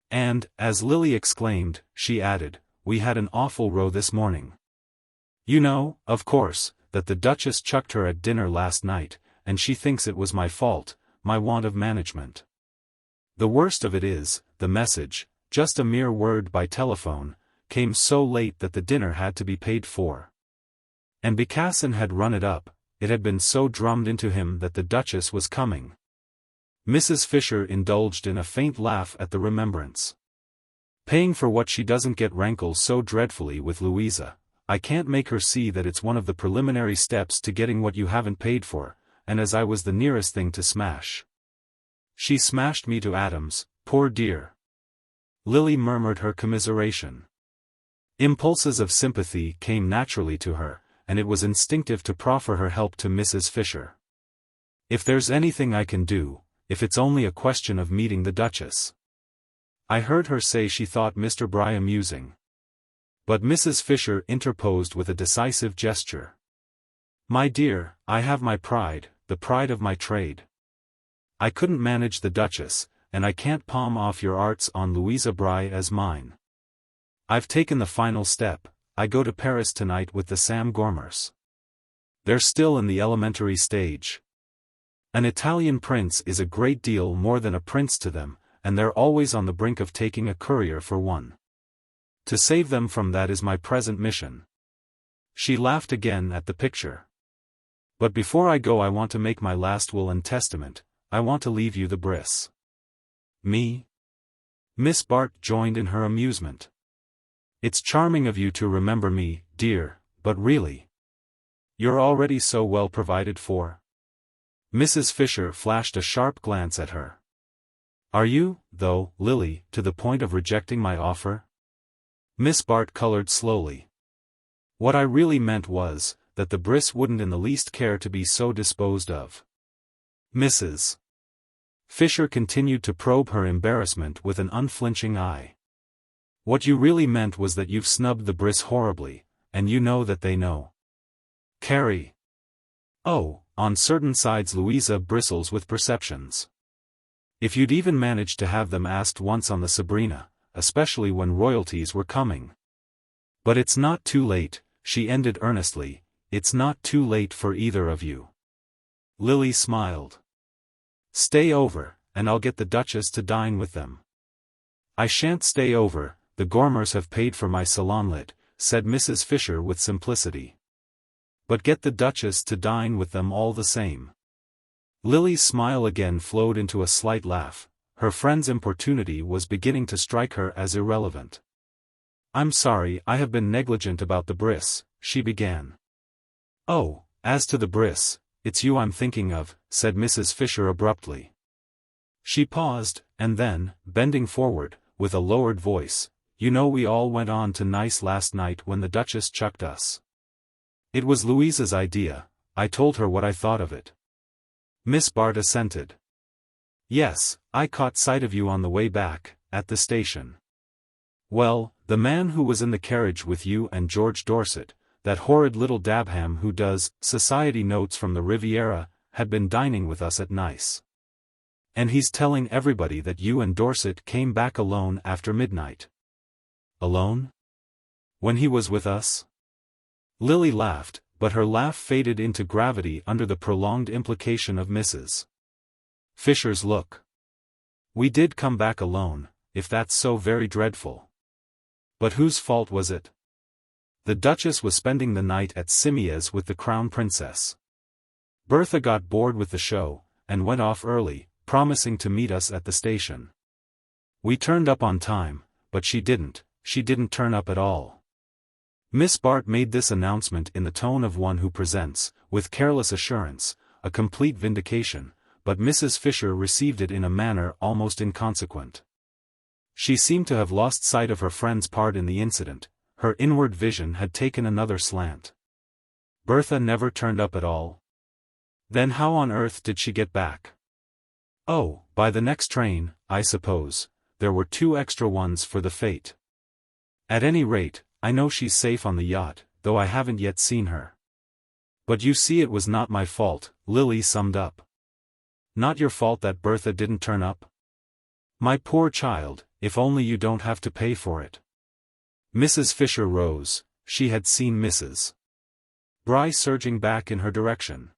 And, as Lily exclaimed, she added, "We had an awful row this morning. You know, of course, that the Duchess chucked her at dinner last night, and she thinks it was my fault, my want of management. The worst of it is, the message, just a mere word by telephone, came so late that the dinner had to be paid for. And Becassin had run it up, it had been so drummed into him that the Duchess was coming." Mrs. Fisher indulged in a faint laugh at the remembrance. "Paying for what she doesn't get rankles so dreadfully with Louisa. I can't make her see that it's one of the preliminary steps to getting what you haven't paid for, and as I was the nearest thing to smash. She smashed me to atoms, poor dear." Lily murmured her commiseration. Impulses of sympathy came naturally to her, and it was instinctive to proffer her help to Mrs. Fisher. "If there's anything I can do, if it's only a question of meeting the Duchess." I heard her say she thought Mr. Bry amusing. But Mrs. Fisher interposed with a decisive gesture. "My dear, I have my pride, the pride of my trade. I couldn't manage the Duchess, and I can't palm off your arts on Louisa Bry as mine. I've taken the final step, I go to Paris tonight with the Sam Gormers. They're still in the elementary stage. An Italian prince is a great deal more than a prince to them, and they're always on the brink of taking a courier for one. To save them from that is my present mission." She laughed again at the picture. "But before I go I want to make my last will and testament, I want to leave you the bris." "Me?" Miss Bart joined in her amusement. "It's charming of you to remember me, dear, but really, you're already so well provided for." Mrs. Fisher flashed a sharp glance at her. "Are you, though, Lily, to the point of rejecting my offer?" Miss Bart colored slowly. "What I really meant was, that the bris wouldn't in the least care to be so disposed of." Mrs. Fisher continued to probe her embarrassment with an unflinching eye. "What you really meant was that you've snubbed the bris horribly, and you know that they know. Carrie. Oh, on certain sides Louisa bristles with perceptions. If you'd even managed to have them asked once on the Sabrina, especially when royalties were coming. But it's not too late," she ended earnestly, "it's not too late for either of you." Lily smiled. "Stay over, and I'll get the Duchess to dine with them." "I shan't stay over, the Gormers have paid for my salonlet," said Mrs. Fisher with simplicity. "But get the Duchess to dine with them all the same." Lily's smile again flowed into a slight laugh. Her friend's importunity was beginning to strike her as irrelevant. "I'm sorry I have been negligent about the bris," she began. "Oh, as to the bris, it's you I'm thinking of," said Mrs. Fisher abruptly. She paused, and then, bending forward, with a lowered voice, "You know we all went on to Nice last night when the Duchess chucked us. It was Louisa's idea, I told her what I thought of it." Miss Bart assented. "Yes, I caught sight of you on the way back, at the station. Well, the man who was in the carriage with you and George Dorset, that horrid little Dabham who does society notes from the Riviera, had been dining with us at Nice. And he's telling everybody that you and Dorset came back alone after midnight." "Alone?" When he was with us? Lily laughed, but her laugh faded into gravity under the prolonged implication of Mrs. Fisher's look. We did come back alone, if that's so very dreadful. But whose fault was it? The Duchess was spending the night at Simiez with the Crown Princess. Bertha got bored with the show, and went off early, promising to meet us at the station. We turned up on time, but she didn't turn up at all. Miss Bart made this announcement in the tone of one who presents, with careless assurance, a complete vindication, but Mrs. Fisher received it in a manner almost inconsequent. She seemed to have lost sight of her friend's part in the incident. Her inward vision had taken another slant. Bertha never turned up at all? Then how on earth did she get back? Oh, by the next train, I suppose. There were 2 extra ones for the fete. At any rate, I know she's safe on the yacht, though I haven't yet seen her. But you see, it was not my fault, Lily summed up. Not your fault that Bertha didn't turn up? My poor child, if only you don't have to pay for it. Mrs. Fisher rose. She had seen Mrs. Bry surging back in her direction.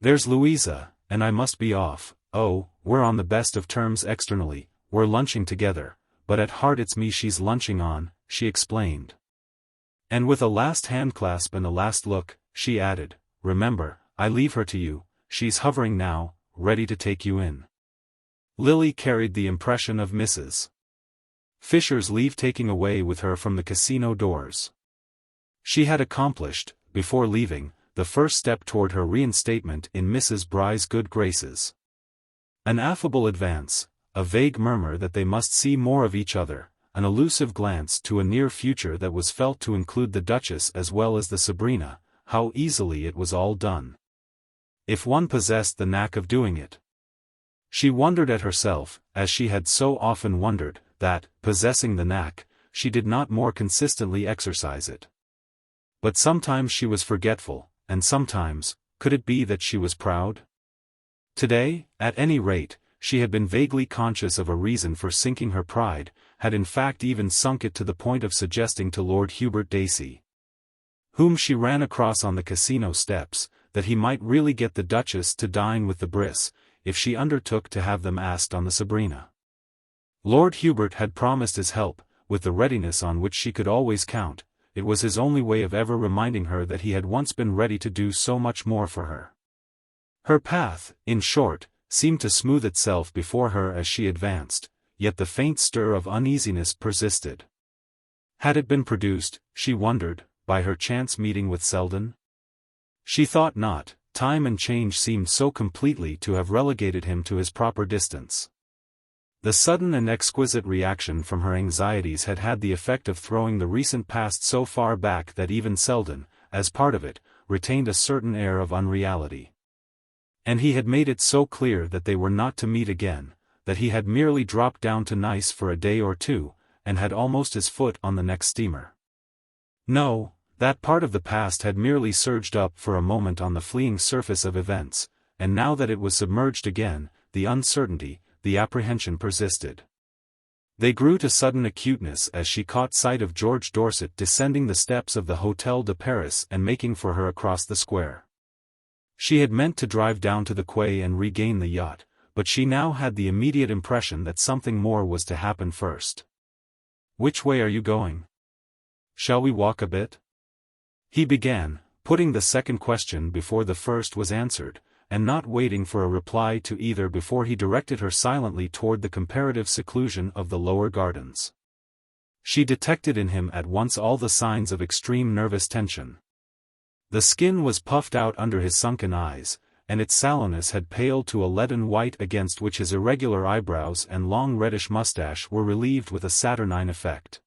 There's Louisa, and I must be off. Oh, we're on the best of terms externally, we're lunching together, but at heart it's me she's lunching on, she explained. And with a last handclasp and a last look, she added, remember, I leave her to you, she's hovering now, ready to take you in. Lily carried the impression of Mrs. Fisher's leave-taking away with her from the casino doors. She had accomplished, before leaving, the first step toward her reinstatement in Mrs. Bry's good graces. An affable advance, a vague murmur that they must see more of each other, an elusive glance to a near future that was felt to include the Duchess as well as the Sabrina. How easily it was all done. If one possessed the knack of doing it. She wondered at herself, as she had so often wondered, that, possessing the knack, she did not more consistently exercise it. But sometimes she was forgetful, and sometimes, could it be that she was proud? Today, at any rate, she had been vaguely conscious of a reason for sinking her pride, had in fact even sunk it to the point of suggesting to Lord Hubert Dacey, whom she ran across on the casino steps, that he might really get the Duchess to dine with the Briss, if she undertook to have them asked on the Sabrina. Lord Hubert had promised his help, with the readiness on which she could always count. It was his only way of ever reminding her that he had once been ready to do so much more for her. Her path, in short, seemed to smooth itself before her as she advanced, yet the faint stir of uneasiness persisted. Had it been produced, she wondered, by her chance meeting with Selden? She thought not. Time and change seemed so completely to have relegated him to his proper distance. The sudden and exquisite reaction from her anxieties had had the effect of throwing the recent past so far back that even Selden, as part of it, retained a certain air of unreality. And he had made it so clear that they were not to meet again, that he had merely dropped down to Nice for a day or two, and had almost his foot on the next steamer. No, that part of the past had merely surged up for a moment on the fleeing surface of events, and now that it was submerged again, the uncertainty, the apprehension persisted. They grew to sudden acuteness as she caught sight of George Dorset descending the steps of the Hôtel de Paris and making for her across the square. She had meant to drive down to the quay and regain the yacht, but she now had the immediate impression that something more was to happen first. "Which way are you going? Shall we walk a bit?" he began, putting the second question before the first was answered, and not waiting for a reply to either before he directed her silently toward the comparative seclusion of the lower gardens. She detected in him at once all the signs of extreme nervous tension. The skin was puffed out under his sunken eyes, and its sallowness had paled to a leaden white against which his irregular eyebrows and long reddish mustache were relieved with a saturnine effect.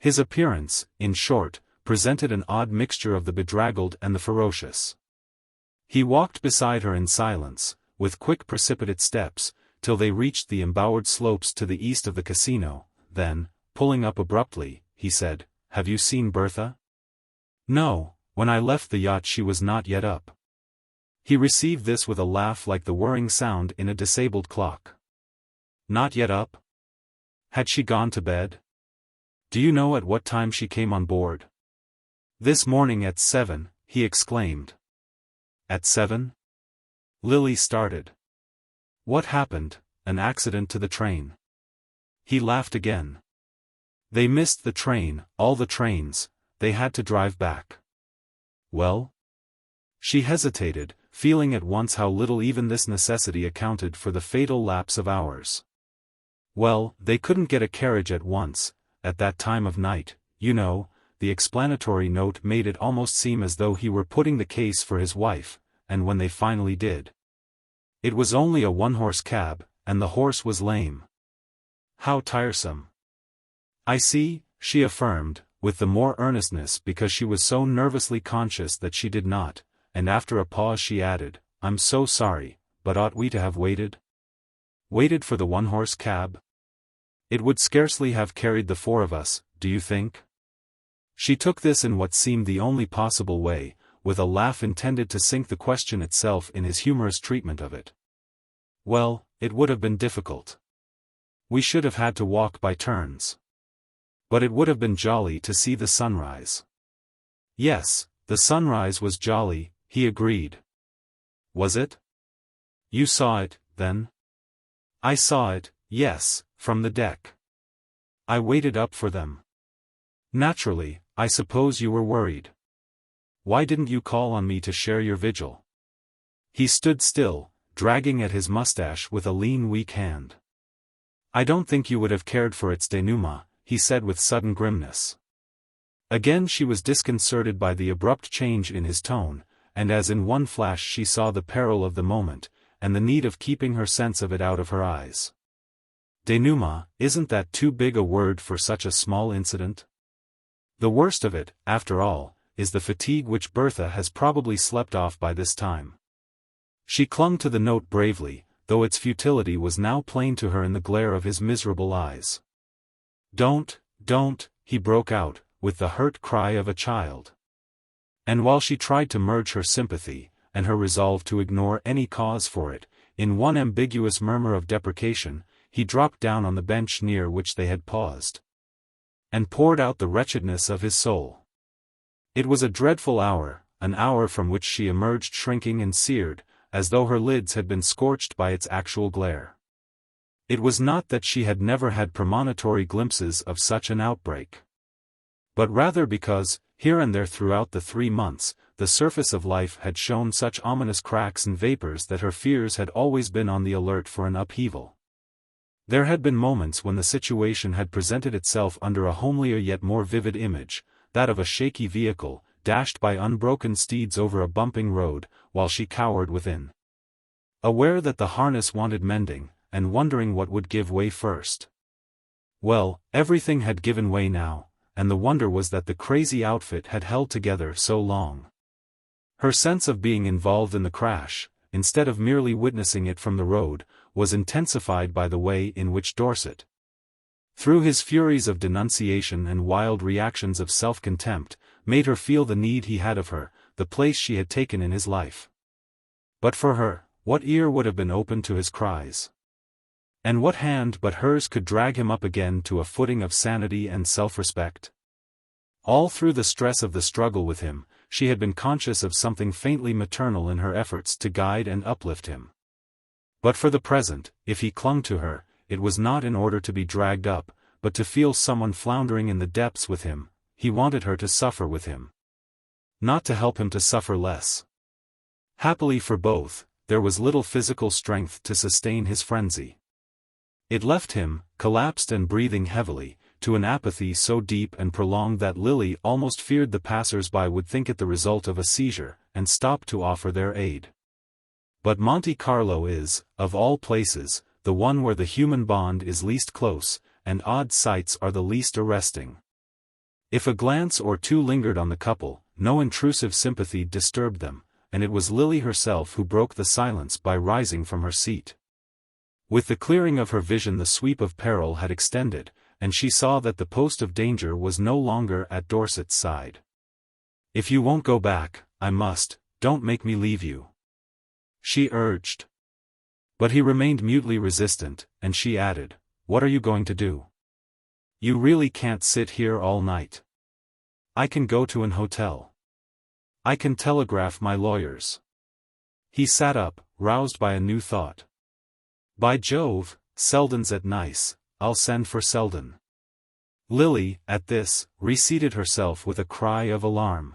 His appearance, in short, presented an odd mixture of the bedraggled and the ferocious. He walked beside her in silence, with quick precipitate steps, till they reached the embowered slopes to the east of the casino. Then, pulling up abruptly, he said, "Have you seen Bertha?" "No, when I left the yacht she was not yet up." He received this with a laugh like the whirring sound in a disabled clock. "Not yet up? Had she gone to bed?" Do you know at what time she came on board? This morning at 7, he exclaimed. At 7? Lily started. What happened? An accident to the train? He laughed again. They missed the train, all the trains, they had to drive back. Well? She hesitated, feeling at once how little even this necessity accounted for the fatal lapse of hours. Well, they couldn't get a carriage at once, at that time of night, you know. The explanatory note made it almost seem as though he were putting the case for his wife, and when they finally did. It was only a one-horse cab, and the horse was lame. How tiresome. I see, she affirmed, with the more earnestness because she was so nervously conscious that she did not, and after a pause she added, I'm so sorry, but ought we to have waited? Waited for the one-horse cab? It would scarcely have carried the four of us, do you think? She took this in what seemed the only possible way, with a laugh intended to sink the question itself in his humorous treatment of it. Well, it would have been difficult. We should have had to walk by turns. But it would have been jolly to see the sunrise. Yes, the sunrise was jolly, he agreed. Was it? You saw it, then? I saw it, yes, from the deck. I waited up for them. Naturally, I suppose you were worried. Why didn't you call on me to share your vigil? He stood still, dragging at his mustache with a lean weak hand. I don't think you would have cared for its denouement, he said with sudden grimness. Again she was disconcerted by the abrupt change in his tone, and as in one flash she saw the peril of the moment, and the need of keeping her sense of it out of her eyes. Denouement, isn't that too big a word for such a small incident? The worst of it, after all, is the fatigue which Bertha has probably slept off by this time. She clung to the note bravely, though its futility was now plain to her in the glare of his miserable eyes. Don't, he broke out, with the hurt cry of a child. And while she tried to merge her sympathy, and her resolve to ignore any cause for it, in one ambiguous murmur of deprecation, he dropped down on the bench near which they had paused, and poured out the wretchedness of his soul. It was a dreadful hour, an hour from which she emerged shrinking and seared, as though her lids had been scorched by its actual glare. It was not that she had never had premonitory glimpses of such an outbreak, but rather because, here and there throughout the 3 months, the surface of life had shown such ominous cracks and vapors that her fears had always been on the alert for an upheaval. There had been moments when the situation had presented itself under a homelier yet more vivid image, that of a shaky vehicle, dashed by unbroken steeds over a bumping road, while she cowered within, aware that the harness wanted mending, and wondering what would give way first. Well, everything had given way now, and the wonder was that the crazy outfit had held together so long. Her sense of being involved in the crash, instead of merely witnessing it from the road, was intensified by the way in which Dorset, through his furies of denunciation and wild reactions of self-contempt, made her feel the need he had of her, the place she had taken in his life. But for her, what ear would have been open to his cries? And what hand but hers could drag him up again to a footing of sanity and self-respect? All through the stress of the struggle with him, she had been conscious of something faintly maternal in her efforts to guide and uplift him. But for the present, if he clung to her, it was not in order to be dragged up, but to feel someone floundering in the depths with him. He wanted her to suffer with him, not to help him to suffer less. Happily for both, there was little physical strength to sustain his frenzy. It left him, collapsed and breathing heavily, to an apathy so deep and prolonged that Lily almost feared the passers-by would think it the result of a seizure, and stop to offer their aid. But Monte Carlo is, of all places, the one where the human bond is least close, and odd sights are the least arresting. If a glance or two lingered on the couple, no intrusive sympathy disturbed them, and it was Lily herself who broke the silence by rising from her seat. With the clearing of her vision the sweep of peril had extended, and she saw that the post of danger was no longer at Dorset's side. If you won't go back, I must, don't make me leave you, she urged. But he remained mutely resistant, and she added, what are you going to do? You really can't sit here all night. I can go to an hotel. I can telegraph my lawyers. He sat up, roused by a new thought. By Jove, Selden's at Nice, I'll send for Selden. Lily, at this, reseated herself with a cry of alarm.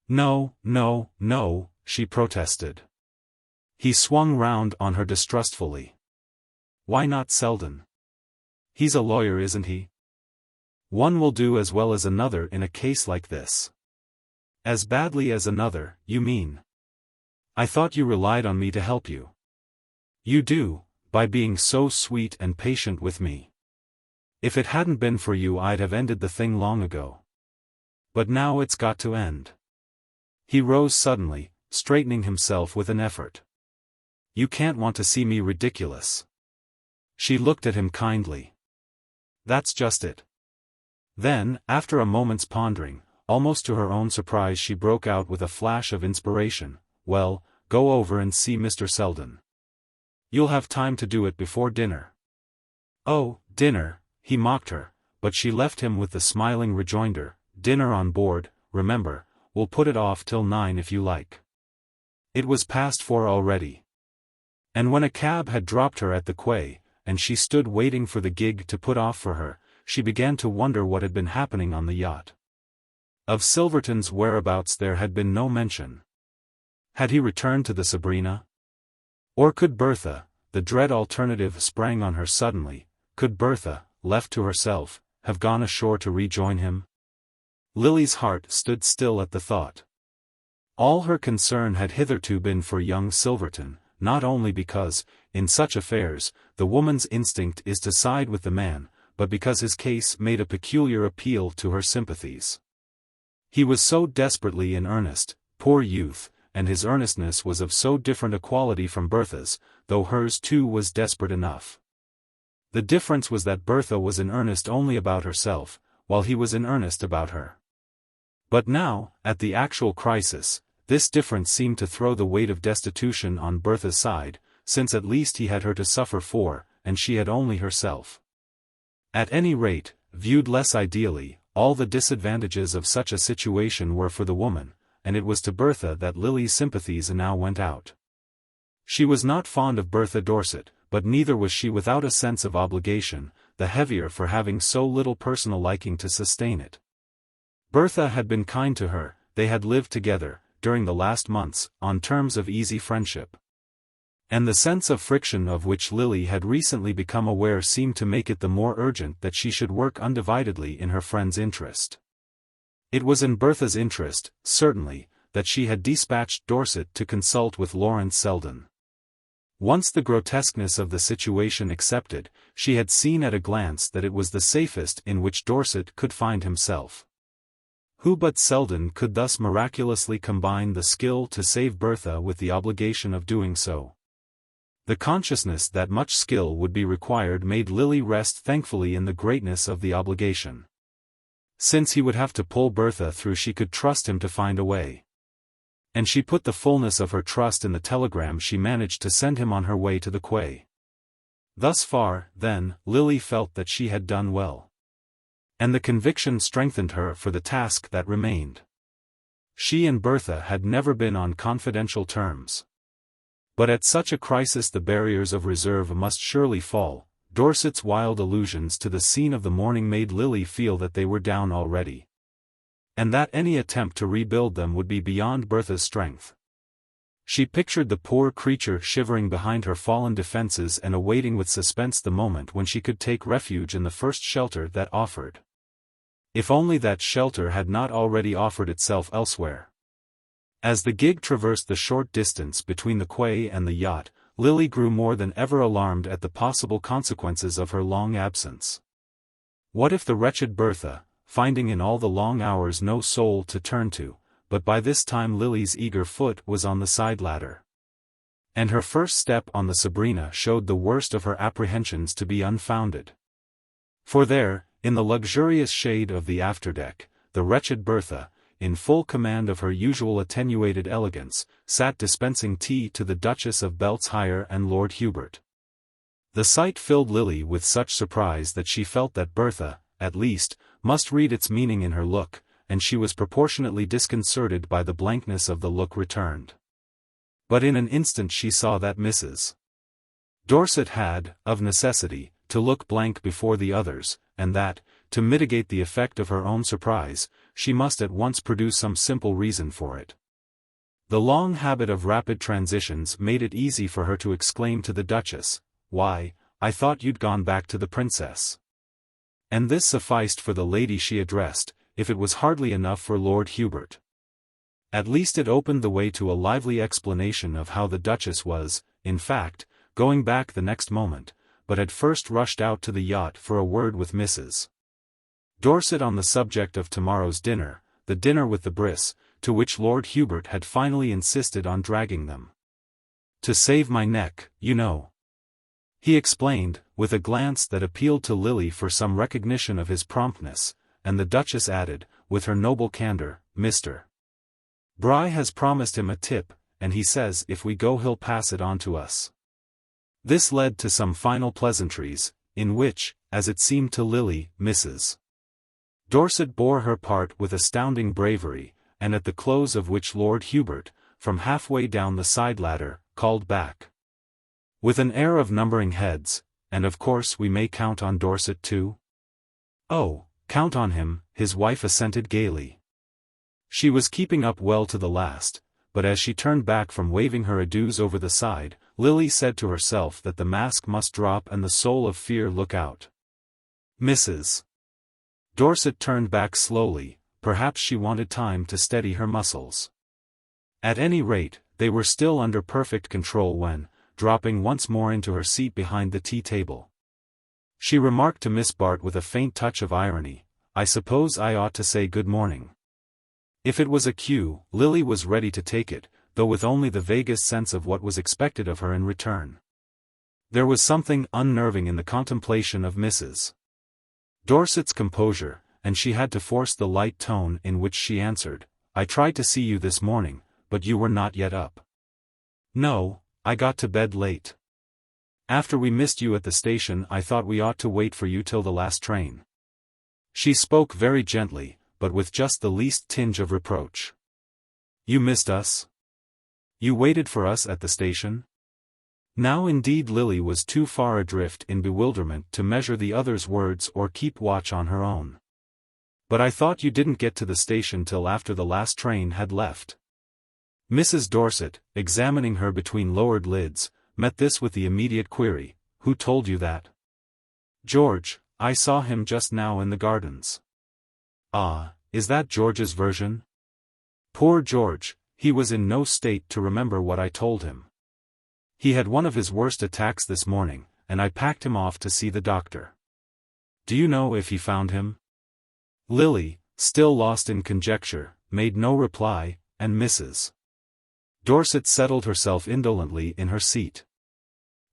No, no, no, she protested. He swung round on her distrustfully. Why not Selden? He's a lawyer, isn't he? One will do as well as another in a case like this. As badly as another, you mean? I thought you relied on me to help you. You do, by being so sweet and patient with me. If it hadn't been for you, I'd have ended the thing long ago. But now it's got to end. He rose suddenly, straightening himself with an effort. You can't want to see me ridiculous. She looked at him kindly. That's just it. Then, after a moment's pondering, almost to her own surprise, she broke out with a flash of inspiration. Well, go over and see Mr. Selden. You'll have time to do it before dinner. Oh, dinner, he mocked her, but she left him with the smiling rejoinder, dinner on board, remember, we'll put it off till 9 if you like. It was past 4 already. And when a cab had dropped her at the quay, and she stood waiting for the gig to put off for her, she began to wonder what had been happening on the yacht. Of Silverton's whereabouts there had been no mention. Had he returned to the Sabrina? Or could Bertha, the dread alternative sprang on her suddenly, could Bertha, left to herself, have gone ashore to rejoin him? Lily's heart stood still at the thought. All her concern had hitherto been for young Silverton, not only because, in such affairs, the woman's instinct is to side with the man, but because his case made a peculiar appeal to her sympathies. He was so desperately in earnest, poor youth, and his earnestness was of so different a quality from Bertha's, though hers too was desperate enough. The difference was that Bertha was in earnest only about herself, while he was in earnest about her. But now, at the actual crisis, this difference seemed to throw the weight of destitution on Bertha's side, since at least he had her to suffer for, and she had only herself. At any rate, viewed less ideally, all the disadvantages of such a situation were for the woman, and it was to Bertha that Lily's sympathies now went out. She was not fond of Bertha Dorset, but neither was she without a sense of obligation, the heavier for having so little personal liking to sustain it. Bertha had been kind to her, they had lived together, during the last months, on terms of easy friendship. And the sense of friction of which Lily had recently become aware seemed to make it the more urgent that she should work undividedly in her friend's interest. It was in Bertha's interest, certainly, that she had dispatched Dorset to consult with Lawrence Selden. Once the grotesqueness of the situation accepted, she had seen at a glance that it was the safest in which Dorset could find himself. Who but Selden could thus miraculously combine the skill to save Bertha with the obligation of doing so? The consciousness that much skill would be required made Lily rest thankfully in the greatness of the obligation. Since he would have to pull Bertha through, she could trust him to find a way. And she put the fullness of her trust in the telegram she managed to send him on her way to the quay. Thus far, then, Lily felt that she had done well. And the conviction strengthened her for the task that remained. She and Bertha had never been on confidential terms. But at such a crisis the barriers of reserve must surely fall. Dorset's wild allusions to the scene of the morning made Lily feel that they were down already, and that any attempt to rebuild them would be beyond Bertha's strength. She pictured the poor creature shivering behind her fallen defenses and awaiting with suspense the moment when she could take refuge in the first shelter that offered. If only that shelter had not already offered itself elsewhere. As the gig traversed the short distance between the quay and the yacht, Lily grew more than ever alarmed at the possible consequences of her long absence. What if the wretched Bertha, finding in all the long hours no soul to turn to, but by this time Lily's eager foot was on the side ladder, and her first step on the Sabrina showed the worst of her apprehensions to be unfounded. For there, in the luxurious shade of the afterdeck, the wretched Bertha, in full command of her usual attenuated elegance, sat dispensing tea to the Duchess of Beltshire and Lord Hubert. The sight filled Lily with such surprise that she felt that Bertha, at least, must read its meaning in her look, and she was proportionately disconcerted by the blankness of the look returned. But in an instant she saw that Mrs. Dorset had, of necessity, to look blank before the others, and that, to mitigate the effect of her own surprise, she must at once produce some simple reason for it. The long habit of rapid transitions made it easy for her to exclaim to the Duchess, "Why, I thought you'd gone back to the Princess." And this sufficed for the lady she addressed, if it was hardly enough for Lord Hubert. At least it opened the way to a lively explanation of how the Duchess was, in fact, going back the next moment, but had first rushed out to the yacht for a word with Mrs. Dorset on the subject of tomorrow's dinner, the dinner with the Briss, to which Lord Hubert had finally insisted on dragging them. "To save my neck, you know," he explained, with a glance that appealed to Lily for some recognition of his promptness, and the Duchess added, with her noble candour, "Mr. Bry has promised him a tip, and he says if we go he'll pass it on to us." This led to some final pleasantries, in which, as it seemed to Lily, Mrs. Dorset bore her part with astounding bravery, and at the close of which Lord Hubert, from halfway down the side ladder, called back, with an air of numbering heads, "And of course we may count on Dorset too?" "Oh, count on him," his wife assented gaily. She was keeping up well to the last, but as she turned back from waving her adieus over the side, Lily said to herself that the mask must drop and the soul of fear look out. Mrs. Dorset turned back slowly, perhaps she wanted time to steady her muscles. At any rate, they were still under perfect control when, dropping once more into her seat behind the tea-table, she remarked to Miss Bart with a faint touch of irony, "I suppose I ought to say good morning." If it was a cue, Lily was ready to take it, though with only the vaguest sense of what was expected of her in return. There was something unnerving in the contemplation of Mrs. Dorset's composure, and she had to force the light tone in which she answered, "I tried to see you this morning, but you were not yet up." "No, I got to bed late. After we missed you at the station I thought we ought to wait for you till the last train." She spoke very gently, but with just the least tinge of reproach. "You missed us? You waited for us at the station?" Now indeed Lily was too far adrift in bewilderment to measure the other's words or keep watch on her own. "But I thought you didn't get to the station till after the last train had left." Mrs. Dorset, examining her between lowered lids, met this with the immediate query, "Who told you that?" "George, I saw him just now in the gardens." "Ah, is that George's version?" "Poor George, he was in no state to remember what I told him. He had one of his worst attacks this morning, and I packed him off to see the doctor." "Do you know if he found him?" Lily, still lost in conjecture, made no reply, and Mrs. Dorset settled herself indolently in her seat.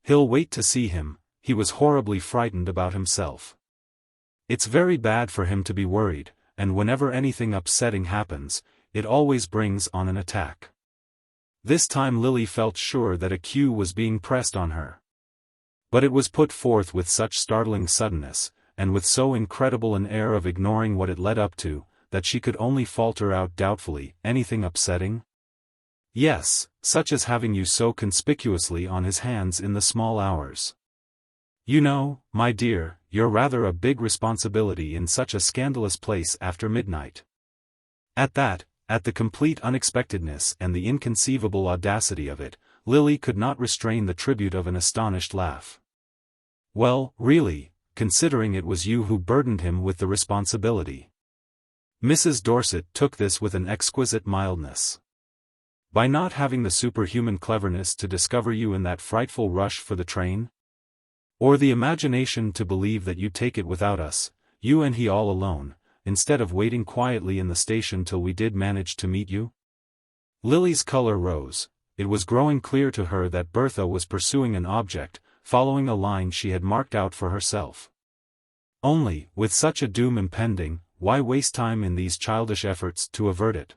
"He'll wait to see him, he was horribly frightened about himself. It's very bad for him to be worried, and whenever anything upsetting happens, it always brings on an attack." This time Lily felt sure that a cue was being pressed on her. But it was put forth with such startling suddenness, and with so incredible an air of ignoring what it led up to, that she could only falter out doubtfully, "Anything upsetting?" "Yes, such as having you so conspicuously on his hands in the small hours. You know, my dear, you're rather a big responsibility in such a scandalous place after midnight." At the complete unexpectedness and the inconceivable audacity of it, Lily could not restrain the tribute of an astonished laugh. "Well, really, considering it was you who burdened him with the responsibility." Mrs. Dorset took this with an exquisite mildness. "By not having the superhuman cleverness to discover you in that frightful rush for the train? Or the imagination to believe that you'd take it without us, you and he all alone, instead of waiting quietly in the station till we did manage to meet you?" Lily's color rose. It was growing clear to her that Bertha was pursuing an object, following a line she had marked out for herself. Only, with such a doom impending, why waste time in these childish efforts to avert it?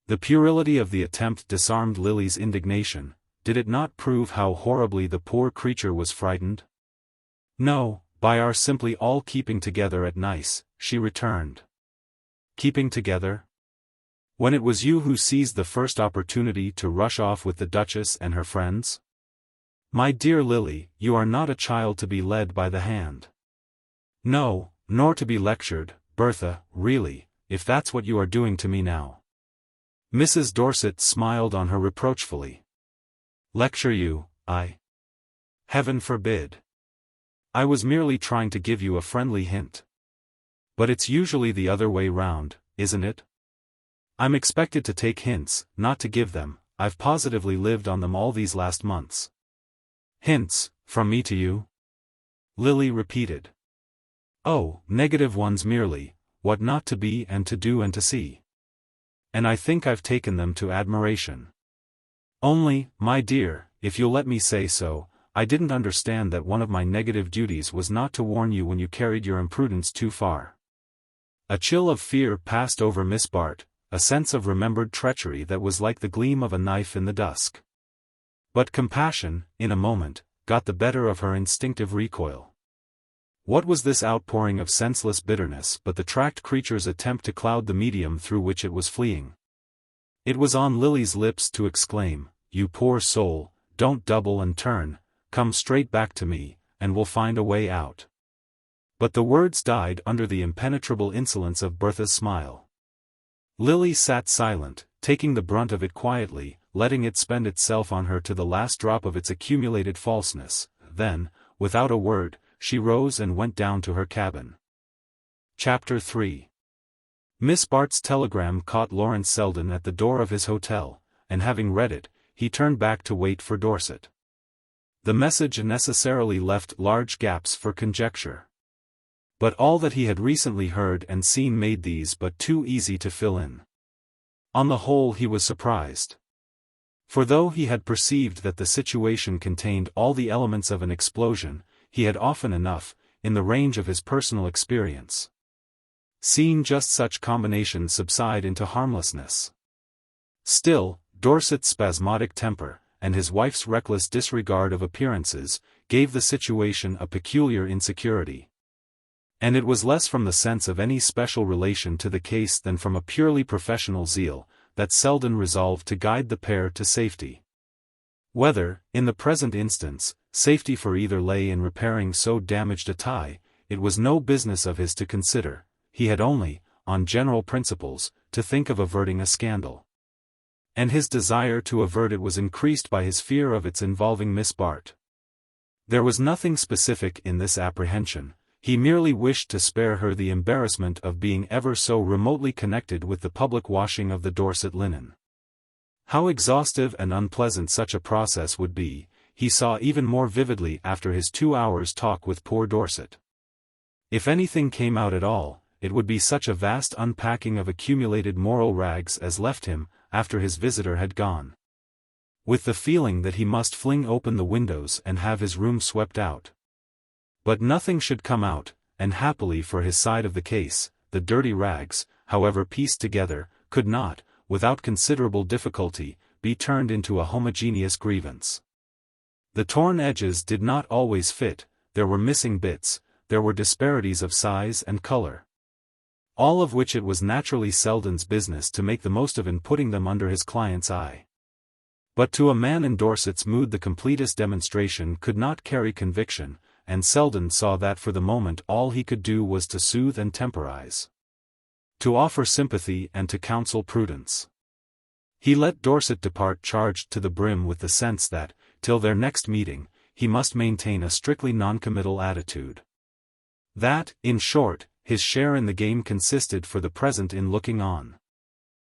The puerility of the attempt disarmed Lily's indignation. Did it not prove how horribly the poor creature was frightened? "No, By our simply all keeping together at nice, she returned. Keeping together? When it was you who seized the first opportunity to rush off with the Duchess and her friends? My dear Lily, you are not a child to be led by the hand. No, nor to be lectured, Bertha, really, if that's what you are doing to me now. Mrs. Dorset smiled on her reproachfully. Lecture you, Heaven forbid. I was merely trying to give you a friendly hint. But it's usually the other way round, isn't it? I'm expected to take hints, not to give them. I've positively lived on them all these last months. Hints, from me to you? Lily repeated. Oh, negative ones merely, what not to be and to do and to see. And I think I've taken them to admiration. Only, my dear, if you'll let me say so, I didn't understand that one of my negative duties was not to warn you when you carried your imprudence too far. A chill of fear passed over Miss Bart, a sense of remembered treachery that was like the gleam of a knife in the dusk. But compassion, in a moment, got the better of her instinctive recoil. What was this outpouring of senseless bitterness but the tracked creature's attempt to cloud the medium through which it was fleeing? It was on Lily's lips to exclaim, "You poor soul, don't double and turn, come straight back to me, and we'll find a way out." But the words died under the impenetrable insolence of Bertha's smile. Lily sat silent, taking the brunt of it quietly, letting it spend itself on her to the last drop of its accumulated falseness. Then, without a word, she rose and went down to her cabin. Chapter 3. Miss Bart's telegram caught Lawrence Selden at the door of his hotel, and having read it, he turned back to wait for Dorset. The message necessarily left large gaps for conjecture. But all that he had recently heard and seen made these but too easy to fill in. On the whole he was surprised. For though he had perceived that the situation contained all the elements of an explosion, he had often enough, in the range of his personal experience, seen just such combinations subside into harmlessness. Still, Dorset's spasmodic temper, and his wife's reckless disregard of appearances, gave the situation a peculiar insecurity. And it was less from the sense of any special relation to the case than from a purely professional zeal, that Selden resolved to guide the pair to safety. Whether, in the present instance, safety for either lay in repairing so damaged a tie, it was no business of his to consider. He had only, on general principles, to think of averting a scandal. And his desire to avert it was increased by his fear of its involving Miss Bart. There was nothing specific in this apprehension. He merely wished to spare her the embarrassment of being ever so remotely connected with the public washing of the Dorset linen. How exhaustive and unpleasant such a process would be, he saw even more vividly after his 2 hours' talk with poor Dorset. If anything came out at all, it would be such a vast unpacking of accumulated moral rags as left him, after his visitor had gone, with the feeling that he must fling open the windows and have his room swept out. But nothing should come out, and happily for his side of the case, the dirty rags, however pieced together, could not, without considerable difficulty, be turned into a homogeneous grievance. The torn edges did not always fit, there were missing bits, there were disparities of size and color. All of which it was naturally Selden's business to make the most of in putting them under his client's eye. But to a man in Dorset's mood the completest demonstration could not carry conviction, and Selden saw that for the moment all he could do was to soothe and temporize, to offer sympathy and to counsel prudence. He let Dorset depart charged to the brim with the sense that, till their next meeting, he must maintain a strictly noncommittal attitude. That, in short, his share in the game consisted for the present in looking on.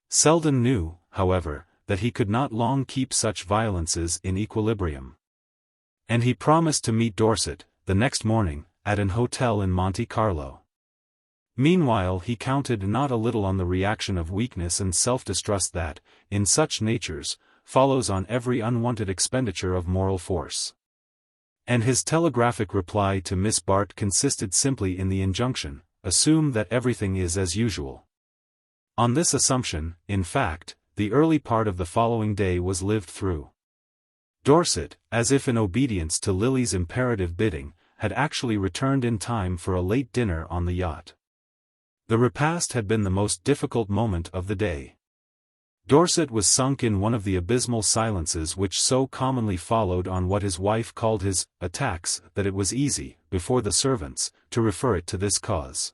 Selden knew, however, that he could not long keep such violences in equilibrium. And he promised to meet Dorset, the next morning, at an hotel in Monte Carlo. Meanwhile he counted not a little on the reaction of weakness and self-distrust that, in such natures, follows on every unwanted expenditure of moral force. And his telegraphic reply to Miss Bart consisted simply in the injunction, assume that everything is as usual. On this assumption, in fact, the early part of the following day was lived through. Dorset, as if in obedience to Lily's imperative bidding, had actually returned in time for a late dinner on the yacht. The repast had been the most difficult moment of the day. Dorset was sunk in one of the abysmal silences which so commonly followed on what his wife called his attacks, that it was easy, before the servants, to refer it to this cause.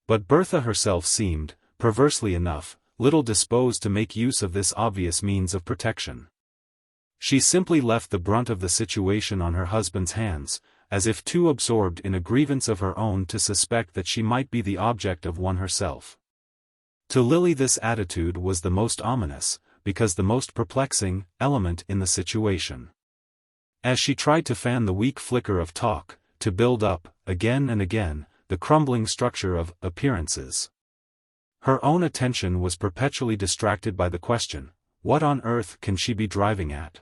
But Bertha herself seemed, perversely enough, little disposed to make use of this obvious means of protection. She simply left the brunt of the situation on her husband's hands, as if too absorbed in a grievance of her own to suspect that she might be the object of one herself. To Lily this attitude was the most ominous, because the most perplexing, element in the situation. As she tried to fan the weak flicker of talk, to build up, again and again, the crumbling structure of appearances, her own attention was perpetually distracted by the question, what on earth can she be driving at?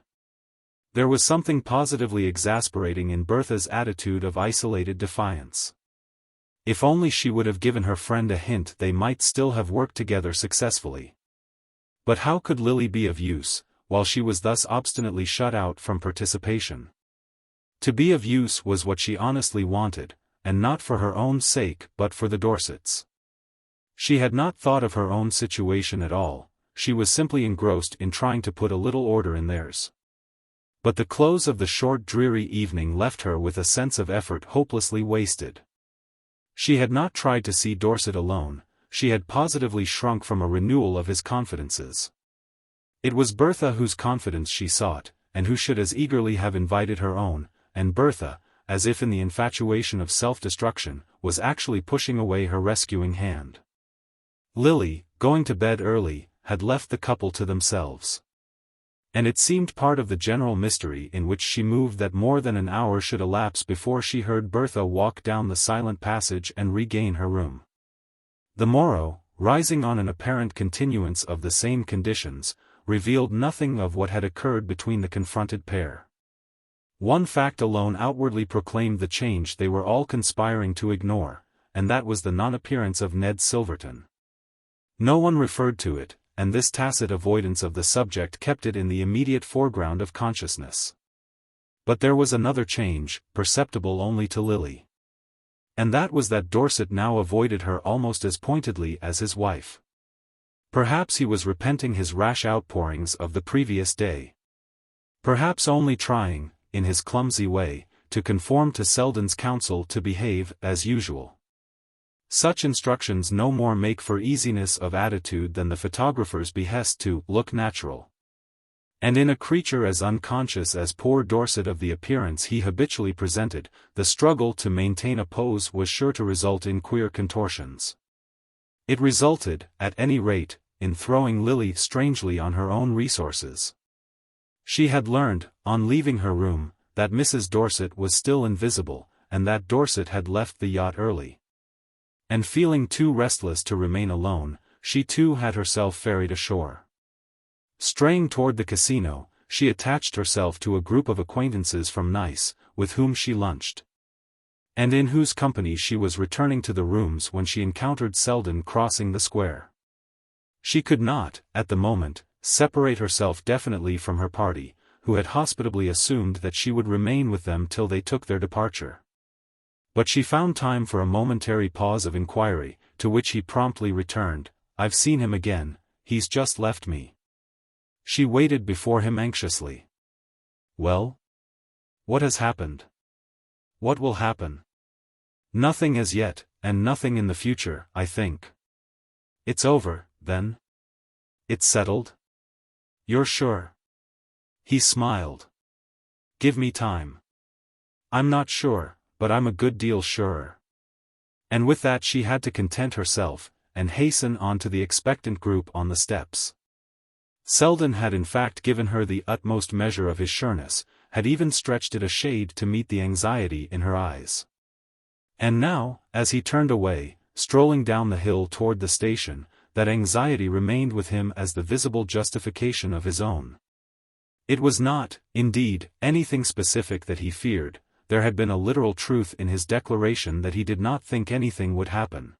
There was something positively exasperating in Bertha's attitude of isolated defiance. If only she would have given her friend a hint, they might still have worked together successfully. But how could Lily be of use, while she was thus obstinately shut out from participation? To be of use was what she honestly wanted, and not for her own sake but for the Dorsets. She had not thought of her own situation at all, she was simply engrossed in trying to put a little order in theirs. But the close of the short dreary evening left her with a sense of effort hopelessly wasted. She had not tried to see Dorset alone, she had positively shrunk from a renewal of his confidences. It was Bertha whose confidence she sought, and who should as eagerly have invited her own, and Bertha, as if in the infatuation of self-destruction, was actually pushing away her rescuing hand. Lily, going to bed early, had left the couple to themselves. And it seemed part of the general mystery in which she moved that more than an hour should elapse before she heard Bertha walk down the silent passage and regain her room. The morrow, rising on an apparent continuance of the same conditions, revealed nothing of what had occurred between the confronted pair. One fact alone outwardly proclaimed the change they were all conspiring to ignore, and that was the non-appearance of Ned Silverton. No one referred to it, and this tacit avoidance of the subject kept it in the immediate foreground of consciousness. But there was another change, perceptible only to Lily. And that was that Dorset now avoided her almost as pointedly as his wife. Perhaps he was repenting his rash outpourings of the previous day. Perhaps only trying, in his clumsy way, to conform to Selden's counsel to behave as usual. Such instructions no more make for easiness of attitude than the photographer's behest to look natural. And in a creature as unconscious as poor Dorset of the appearance he habitually presented, the struggle to maintain a pose was sure to result in queer contortions. It resulted, at any rate, in throwing Lily strangely on her own resources. She had learned, on leaving her room, that Mrs. Dorset was still invisible, and that Dorset had left the yacht early. And feeling too restless to remain alone, she too had herself ferried ashore. Straying toward the casino, she attached herself to a group of acquaintances from Nice, with whom she lunched, and in whose company she was returning to the rooms when she encountered Selden crossing the square. She could not, at the moment, separate herself definitely from her party, who had hospitably assumed that she would remain with them till they took their departure. But she found time for a momentary pause of inquiry, to which he promptly returned, "I've seen him again, he's just left me." She waited before him anxiously. "Well? What has happened? What will happen?" "Nothing as yet, and nothing in the future, I think." "It's over, then? It's settled? You're sure?" He smiled. "Give me time. I'm not sure, but I'm a good deal surer." And with that she had to content herself, and hasten on to the expectant group on the steps. Selden had in fact given her the utmost measure of his sureness, had even stretched it a shade to meet the anxiety in her eyes. And now, as he turned away, strolling down the hill toward the station, that anxiety remained with him as the visible justification of his own. It was not, indeed, anything specific that he feared, there had been a literal truth in his declaration that he did not think anything would happen.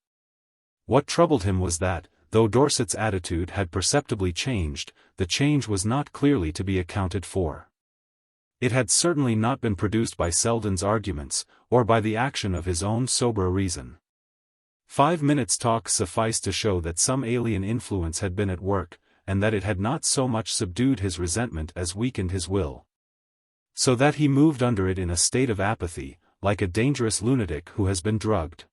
What troubled him was that, though Dorset's attitude had perceptibly changed, the change was not clearly to be accounted for. It had certainly not been produced by Selden's arguments, or by the action of his own sober reason. 5 minutes' talk sufficed to show that some alien influence had been at work, and that it had not so much subdued his resentment as weakened his will. So that he moved under it in a state of apathy, like a dangerous lunatic who has been drugged.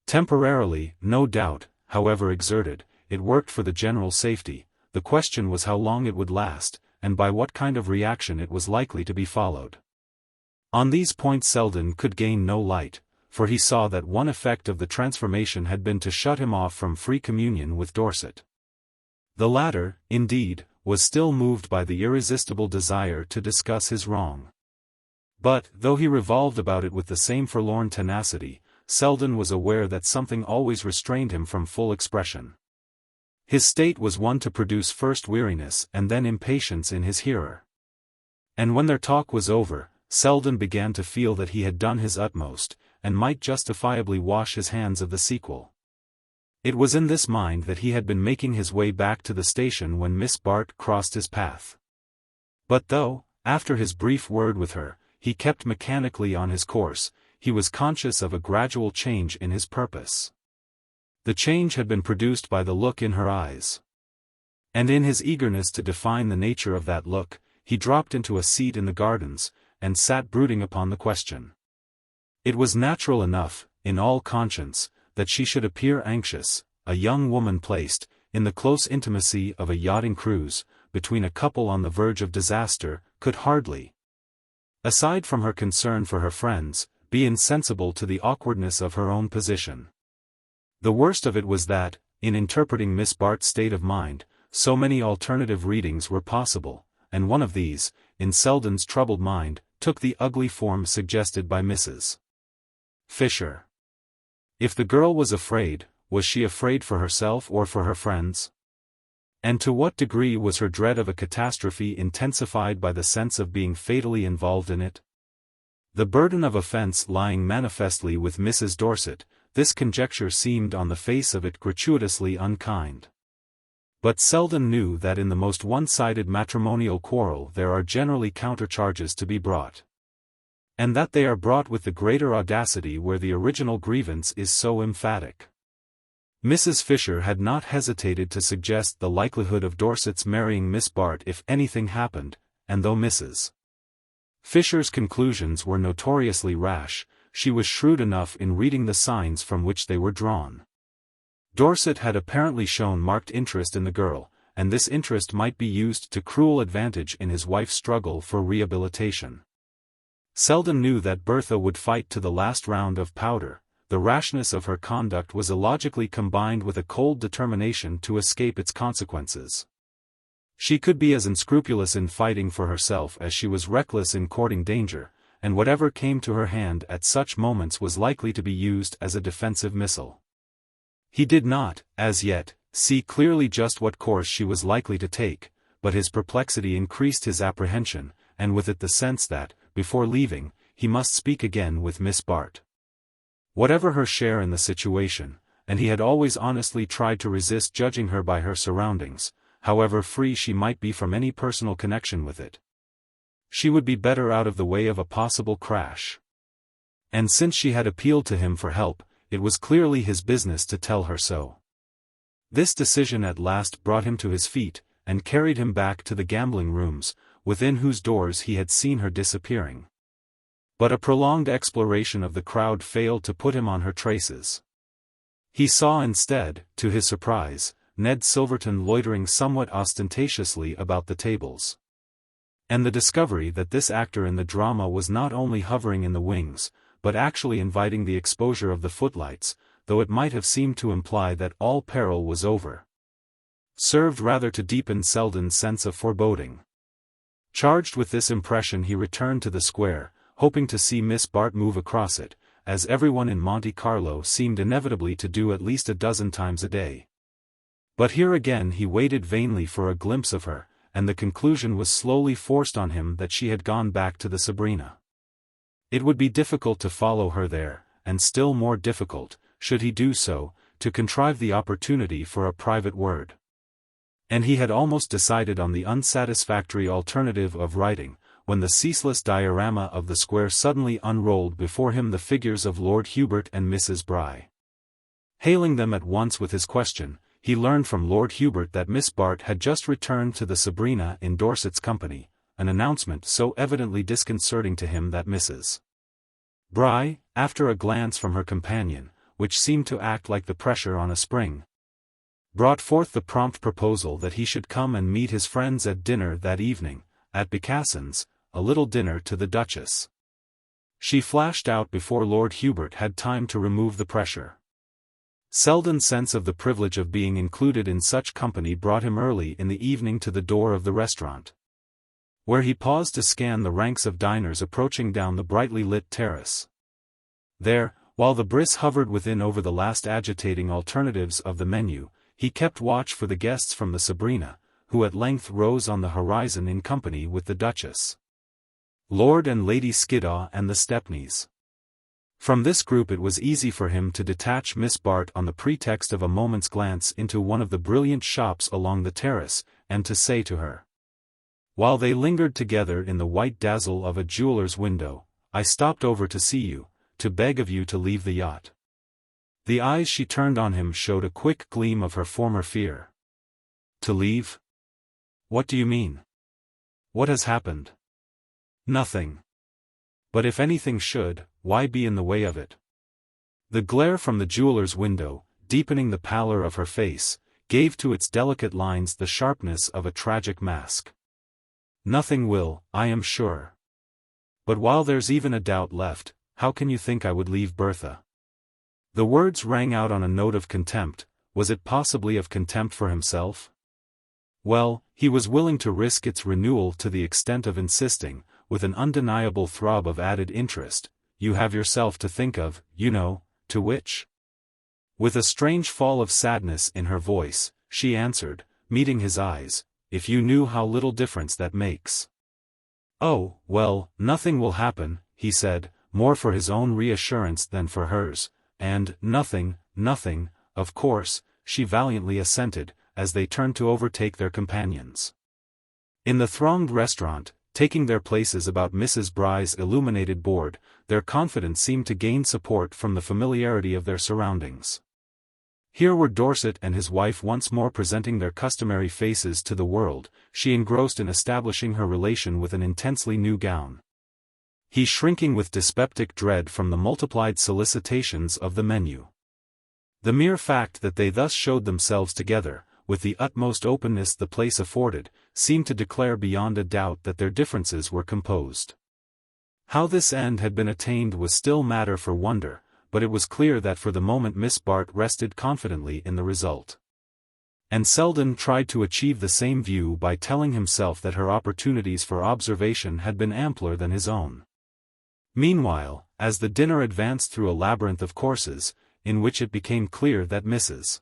Temporarily, no doubt, however exerted, it worked for the general safety. The question was how long it would last, and by what kind of reaction it was likely to be followed. On these points Selden could gain no light, for he saw that one effect of the transformation had been to shut him off from free communion with Dorset. The latter, indeed, was still moved by the irresistible desire to discuss his wrong. But, though he revolved about it with the same forlorn tenacity, Selden was aware that something always restrained him from full expression. His state was one to produce first weariness and then impatience in his hearer. And when their talk was over, Selden began to feel that he had done his utmost, and might justifiably wash his hands of the sequel. It was in this mind that he had been making his way back to the station when Miss Bart crossed his path. But though, after his brief word with her, he kept mechanically on his course, he was conscious of a gradual change in his purpose. The change had been produced by the look in her eyes. And in his eagerness to define the nature of that look, he dropped into a seat in the gardens, and sat brooding upon the question. It was natural enough, in all conscience, that she should appear anxious. A young woman placed, in the close intimacy of a yachting cruise, between a couple on the verge of disaster, could hardly, aside from her concern for her friends, be insensible to the awkwardness of her own position. The worst of it was that, in interpreting Miss Bart's state of mind, so many alternative readings were possible, and one of these, in Selden's troubled mind, took the ugly form suggested by Mrs. Fisher. If the girl was afraid, was she afraid for herself or for her friends? And to what degree was her dread of a catastrophe intensified by the sense of being fatally involved in it? The burden of offense lying manifestly with Mrs. Dorset, this conjecture seemed on the face of it gratuitously unkind. But Selden knew that in the most one-sided matrimonial quarrel there are generally countercharges to be brought. And that they are brought with the greater audacity where the original grievance is so emphatic. Mrs. Fisher had not hesitated to suggest the likelihood of Dorset's marrying Miss Bart if anything happened, and though Mrs. Fisher's conclusions were notoriously rash, she was shrewd enough in reading the signs from which they were drawn. Dorset had apparently shown marked interest in the girl, and this interest might be used to cruel advantage in his wife's struggle for rehabilitation. Selden knew that Bertha would fight to the last round of powder. The rashness of her conduct was illogically combined with a cold determination to escape its consequences. She could be as unscrupulous in fighting for herself as she was reckless in courting danger, and whatever came to her hand at such moments was likely to be used as a defensive missile. He did not, as yet, see clearly just what course she was likely to take, but his perplexity increased his apprehension, and with it the sense that, before leaving, he must speak again with Miss Bart. Whatever her share in the situation, and he had always honestly tried to resist judging her by her surroundings, however free she might be from any personal connection with it, she would be better out of the way of a possible crash. And since she had appealed to him for help, it was clearly his business to tell her so. This decision at last brought him to his feet, and carried him back to the gambling rooms, within whose doors he had seen her disappearing. But a prolonged exploration of the crowd failed to put him on her traces. He saw instead, to his surprise, Ned Silverton loitering somewhat ostentatiously about the tables. And the discovery that this actor in the drama was not only hovering in the wings, but actually inviting the exposure of the footlights, though it might have seemed to imply that all peril was over, served rather to deepen Selden's sense of foreboding. Charged with this impression he returned to the square, hoping to see Miss Bart move across it, as everyone in Monte Carlo seemed inevitably to do at least a dozen times a day. But here again he waited vainly for a glimpse of her, and the conclusion was slowly forced on him that she had gone back to the Sabrina. It would be difficult to follow her there, and still more difficult, should he do so, to contrive the opportunity for a private word. And he had almost decided on the unsatisfactory alternative of writing, when the ceaseless diorama of the square suddenly unrolled before him the figures of Lord Hubert and Mrs. Bry. Hailing them at once with his question, he learned from Lord Hubert that Miss Bart had just returned to the Sabrina in Dorset's company, an announcement so evidently disconcerting to him that Mrs. Bry, after a glance from her companion, which seemed to act like the pressure on a spring, brought forth the prompt proposal that he should come and meet his friends at dinner that evening, at Becasson's, a little dinner to the Duchess. She flashed out before Lord Hubert had time to remove the pressure. Selden's sense of the privilege of being included in such company brought him early in the evening to the door of the restaurant, where he paused to scan the ranks of diners approaching down the brightly lit terrace. There, while the bris hovered within over the last agitating alternatives of the menu, he kept watch for the guests from the Sabrina, who at length rose on the horizon in company with the Duchess, Lord and Lady Skiddaw and the Stepneys. From this group it was easy for him to detach Miss Bart on the pretext of a moment's glance into one of the brilliant shops along the terrace, and to say to her, while they lingered together in the white dazzle of a jeweller's window, "I stopped over to see you, to beg of you to leave the yacht." The eyes she turned on him showed a quick gleam of her former fear. "To leave? What do you mean? What has happened?" "Nothing. But if anything should, why be in the way of it?" The glare from the jeweller's window, deepening the pallor of her face, gave to its delicate lines the sharpness of a tragic mask. "Nothing will, I am sure. But while there's even a doubt left, how can you think I would leave Bertha?" The words rang out on a note of contempt. Was it possibly of contempt for himself? Well, he was willing to risk its renewal to the extent of insisting, with an undeniable throb of added interest, "You have yourself to think of, you know," to which, with a strange fall of sadness in her voice, she answered, meeting his eyes, "If you knew how little difference that makes." "Oh, well, nothing will happen," he said, more for his own reassurance than for hers, and nothing, of course," she valiantly assented, as they turned to overtake their companions. In the thronged restaurant, taking their places about Mrs. Bry's illuminated board, their confidence seemed to gain support from the familiarity of their surroundings. Here were Dorset and his wife once more presenting their customary faces to the world, she engrossed in establishing her relation with an intensely new gown, he shrinking with dyspeptic dread from the multiplied solicitations of the menu. The mere fact that they thus showed themselves together, with the utmost openness the place afforded, seemed to declare beyond a doubt that their differences were composed. How this end had been attained was still matter for wonder, but it was clear that for the moment Miss Bart rested confidently in the result. And Selden tried to achieve the same view by telling himself that her opportunities for observation had been ampler than his own. Meanwhile, as the dinner advanced through a labyrinth of courses, in which it became clear that Mrs.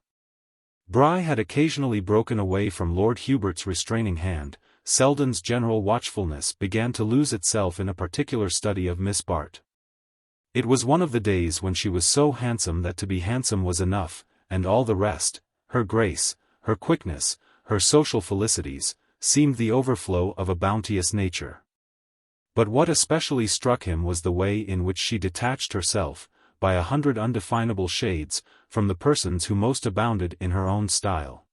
Bry had occasionally broken away from Lord Hubert's restraining hand, Selden's general watchfulness began to lose itself in a particular study of Miss Bart. It was one of the days when she was so handsome that to be handsome was enough, and all the rest, her grace, her quickness, her social felicities, seemed the overflow of a bounteous nature. But what especially struck him was the way in which she detached herself, by 100 undefinable shades, from the persons who most abounded in her own style.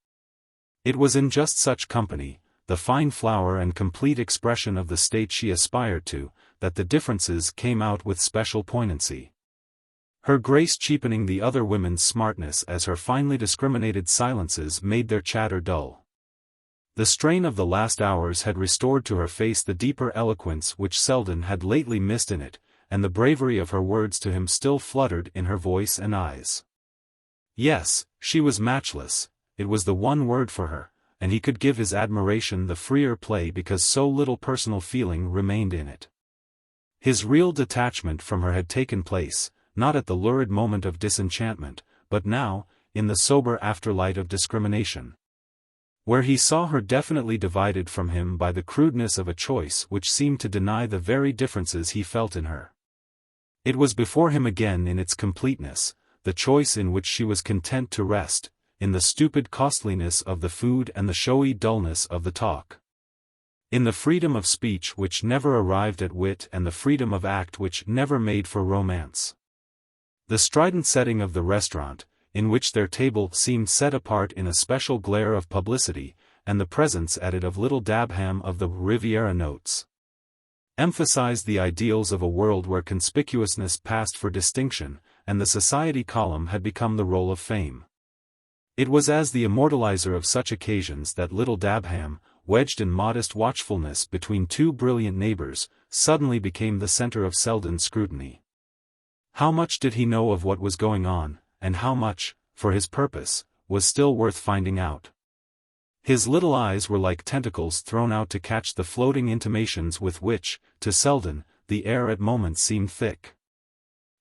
It was in just such company, the fine flower and complete expression of the state she aspired to, that the differences came out with special poignancy. Her grace cheapening the other women's smartness as her finely discriminated silences made their chatter dull. The strain of the last hours had restored to her face the deeper eloquence which Selden had lately missed in it, and the bravery of her words to him still fluttered in her voice and eyes. Yes, she was matchless, it was the one word for her, and he could give his admiration the freer play because so little personal feeling remained in it. His real detachment from her had taken place, not at the lurid moment of disenchantment, but now, in the sober afterlight of discrimination, where he saw her definitely divided from him by the crudeness of a choice which seemed to deny the very differences he felt in her. It was before him again in its completeness, the choice in which she was content to rest, in the stupid costliness of the food and the showy dullness of the talk. In the freedom of speech which never arrived at wit and the freedom of act which never made for romance. The strident setting of the restaurant, in which their table seemed set apart in a special glare of publicity, and the presence added of little Dabham of the Riviera notes, emphasized the ideals of a world where conspicuousness passed for distinction, and the society column had become the roll of fame. It was as the immortalizer of such occasions that little Dabham, wedged in modest watchfulness between two brilliant neighbors, suddenly became the center of Selden's scrutiny. How much did he know of what was going on, and how much, for his purpose, was still worth finding out? His little eyes were like tentacles thrown out to catch the floating intimations with which, to Selden, the air at moments seemed thick.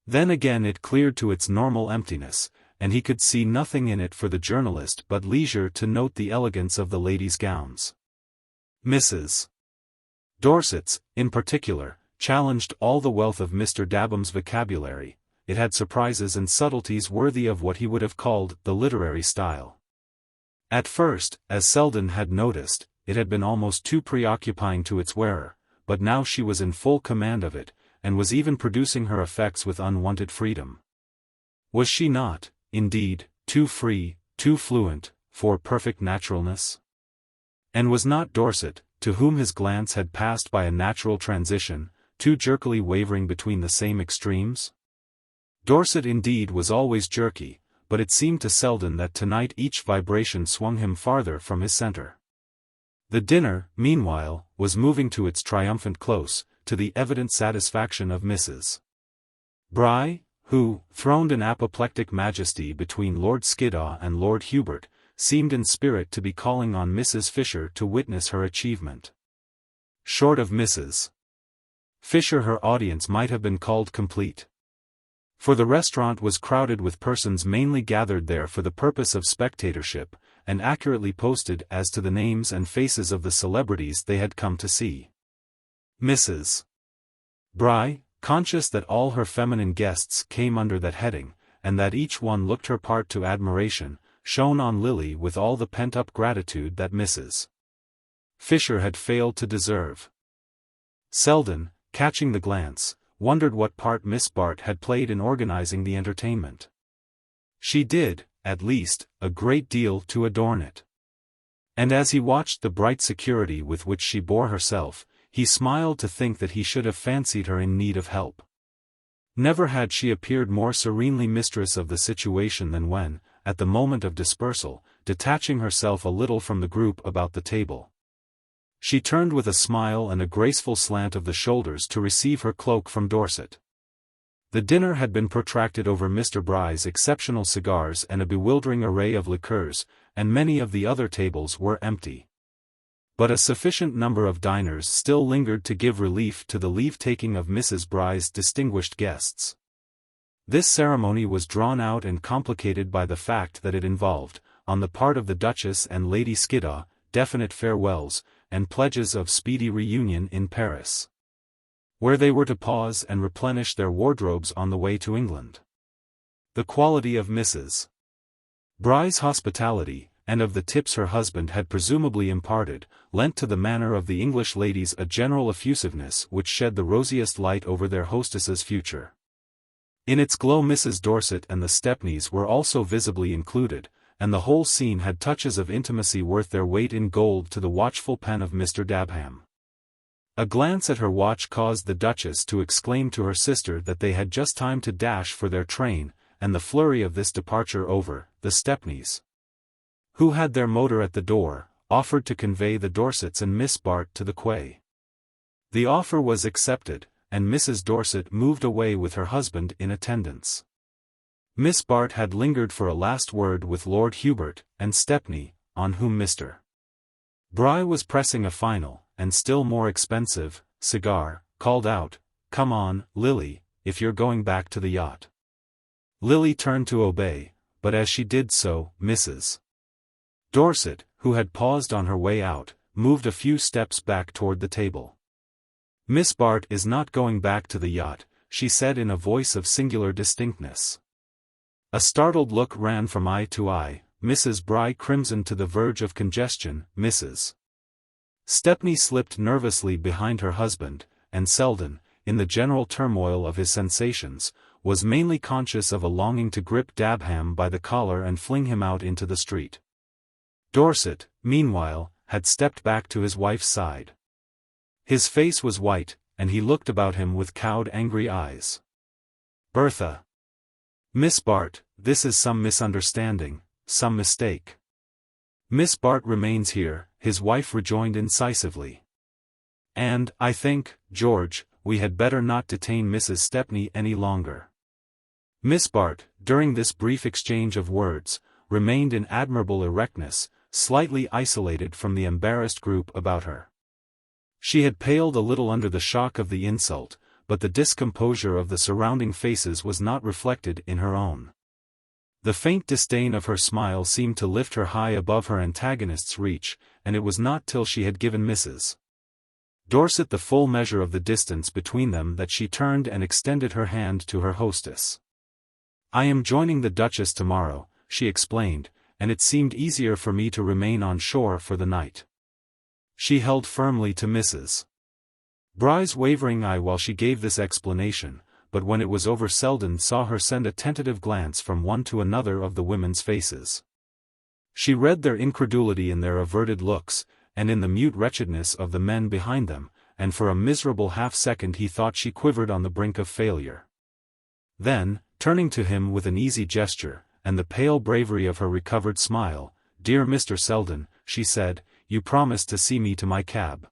Then again it cleared to its normal emptiness, and he could see nothing in it for the journalist but leisure to note the elegance of the ladies' gowns. Mrs. Dorset's, in particular, challenged all the wealth of Mr. Dabham's vocabulary. It had surprises and subtleties worthy of what he would have called the literary style. At first, as Selden had noticed, it had been almost too preoccupying to its wearer, but now she was in full command of it, and was even producing her effects with unwonted freedom. Was she not, indeed, too free, too fluent, for perfect naturalness? And was not Dorset, to whom his glance had passed by a natural transition, too jerkily wavering between the same extremes? Dorset indeed was always jerky, but it seemed to Selden that tonight each vibration swung him farther from his center. The dinner, meanwhile, was moving to its triumphant close, to the evident satisfaction of Mrs. Bry, who, throned in apoplectic majesty between Lord Skiddaw and Lord Hubert, seemed in spirit to be calling on Mrs. Fisher to witness her achievement. Short of Mrs. Fisher her audience might have been called complete. For the restaurant was crowded with persons mainly gathered there for the purpose of spectatorship, and accurately posted as to the names and faces of the celebrities they had come to see. Mrs. Bry, conscious that all her feminine guests came under that heading, and that each one looked her part to admiration, shone on Lily with all the pent-up gratitude that Mrs. Fisher had failed to deserve. Selden, catching the glance, wondered what part Miss Bart had played in organizing the entertainment. She did, at least, a great deal to adorn it. And as he watched the bright security with which she bore herself, he smiled to think that he should have fancied her in need of help. Never had she appeared more serenely mistress of the situation than when, at the moment of dispersal, detaching herself a little from the group about the table, she turned with a smile and a graceful slant of the shoulders to receive her cloak from Dorset. The dinner had been protracted over Mr. Bry's exceptional cigars and a bewildering array of liqueurs, and many of the other tables were empty. But a sufficient number of diners still lingered to give relief to the leave-taking of Mrs. Bry's distinguished guests. This ceremony was drawn out and complicated by the fact that it involved, on the part of the Duchess and Lady Skiddaw, definite farewells, and pledges of speedy reunion in Paris, where they were to pause and replenish their wardrobes on the way to England. The quality of Mrs. Bry's hospitality, and of the tips her husband had presumably imparted, lent to the manner of the English ladies a general effusiveness which shed the rosiest light over their hostess's future. In its glow Mrs. Dorset and the Stepneys were also visibly included, and the whole scene had touches of intimacy worth their weight in gold to the watchful pen of Mr. Dabham. A glance at her watch caused the Duchess to exclaim to her sister that they had just time to dash for their train, and the flurry of this departure over, the Stepneys, who had their motor at the door, offered to convey the Dorsets and Miss Bart to the quay. The offer was accepted, and Mrs. Dorset moved away with her husband in attendance. Miss Bart had lingered for a last word with Lord Hubert and Stepney, on whom Mr. Bry was pressing a final, and still more expensive, cigar, called out, "Come on, Lily, if you're going back to the yacht." Lily turned to obey, but as she did so, Mrs. Dorset, who had paused on her way out, moved a few steps back toward the table. "Miss Bart is not going back to the yacht," she said in a voice of singular distinctness. A startled look ran from eye to eye, Mrs. Bry crimsoned to the verge of congestion, Mrs. Stepney slipped nervously behind her husband, and Selden, in the general turmoil of his sensations, was mainly conscious of a longing to grip Dabham by the collar and fling him out into the street. Dorset, meanwhile, had stepped back to his wife's side. His face was white, and he looked about him with cowed angry eyes. "Bertha! Miss Bart, this is some misunderstanding, some mistake." "Miss Bart remains here," his wife rejoined incisively. "And, I think, George, we had better not detain Mrs. Stepney any longer." Miss Bart, during this brief exchange of words, remained in admirable erectness, slightly isolated from the embarrassed group about her. She had paled a little under the shock of the insult, but the discomposure of the surrounding faces was not reflected in her own. The faint disdain of her smile seemed to lift her high above her antagonist's reach, and it was not till she had given Mrs. Dorset the full measure of the distance between them that she turned and extended her hand to her hostess. "I am joining the Duchess tomorrow," she explained, "and it seemed easier for me to remain on shore for the night." She held firmly to Mrs. Bry's wavering eye while she gave this explanation, but when it was over Selden saw her send a tentative glance from one to another of the women's faces. She read their incredulity in their averted looks, and in the mute wretchedness of the men behind them, and for a miserable half-second he thought she quivered on the brink of failure. Then, turning to him with an easy gesture, and the pale bravery of her recovered smile, "Dear Mr. Selden," she said, "you promised to see me to my cab."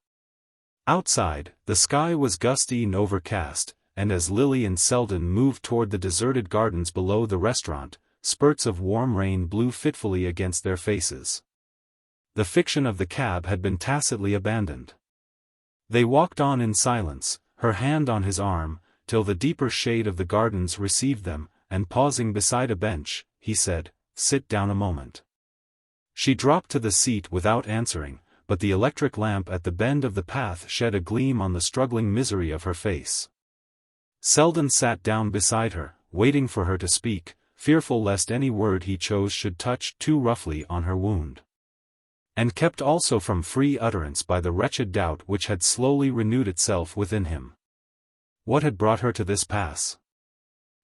Outside, the sky was gusty and overcast, and as Lily and Selden moved toward the deserted gardens below the restaurant, spurts of warm rain blew fitfully against their faces. The fiction of the cab had been tacitly abandoned. They walked on in silence, her hand on his arm, till the deeper shade of the gardens received them, and pausing beside a bench, he said, "Sit down a moment." She dropped to the seat without answering, but the electric lamp at the bend of the path shed a gleam on the struggling misery of her face. Selden sat down beside her, waiting for her to speak, fearful lest any word he chose should touch too roughly on her wound. And kept also from free utterance by the wretched doubt which had slowly renewed itself within him. What had brought her to this pass?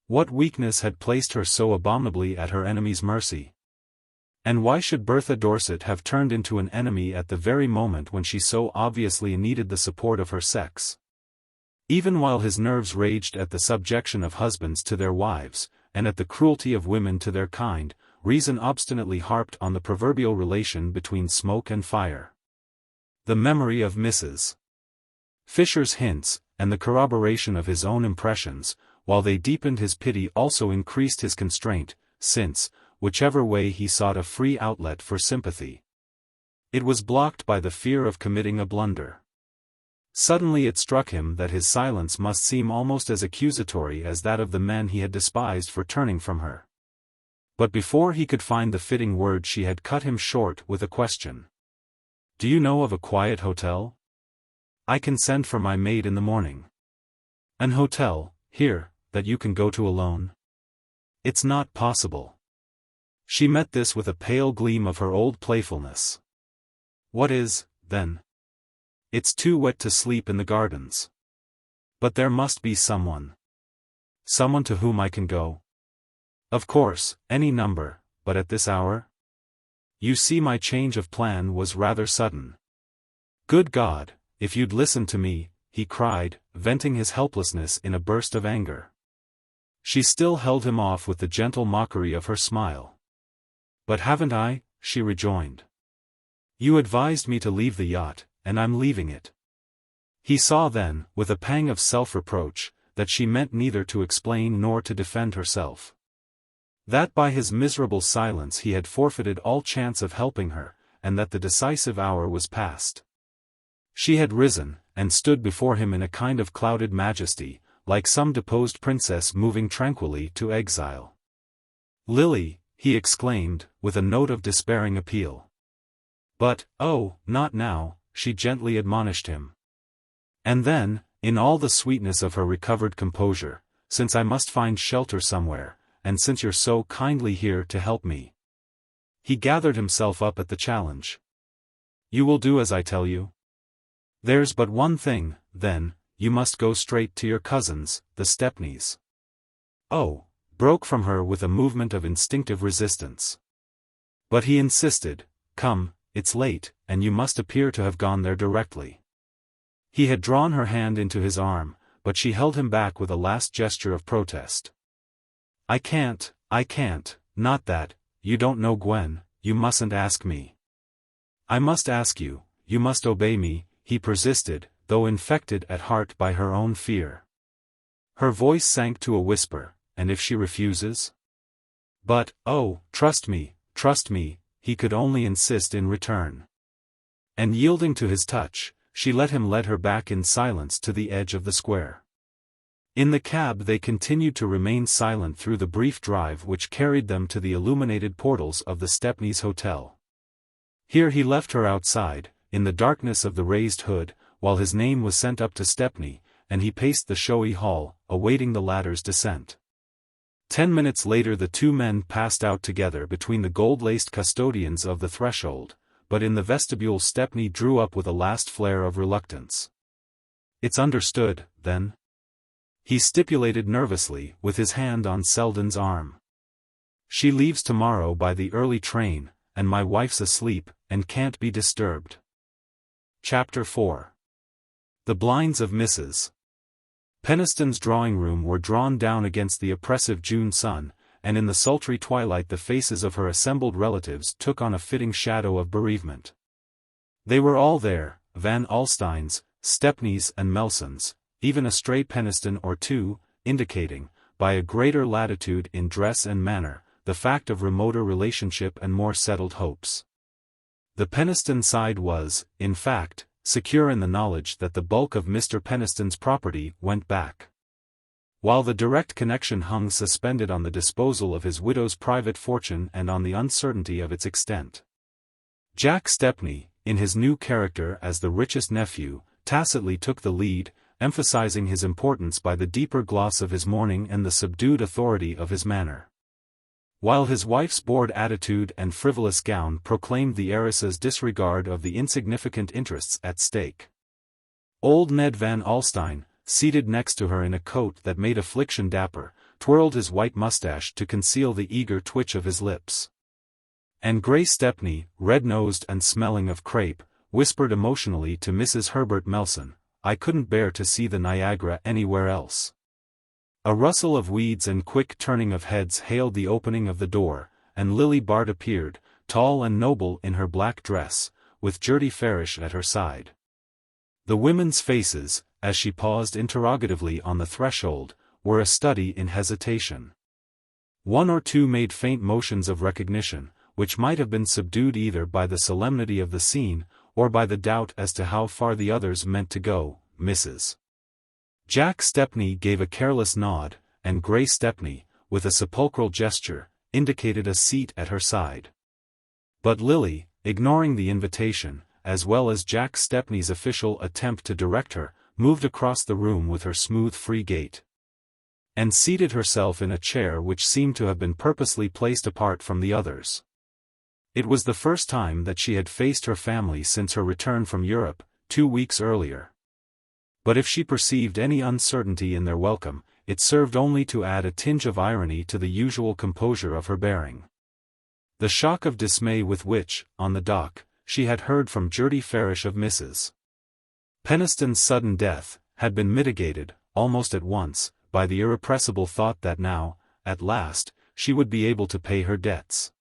What weakness had placed her so abominably at her enemy's mercy? And why should Bertha Dorset have turned into an enemy at the very moment when she so obviously needed the support of her sex? Even while his nerves raged at the subjection of husbands to their wives, and at the cruelty of women to their kind, reason obstinately harped on the proverbial relation between smoke and fire. The memory of Mrs. Fisher's hints, and the corroboration of his own impressions, while they deepened his pity also increased his constraint, since, whichever way he sought a free outlet for sympathy, it was blocked by the fear of committing a blunder. Suddenly it struck him that his silence must seem almost as accusatory as that of the men he had despised for turning from her. But before he could find the fitting word she had cut him short with a question. "Do you know of a quiet hotel? I can send for my maid in the morning." "An hotel, here, that you can go to alone?" "It's not possible." She met this with a pale gleam of her old playfulness. "What is, then?" "It's too wet to sleep in the gardens." "But there must be someone." "Someone to whom I can go?" "Of course, any number, but at this hour?" "You see my change of plan was rather sudden." "Good God, if you'd listened to me," he cried, venting his helplessness in a burst of anger. She still held him off with the gentle mockery of her smile. "But haven't I?" she rejoined. "You advised me to leave the yacht, and I'm leaving it." He saw then, with a pang of self-reproach, that she meant neither to explain nor to defend herself. That by his miserable silence he had forfeited all chance of helping her, and that the decisive hour was past. She had risen, and stood before him in a kind of clouded majesty, like some deposed princess moving tranquilly to exile. "Lily," he exclaimed, with a note of despairing appeal. "But, oh, not now," she gently admonished him. And then, in all the sweetness of her recovered composure, "Since I must find shelter somewhere, and since you're so kindly here to help me." He gathered himself up at the challenge. "You will do as I tell you?" There's but one thing, then, you must go straight to your cousins, the Stepneys. Oh, broke from her with a movement of instinctive resistance. But he insisted, come, it's late, and you must appear to have gone there directly. He had drawn her hand into his arm, but she held him back with a last gesture of protest. I can't, not that, you don't know Gwen, you mustn't ask me. I must ask you, you must obey me, he persisted, though infected at heart by her own fear. Her voice sank to a whisper, and if she refuses? But, oh, trust me, he could only insist in return. And yielding to his touch, she let him lead her back in silence to the edge of the square. In the cab they continued to remain silent through the brief drive which carried them to the illuminated portals of the Stepneys' hotel. Here he left her outside, in the darkness of the raised hood, while his name was sent up to Stepney, and he paced the showy hall, awaiting the latter's descent. 10 minutes later the two men passed out together between the gold-laced custodians of the threshold, but in the vestibule Stepney drew up with a last flare of reluctance. It's understood, then? He stipulated nervously, with his hand on Selden's arm. She leaves tomorrow by the early train, and my wife's asleep, and can't be disturbed. Chapter 4. The blinds of Mrs. Peniston's drawing-room were drawn down against the oppressive June sun, and in the sultry twilight the faces of her assembled relatives took on a fitting shadow of bereavement. They were all there, Van Alstynes, Stepneys and Melsons, even a stray Peniston or two, indicating, by a greater latitude in dress and manner, the fact of remoter relationship and more settled hopes. The Peniston side was, in fact, secure in the knowledge that the bulk of Mr. Peniston's property went back, while the direct connection hung suspended on the disposal of his widow's private fortune and on the uncertainty of its extent. Jack Stepney, in his new character as the richest nephew, tacitly took the lead, emphasizing his importance by the deeper gloss of his mourning and the subdued authority of his manner, while his wife's bored attitude and frivolous gown proclaimed the heiress's disregard of the insignificant interests at stake. Old Ned Van Alstyne, seated next to her in a coat that made affliction dapper, twirled his white mustache to conceal the eager twitch of his lips. And Grace Stepney, red-nosed and smelling of crepe, whispered emotionally to Mrs. Herbert Melson, I couldn't bear to see the Niagara anywhere else. A rustle of weeds and quick turning of heads hailed the opening of the door, and Lily Bart appeared, tall and noble in her black dress, with Gertie Farish at her side. The women's faces, as she paused interrogatively on the threshold, were a study in hesitation. One or two made faint motions of recognition, which might have been subdued either by the solemnity of the scene, or by the doubt as to how far the others meant to go. Mrs. Jack Stepney gave a careless nod, and Grace Stepney, with a sepulchral gesture, indicated a seat at her side. But Lily, ignoring the invitation, as well as Jack Stepney's official attempt to direct her, moved across the room with her smooth free gait, and seated herself in a chair which seemed to have been purposely placed apart from the others. It was the first time that she had faced her family since her return from Europe, 2 weeks earlier. But if she perceived any uncertainty in their welcome, it served only to add a tinge of irony to the usual composure of her bearing. The shock of dismay with which, on the dock, she had heard from Gertie Farish of Mrs. Peniston's sudden death, had been mitigated, almost at once, by the irrepressible thought that now, at last, she would be able to pay her debts.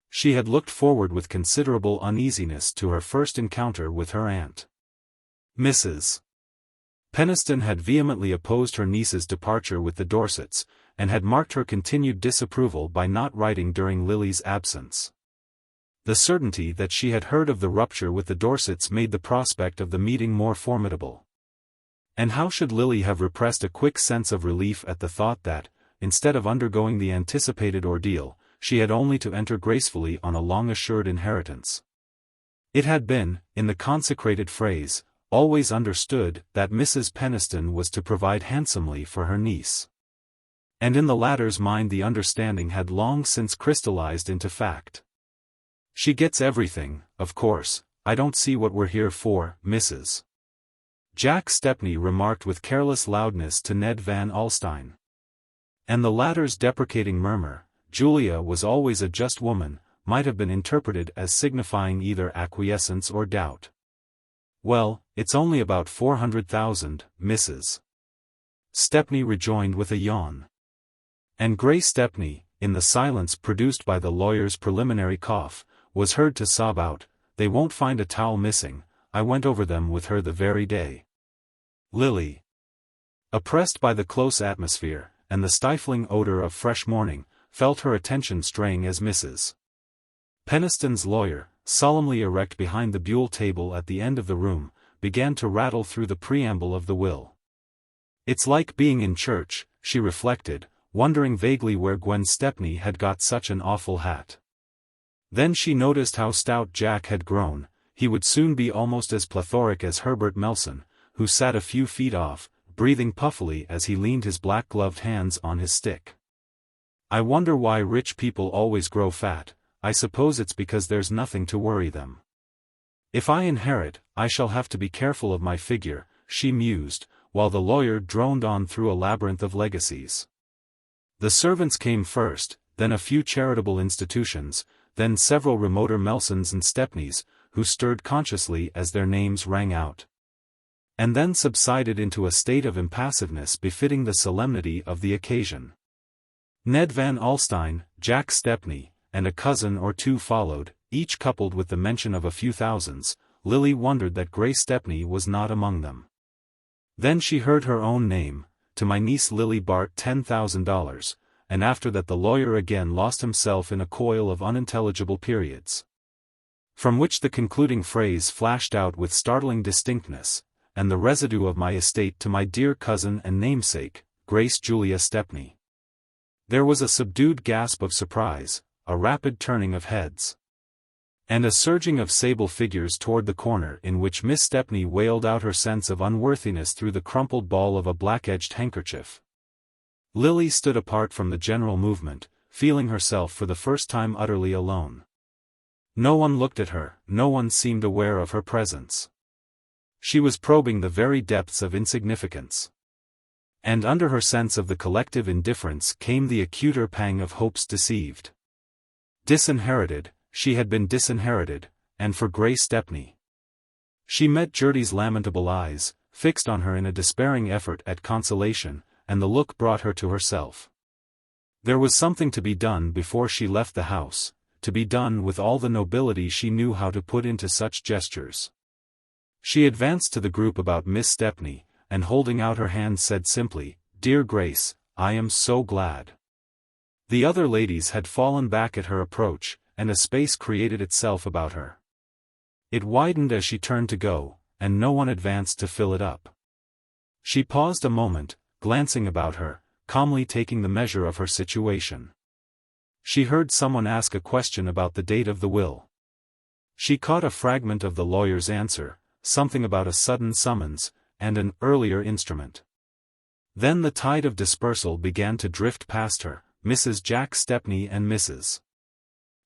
She had looked forward with considerable uneasiness to her first encounter with her aunt. Mrs. Peniston had vehemently opposed her niece's departure with the Dorsets, and had marked her continued disapproval by not writing during Lily's absence. The certainty that she had heard of the rupture with the Dorsets made the prospect of the meeting more formidable. And how should Lily have repressed a quick sense of relief at the thought that, instead of undergoing the anticipated ordeal, she had only to enter gracefully on a long-assured inheritance. It had been, in the consecrated phrase, always understood that Mrs. Peniston was to provide handsomely for her niece. And in the latter's mind the understanding had long since crystallized into fact. She gets everything, of course, I don't see what we're here for, Mrs. Jack Stepney remarked with careless loudness to Ned Van Alstyne. And the latter's deprecating murmur, "Julia was always a just woman," might have been interpreted as signifying either acquiescence or doubt. "Well, it's only about 400,000, Mrs. Stepney rejoined with a yawn. And Grace Stepney, in the silence produced by the lawyer's preliminary cough, was heard to sob out, "They won't find a towel missing, I went over them with her the very day." Lily, oppressed by the close atmosphere, and the stifling odor of fresh morning, felt her attention straying as Mrs. Peniston's lawyer, solemnly erect behind the buhl table at the end of the room, began to rattle through the preamble of the will. "It's like being in church," she reflected, wondering vaguely where Gwen Stepney had got such an awful hat. Then she noticed how stout Jack had grown. He would soon be almost as plethoric as Herbert Melson, who sat a few feet off, breathing puffily as he leaned his black-gloved hands on his stick. "I wonder why rich people always grow fat. I suppose it's because there's nothing to worry them. If I inherit, I shall have to be careful of my figure," she mused, while the lawyer droned on through a labyrinth of legacies. The servants came first, then a few charitable institutions, then several remoter Melsons and Stepneys, who stirred consciously as their names rang out. And then subsided into a state of impassiveness befitting the solemnity of the occasion. Ned Van Alstyne, Jack Stepney, and a cousin or two followed, each coupled with the mention of a few thousands. Lily wondered that Grace Stepney was not among them. Then she heard her own name, "To my niece Lily Bart $10,000, and after that the lawyer again lost himself in a coil of unintelligible periods. From which the concluding phrase flashed out with startling distinctness, "And the residue of my estate to my dear cousin and namesake, Grace Julia Stepney." There was a subdued gasp of surprise, a rapid turning of heads, and a surging of sable figures toward the corner in which Miss Stepney wailed out her sense of unworthiness through the crumpled ball of a black-edged handkerchief. Lily stood apart from the general movement, feeling herself for the first time utterly alone. No one looked at her, no one seemed aware of her presence. She was probing the very depths of insignificance. And under her sense of the collective indifference came the acuter pang of hopes deceived. Disinherited, she had been disinherited, and for Grace Stepney. She met Gertie's lamentable eyes, fixed on her in a despairing effort at consolation, and the look brought her to herself. There was something to be done before she left the house, to be done with all the nobility she knew how to put into such gestures. She advanced to the group about Miss Stepney, and holding out her hand said simply, "Dear Grace, I am so glad." The other ladies had fallen back at her approach, and a space created itself about her. It widened as she turned to go, and no one advanced to fill it up. She paused a moment, glancing about her, calmly taking the measure of her situation. She heard someone ask a question about the date of the will. She caught a fragment of the lawyer's answer, something about a sudden summons, and an earlier instrument. Then the tide of dispersal began to drift past her. Mrs. Jack Stepney and Mrs.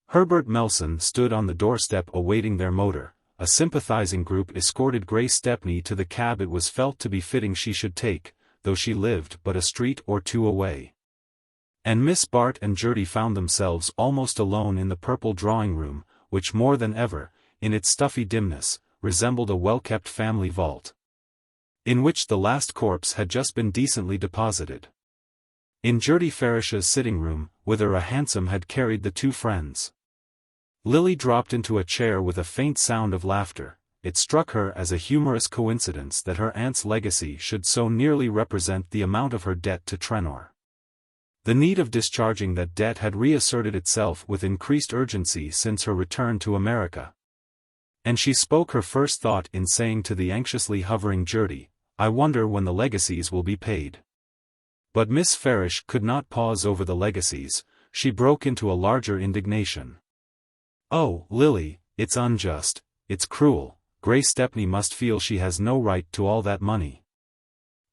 Herbert Melson stood on the doorstep awaiting their motor. A sympathizing group escorted Grace Stepney to the cab it was felt to be fitting she should take, though she lived but a street or two away. And Miss Bart and Gertie found themselves almost alone in the purple drawing-room, which more than ever, in its stuffy dimness, resembled a well-kept family vault, in which the last corpse had just been decently deposited. In Gertie Farish's sitting-room, whither a hansom had carried the two friends, Lily dropped into a chair with a faint sound of laughter. It struck her as a humorous coincidence that her aunt's legacy should so nearly represent the amount of her debt to Trenor. The need of discharging that debt had reasserted itself with increased urgency since her return to America. And she spoke her first thought in saying to the anxiously hovering Gertie, "I wonder when the legacies will be paid." But Miss Farish could not pause over the legacies. She broke into a larger indignation. "Oh, Lily, it's unjust, it's cruel. Grace Stepney must feel she has no right to all that money."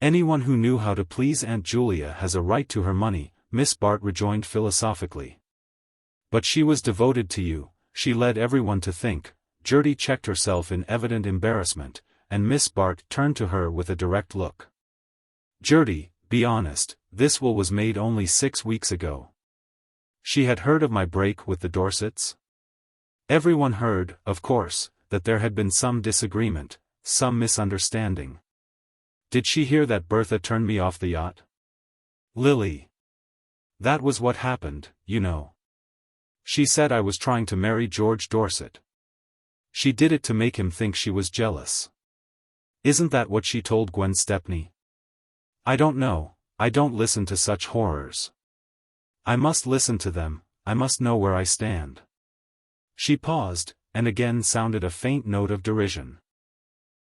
"Anyone who knew how to please Aunt Julia has a right to her money," Miss Bart rejoined philosophically. "But she was devoted to you, she led everyone to think." Gertie checked herself in evident embarrassment, and Miss Bart turned to her with a direct look. "Judy, be honest, this will was made only 6 weeks ago." She had heard of my break with the Dorsets? Everyone heard, of course, that there had been some disagreement, some misunderstanding. Did she hear that Bertha turned me off the yacht? Lily. That was what happened, you know. She said I was trying to marry George Dorset. She did it to make him think she was jealous. Isn't that what she told Gwen Stepney? I don't know, I don't listen to such horrors. I must listen to them, I must know where I stand. She paused, and again sounded a faint note of derision.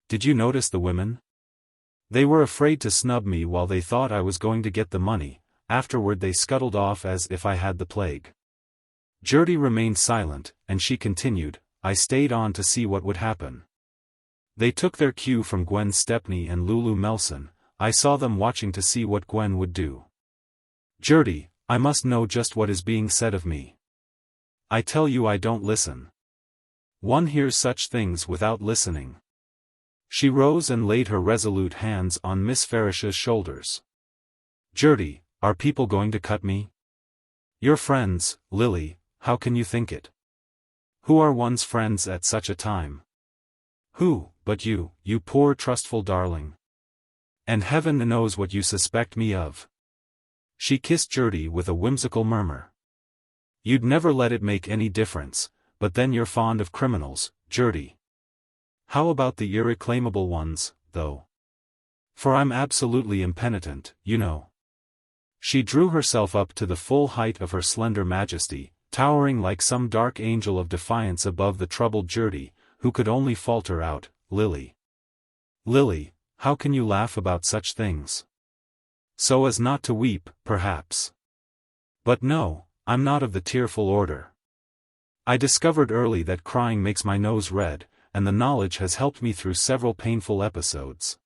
Did you notice the women? They were afraid to snub me while they thought I was going to get the money, afterward they scuttled off as if I had the plague. Gertie remained silent, and she continued, I stayed on to see what would happen. They took their cue from Gwen Stepney and Lulu Melson. I saw them watching to see what Gwen would do. Gertie, I must know just what is being said of me. I tell you I don't listen. One hears such things without listening. She rose and laid her resolute hands on Miss Farish's shoulders. Gertie, are people going to cut me? Your friends, Lily, how can you think it? Who are one's friends at such a time? Who, but you poor trustful darling? And heaven knows what you suspect me of. She kissed Gertie with a whimsical murmur. You'd never let it make any difference, but then you're fond of criminals, Gertie. How about the irreclaimable ones, though? For I'm absolutely impenitent, you know. She drew herself up to the full height of her slender majesty, towering like some dark angel of defiance above the troubled Gertie, who could only falter out, Lily. Lily, how can you laugh about such things? So as not to weep, perhaps. But no, I'm not of the tearful order. I discovered early that crying makes my nose red, and the knowledge has helped me through several painful episodes.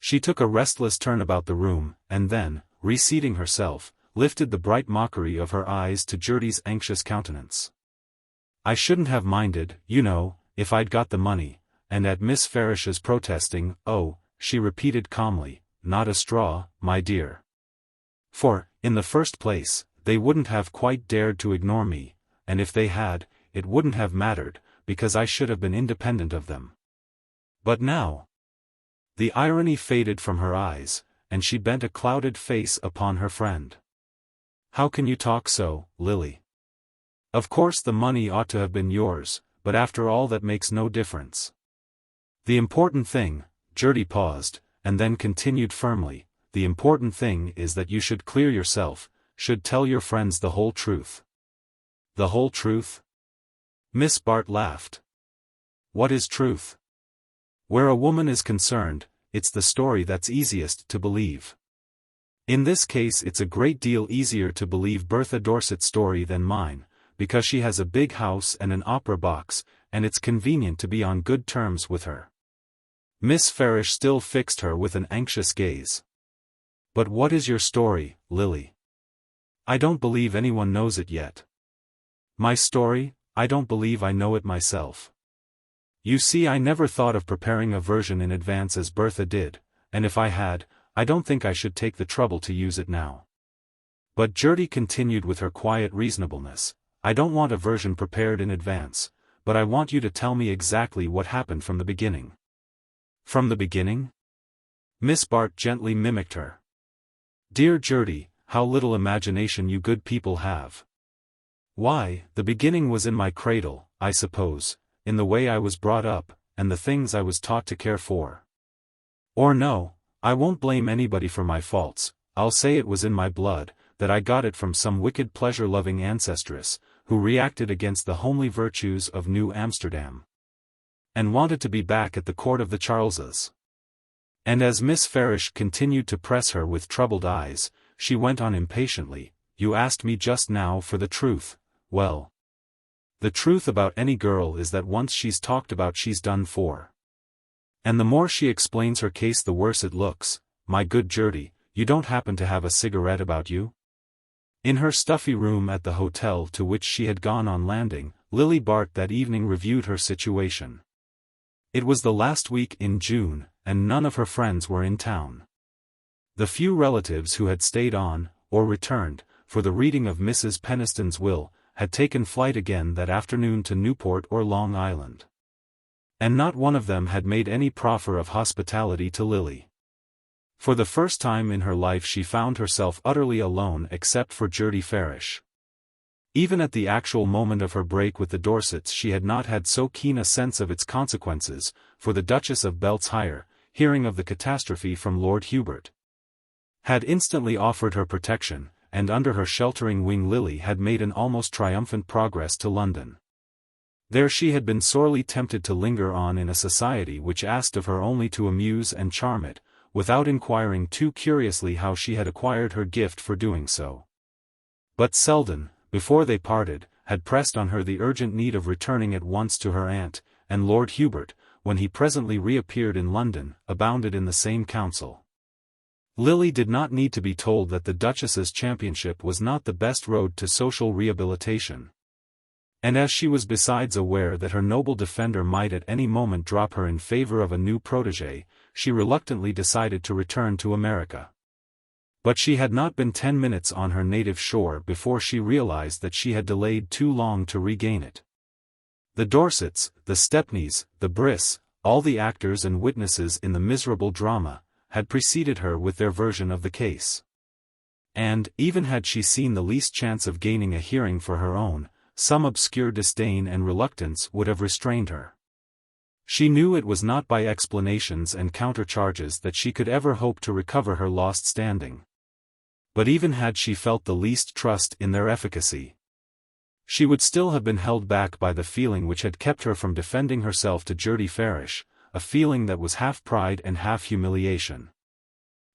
She took a restless turn about the room, and then, reseating herself, lifted the bright mockery of her eyes to Gertie's anxious countenance. I shouldn't have minded, you know, if I'd got the money, and at Miss Farish's protesting, oh, she repeated calmly, not a straw, my dear. For, in the first place, they wouldn't have quite dared to ignore me, and if they had, it wouldn't have mattered, because I should have been independent of them. But now. The irony faded from her eyes, and she bent a clouded face upon her friend. How can you talk so, Lily? Of course the money ought to have been yours, but after all that makes no difference. The important thing, Gertie paused, and then continued firmly, the important thing is that you should clear yourself, should tell your friends the whole truth. The whole truth? Miss Bart laughed. What is truth? Where a woman is concerned, it's the story that's easiest to believe. In this case it's a great deal easier to believe Bertha Dorset's story than mine, because she has a big house and an opera box, and it's convenient to be on good terms with her. Miss Farish still fixed her with an anxious gaze. But what is your story, Lily? I don't believe anyone knows it yet. My story, I don't believe I know it myself. You see, I never thought of preparing a version in advance as Bertha did, and if I had, I don't think I should take the trouble to use it now. But Gertie continued with her quiet reasonableness, I don't want a version prepared in advance, but I want you to tell me exactly what happened from the beginning. From the beginning? Miss Bart gently mimicked her. Dear Gertie, how little imagination you good people have. Why, the beginning was in my cradle, I suppose, in the way I was brought up, and the things I was taught to care for. Or no, I won't blame anybody for my faults, I'll say it was in my blood, that I got it from some wicked pleasure-loving ancestress, who reacted against the homely virtues of New Amsterdam. And wanted to be back at the court of the Charleses. And as Miss Farish continued to press her with troubled eyes, she went on impatiently, you asked me just now for the truth, well. The truth about any girl is that once she's talked about she's done for. And the more she explains her case the worse it looks. My good Gertie, you don't happen to have a cigarette about you? In her stuffy room at the hotel to which she had gone on landing, Lily Bart that evening reviewed her situation. It was the last week in June, and none of her friends were in town. The few relatives who had stayed on, or returned, for the reading of Mrs. Peniston's will, had taken flight again that afternoon to Newport or Long Island. And not one of them had made any proffer of hospitality to Lily. For the first time in her life she found herself utterly alone except for Judy Farish. Even at the actual moment of her break with the Dorsets she had not had so keen a sense of its consequences, for the Duchess of Beltshire, hearing of the catastrophe from Lord Hubert, had instantly offered her protection, and under her sheltering wing Lily had made an almost triumphant progress to London. There she had been sorely tempted to linger on in a society which asked of her only to amuse and charm it, without inquiring too curiously how she had acquired her gift for doing so. But Selden, before they parted, had pressed on her the urgent need of returning at once to her aunt, and Lord Hubert, when he presently reappeared in London, abounded in the same counsel. Lily did not need to be told that the Duchess's championship was not the best road to social rehabilitation. And as she was besides aware that her noble defender might at any moment drop her in favor of a new protégé, she reluctantly decided to return to America. But she had not been 10 minutes on her native shore before she realized that she had delayed too long to regain it. The Dorsets, the Stepneys, the Briss, all the actors and witnesses in the miserable drama, had preceded her with their version of the case. And, even had she seen the least chance of gaining a hearing for her own, some obscure disdain and reluctance would have restrained her. She knew it was not by explanations and countercharges that she could ever hope to recover her lost standing. But even had she felt the least trust in their efficacy, she would still have been held back by the feeling which had kept her from defending herself to Judy Farish, a feeling that was half pride and half humiliation.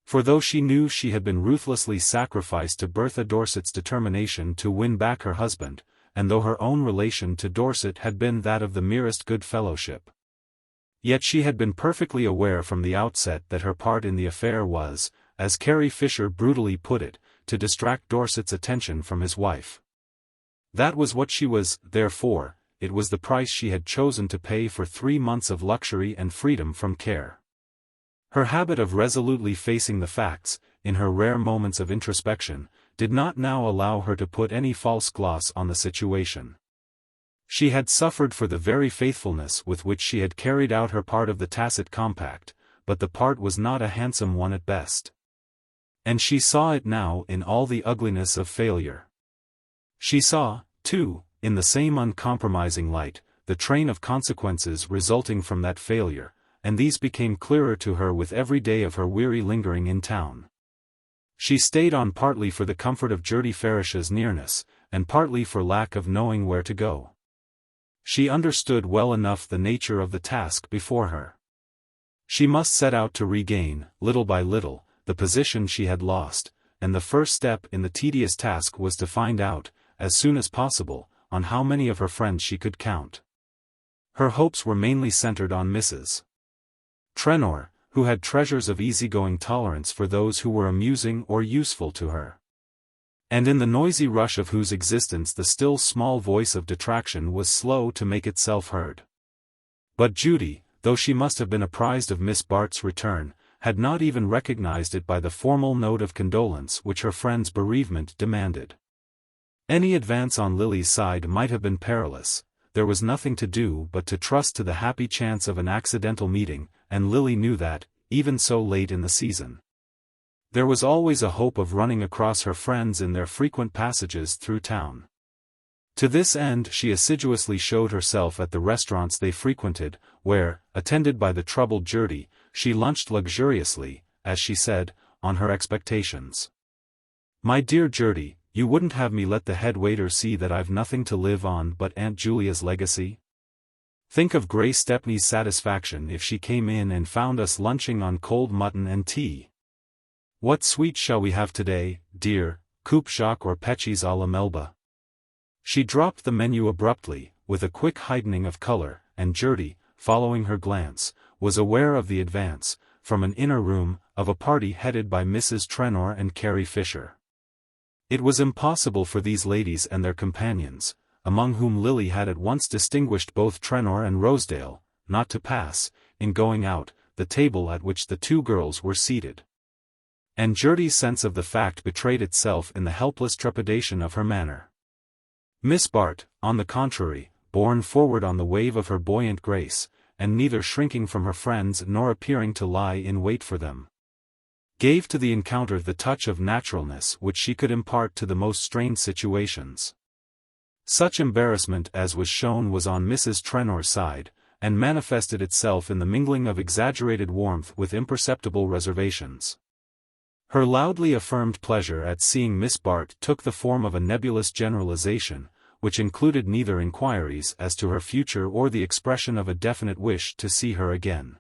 For though she knew she had been ruthlessly sacrificed to Bertha Dorset's determination to win back her husband, and though her own relation to Dorset had been that of the merest good fellowship, yet she had been perfectly aware from the outset that her part in the affair was, as Carrie Fisher brutally put it, to distract Dorset's attention from his wife. That was what she was, therefore, it was the price she had chosen to pay for 3 months of luxury and freedom from care. Her habit of resolutely facing the facts, in her rare moments of introspection, did not now allow her to put any false gloss on the situation. She had suffered for the very faithfulness with which she had carried out her part of the tacit compact, but the part was not a handsome one at best. And she saw it now in all the ugliness of failure. She saw, too, in the same uncompromising light, the train of consequences resulting from that failure, and these became clearer to her with every day of her weary lingering in town. She stayed on partly for the comfort of Judy Farish's nearness, and partly for lack of knowing where to go. She understood well enough the nature of the task before her. She must set out to regain, little by little, the position she had lost, and the first step in the tedious task was to find out, as soon as possible, on how many of her friends she could count. Her hopes were mainly centered on Mrs. Trenor, who had treasures of easygoing tolerance for those who were amusing or useful to her, and in the noisy rush of whose existence the still small voice of detraction was slow to make itself heard. But Judy, though she must have been apprised of Miss Bart's return, had not even recognized it by the formal note of condolence which her friend's bereavement demanded. Any advance on Lily's side might have been perilous. There was nothing to do but to trust to the happy chance of an accidental meeting, and Lily knew that, even so late in the season, there was always a hope of running across her friends in their frequent passages through town. To this end she assiduously showed herself at the restaurants they frequented, where, attended by the troubled Judy, she lunched luxuriously, as she said, on her expectations. "My dear Judy, you wouldn't have me let the head waiter see that I've nothing to live on but Aunt Julia's legacy? Think of Grace Stepney's satisfaction if she came in and found us lunching on cold mutton and tea. What sweets shall we have today, dear, coupe Jacques or Pecci's à la Melba?" She dropped the menu abruptly, with a quick heightening of color, and Judy, following her glance, was aware of the advance, from an inner room, of a party headed by Mrs. Trenor and Carrie Fisher. It was impossible for these ladies and their companions, among whom Lily had at once distinguished both Trenor and Rosedale, not to pass, in going out, the table at which the two girls were seated. And Gertie's sense of the fact betrayed itself in the helpless trepidation of her manner. Miss Bart, on the contrary, borne forward on the wave of her buoyant grace, and neither shrinking from her friends nor appearing to lie in wait for them, gave to the encounter the touch of naturalness which she could impart to the most strained situations. Such embarrassment as was shown was on Mrs. Trenor's side, and manifested itself in the mingling of exaggerated warmth with imperceptible reservations. Her loudly affirmed pleasure at seeing Miss Bart took the form of a nebulous generalization, which included neither inquiries as to her future or the expression of a definite wish to see her again.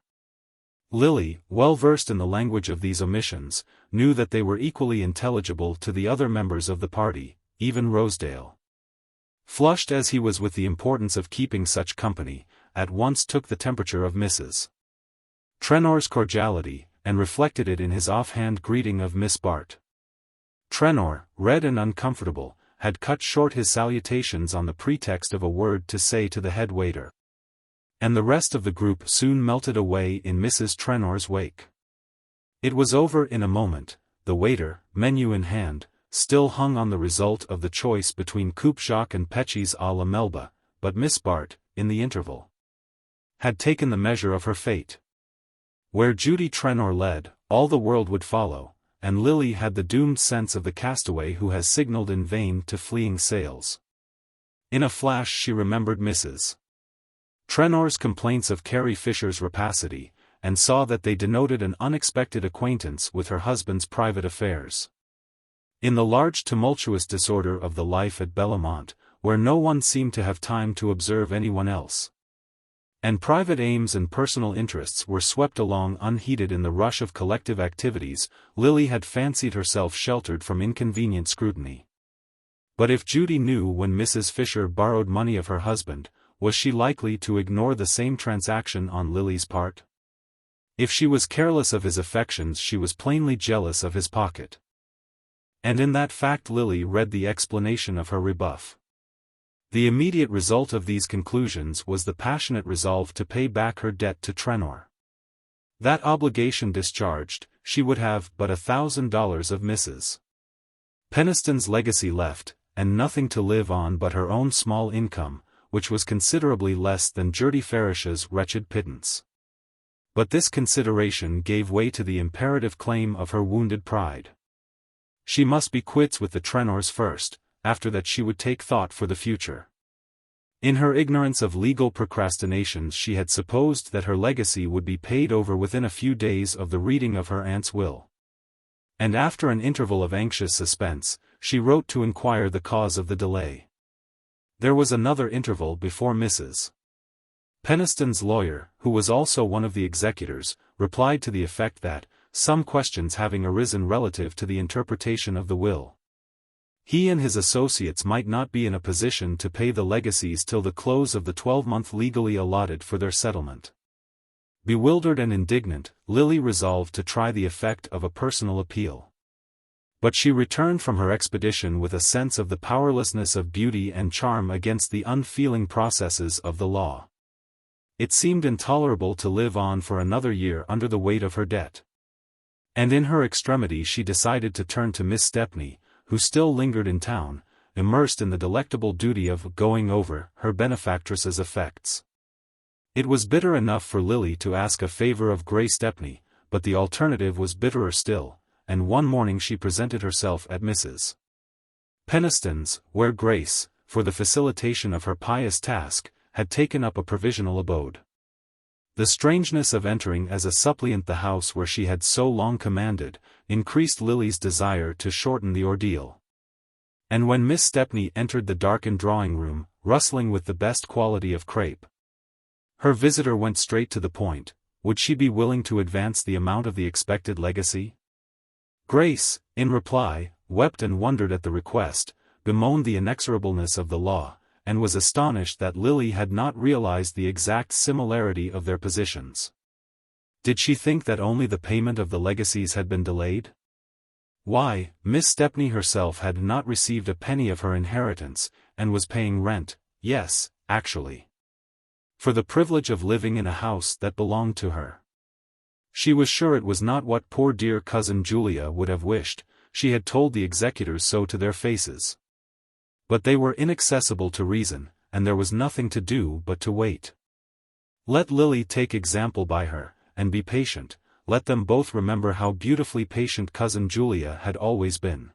Lily, well versed in the language of these omissions, knew that they were equally intelligible to the other members of the party, even Rosedale. Flushed as he was with the importance of keeping such company, at once took the temperature of Mrs. Trenor's cordiality, and reflected it in his offhand greeting of Miss Bart. Trenor, red and uncomfortable, had cut short his salutations on the pretext of a word to say to the head waiter. And the rest of the group soon melted away in Mrs. Trenor's wake. It was over in a moment. The waiter, menu in hand, still hung on the result of the choice between coupe Jacques and Pecci's à la Melba, but Miss Bart, in the interval, had taken the measure of her fate. Where Judy Trenor led, all the world would follow, and Lily had the doomed sense of the castaway who has signaled in vain to fleeing sails. In a flash she remembered Mrs. Trenor's complaints of Carrie Fisher's rapacity, and saw that they denoted an unexpected acquaintance with her husband's private affairs. In the large tumultuous disorder of the life at Bellomont, where no one seemed to have time to observe anyone else, and private aims and personal interests were swept along unheeded in the rush of collective activities, Lily had fancied herself sheltered from inconvenient scrutiny. But if Judy knew when Mrs. Fisher borrowed money of her husband, was she likely to ignore the same transaction on Lily's part? If she was careless of his affections, she was plainly jealous of his pocket. And in that fact Lily read the explanation of her rebuff. The immediate result of these conclusions was the passionate resolve to pay back her debt to Trenor. That obligation discharged, she would have but $1,000 of Mrs. Peniston's legacy left, and nothing to live on but her own small income, which was considerably less than Gertie Farish's wretched pittance. But this consideration gave way to the imperative claim of her wounded pride. She must be quits with the Trenors first, after that she would take thought for the future. In her ignorance of legal procrastinations she had supposed that her legacy would be paid over within a few days of the reading of her aunt's will. And after an interval of anxious suspense, she wrote to inquire the cause of the delay. There was another interval before Mrs. Peniston's lawyer, who was also one of the executors, replied to the effect that, some questions having arisen relative to the interpretation of the will, he and his associates might not be in a position to pay the legacies till the close of the 12-month legally allotted for their settlement. Bewildered and indignant, Lily resolved to try the effect of a personal appeal. But she returned from her expedition with a sense of the powerlessness of beauty and charm against the unfeeling processes of the law. It seemed intolerable to live on for another year under the weight of her debt. And in her extremity she decided to turn to Miss Stepney, who still lingered in town, immersed in the delectable duty of going over her benefactress's effects. It was bitter enough for Lily to ask a favor of Grey Stepney, but the alternative was bitterer still, and one morning she presented herself at Mrs. Peniston's, where Grace, for the facilitation of her pious task, had taken up a provisional abode. The strangeness of entering as a suppliant the house where she had so long commanded, increased Lily's desire to shorten the ordeal. And when Miss Stepney entered the darkened drawing-room, rustling with the best quality of crape, her visitor went straight to the point: would she be willing to advance the amount of the expected legacy? Grace, in reply, wept and wondered at the request, bemoaned the inexorableness of the law, and was astonished that Lily had not realized the exact similarity of their positions. Did she think that only the payment of the legacies had been delayed? Why, Miss Stepney herself had not received a penny of her inheritance, and was paying rent, yes, actually For the privilege of living in a house that belonged to her. She was sure it was not what poor dear cousin Julia would have wished. She had told the executors so to their faces. But they were inaccessible to reason, and there was nothing to do but to wait. Let Lily take example by her, and be patient. Let them both remember how beautifully patient cousin Julia had always been.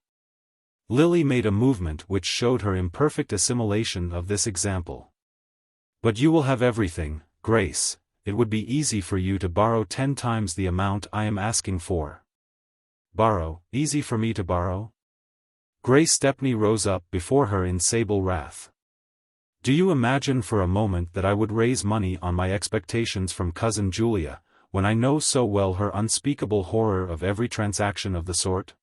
Lily made a movement which showed her imperfect assimilation of this example. But you will have everything, Grace. It would be easy for you to borrow 10 times the amount I am asking for. Borrow, easy for me to borrow? Grace Stepney rose up before her in sable wrath. Do you imagine for a moment that I would raise money on my expectations from cousin Julia, when I know so well her unspeakable horror of every transaction of the sort?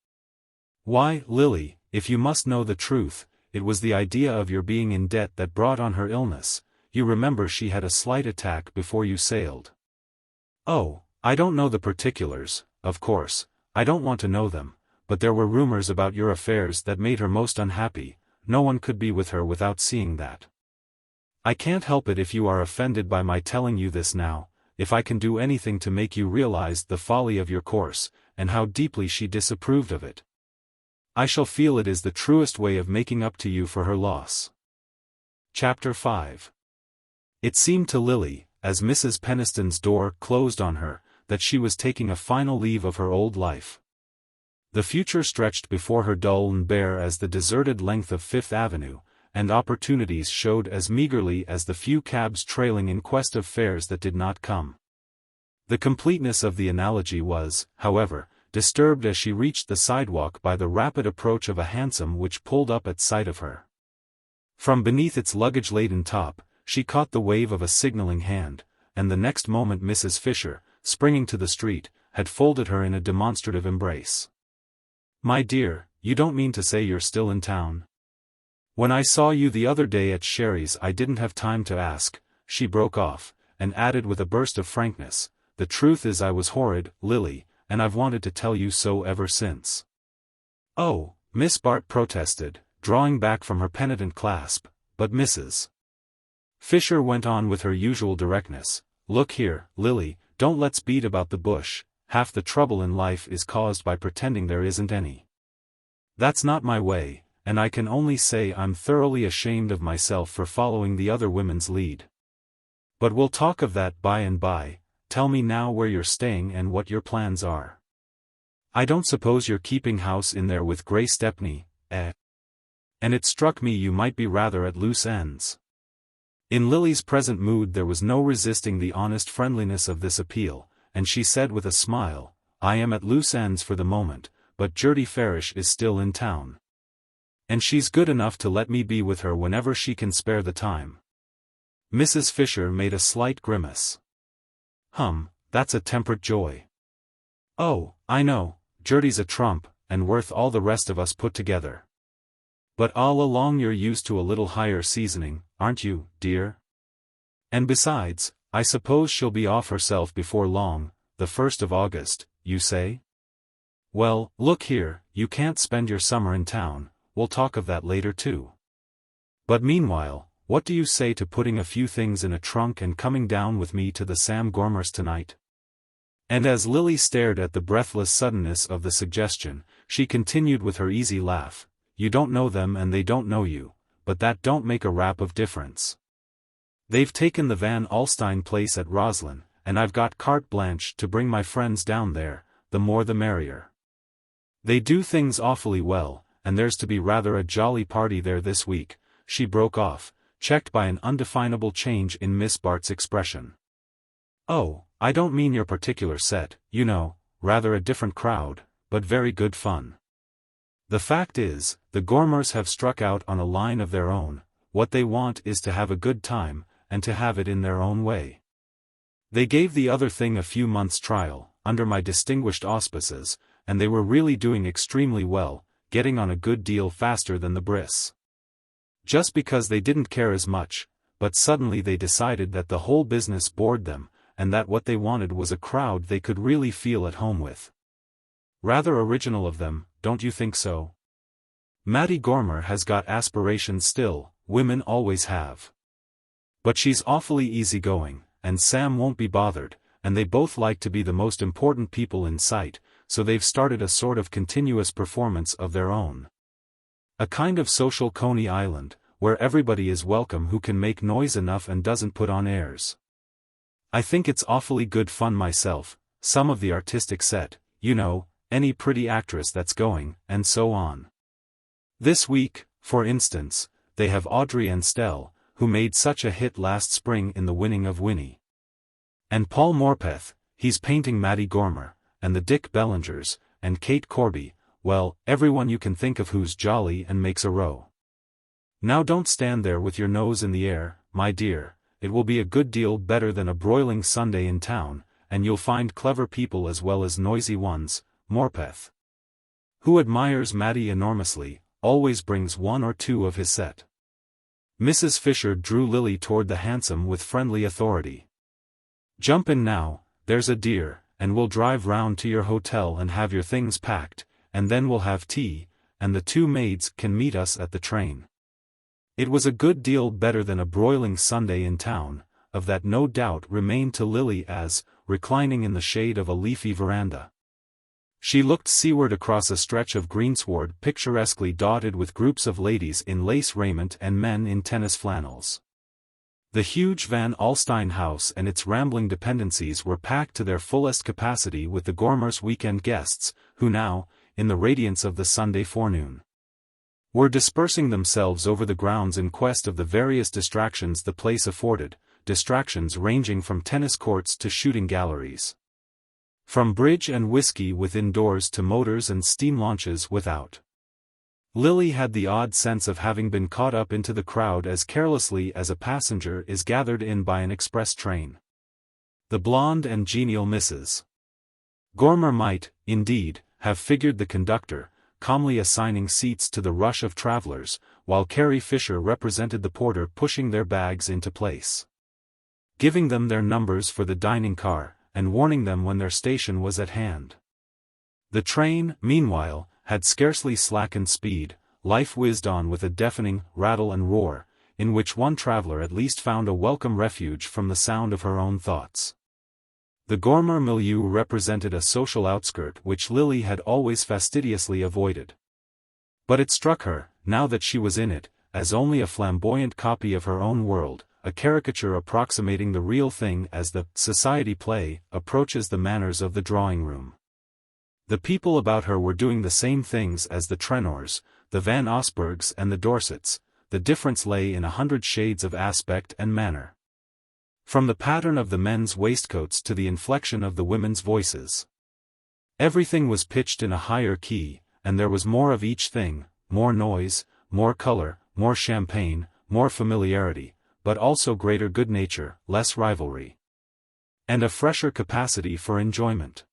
Why, Lily, if you must know the truth, it was the idea of your being in debt that brought on her illness. You remember she had a slight attack before you sailed. Oh, I don't know the particulars, of course, I don't want to know them, but there were rumors about your affairs that made her most unhappy. No one could be with her without seeing that. I can't help it if you are offended by my telling you this now. If I can do anything to make you realize the folly of your course, and how deeply she disapproved of it, I shall feel it is the truest way of making up to you for her loss. Chapter 5. It seemed to Lily, as Mrs. Peniston's door closed on her, that she was taking a final leave of her old life. The future stretched before her dull and bare as the deserted length of Fifth Avenue, and opportunities showed as meagerly as the few cabs trailing in quest of fares that did not come. The completeness of the analogy was, however, disturbed as she reached the sidewalk by the rapid approach of a hansom which pulled up at sight of her. From beneath its luggage-laden top, she caught the wave of a signaling hand, and the next moment Mrs. Fisher, springing to the street, had folded her in a demonstrative embrace. My dear, you don't mean to say you're still in town? When I saw you the other day at Sherry's I didn't have time to ask, she broke off, and added with a burst of frankness, the truth is I was horrid, Lily, and I've wanted to tell you so ever since. Oh, Miss Bart protested, drawing back from her penitent clasp, but Mrs. Fisher went on with her usual directness. Look here, Lily, don't let's beat about the bush. Half the trouble in life is caused by pretending there isn't any. That's not my way, and I can only say I'm thoroughly ashamed of myself for following the other women's lead. But we'll talk of that by and by. Tell me now where you're staying and what your plans are. I don't suppose you're keeping house in there with Grace Stepney, eh? And it struck me you might be rather at loose ends. In Lily's present mood there was no resisting the honest friendliness of this appeal, and she said with a smile, I am at loose ends for the moment, but Gertie Farish is still in town. And she's good enough to let me be with her whenever she can spare the time. Mrs. Fisher made a slight grimace. That's a temperate joy. Oh, I know, Gertie's a trump, and worth all the rest of us put together. But all along you're used to a little higher seasoning, aren't you, dear? And besides, I suppose she'll be off herself before long, the 1st of August, you say? Well, look here, you can't spend your summer in town, we'll talk of that later too. But meanwhile, what do you say to putting a few things in a trunk and coming down with me to the Sam Gormers tonight? And as Lily stared at the breathless suddenness of the suggestion, she continued with her easy laugh, you don't know them and they don't know you, but that don't make a rap of difference. They've taken the Van Alstyne place at Roslyn, and I've got carte blanche to bring my friends down there, the more the merrier. They do things awfully well, and there's to be rather a jolly party there this week, she broke off, checked by an undefinable change in Miss Bart's expression. Oh, I don't mean your particular set, you know, rather a different crowd, but very good fun. The fact is, the Gormers have struck out on a line of their own. What they want is to have a good time, and to have it in their own way. They gave the other thing a few months' trial, under my distinguished auspices, and they were really doing extremely well, getting on a good deal faster than the Briss. Just because they didn't care as much, but suddenly they decided that the whole business bored them, and that what they wanted was a crowd they could really feel at home with. Rather original of them, don't you think so? Mattie Gormer has got aspirations still, women always have. But she's awfully easygoing, and Sam won't be bothered, and they both like to be the most important people in sight, so they've started a sort of continuous performance of their own. A kind of social Coney Island, where everybody is welcome who can make noise enough and doesn't put on airs. I think it's awfully good fun myself, some of the artistic set, you know, any pretty actress that's going, and so on. This week, for instance, they have Audrey and Stell, who made such a hit last spring in The Winning of Winnie. And Paul Morpeth, he's painting Maddie Gormer, and the Dick Bellingers, and Kate Corby, well, everyone you can think of who's jolly and makes a row. Now don't stand there with your nose in the air, my dear, it will be a good deal better than a broiling Sunday in town, and you'll find clever people as well as noisy ones. Morpeth, who admires Maddie enormously, always brings one or two of his set. Mrs. Fisher drew Lily toward the hansom with friendly authority. Jump in now, there's a dear, and we'll drive round to your hotel and have your things packed, and then we'll have tea, and the two maids can meet us at the train. It was a good deal better than a broiling Sunday in town, of that no doubt remained to Lily as, reclining in the shade of a leafy veranda, she looked seaward across a stretch of greensward picturesquely dotted with groups of ladies in lace raiment and men in tennis flannels. The huge Van Alstyne house and its rambling dependencies were packed to their fullest capacity with the Gormers' weekend guests, who now, in the radiance of the Sunday forenoon, were dispersing themselves over the grounds in quest of the various distractions the place afforded, distractions ranging from tennis courts to shooting galleries, from bridge and whiskey within doors to motors and steam launches without. Lily had the odd sense of having been caught up into the crowd as carelessly as a passenger is gathered in by an express train. The blonde and genial Mrs. Gormer might, indeed, have figured the conductor, calmly assigning seats to the rush of travelers, while Carrie Fisher represented the porter pushing their bags into place, giving them their numbers for the dining car, and warning them when their station was at hand. The train, meanwhile, had scarcely slackened speed, life whizzed on with a deafening rattle and roar, in which one traveler at least found a welcome refuge from the sound of her own thoughts. The Gormer milieu represented a social outskirt which Lily had always fastidiously avoided. But it struck her, now that she was in it, as only a flamboyant copy of her own world, a caricature approximating the real thing as the society play approaches the manners of the drawing-room. The people about her were doing the same things as the Trenors, the Van Osbergs and the Dorsets, the difference lay in 100 shades of aspect and manner. From the pattern of the men's waistcoats to the inflection of the women's voices, everything was pitched in a higher key, and there was more of each thing, more noise, more color, more champagne, more familiarity, but also greater good nature, less rivalry, and a fresher capacity for enjoyment.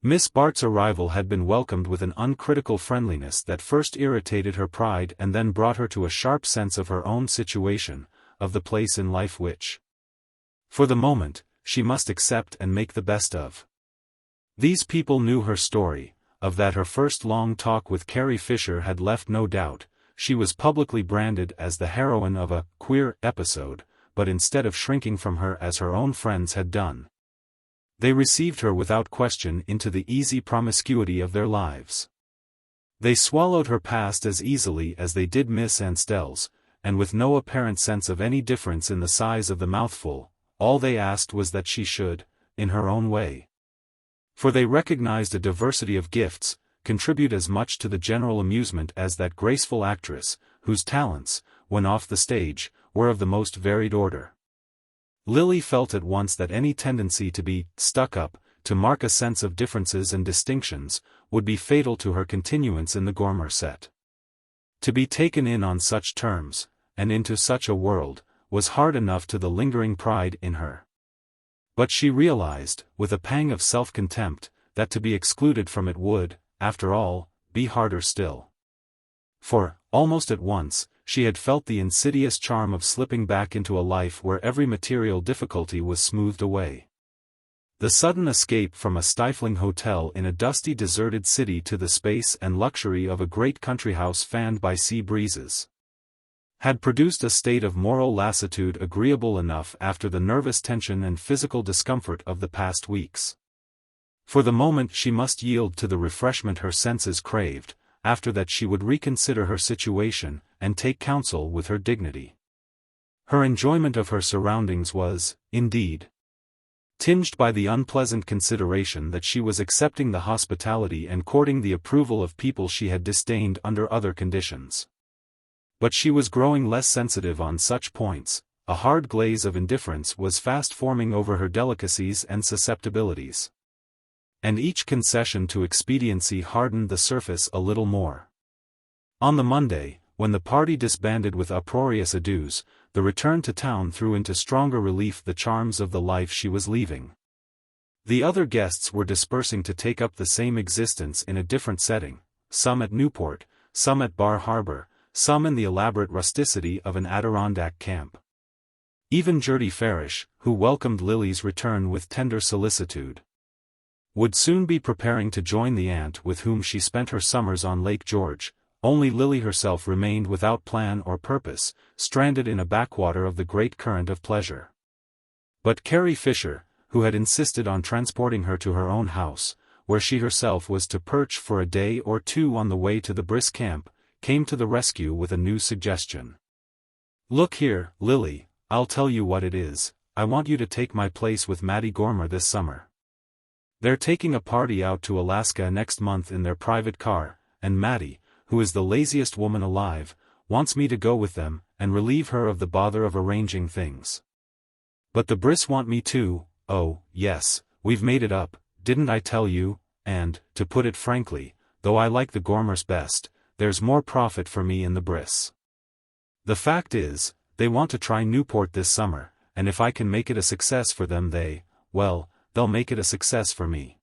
Miss Bart's arrival had been welcomed with an uncritical friendliness that first irritated her pride and then brought her to a sharp sense of her own situation, of the place in life which, for the moment, she must accept and make the best of. These people knew her story, of that her first long talk with Carrie Fisher had left no doubt. She was publicly branded as the heroine of a queer episode, but instead of shrinking from her as her own friends had done, they received her without question into the easy promiscuity of their lives. They swallowed her past as easily as they did Miss Anstell's, and with no apparent sense of any difference in the size of the mouthful. All they asked was that she should, in her own way, for they recognized a diversity of gifts, contribute as much to the general amusement as that graceful actress, whose talents, when off the stage, were of the most varied order. Lily felt at once that any tendency to be stuck up, to mark a sense of differences and distinctions, would be fatal to her continuance in the Gormer set. To be taken in on such terms, and into such a world, was hard enough to the lingering pride in her. But she realized, with a pang of self-contempt, that to be excluded from it would, after all, be harder still. For, almost at once, she had felt the insidious charm of slipping back into a life where every material difficulty was smoothed away. The sudden escape from a stifling hotel in a dusty deserted city to the space and luxury of a great country house fanned by sea breezes. had produced a state of moral lassitude agreeable enough after the nervous tension and physical discomfort of the past weeks. For the moment she must yield to the refreshment her senses craved, after that she would reconsider her situation, and take counsel with her dignity. Her enjoyment of her surroundings was, indeed, tinged by the unpleasant consideration that she was accepting the hospitality and courting the approval of people she had disdained under other conditions. But she was growing less sensitive on such points. A hard glaze of indifference was fast forming over her delicacies and susceptibilities. And each concession to expediency hardened the surface a little more. On the Monday, when the party disbanded with uproarious adieus, the return to town threw into stronger relief the charms of the life she was leaving. The other guests were dispersing to take up the same existence in a different setting, some at Newport, some at Bar Harbor, some in the elaborate rusticity of an Adirondack camp. Even Gertie Farish, who welcomed Lily's return with tender solicitude, would soon be preparing to join the aunt with whom she spent her summers on Lake George. Only Lily herself remained without plan or purpose, stranded in a backwater of the great current of pleasure. But Carrie Fisher, who had insisted on transporting her to her own house, where she herself was to perch for a day or two on the way to the brisk camp, came to the rescue with a new suggestion. "Look here, Lily, I'll tell you what it is, I want you to take my place with Mattie Gormer this summer. They're taking a party out to Alaska next month in their private car, and Mattie, who is the laziest woman alive, wants me to go with them, and relieve her of the bother of arranging things. But the Briss want me too. Oh, yes, we've made it up, didn't I tell you? And, to put it frankly, though I like the Gormers best, there's more profit for me in the Briss. The fact is, they want to try Newport this summer, and if I can make it a success for them they'll make it a success for me."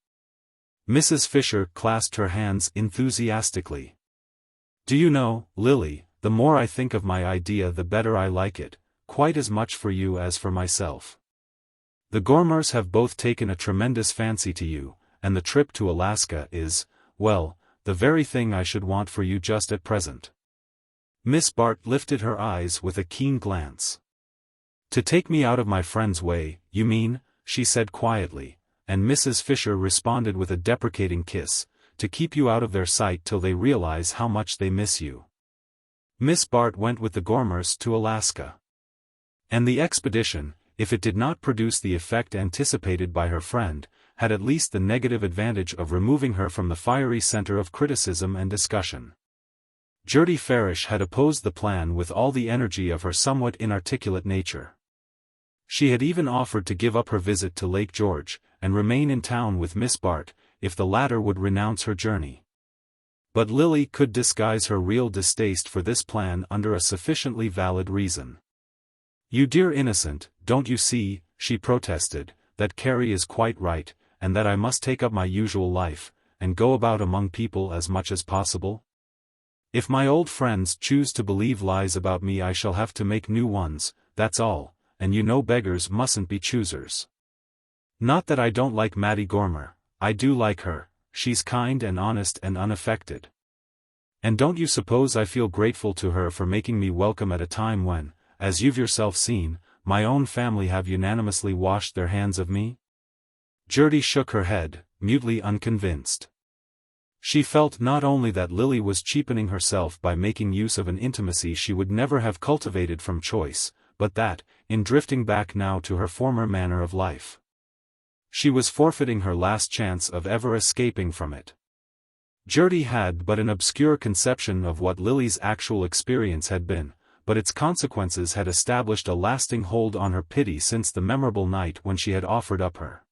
Mrs. Fisher clasped her hands enthusiastically. "Do you know, Lily, the more I think of my idea the better I like it, quite as much for you as for myself. The Gormers have both taken a tremendous fancy to you, and the trip to Alaska is, well, the very thing I should want for you just at present." Miss Bart lifted her eyes with a keen glance. "To take me out of my friend's way, you mean?" she said quietly, and Mrs. Fisher responded with a deprecating kiss, "to keep you out of their sight till they realize how much they miss you." Miss Bart went with the Gormers to Alaska. And the expedition, if it did not produce the effect anticipated by her friend, had at least the negative advantage of removing her from the fiery center of criticism and discussion. Gertie Farish had opposed the plan with all the energy of her somewhat inarticulate nature. She had even offered to give up her visit to Lake George, and remain in town with Miss Bart, if the latter would renounce her journey. But Lily could disguise her real distaste for this plan under a sufficiently valid reason. "You dear innocent, don't you see," she protested, "that Carrie is quite right, and that I must take up my usual life, and go about among people as much as possible? If my old friends choose to believe lies about me I shall have to make new ones, that's all, and you know beggars mustn't be choosers. Not that I don't like Mattie Gormer, I do like her, she's kind and honest and unaffected. And don't you suppose I feel grateful to her for making me welcome at a time when, as you've yourself seen, my own family have unanimously washed their hands of me?" Gertie shook her head, mutely unconvinced. She felt not only that Lily was cheapening herself by making use of an intimacy she would never have cultivated from choice, but that, in drifting back now to her former manner of life, she was forfeiting her last chance of ever escaping from it. Gertie had but an obscure conception of what Lily's actual experience had been, but its consequences had established a lasting hold on her pity since the memorable night when she had offered up her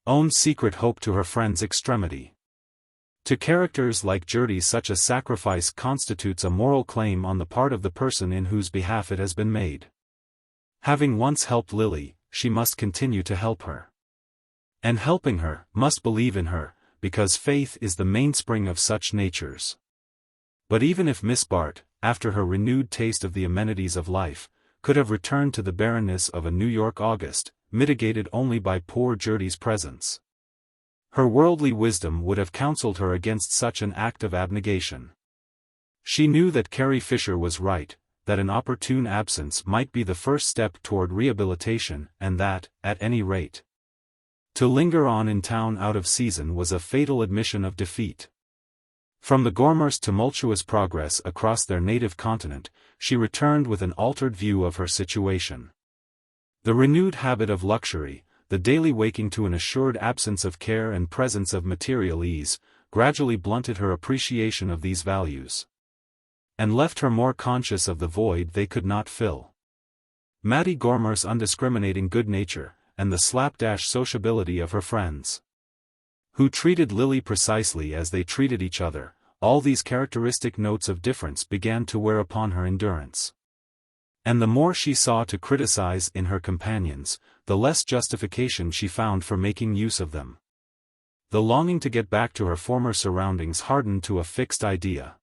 own secret hope to her friend's extremity. To characters like Gertie such a sacrifice constitutes a moral claim on the part of the person in whose behalf it has been made. Having once helped Lily, she must continue to help her. And helping her, must believe in her, because faith is the mainspring of such natures. But even if Miss Bart, after her renewed taste of the amenities of life, could have returned to the barrenness of a New York August, mitigated only by poor Gertie's presence, her worldly wisdom would have counseled her against such an act of abnegation. She knew that Carrie Fisher was right, that an opportune absence might be the first step toward rehabilitation, and that, at any rate, to linger on in town out of season was a fatal admission of defeat. From the Gormers' tumultuous progress across their native continent, she returned with an altered view of her situation. The renewed habit of luxury, the daily waking to an assured absence of care and presence of material ease, gradually blunted her appreciation of these values, and left her more conscious of the void they could not fill. Mattie Gormer's undiscriminating good nature, and the slapdash sociability of her friends, who treated Lily precisely as they treated each other, all these characteristic notes of difference began to wear upon her endurance. And the more she saw to criticize in her companions, the less justification she found for making use of them. The longing to get back to her former surroundings hardened to a fixed idea.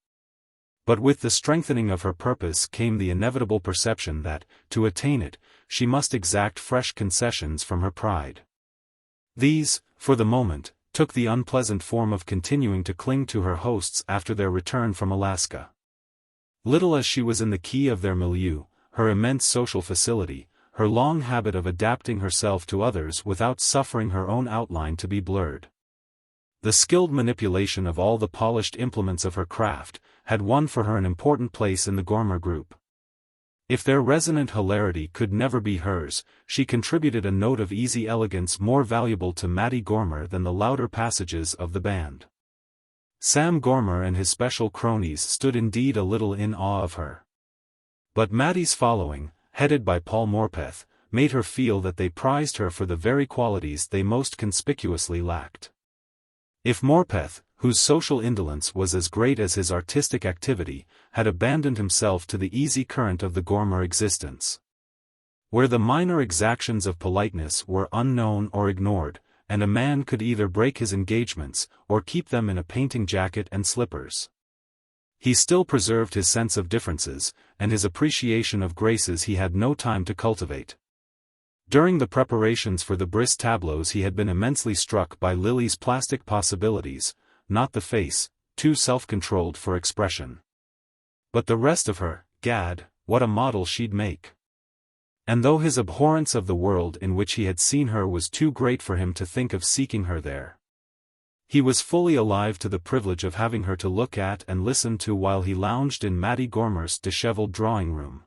But with the strengthening of her purpose came the inevitable perception that, to attain it, she must exact fresh concessions from her pride. These, for the moment, took the unpleasant form of continuing to cling to her hosts after their return from Alaska. Little as she was in the key of their milieu, her immense social facility, her long habit of adapting herself to others without suffering her own outline to be blurred, the skilled manipulation of all the polished implements of her craft, had won for her an important place in the Gormer group. If their resonant hilarity could never be hers, she contributed a note of easy elegance more valuable to Mattie Gormer than the louder passages of the band. Sam Gormer and his special cronies stood indeed a little in awe of her. But Mattie's following, headed by Paul Morpeth, made her feel that they prized her for the very qualities they most conspicuously lacked. If Morpeth, whose social indolence was as great as his artistic activity, had abandoned himself to the easy current of the Gormer existence, where the minor exactions of politeness were unknown or ignored, and a man could either break his engagements, or keep them in a painting jacket and slippers, he still preserved his sense of differences, and his appreciation of graces he had no time to cultivate. During the preparations for the Briss tableaus he had been immensely struck by Lily's plastic possibilities, not the face, too self-controlled for expression, but the rest of her. Gad, what a model she'd make! And though his abhorrence of the world in which he had seen her was too great for him to think of seeking her there, he was fully alive to the privilege of having her to look at and listen to while he lounged in Mattie Gormer's disheveled drawing-room.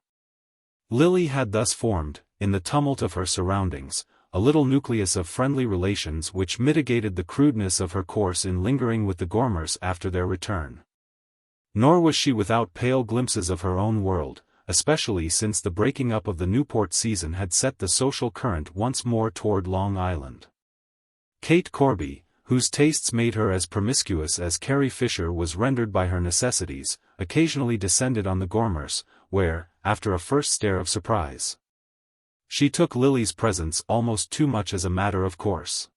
Lily had thus formed, in the tumult of her surroundings, a little nucleus of friendly relations which mitigated the crudeness of her course in lingering with the Gormers after their return. Nor was she without pale glimpses of her own world, especially since the breaking up of the Newport season had set the social current once more toward Long Island. Kate Corby, whose tastes made her as promiscuous as Carrie Fisher was rendered by her necessities, occasionally descended on the Gormers, where, after a first stare of surprise, she took Lily's presence almost too much as a matter of course.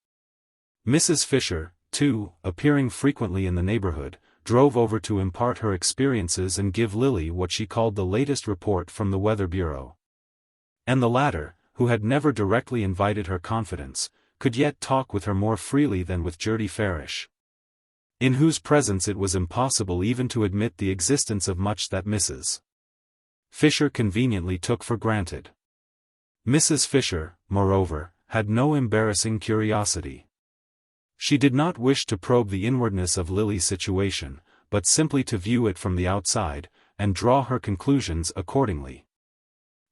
Mrs. Fisher, too, appearing frequently in the neighborhood, drove over to impart her experiences and give Lily what she called the latest report from the Weather Bureau. And the latter, who had never directly invited her confidence, could yet talk with her more freely than with Judy Farish, in whose presence it was impossible even to admit the existence of much that Mrs. Fisher conveniently took for granted. Mrs. Fisher, moreover, had no embarrassing curiosity. She did not wish to probe the inwardness of Lily's situation, but simply to view it from the outside, and draw her conclusions accordingly.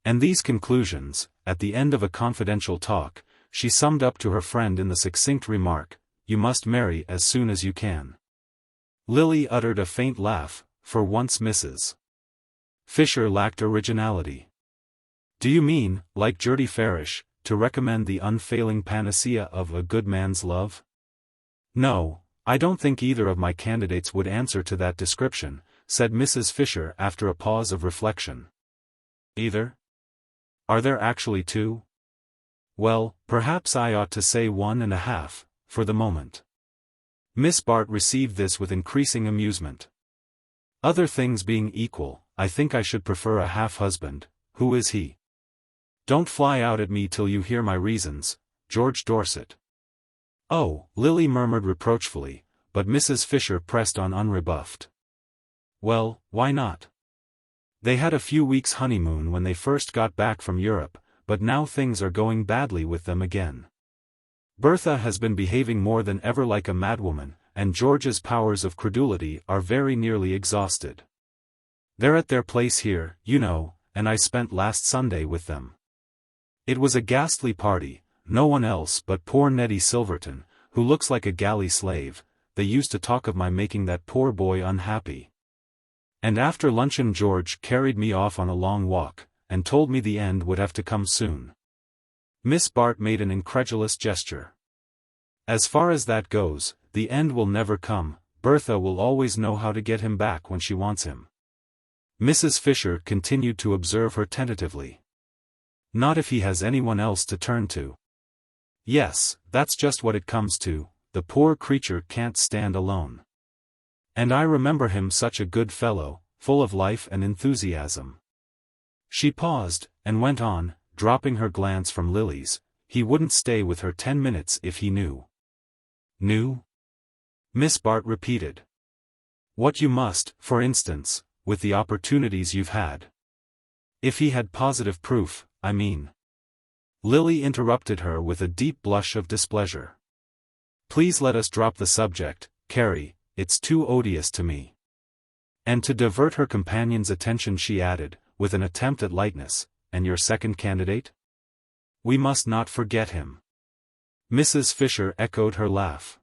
And these conclusions, at the end of a confidential talk, she summed up to her friend in the succinct remark, "You must marry as soon as you can." Lily uttered a faint laugh, for once Mrs. Fisher lacked originality. "Do you mean, like Judy Farish, to recommend the unfailing panacea of a good man's love?" "No, I don't think either of my candidates would answer to that description," said Mrs. Fisher after a pause of reflection. "Either? Are there actually two? Well, perhaps I ought to say 1.5, for the moment." Miss Bart received this with increasing amusement. "Other things being equal, I think I should prefer a half-husband. Who is he?" "Don't fly out at me till you hear my reasons, George Dorset." "Oh," Lily murmured reproachfully, but Mrs. Fisher pressed on unrebuffed. "Well, why not? They had a few weeks' honeymoon when they first got back from Europe, but now things are going badly with them again. Bertha has been behaving more than ever like a madwoman, and George's powers of credulity are very nearly exhausted. They're at their place here, you know, and I spent last Sunday with them. It was a ghastly party, no one else but poor Neddy Silverton, who looks like a galley slave. They used to talk of my making that poor boy unhappy. And after luncheon George carried me off on a long walk, and told me the end would have to come soon. Miss Bart made an incredulous gesture. As far as that goes, the end will never come. Bertha will always know how to get him back when she wants him. Mrs. Fisher continued to observe her tentatively. Not if he has anyone else to turn to. Yes, that's just what it comes to, the poor creature can't stand alone. And I remember him such a good fellow, full of life and enthusiasm. She paused, and went on, dropping her glance from Lily's. He wouldn't stay with her 10 minutes if he knew. Knew? Miss Bart repeated. What you must, for instance, with the opportunities you've had. If he had positive proof, I mean. Lily interrupted her with a deep blush of displeasure. Please let us drop the subject, Carrie, it's too odious to me. And to divert her companion's attention she added, with an attempt at lightness, and your second candidate? We must not forget him. Mrs. Fisher echoed her laugh.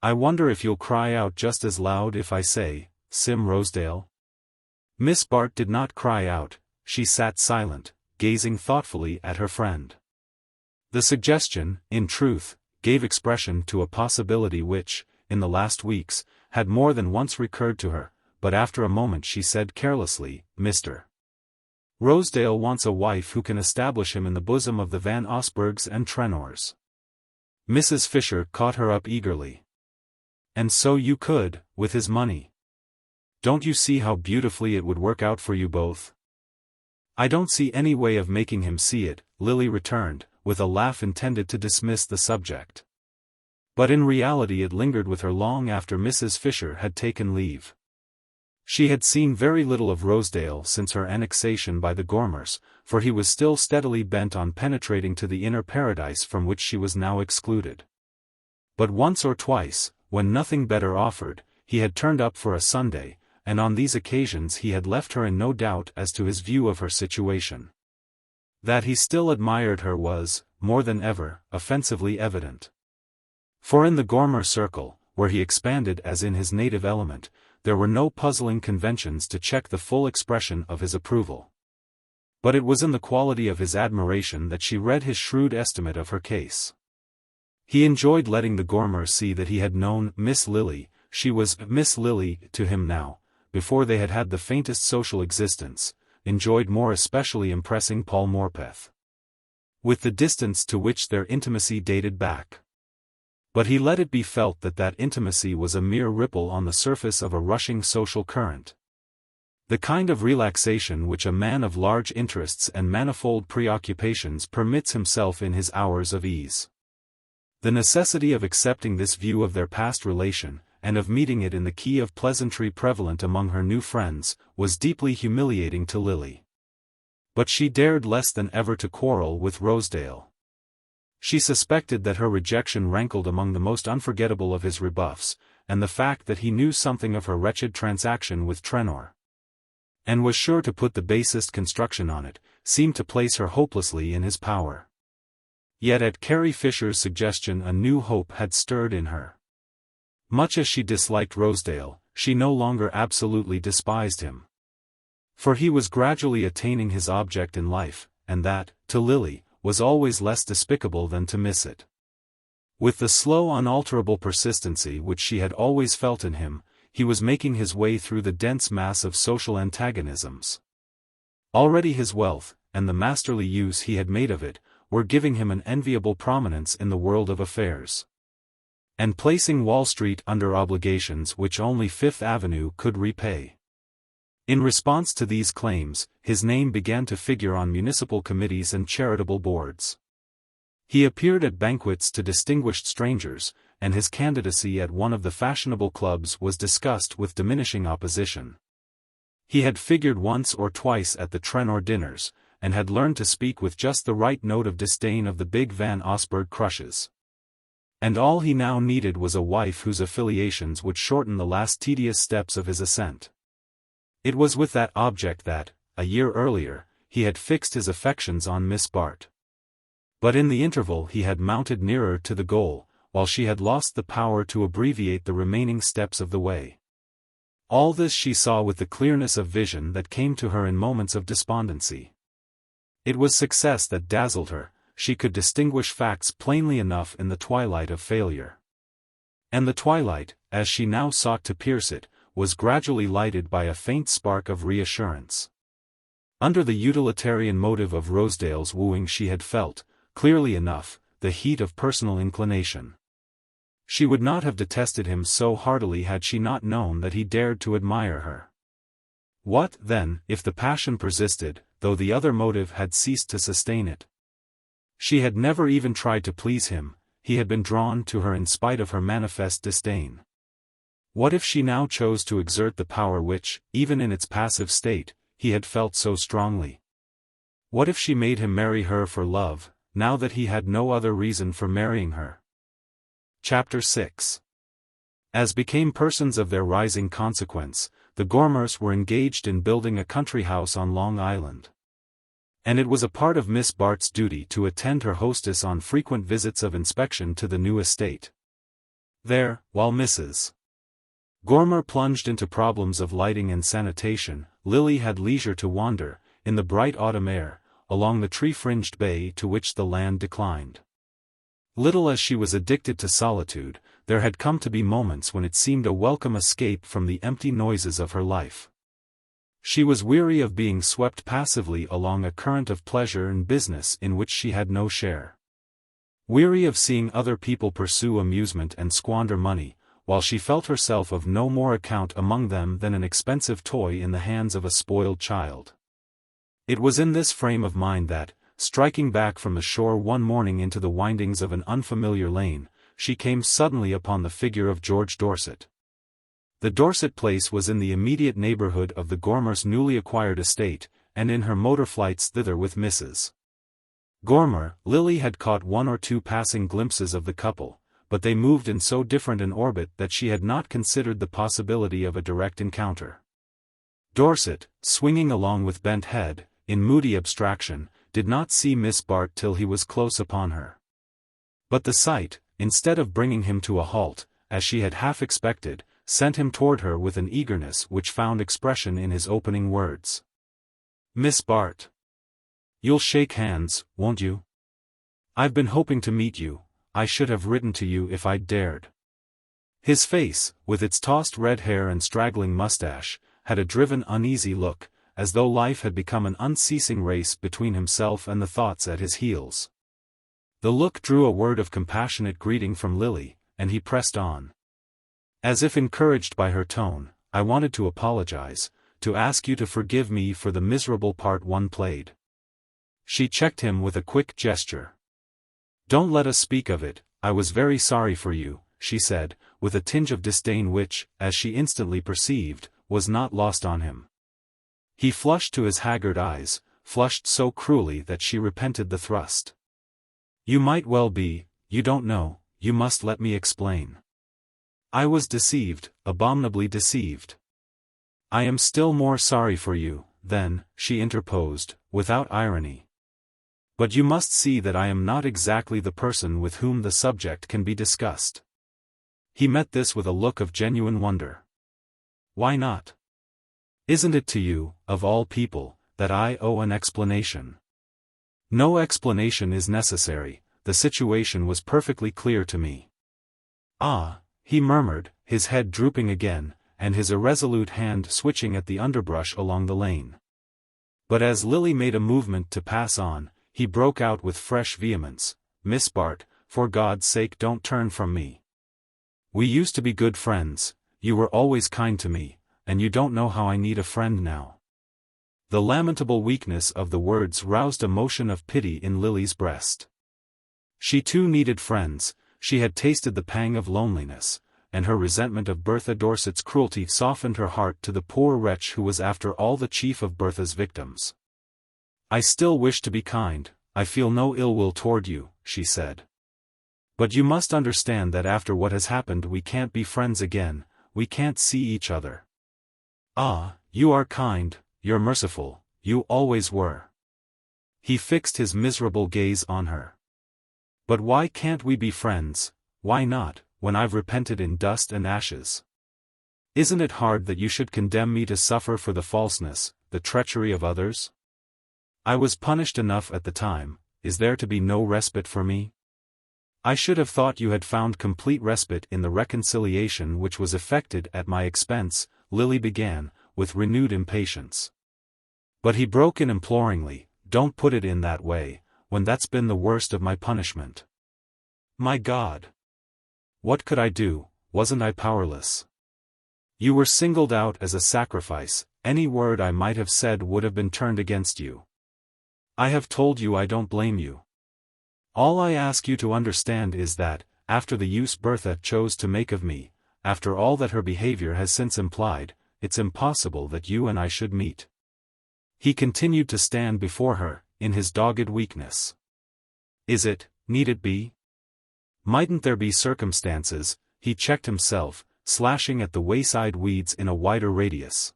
I wonder if you'll cry out just as loud if I say, Sim Rosedale? Miss Bart did not cry out, she sat silent, gazing thoughtfully at her friend. The suggestion, in truth, gave expression to a possibility which, in the last weeks, had more than once recurred to her, but after a moment she said carelessly, Mr. Rosedale wants a wife who can establish him in the bosom of the Van Osbergs and Trenors. Mrs. Fisher caught her up eagerly. And so you could, with his money. Don't you see how beautifully it would work out for you both? I don't see any way of making him see it, Lily returned, with a laugh intended to dismiss the subject. But in reality it lingered with her long after Mrs. Fisher had taken leave. She had seen very little of Rosedale since her annexation by the Gormers, for he was still steadily bent on penetrating to the inner paradise from which she was now excluded. But once or twice, when nothing better offered, he had turned up for a Sunday, and on these occasions he had left her in no doubt as to his view of her situation. That he still admired her was, more than ever, offensively evident. For in the Gormer circle, where he expanded as in his native element, there were no puzzling conventions to check the full expression of his approval. But it was in the quality of his admiration that she read his shrewd estimate of her case. He enjoyed letting the Gormers see that he had known Miss Lily, she was Miss Lily to him now, before they had had the faintest social existence, enjoyed more especially impressing Paul Morpeth. With the distance to which their intimacy dated back. But he let it be felt that that intimacy was a mere ripple on the surface of a rushing social current. The kind of relaxation which a man of large interests and manifold preoccupations permits himself in his hours of ease. The necessity of accepting this view of their past relation, and of meeting it in the key of pleasantry prevalent among her new friends, was deeply humiliating to Lily. But she dared less than ever to quarrel with Rosedale. She suspected that her rejection rankled among the most unforgettable of his rebuffs, and the fact that he knew something of her wretched transaction with Trenor, and was sure to put the basest construction on it, seemed to place her hopelessly in his power. Yet at Carrie Fisher's suggestion a new hope had stirred in her. Much as she disliked Rosedale, she no longer absolutely despised him. For he was gradually attaining his object in life, and that, to Lily, was always less despicable than to miss it. With the slow unalterable persistency which she had always felt in him, he was making his way through the dense mass of social antagonisms. Already his wealth, and the masterly use he had made of it, were giving him an enviable prominence in the world of affairs, and placing Wall Street under obligations which only Fifth Avenue could repay. In response to these claims, his name began to figure on municipal committees and charitable boards. He appeared at banquets to distinguished strangers, and his candidacy at one of the fashionable clubs was discussed with diminishing opposition. He had figured once or twice at the Trenor dinners, and had learned to speak with just the right note of disdain of the big Van Osburgh crushes. And all he now needed was a wife whose affiliations would shorten the last tedious steps of his ascent. It was with that object that, a year earlier, he had fixed his affections on Miss Bart. But in the interval he had mounted nearer to the goal, while she had lost the power to abbreviate the remaining steps of the way. All this she saw with the clearness of vision that came to her in moments of despondency. It was success that dazzled her. She could distinguish facts plainly enough in the twilight of failure. And the twilight, as she now sought to pierce it, was gradually lighted by a faint spark of reassurance. Under the utilitarian motive of Rosedale's wooing she had felt, clearly enough, the heat of personal inclination. She would not have detested him so heartily had she not known that he dared to admire her. What, then, if the passion persisted, though the other motive had ceased to sustain it? She had never even tried to please him, he had been drawn to her in spite of her manifest disdain. What if she now chose to exert the power which, even in its passive state, he had felt so strongly? What if she made him marry her for love, now that he had no other reason for marrying her? Chapter 6. As became persons of their rising consequence, the Gormers were engaged in building a country house on Long Island. And it was a part of Miss Bart's duty to attend her hostess on frequent visits of inspection to the new estate. There, while Mrs. Gormer plunged into problems of lighting and sanitation, Lily had leisure to wander, in the bright autumn air, along the tree-fringed bay to which the land declined. Little as she was addicted to solitude, there had come to be moments when it seemed a welcome escape from the empty noises of her life. She was weary of being swept passively along a current of pleasure and business in which she had no share. Weary of seeing other people pursue amusement and squander money, while she felt herself of no more account among them than an expensive toy in the hands of a spoiled child. It was in this frame of mind that, striking back from the shore one morning into the windings of an unfamiliar lane, she came suddenly upon the figure of George Dorset. The Dorset place was in the immediate neighborhood of the Gormers' newly acquired estate, and in her motor flights thither with Mrs. Gormer, Lily had caught one or two passing glimpses of the couple, but they moved in so different an orbit that she had not considered the possibility of a direct encounter. Dorset, swinging along with bent head, in moody abstraction, did not see Miss Bart till he was close upon her. But the sight, instead of bringing him to a halt, as she had half expected, sent him toward her with an eagerness which found expression in his opening words. "Miss Bart. You'll shake hands, won't you? I've been hoping to meet you. I should have written to you if I'd dared." His face, with its tossed red hair and straggling mustache, had a driven uneasy look, as though life had become an unceasing race between himself and the thoughts at his heels. The look drew a word of compassionate greeting from Lily, and he pressed on. As if encouraged by her tone, "I wanted to apologize, to ask you to forgive me for the miserable part one played." She checked him with a quick gesture. "Don't let us speak of it, I was very sorry for you," she said, with a tinge of disdain which, as she instantly perceived, was not lost on him. He flushed to his haggard eyes, flushed so cruelly that she repented the thrust. "You might well be, you don't know, you must let me explain. I was deceived, abominably deceived." "I am still more sorry for you, then," she interposed, without irony. "But you must see that I am not exactly the person with whom the subject can be discussed." He met this with a look of genuine wonder. "Why not? Isn't it to you, of all people, that I owe an explanation?" "No explanation is necessary, the situation was perfectly clear to me." "Ah," he murmured, his head drooping again, and his irresolute hand switching at the underbrush along the lane. But as Lily made a movement to pass on, he broke out with fresh vehemence, "Miss Bart, for God's sake don't turn from me. We used to be good friends, you were always kind to me, and you don't know how I need a friend now." The lamentable weakness of the words roused a motion of pity in Lily's breast. She too needed friends, she had tasted the pang of loneliness, and her resentment of Bertha Dorset's cruelty softened her heart to the poor wretch who was after all the chief of Bertha's victims. "I still wish to be kind, I feel no ill will toward you," she said. "But you must understand that after what has happened we can't be friends again, we can't see each other." "Ah, you are kind, you're merciful, you always were." He fixed his miserable gaze on her. "But why can't we be friends, why not, when I've repented in dust and ashes? Isn't it hard that you should condemn me to suffer for the falseness, the treachery of others? I was punished enough at the time, is there to be no respite for me? I should have thought you had found complete respite in the reconciliation which was effected at my expense," Lily began, with renewed impatience. But he broke in imploringly, "Don't put it in that way, when that's been the worst of my punishment. My God! What could I do, wasn't I powerless? You were singled out as a sacrifice, any word I might have said would have been turned against you. I have told you I don't blame you. All I ask you to understand is that, after the use Bertha chose to make of me, after all that her behavior has since implied, it's impossible that you and I should meet." He continued to stand before her, in his dogged weakness. Need it be? Mightn't there be circumstances? He checked himself, slashing at the wayside weeds in a wider radius.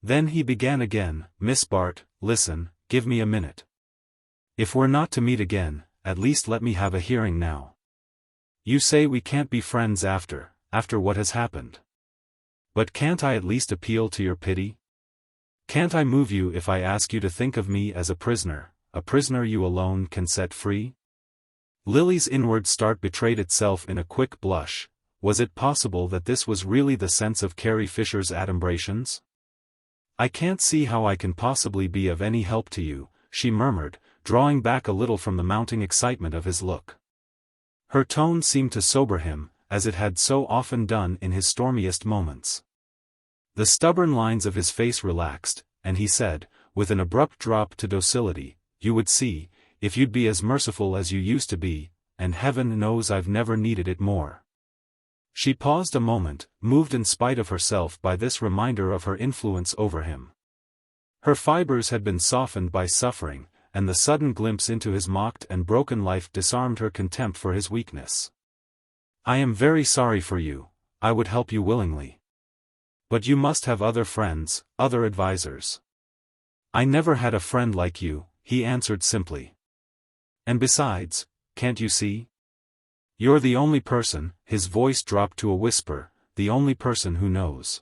Then he began again, "Miss Bart, listen, give me a minute. If we're not to meet again, at least let me have a hearing now. You say we can't be friends after what has happened. But can't I at least appeal to your pity? Can't I move you if I ask you to think of me as a prisoner you alone can set free?" Lily's inward start betrayed itself in a quick blush. Was it possible that this was really the sense of Carrie Fisher's adumbrations? "I can't see how I can possibly be of any help to you," she murmured, drawing back a little from the mounting excitement of his look. Her tone seemed to sober him, as it had so often done in his stormiest moments. The stubborn lines of his face relaxed, and he said, with an abrupt drop to docility, "You would see, if you'd be as merciful as you used to be, and heaven knows I've never needed it more." She paused a moment, moved in spite of herself by this reminder of her influence over him. Her fibers had been softened by suffering, and the sudden glimpse into his mocked and broken life disarmed her contempt for his weakness. "I am very sorry for you, I would help you willingly. But you must have other friends, other advisers." "I never had a friend like you," he answered simply. "And besides, can't you see? You're the only person," his voice dropped to a whisper, "the only person who knows."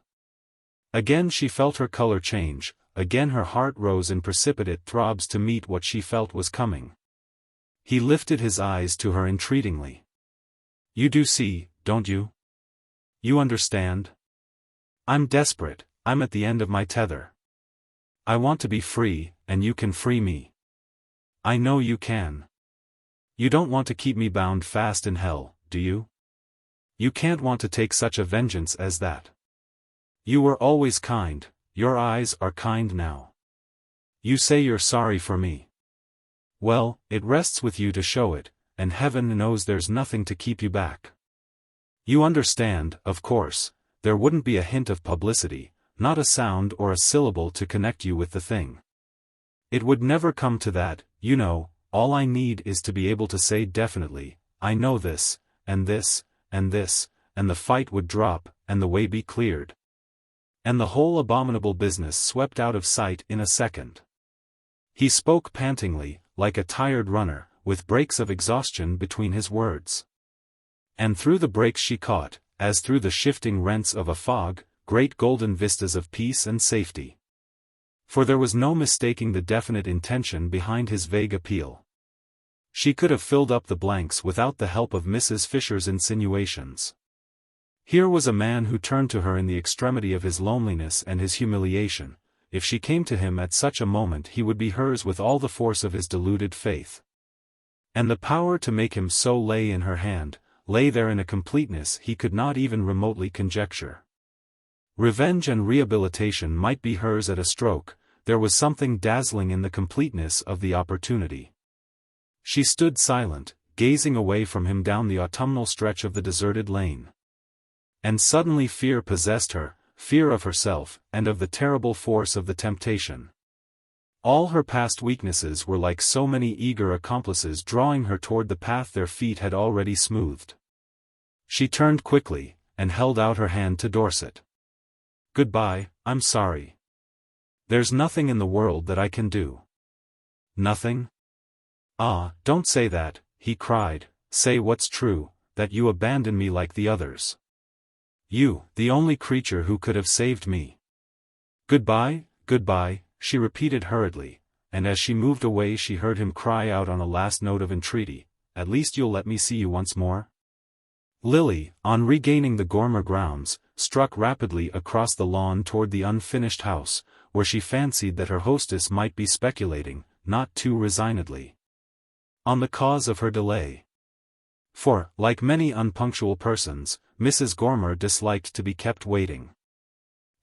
Again she felt her color change, again her heart rose in precipitate throbs to meet what she felt was coming. He lifted his eyes to her entreatingly. "You do see, don't you? You understand? I'm desperate, I'm at the end of my tether. I want to be free, and you can free me. I know you can. You don't want to keep me bound fast in hell, do you? You can't want to take such a vengeance as that. You were always kind, your eyes are kind now. You say you're sorry for me. Well, it rests with you to show it, and heaven knows there's nothing to keep you back. You understand, of course, there wouldn't be a hint of publicity, not a sound or a syllable to connect you with the thing. It would never come to that, you know. All I need is to be able to say definitely, I know this, and this, and this, and the fight would drop, and the way be cleared. And the whole abominable business swept out of sight in a second." He spoke pantingly, like a tired runner, with breaks of exhaustion between his words. And through the breaks she caught, as through the shifting rents of a fog, great golden vistas of peace and safety. For there was no mistaking the definite intention behind his vague appeal. She could have filled up the blanks without the help of Mrs. Fisher's insinuations. Here was a man who turned to her in the extremity of his loneliness and his humiliation. If she came to him at such a moment he would be hers with all the force of his deluded faith. And the power to make him so lay in her hand, lay there in a completeness he could not even remotely conjecture. Revenge and rehabilitation might be hers at a stroke, there was something dazzling in the completeness of the opportunity. She stood silent, gazing away from him down the autumnal stretch of the deserted lane. And suddenly fear possessed her, fear of herself, and of the terrible force of the temptation. All her past weaknesses were like so many eager accomplices drawing her toward the path their feet had already smoothed. She turned quickly, and held out her hand to Dorset. "Goodbye, I'm sorry. There's nothing in the world that I can do." "Nothing? Ah, don't say that," he cried. "Say what's true, that you abandoned me like the others. You, the only creature who could have saved me." "Goodbye, goodbye," she repeated hurriedly, and as she moved away she heard him cry out on a last note of entreaty, "At least you'll let me see you once more?" Lily, on regaining the Gormer grounds, struck rapidly across the lawn toward the unfinished house, where she fancied that her hostess might be speculating, not too resignedly, on the cause of her delay. For, like many unpunctual persons, Mrs. Gormer disliked to be kept waiting.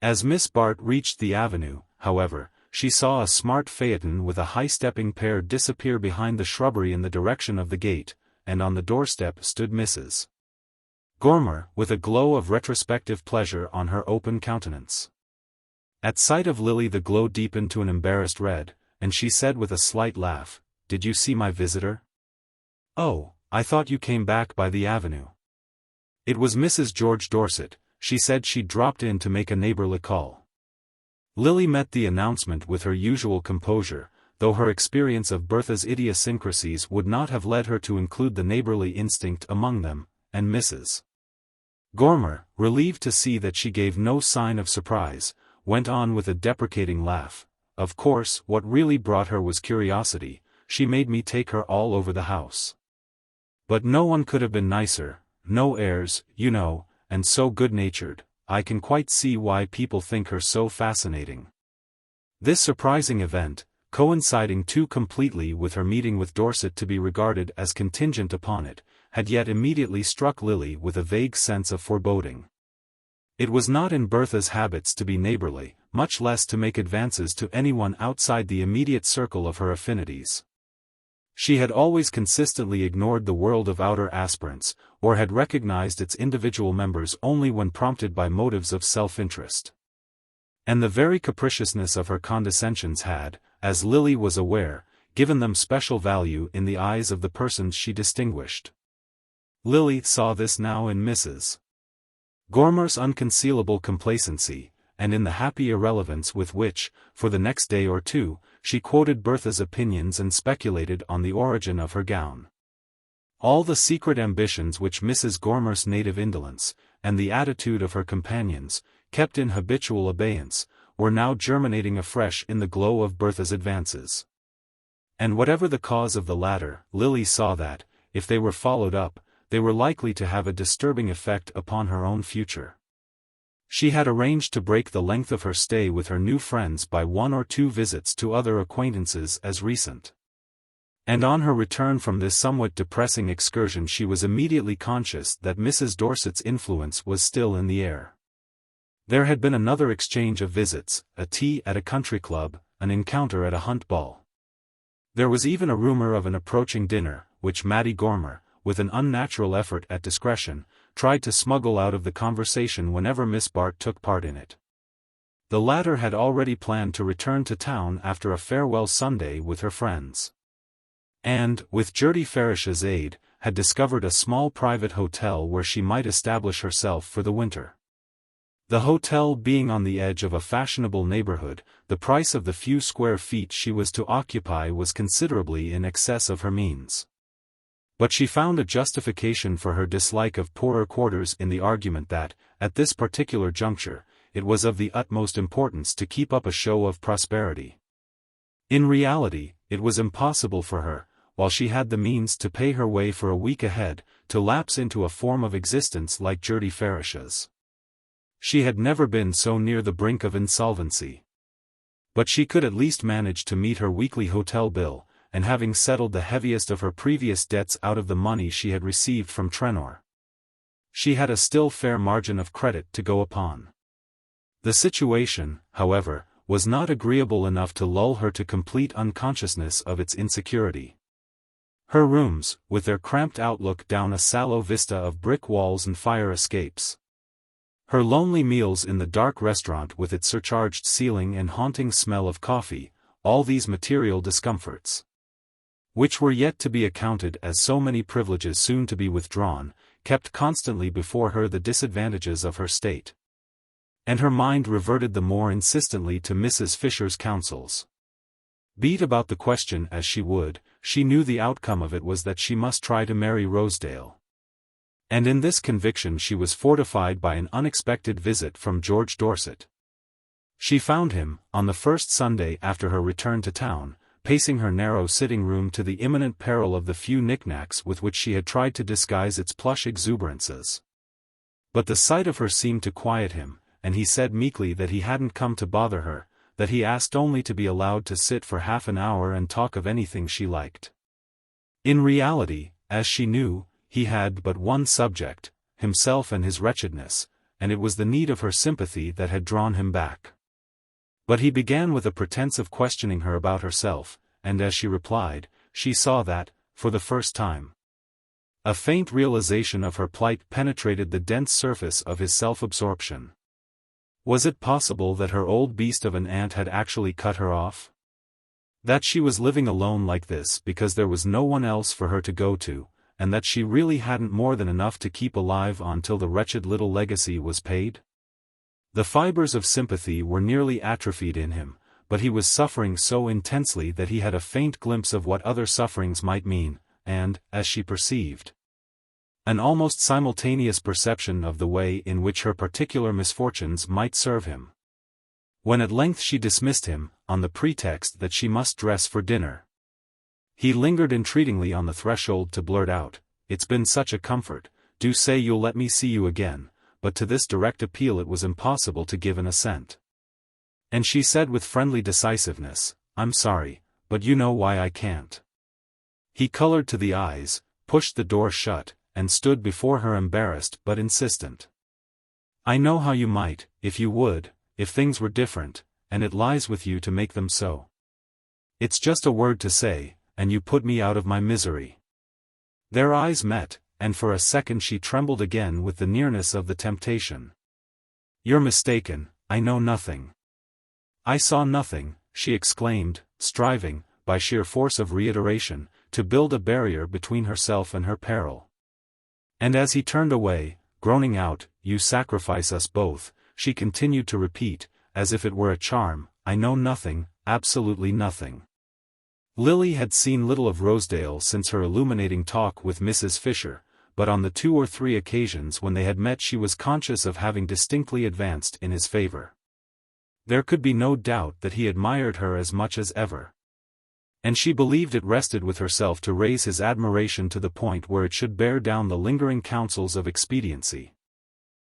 As Miss Bart reached the avenue, however, she saw a smart phaeton with a high-stepping pair disappear behind the shrubbery in the direction of the gate, and on the doorstep stood Mrs. Gormer, with a glow of retrospective pleasure on her open countenance. At sight of Lily the glow deepened to an embarrassed red, and she said with a slight laugh, "Did you see my visitor?" "Oh, I thought you came back by the avenue." It was Mrs. George Dorset. She said she'd dropped in to make a neighborly call. Lily met the announcement with her usual composure, though her experience of Bertha's idiosyncrasies would not have led her to include the neighborly instinct among them, and Mrs. Gormer, relieved to see that she gave no sign of surprise, went on with a deprecating laugh. "Of course, what really brought her was curiosity. She made me take her all over the house. But no one could have been nicer, no airs, you know, and so good-natured. I can quite see why people think her so fascinating." This surprising event, coinciding too completely with her meeting with Dorset to be regarded as contingent upon it, had yet immediately struck Lily with a vague sense of foreboding. It was not in Bertha's habits to be neighborly, much less to make advances to anyone outside the immediate circle of her affinities. She had always consistently ignored the world of outer aspirants, or had recognized its individual members only when prompted by motives of self-interest. And the very capriciousness of her condescensions had, as Lily was aware, given them special value in the eyes of the persons she distinguished. Lily saw this now in Mrs. Gormer's unconcealable complacency, and in the happy irrelevance with which, for the next day or two, she quoted Bertha's opinions and speculated on the origin of her gown. All the secret ambitions which Mrs. Gormer's native indolence, and the attitude of her companions, kept in habitual abeyance, were now germinating afresh in the glow of Bertha's advances. And whatever the cause of the latter, Lily saw that, if they were followed up, they were likely to have a disturbing effect upon her own future. She had arranged to break the length of her stay with her new friends by 1 or 2 visits to other acquaintances as recent. And on her return from this somewhat depressing excursion she was immediately conscious that Mrs. Dorset's influence was still in the air. There had been another exchange of visits, a tea at a country club, an encounter at a hunt ball. There was even a rumor of an approaching dinner, which Mattie Gormer, with an unnatural effort at discretion, tried to smuggle out of the conversation whenever Miss Bart took part in it. The latter had already planned to return to town after a farewell Sunday with her friends. And, with Gertie Farish's aid, had discovered a small private hotel where she might establish herself for the winter. The hotel being on the edge of a fashionable neighborhood, the price of the few square feet she was to occupy was considerably in excess of her means. But she found a justification for her dislike of poorer quarters in the argument that, at this particular juncture, it was of the utmost importance to keep up a show of prosperity. In reality, it was impossible for her, while she had the means to pay her way for a week ahead, to lapse into a form of existence like Gertie Farish's. She had never been so near the brink of insolvency. But she could at least manage to meet her weekly hotel bill, and having settled the heaviest of her previous debts out of the money she had received from Trenor, she had a still fair margin of credit to go upon. The situation, however, was not agreeable enough to lull her to complete unconsciousness of its insecurity. Her rooms, with their cramped outlook down a sallow vista of brick walls and fire escapes, Her lonely meals in the dark restaurant with its surcharged ceiling and haunting smell of coffee, all these material discomforts, which were yet to be accounted as so many privileges soon to be withdrawn, kept constantly before her the disadvantages of her state. And her mind reverted the more insistently to Mrs. Fisher's counsels. Beat about the question as she would, she knew the outcome of it was that she must try to marry Rosedale. And in this conviction she was fortified by an unexpected visit from George Dorset. She found him, on the first Sunday after her return to town, pacing her narrow sitting-room to the imminent peril of the few knickknacks with which she had tried to disguise its plush exuberances. But the sight of her seemed to quiet him, and he said meekly that he hadn't come to bother her, that he asked only to be allowed to sit for half an hour and talk of anything she liked. In reality, as she knew, he had but one subject, himself and his wretchedness, and it was the need of her sympathy that had drawn him back. But he began with a pretense of questioning her about herself, and as she replied, she saw that, for the first time, a faint realization of her plight penetrated the dense surface of his self-absorption. Was it possible that her old beast of an aunt had actually cut her off? That she was living alone like this because there was no one else for her to go to, and that she really hadn't more than enough to keep alive on till the wretched little legacy was paid? The fibers of sympathy were nearly atrophied in him, but he was suffering so intensely that he had a faint glimpse of what other sufferings might mean, and, as she perceived, an almost simultaneous perception of the way in which her particular misfortunes might serve him. When at length she dismissed him, on the pretext that she must dress for dinner, he lingered entreatingly on the threshold to blurt out, "It's been such a comfort, do say you'll let me see you again," but to this direct appeal it was impossible to give an assent. And she said with friendly decisiveness, "I'm sorry, but you know why I can't." He colored to the eyes, pushed the door shut, and stood before her embarrassed but insistent. "I know how you might, if you would, if things were different, and it lies with you to make them so. It's just a word to say, and you put me out of my misery." Their eyes met, and for a second she trembled again with the nearness of the temptation. "You're mistaken, I know nothing." "I saw nothing," she exclaimed, striving, by sheer force of reiteration, to build a barrier between herself and her peril. And as he turned away, groaning out, "You sacrifice us both," she continued to repeat, as if it were a charm, "I know nothing, absolutely nothing." Lily had seen little of Rosedale since her illuminating talk with Mrs. Fisher, but on the 2 or 3 occasions when they had met she was conscious of having distinctly advanced in his favor. There could be no doubt that he admired her as much as ever. And she believed it rested with herself to raise his admiration to the point where it should bear down the lingering counsels of expediency.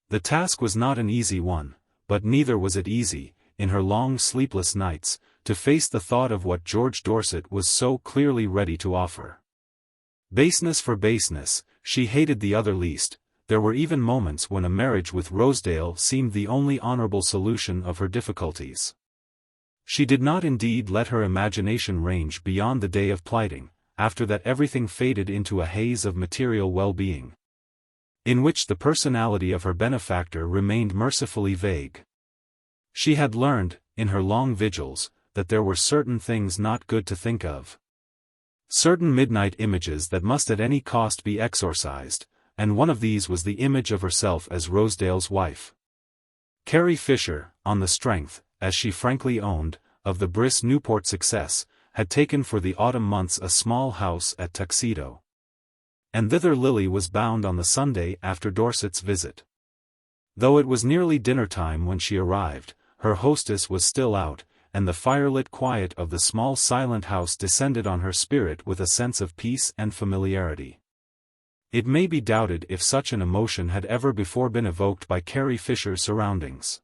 The task was not an easy one, but neither was it easy, in her long sleepless nights, to face the thought of what George Dorset was so clearly ready to offer. Baseness for baseness, she hated the other least. There were even moments when a marriage with Rosedale seemed the only honorable solution of her difficulties. She did not indeed let her imagination range beyond the day of plighting, after that everything faded into a haze of material well-being, in which the personality of her benefactor remained mercifully vague. She had learned, in her long vigils, that there were certain things not good to think of. Certain midnight images that must at any cost be exorcised, and one of these was the image of herself as Rosedale's wife. Carrie Fisher, on the strength, as she frankly owned, of the brisk Newport success, had taken for the autumn months a small house at Tuxedo. And thither Lily was bound on the Sunday after Dorset's visit. Though it was nearly dinner-time when she arrived, her hostess was still out, and the firelit quiet of the small silent house descended on her spirit with a sense of peace and familiarity. It may be doubted if such an emotion had ever before been evoked by Carrie Fisher's surroundings.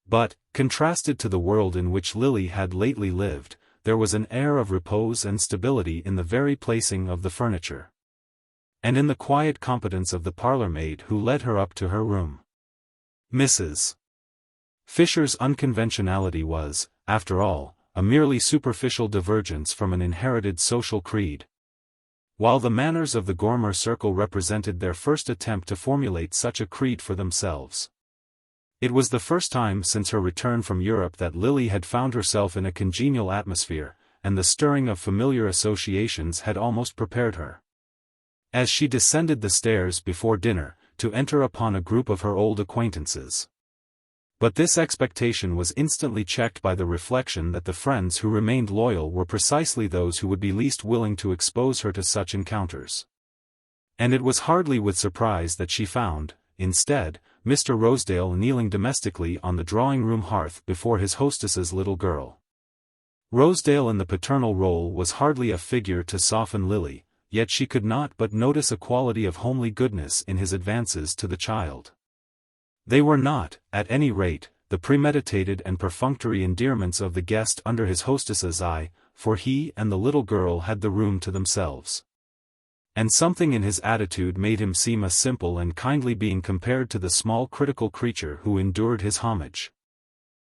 But, contrasted to the world in which Lily had lately lived, there was an air of repose and stability in the very placing of the furniture, and in the quiet competence of the parlour-maid who led her up to her room. Mrs. Fisher's unconventionality was, after all, a merely superficial divergence from an inherited social creed, while the manners of the Gormer circle represented their first attempt to formulate such a creed for themselves. It was the first time since her return from Europe that Lily had found herself in a congenial atmosphere, and the stirring of familiar associations had almost prepared her. As she descended the stairs before dinner, to enter upon a group of her old acquaintances. But this expectation was instantly checked by the reflection that the friends who remained loyal were precisely those who would be least willing to expose her to such encounters. And it was hardly with surprise that she found, instead, Mr. Rosedale kneeling domestically on the drawing-room hearth before his hostess's little girl. Rosedale in the paternal role was hardly a figure to soften Lily, yet she could not but notice a quality of homely goodness in his advances to the child. They were not, at any rate, the premeditated and perfunctory endearments of the guest under his hostess's eye, for he and the little girl had the room to themselves. And something in his attitude made him seem a simple and kindly being compared to the small critical creature who endured his homage.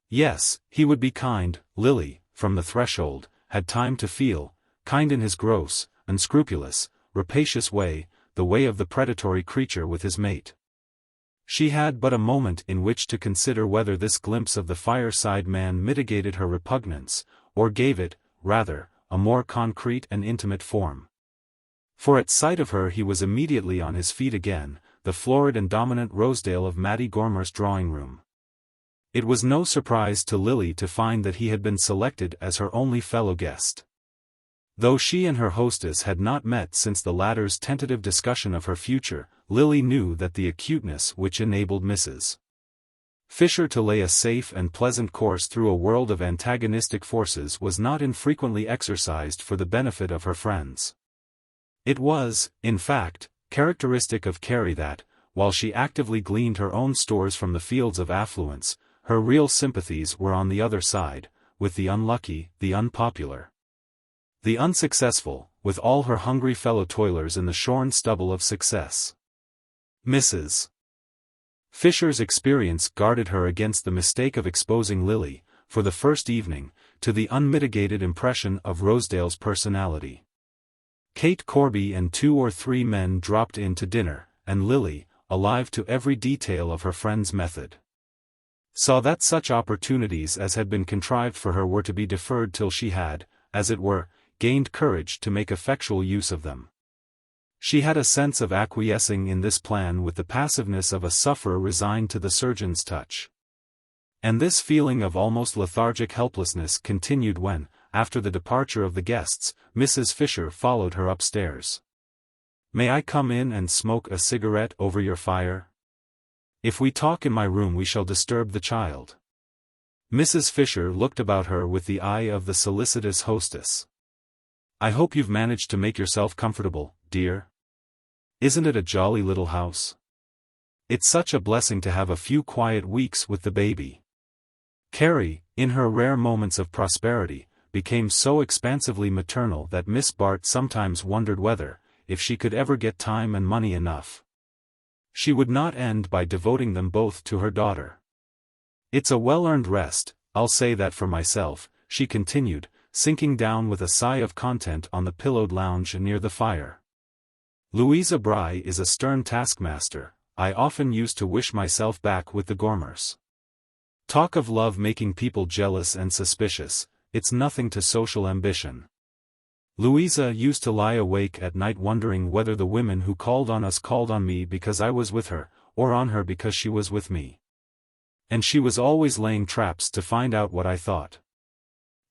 Yes, he would be kind, Lily, from the threshold, had time to feel, kind in his gross, unscrupulous, rapacious way, the way of the predatory creature with his mate. She had but a moment in which to consider whether this glimpse of the fireside man mitigated her repugnance, or gave it, rather, a more concrete and intimate form. For at sight of her he was immediately on his feet again, the florid and dominant Rosedale of Mattie Gormer's drawing-room. It was no surprise to Lily to find that he had been selected as her only fellow guest. Though she and her hostess had not met since the latter's tentative discussion of her future, Lily knew that the acuteness which enabled Mrs. Fisher to lay a safe and pleasant course through a world of antagonistic forces was not infrequently exercised for the benefit of her friends. It was, in fact, characteristic of Carrie that, while she actively gleaned her own stores from the fields of affluence, her real sympathies were on the other side, with the unlucky, the unpopular, the unsuccessful, with all her hungry fellow-toilers in the shorn stubble of success. Mrs. Fisher's experience guarded her against the mistake of exposing Lily, for the first evening, to the unmitigated impression of Rosedale's personality. Kate Corby and 2 or 3 men dropped in to dinner, and Lily, alive to every detail of her friend's method, saw that such opportunities as had been contrived for her were to be deferred till she had, as it were, gained courage to make effectual use of them. She had a sense of acquiescing in this plan with the passiveness of a sufferer resigned to the surgeon's touch. And this feeling of almost lethargic helplessness continued when, after the departure of the guests, Mrs. Fisher followed her upstairs. "May I come in and smoke a cigarette over your fire? If we talk in my room we shall disturb the child." Mrs. Fisher looked about her with the eye of the solicitous hostess. "I hope you've managed to make yourself comfortable, dear. Isn't it a jolly little house? It's such a blessing to have a few quiet weeks with the baby." Carrie, in her rare moments of prosperity, became so expansively maternal that Miss Bart sometimes wondered whether, if she could ever get time and money enough, she would not end by devoting them both to her daughter. "It's a well-earned rest, I'll say that for myself," she continued, sinking down with a sigh of content on the pillowed lounge near the fire. "Louisa Bry is a stern taskmaster. I often used to wish myself back with the Gormers. Talk of love making people jealous and suspicious, it's nothing to social ambition. Louisa used to lie awake at night wondering whether the women who called on us called on me because I was with her, or on her because she was with me. And she was always laying traps to find out what I thought.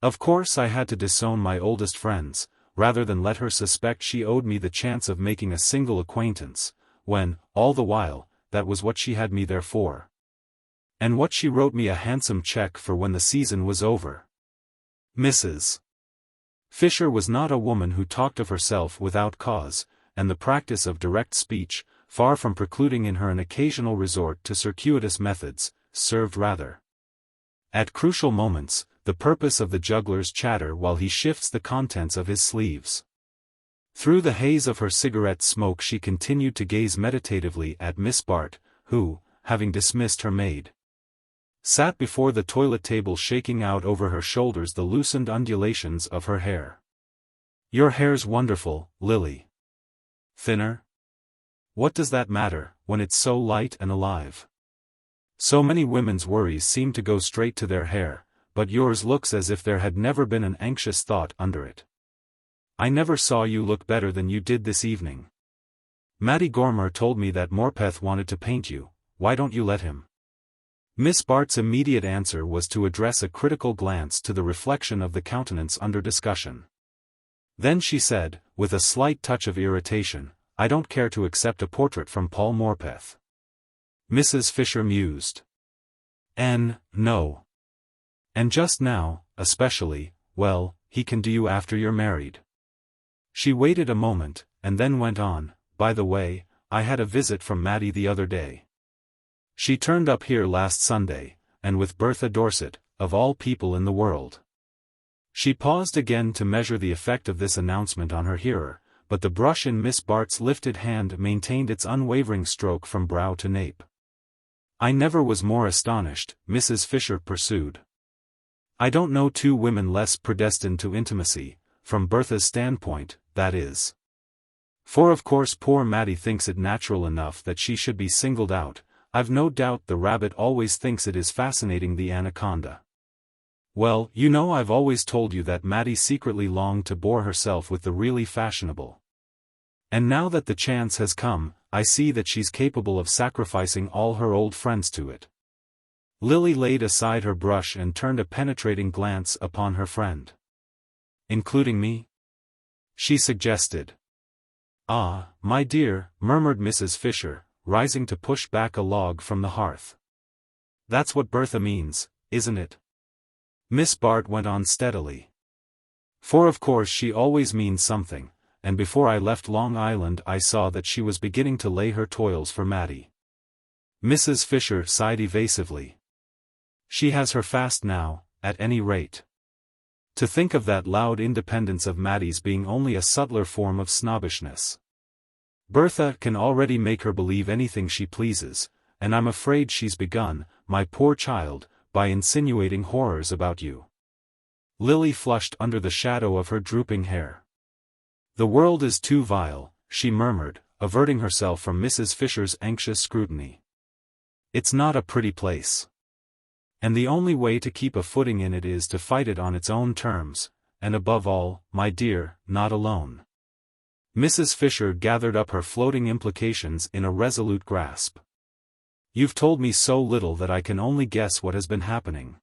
Of course I had to disown my oldest friends, rather than let her suspect she owed me the chance of making a single acquaintance, when, all the while, that was what she had me there for. And what she wrote me a handsome check for when the season was over." Mrs. Fisher was not a woman who talked of herself without cause, and the practice of direct speech, far from precluding in her an occasional resort to circuitous methods, served rather, at crucial moments, the purpose of the juggler's chatter while he shifts the contents of his sleeves. Through the haze of her cigarette smoke she continued to gaze meditatively at Miss Bart, who, having dismissed her maid, sat before the toilet table shaking out over her shoulders the loosened undulations of her hair. "Your hair's wonderful, Lily. Thinner? What does that matter, when it's so light and alive?" So many women's worries seem to go straight to their hair, but yours looks as if there had never been an anxious thought under it. I never saw you look better than you did this evening. Matty Gormer told me that Morpeth wanted to paint you. Why don't you let him? Miss Bart's immediate answer was to address a critical glance to the reflection of the countenance under discussion. Then she said, with a slight touch of irritation, I don't care to accept a portrait from Paul Morpeth. Mrs. Fisher mused. No. And just now, especially, well, he can do you after you're married. She waited a moment, and then went on, by the way, I had a visit from Matty the other day. She turned up here last Sunday, and with Bertha Dorset, of all people in the world. She paused again to measure the effect of this announcement on her hearer, but the brush in Miss Bart's lifted hand maintained its unwavering stroke from brow to nape. I never was more astonished, Mrs. Fisher pursued. I don't know two women less predestined to intimacy, from Bertha's standpoint, that is. For of course poor Matty thinks it natural enough that she should be singled out. I've no doubt the rabbit always thinks it is fascinating the anaconda. Well, you know I've always told you that Matty secretly longed to bore herself with the really fashionable. And now that the chance has come, I see that she's capable of sacrificing all her old friends to it. Lily laid aside her brush and turned a penetrating glance upon her friend. Including me? She suggested. Ah, my dear, murmured Mrs. Fisher, rising to push back a log from the hearth. That's what Bertha means, isn't it? Miss Bart went on steadily. For of course she always means something, and before I left Long Island I saw that she was beginning to lay her toils for Matty. Mrs. Fisher sighed evasively. She has her fast now, at any rate. To think of that loud independence of Matty's being only a subtler form of snobbishness. Bertha can already make her believe anything she pleases, and I'm afraid she's begun, my poor child, by insinuating horrors about you. Lily flushed under the shadow of her drooping hair. The world is too vile, she murmured, averting herself from Mrs. Fisher's anxious scrutiny. It's not a pretty place. And the only way to keep a footing in it is to fight it on its own terms, and above all, my dear, not alone. Mrs. Fisher gathered up her floating implications in a resolute grasp. You've told me so little that I can only guess what has been happening.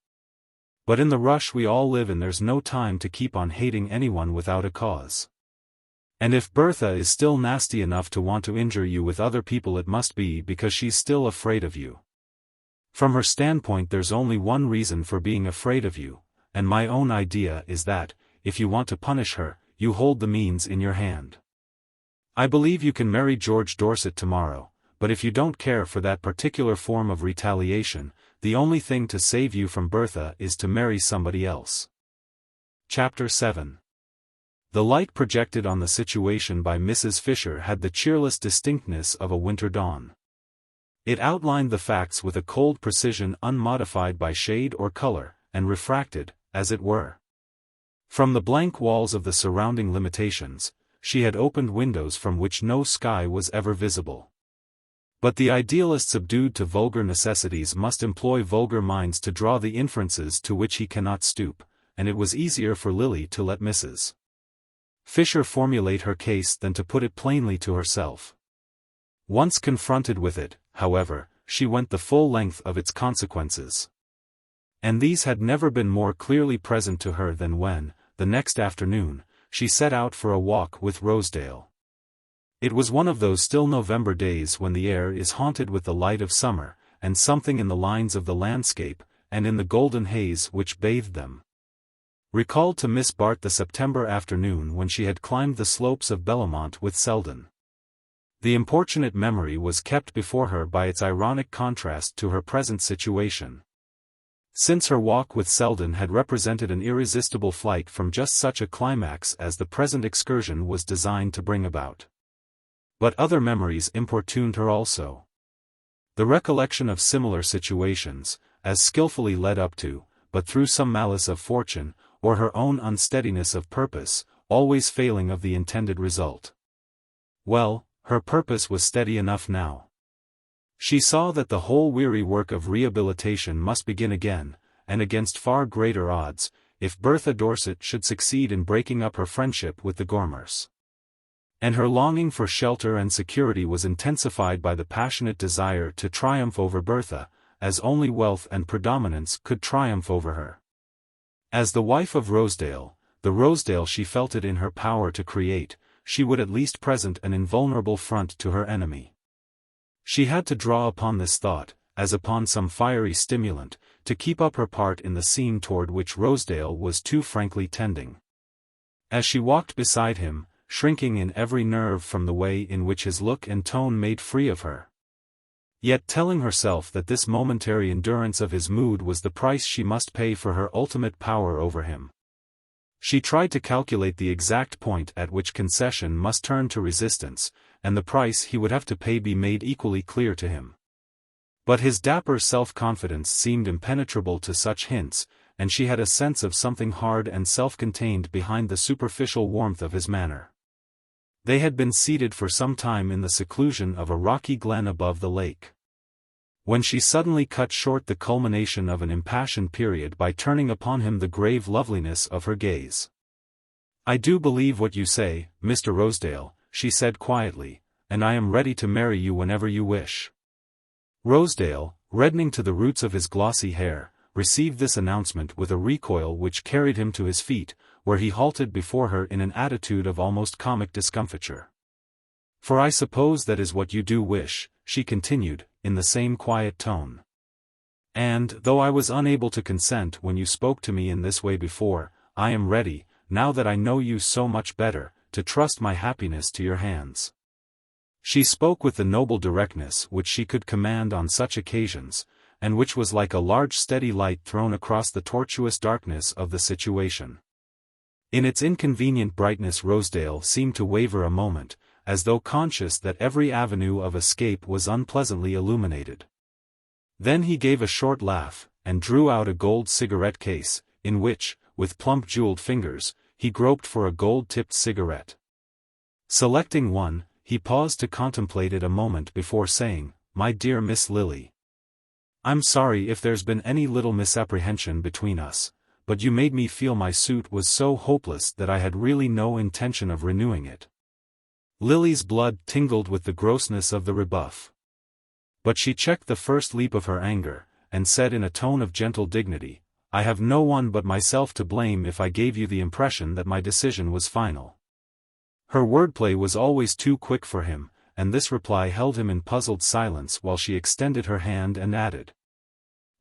But in the rush we all live in there's no time to keep on hating anyone without a cause. And if Bertha is still nasty enough to want to injure you with other people it must be because she's still afraid of you. From her standpoint there's only one reason for being afraid of you, and my own idea is that, if you want to punish her, you hold the means in your hand. I believe you can marry George Dorset tomorrow, but if you don't care for that particular form of retaliation, the only thing to save you from Bertha is to marry somebody else. Chapter 7. The light projected on the situation by Mrs. Fisher had the cheerless distinctness of a winter dawn. It outlined the facts with a cold precision unmodified by shade or color, and refracted, as it were, from the blank walls of the surrounding limitations. She had opened windows from which no sky was ever visible. But the idealist subdued to vulgar necessities must employ vulgar minds to draw the inferences to which he cannot stoop, and it was easier for Lily to let Mrs. Fisher formulate her case than to put it plainly to herself. Once confronted with it, however, she went the full length of its consequences. And these had never been more clearly present to her than when, the next afternoon, she set out for a walk with Rosedale. It was one of those still November days when the air is haunted with the light of summer, and something in the lines of the landscape, and in the golden haze which bathed them, recalled to Miss Bart the September afternoon when she had climbed the slopes of Bellomont with Selden. The importunate memory was kept before her by its ironic contrast to her present situation. Since her walk with Selden had represented an irresistible flight from just such a climax as the present excursion was designed to bring about. But other memories importuned her also. The recollection of similar situations, as skillfully led up to, but through some malice of fortune, or her own unsteadiness of purpose, always failing of the intended result. Well, her purpose was steady enough now. She saw that the whole weary work of rehabilitation must begin again, and against far greater odds, if Bertha Dorset should succeed in breaking up her friendship with the Gormers. And her longing for shelter and security was intensified by the passionate desire to triumph over Bertha, as only wealth and predominance could triumph over her. As the wife of Rosedale, the Rosedale she felt it in her power to create, she would at least present an invulnerable front to her enemy. She had to draw upon this thought, as upon some fiery stimulant, to keep up her part in the scene toward which Rosedale was too frankly tending. As she walked beside him, shrinking in every nerve from the way in which his look and tone made free of her, yet telling herself that this momentary endurance of his mood was the price she must pay for her ultimate power over him. She tried to calculate the exact point at which concession must turn to resistance, and the price he would have to pay be made equally clear to him. But his dapper self-confidence seemed impenetrable to such hints, and she had a sense of something hard and self-contained behind the superficial warmth of his manner. They had been seated for some time in the seclusion of a rocky glen above the lake, when she suddenly cut short the culmination of an impassioned period by turning upon him the grave loveliness of her gaze. "I do believe what you say, Mr. Rosedale," she said quietly, "and I am ready to marry you whenever you wish." Rosedale, reddening to the roots of his glossy hair, received this announcement with a recoil which carried him to his feet, where he halted before her in an attitude of almost comic discomfiture. "For I suppose that is what you do wish," she continued, in the same quiet tone. "And, though I was unable to consent when you spoke to me in this way before, I am ready, now that I know you so much better, to trust my happiness to your hands." She spoke with the noble directness which she could command on such occasions, and which was like a large steady light thrown across the tortuous darkness of the situation. In its inconvenient brightness Rosedale seemed to waver a moment, as though conscious that every avenue of escape was unpleasantly illuminated. Then he gave a short laugh, and drew out a gold cigarette case, in which, with plump jeweled fingers, he groped for a gold-tipped cigarette. Selecting one, he paused to contemplate it a moment before saying, "My dear Miss Lily, I'm sorry if there's been any little misapprehension between us, but you made me feel my suit was so hopeless that I had really no intention of renewing it." Lily's blood tingled with the grossness of the rebuff. But she checked the first leap of her anger, and said in a tone of gentle dignity, "I have no one but myself to blame if I gave you the impression that my decision was final." Her wordplay was always too quick for him, and this reply held him in puzzled silence while she extended her hand and added,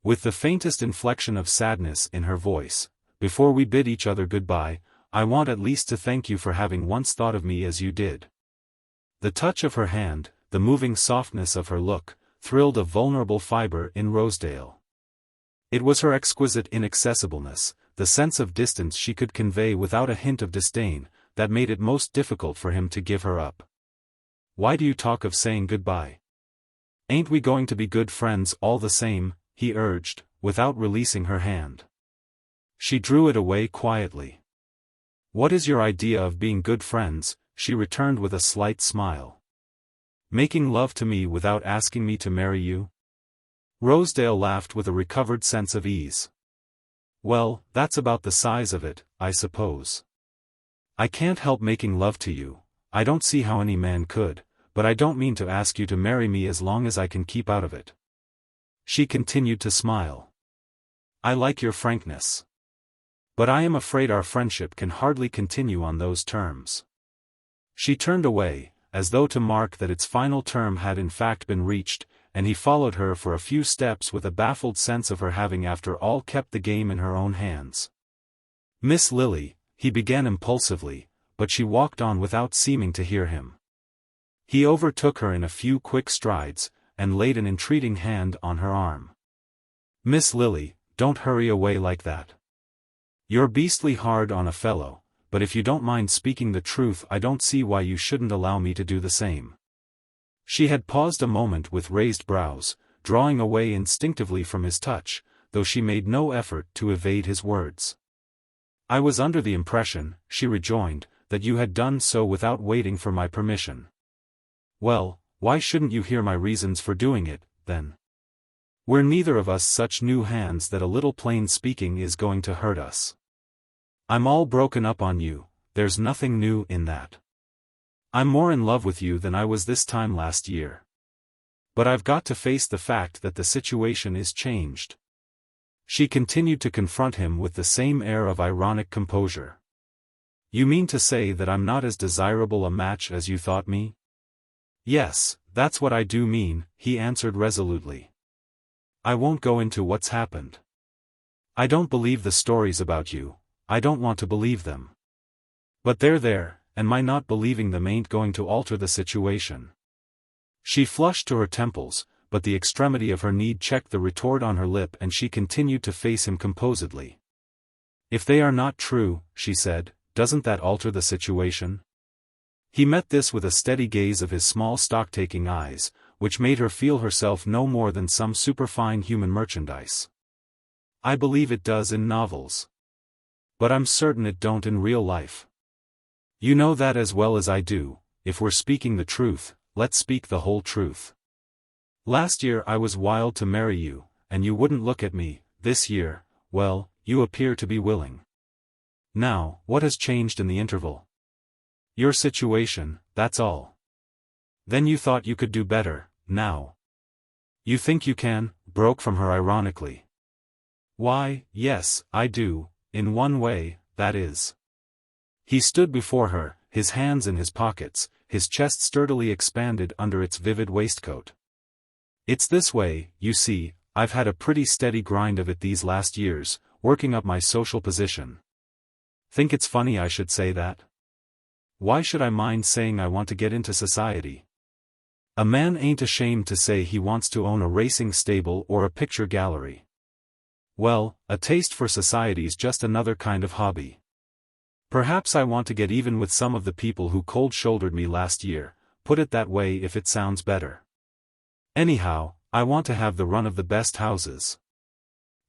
with the faintest inflection of sadness in her voice, "Before we bid each other goodbye, I want at least to thank you for having once thought of me as you did." The touch of her hand, the moving softness of her look, thrilled a vulnerable fibre in Rosedale. It was her exquisite inaccessibleness, the sense of distance she could convey without a hint of disdain, that made it most difficult for him to give her up. "Why do you talk of saying goodbye? Ain't we going to be good friends all the same?" he urged, without releasing her hand. She drew it away quietly. "What is your idea of being good friends?" she returned with a slight smile. "Making love to me without asking me to marry you?" Rosedale laughed with a recovered sense of ease. "Well, that's about the size of it, I suppose. I can't help making love to you, I don't see how any man could, but I don't mean to ask you to marry me as long as I can keep out of it." She continued to smile. "I like your frankness. But I am afraid our friendship can hardly continue on those terms." She turned away, as though to mark that its final term had in fact been reached, and he followed her for a few steps with a baffled sense of her having after all kept the game in her own hands. "Miss Lily," he began impulsively, but she walked on without seeming to hear him. He overtook her in a few quick strides, and laid an entreating hand on her arm. "Miss Lily, don't hurry away like that. You're beastly hard on a fellow, but if you don't mind speaking the truth I don't see why you shouldn't allow me to do the same." She had paused a moment with raised brows, drawing away instinctively from his touch, though she made no effort to evade his words. "I was under the impression," she rejoined, "that you had done so without waiting for my permission." "Well, Why shouldn't you hear my reasons for doing it, then? We're neither of us such new hands that a little plain speaking is going to hurt us. I'm all broken up on you, there's nothing new in that. I'm more in love with you than I was this time last year. But I've got to face the fact that the situation is changed. She continued to confront him with the same air of ironic composure. You mean to say that I'm not as desirable a match as you thought me? Yes, that's what I do mean, he answered resolutely. I won't go into what's happened. I don't believe the stories about you, I don't want to believe them. But they're there, and my not believing them ain't going to alter the situation. She flushed to her temples, but the extremity of her need checked the retort on her lip and she continued to face him composedly. If they are not true, she said, doesn't that alter the situation? He met this with a steady gaze of his small stock-taking eyes, which made her feel herself no more than some superfine human merchandise. I believe it does in novels. But I'm certain it don't in real life. You know that as well as I do. If we're speaking the truth, let's speak the whole truth. Last year I was wild to marry you, and you wouldn't look at me. This year, well, you appear to be willing. Now, what has changed in the interval? Your situation, that's all. Then you thought you could do better, now. You think you can? Broke from her ironically. Why, yes, I do, in one way, that is. He stood before her, his hands in his pockets, his chest sturdily expanded under its vivid waistcoat. It's this way, you see, I've had a pretty steady grind of it these last years, working up my social position. Think it's funny I should say that? Why should I mind saying I want to get into society? A man ain't ashamed to say he wants to own a racing stable or a picture gallery. Well, a taste for society's just another kind of hobby. Perhaps I want to get even with some of the people who cold-shouldered me last year, put it that way if it sounds better. Anyhow, I want to have the run of the best houses.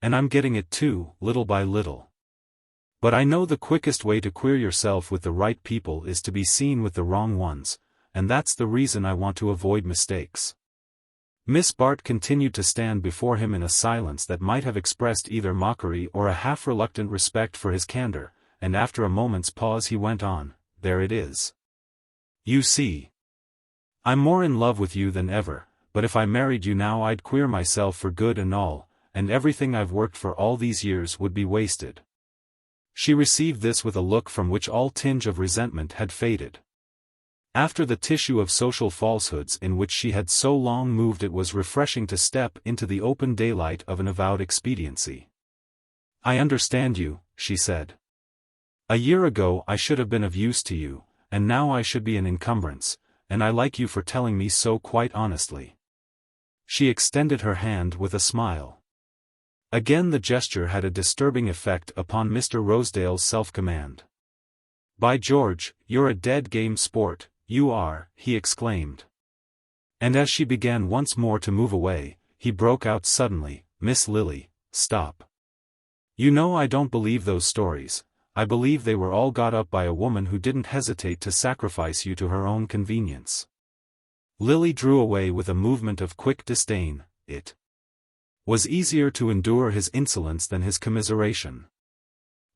And I'm getting it too, little by little. But I know the quickest way to queer yourself with the right people is to be seen with the wrong ones, and that's the reason I want to avoid mistakes. Miss Bart continued to stand before him in a silence that might have expressed either mockery or a half-reluctant respect for his candor, and after a moment's pause he went on, there it is. You see. I'm more in love with you than ever, but if I married you now I'd queer myself for good and all, and everything I've worked for all these years would be wasted. She received this with a look from which all tinge of resentment had faded. After the tissue of social falsehoods in which she had so long moved, it was refreshing to step into the open daylight of an avowed expediency. I understand you, she said. A year ago I should have been of use to you, and now I should be an encumbrance, and I like you for telling me so quite honestly. She extended her hand with a smile. Again the gesture had a disturbing effect upon Mr. Rosedale's self-command. By George, you're a dead-game sport, you are, he exclaimed. And as she began once more to move away, he broke out suddenly, Miss Lily, stop. You know I don't believe those stories. I believe they were all got up by a woman who didn't hesitate to sacrifice you to her own convenience. Lily drew away with a movement of quick disdain. It was easier to endure his insolence than his commiseration.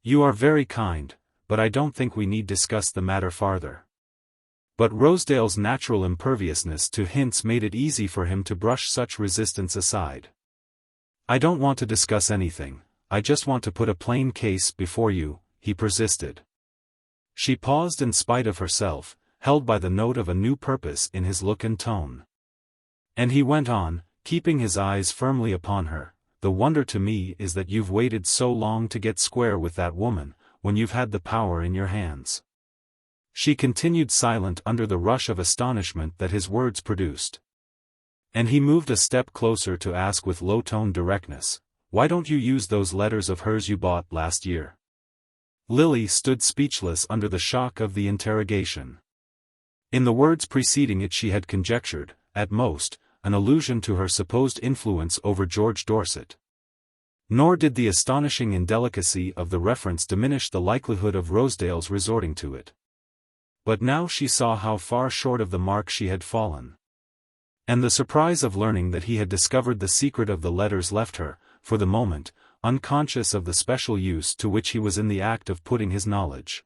You are very kind, but I don't think we need discuss the matter farther. But Rosedale's natural imperviousness to hints made it easy for him to brush such resistance aside. I don't want to discuss anything, I just want to put a plain case before you, he persisted. She paused in spite of herself, held by the note of a new purpose in his look and tone. And he went on, keeping his eyes firmly upon her, the wonder to me is that you've waited so long to get square with that woman, when you've had the power in your hands. She continued silent under the rush of astonishment that his words produced. And he moved a step closer to ask with low-toned directness, why don't you use those letters of hers you bought last year? Lily stood speechless under the shock of the interrogation. In the words preceding it she had conjectured, at most, an allusion to her supposed influence over George Dorset. Nor did the astonishing indelicacy of the reference diminish the likelihood of Rosedale's resorting to it. But now she saw how far short of the mark she had fallen. And the surprise of learning that he had discovered the secret of the letters left her, for the moment, unconscious of the special use to which he was in the act of putting his knowledge.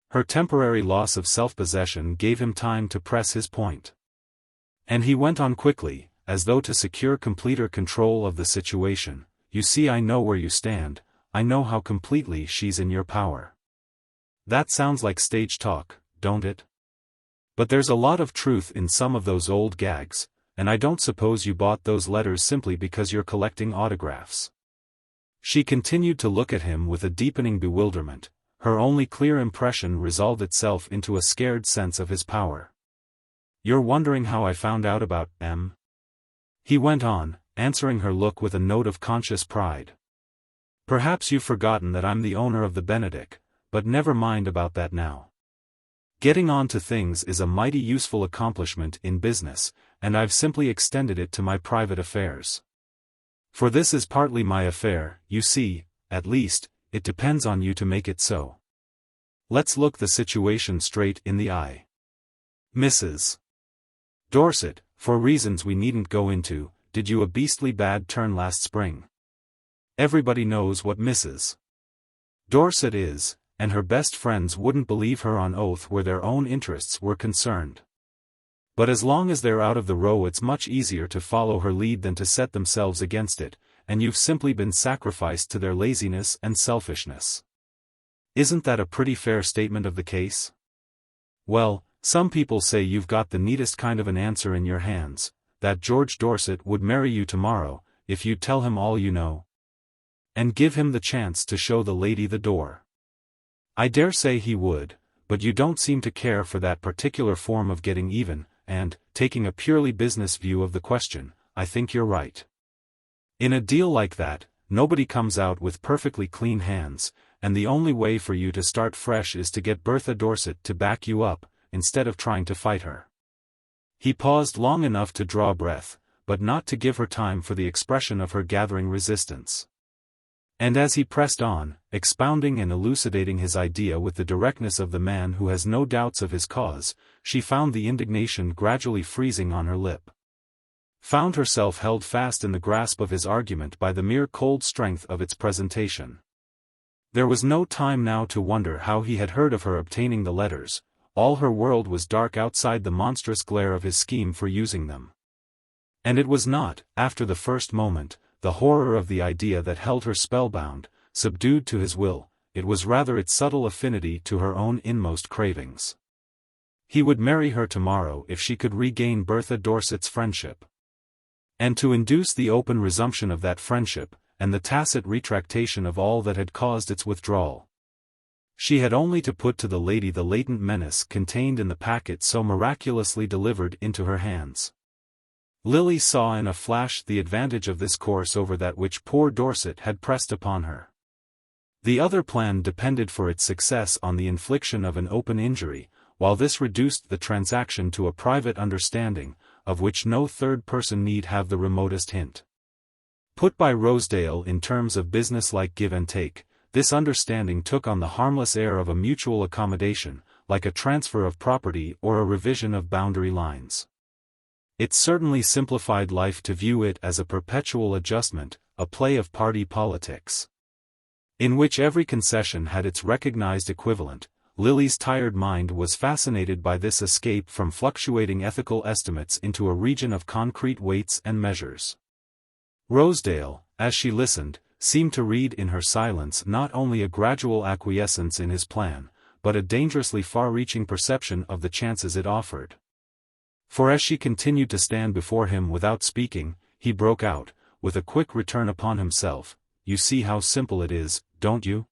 Her temporary loss of self-possession gave him time to press his point. And he went on quickly, as though to secure completer control of the situation. You see, I know where you stand, I know how completely she's in your power. That sounds like stage talk, don't it? But there's a lot of truth in some of those old gags, and I don't suppose you bought those letters simply because you're collecting autographs. She continued to look at him with a deepening bewilderment. Her only clear impression resolved itself into a scared sense of his power. You're wondering how I found out about M? He went on, answering her look with a note of conscious pride. Perhaps you've forgotten that I'm the owner of the Benedict, but never mind about that now. Getting on to things is a mighty useful accomplishment in business, and I've simply extended it to my private affairs. For this is partly my affair, you see, at least, it depends on you to make it so. Let's look the situation straight in the eye. Mrs. Dorset, for reasons we needn't go into, did you a beastly bad turn last spring. Everybody knows what Mrs. Dorset is, and her best friends wouldn't believe her on oath where their own interests were concerned. But as long as they're out of the row, it's much easier to follow her lead than to set themselves against it, and you've simply been sacrificed to their laziness and selfishness. Isn't that a pretty fair statement of the case? Well, some people say you've got the neatest kind of an answer in your hands, that George Dorset would marry you tomorrow, if you'd tell him all you know. And give him the chance to show the lady the door. I dare say he would, but you don't seem to care for that particular form of getting even, and, taking a purely business view of the question, I think you're right. In a deal like that, nobody comes out with perfectly clean hands, and the only way for you to start fresh is to get Bertha Dorset to back you up, instead of trying to fight her. He paused long enough to draw breath, but not to give her time for the expression of her gathering resistance. And as he pressed on, expounding and elucidating his idea with the directness of the man who has no doubts of his cause, she found the indignation gradually freezing on her lip. Found herself held fast in the grasp of his argument by the mere cold strength of its presentation. There was no time now to wonder how he had heard of her obtaining the letters. All her world was dark outside the monstrous glare of his scheme for using them. And it was not, after the first moment, the horror of the idea that held her spellbound, subdued to his will, it was rather its subtle affinity to her own inmost cravings. He would marry her tomorrow if she could regain Bertha Dorset's friendship. And to induce the open resumption of that friendship, and the tacit retractation of all that had caused its withdrawal, she had only to put to the lady the latent menace contained in the packet so miraculously delivered into her hands. Lily saw in a flash the advantage of this course over that which poor Dorset had pressed upon her. The other plan depended for its success on the infliction of an open injury, while this reduced the transaction to a private understanding, of which no third person need have the remotest hint. Put by Rosedale in terms of business-like give and take, this understanding took on the harmless air of a mutual accommodation, like a transfer of property or a revision of boundary lines. It certainly simplified life to view it as a perpetual adjustment, a play of party politics, in which every concession had its recognized equivalent. Lily's tired mind was fascinated by this escape from fluctuating ethical estimates into a region of concrete weights and measures. Rosedale, as she listened, seemed to read in her silence not only a gradual acquiescence in his plan, but a dangerously far-reaching perception of the chances it offered. For as she continued to stand before him without speaking, he broke out, with a quick return upon himself, "You see how simple it is, don't you?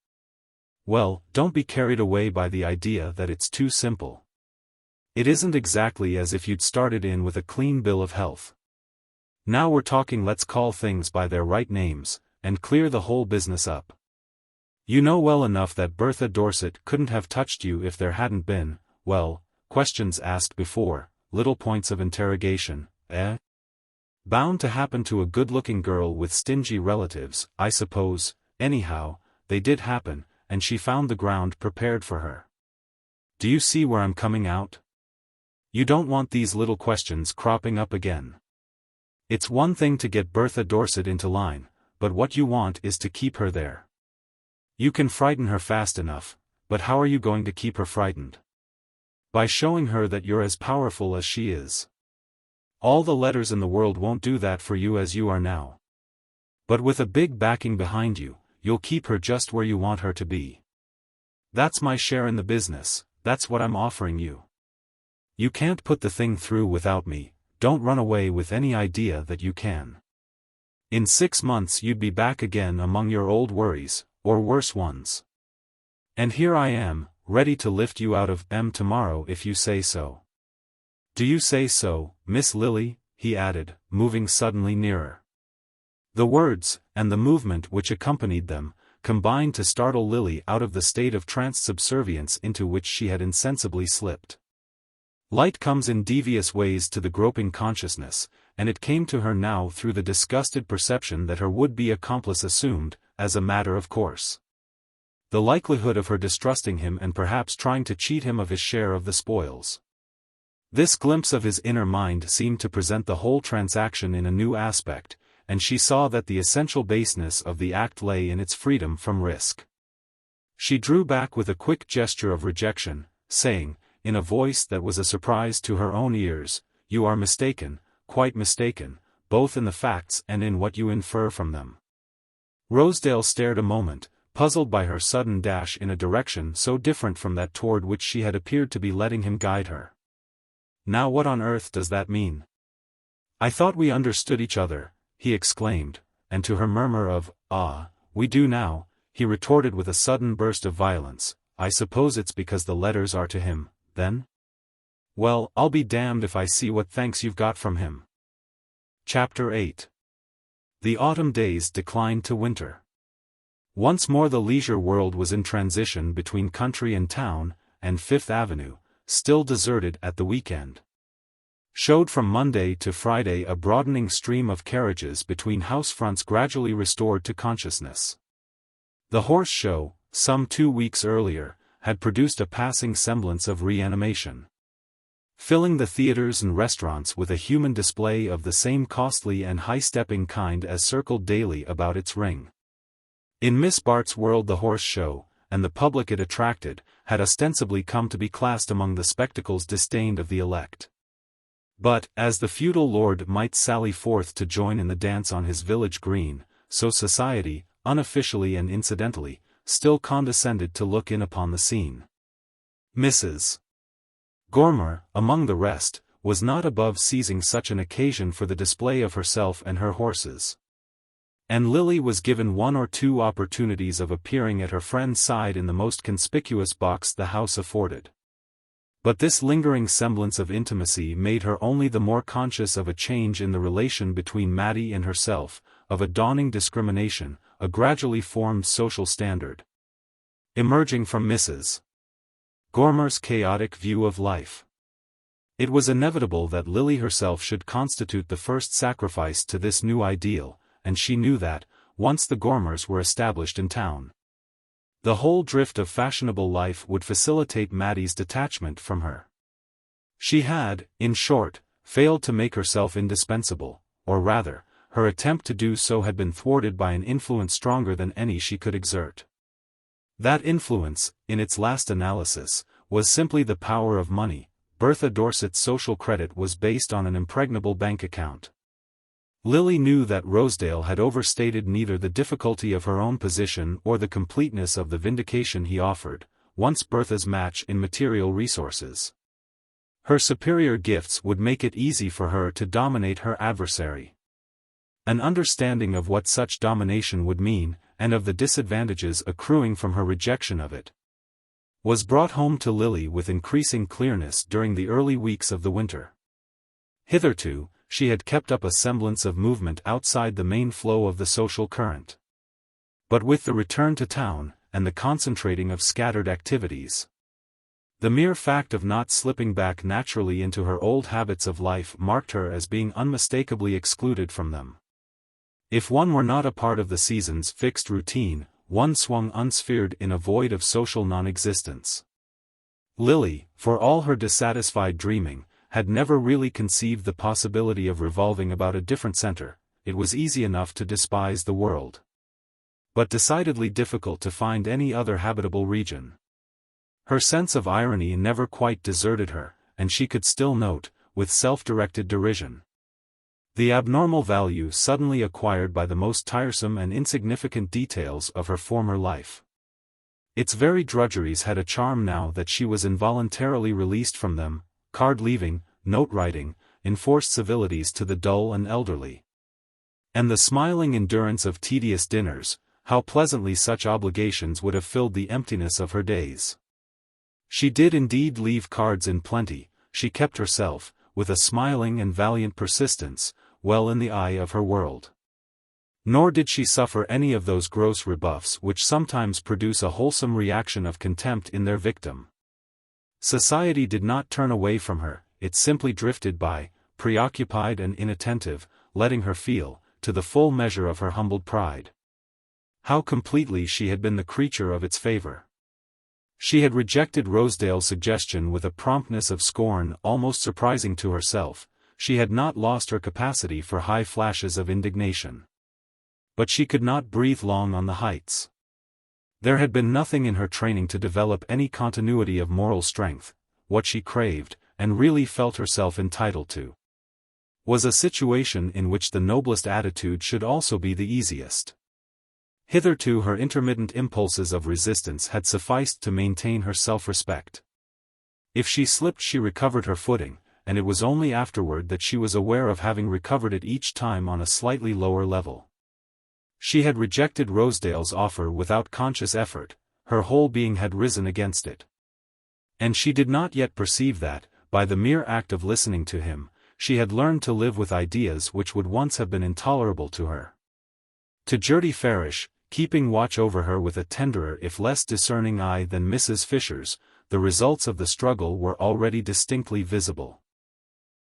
Well, don't be carried away by the idea that it's too simple. It isn't exactly as if you'd started in with a clean bill of health. Now we're talking, let's call things by their right names, and clear the whole business up. You know well enough that Bertha Dorset couldn't have touched you if there hadn't been, well, questions asked before, little points of interrogation, bound to happen to a good-looking girl with stingy relatives, I suppose. Anyhow, they did happen, and she found the ground prepared for her. Do you see where I'm coming out? You don't want these little questions cropping up again. It's one thing to get Bertha Dorset into line, but what you want is to keep her there. You can frighten her fast enough, but how are you going to keep her frightened? By showing her that you're as powerful as she is. All the letters in the world won't do that for you as you are now. But with a big backing behind you, you'll keep her just where you want her to be. That's my share in the business, that's what I'm offering you. You can't put the thing through without me, don't run away with any idea that you can. In 6 months you'd be back again among your old worries, or worse ones. And here I am, ready to lift you out of them tomorrow if you say so. Do you say so, Miss Lily? He added, moving suddenly nearer. The words, and the movement which accompanied them, combined to startle Lily out of the state of tranced subservience into which she had insensibly slipped. Light comes in devious ways to the groping consciousness, and it came to her now through the disgusted perception that her would-be accomplice assumed, as a matter of course, the likelihood of her distrusting him and perhaps trying to cheat him of his share of the spoils. This glimpse of his inner mind seemed to present the whole transaction in a new aspect, and she saw that the essential baseness of the act lay in its freedom from risk. She drew back with a quick gesture of rejection, saying, in a voice that was a surprise to her own ears, "You are mistaken, quite mistaken, both in the facts and in what you infer from them." Rosedale stared a moment, puzzled by her sudden dash in a direction so different from that toward which she had appeared to be letting him guide her. "Now what on earth does that mean?" "I thought we understood each other," he exclaimed, and to her murmur of, "Ah, we do now," he retorted with a sudden burst of violence, "I suppose it's because the letters are to him, then? Well, I'll be damned if I see what thanks you've got from him." Chapter 8. The autumn days declined to winter. Once more the leisure world was in transition between country and town, and Fifth Avenue, still deserted at the weekend, showed from Monday to Friday a broadening stream of carriages between house fronts gradually restored to consciousness. The horse show, some 2 weeks earlier, had produced a passing semblance of reanimation, filling the theaters and restaurants with a human display of the same costly and high-stepping kind as circled daily about its ring. In Miss Bart's world the horse show, and the public it attracted, had ostensibly come to be classed among the spectacles disdained of the elect. But, as the feudal lord might sally forth to join in the dance on his village green, so society, unofficially and incidentally, still condescended to look in upon the scene. Mrs. Gormer, among the rest, was not above seizing such an occasion for the display of herself and her horses. And Lily was given 1 or 2 opportunities of appearing at her friend's side in the most conspicuous box the house afforded. But this lingering semblance of intimacy made her only the more conscious of a change in the relation between Mattie and herself, of a dawning discrimination, a gradually formed social standard, emerging from Mrs. Gormer's chaotic view of life. It was inevitable that Lily herself should constitute the first sacrifice to this new ideal, and she knew that, once the Gormers were established in town, the whole drift of fashionable life would facilitate Mattie's detachment from her. She had, in short, failed to make herself indispensable, or rather, her attempt to do so had been thwarted by an influence stronger than any she could exert. That influence, in its last analysis, was simply the power of money. Bertha Dorset's social credit was based on an impregnable bank account. Lily knew that Rosedale had overstated neither the difficulty of her own position or the completeness of the vindication he offered, once Bertha's match in material resources. Her superior gifts would make it easy for her to dominate her adversary. An understanding of what such domination would mean, and of the disadvantages accruing from her rejection of it, was brought home to Lily with increasing clearness during the early weeks of the winter. Hitherto, she had kept up a semblance of movement outside the main flow of the social current. But with the return to town, and the concentrating of scattered activities, the mere fact of not slipping back naturally into her old habits of life marked her as being unmistakably excluded from them. If one were not a part of the season's fixed routine, one swung unsphered in a void of social non-existence. Lily, for all her dissatisfied dreaming, had never really conceived the possibility of revolving about a different center. It was easy enough to despise the world, but decidedly difficult to find any other habitable region. Her sense of irony never quite deserted her, and she could still note, with self-directed derision, the abnormal value suddenly acquired by the most tiresome and insignificant details of her former life. Its very drudgeries had a charm now that she was involuntarily released from them: card-leaving, note-writing, enforced civilities to the dull and elderly, and the smiling endurance of tedious dinners. How pleasantly such obligations would have filled the emptiness of her days. She did indeed leave cards in plenty. She kept herself, with a smiling and valiant persistence, well in the eye of her world. Nor did she suffer any of those gross rebuffs which sometimes produce a wholesome reaction of contempt in their victim. Society did not turn away from her, it simply drifted by, preoccupied and inattentive, letting her feel, to the full measure of her humbled pride, how completely she had been the creature of its favor. She had rejected Rosedale's suggestion with a promptness of scorn almost surprising to herself. She had not lost her capacity for high flashes of indignation, but she could not breathe long on the heights. There had been nothing in her training to develop any continuity of moral strength. What she craved, and really felt herself entitled to, was a situation in which the noblest attitude should also be the easiest. Hitherto her intermittent impulses of resistance had sufficed to maintain her self-respect. If she slipped she recovered her footing, and it was only afterward that she was aware of having recovered it each time on a slightly lower level. She had rejected Rosedale's offer without conscious effort, her whole being had risen against it. And she did not yet perceive that, by the mere act of listening to him, she had learned to live with ideas which would once have been intolerable to her. To Gerty Farish, keeping watch over her with a tenderer if less discerning eye than Mrs. Fisher's, the results of the struggle were already distinctly visible.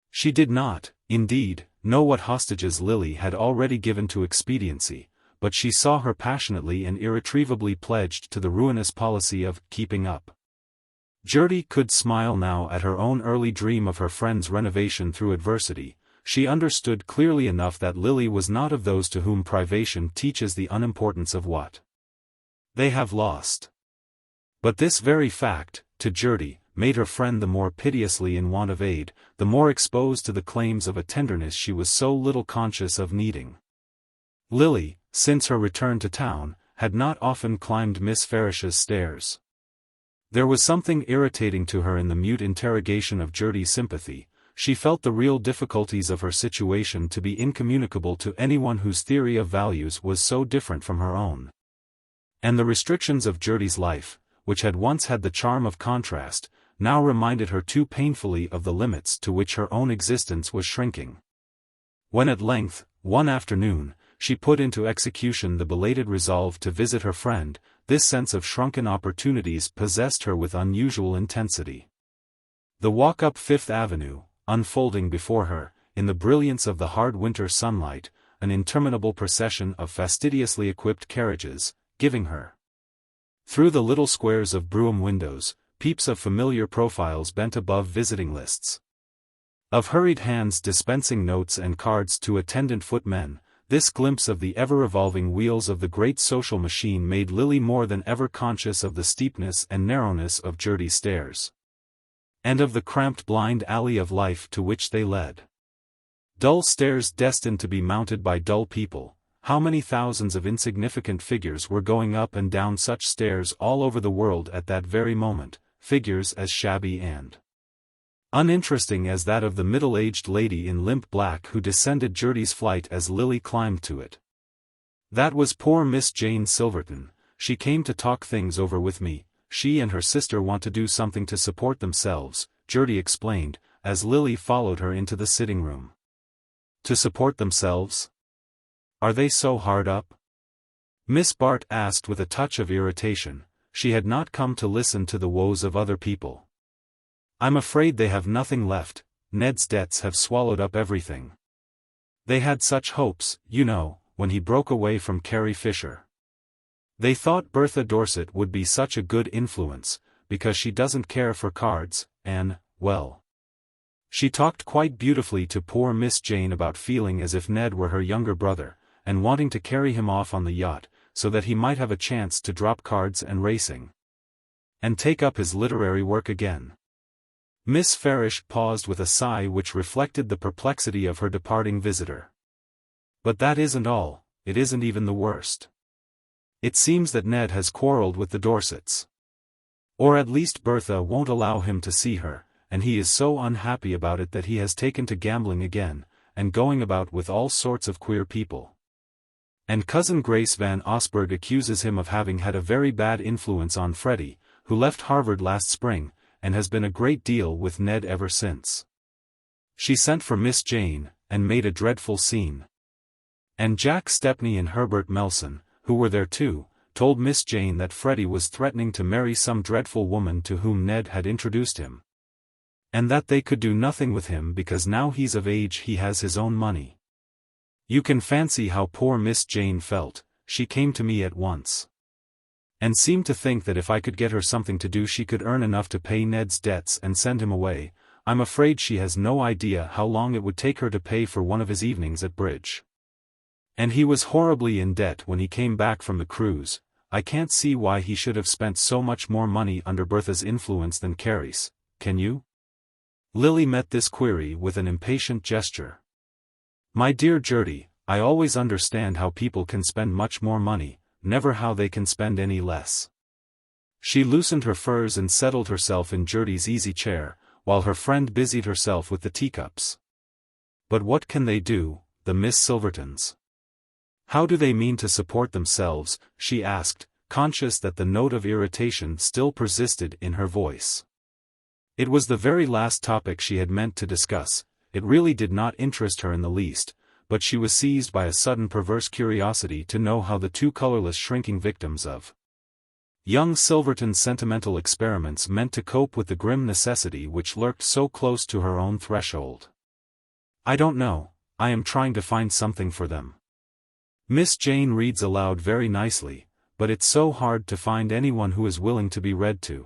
She did not, indeed, know what hostages Lily had already given to expediency, but she saw her passionately and irretrievably pledged to the ruinous policy of keeping up. Gerty could smile now at her own early dream of her friend's renovation through adversity. She understood clearly enough that Lily was not of those to whom privation teaches the unimportance of what they have lost. But this very fact, to Gerty, made her friend the more piteously in want of aid, the more exposed to the claims of a tenderness she was so little conscious of needing. Lily, since her return to town, had not often climbed Miss Farish's stairs. There was something irritating to her in the mute interrogation of Gerty's sympathy. She felt the real difficulties of her situation to be incommunicable to anyone whose theory of values was so different from her own. And the restrictions of Gerty's life, which had once had the charm of contrast, now reminded her too painfully of the limits to which her own existence was shrinking. When at length, one afternoon, she put into execution the belated resolve to visit her friend, this sense of shrunken opportunities possessed her with unusual intensity. The walk up Fifth Avenue, unfolding before her, in the brilliance of the hard winter sunlight, an interminable procession of fastidiously equipped carriages, giving her, through the little squares of brougham windows, peeps of familiar profiles bent above visiting lists, of hurried hands dispensing notes and cards to attendant footmen. This glimpse of the ever-revolving wheels of the great social machine made Lily more than ever conscious of the steepness and narrowness of Gerty's stairs, and of the cramped blind alley of life to which they led. Dull stairs destined to be mounted by dull people. How many thousands of insignificant figures were going up and down such stairs all over the world at that very moment, figures as shabby and uninteresting as that of the middle-aged lady in limp black who descended Gerty's flight as Lily climbed to it. That was poor Miss Jane Silverton. She came to talk things over with me. She and her sister want to do something to support themselves, Gerty explained, as Lily followed her into the sitting-room. To support themselves? Are they so hard up? Miss Bart asked with a touch of irritation. She had not come to listen to the woes of other people. I'm afraid they have nothing left. Ned's debts have swallowed up everything. They had such hopes, you know, when he broke away from Carrie Fisher. They thought Bertha Dorset would be such a good influence, because she doesn't care for cards, and, well, She talked quite beautifully to poor Miss Jane about feeling as if Ned were her younger brother, and wanting to carry him off on the yacht, so that he might have a chance to drop cards and racing, and take up his literary work again. Miss Farish paused with a sigh which reflected the perplexity of her departing visitor. But that isn't all, it isn't even the worst. It seems that Ned has quarrelled with the Dorsets. Or at least Bertha won't allow him to see her, and he is so unhappy about it that he has taken to gambling again, and going about with all sorts of queer people. And Cousin Grace Van Osburgh accuses him of having had a very bad influence on Freddie, who left Harvard last spring, and has been a great deal with Ned ever since. She sent for Miss Jane, and made a dreadful scene. And Jack Stepney and Herbert Melson, who were there too, told Miss Jane that Freddie was threatening to marry some dreadful woman to whom Ned had introduced him. And that they could do nothing with him because now he's of age he has his own money. You can fancy how poor Miss Jane felt. She came to me at once, and seemed to think that if I could get her something to do she could earn enough to pay Ned's debts and send him away. I'm afraid she has no idea how long it would take her to pay for one of his evenings at bridge. And he was horribly in debt when he came back from the cruise. I can't see why he should have spent so much more money under Bertha's influence than Carrie's, can you? Lily met this query with an impatient gesture. My dear Gertie, I always understand how people can spend much more money, never how they can spend any less. She loosened her furs and settled herself in Gertie's easy chair, while her friend busied herself with the teacups. But what can they do, the Miss Silvertons? How do they mean to support themselves? She asked, conscious that the note of irritation still persisted in her voice. It was the very last topic she had meant to discuss. It really did not interest her in the least, but she was seized by a sudden perverse curiosity to know how the two colorless shrinking victims of young Silverton's sentimental experiments meant to cope with the grim necessity which lurked so close to her own threshold. I don't know, I am trying to find something for them. Miss Jane reads aloud very nicely, but it's so hard to find anyone who is willing to be read to.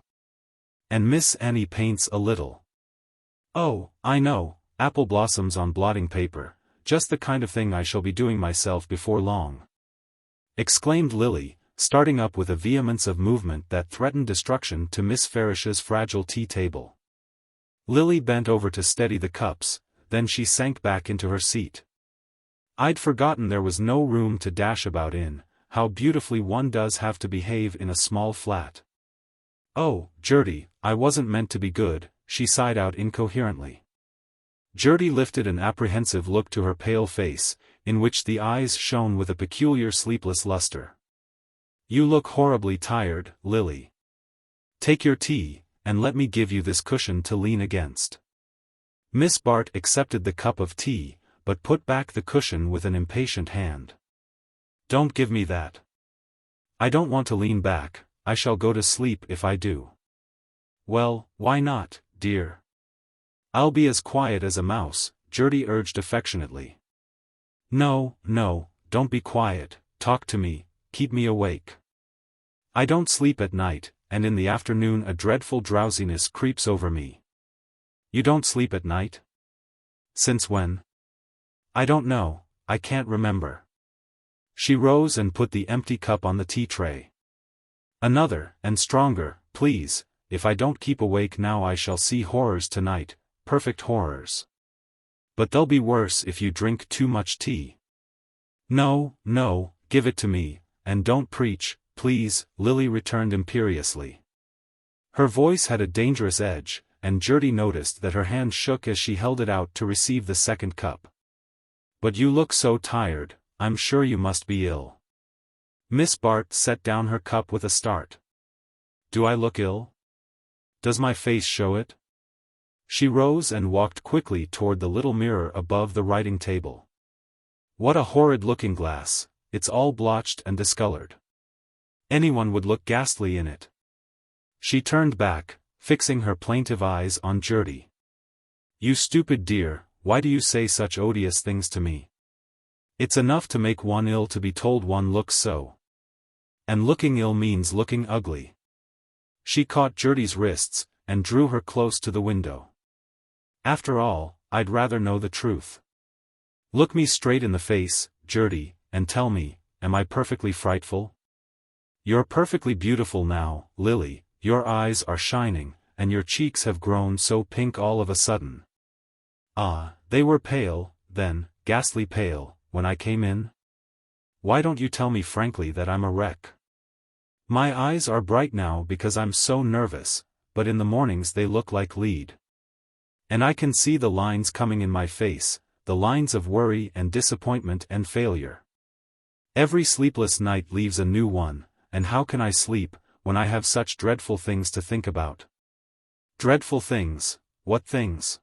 And Miss Annie paints a little. Oh, I know, apple blossoms on blotting paper. Just the kind of thing I shall be doing myself before long," exclaimed Lily, starting up with a vehemence of movement that threatened destruction to Miss Farish's fragile tea table. Lily bent over to steady the cups, then she sank back into her seat. "I'd forgotten there was no room to dash about in. How beautifully one does have to behave in a small flat." "Oh, Gertie, I wasn't meant to be good," she sighed out incoherently. Gertie lifted an apprehensive look to her pale face, in which the eyes shone with a peculiar sleepless luster. "You look horribly tired, Lily. Take your tea, and let me give you this cushion to lean against." Miss Bart accepted the cup of tea, but put back the cushion with an impatient hand. "Don't give me that. I don't want to lean back, I shall go to sleep if I do." "Well, why not, dear? I'll be as quiet as a mouse," Gertie urged affectionately. "No, no, don't be quiet, talk to me, keep me awake. I don't sleep at night, and in the afternoon a dreadful drowsiness creeps over me." "You don't sleep at night? Since when?" "I don't know, I can't remember." She rose and put the empty cup on the tea tray. "Another, and stronger, please. If I don't keep awake now I shall see horrors tonight, perfect horrors. But they'll be worse if you drink too much tea." "No, no, give it to me, and don't preach, please," Lily returned imperiously. Her voice had a dangerous edge, and Gertie noticed that her hand shook as she held it out to receive the second cup. "But you look so tired, I'm sure you must be ill." Miss Bart set down her cup with a start. "Do I look ill? Does my face show it?" She rose and walked quickly toward the little mirror above the writing table. "What a horrid looking glass, it's all blotched and discolored. Anyone would look ghastly in it." She turned back, fixing her plaintive eyes on Gertie. "You stupid dear, why do you say such odious things to me? It's enough to make one ill to be told one looks so. And looking ill means looking ugly." She caught Gertie's wrists, and drew her close to the window. After all, I'd rather know the truth. Look me straight in the face, Judy, and tell me, am I perfectly frightful? You're perfectly beautiful now, Lily, your eyes are shining, and your cheeks have grown so pink all of a sudden. Ah, they were pale, then, ghastly pale, when I came in? Why don't you tell me frankly that I'm a wreck? My eyes are bright now because I'm so nervous, but in the mornings they look like lead. And I can see the lines coming in my face, the lines of worry and disappointment and failure. Every sleepless night leaves a new one, and how can I sleep, when I have such dreadful things to think about? Dreadful things, what things?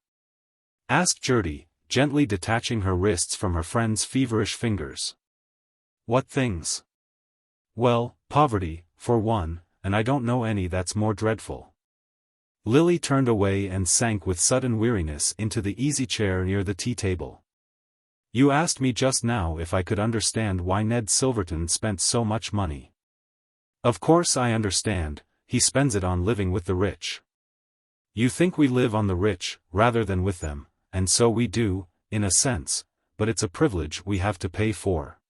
Asked Judy, gently detaching her wrists from her friend's feverish fingers. What things? Well, poverty, for one, and I don't know any that's more dreadful. Lily turned away and sank with sudden weariness into the easy chair near the tea table. You asked me just now if I could understand why Ned Silverton spent so much money. Of course I understand, he spends it on living with the rich. You think we live on the rich, rather than with them, and so we do, in a sense, but it's a privilege we have to pay for.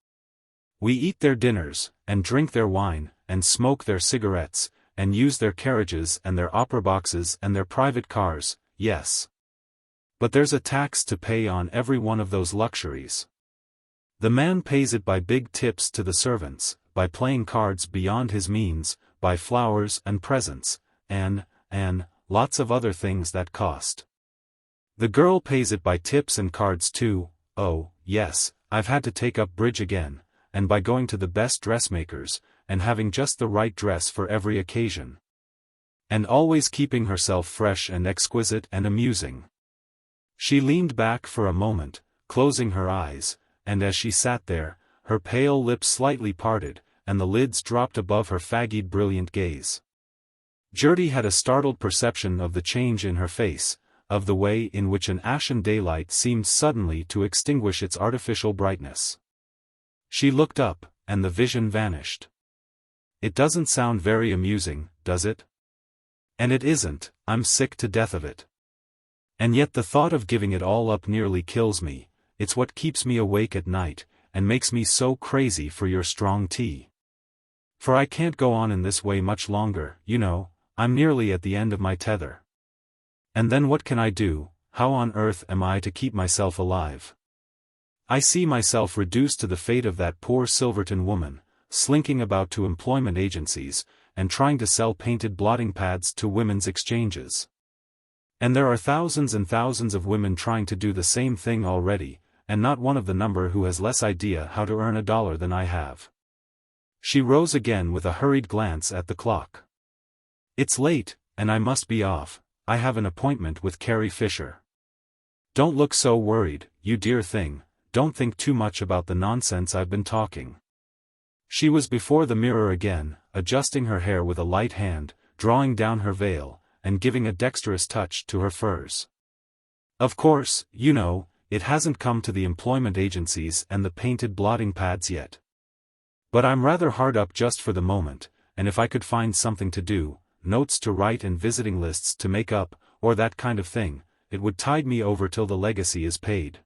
We eat their dinners, and drink their wine, and smoke their cigarettes, and use their carriages and their opera boxes and their private cars, yes. But there's a tax to pay on every one of those luxuries. The man pays it by big tips to the servants, by playing cards beyond his means, by flowers and presents, and lots of other things that cost. The girl pays it by tips and cards too. Oh, yes, I've had to take up bridge again, and by going to the best dressmakers, and having just the right dress for every occasion. And always keeping herself fresh and exquisite and amusing. She leaned back for a moment, closing her eyes, and as she sat there, her pale lips slightly parted, and the lids dropped above her fagged brilliant gaze. Judy had a startled perception of the change in her face, of the way in which an ashen daylight seemed suddenly to extinguish its artificial brightness. She looked up, and the vision vanished. It doesn't sound very amusing, does it? And it isn't, I'm sick to death of it. And yet the thought of giving it all up nearly kills me, it's what keeps me awake at night, and makes me so crazy for your strong tea. For I can't go on in this way much longer, you know, I'm nearly at the end of my tether. And then what can I do? How on earth am I to keep myself alive? I see myself reduced to the fate of that poor Silverton woman, slinking about to employment agencies, and trying to sell painted blotting pads to women's exchanges. And there are thousands and thousands of women trying to do the same thing already, and not one of the number who has less idea how to earn $1 than I have. She rose again with a hurried glance at the clock. It's late, and I must be off, I have an appointment with Carrie Fisher. Don't look so worried, you dear thing, don't think too much about the nonsense I've been talking. She was before the mirror again, adjusting her hair with a light hand, drawing down her veil, and giving a dexterous touch to her furs. Of course, you know, it hasn't come to the employment agencies and the painted blotting pads yet. But I'm rather hard up just for the moment, and if I could find something to do, notes to write and visiting lists to make up, or that kind of thing, it would tide me over till the legacy is paid.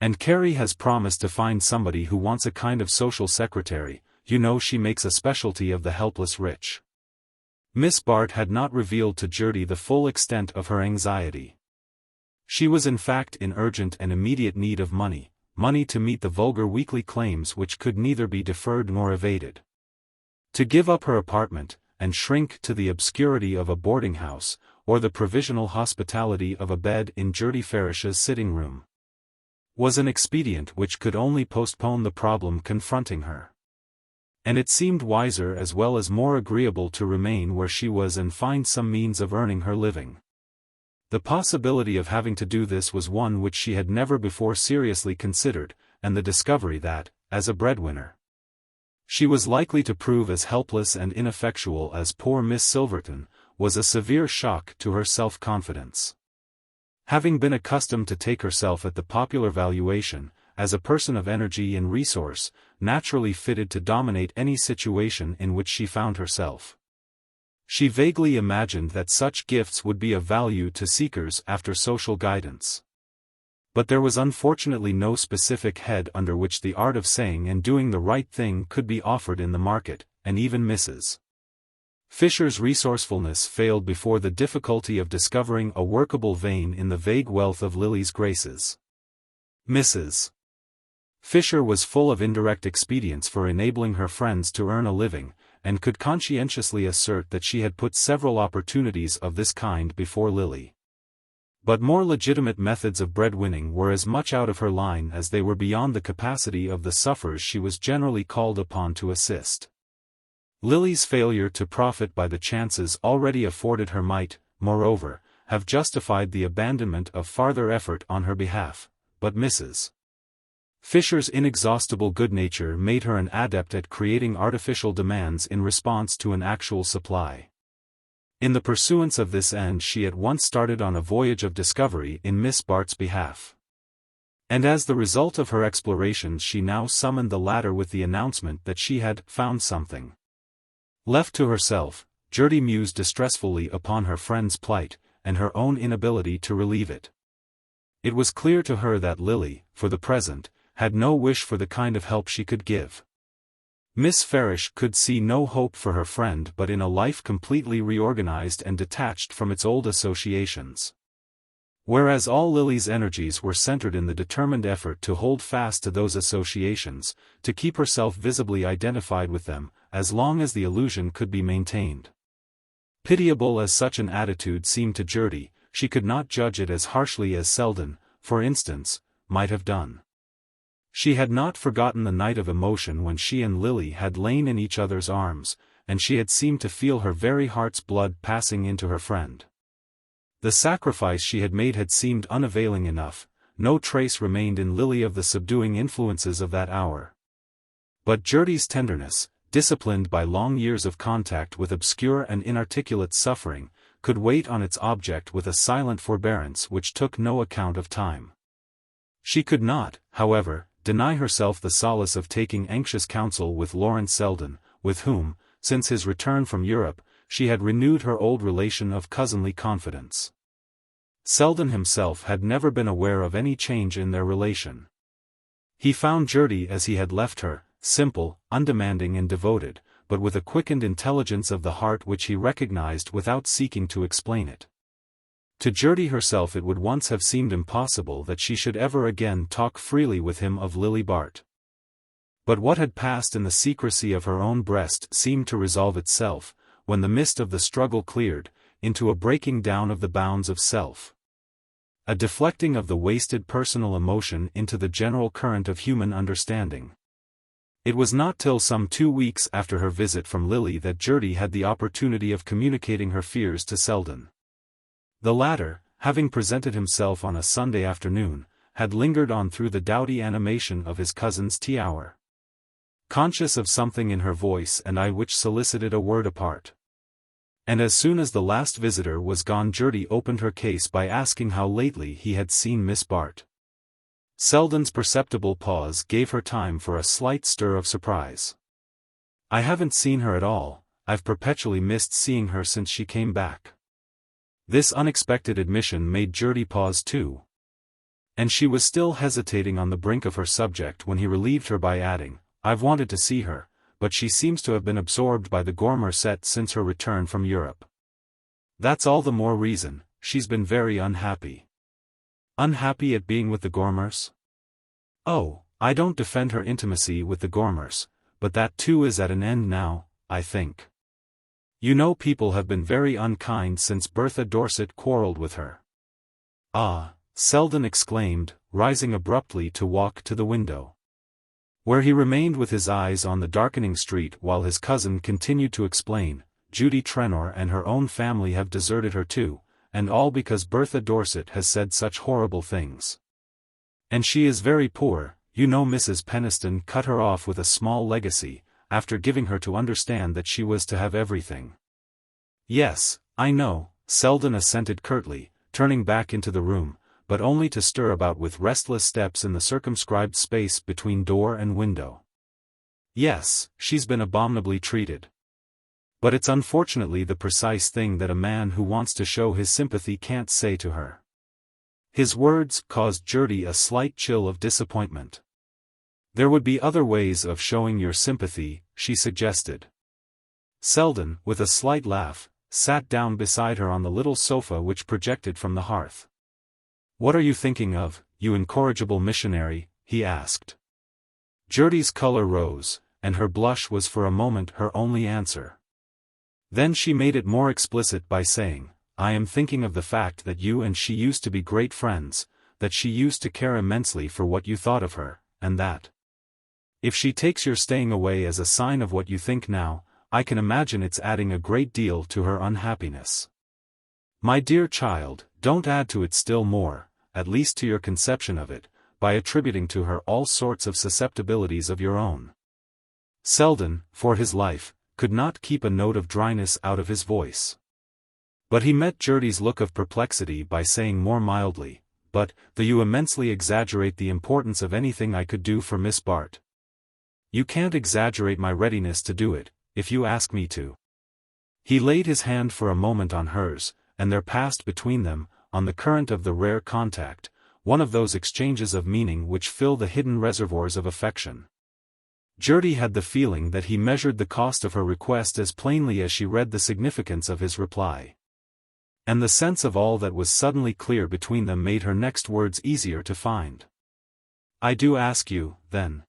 And Carrie has promised to find somebody who wants a kind of social secretary, you know she makes a specialty of the helpless rich. Miss Bart had not revealed to Judy the full extent of her anxiety. She was in fact in urgent and immediate need of money to meet the vulgar weekly claims which could neither be deferred nor evaded. To give up her apartment, and shrink to the obscurity of a boarding house, or the provisional hospitality of a bed in Judy Farish's sitting room, was an expedient which could only postpone the problem confronting her. And it seemed wiser as well as more agreeable to remain where she was and find some means of earning her living. The possibility of having to do this was one which she had never before seriously considered, and the discovery that, as a breadwinner, she was likely to prove as helpless and ineffectual as poor Miss Silverton, was a severe shock to her self-confidence. Having been accustomed to take herself at the popular valuation, as a person of energy and resource, naturally fitted to dominate any situation in which she found herself, She vaguely imagined that such gifts would be of value to seekers after social guidance. But there was unfortunately no specific head under which the art of saying and doing the right thing could be offered in the market, and even Mrs. Fisher's resourcefulness failed before the difficulty of discovering a workable vein in the vague wealth of Lily's graces. Mrs. Fisher was full of indirect expedients for enabling her friends to earn a living, and could conscientiously assert that she had put several opportunities of this kind before Lily. But more legitimate methods of breadwinning were as much out of her line as they were beyond the capacity of the sufferers she was generally called upon to assist. Lily's failure to profit by the chances already afforded her might, moreover, have justified the abandonment of farther effort on her behalf, but Mrs. Fisher's inexhaustible good nature made her an adept at creating artificial demands in response to an actual supply. In the pursuance of this end she at once started on a voyage of discovery in Miss Bart's behalf. And as the result of her explorations she now summoned the latter with the announcement that she had found something. Left to herself, Judy mused distressfully upon her friend's plight, and her own inability to relieve it. It was clear to her that Lily, for the present, had no wish for the kind of help she could give. Miss Farish could see no hope for her friend but in a life completely reorganized and detached from its old associations. Whereas all Lily's energies were centered in the determined effort to hold fast to those associations, to keep herself visibly identified with them, as long as the illusion could be maintained. Pitiable as such an attitude seemed to Judy, she could not judge it as harshly as Selden, for instance, might have done. She had not forgotten the night of emotion when she and Lily had lain in each other's arms, and she had seemed to feel her very heart's blood passing into her friend. The sacrifice she had made had seemed unavailing enough, no trace remained in Lily of the subduing influences of that hour. But Judy's tenderness, disciplined by long years of contact with obscure and inarticulate suffering, could wait on its object with a silent forbearance which took no account of time. She could not, however, deny herself the solace of taking anxious counsel with Lawrence Selden, with whom, since his return from Europe, she had renewed her old relation of cousinly confidence. Selden himself had never been aware of any change in their relation. He found Judy as he had left her, simple, undemanding and devoted, but with a quickened intelligence of the heart which he recognized without seeking to explain it. To Judy herself it would once have seemed impossible that she should ever again talk freely with him of Lily Bart. But what had passed in the secrecy of her own breast seemed to resolve itself, when the mist of the struggle cleared, into a breaking down of the bounds of self. A deflecting of the wasted personal emotion into the general current of human understanding. It was not till some 2 weeks after her visit from Lily that Judy had the opportunity of communicating her fears to Selden. The latter, having presented himself on a Sunday afternoon, had lingered on through the dowdy animation of his cousin's tea hour. Conscious of something in her voice and eye which solicited a word apart. And as soon as the last visitor was gone Judy opened her case by asking how lately he had seen Miss Bart. Selden's perceptible pause gave her time for a slight stir of surprise. "I haven't seen her at all, I've perpetually missed seeing her since she came back." This unexpected admission made Judy pause too. And she was still hesitating on the brink of her subject when he relieved her by adding, "I've wanted to see her, but she seems to have been absorbed by the Gormer set since her return from Europe. That's all the more reason, she's been very unhappy." "Unhappy at being with the Gormers?" "Oh, I don't defend her intimacy with the Gormers, but that too is at an end now, I think. You know people have been very unkind since Bertha Dorset quarrelled with her." "Ah," Selden exclaimed, rising abruptly to walk to the window, where he remained with his eyes on the darkening street while his cousin continued to explain, "Judy Trenor and her own family have deserted her too, and all because Bertha Dorset has said such horrible things. And she is very poor, you know Mrs. Peniston cut her off with a small legacy, after giving her to understand that she was to have everything." "Yes, I know," Selden assented curtly, turning back into the room, but only to stir about with restless steps in the circumscribed space between door and window. "Yes, she's been abominably treated. But it's unfortunately the precise thing that a man who wants to show his sympathy can't say to her. His words caused Judy a slight chill of disappointment. There would be other ways of showing your sympathy, she suggested. Selden, with a slight laugh, sat down beside her on the little sofa which projected from the hearth. "What are you thinking of, you incorrigible missionary?" he asked. Judy's color rose, and her blush was for a moment her only answer. Then she made it more explicit by saying, "I am thinking of the fact that you and she used to be great friends, that she used to care immensely for what you thought of her, and that if she takes your staying away as a sign of what you think now, I can imagine it's adding a great deal to her unhappiness. My dear child, don't add to it still more, at least to your conception of it, by attributing to her all sorts of susceptibilities of your own." Selden, for his life, could not keep a note of dryness out of his voice. But he met Judy's look of perplexity by saying more mildly, "But, though you immensely exaggerate the importance of anything I could do for Miss Bart, you can't exaggerate my readiness to do it, if you ask me to." He laid his hand for a moment on hers, and there passed between them, on the current of the rare contact, one of those exchanges of meaning which fill the hidden reservoirs of affection. Judy had the feeling that he measured the cost of her request as plainly as she read the significance of his reply. And the sense of all that was suddenly clear between them made her next words easier to find. "I do ask you, then.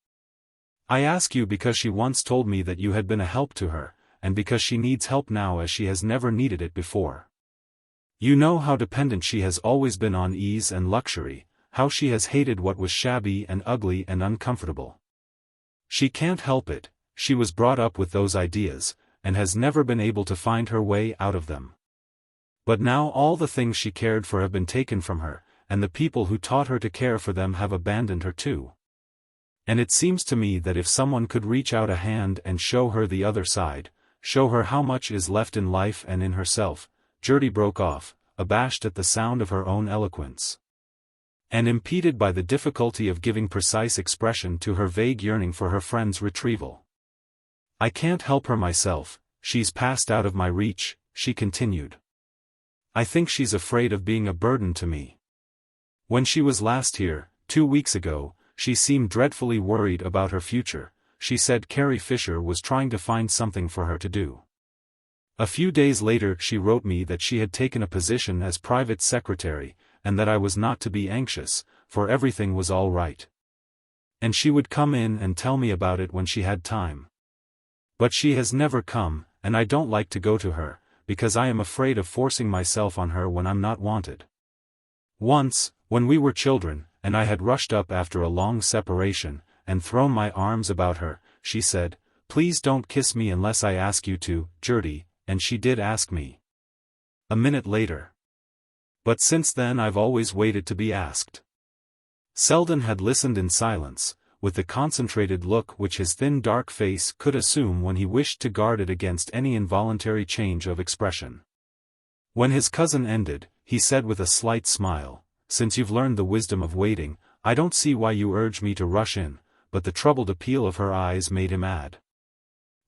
I ask you because she once told me that you had been a help to her, and because she needs help now as she has never needed it before. You know how dependent she has always been on ease and luxury, how she has hated what was shabby and ugly and uncomfortable. She can't help it, she was brought up with those ideas, and has never been able to find her way out of them. But now all the things she cared for have been taken from her, and the people who taught her to care for them have abandoned her too. And it seems to me that if someone could reach out a hand and show her the other side, show her how much is left in life and in herself." Judy broke off, abashed at the sound of her own eloquence, and impeded by the difficulty of giving precise expression to her vague yearning for her friend's retrieval. "I can't help her myself, she's passed out of my reach," she continued. "I think she's afraid of being a burden to me. When she was last here, 2 weeks ago, she seemed dreadfully worried about her future. She said Carrie Fisher was trying to find something for her to do. A few days later she wrote me that she had taken a position as private secretary, and that I was not to be anxious, for everything was all right. And she would come in and tell me about it when she had time. But she has never come, and I don't like to go to her, because I am afraid of forcing myself on her when I'm not wanted. Once, when we were children, and I had rushed up after a long separation, and thrown my arms about her, she said, 'Please don't kiss me unless I ask you to, Judy,' and she did ask me. A minute later. But since then I've always waited to be asked." Selden had listened in silence, with the concentrated look which his thin dark face could assume when he wished to guard it against any involuntary change of expression. When his cousin ended, he said with a slight smile, "Since you've learned the wisdom of waiting, I don't see why you urge me to rush in," but the troubled appeal of her eyes made him add,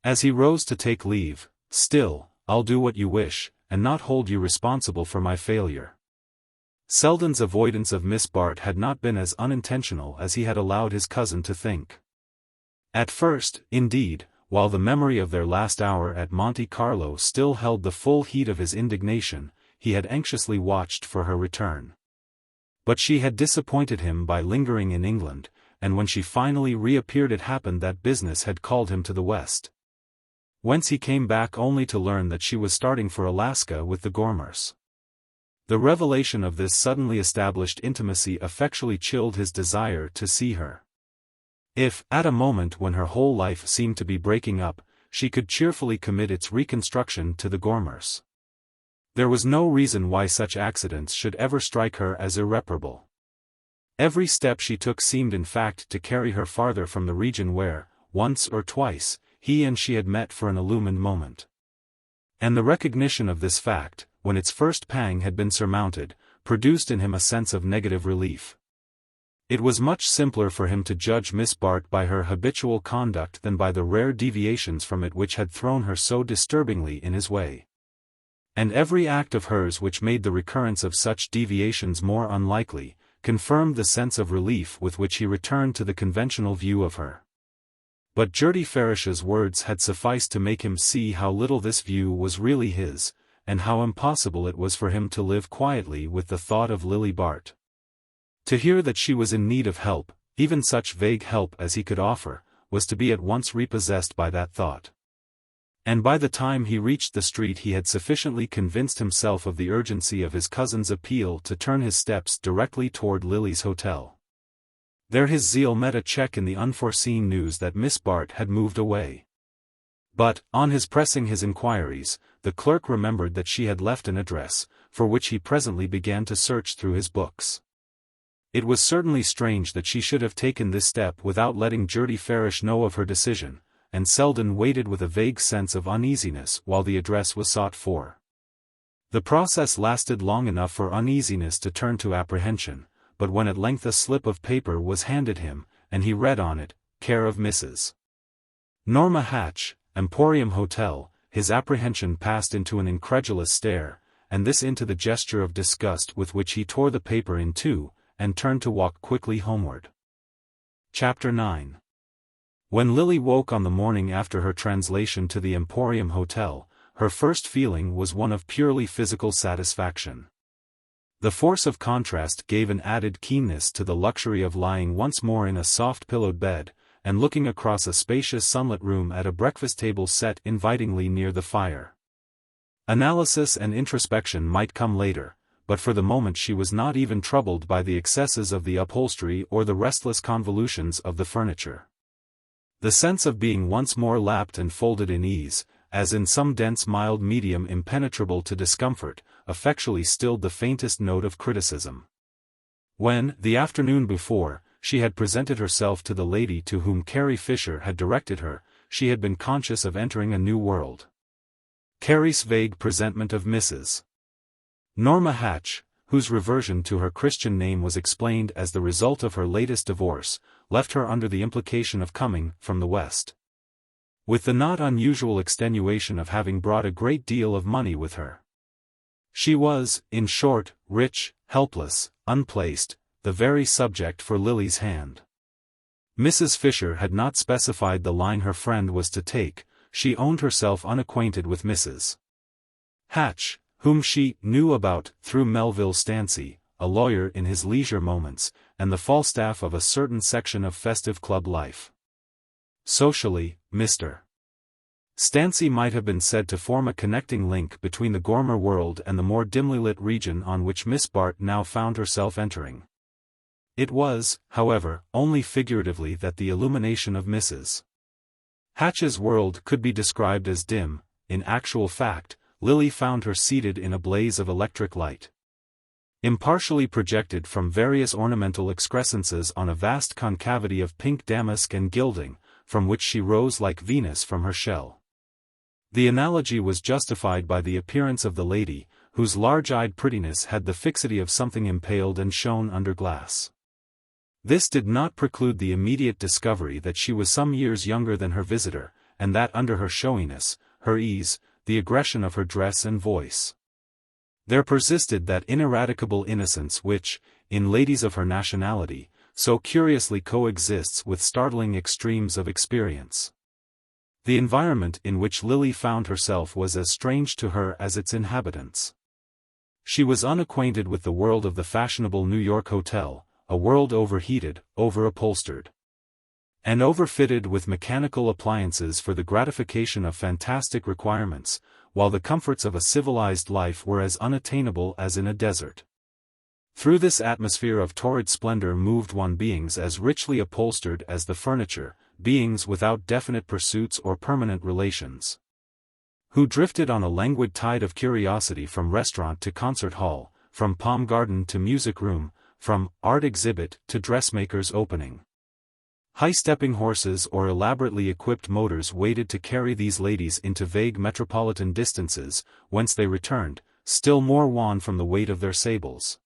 as he rose to take leave, "Still, I'll do what you wish, and not hold you responsible for my failure." Selden's avoidance of Miss Bart had not been as unintentional as he had allowed his cousin to think. At first, indeed, while the memory of their last hour at Monte Carlo still held the full heat of his indignation, he had anxiously watched for her return. But she had disappointed him by lingering in England, and when she finally reappeared it happened that business had called him to the West, whence he came back only to learn that she was starting for Alaska with the Gormers. The revelation of this suddenly established intimacy effectually chilled his desire to see her. If, at a moment when her whole life seemed to be breaking up, she could cheerfully commit its reconstruction to the Gormers, there was no reason why such accidents should ever strike her as irreparable. Every step she took seemed in fact to carry her farther from the region where, once or twice, he and she had met for an illumined moment. And the recognition of this fact, when its first pang had been surmounted, produced in him a sense of negative relief. It was much simpler for him to judge Miss Bart by her habitual conduct than by the rare deviations from it which had thrown her so disturbingly in his way. And every act of hers which made the recurrence of such deviations more unlikely, confirmed the sense of relief with which he returned to the conventional view of her. But Gertie Farish's words had sufficed to make him see how little this view was really his, and how impossible it was for him to live quietly with the thought of Lily Bart. To hear that she was in need of help, even such vague help as he could offer, was to be at once repossessed by that thought. And by the time he reached the street he had sufficiently convinced himself of the urgency of his cousin's appeal to turn his steps directly toward Lily's hotel. There his zeal met a check in the unforeseen news that Miss Bart had moved away. But, on his pressing his inquiries, the clerk remembered that she had left an address, for which he presently began to search through his books. It was certainly strange that she should have taken this step without letting Gertie Farish know of her decision, and Selden waited with a vague sense of uneasiness while the address was sought for. The process lasted long enough for uneasiness to turn to apprehension, but when at length a slip of paper was handed him, and he read on it, care of Mrs. Norma Hatch, Emporium Hotel, his apprehension passed into an incredulous stare, and this into the gesture of disgust with which he tore the paper in two, and turned to walk quickly homeward. Chapter 9. When Lily woke on the morning after her translation to the Emporium Hotel, her first feeling was one of purely physical satisfaction. The force of contrast gave an added keenness to the luxury of lying once more in a soft pillowed bed, and looking across a spacious sunlit room at a breakfast table set invitingly near the fire. Analysis and introspection might come later, but for the moment she was not even troubled by the excesses of the upholstery or the restless convolutions of the furniture. The sense of being once more lapped and folded in ease, as in some dense mild medium impenetrable to discomfort, effectually stilled the faintest note of criticism. When, the afternoon before, she had presented herself to the lady to whom Carrie Fisher had directed her, she had been conscious of entering a new world. Carrie's vague presentment of Mrs. Norma Hatch, whose reversion to her Christian name was explained as the result of her latest divorce, left her under the implication of coming from the West, with the not unusual extenuation of having brought a great deal of money with her. She was, in short, rich, helpless, unplaced, the very subject for Lily's hand. Mrs. Fisher had not specified the line her friend was to take. She owned herself unacquainted with Mrs. Hatch, whom she knew about through Melville Stancy, a lawyer in his leisure moments, and the Falstaff of a certain section of festive club life. Socially, Mr. Stancy might have been said to form a connecting link between the Gormer world and the more dimly lit region on which Miss Bart now found herself entering. It was, however, only figuratively that the illumination of Mrs. Hatch's world could be described as dim. In actual fact, Lily found her seated in a blaze of electric light, impartially projected from various ornamental excrescences on a vast concavity of pink damask and gilding, from which she rose like Venus from her shell. The analogy was justified by the appearance of the lady, whose large-eyed prettiness had the fixity of something impaled and shone under glass. This did not preclude the immediate discovery that she was some years younger than her visitor, and that under her showiness, her ease, the aggression of her dress and voice, there persisted that ineradicable innocence which, in ladies of her nationality, so curiously coexists with startling extremes of experience. The environment in which Lily found herself was as strange to her as its inhabitants. She was unacquainted with the world of the fashionable New York hotel, a world overheated, over-upholstered, and overfitted with mechanical appliances for the gratification of fantastic requirements, while the comforts of a civilized life were as unattainable as in a desert. Through this atmosphere of torrid splendor moved beings as richly upholstered as the furniture, beings without definite pursuits or permanent relations, who drifted on a languid tide of curiosity from restaurant to concert hall, from palm garden to music room, from art exhibit to dressmaker's opening. High-stepping horses or elaborately equipped motors waited to carry these ladies into vague metropolitan distances, whence they returned, still more wan from the weight of their sables,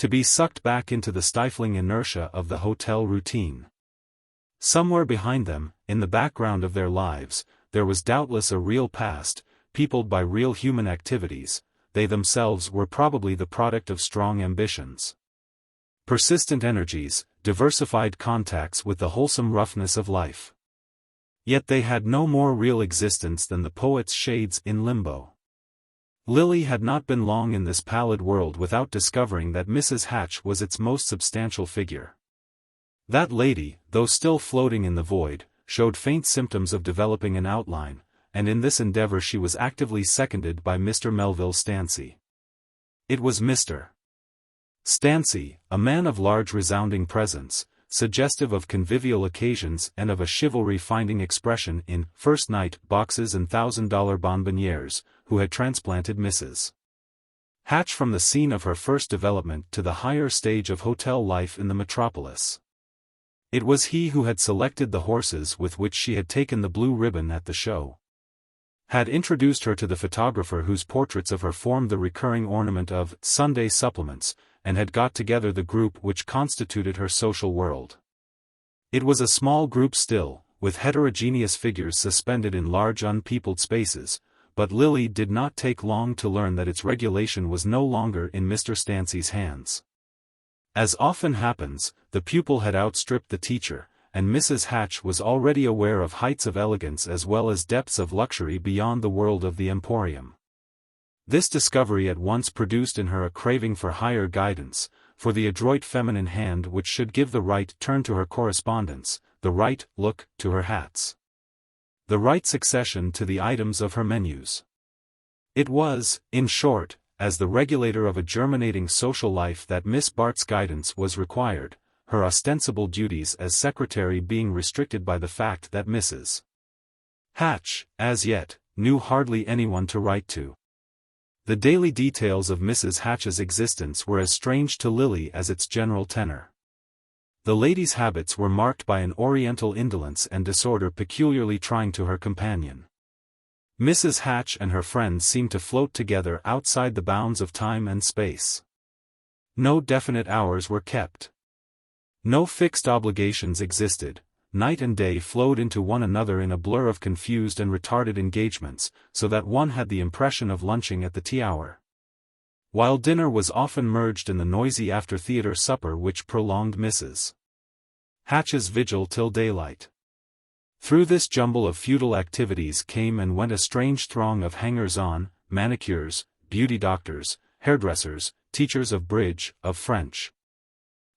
To be sucked back into the stifling inertia of the hotel routine. Somewhere behind them, in the background of their lives, there was doubtless a real past, peopled by real human activities. They themselves were probably the product of strong ambitions, persistent energies, diversified contacts with the wholesome roughness of life. Yet they had no more real existence than the poet's shades in limbo. Lily had not been long in this pallid world without discovering that Mrs. Hatch was its most substantial figure. That lady, though still floating in the void, showed faint symptoms of developing an outline, and in this endeavor she was actively seconded by Mr. Melville Stancy. It was Mr. Stancy, a man of large resounding presence, suggestive of convivial occasions and of a chivalry finding expression in first night boxes and $1,000 bonbonnières, who had transplanted Mrs. Hatch from the scene of her first development to the higher stage of hotel life in the metropolis. It was he who had selected the horses with which she had taken the blue ribbon at the show, had introduced her to the photographer whose portraits of her formed the recurring ornament of Sunday supplements, and had got together the group which constituted her social world. It was a small group still, with heterogeneous figures suspended in large unpeopled spaces, but Lily did not take long to learn that its regulation was no longer in Mr. Stancy's hands. As often happens, the pupil had outstripped the teacher, and Mrs. Hatch was already aware of heights of elegance as well as depths of luxury beyond the world of the emporium. This discovery at once produced in her a craving for higher guidance, for the adroit feminine hand which should give the right turn to her correspondence, the right look to her hats, the right succession to the items of her menus. It was, in short, as the regulator of a germinating social life that Miss Bart's guidance was required, her ostensible duties as secretary being restricted by the fact that Mrs. Hatch, as yet, knew hardly anyone to write to. The daily details of Mrs. Hatch's existence were as strange to Lily as its general tenor. The lady's habits were marked by an oriental indolence and disorder peculiarly trying to her companion. Mrs. Hatch and her friends seemed to float together outside the bounds of time and space. No definite hours were kept. No fixed obligations existed. Night and day flowed into one another in a blur of confused and retarded engagements, so that one had the impression of lunching at the tea hour, while dinner was often merged in the noisy after-theatre supper which prolonged Mrs. Hatch's vigil till daylight. Through this jumble of futile activities came and went a strange throng of hangers-on, manicures, beauty doctors, hairdressers, teachers of bridge, of French,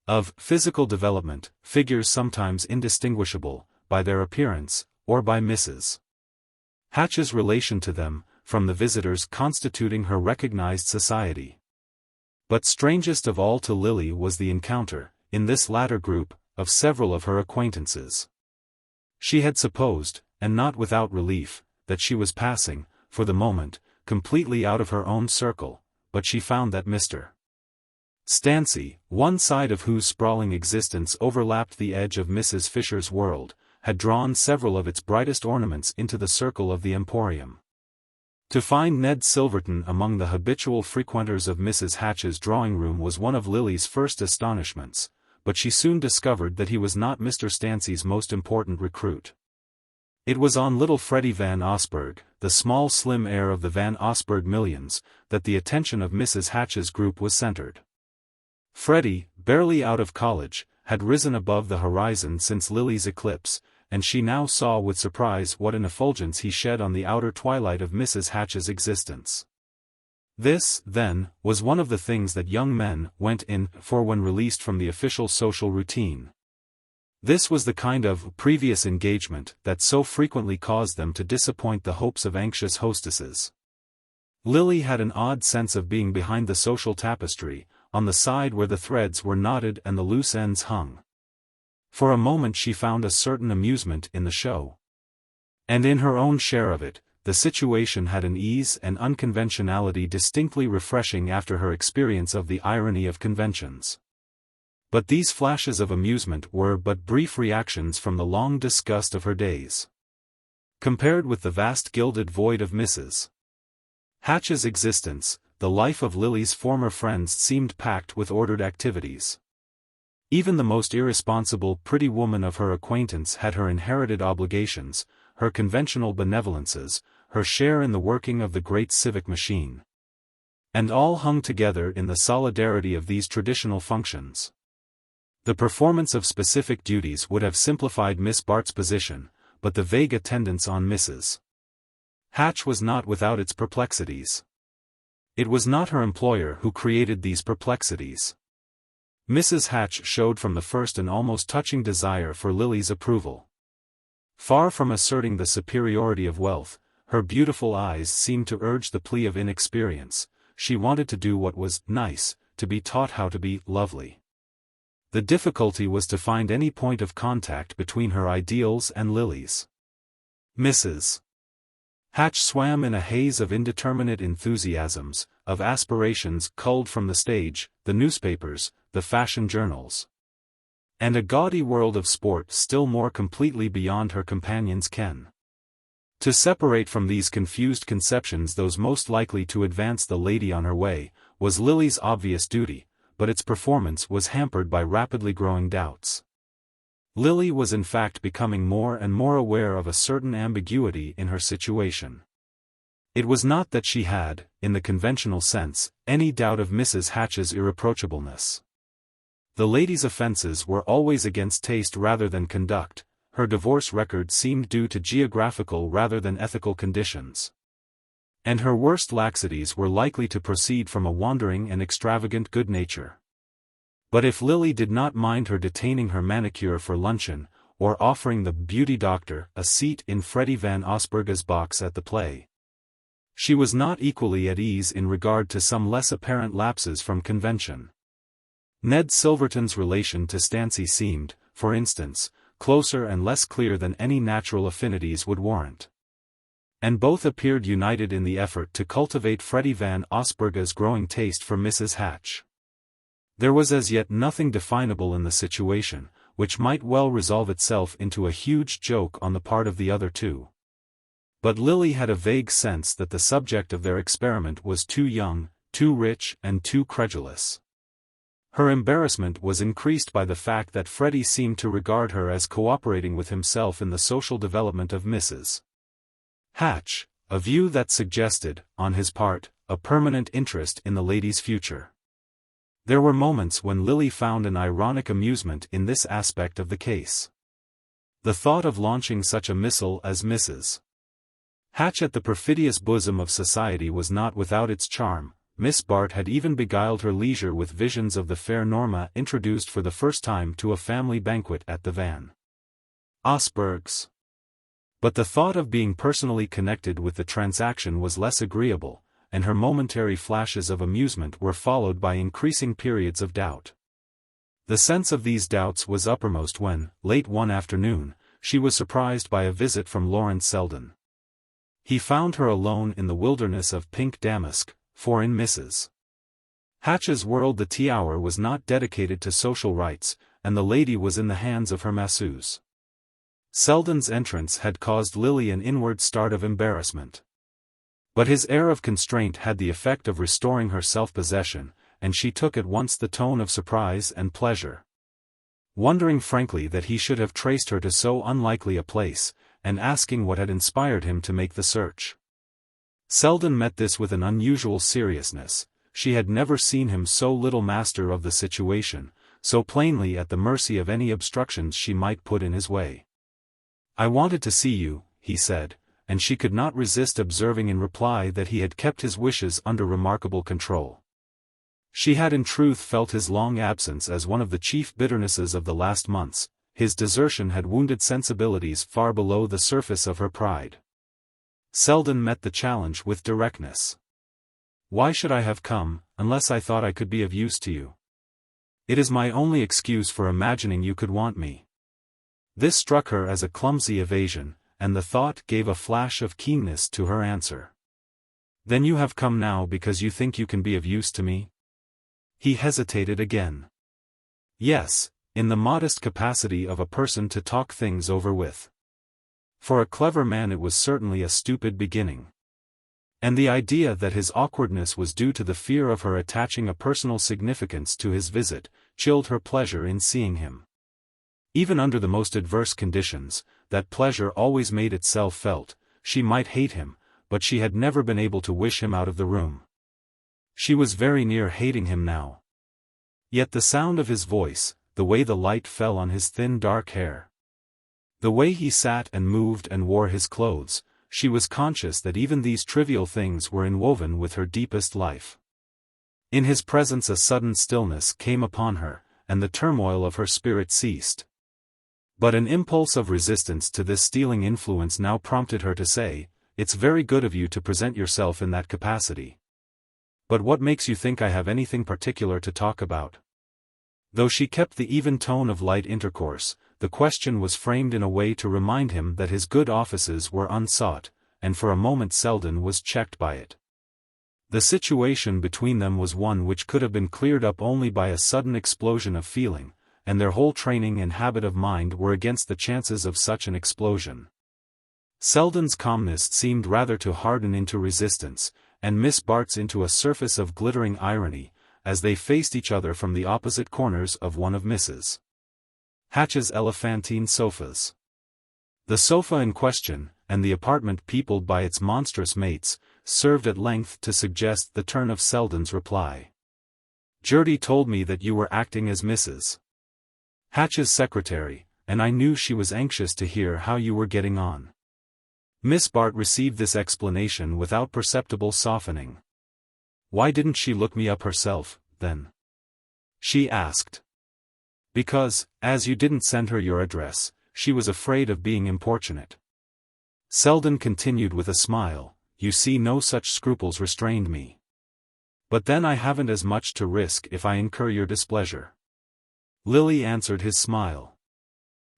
of physical development, figures sometimes indistinguishable, by their appearance, or by Mrs. Hatch's relation to them, from the visitors constituting her recognized society. But strangest of all to Lily was the encounter, in this latter group, of several of her acquaintances. She had supposed, and not without relief, that she was passing, for the moment, completely out of her own circle, but she found that Mr. Stancy, one side of whose sprawling existence overlapped the edge of Mrs. Fisher's world, had drawn several of its brightest ornaments into the circle of the emporium. To find Ned Silverton among the habitual frequenters of Mrs. Hatch's drawing-room was one of Lily's first astonishments, but she soon discovered that he was not Mr. Stancy's most important recruit. It was on little Freddie Van Osburgh, the small slim heir of the Van Osburgh millions, that the attention of Mrs. Hatch's group was centered. Freddie, barely out of college, had risen above the horizon since Lily's eclipse, and she now saw with surprise what an effulgence he shed on the outer twilight of Mrs. Hatch's existence. This, then, was one of the things that young men went in for when released from the official social routine. This was the kind of previous engagement that so frequently caused them to disappoint the hopes of anxious hostesses. Lily had an odd sense of being behind the social tapestry, on the side where the threads were knotted and the loose ends hung. For a moment she found a certain amusement in the show. And in her own share of it, the situation had an ease and unconventionality distinctly refreshing after her experience of the irony of conventions. But these flashes of amusement were but brief reactions from the long disgust of her days. Compared with the vast gilded void of Mrs. Hatch's existence, the life of Lily's former friends seemed packed with ordered activities. Even the most irresponsible pretty woman of her acquaintance had her inherited obligations, her conventional benevolences, her share in the working of the great civic machine. And all hung together in the solidarity of these traditional functions. The performance of specific duties would have simplified Miss Bart's position, but the vague attendance on Mrs. Hatch was not without its perplexities. It was not her employer who created these perplexities. Mrs. Hatch showed from the first an almost touching desire for Lily's approval. Far from asserting the superiority of wealth, her beautiful eyes seemed to urge the plea of inexperience. She wanted to do what was nice, to be taught how to be lovely. The difficulty was to find any point of contact between her ideals and Lily's. Mrs. Hatch swam in a haze of indeterminate enthusiasms, of aspirations culled from the stage, the newspapers, the fashion journals, and a gaudy world of sport still more completely beyond her companion's ken. To separate from these confused conceptions those most likely to advance the lady on her way, was Lily's obvious duty, but its performance was hampered by rapidly growing doubts. Lily was in fact becoming more and more aware of a certain ambiguity in her situation. It was not that she had, in the conventional sense, any doubt of Mrs. Hatch's irreproachableness. The lady's offenses were always against taste rather than conduct, her divorce record seemed due to geographical rather than ethical conditions. And her worst laxities were likely to proceed from a wandering and extravagant good nature. But if Lily did not mind her detaining her manicure for luncheon, or offering the beauty doctor a seat in Freddie Van Osburgha's box at the play, she was not equally at ease in regard to some less apparent lapses from convention. Ned Silverton's relation to Stancy seemed, for instance, closer and less clear than any natural affinities would warrant. And both appeared united in the effort to cultivate Freddie Van Osburgha's growing taste for Mrs. Hatch. There was as yet nothing definable in the situation, which might well resolve itself into a huge joke on the part of the other two. But Lily had a vague sense that the subject of their experiment was too young, too rich and too credulous. Her embarrassment was increased by the fact that Freddie seemed to regard her as cooperating with himself in the social development of Mrs. Hatch, a view that suggested, on his part, a permanent interest in the lady's future. There were moments when Lily found an ironic amusement in this aspect of the case. The thought of launching such a missile as Mrs. Hatch at the perfidious bosom of society was not without its charm. Miss Bart had even beguiled her leisure with visions of the fair Norma introduced for the first time to a family banquet at the Van Osburghs. But the thought of being personally connected with the transaction was less agreeable, and her momentary flashes of amusement were followed by increasing periods of doubt. The sense of these doubts was uppermost when, late one afternoon, she was surprised by a visit from Lawrence Selden. He found her alone in the wilderness of pink damask, for in Mrs. Hatch's world the tea hour was not dedicated to social rites, and the lady was in the hands of her masseuse. Selden's entrance had caused Lily an inward start of embarrassment. But his air of constraint had the effect of restoring her self-possession, and she took at once the tone of surprise and pleasure. Wondering frankly that he should have traced her to so unlikely a place, and asking what had inspired him to make the search. Selden met this with an unusual seriousness. She had never seen him so little master of the situation, so plainly at the mercy of any obstructions she might put in his way. "I wanted to see you," he said, and she could not resist observing in reply that he had kept his wishes under remarkable control. She had in truth felt his long absence as one of the chief bitternesses of the last months. His desertion had wounded sensibilities far below the surface of her pride. Selden met the challenge with directness. "Why should I have come, unless I thought I could be of use to you? It is my only excuse for imagining you could want me." This struck her as a clumsy evasion, and the thought gave a flash of keenness to her answer. "Then you have come now because you think you can be of use to me?" He hesitated again. "Yes, in the modest capacity of a person to talk things over with." For a clever man it was certainly a stupid beginning. And the idea that his awkwardness was due to the fear of her attaching a personal significance to his visit, chilled her pleasure in seeing him. Even under the most adverse conditions, that pleasure always made itself felt. She might hate him, but she had never been able to wish him out of the room. She was very near hating him now. Yet the sound of his voice, the way the light fell on his thin dark hair, the way he sat and moved and wore his clothes, she was conscious that even these trivial things were inwoven with her deepest life. In his presence a sudden stillness came upon her, and the turmoil of her spirit ceased. But an impulse of resistance to this stealing influence now prompted her to say, "It's very good of you to present yourself in that capacity. But what makes you think I have anything particular to talk about?" Though she kept the even tone of light intercourse, the question was framed in a way to remind him that his good offices were unsought, and for a moment Selden was checked by it. The situation between them was one which could have been cleared up only by a sudden explosion of feeling, and their whole training and habit of mind were against the chances of such an explosion. Selden's calmness seemed rather to harden into resistance, and Miss Bart's into a surface of glittering irony, as they faced each other from the opposite corners of one of Mrs. Hatch's elephantine sofas. The sofa in question, and the apartment peopled by its monstrous mates, served at length to suggest the turn of Selden's reply. "Judy told me that you were acting as Mrs. Hatch's secretary, and I knew she was anxious to hear how you were getting on." Miss Bart received this explanation without perceptible softening. "Why didn't she look me up herself, then?" she asked. "Because, as you didn't send her your address, she was afraid of being importunate." Selden continued with a smile, "You see, no such scruples restrained me. But then I haven't as much to risk if I incur your displeasure." Lily answered his smile.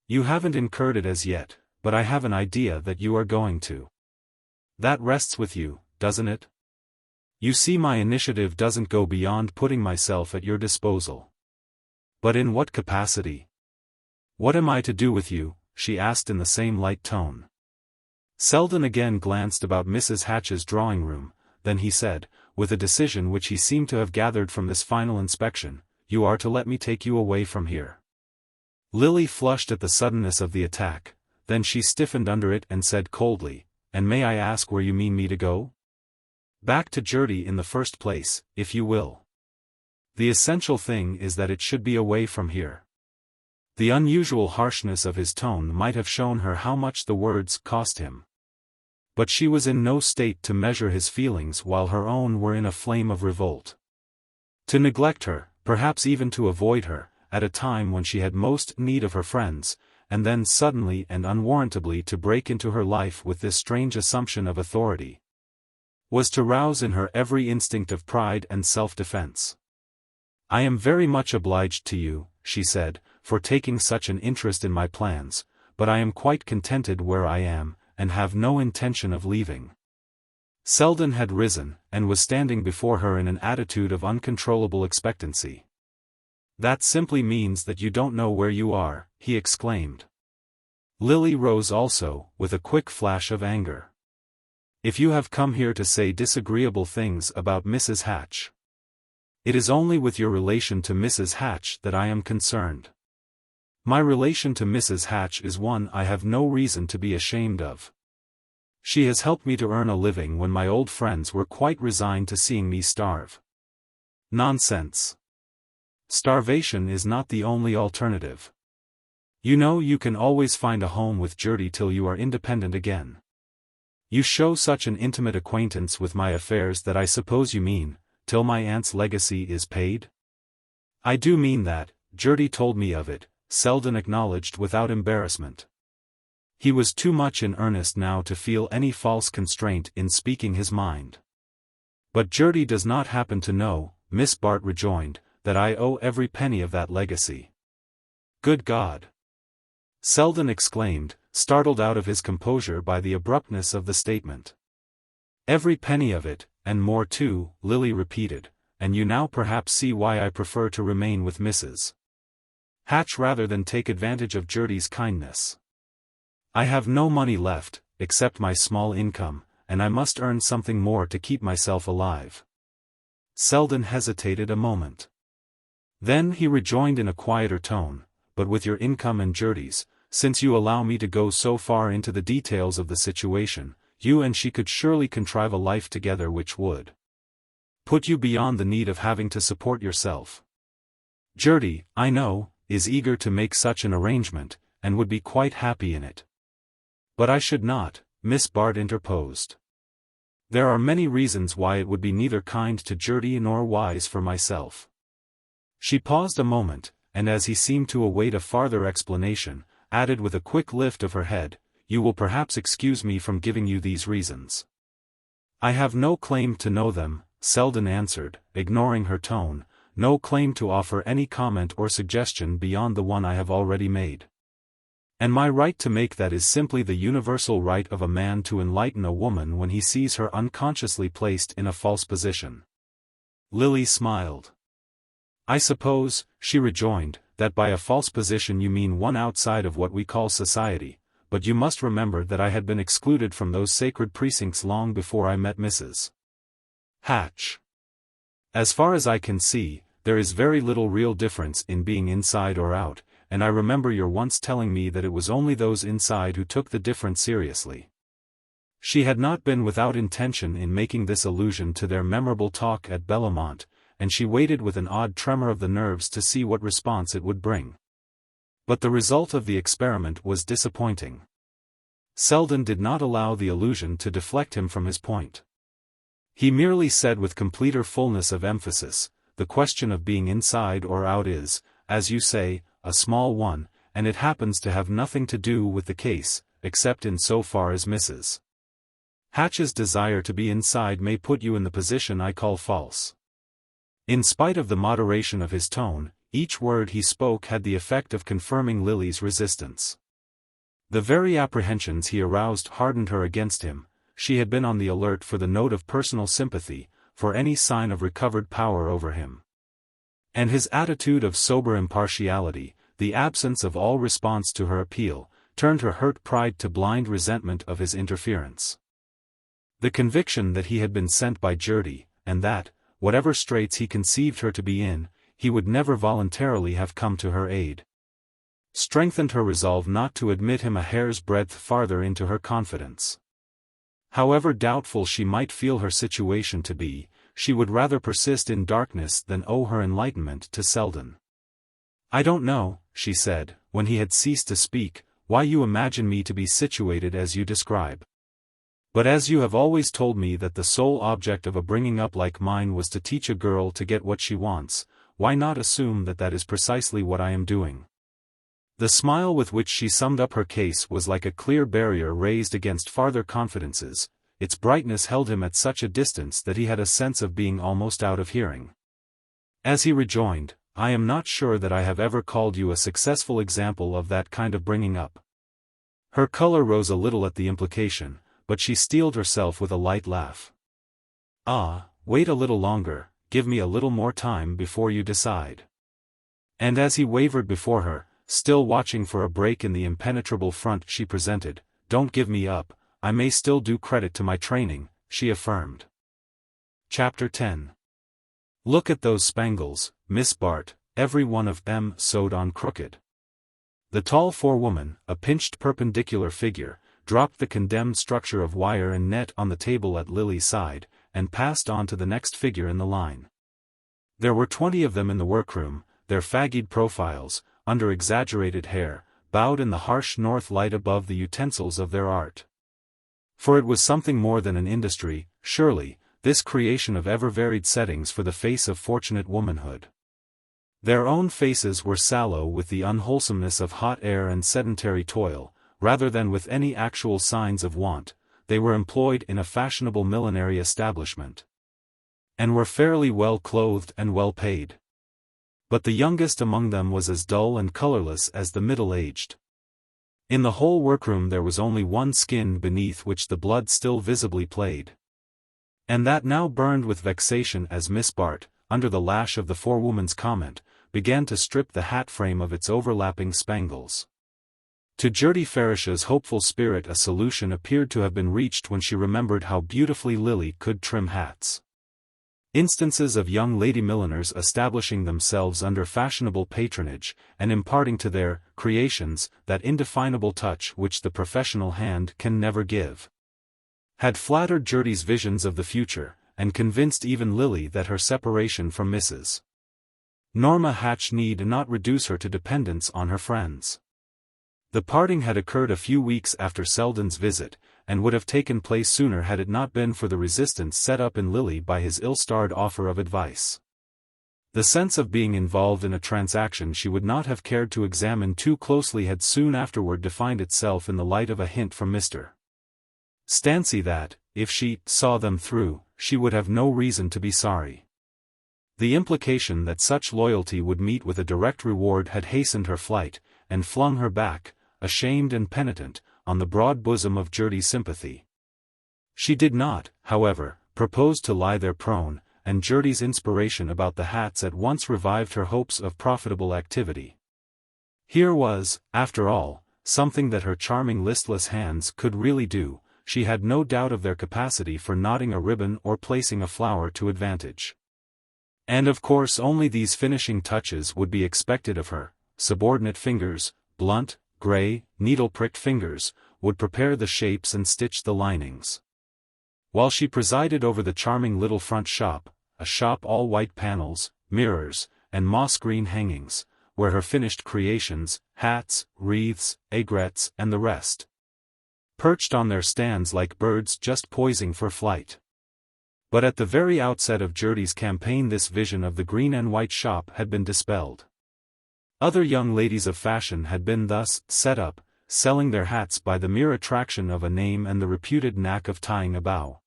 "You haven't incurred it as yet, but I have an idea that you are going to. That rests with you, doesn't it? You see, my initiative doesn't go beyond putting myself at your disposal." "But in what capacity? What am I to do with you?" she asked in the same light tone. Selden again glanced about Mrs. Hatch's drawing-room, then he said, with a decision which he seemed to have gathered from this final inspection, "You are to let me take you away from here." Lily flushed at the suddenness of the attack, then she stiffened under it and said coldly, "And may I ask where you mean me to go?" "Back to Judy in the first place, if you will. The essential thing is that it should be away from here." The unusual harshness of his tone might have shown her how much the words cost him. But she was in no state to measure his feelings while her own were in a flame of revolt. To neglect her, perhaps even to avoid her, at a time when she had most need of her friends, and then suddenly and unwarrantably to break into her life with this strange assumption of authority, was to rouse in her every instinct of pride and self-defense. "I am very much obliged to you," she said, "for taking such an interest in my plans, but I am quite contented where I am, and have no intention of leaving." Selden had risen, and was standing before her in an attitude of uncontrollable expectancy. "That simply means that you don't know where you are," he exclaimed. Lily rose also, with a quick flash of anger. "If you have come here to say disagreeable things about Mrs. Hatch, it is only with your relation to Mrs. Hatch that I am concerned. My relation to Mrs. Hatch is one I have no reason to be ashamed of. She has helped me to earn a living when my old friends were quite resigned to seeing me starve." "Nonsense. Starvation is not the only alternative. You know you can always find a home with Judy till you are independent again. You show such an intimate acquaintance with my affairs that I suppose you mean, till my aunt's legacy is paid?" "I do mean that, Judy told me of it," Selden acknowledged without embarrassment. He was too much in earnest now to feel any false constraint in speaking his mind. "But Judy does not happen to know," Miss Bart rejoined, "that I owe every penny of that legacy." "Good God!" Selden exclaimed, startled out of his composure by the abruptness of the statement. "Every penny of it, and more too," Lily repeated, "and you now perhaps see why I prefer to remain with Mrs. Hatch rather than take advantage of Judy's kindness. I have no money left, except my small income, and I must earn something more to keep myself alive." Selden hesitated a moment. Then he rejoined in a quieter tone, "But with your income and Judy's, since you allow me to go so far into the details of the situation, you and she could surely contrive a life together which would put you beyond the need of having to support yourself. Judy, I know, is eager to make such an arrangement, and would be quite happy in it." "But I should not," Miss Bart interposed. "There are many reasons why it would be neither kind to Judy nor wise for myself." She paused a moment, and as he seemed to await a farther explanation, added with a quick lift of her head, "You will perhaps excuse me from giving you these reasons." "I have no claim to know them," Selden answered, ignoring her tone, "no claim to offer any comment or suggestion beyond the one I have already made. And my right to make that is simply the universal right of a man to enlighten a woman when he sees her unconsciously placed in a false position." Lily smiled. "I suppose," she rejoined, "that by a false position you mean one outside of what we call society, but you must remember that I had been excluded from those sacred precincts long before I met Mrs. Hatch. As far as I can see, there is very little real difference in being inside or out, and I remember your once telling me that it was only those inside who took the difference seriously." She had not been without intention in making this allusion to their memorable talk at Bellomont, and she waited with an odd tremor of the nerves to see what response it would bring. But the result of the experiment was disappointing. Selden did not allow the allusion to deflect him from his point. He merely said with completer fullness of emphasis, "The question of being inside or out is, as you say, a small one, and it happens to have nothing to do with the case, except in so far as Mrs. Hatch's desire to be inside may put you in the position I call false." In spite of the moderation of his tone, each word he spoke had the effect of confirming Lily's resistance. The very apprehensions he aroused hardened her against him. She had been on the alert for the note of personal sympathy, for any sign of recovered power over him. And his attitude of sober impartiality, the absence of all response to her appeal, turned her hurt pride to blind resentment of his interference. The conviction that he had been sent by Judy, and that, whatever straits he conceived her to be in, he would never voluntarily have come to her aid, strengthened her resolve not to admit him a hair's breadth farther into her confidence. However doubtful she might feel her situation to be, she would rather persist in darkness than owe her enlightenment to Selden. "I don't know," she said, when he had ceased to speak, "why you imagine me to be situated as you describe. But as you have always told me that the sole object of a bringing up like mine was to teach a girl to get what she wants, why not assume that that is precisely what I am doing?" The smile with which she summed up her case was like a clear barrier raised against farther confidences. Its brightness held him at such a distance that he had a sense of being almost out of hearing. As he rejoined, "I am not sure that I have ever called you a successful example of that kind of bringing up." Her color rose a little at the implication, but she steeled herself with a light laugh. "Ah, wait a little longer, give me a little more time before you decide." And as he wavered before her, still watching for a break in the impenetrable front she presented, "Don't give me up, I may still do credit to my training," she affirmed. Chapter 10. "Look at those spangles, Miss Bart, every one of them sewed on crooked." The tall forewoman, a pinched perpendicular figure, dropped the condemned structure of wire and net on the table at Lily's side, and passed on to the next figure in the line. There were 20 of them in the workroom, their fagged profiles, under exaggerated hair, bowed in the harsh north light above the utensils of their art. For it was something more than an industry, surely, this creation of ever-varied settings for the face of fortunate womanhood. Their own faces were sallow with the unwholesomeness of hot air and sedentary toil, rather than with any actual signs of want. They were employed in a fashionable millinery establishment, and were fairly well clothed and well paid. But the youngest among them was as dull and colorless as the middle-aged. In the whole workroom there was only one skin beneath which the blood still visibly played, and that now burned with vexation as Miss Bart, under the lash of the forewoman's comment, began to strip the hat frame of its overlapping spangles. To Gertie Farish's hopeful spirit, a solution appeared to have been reached when she remembered how beautifully Lily could trim hats. Instances of young lady milliners establishing themselves under fashionable patronage, and imparting to their creations that indefinable touch which the professional hand can never give, had flattered Gertie's visions of the future, and convinced even Lily that her separation from Mrs. Norma Hatch need not reduce her to dependence on her friends. The parting had occurred a few weeks after Selden's visit, and would have taken place sooner had it not been for the resistance set up in Lily by his ill-starred offer of advice. The sense of being involved in a transaction she would not have cared to examine too closely had soon afterward defined itself in the light of a hint from Mr. Stancy that, if she saw them through, she would have no reason to be sorry. The implication that such loyalty would meet with a direct reward had hastened her flight, and flung her back, ashamed and penitent, on the broad bosom of Gertie's sympathy. She did not, however, propose to lie there prone, and Gertie's inspiration about the hats at once revived her hopes of profitable activity. Here was, after all, something that her charming listless hands could really do. She had no doubt of their capacity for knotting a ribbon or placing a flower to advantage. And of course only these finishing touches would be expected of her. Subordinate fingers, blunt, grey, needle-pricked fingers, would prepare the shapes and stitch the linings. While she presided over the charming little front shop, a shop all white panels, mirrors, and moss-green hangings, where her finished creations, hats, wreaths, aigrettes, and the rest, perched on their stands like birds just poising for flight. But at the very outset of Gertie's campaign this vision of the green and white shop had been dispelled. Other young ladies of fashion had been thus set up, selling their hats by the mere attraction of a name and the reputed knack of tying a bow.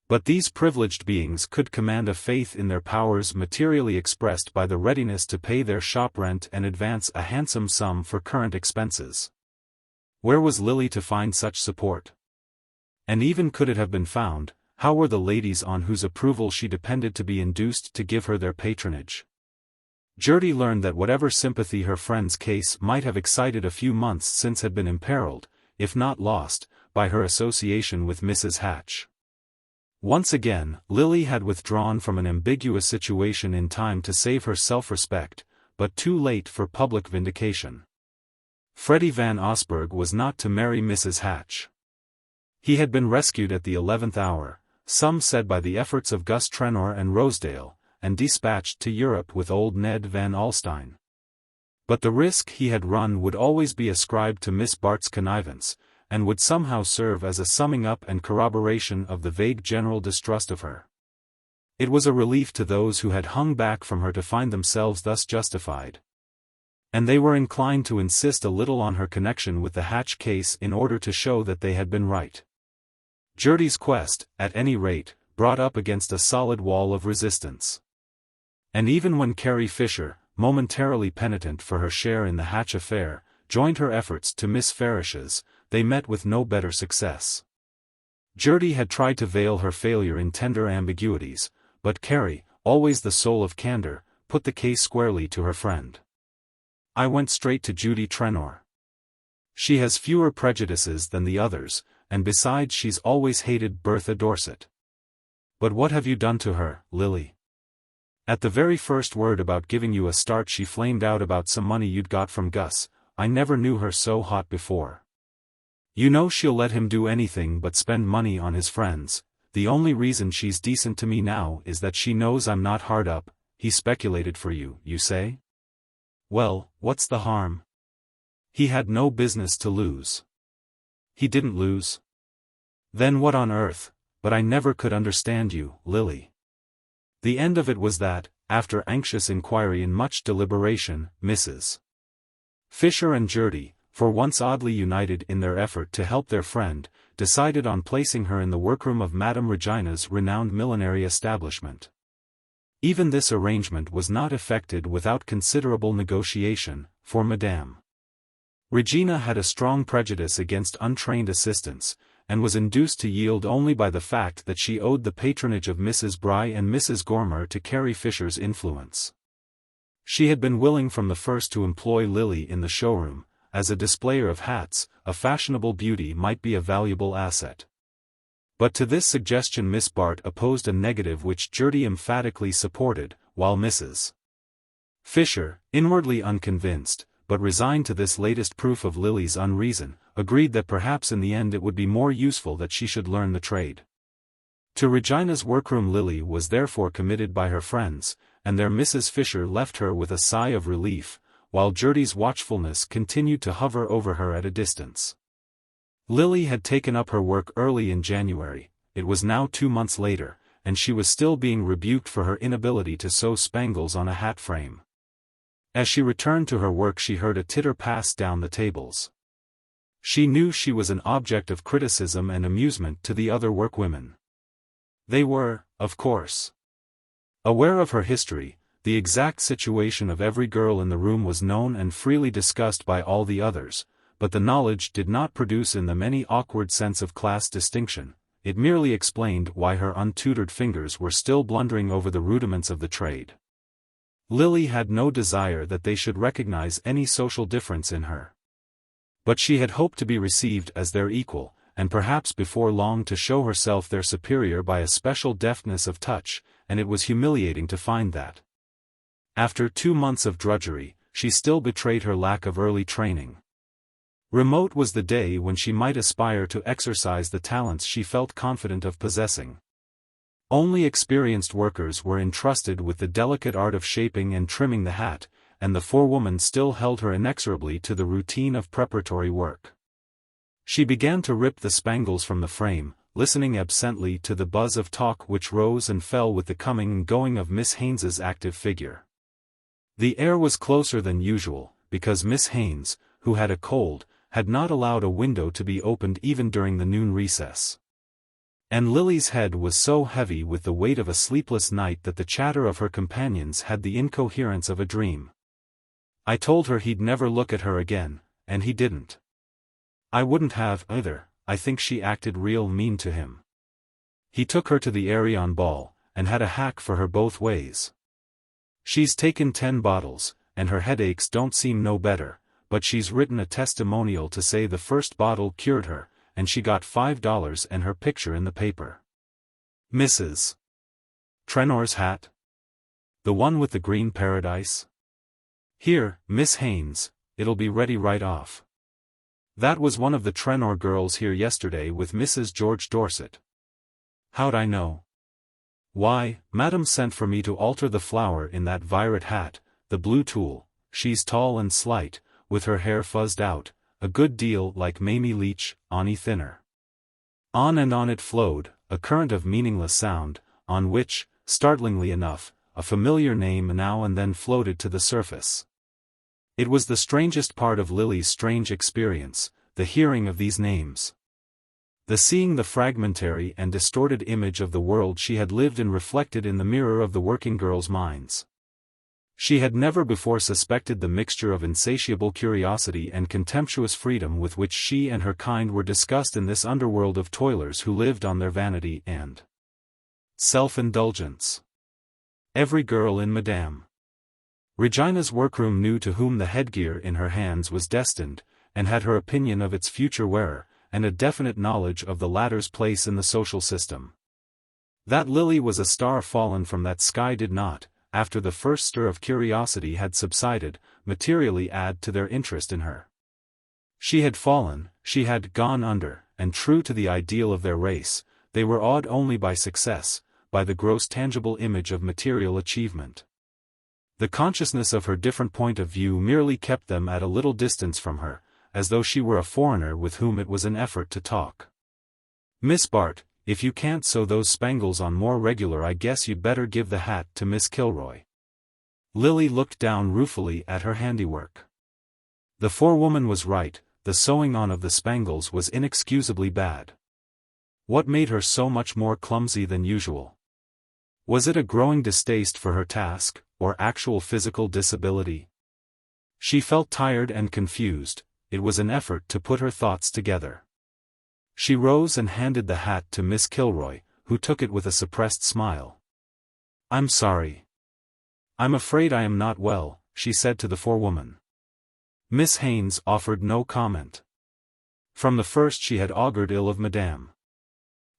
But these privileged beings could command a faith in their powers materially expressed by the readiness to pay their shop rent and advance a handsome sum for current expenses. Where was Lily to find such support? And even could it have been found, how were the ladies on whose approval she depended to be induced to give her their patronage? Gertie learned that whatever sympathy her friend's case might have excited a few months since had been imperiled, if not lost, by her association with Mrs. Hatch. Once again, Lily had withdrawn from an ambiguous situation in time to save her self-respect, but too late for public vindication. Freddie Van Osburgh was not to marry Mrs. Hatch. He had been rescued at the 11th hour, some said by the efforts of Gus Trenor and Rosedale, and dispatched to Europe with old Ned Van Alstyne. But the risk he had run would always be ascribed to Miss Bart's connivance, and would somehow serve as a summing up and corroboration of the vague general distrust of her. It was a relief to those who had hung back from her to find themselves thus justified. And they were inclined to insist a little on her connection with the Hatch case in order to show that they had been right. Gertie's quest, at any rate, brought up against a solid wall of resistance. And even when Carrie Fisher, momentarily penitent for her share in the Hatch affair, joined her efforts to Miss Farish's, they met with no better success. Gertie had tried to veil her failure in tender ambiguities, but Carrie, always the soul of candor, put the case squarely to her friend. I went straight to Judy Trenor. She has fewer prejudices than the others, and besides she's always hated Bertha Dorset. But what have you done to her, Lily? At the very first word about giving you a start she flamed out about some money you'd got from Gus. I never knew her so hot before. You know she'll let him do anything but spend money on his friends. The only reason she's decent to me now is that she knows I'm not hard up. He speculated for you, you say? Well, what's the harm? He had no business to lose. He didn't lose. Then what on earth? But I never could understand you, Lily. The end of it was that, after anxious inquiry and much deliberation, Mrs. Fisher and Gertie, for once oddly united in their effort to help their friend, decided on placing her in the workroom of Madame Regina's renowned millinery establishment. Even this arrangement was not effected without considerable negotiation, for Madame Regina had a strong prejudice against untrained assistants, and was induced to yield only by the fact that she owed the patronage of Mrs. Bry and Mrs. Gormer to Carrie Fisher's influence. She had been willing from the first to employ Lily in the showroom, as a displayer of hats, a fashionable beauty might be a valuable asset. But to this suggestion Miss Bart opposed a negative which Judy emphatically supported, while Mrs. Fisher, inwardly unconvinced, but resigned to this latest proof of Lily's unreason, agreed that perhaps in the end it would be more useful that she should learn the trade. To Regina's workroom Lily was therefore committed by her friends, and their Mrs. Fisher left her with a sigh of relief, while Judy's watchfulness continued to hover over her at a distance. Lily had taken up her work early in January, it was now 2 months later, and she was still being rebuked for her inability to sew spangles on a hat frame. As she returned to her work she heard a titter pass down the tables. She knew she was an object of criticism and amusement to the other workwomen. They were, of course, aware of her history. The exact situation of every girl in the room was known and freely discussed by all the others, but the knowledge did not produce in them any awkward sense of class distinction, it merely explained why her untutored fingers were still blundering over the rudiments of the trade. Lily had no desire that they should recognize any social difference in her. But she had hoped to be received as their equal, and perhaps before long to show herself their superior by a special deftness of touch, and it was humiliating to find that. After 2 months of drudgery, she still betrayed her lack of early training. Remote was the day when she might aspire to exercise the talents she felt confident of possessing. Only experienced workers were entrusted with the delicate art of shaping and trimming the hat, and the forewoman still held her inexorably to the routine of preparatory work. She began to rip the spangles from the frame, listening absently to the buzz of talk which rose and fell with the coming and going of Miss Haynes's active figure. The air was closer than usual, because Miss Haynes, who had a cold, had not allowed a window to be opened even during the noon recess. And Lily's head was so heavy with the weight of a sleepless night that the chatter of her companions had the incoherence of a dream. I told her he'd never look at her again, and he didn't. I wouldn't have, either. I think she acted real mean to him. He took her to the Arion ball, and had a hack for her both ways. She's taken 10 bottles, and her headaches don't seem no better, but she's written a testimonial to say the first bottle cured her, and she got $5 and her picture in the paper. Mrs. Trenor's hat? The one with the green paradise? Here, Miss Haynes, it'll be ready right off. That was one of the Trenor girls here yesterday with Mrs. George Dorset. How'd I know? Why, Madam sent for me to alter the flower in that violet hat, the blue tulle. She's tall and slight, with her hair fuzzed out, a good deal like Mamie Leach, only thinner. On and on it flowed, a current of meaningless sound, on which, startlingly enough, a familiar name now and then floated to the surface. It was the strangest part of Lily's strange experience, the hearing of these names. The seeing the fragmentary and distorted image of the world she had lived in reflected in the mirror of the working girls' minds. She had never before suspected the mixture of insatiable curiosity and contemptuous freedom with which she and her kind were discussed in this underworld of toilers who lived on their vanity and self-indulgence. Every girl in Madame Regina's workroom knew to whom the headgear in her hands was destined, and had her opinion of its future wearer, and a definite knowledge of the latter's place in the social system. That Lily was a star fallen from that sky did not, after the first stir of curiosity had subsided, materially add to their interest in her. She had fallen, she had gone under, and true to the ideal of their race, they were awed only by success, by the gross tangible image of material achievement. The consciousness of her different point of view merely kept them at a little distance from her, as though she were a foreigner with whom it was an effort to talk. Miss Bart, if you can't sew those spangles on more regular I guess you'd better give the hat to Miss Kilroy. Lily looked down ruefully at her handiwork. The forewoman was right, the sewing on of the spangles was inexcusably bad. What made her so much more clumsy than usual? Was it a growing distaste for her task, or actual physical disability? She felt tired and confused. It was an effort to put her thoughts together. She rose and handed the hat to Miss Kilroy, who took it with a suppressed smile. "I'm sorry. I'm afraid I am not well," she said to the forewoman. Miss Haines offered no comment. From the first she had augured ill of Madame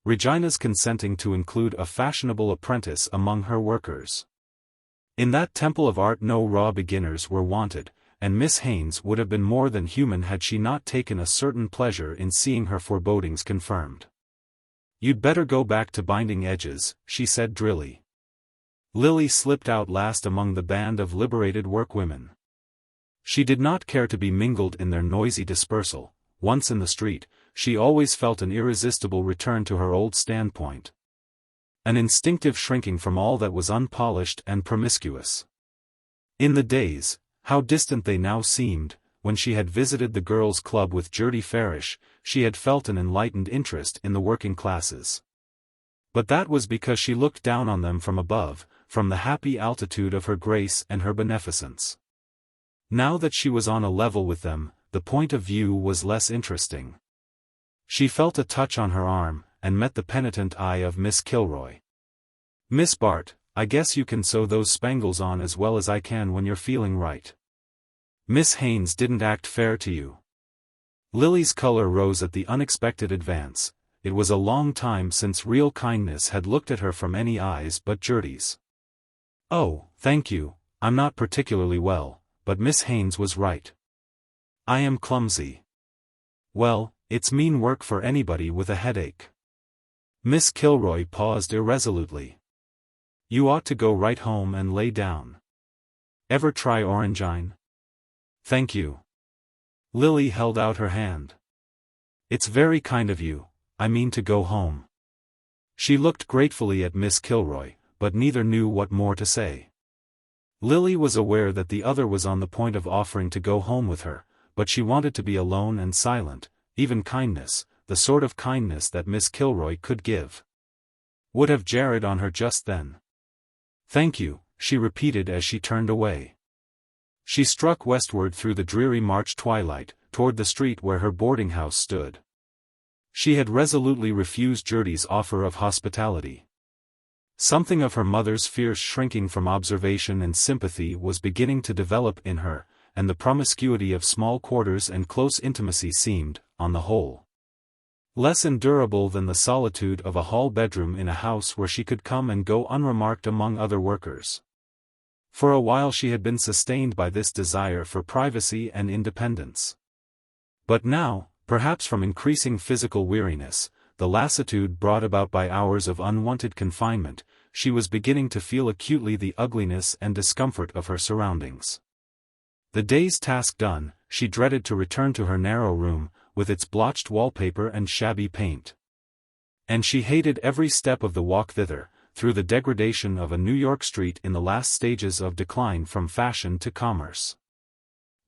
Regina's consenting to include a fashionable apprentice among her workers. In that temple of art no raw beginners were wanted, and Miss Haines would have been more than human had she not taken a certain pleasure in seeing her forebodings confirmed. "You'd better go back to binding edges," she said drily. Lily slipped out last among the band of liberated workwomen. She did not care to be mingled in their noisy dispersal. Once in the street, she always felt an irresistible return to her old standpoint. An instinctive shrinking from all that was unpolished and promiscuous. In the days, how distant they now seemed, when she had visited the girls' club with Gertie Farish, she had felt an enlightened interest in the working classes. But that was because she looked down on them from above, from the happy altitude of her grace and her beneficence. Now that she was on a level with them, the point of view was less interesting. She felt a touch on her arm, and met the penitent eye of Miss Kilroy. "Miss Bart, I guess you can sew those spangles on as well as I can when you're feeling right. Miss Haines didn't act fair to you." Lily's color rose at the unexpected advance. It was a long time since real kindness had looked at her from any eyes but Gertie's. "Oh, thank you, I'm not particularly well, but Miss Haines was right. I am clumsy." "Well, it's mean work for anybody with a headache." Miss Kilroy paused irresolutely. "You ought to go right home and lay down. Ever try orangine?" "Thank you." Lily held out her hand. "It's very kind of you, I mean to go home." She looked gratefully at Miss Kilroy, but neither knew what more to say. Lily was aware that the other was on the point of offering to go home with her, but she wanted to be alone and silent. Even kindness, the sort of kindness that Miss Kilroy could give, would have jarred on her just then. "Thank you," she repeated as she turned away. She struck westward through the dreary March twilight, toward the street where her boarding house stood. She had resolutely refused Gertie's offer of hospitality. Something of her mother's fierce shrinking from observation and sympathy was beginning to develop in her, and the promiscuity of small quarters and close intimacy seemed, on the whole, less endurable than the solitude of a hall bedroom in a house where she could come and go unremarked among other workers. For a while she had been sustained by this desire for privacy and independence. But now, perhaps from increasing physical weariness, the lassitude brought about by hours of unwanted confinement, she was beginning to feel acutely the ugliness and discomfort of her surroundings. The day's task done, she dreaded to return to her narrow room, with its blotched wallpaper and shabby paint. And she hated every step of the walk thither, through the degradation of a New York street in the last stages of decline from fashion to commerce.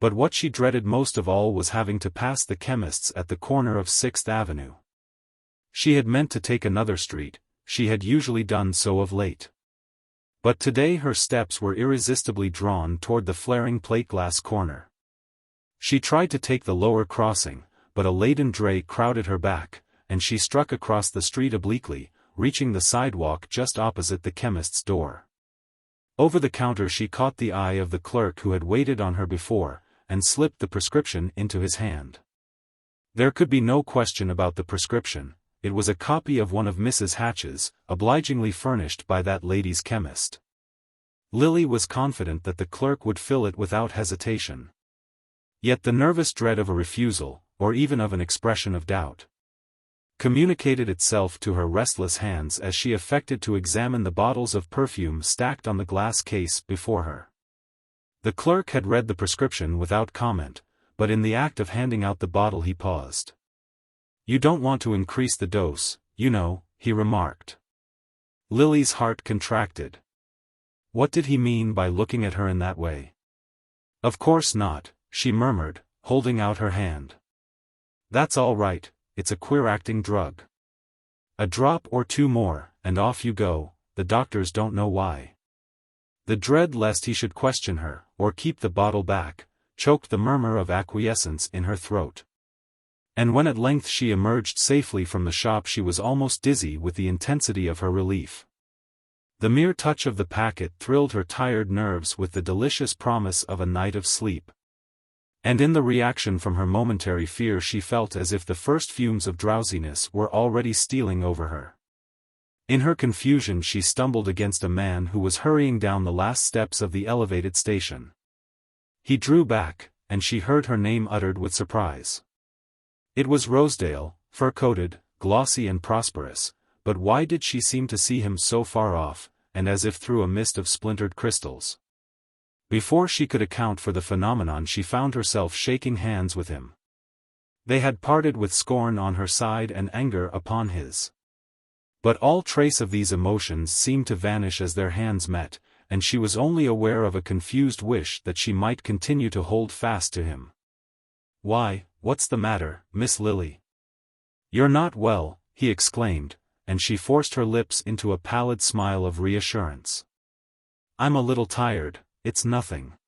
But what she dreaded most of all was having to pass the chemist's at the corner of 6th Avenue. She had meant to take another street, she had usually done so of late. But today her steps were irresistibly drawn toward the flaring plate-glass corner. She tried to take the lower crossing, but a laden dray crowded her back, and she struck across the street obliquely, reaching the sidewalk just opposite the chemist's door. Over the counter she caught the eye of the clerk who had waited on her before, and slipped the prescription into his hand. There could be no question about the prescription. It was a copy of one of Mrs. Hatch's, obligingly furnished by that lady's chemist. Lily was confident that the clerk would fill it without hesitation. Yet the nervous dread of a refusal, or even of an expression of doubt, communicated itself to her restless hands as she affected to examine the bottles of perfume stacked on the glass case before her. The clerk had read the prescription without comment, but in the act of handing out the bottle he paused. "You don't want to increase the dose, you know," he remarked. Lily's heart contracted. What did he mean by looking at her in that way? "Of course not," she murmured, holding out her hand. "That's all right, it's a queer-acting drug. A drop or two more, and off you go, the doctors don't know why." The dread lest he should question her, or keep the bottle back, choked the murmur of acquiescence in her throat. And when at length she emerged safely from the shop she was almost dizzy with the intensity of her relief. The mere touch of the packet thrilled her tired nerves with the delicious promise of a night of sleep. And in the reaction from her momentary fear she felt as if the first fumes of drowsiness were already stealing over her. In her confusion she stumbled against a man who was hurrying down the last steps of the elevated station. He drew back, and she heard her name uttered with surprise. It was Rosedale, fur-coated, glossy and prosperous, but why did she seem to see him so far off, and as if through a mist of splintered crystals? Before she could account for the phenomenon she found herself shaking hands with him. They had parted with scorn on her side and anger upon his. But all trace of these emotions seemed to vanish as their hands met, and she was only aware of a confused wish that she might continue to hold fast to him. "Why, what's the matter, Miss Lily? You're not well," he exclaimed, and she forced her lips into a pallid smile of reassurance. "I'm a little tired, it's nothing."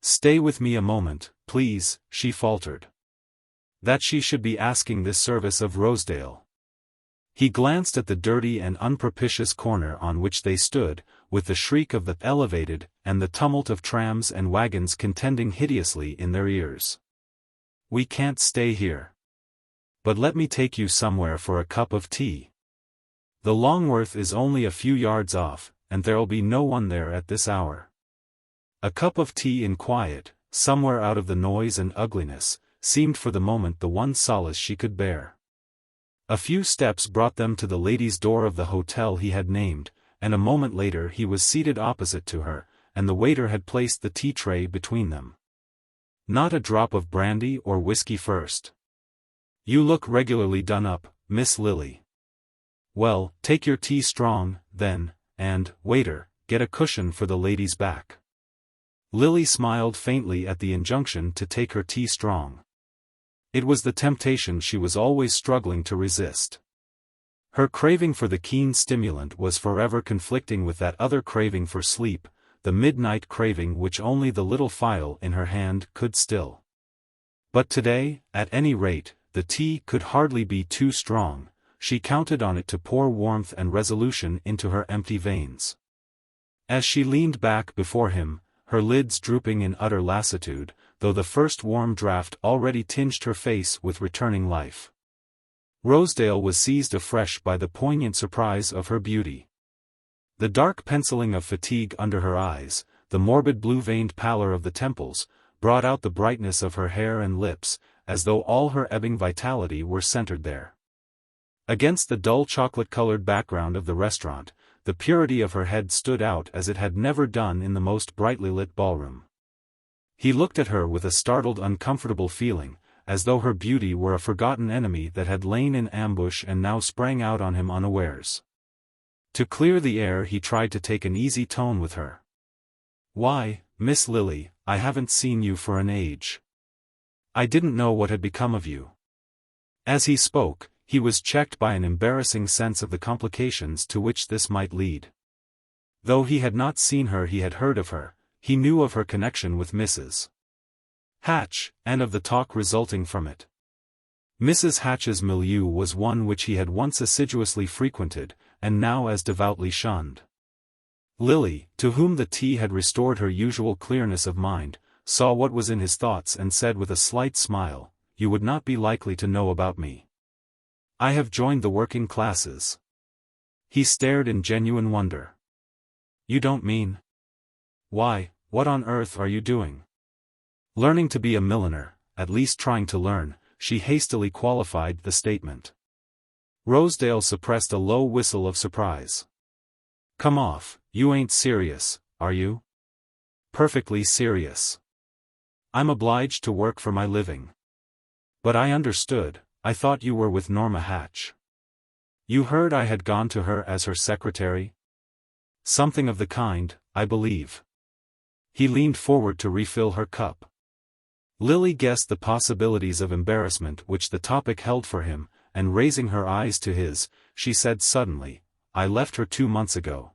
"Stay with me a moment, please," she faltered. That she should be asking this service of Rosedale. He glanced at the dirty and unpropitious corner on which they stood, with the shriek of the elevated, and the tumult of trams and wagons contending hideously in their ears. "We can't stay here. But let me take you somewhere for a cup of tea. The Longworth is only a few yards off, and there'll be no one there at this hour." A cup of tea in quiet, somewhere out of the noise and ugliness, seemed for the moment the one solace she could bear. A few steps brought them to the ladies' door of the hotel he had named, and a moment later he was seated opposite to her, and the waiter had placed the tea tray between them. "Not a drop of brandy or whiskey first? You look regularly done up, Miss Lily." "Well, take your tea strong, then, and, waiter, get a cushion for the lady's back." Lily smiled faintly at the injunction to take her tea strong. It was the temptation she was always struggling to resist. Her craving for the keen stimulant was forever conflicting with that other craving for sleep, the midnight craving which only the little phial in her hand could still. But today, at any rate, the tea could hardly be too strong. She counted on it to pour warmth and resolution into her empty veins. As she leaned back before him, her lids drooping in utter lassitude, though the first warm draught already tinged her face with returning life, Rosedale was seized afresh by the poignant surprise of her beauty. The dark penciling of fatigue under her eyes, the morbid blue-veined pallor of the temples, brought out the brightness of her hair and lips, as though all her ebbing vitality were centered there. Against the dull chocolate-colored background of the restaurant, the purity of her head stood out as it had never done in the most brightly lit ballroom. He looked at her with a startled uncomfortable feeling, as though her beauty were a forgotten enemy that had lain in ambush and now sprang out on him unawares. To clear the air he tried to take an easy tone with her. "Why, Miss Lily, I haven't seen you for an age. I didn't know what had become of you." As he spoke, he was checked by an embarrassing sense of the complications to which this might lead. Though he had not seen her he had heard of her, he knew of her connection with Mrs. Hatch, and of the talk resulting from it. Mrs. Hatch's milieu was one which he had once assiduously frequented, and now as devoutly shunned. Lily, to whom the tea had restored her usual clearness of mind, saw what was in his thoughts and said with a slight smile, "You would not be likely to know about me. I have joined the working classes." He stared in genuine wonder. "You don't mean? Why, what on earth are you doing?" "Learning to be a milliner, at least trying to learn," she hastily qualified the statement. Rosedale suppressed a low whistle of surprise. "Come off, you ain't serious, are you?" "Perfectly serious. I'm obliged to work for my living." "But I understood, I thought you were with Norma Hatch. You heard I had gone to her as her secretary?" "Something of the kind, I believe." He leaned forward to refill her cup. Lily guessed the possibilities of embarrassment which the topic held for him, and raising her eyes to his, she said suddenly, "I left her 2 months ago."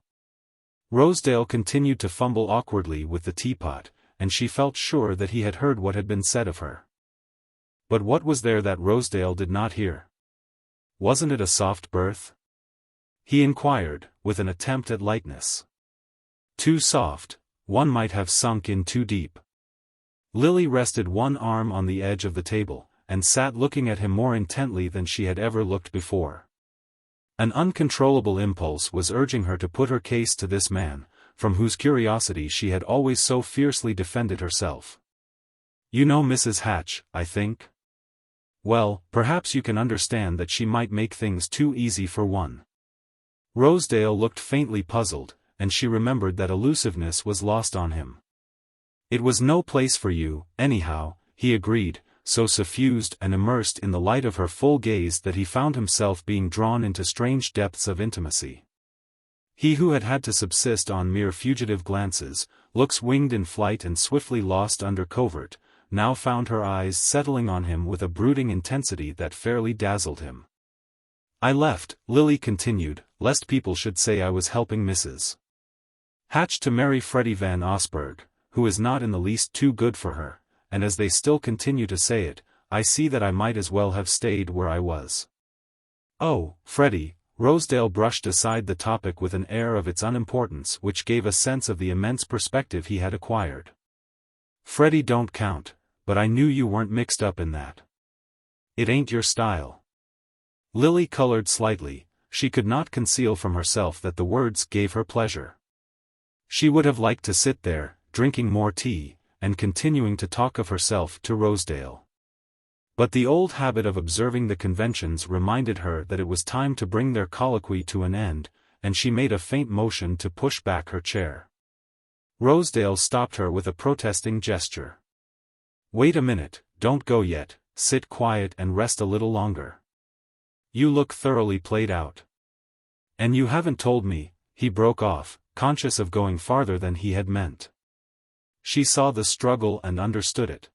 Rosedale continued to fumble awkwardly with the teapot, and she felt sure that he had heard what had been said of her. But what was there that Rosedale did not hear? Wasn't it a soft berth? He inquired, with an attempt at lightness. Too soft, one might have sunk in too deep. Lily rested one arm on the edge of the table, and sat looking at him more intently than she had ever looked before. An uncontrollable impulse was urging her to put her case to this man, from whose curiosity she had always so fiercely defended herself. "You know Mrs. Hatch, I think? Well, perhaps you can understand that she might make things too easy for one." Rosedale looked faintly puzzled, and she remembered that elusiveness was lost on him. "It was no place for you, anyhow," he agreed, so suffused and immersed in the light of her full gaze that he found himself being drawn into strange depths of intimacy. He who had had to subsist on mere fugitive glances, looks winged in flight and swiftly lost under covert, now found her eyes settling on him with a brooding intensity that fairly dazzled him. "I left," Lily continued, "lest people should say I was helping Mrs. Hatch to marry Freddie Van Osburgh, who is not in the least too good for her, and as they still continue to say it, I see that I might as well have stayed where I was." "Oh, Freddie," Rosedale brushed aside the topic with an air of its unimportance which gave a sense of the immense perspective he had acquired. "Freddie don't count, but I knew you weren't mixed up in that. It ain't your style." Lily colored slightly. She could not conceal from herself that the words gave her pleasure. She would have liked to sit there, drinking more tea, and continuing to talk of herself to Rosedale. But the old habit of observing the conventions reminded her that it was time to bring their colloquy to an end, and she made a faint motion to push back her chair. Rosedale stopped her with a protesting gesture. "Wait a minute, don't go yet, sit quiet and rest a little longer. You look thoroughly played out. And you haven't told me," he broke off, conscious of going farther than he had meant. She saw the struggle and understood it.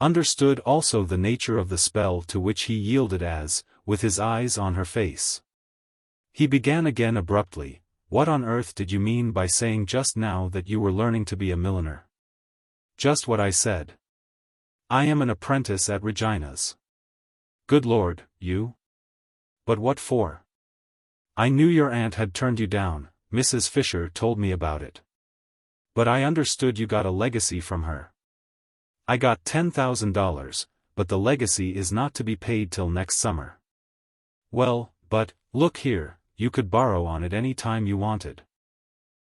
Understood also the nature of the spell to which he yielded as, with his eyes on her face. He began again abruptly, "What on earth did you mean by saying just now that you were learning to be a milliner?" "Just what I said. I am an apprentice at Regina's." "Good Lord, you? But what for?" "I knew your aunt had turned you down, Mrs. Fisher told me about it. But I understood you got a legacy from her." "I got $10,000, but the legacy is not to be paid till next summer." "Well, but, look here, you could borrow on it any time you wanted."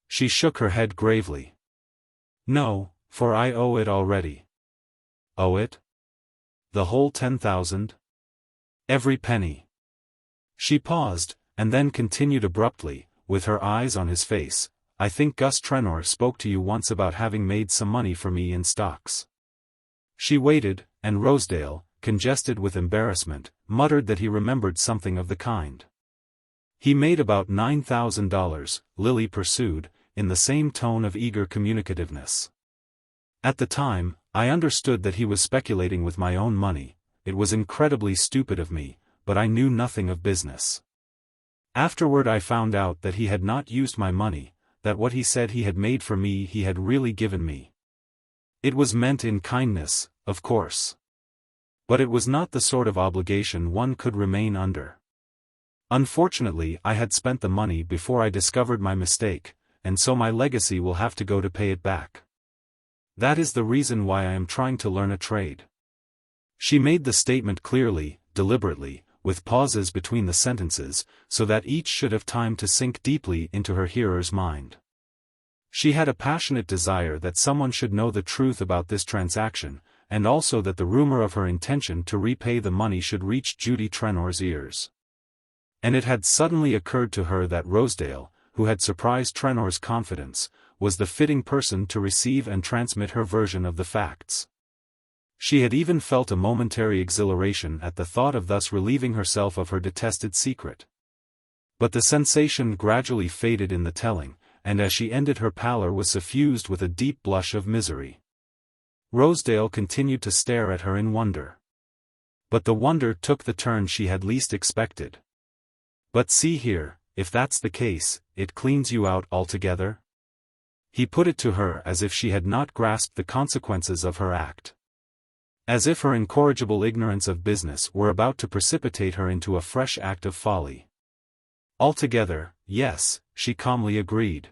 She shook her head gravely. "No, for I owe it already." "Owe it? The whole 10,000? Every penny?" She paused, and then continued abruptly, with her eyes on his face, "I think Gus Trenor spoke to you once about having made some money for me in stocks." She waited, and Rosedale, congested with embarrassment, muttered that he remembered something of the kind. "He made about $9,000, Lily pursued, in the same tone of eager communicativeness. "At the time, I understood that he was speculating with my own money. It was incredibly stupid of me, but I knew nothing of business. Afterward I found out that he had not used my money, that what he said he had made for me he had really given me. It was meant in kindness, of course. But it was not the sort of obligation one could remain under. Unfortunately I had spent the money before I discovered my mistake, and so my legacy will have to go to pay it back. That is the reason why I am trying to learn a trade." She made the statement clearly, deliberately, with pauses between the sentences, so that each should have time to sink deeply into her hearer's mind. She had a passionate desire that someone should know the truth about this transaction, and also that the rumor of her intention to repay the money should reach Judy Trenor's ears. And it had suddenly occurred to her that Rosedale, who had surprised Trenor's confidence, was the fitting person to receive and transmit her version of the facts. She had even felt a momentary exhilaration at the thought of thus relieving herself of her detested secret. But the sensation gradually faded in the telling, and as she ended her pallor was suffused with a deep blush of misery. Rosedale continued to stare at her in wonder. But the wonder took the turn she had least expected. "But see here, if that's the case, it cleans you out altogether?" He put it to her as if she had not grasped the consequences of her act. As if her incorrigible ignorance of business were about to precipitate her into a fresh act of folly. "Altogether, yes," she calmly agreed.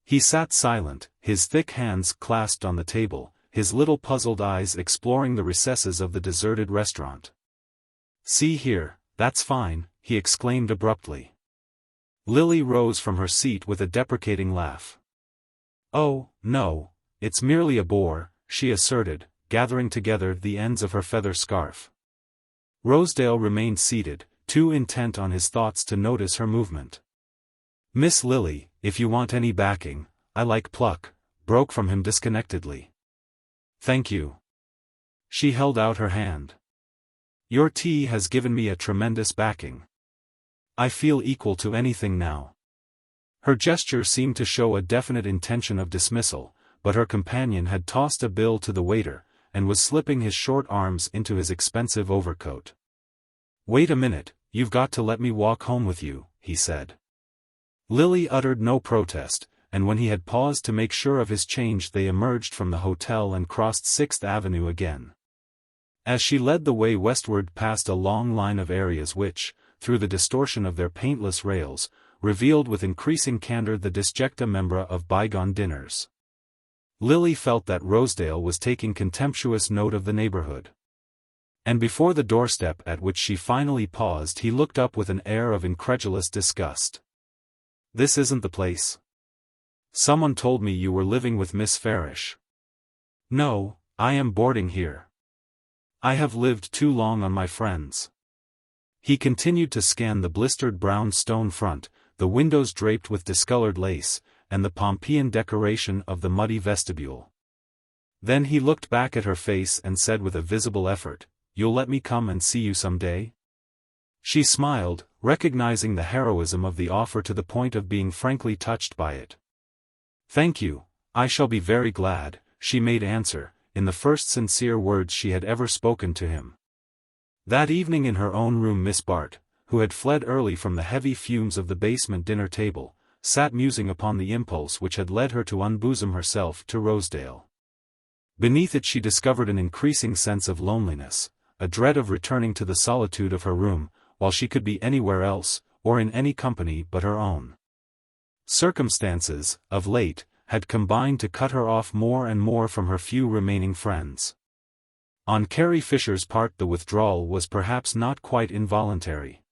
He sat silent, his thick hands clasped on the table, his little puzzled eyes exploring the recesses of the deserted restaurant. "See here, that's fine," he exclaimed abruptly. Lily rose from her seat with a deprecating laugh. "Oh, no, it's merely a bore," she asserted, gathering together the ends of her feather scarf. Rosedale remained seated, too intent on his thoughts to notice her movement. "Miss Lily, if you want any backing, I like pluck," broke from him disconnectedly. "Thank you." She held out her hand. "Your tea has given me a tremendous backing. I feel equal to anything now." Her gesture seemed to show a definite intention of dismissal, but her companion had tossed a bill to the waiter, and was slipping his short arms into his expensive overcoat. "Wait a minute, you've got to let me walk home with you," he said. Lily uttered no protest, and when he had paused to make sure of his change they emerged from the hotel and crossed 6th Avenue again. As she led the way westward past a long line of areas which, through the distortion of their paintless rails, revealed with increasing candor the disjecta membra of bygone dinners, Lily felt that Rosedale was taking contemptuous note of the neighborhood. And before the doorstep at which she finally paused he looked up with an air of incredulous disgust. "This isn't the place. Someone told me you were living with Miss Farish." "No, I am boarding here. I have lived too long on my friends." He continued to scan the blistered brown stone front, the windows draped with discolored lace, and the Pompeian decoration of the muddy vestibule. Then he looked back at her face and said with a visible effort, "You'll let me come and see you some day?" She smiled, recognizing the heroism of the offer to the point of being frankly touched by it. "Thank you, I shall be very glad," she made answer, in the first sincere words she had ever spoken to him. That evening in her own room Miss Bart, who had fled early from the heavy fumes of the basement dinner table, sat musing upon the impulse which had led her to unbosom herself to Rosedale. Beneath it she discovered an increasing sense of loneliness, a dread of returning to the solitude of her room, while she could be anywhere else, or in any company but her own. Circumstances, of late, had combined to cut her off more and more from her few remaining friends. On Carrie Fisher's part the withdrawal was perhaps not quite involuntary.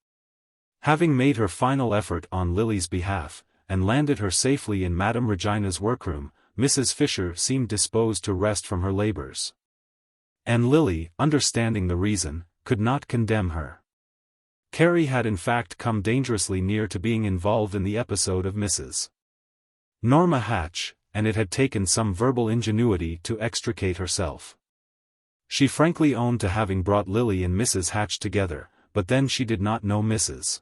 Having made her final effort on Lily's behalf, and landed her safely in Madame Regina's workroom, Mrs. Fisher seemed disposed to rest from her labors. And Lily, understanding the reason, could not condemn her. Carrie had in fact come dangerously near to being involved in the episode of Mrs. Norma Hatch, and it had taken some verbal ingenuity to extricate herself. She frankly owned to having brought Lily and Mrs. Hatch together, but then she did not know Mrs.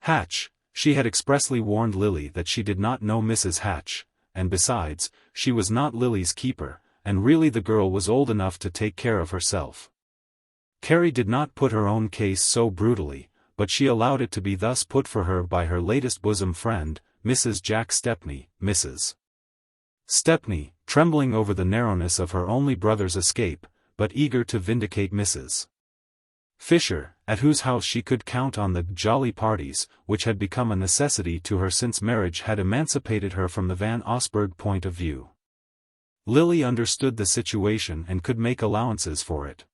Hatch. She had expressly warned Lily that she did not know Mrs. Hatch, and besides, she was not Lily's keeper, and really the girl was old enough to take care of herself. Carrie did not put her own case so brutally, but she allowed it to be thus put for her by her latest bosom friend, Mrs. Jack Stepney. Mrs. Stepney, trembling over the narrowness of her only brother's escape, but eager to vindicate Mrs. Fisher, at whose house she could count on the jolly parties, which had become a necessity to her since marriage had emancipated her from the Van Osburgh point of view. Lily understood the situation and could make allowances for it.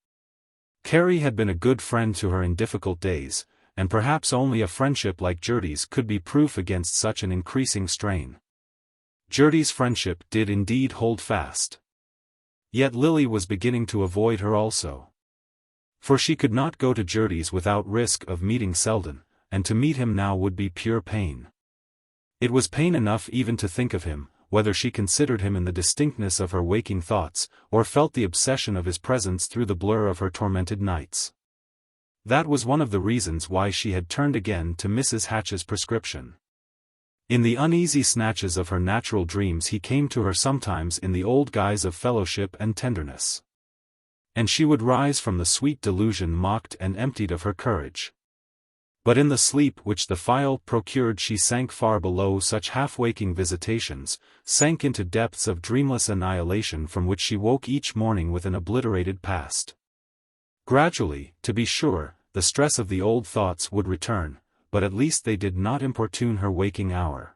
Carrie had been a good friend to her in difficult days, and perhaps only a friendship like Judy's could be proof against such an increasing strain. Judy's friendship did indeed hold fast. Yet Lily was beginning to avoid her also. For she could not go to Judy's without risk of meeting Selden, and to meet him now would be pure pain. It was pain enough even to think of him, whether she considered him in the distinctness of her waking thoughts, or felt the obsession of his presence through the blur of her tormented nights. That was one of the reasons why she had turned again to Mrs. Hatch's prescription. In the uneasy snatches of her natural dreams he came to her sometimes in the old guise of fellowship and tenderness. And she would rise from the sweet delusion mocked and emptied of her courage. But in the sleep which the phial procured she sank far below such half-waking visitations, sank into depths of dreamless annihilation from which she woke each morning with an obliterated past. Gradually, to be sure, the stress of the old thoughts would return, but at least they did not importune her waking hour.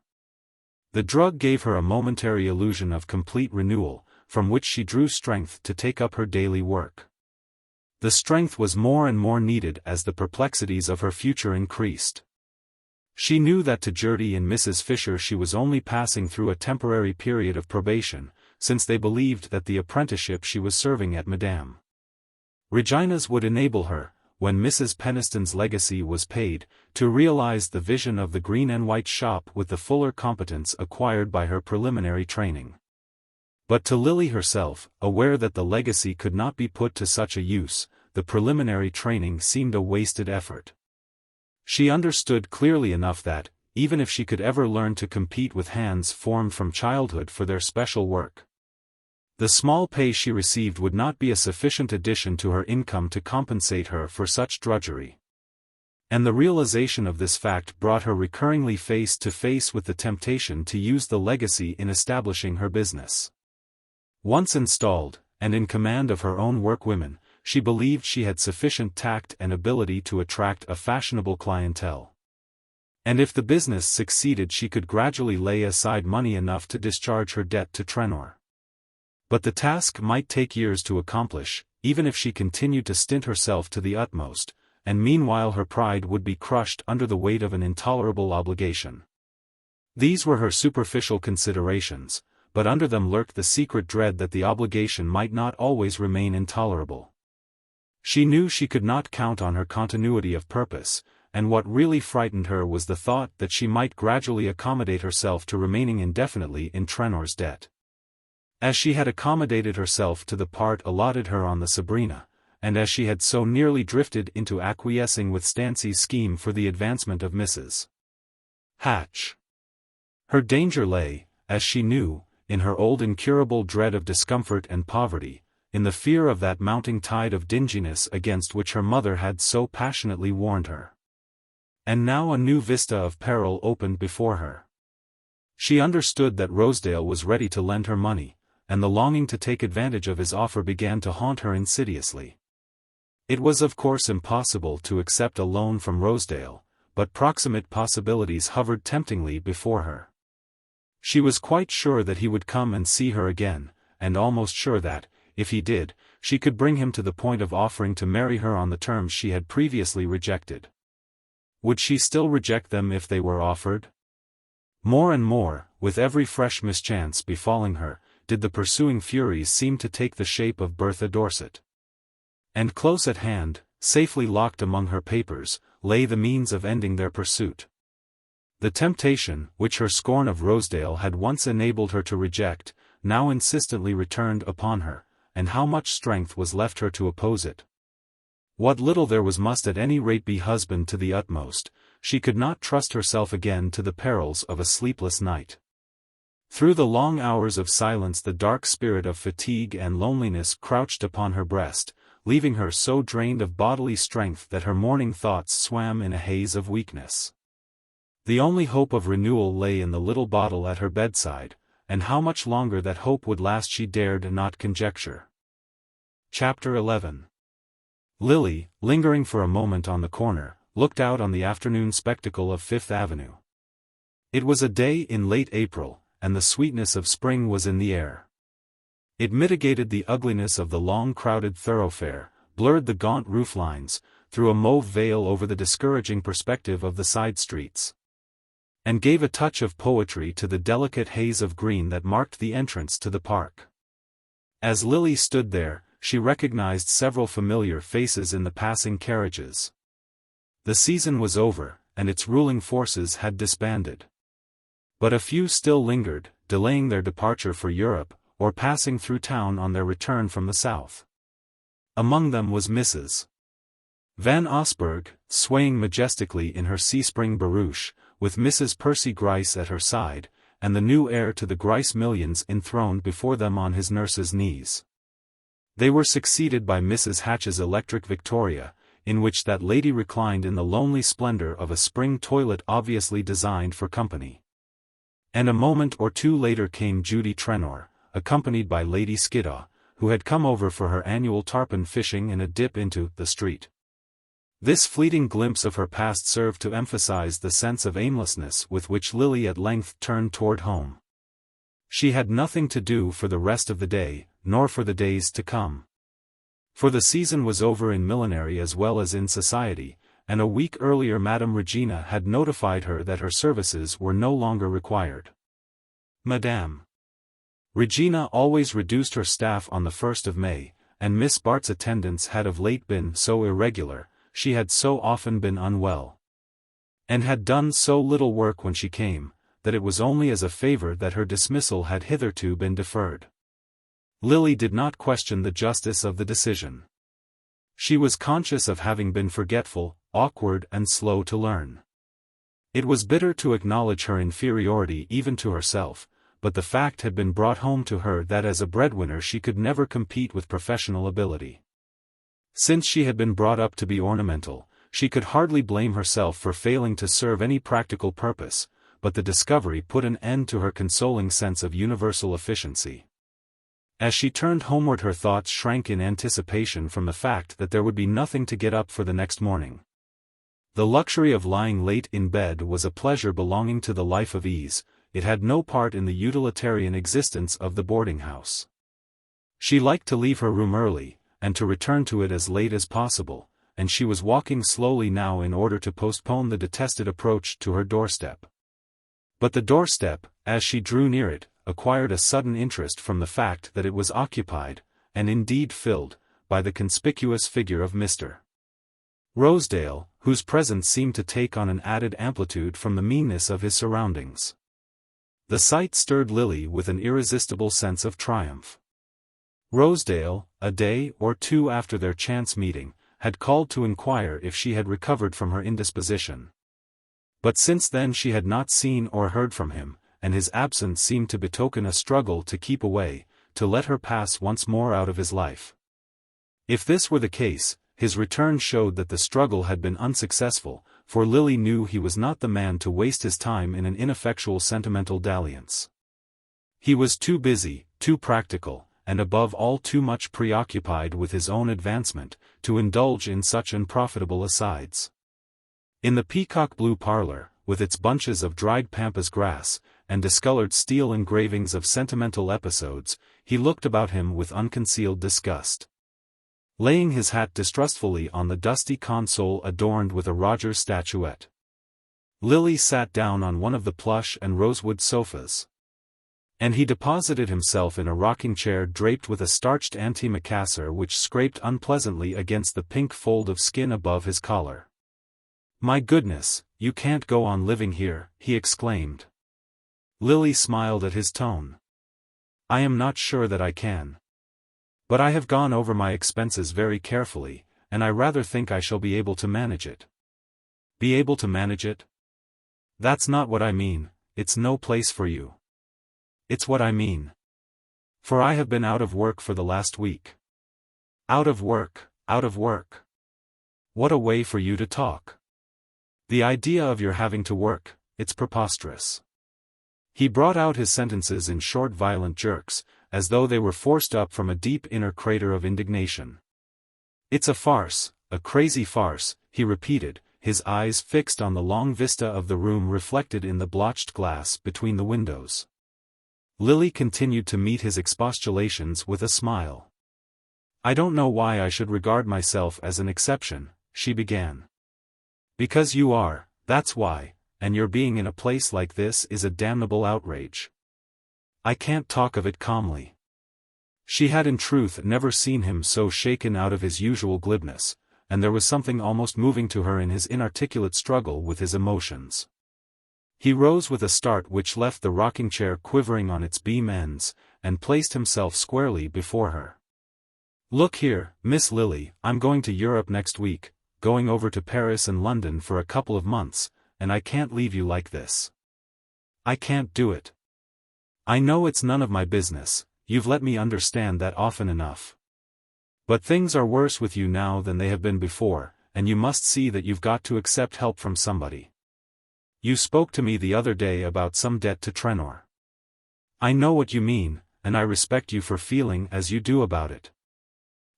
The drug gave her a momentary illusion of complete renewal, from which she drew strength to take up her daily work. The strength was more and more needed as the perplexities of her future increased. She knew that to Gertie and Mrs. Fisher she was only passing through a temporary period of probation, since they believed that the apprenticeship she was serving at Madame Regina's would enable her, when Mrs. Peniston's legacy was paid, to realize the vision of the green and white shop with the fuller competence acquired by her preliminary training. But to Lily herself, aware that the legacy could not be put to such a use, the preliminary training seemed a wasted effort. She understood clearly enough that, even if she could ever learn to compete with hands formed from childhood for their special work, the small pay she received would not be a sufficient addition to her income to compensate her for such drudgery. And the realization of this fact brought her recurringly face to face with the temptation to use the legacy in establishing her business. Once installed, and in command of her own workwomen, she believed she had sufficient tact and ability to attract a fashionable clientele. And if the business succeeded, she could gradually lay aside money enough to discharge her debt to Trenor. But the task might take years to accomplish, even if she continued to stint herself to the utmost, and meanwhile her pride would be crushed under the weight of an intolerable obligation. These were her superficial considerations, but under them lurked the secret dread that the obligation might not always remain intolerable. She knew she could not count on her continuity of purpose, and what really frightened her was the thought that she might gradually accommodate herself to remaining indefinitely in Trenor's debt. As she had accommodated herself to the part allotted her on the Sabrina, and as she had so nearly drifted into acquiescing with Stancy's scheme for the advancement of Mrs. Hatch. Her danger lay, as she knew, in her old incurable dread of discomfort and poverty, in the fear of that mounting tide of dinginess against which her mother had so passionately warned her. And now a new vista of peril opened before her. She understood that Rosedale was ready to lend her money, and the longing to take advantage of his offer began to haunt her insidiously. It was of course impossible to accept a loan from Rosedale, but proximate possibilities hovered temptingly before her. She was quite sure that he would come and see her again, and almost sure that, if he did, she could bring him to the point of offering to marry her on the terms she had previously rejected. Would she still reject them if they were offered? More and more, with every fresh mischance befalling her, did the pursuing furies seem to take the shape of Bertha Dorset. And close at hand, safely locked among her papers, lay the means of ending their pursuit. The temptation, which her scorn of Rosedale had once enabled her to reject, now insistently returned upon her, and how much strength was left her to oppose it? What little there was must at any rate be husbanded to the utmost. She could not trust herself again to the perils of a sleepless night. Through the long hours of silence the dark spirit of fatigue and loneliness crouched upon her breast, leaving her so drained of bodily strength that her morning thoughts swam in a haze of weakness. The only hope of renewal lay in the little bottle at her bedside, and how much longer that hope would last she dared not conjecture. Chapter 11. Lily, lingering for a moment on the corner, looked out on the afternoon spectacle of Fifth Avenue. It was a day in late April, and the sweetness of spring was in the air. It mitigated the ugliness of the long crowded thoroughfare, blurred the gaunt roof lines, threw a mauve veil over the discouraging perspective of the side streets, and gave a touch of poetry to the delicate haze of green that marked the entrance to the park. As Lily stood there, she recognized several familiar faces in the passing carriages. The season was over, and its ruling forces had disbanded. But a few still lingered, delaying their departure for Europe, or passing through town on their return from the south. Among them was Mrs. Van Osburgh, swaying majestically in her Seaspring barouche, with Mrs. Percy Gryce at her side, and the new heir to the Gryce millions enthroned before them on his nurse's knees. They were succeeded by Mrs. Hatch's electric Victoria, in which that lady reclined in the lonely splendor of a spring toilet obviously designed for company. And a moment or two later came Judy Trenor, accompanied by Lady Skiddaw, who had come over for her annual tarpon fishing and a dip into the street. This fleeting glimpse of her past served to emphasize the sense of aimlessness with which Lily at length turned toward home. She had nothing to do for the rest of the day, nor for the days to come. For the season was over in millinery as well as in society, and a week earlier Madame Regina had notified her that her services were no longer required. Madame Regina always reduced her staff on the 1st of May, and Miss Bart's attendance had of late been so irregular, she had so often been unwell, and had done so little work when she came, that it was only as a favor that her dismissal had hitherto been deferred. Lily did not question the justice of the decision. She was conscious of having been forgetful, awkward and slow to learn. It was bitter to acknowledge her inferiority even to herself, but the fact had been brought home to her that as a breadwinner she could never compete with professional ability. Since she had been brought up to be ornamental, she could hardly blame herself for failing to serve any practical purpose, but the discovery put an end to her consoling sense of universal efficiency. As she turned homeward her thoughts shrank in anticipation from the fact that there would be nothing to get up for the next morning. The luxury of lying late in bed was a pleasure belonging to the life of ease, it had no part in the utilitarian existence of the boarding house. She liked to leave her room early, and to return to it as late as possible, and she was walking slowly now in order to postpone the detested approach to her doorstep. But the doorstep, as she drew near it, acquired a sudden interest from the fact that it was occupied, and indeed filled, by the conspicuous figure of Mr. Rosedale, whose presence seemed to take on an added amplitude from the meanness of his surroundings. The sight stirred Lily with an irresistible sense of triumph. Rosedale, a day or two after their chance meeting, had called to inquire if she had recovered from her indisposition. But since then she had not seen or heard from him, and his absence seemed to betoken a struggle to keep away, to let her pass once more out of his life. If this were the case, his return showed that the struggle had been unsuccessful, for Lily knew he was not the man to waste his time in an ineffectual sentimental dalliance. He was too busy, too practical, and above all too much preoccupied with his own advancement, to indulge in such unprofitable asides. In the peacock blue parlor, with its bunches of dried pampas grass, and discolored steel engravings of sentimental episodes, he looked about him with unconcealed disgust. Laying his hat distrustfully on the dusty console adorned with a Rogers statuette, Lily sat down on one of the plush and rosewood sofas, and he deposited himself in a rocking chair draped with a starched antimacassar which scraped unpleasantly against the pink fold of skin above his collar. "My goodness, you can't go on living here," he exclaimed. Lily smiled at his tone. "I am not sure that I can. But I have gone over my expenses very carefully, and I rather think I shall be able to manage it." "Be able to manage it?" "That's not what I mean, it's no place for you." "It's what I mean. For I have been out of work for the last week." "Out of work, out of work. What a way for you to talk. The idea of your having to work, it's preposterous." He brought out his sentences in short violent jerks, as though they were forced up from a deep inner crater of indignation. "It's a farce, a crazy farce," he repeated, his eyes fixed on the long vista of the room reflected in the blotched glass between the windows. Lily continued to meet his expostulations with a smile. "I don't know why I should regard myself as an exception," she began. "Because you are, that's why, and your being in a place like this is a damnable outrage." "I can't talk of it calmly." She had in truth never seen him so shaken out of his usual glibness, and there was something almost moving to her in his inarticulate struggle with his emotions. He rose with a start which left the rocking chair quivering on its beam ends, and placed himself squarely before her. "Look here, Miss Lily, I'm going to Europe next week, going over to Paris and London for a couple of months, and I can't leave you like this. I can't do it. I know it's none of my business, you've let me understand that often enough. But things are worse with you now than they have been before, and you must see that you've got to accept help from somebody. You spoke to me the other day about some debt to Trenor. I know what you mean, and I respect you for feeling as you do about it."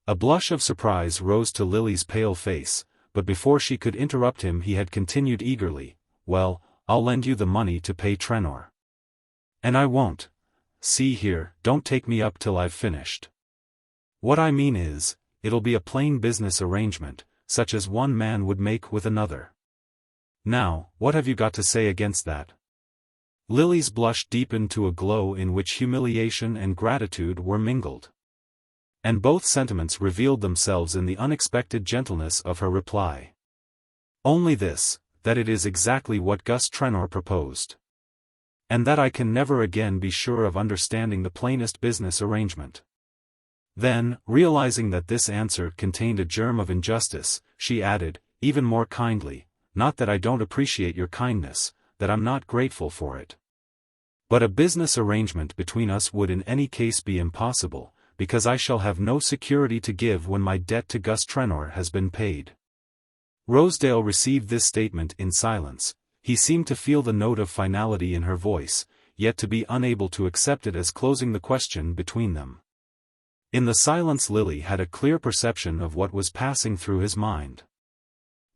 A blush of surprise rose to Lily's pale face, but before she could interrupt him he had continued eagerly, "Well, I'll lend you the money to pay Trenor. And I won't. see here, don't take me up till I've finished. What I mean is, it'll be a plain business arrangement, such as one man would make with another. Now, what have you got to say against that?" Lily's blush deepened to a glow in which humiliation and gratitude were mingled. And both sentiments revealed themselves in the unexpected gentleness of her reply. "Only this, that it is exactly what Gus Trenor proposed. And that I can never again be sure of understanding the plainest business arrangement." Then, realizing that this answer contained a germ of injustice, she added, even more kindly, "Not that I don't appreciate your kindness, that I'm not grateful for it. But a business arrangement between us would in any case be impossible, because I shall have no security to give when my debt to Gus Trenor has been paid." Rosedale received this statement in silence. He seemed to feel the note of finality in her voice, yet to be unable to accept it as closing the question between them. In the silence Lily had a clear perception of what was passing through his mind.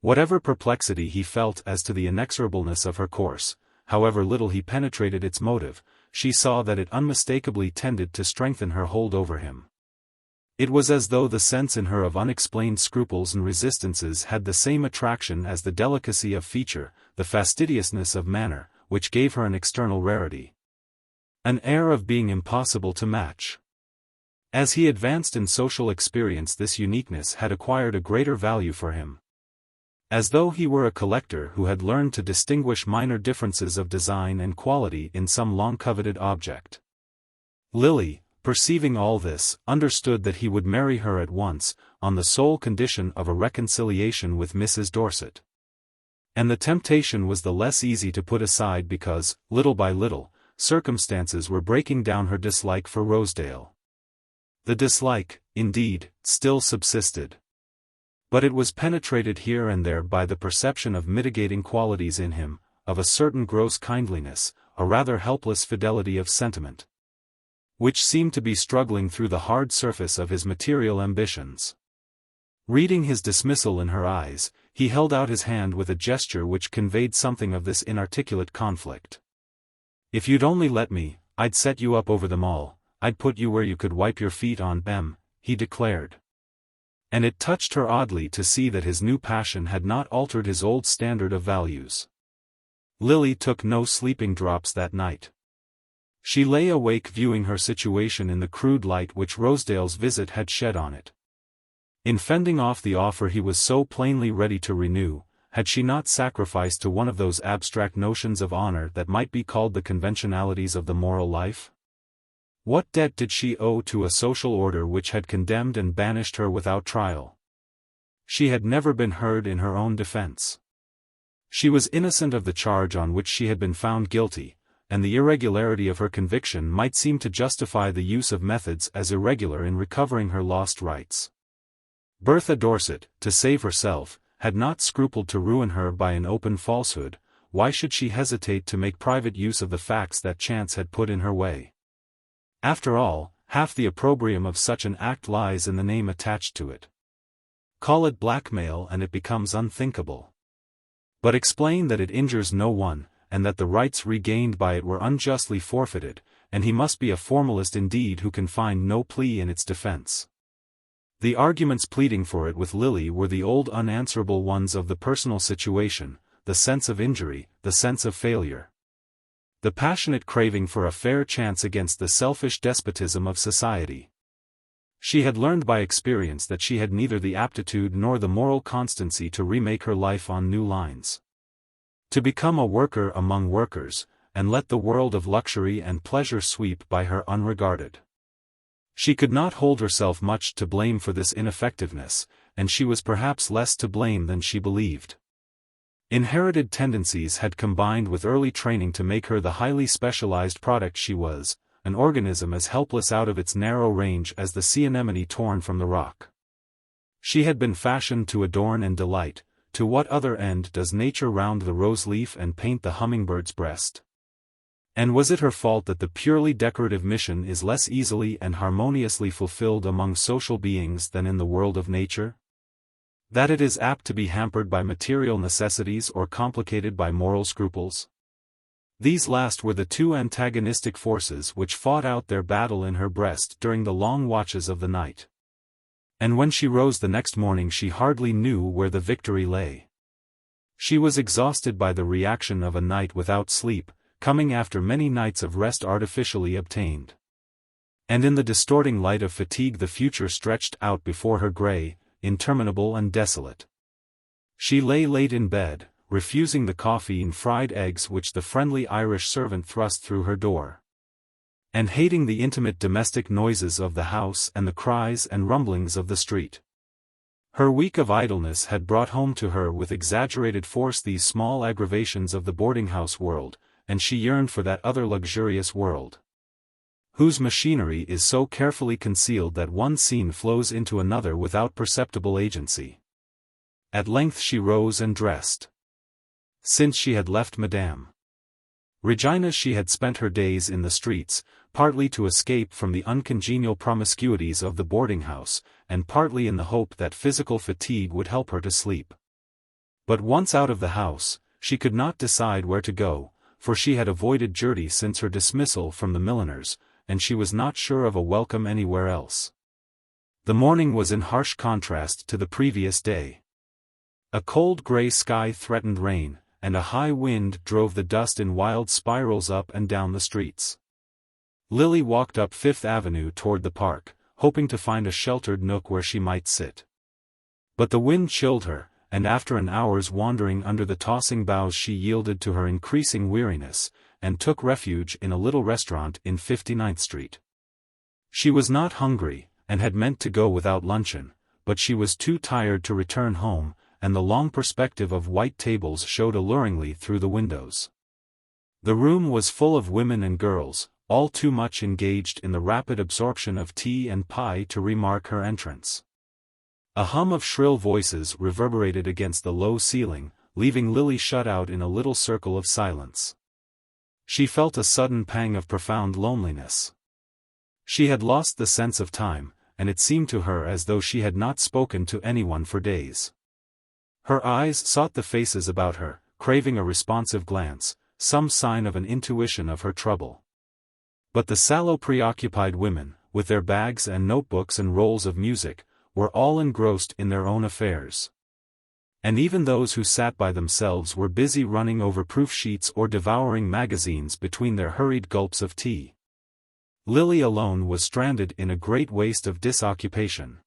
Whatever perplexity he felt as to the inexorableness of her course, however little he penetrated its motive, she saw that it unmistakably tended to strengthen her hold over him. It was as though the sense in her of unexplained scruples and resistances had the same attraction as the delicacy of feature, the fastidiousness of manner, which gave her an external rarity. An air of being impossible to match. As he advanced in social experience, this uniqueness had acquired a greater value for him. As though he were a collector who had learned to distinguish minor differences of design and quality in some long-coveted object. Lily, perceiving all this, understood that he would marry her at once, on the sole condition of a reconciliation with Mrs. Dorset. And the temptation was the less easy to put aside because, little by little, circumstances were breaking down her dislike for Rosedale. The dislike, indeed, still subsisted. But it was penetrated here and there by the perception of mitigating qualities in him, of a certain gross kindliness, a rather helpless fidelity of sentiment, which seemed to be struggling through the hard surface of his material ambitions. Reading his dismissal in her eyes, he held out his hand with a gesture which conveyed something of this inarticulate conflict. "If you'd only let me, I'd set you up over them all, I'd put you where you could wipe your feet on them," he declared. And it touched her oddly to see that his new passion had not altered his old standard of values. Lily took no sleeping drops that night. She lay awake viewing her situation in the crude light which Rosedale's visit had shed on it. In fending off the offer he was so plainly ready to renew, had she not sacrificed to one of those abstract notions of honor that might be called the conventionalities of the moral life? What debt did she owe to a social order which had condemned and banished her without trial? She had never been heard in her own defense. She was innocent of the charge on which she had been found guilty, and the irregularity of her conviction might seem to justify the use of methods as irregular in recovering her lost rights. Bertha Dorset, to save herself, had not scrupled to ruin her by an open falsehood. Why should she hesitate to make private use of the facts that chance had put in her way? After all, half the opprobrium of such an act lies in the name attached to it. Call it blackmail and it becomes unthinkable. But explain that it injures no one, and that the rights regained by it were unjustly forfeited, and he must be a formalist indeed who can find no plea in its defense. The arguments pleading for it with Lily were the old unanswerable ones of the personal situation, the sense of injury, the sense of failure. The passionate craving for a fair chance against the selfish despotism of society. She had learned by experience that she had neither the aptitude nor the moral constancy to remake her life on new lines. To become a worker among workers, and let the world of luxury and pleasure sweep by her unregarded. She could not hold herself much to blame for this ineffectiveness, and she was perhaps less to blame than she believed. Inherited tendencies had combined with early training to make her the highly specialized product she was, an organism as helpless out of its narrow range as the sea anemone torn from the rock. She had been fashioned to adorn and delight. To what other end does nature round the rose leaf and paint the hummingbird's breast? And was it her fault that the purely decorative mission is less easily and harmoniously fulfilled among social beings than in the world of nature? That it is apt to be hampered by material necessities or complicated by moral scruples? These last were the two antagonistic forces which fought out their battle in her breast during the long watches of the night. And when she rose the next morning she hardly knew where the victory lay. She was exhausted by the reaction of a night without sleep, coming after many nights of rest artificially obtained. And in the distorting light of fatigue the future stretched out before her grey, interminable and desolate. She lay late in bed, refusing the coffee and fried eggs which the friendly Irish servant thrust through her door, and hating the intimate domestic noises of the house and the cries and rumblings of the street. Her week of idleness had brought home to her with exaggerated force these small aggravations of the boarding-house world, and she yearned for that other luxurious world, whose machinery is so carefully concealed that one scene flows into another without perceptible agency. At length she rose and dressed. Since she had left Madame Regina's she had spent her days in the streets, partly to escape from the uncongenial promiscuities of the boarding-house, and partly in the hope that physical fatigue would help her to sleep. But once out of the house, she could not decide where to go, for she had avoided Judy since her dismissal from the milliner's, and she was not sure of a welcome anywhere else. The morning was in harsh contrast to the previous day. A cold grey sky threatened rain, and a high wind drove the dust in wild spirals up and down the streets. Lily walked up Fifth Avenue toward the park, hoping to find a sheltered nook where she might sit. But the wind chilled her, and after an hour's wandering under the tossing boughs she yielded to her increasing weariness, and took refuge in a little restaurant in 59th Street. She was not hungry, and had meant to go without luncheon, but she was too tired to return home, and the long perspective of white tables showed alluringly through the windows. The room was full of women and girls, all too much engaged in the rapid absorption of tea and pie to remark her entrance. A hum of shrill voices reverberated against the low ceiling, leaving Lily shut out in a little circle of silence. She felt a sudden pang of profound loneliness. She had lost the sense of time, and it seemed to her as though she had not spoken to anyone for days. Her eyes sought the faces about her, craving a responsive glance, some sign of an intuition of her trouble. But the sallow preoccupied women, with their bags and notebooks and rolls of music, were all engrossed in their own affairs. And even those who sat by themselves were busy running over proof sheets or devouring magazines between their hurried gulps of tea. Lily alone was stranded in a great waste of disoccupation.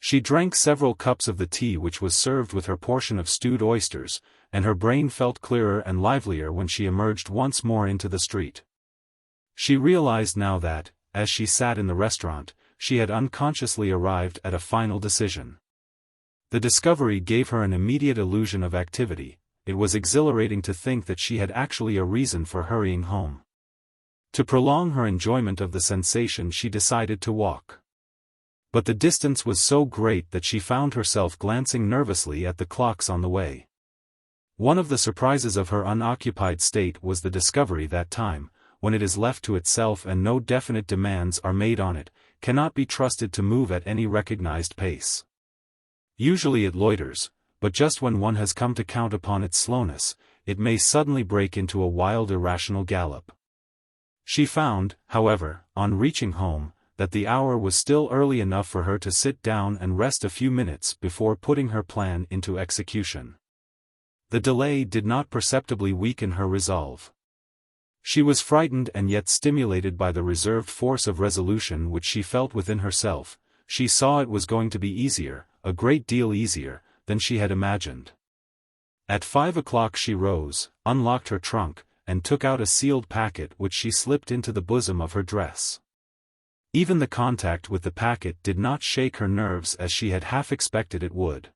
She drank several cups of the tea which was served with her portion of stewed oysters, and her brain felt clearer and livelier when she emerged once more into the street. She realized now that, as she sat in the restaurant, she had unconsciously arrived at a final decision. The discovery gave her an immediate illusion of activity. It was exhilarating to think that she had actually a reason for hurrying home. To prolong her enjoyment of the sensation she decided to walk. But the distance was so great that she found herself glancing nervously at the clocks on the way. One of the surprises of her unoccupied state was the discovery that time, when it is left to itself and no definite demands are made on it, cannot be trusted to move at any recognized pace. Usually it loiters, but just when one has come to count upon its slowness, it may suddenly break into a wild irrational gallop. She found, however, on reaching home, that the hour was still early enough for her to sit down and rest a few minutes before putting her plan into execution. The delay did not perceptibly weaken her resolve. She was frightened and yet stimulated by the reserved force of resolution which she felt within herself. She saw it was going to be easier, a great deal easier, than she had imagined. At 5 o'clock she rose, unlocked her trunk, and took out a sealed packet which she slipped into the bosom of her dress. Even the contact with the packet did not shake her nerves as she had half expected it would.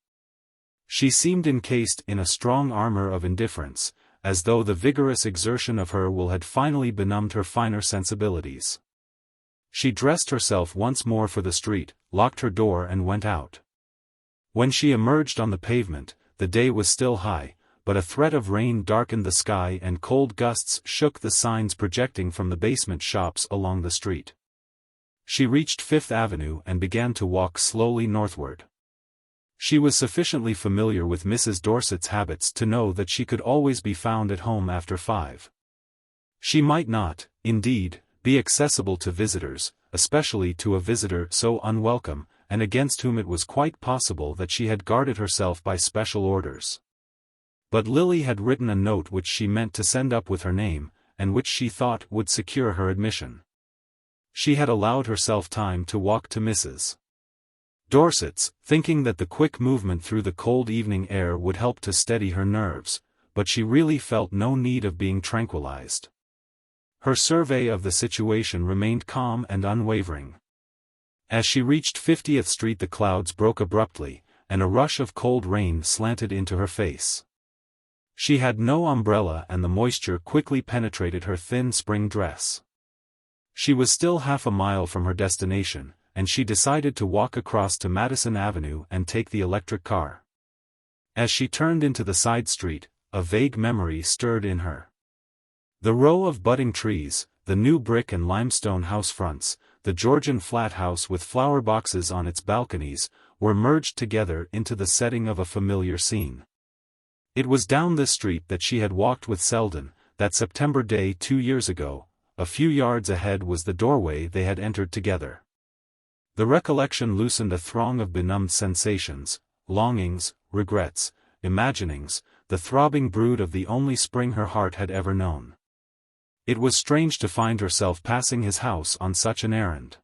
She seemed encased in a strong armor of indifference, as though the vigorous exertion of her will had finally benumbed her finer sensibilities. She dressed herself once more for the street, locked her door and went out. When she emerged on the pavement, the day was still high, but a threat of rain darkened the sky and cold gusts shook the signs projecting from the basement shops along the street. She reached Fifth Avenue and began to walk slowly northward. She was sufficiently familiar with Mrs. Dorset's habits to know that she could always be found at home after 5. She might not, indeed, be accessible to visitors, especially to a visitor so unwelcome, and against whom it was quite possible that she had guarded herself by special orders. But Lily had written a note which she meant to send up with her name, and which she thought would secure her admission. She had allowed herself time to walk to Mrs. Dorset's, thinking that the quick movement through the cold evening air would help to steady her nerves, but she really felt no need of being tranquilized. Her survey of the situation remained calm and unwavering. As she reached 50th Street the clouds broke abruptly, and a rush of cold rain slanted into her face. She had no umbrella and the moisture quickly penetrated her thin spring dress. She was still half a mile from her destination, and she decided to walk across to Madison Avenue and take the electric car. As she turned into the side street, a vague memory stirred in her. The row of budding trees, the new brick and limestone house fronts, the Georgian flat house with flower boxes on its balconies, were merged together into the setting of a familiar scene. It was down this street that she had walked with Selden, that September day 2 years ago. A few yards ahead was the doorway they had entered together. The recollection loosened a throng of benumbed sensations, longings, regrets, imaginings, the throbbing brood of the only spring her heart had ever known. It was strange to find herself passing his house on such an errand.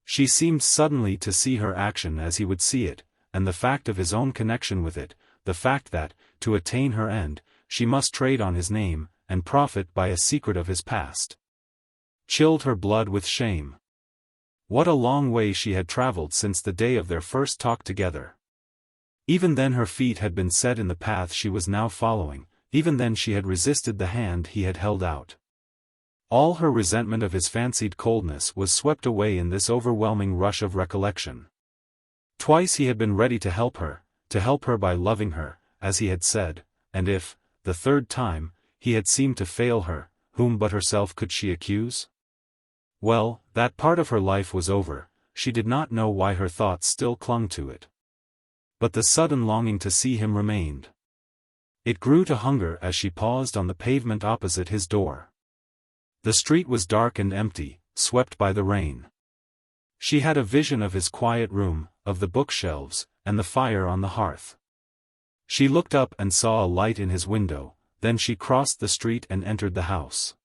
She seemed suddenly to see her action as he would see it, and the fact of his own connection with it, the fact that, to attain her end, she must trade on his name, and profit by a secret of his past, chilled her blood with shame. What a long way she had traveled since the day of their first talk together. Even then her feet had been set in the path she was now following, even then she had resisted the hand he had held out. All her resentment of his fancied coldness was swept away in this overwhelming rush of recollection. Twice he had been ready to help her by loving her, as he had said, and if, the third time, he had seemed to fail her, whom but herself could she accuse? Well, that part of her life was over, she did not know why her thoughts still clung to it. But the sudden longing to see him remained. It grew to hunger as she paused on the pavement opposite his door. The street was dark and empty, swept by the rain. She had a vision of his quiet room, of the bookshelves, and the fire on the hearth. She looked up and saw a light in his window, then she crossed the street and entered the house.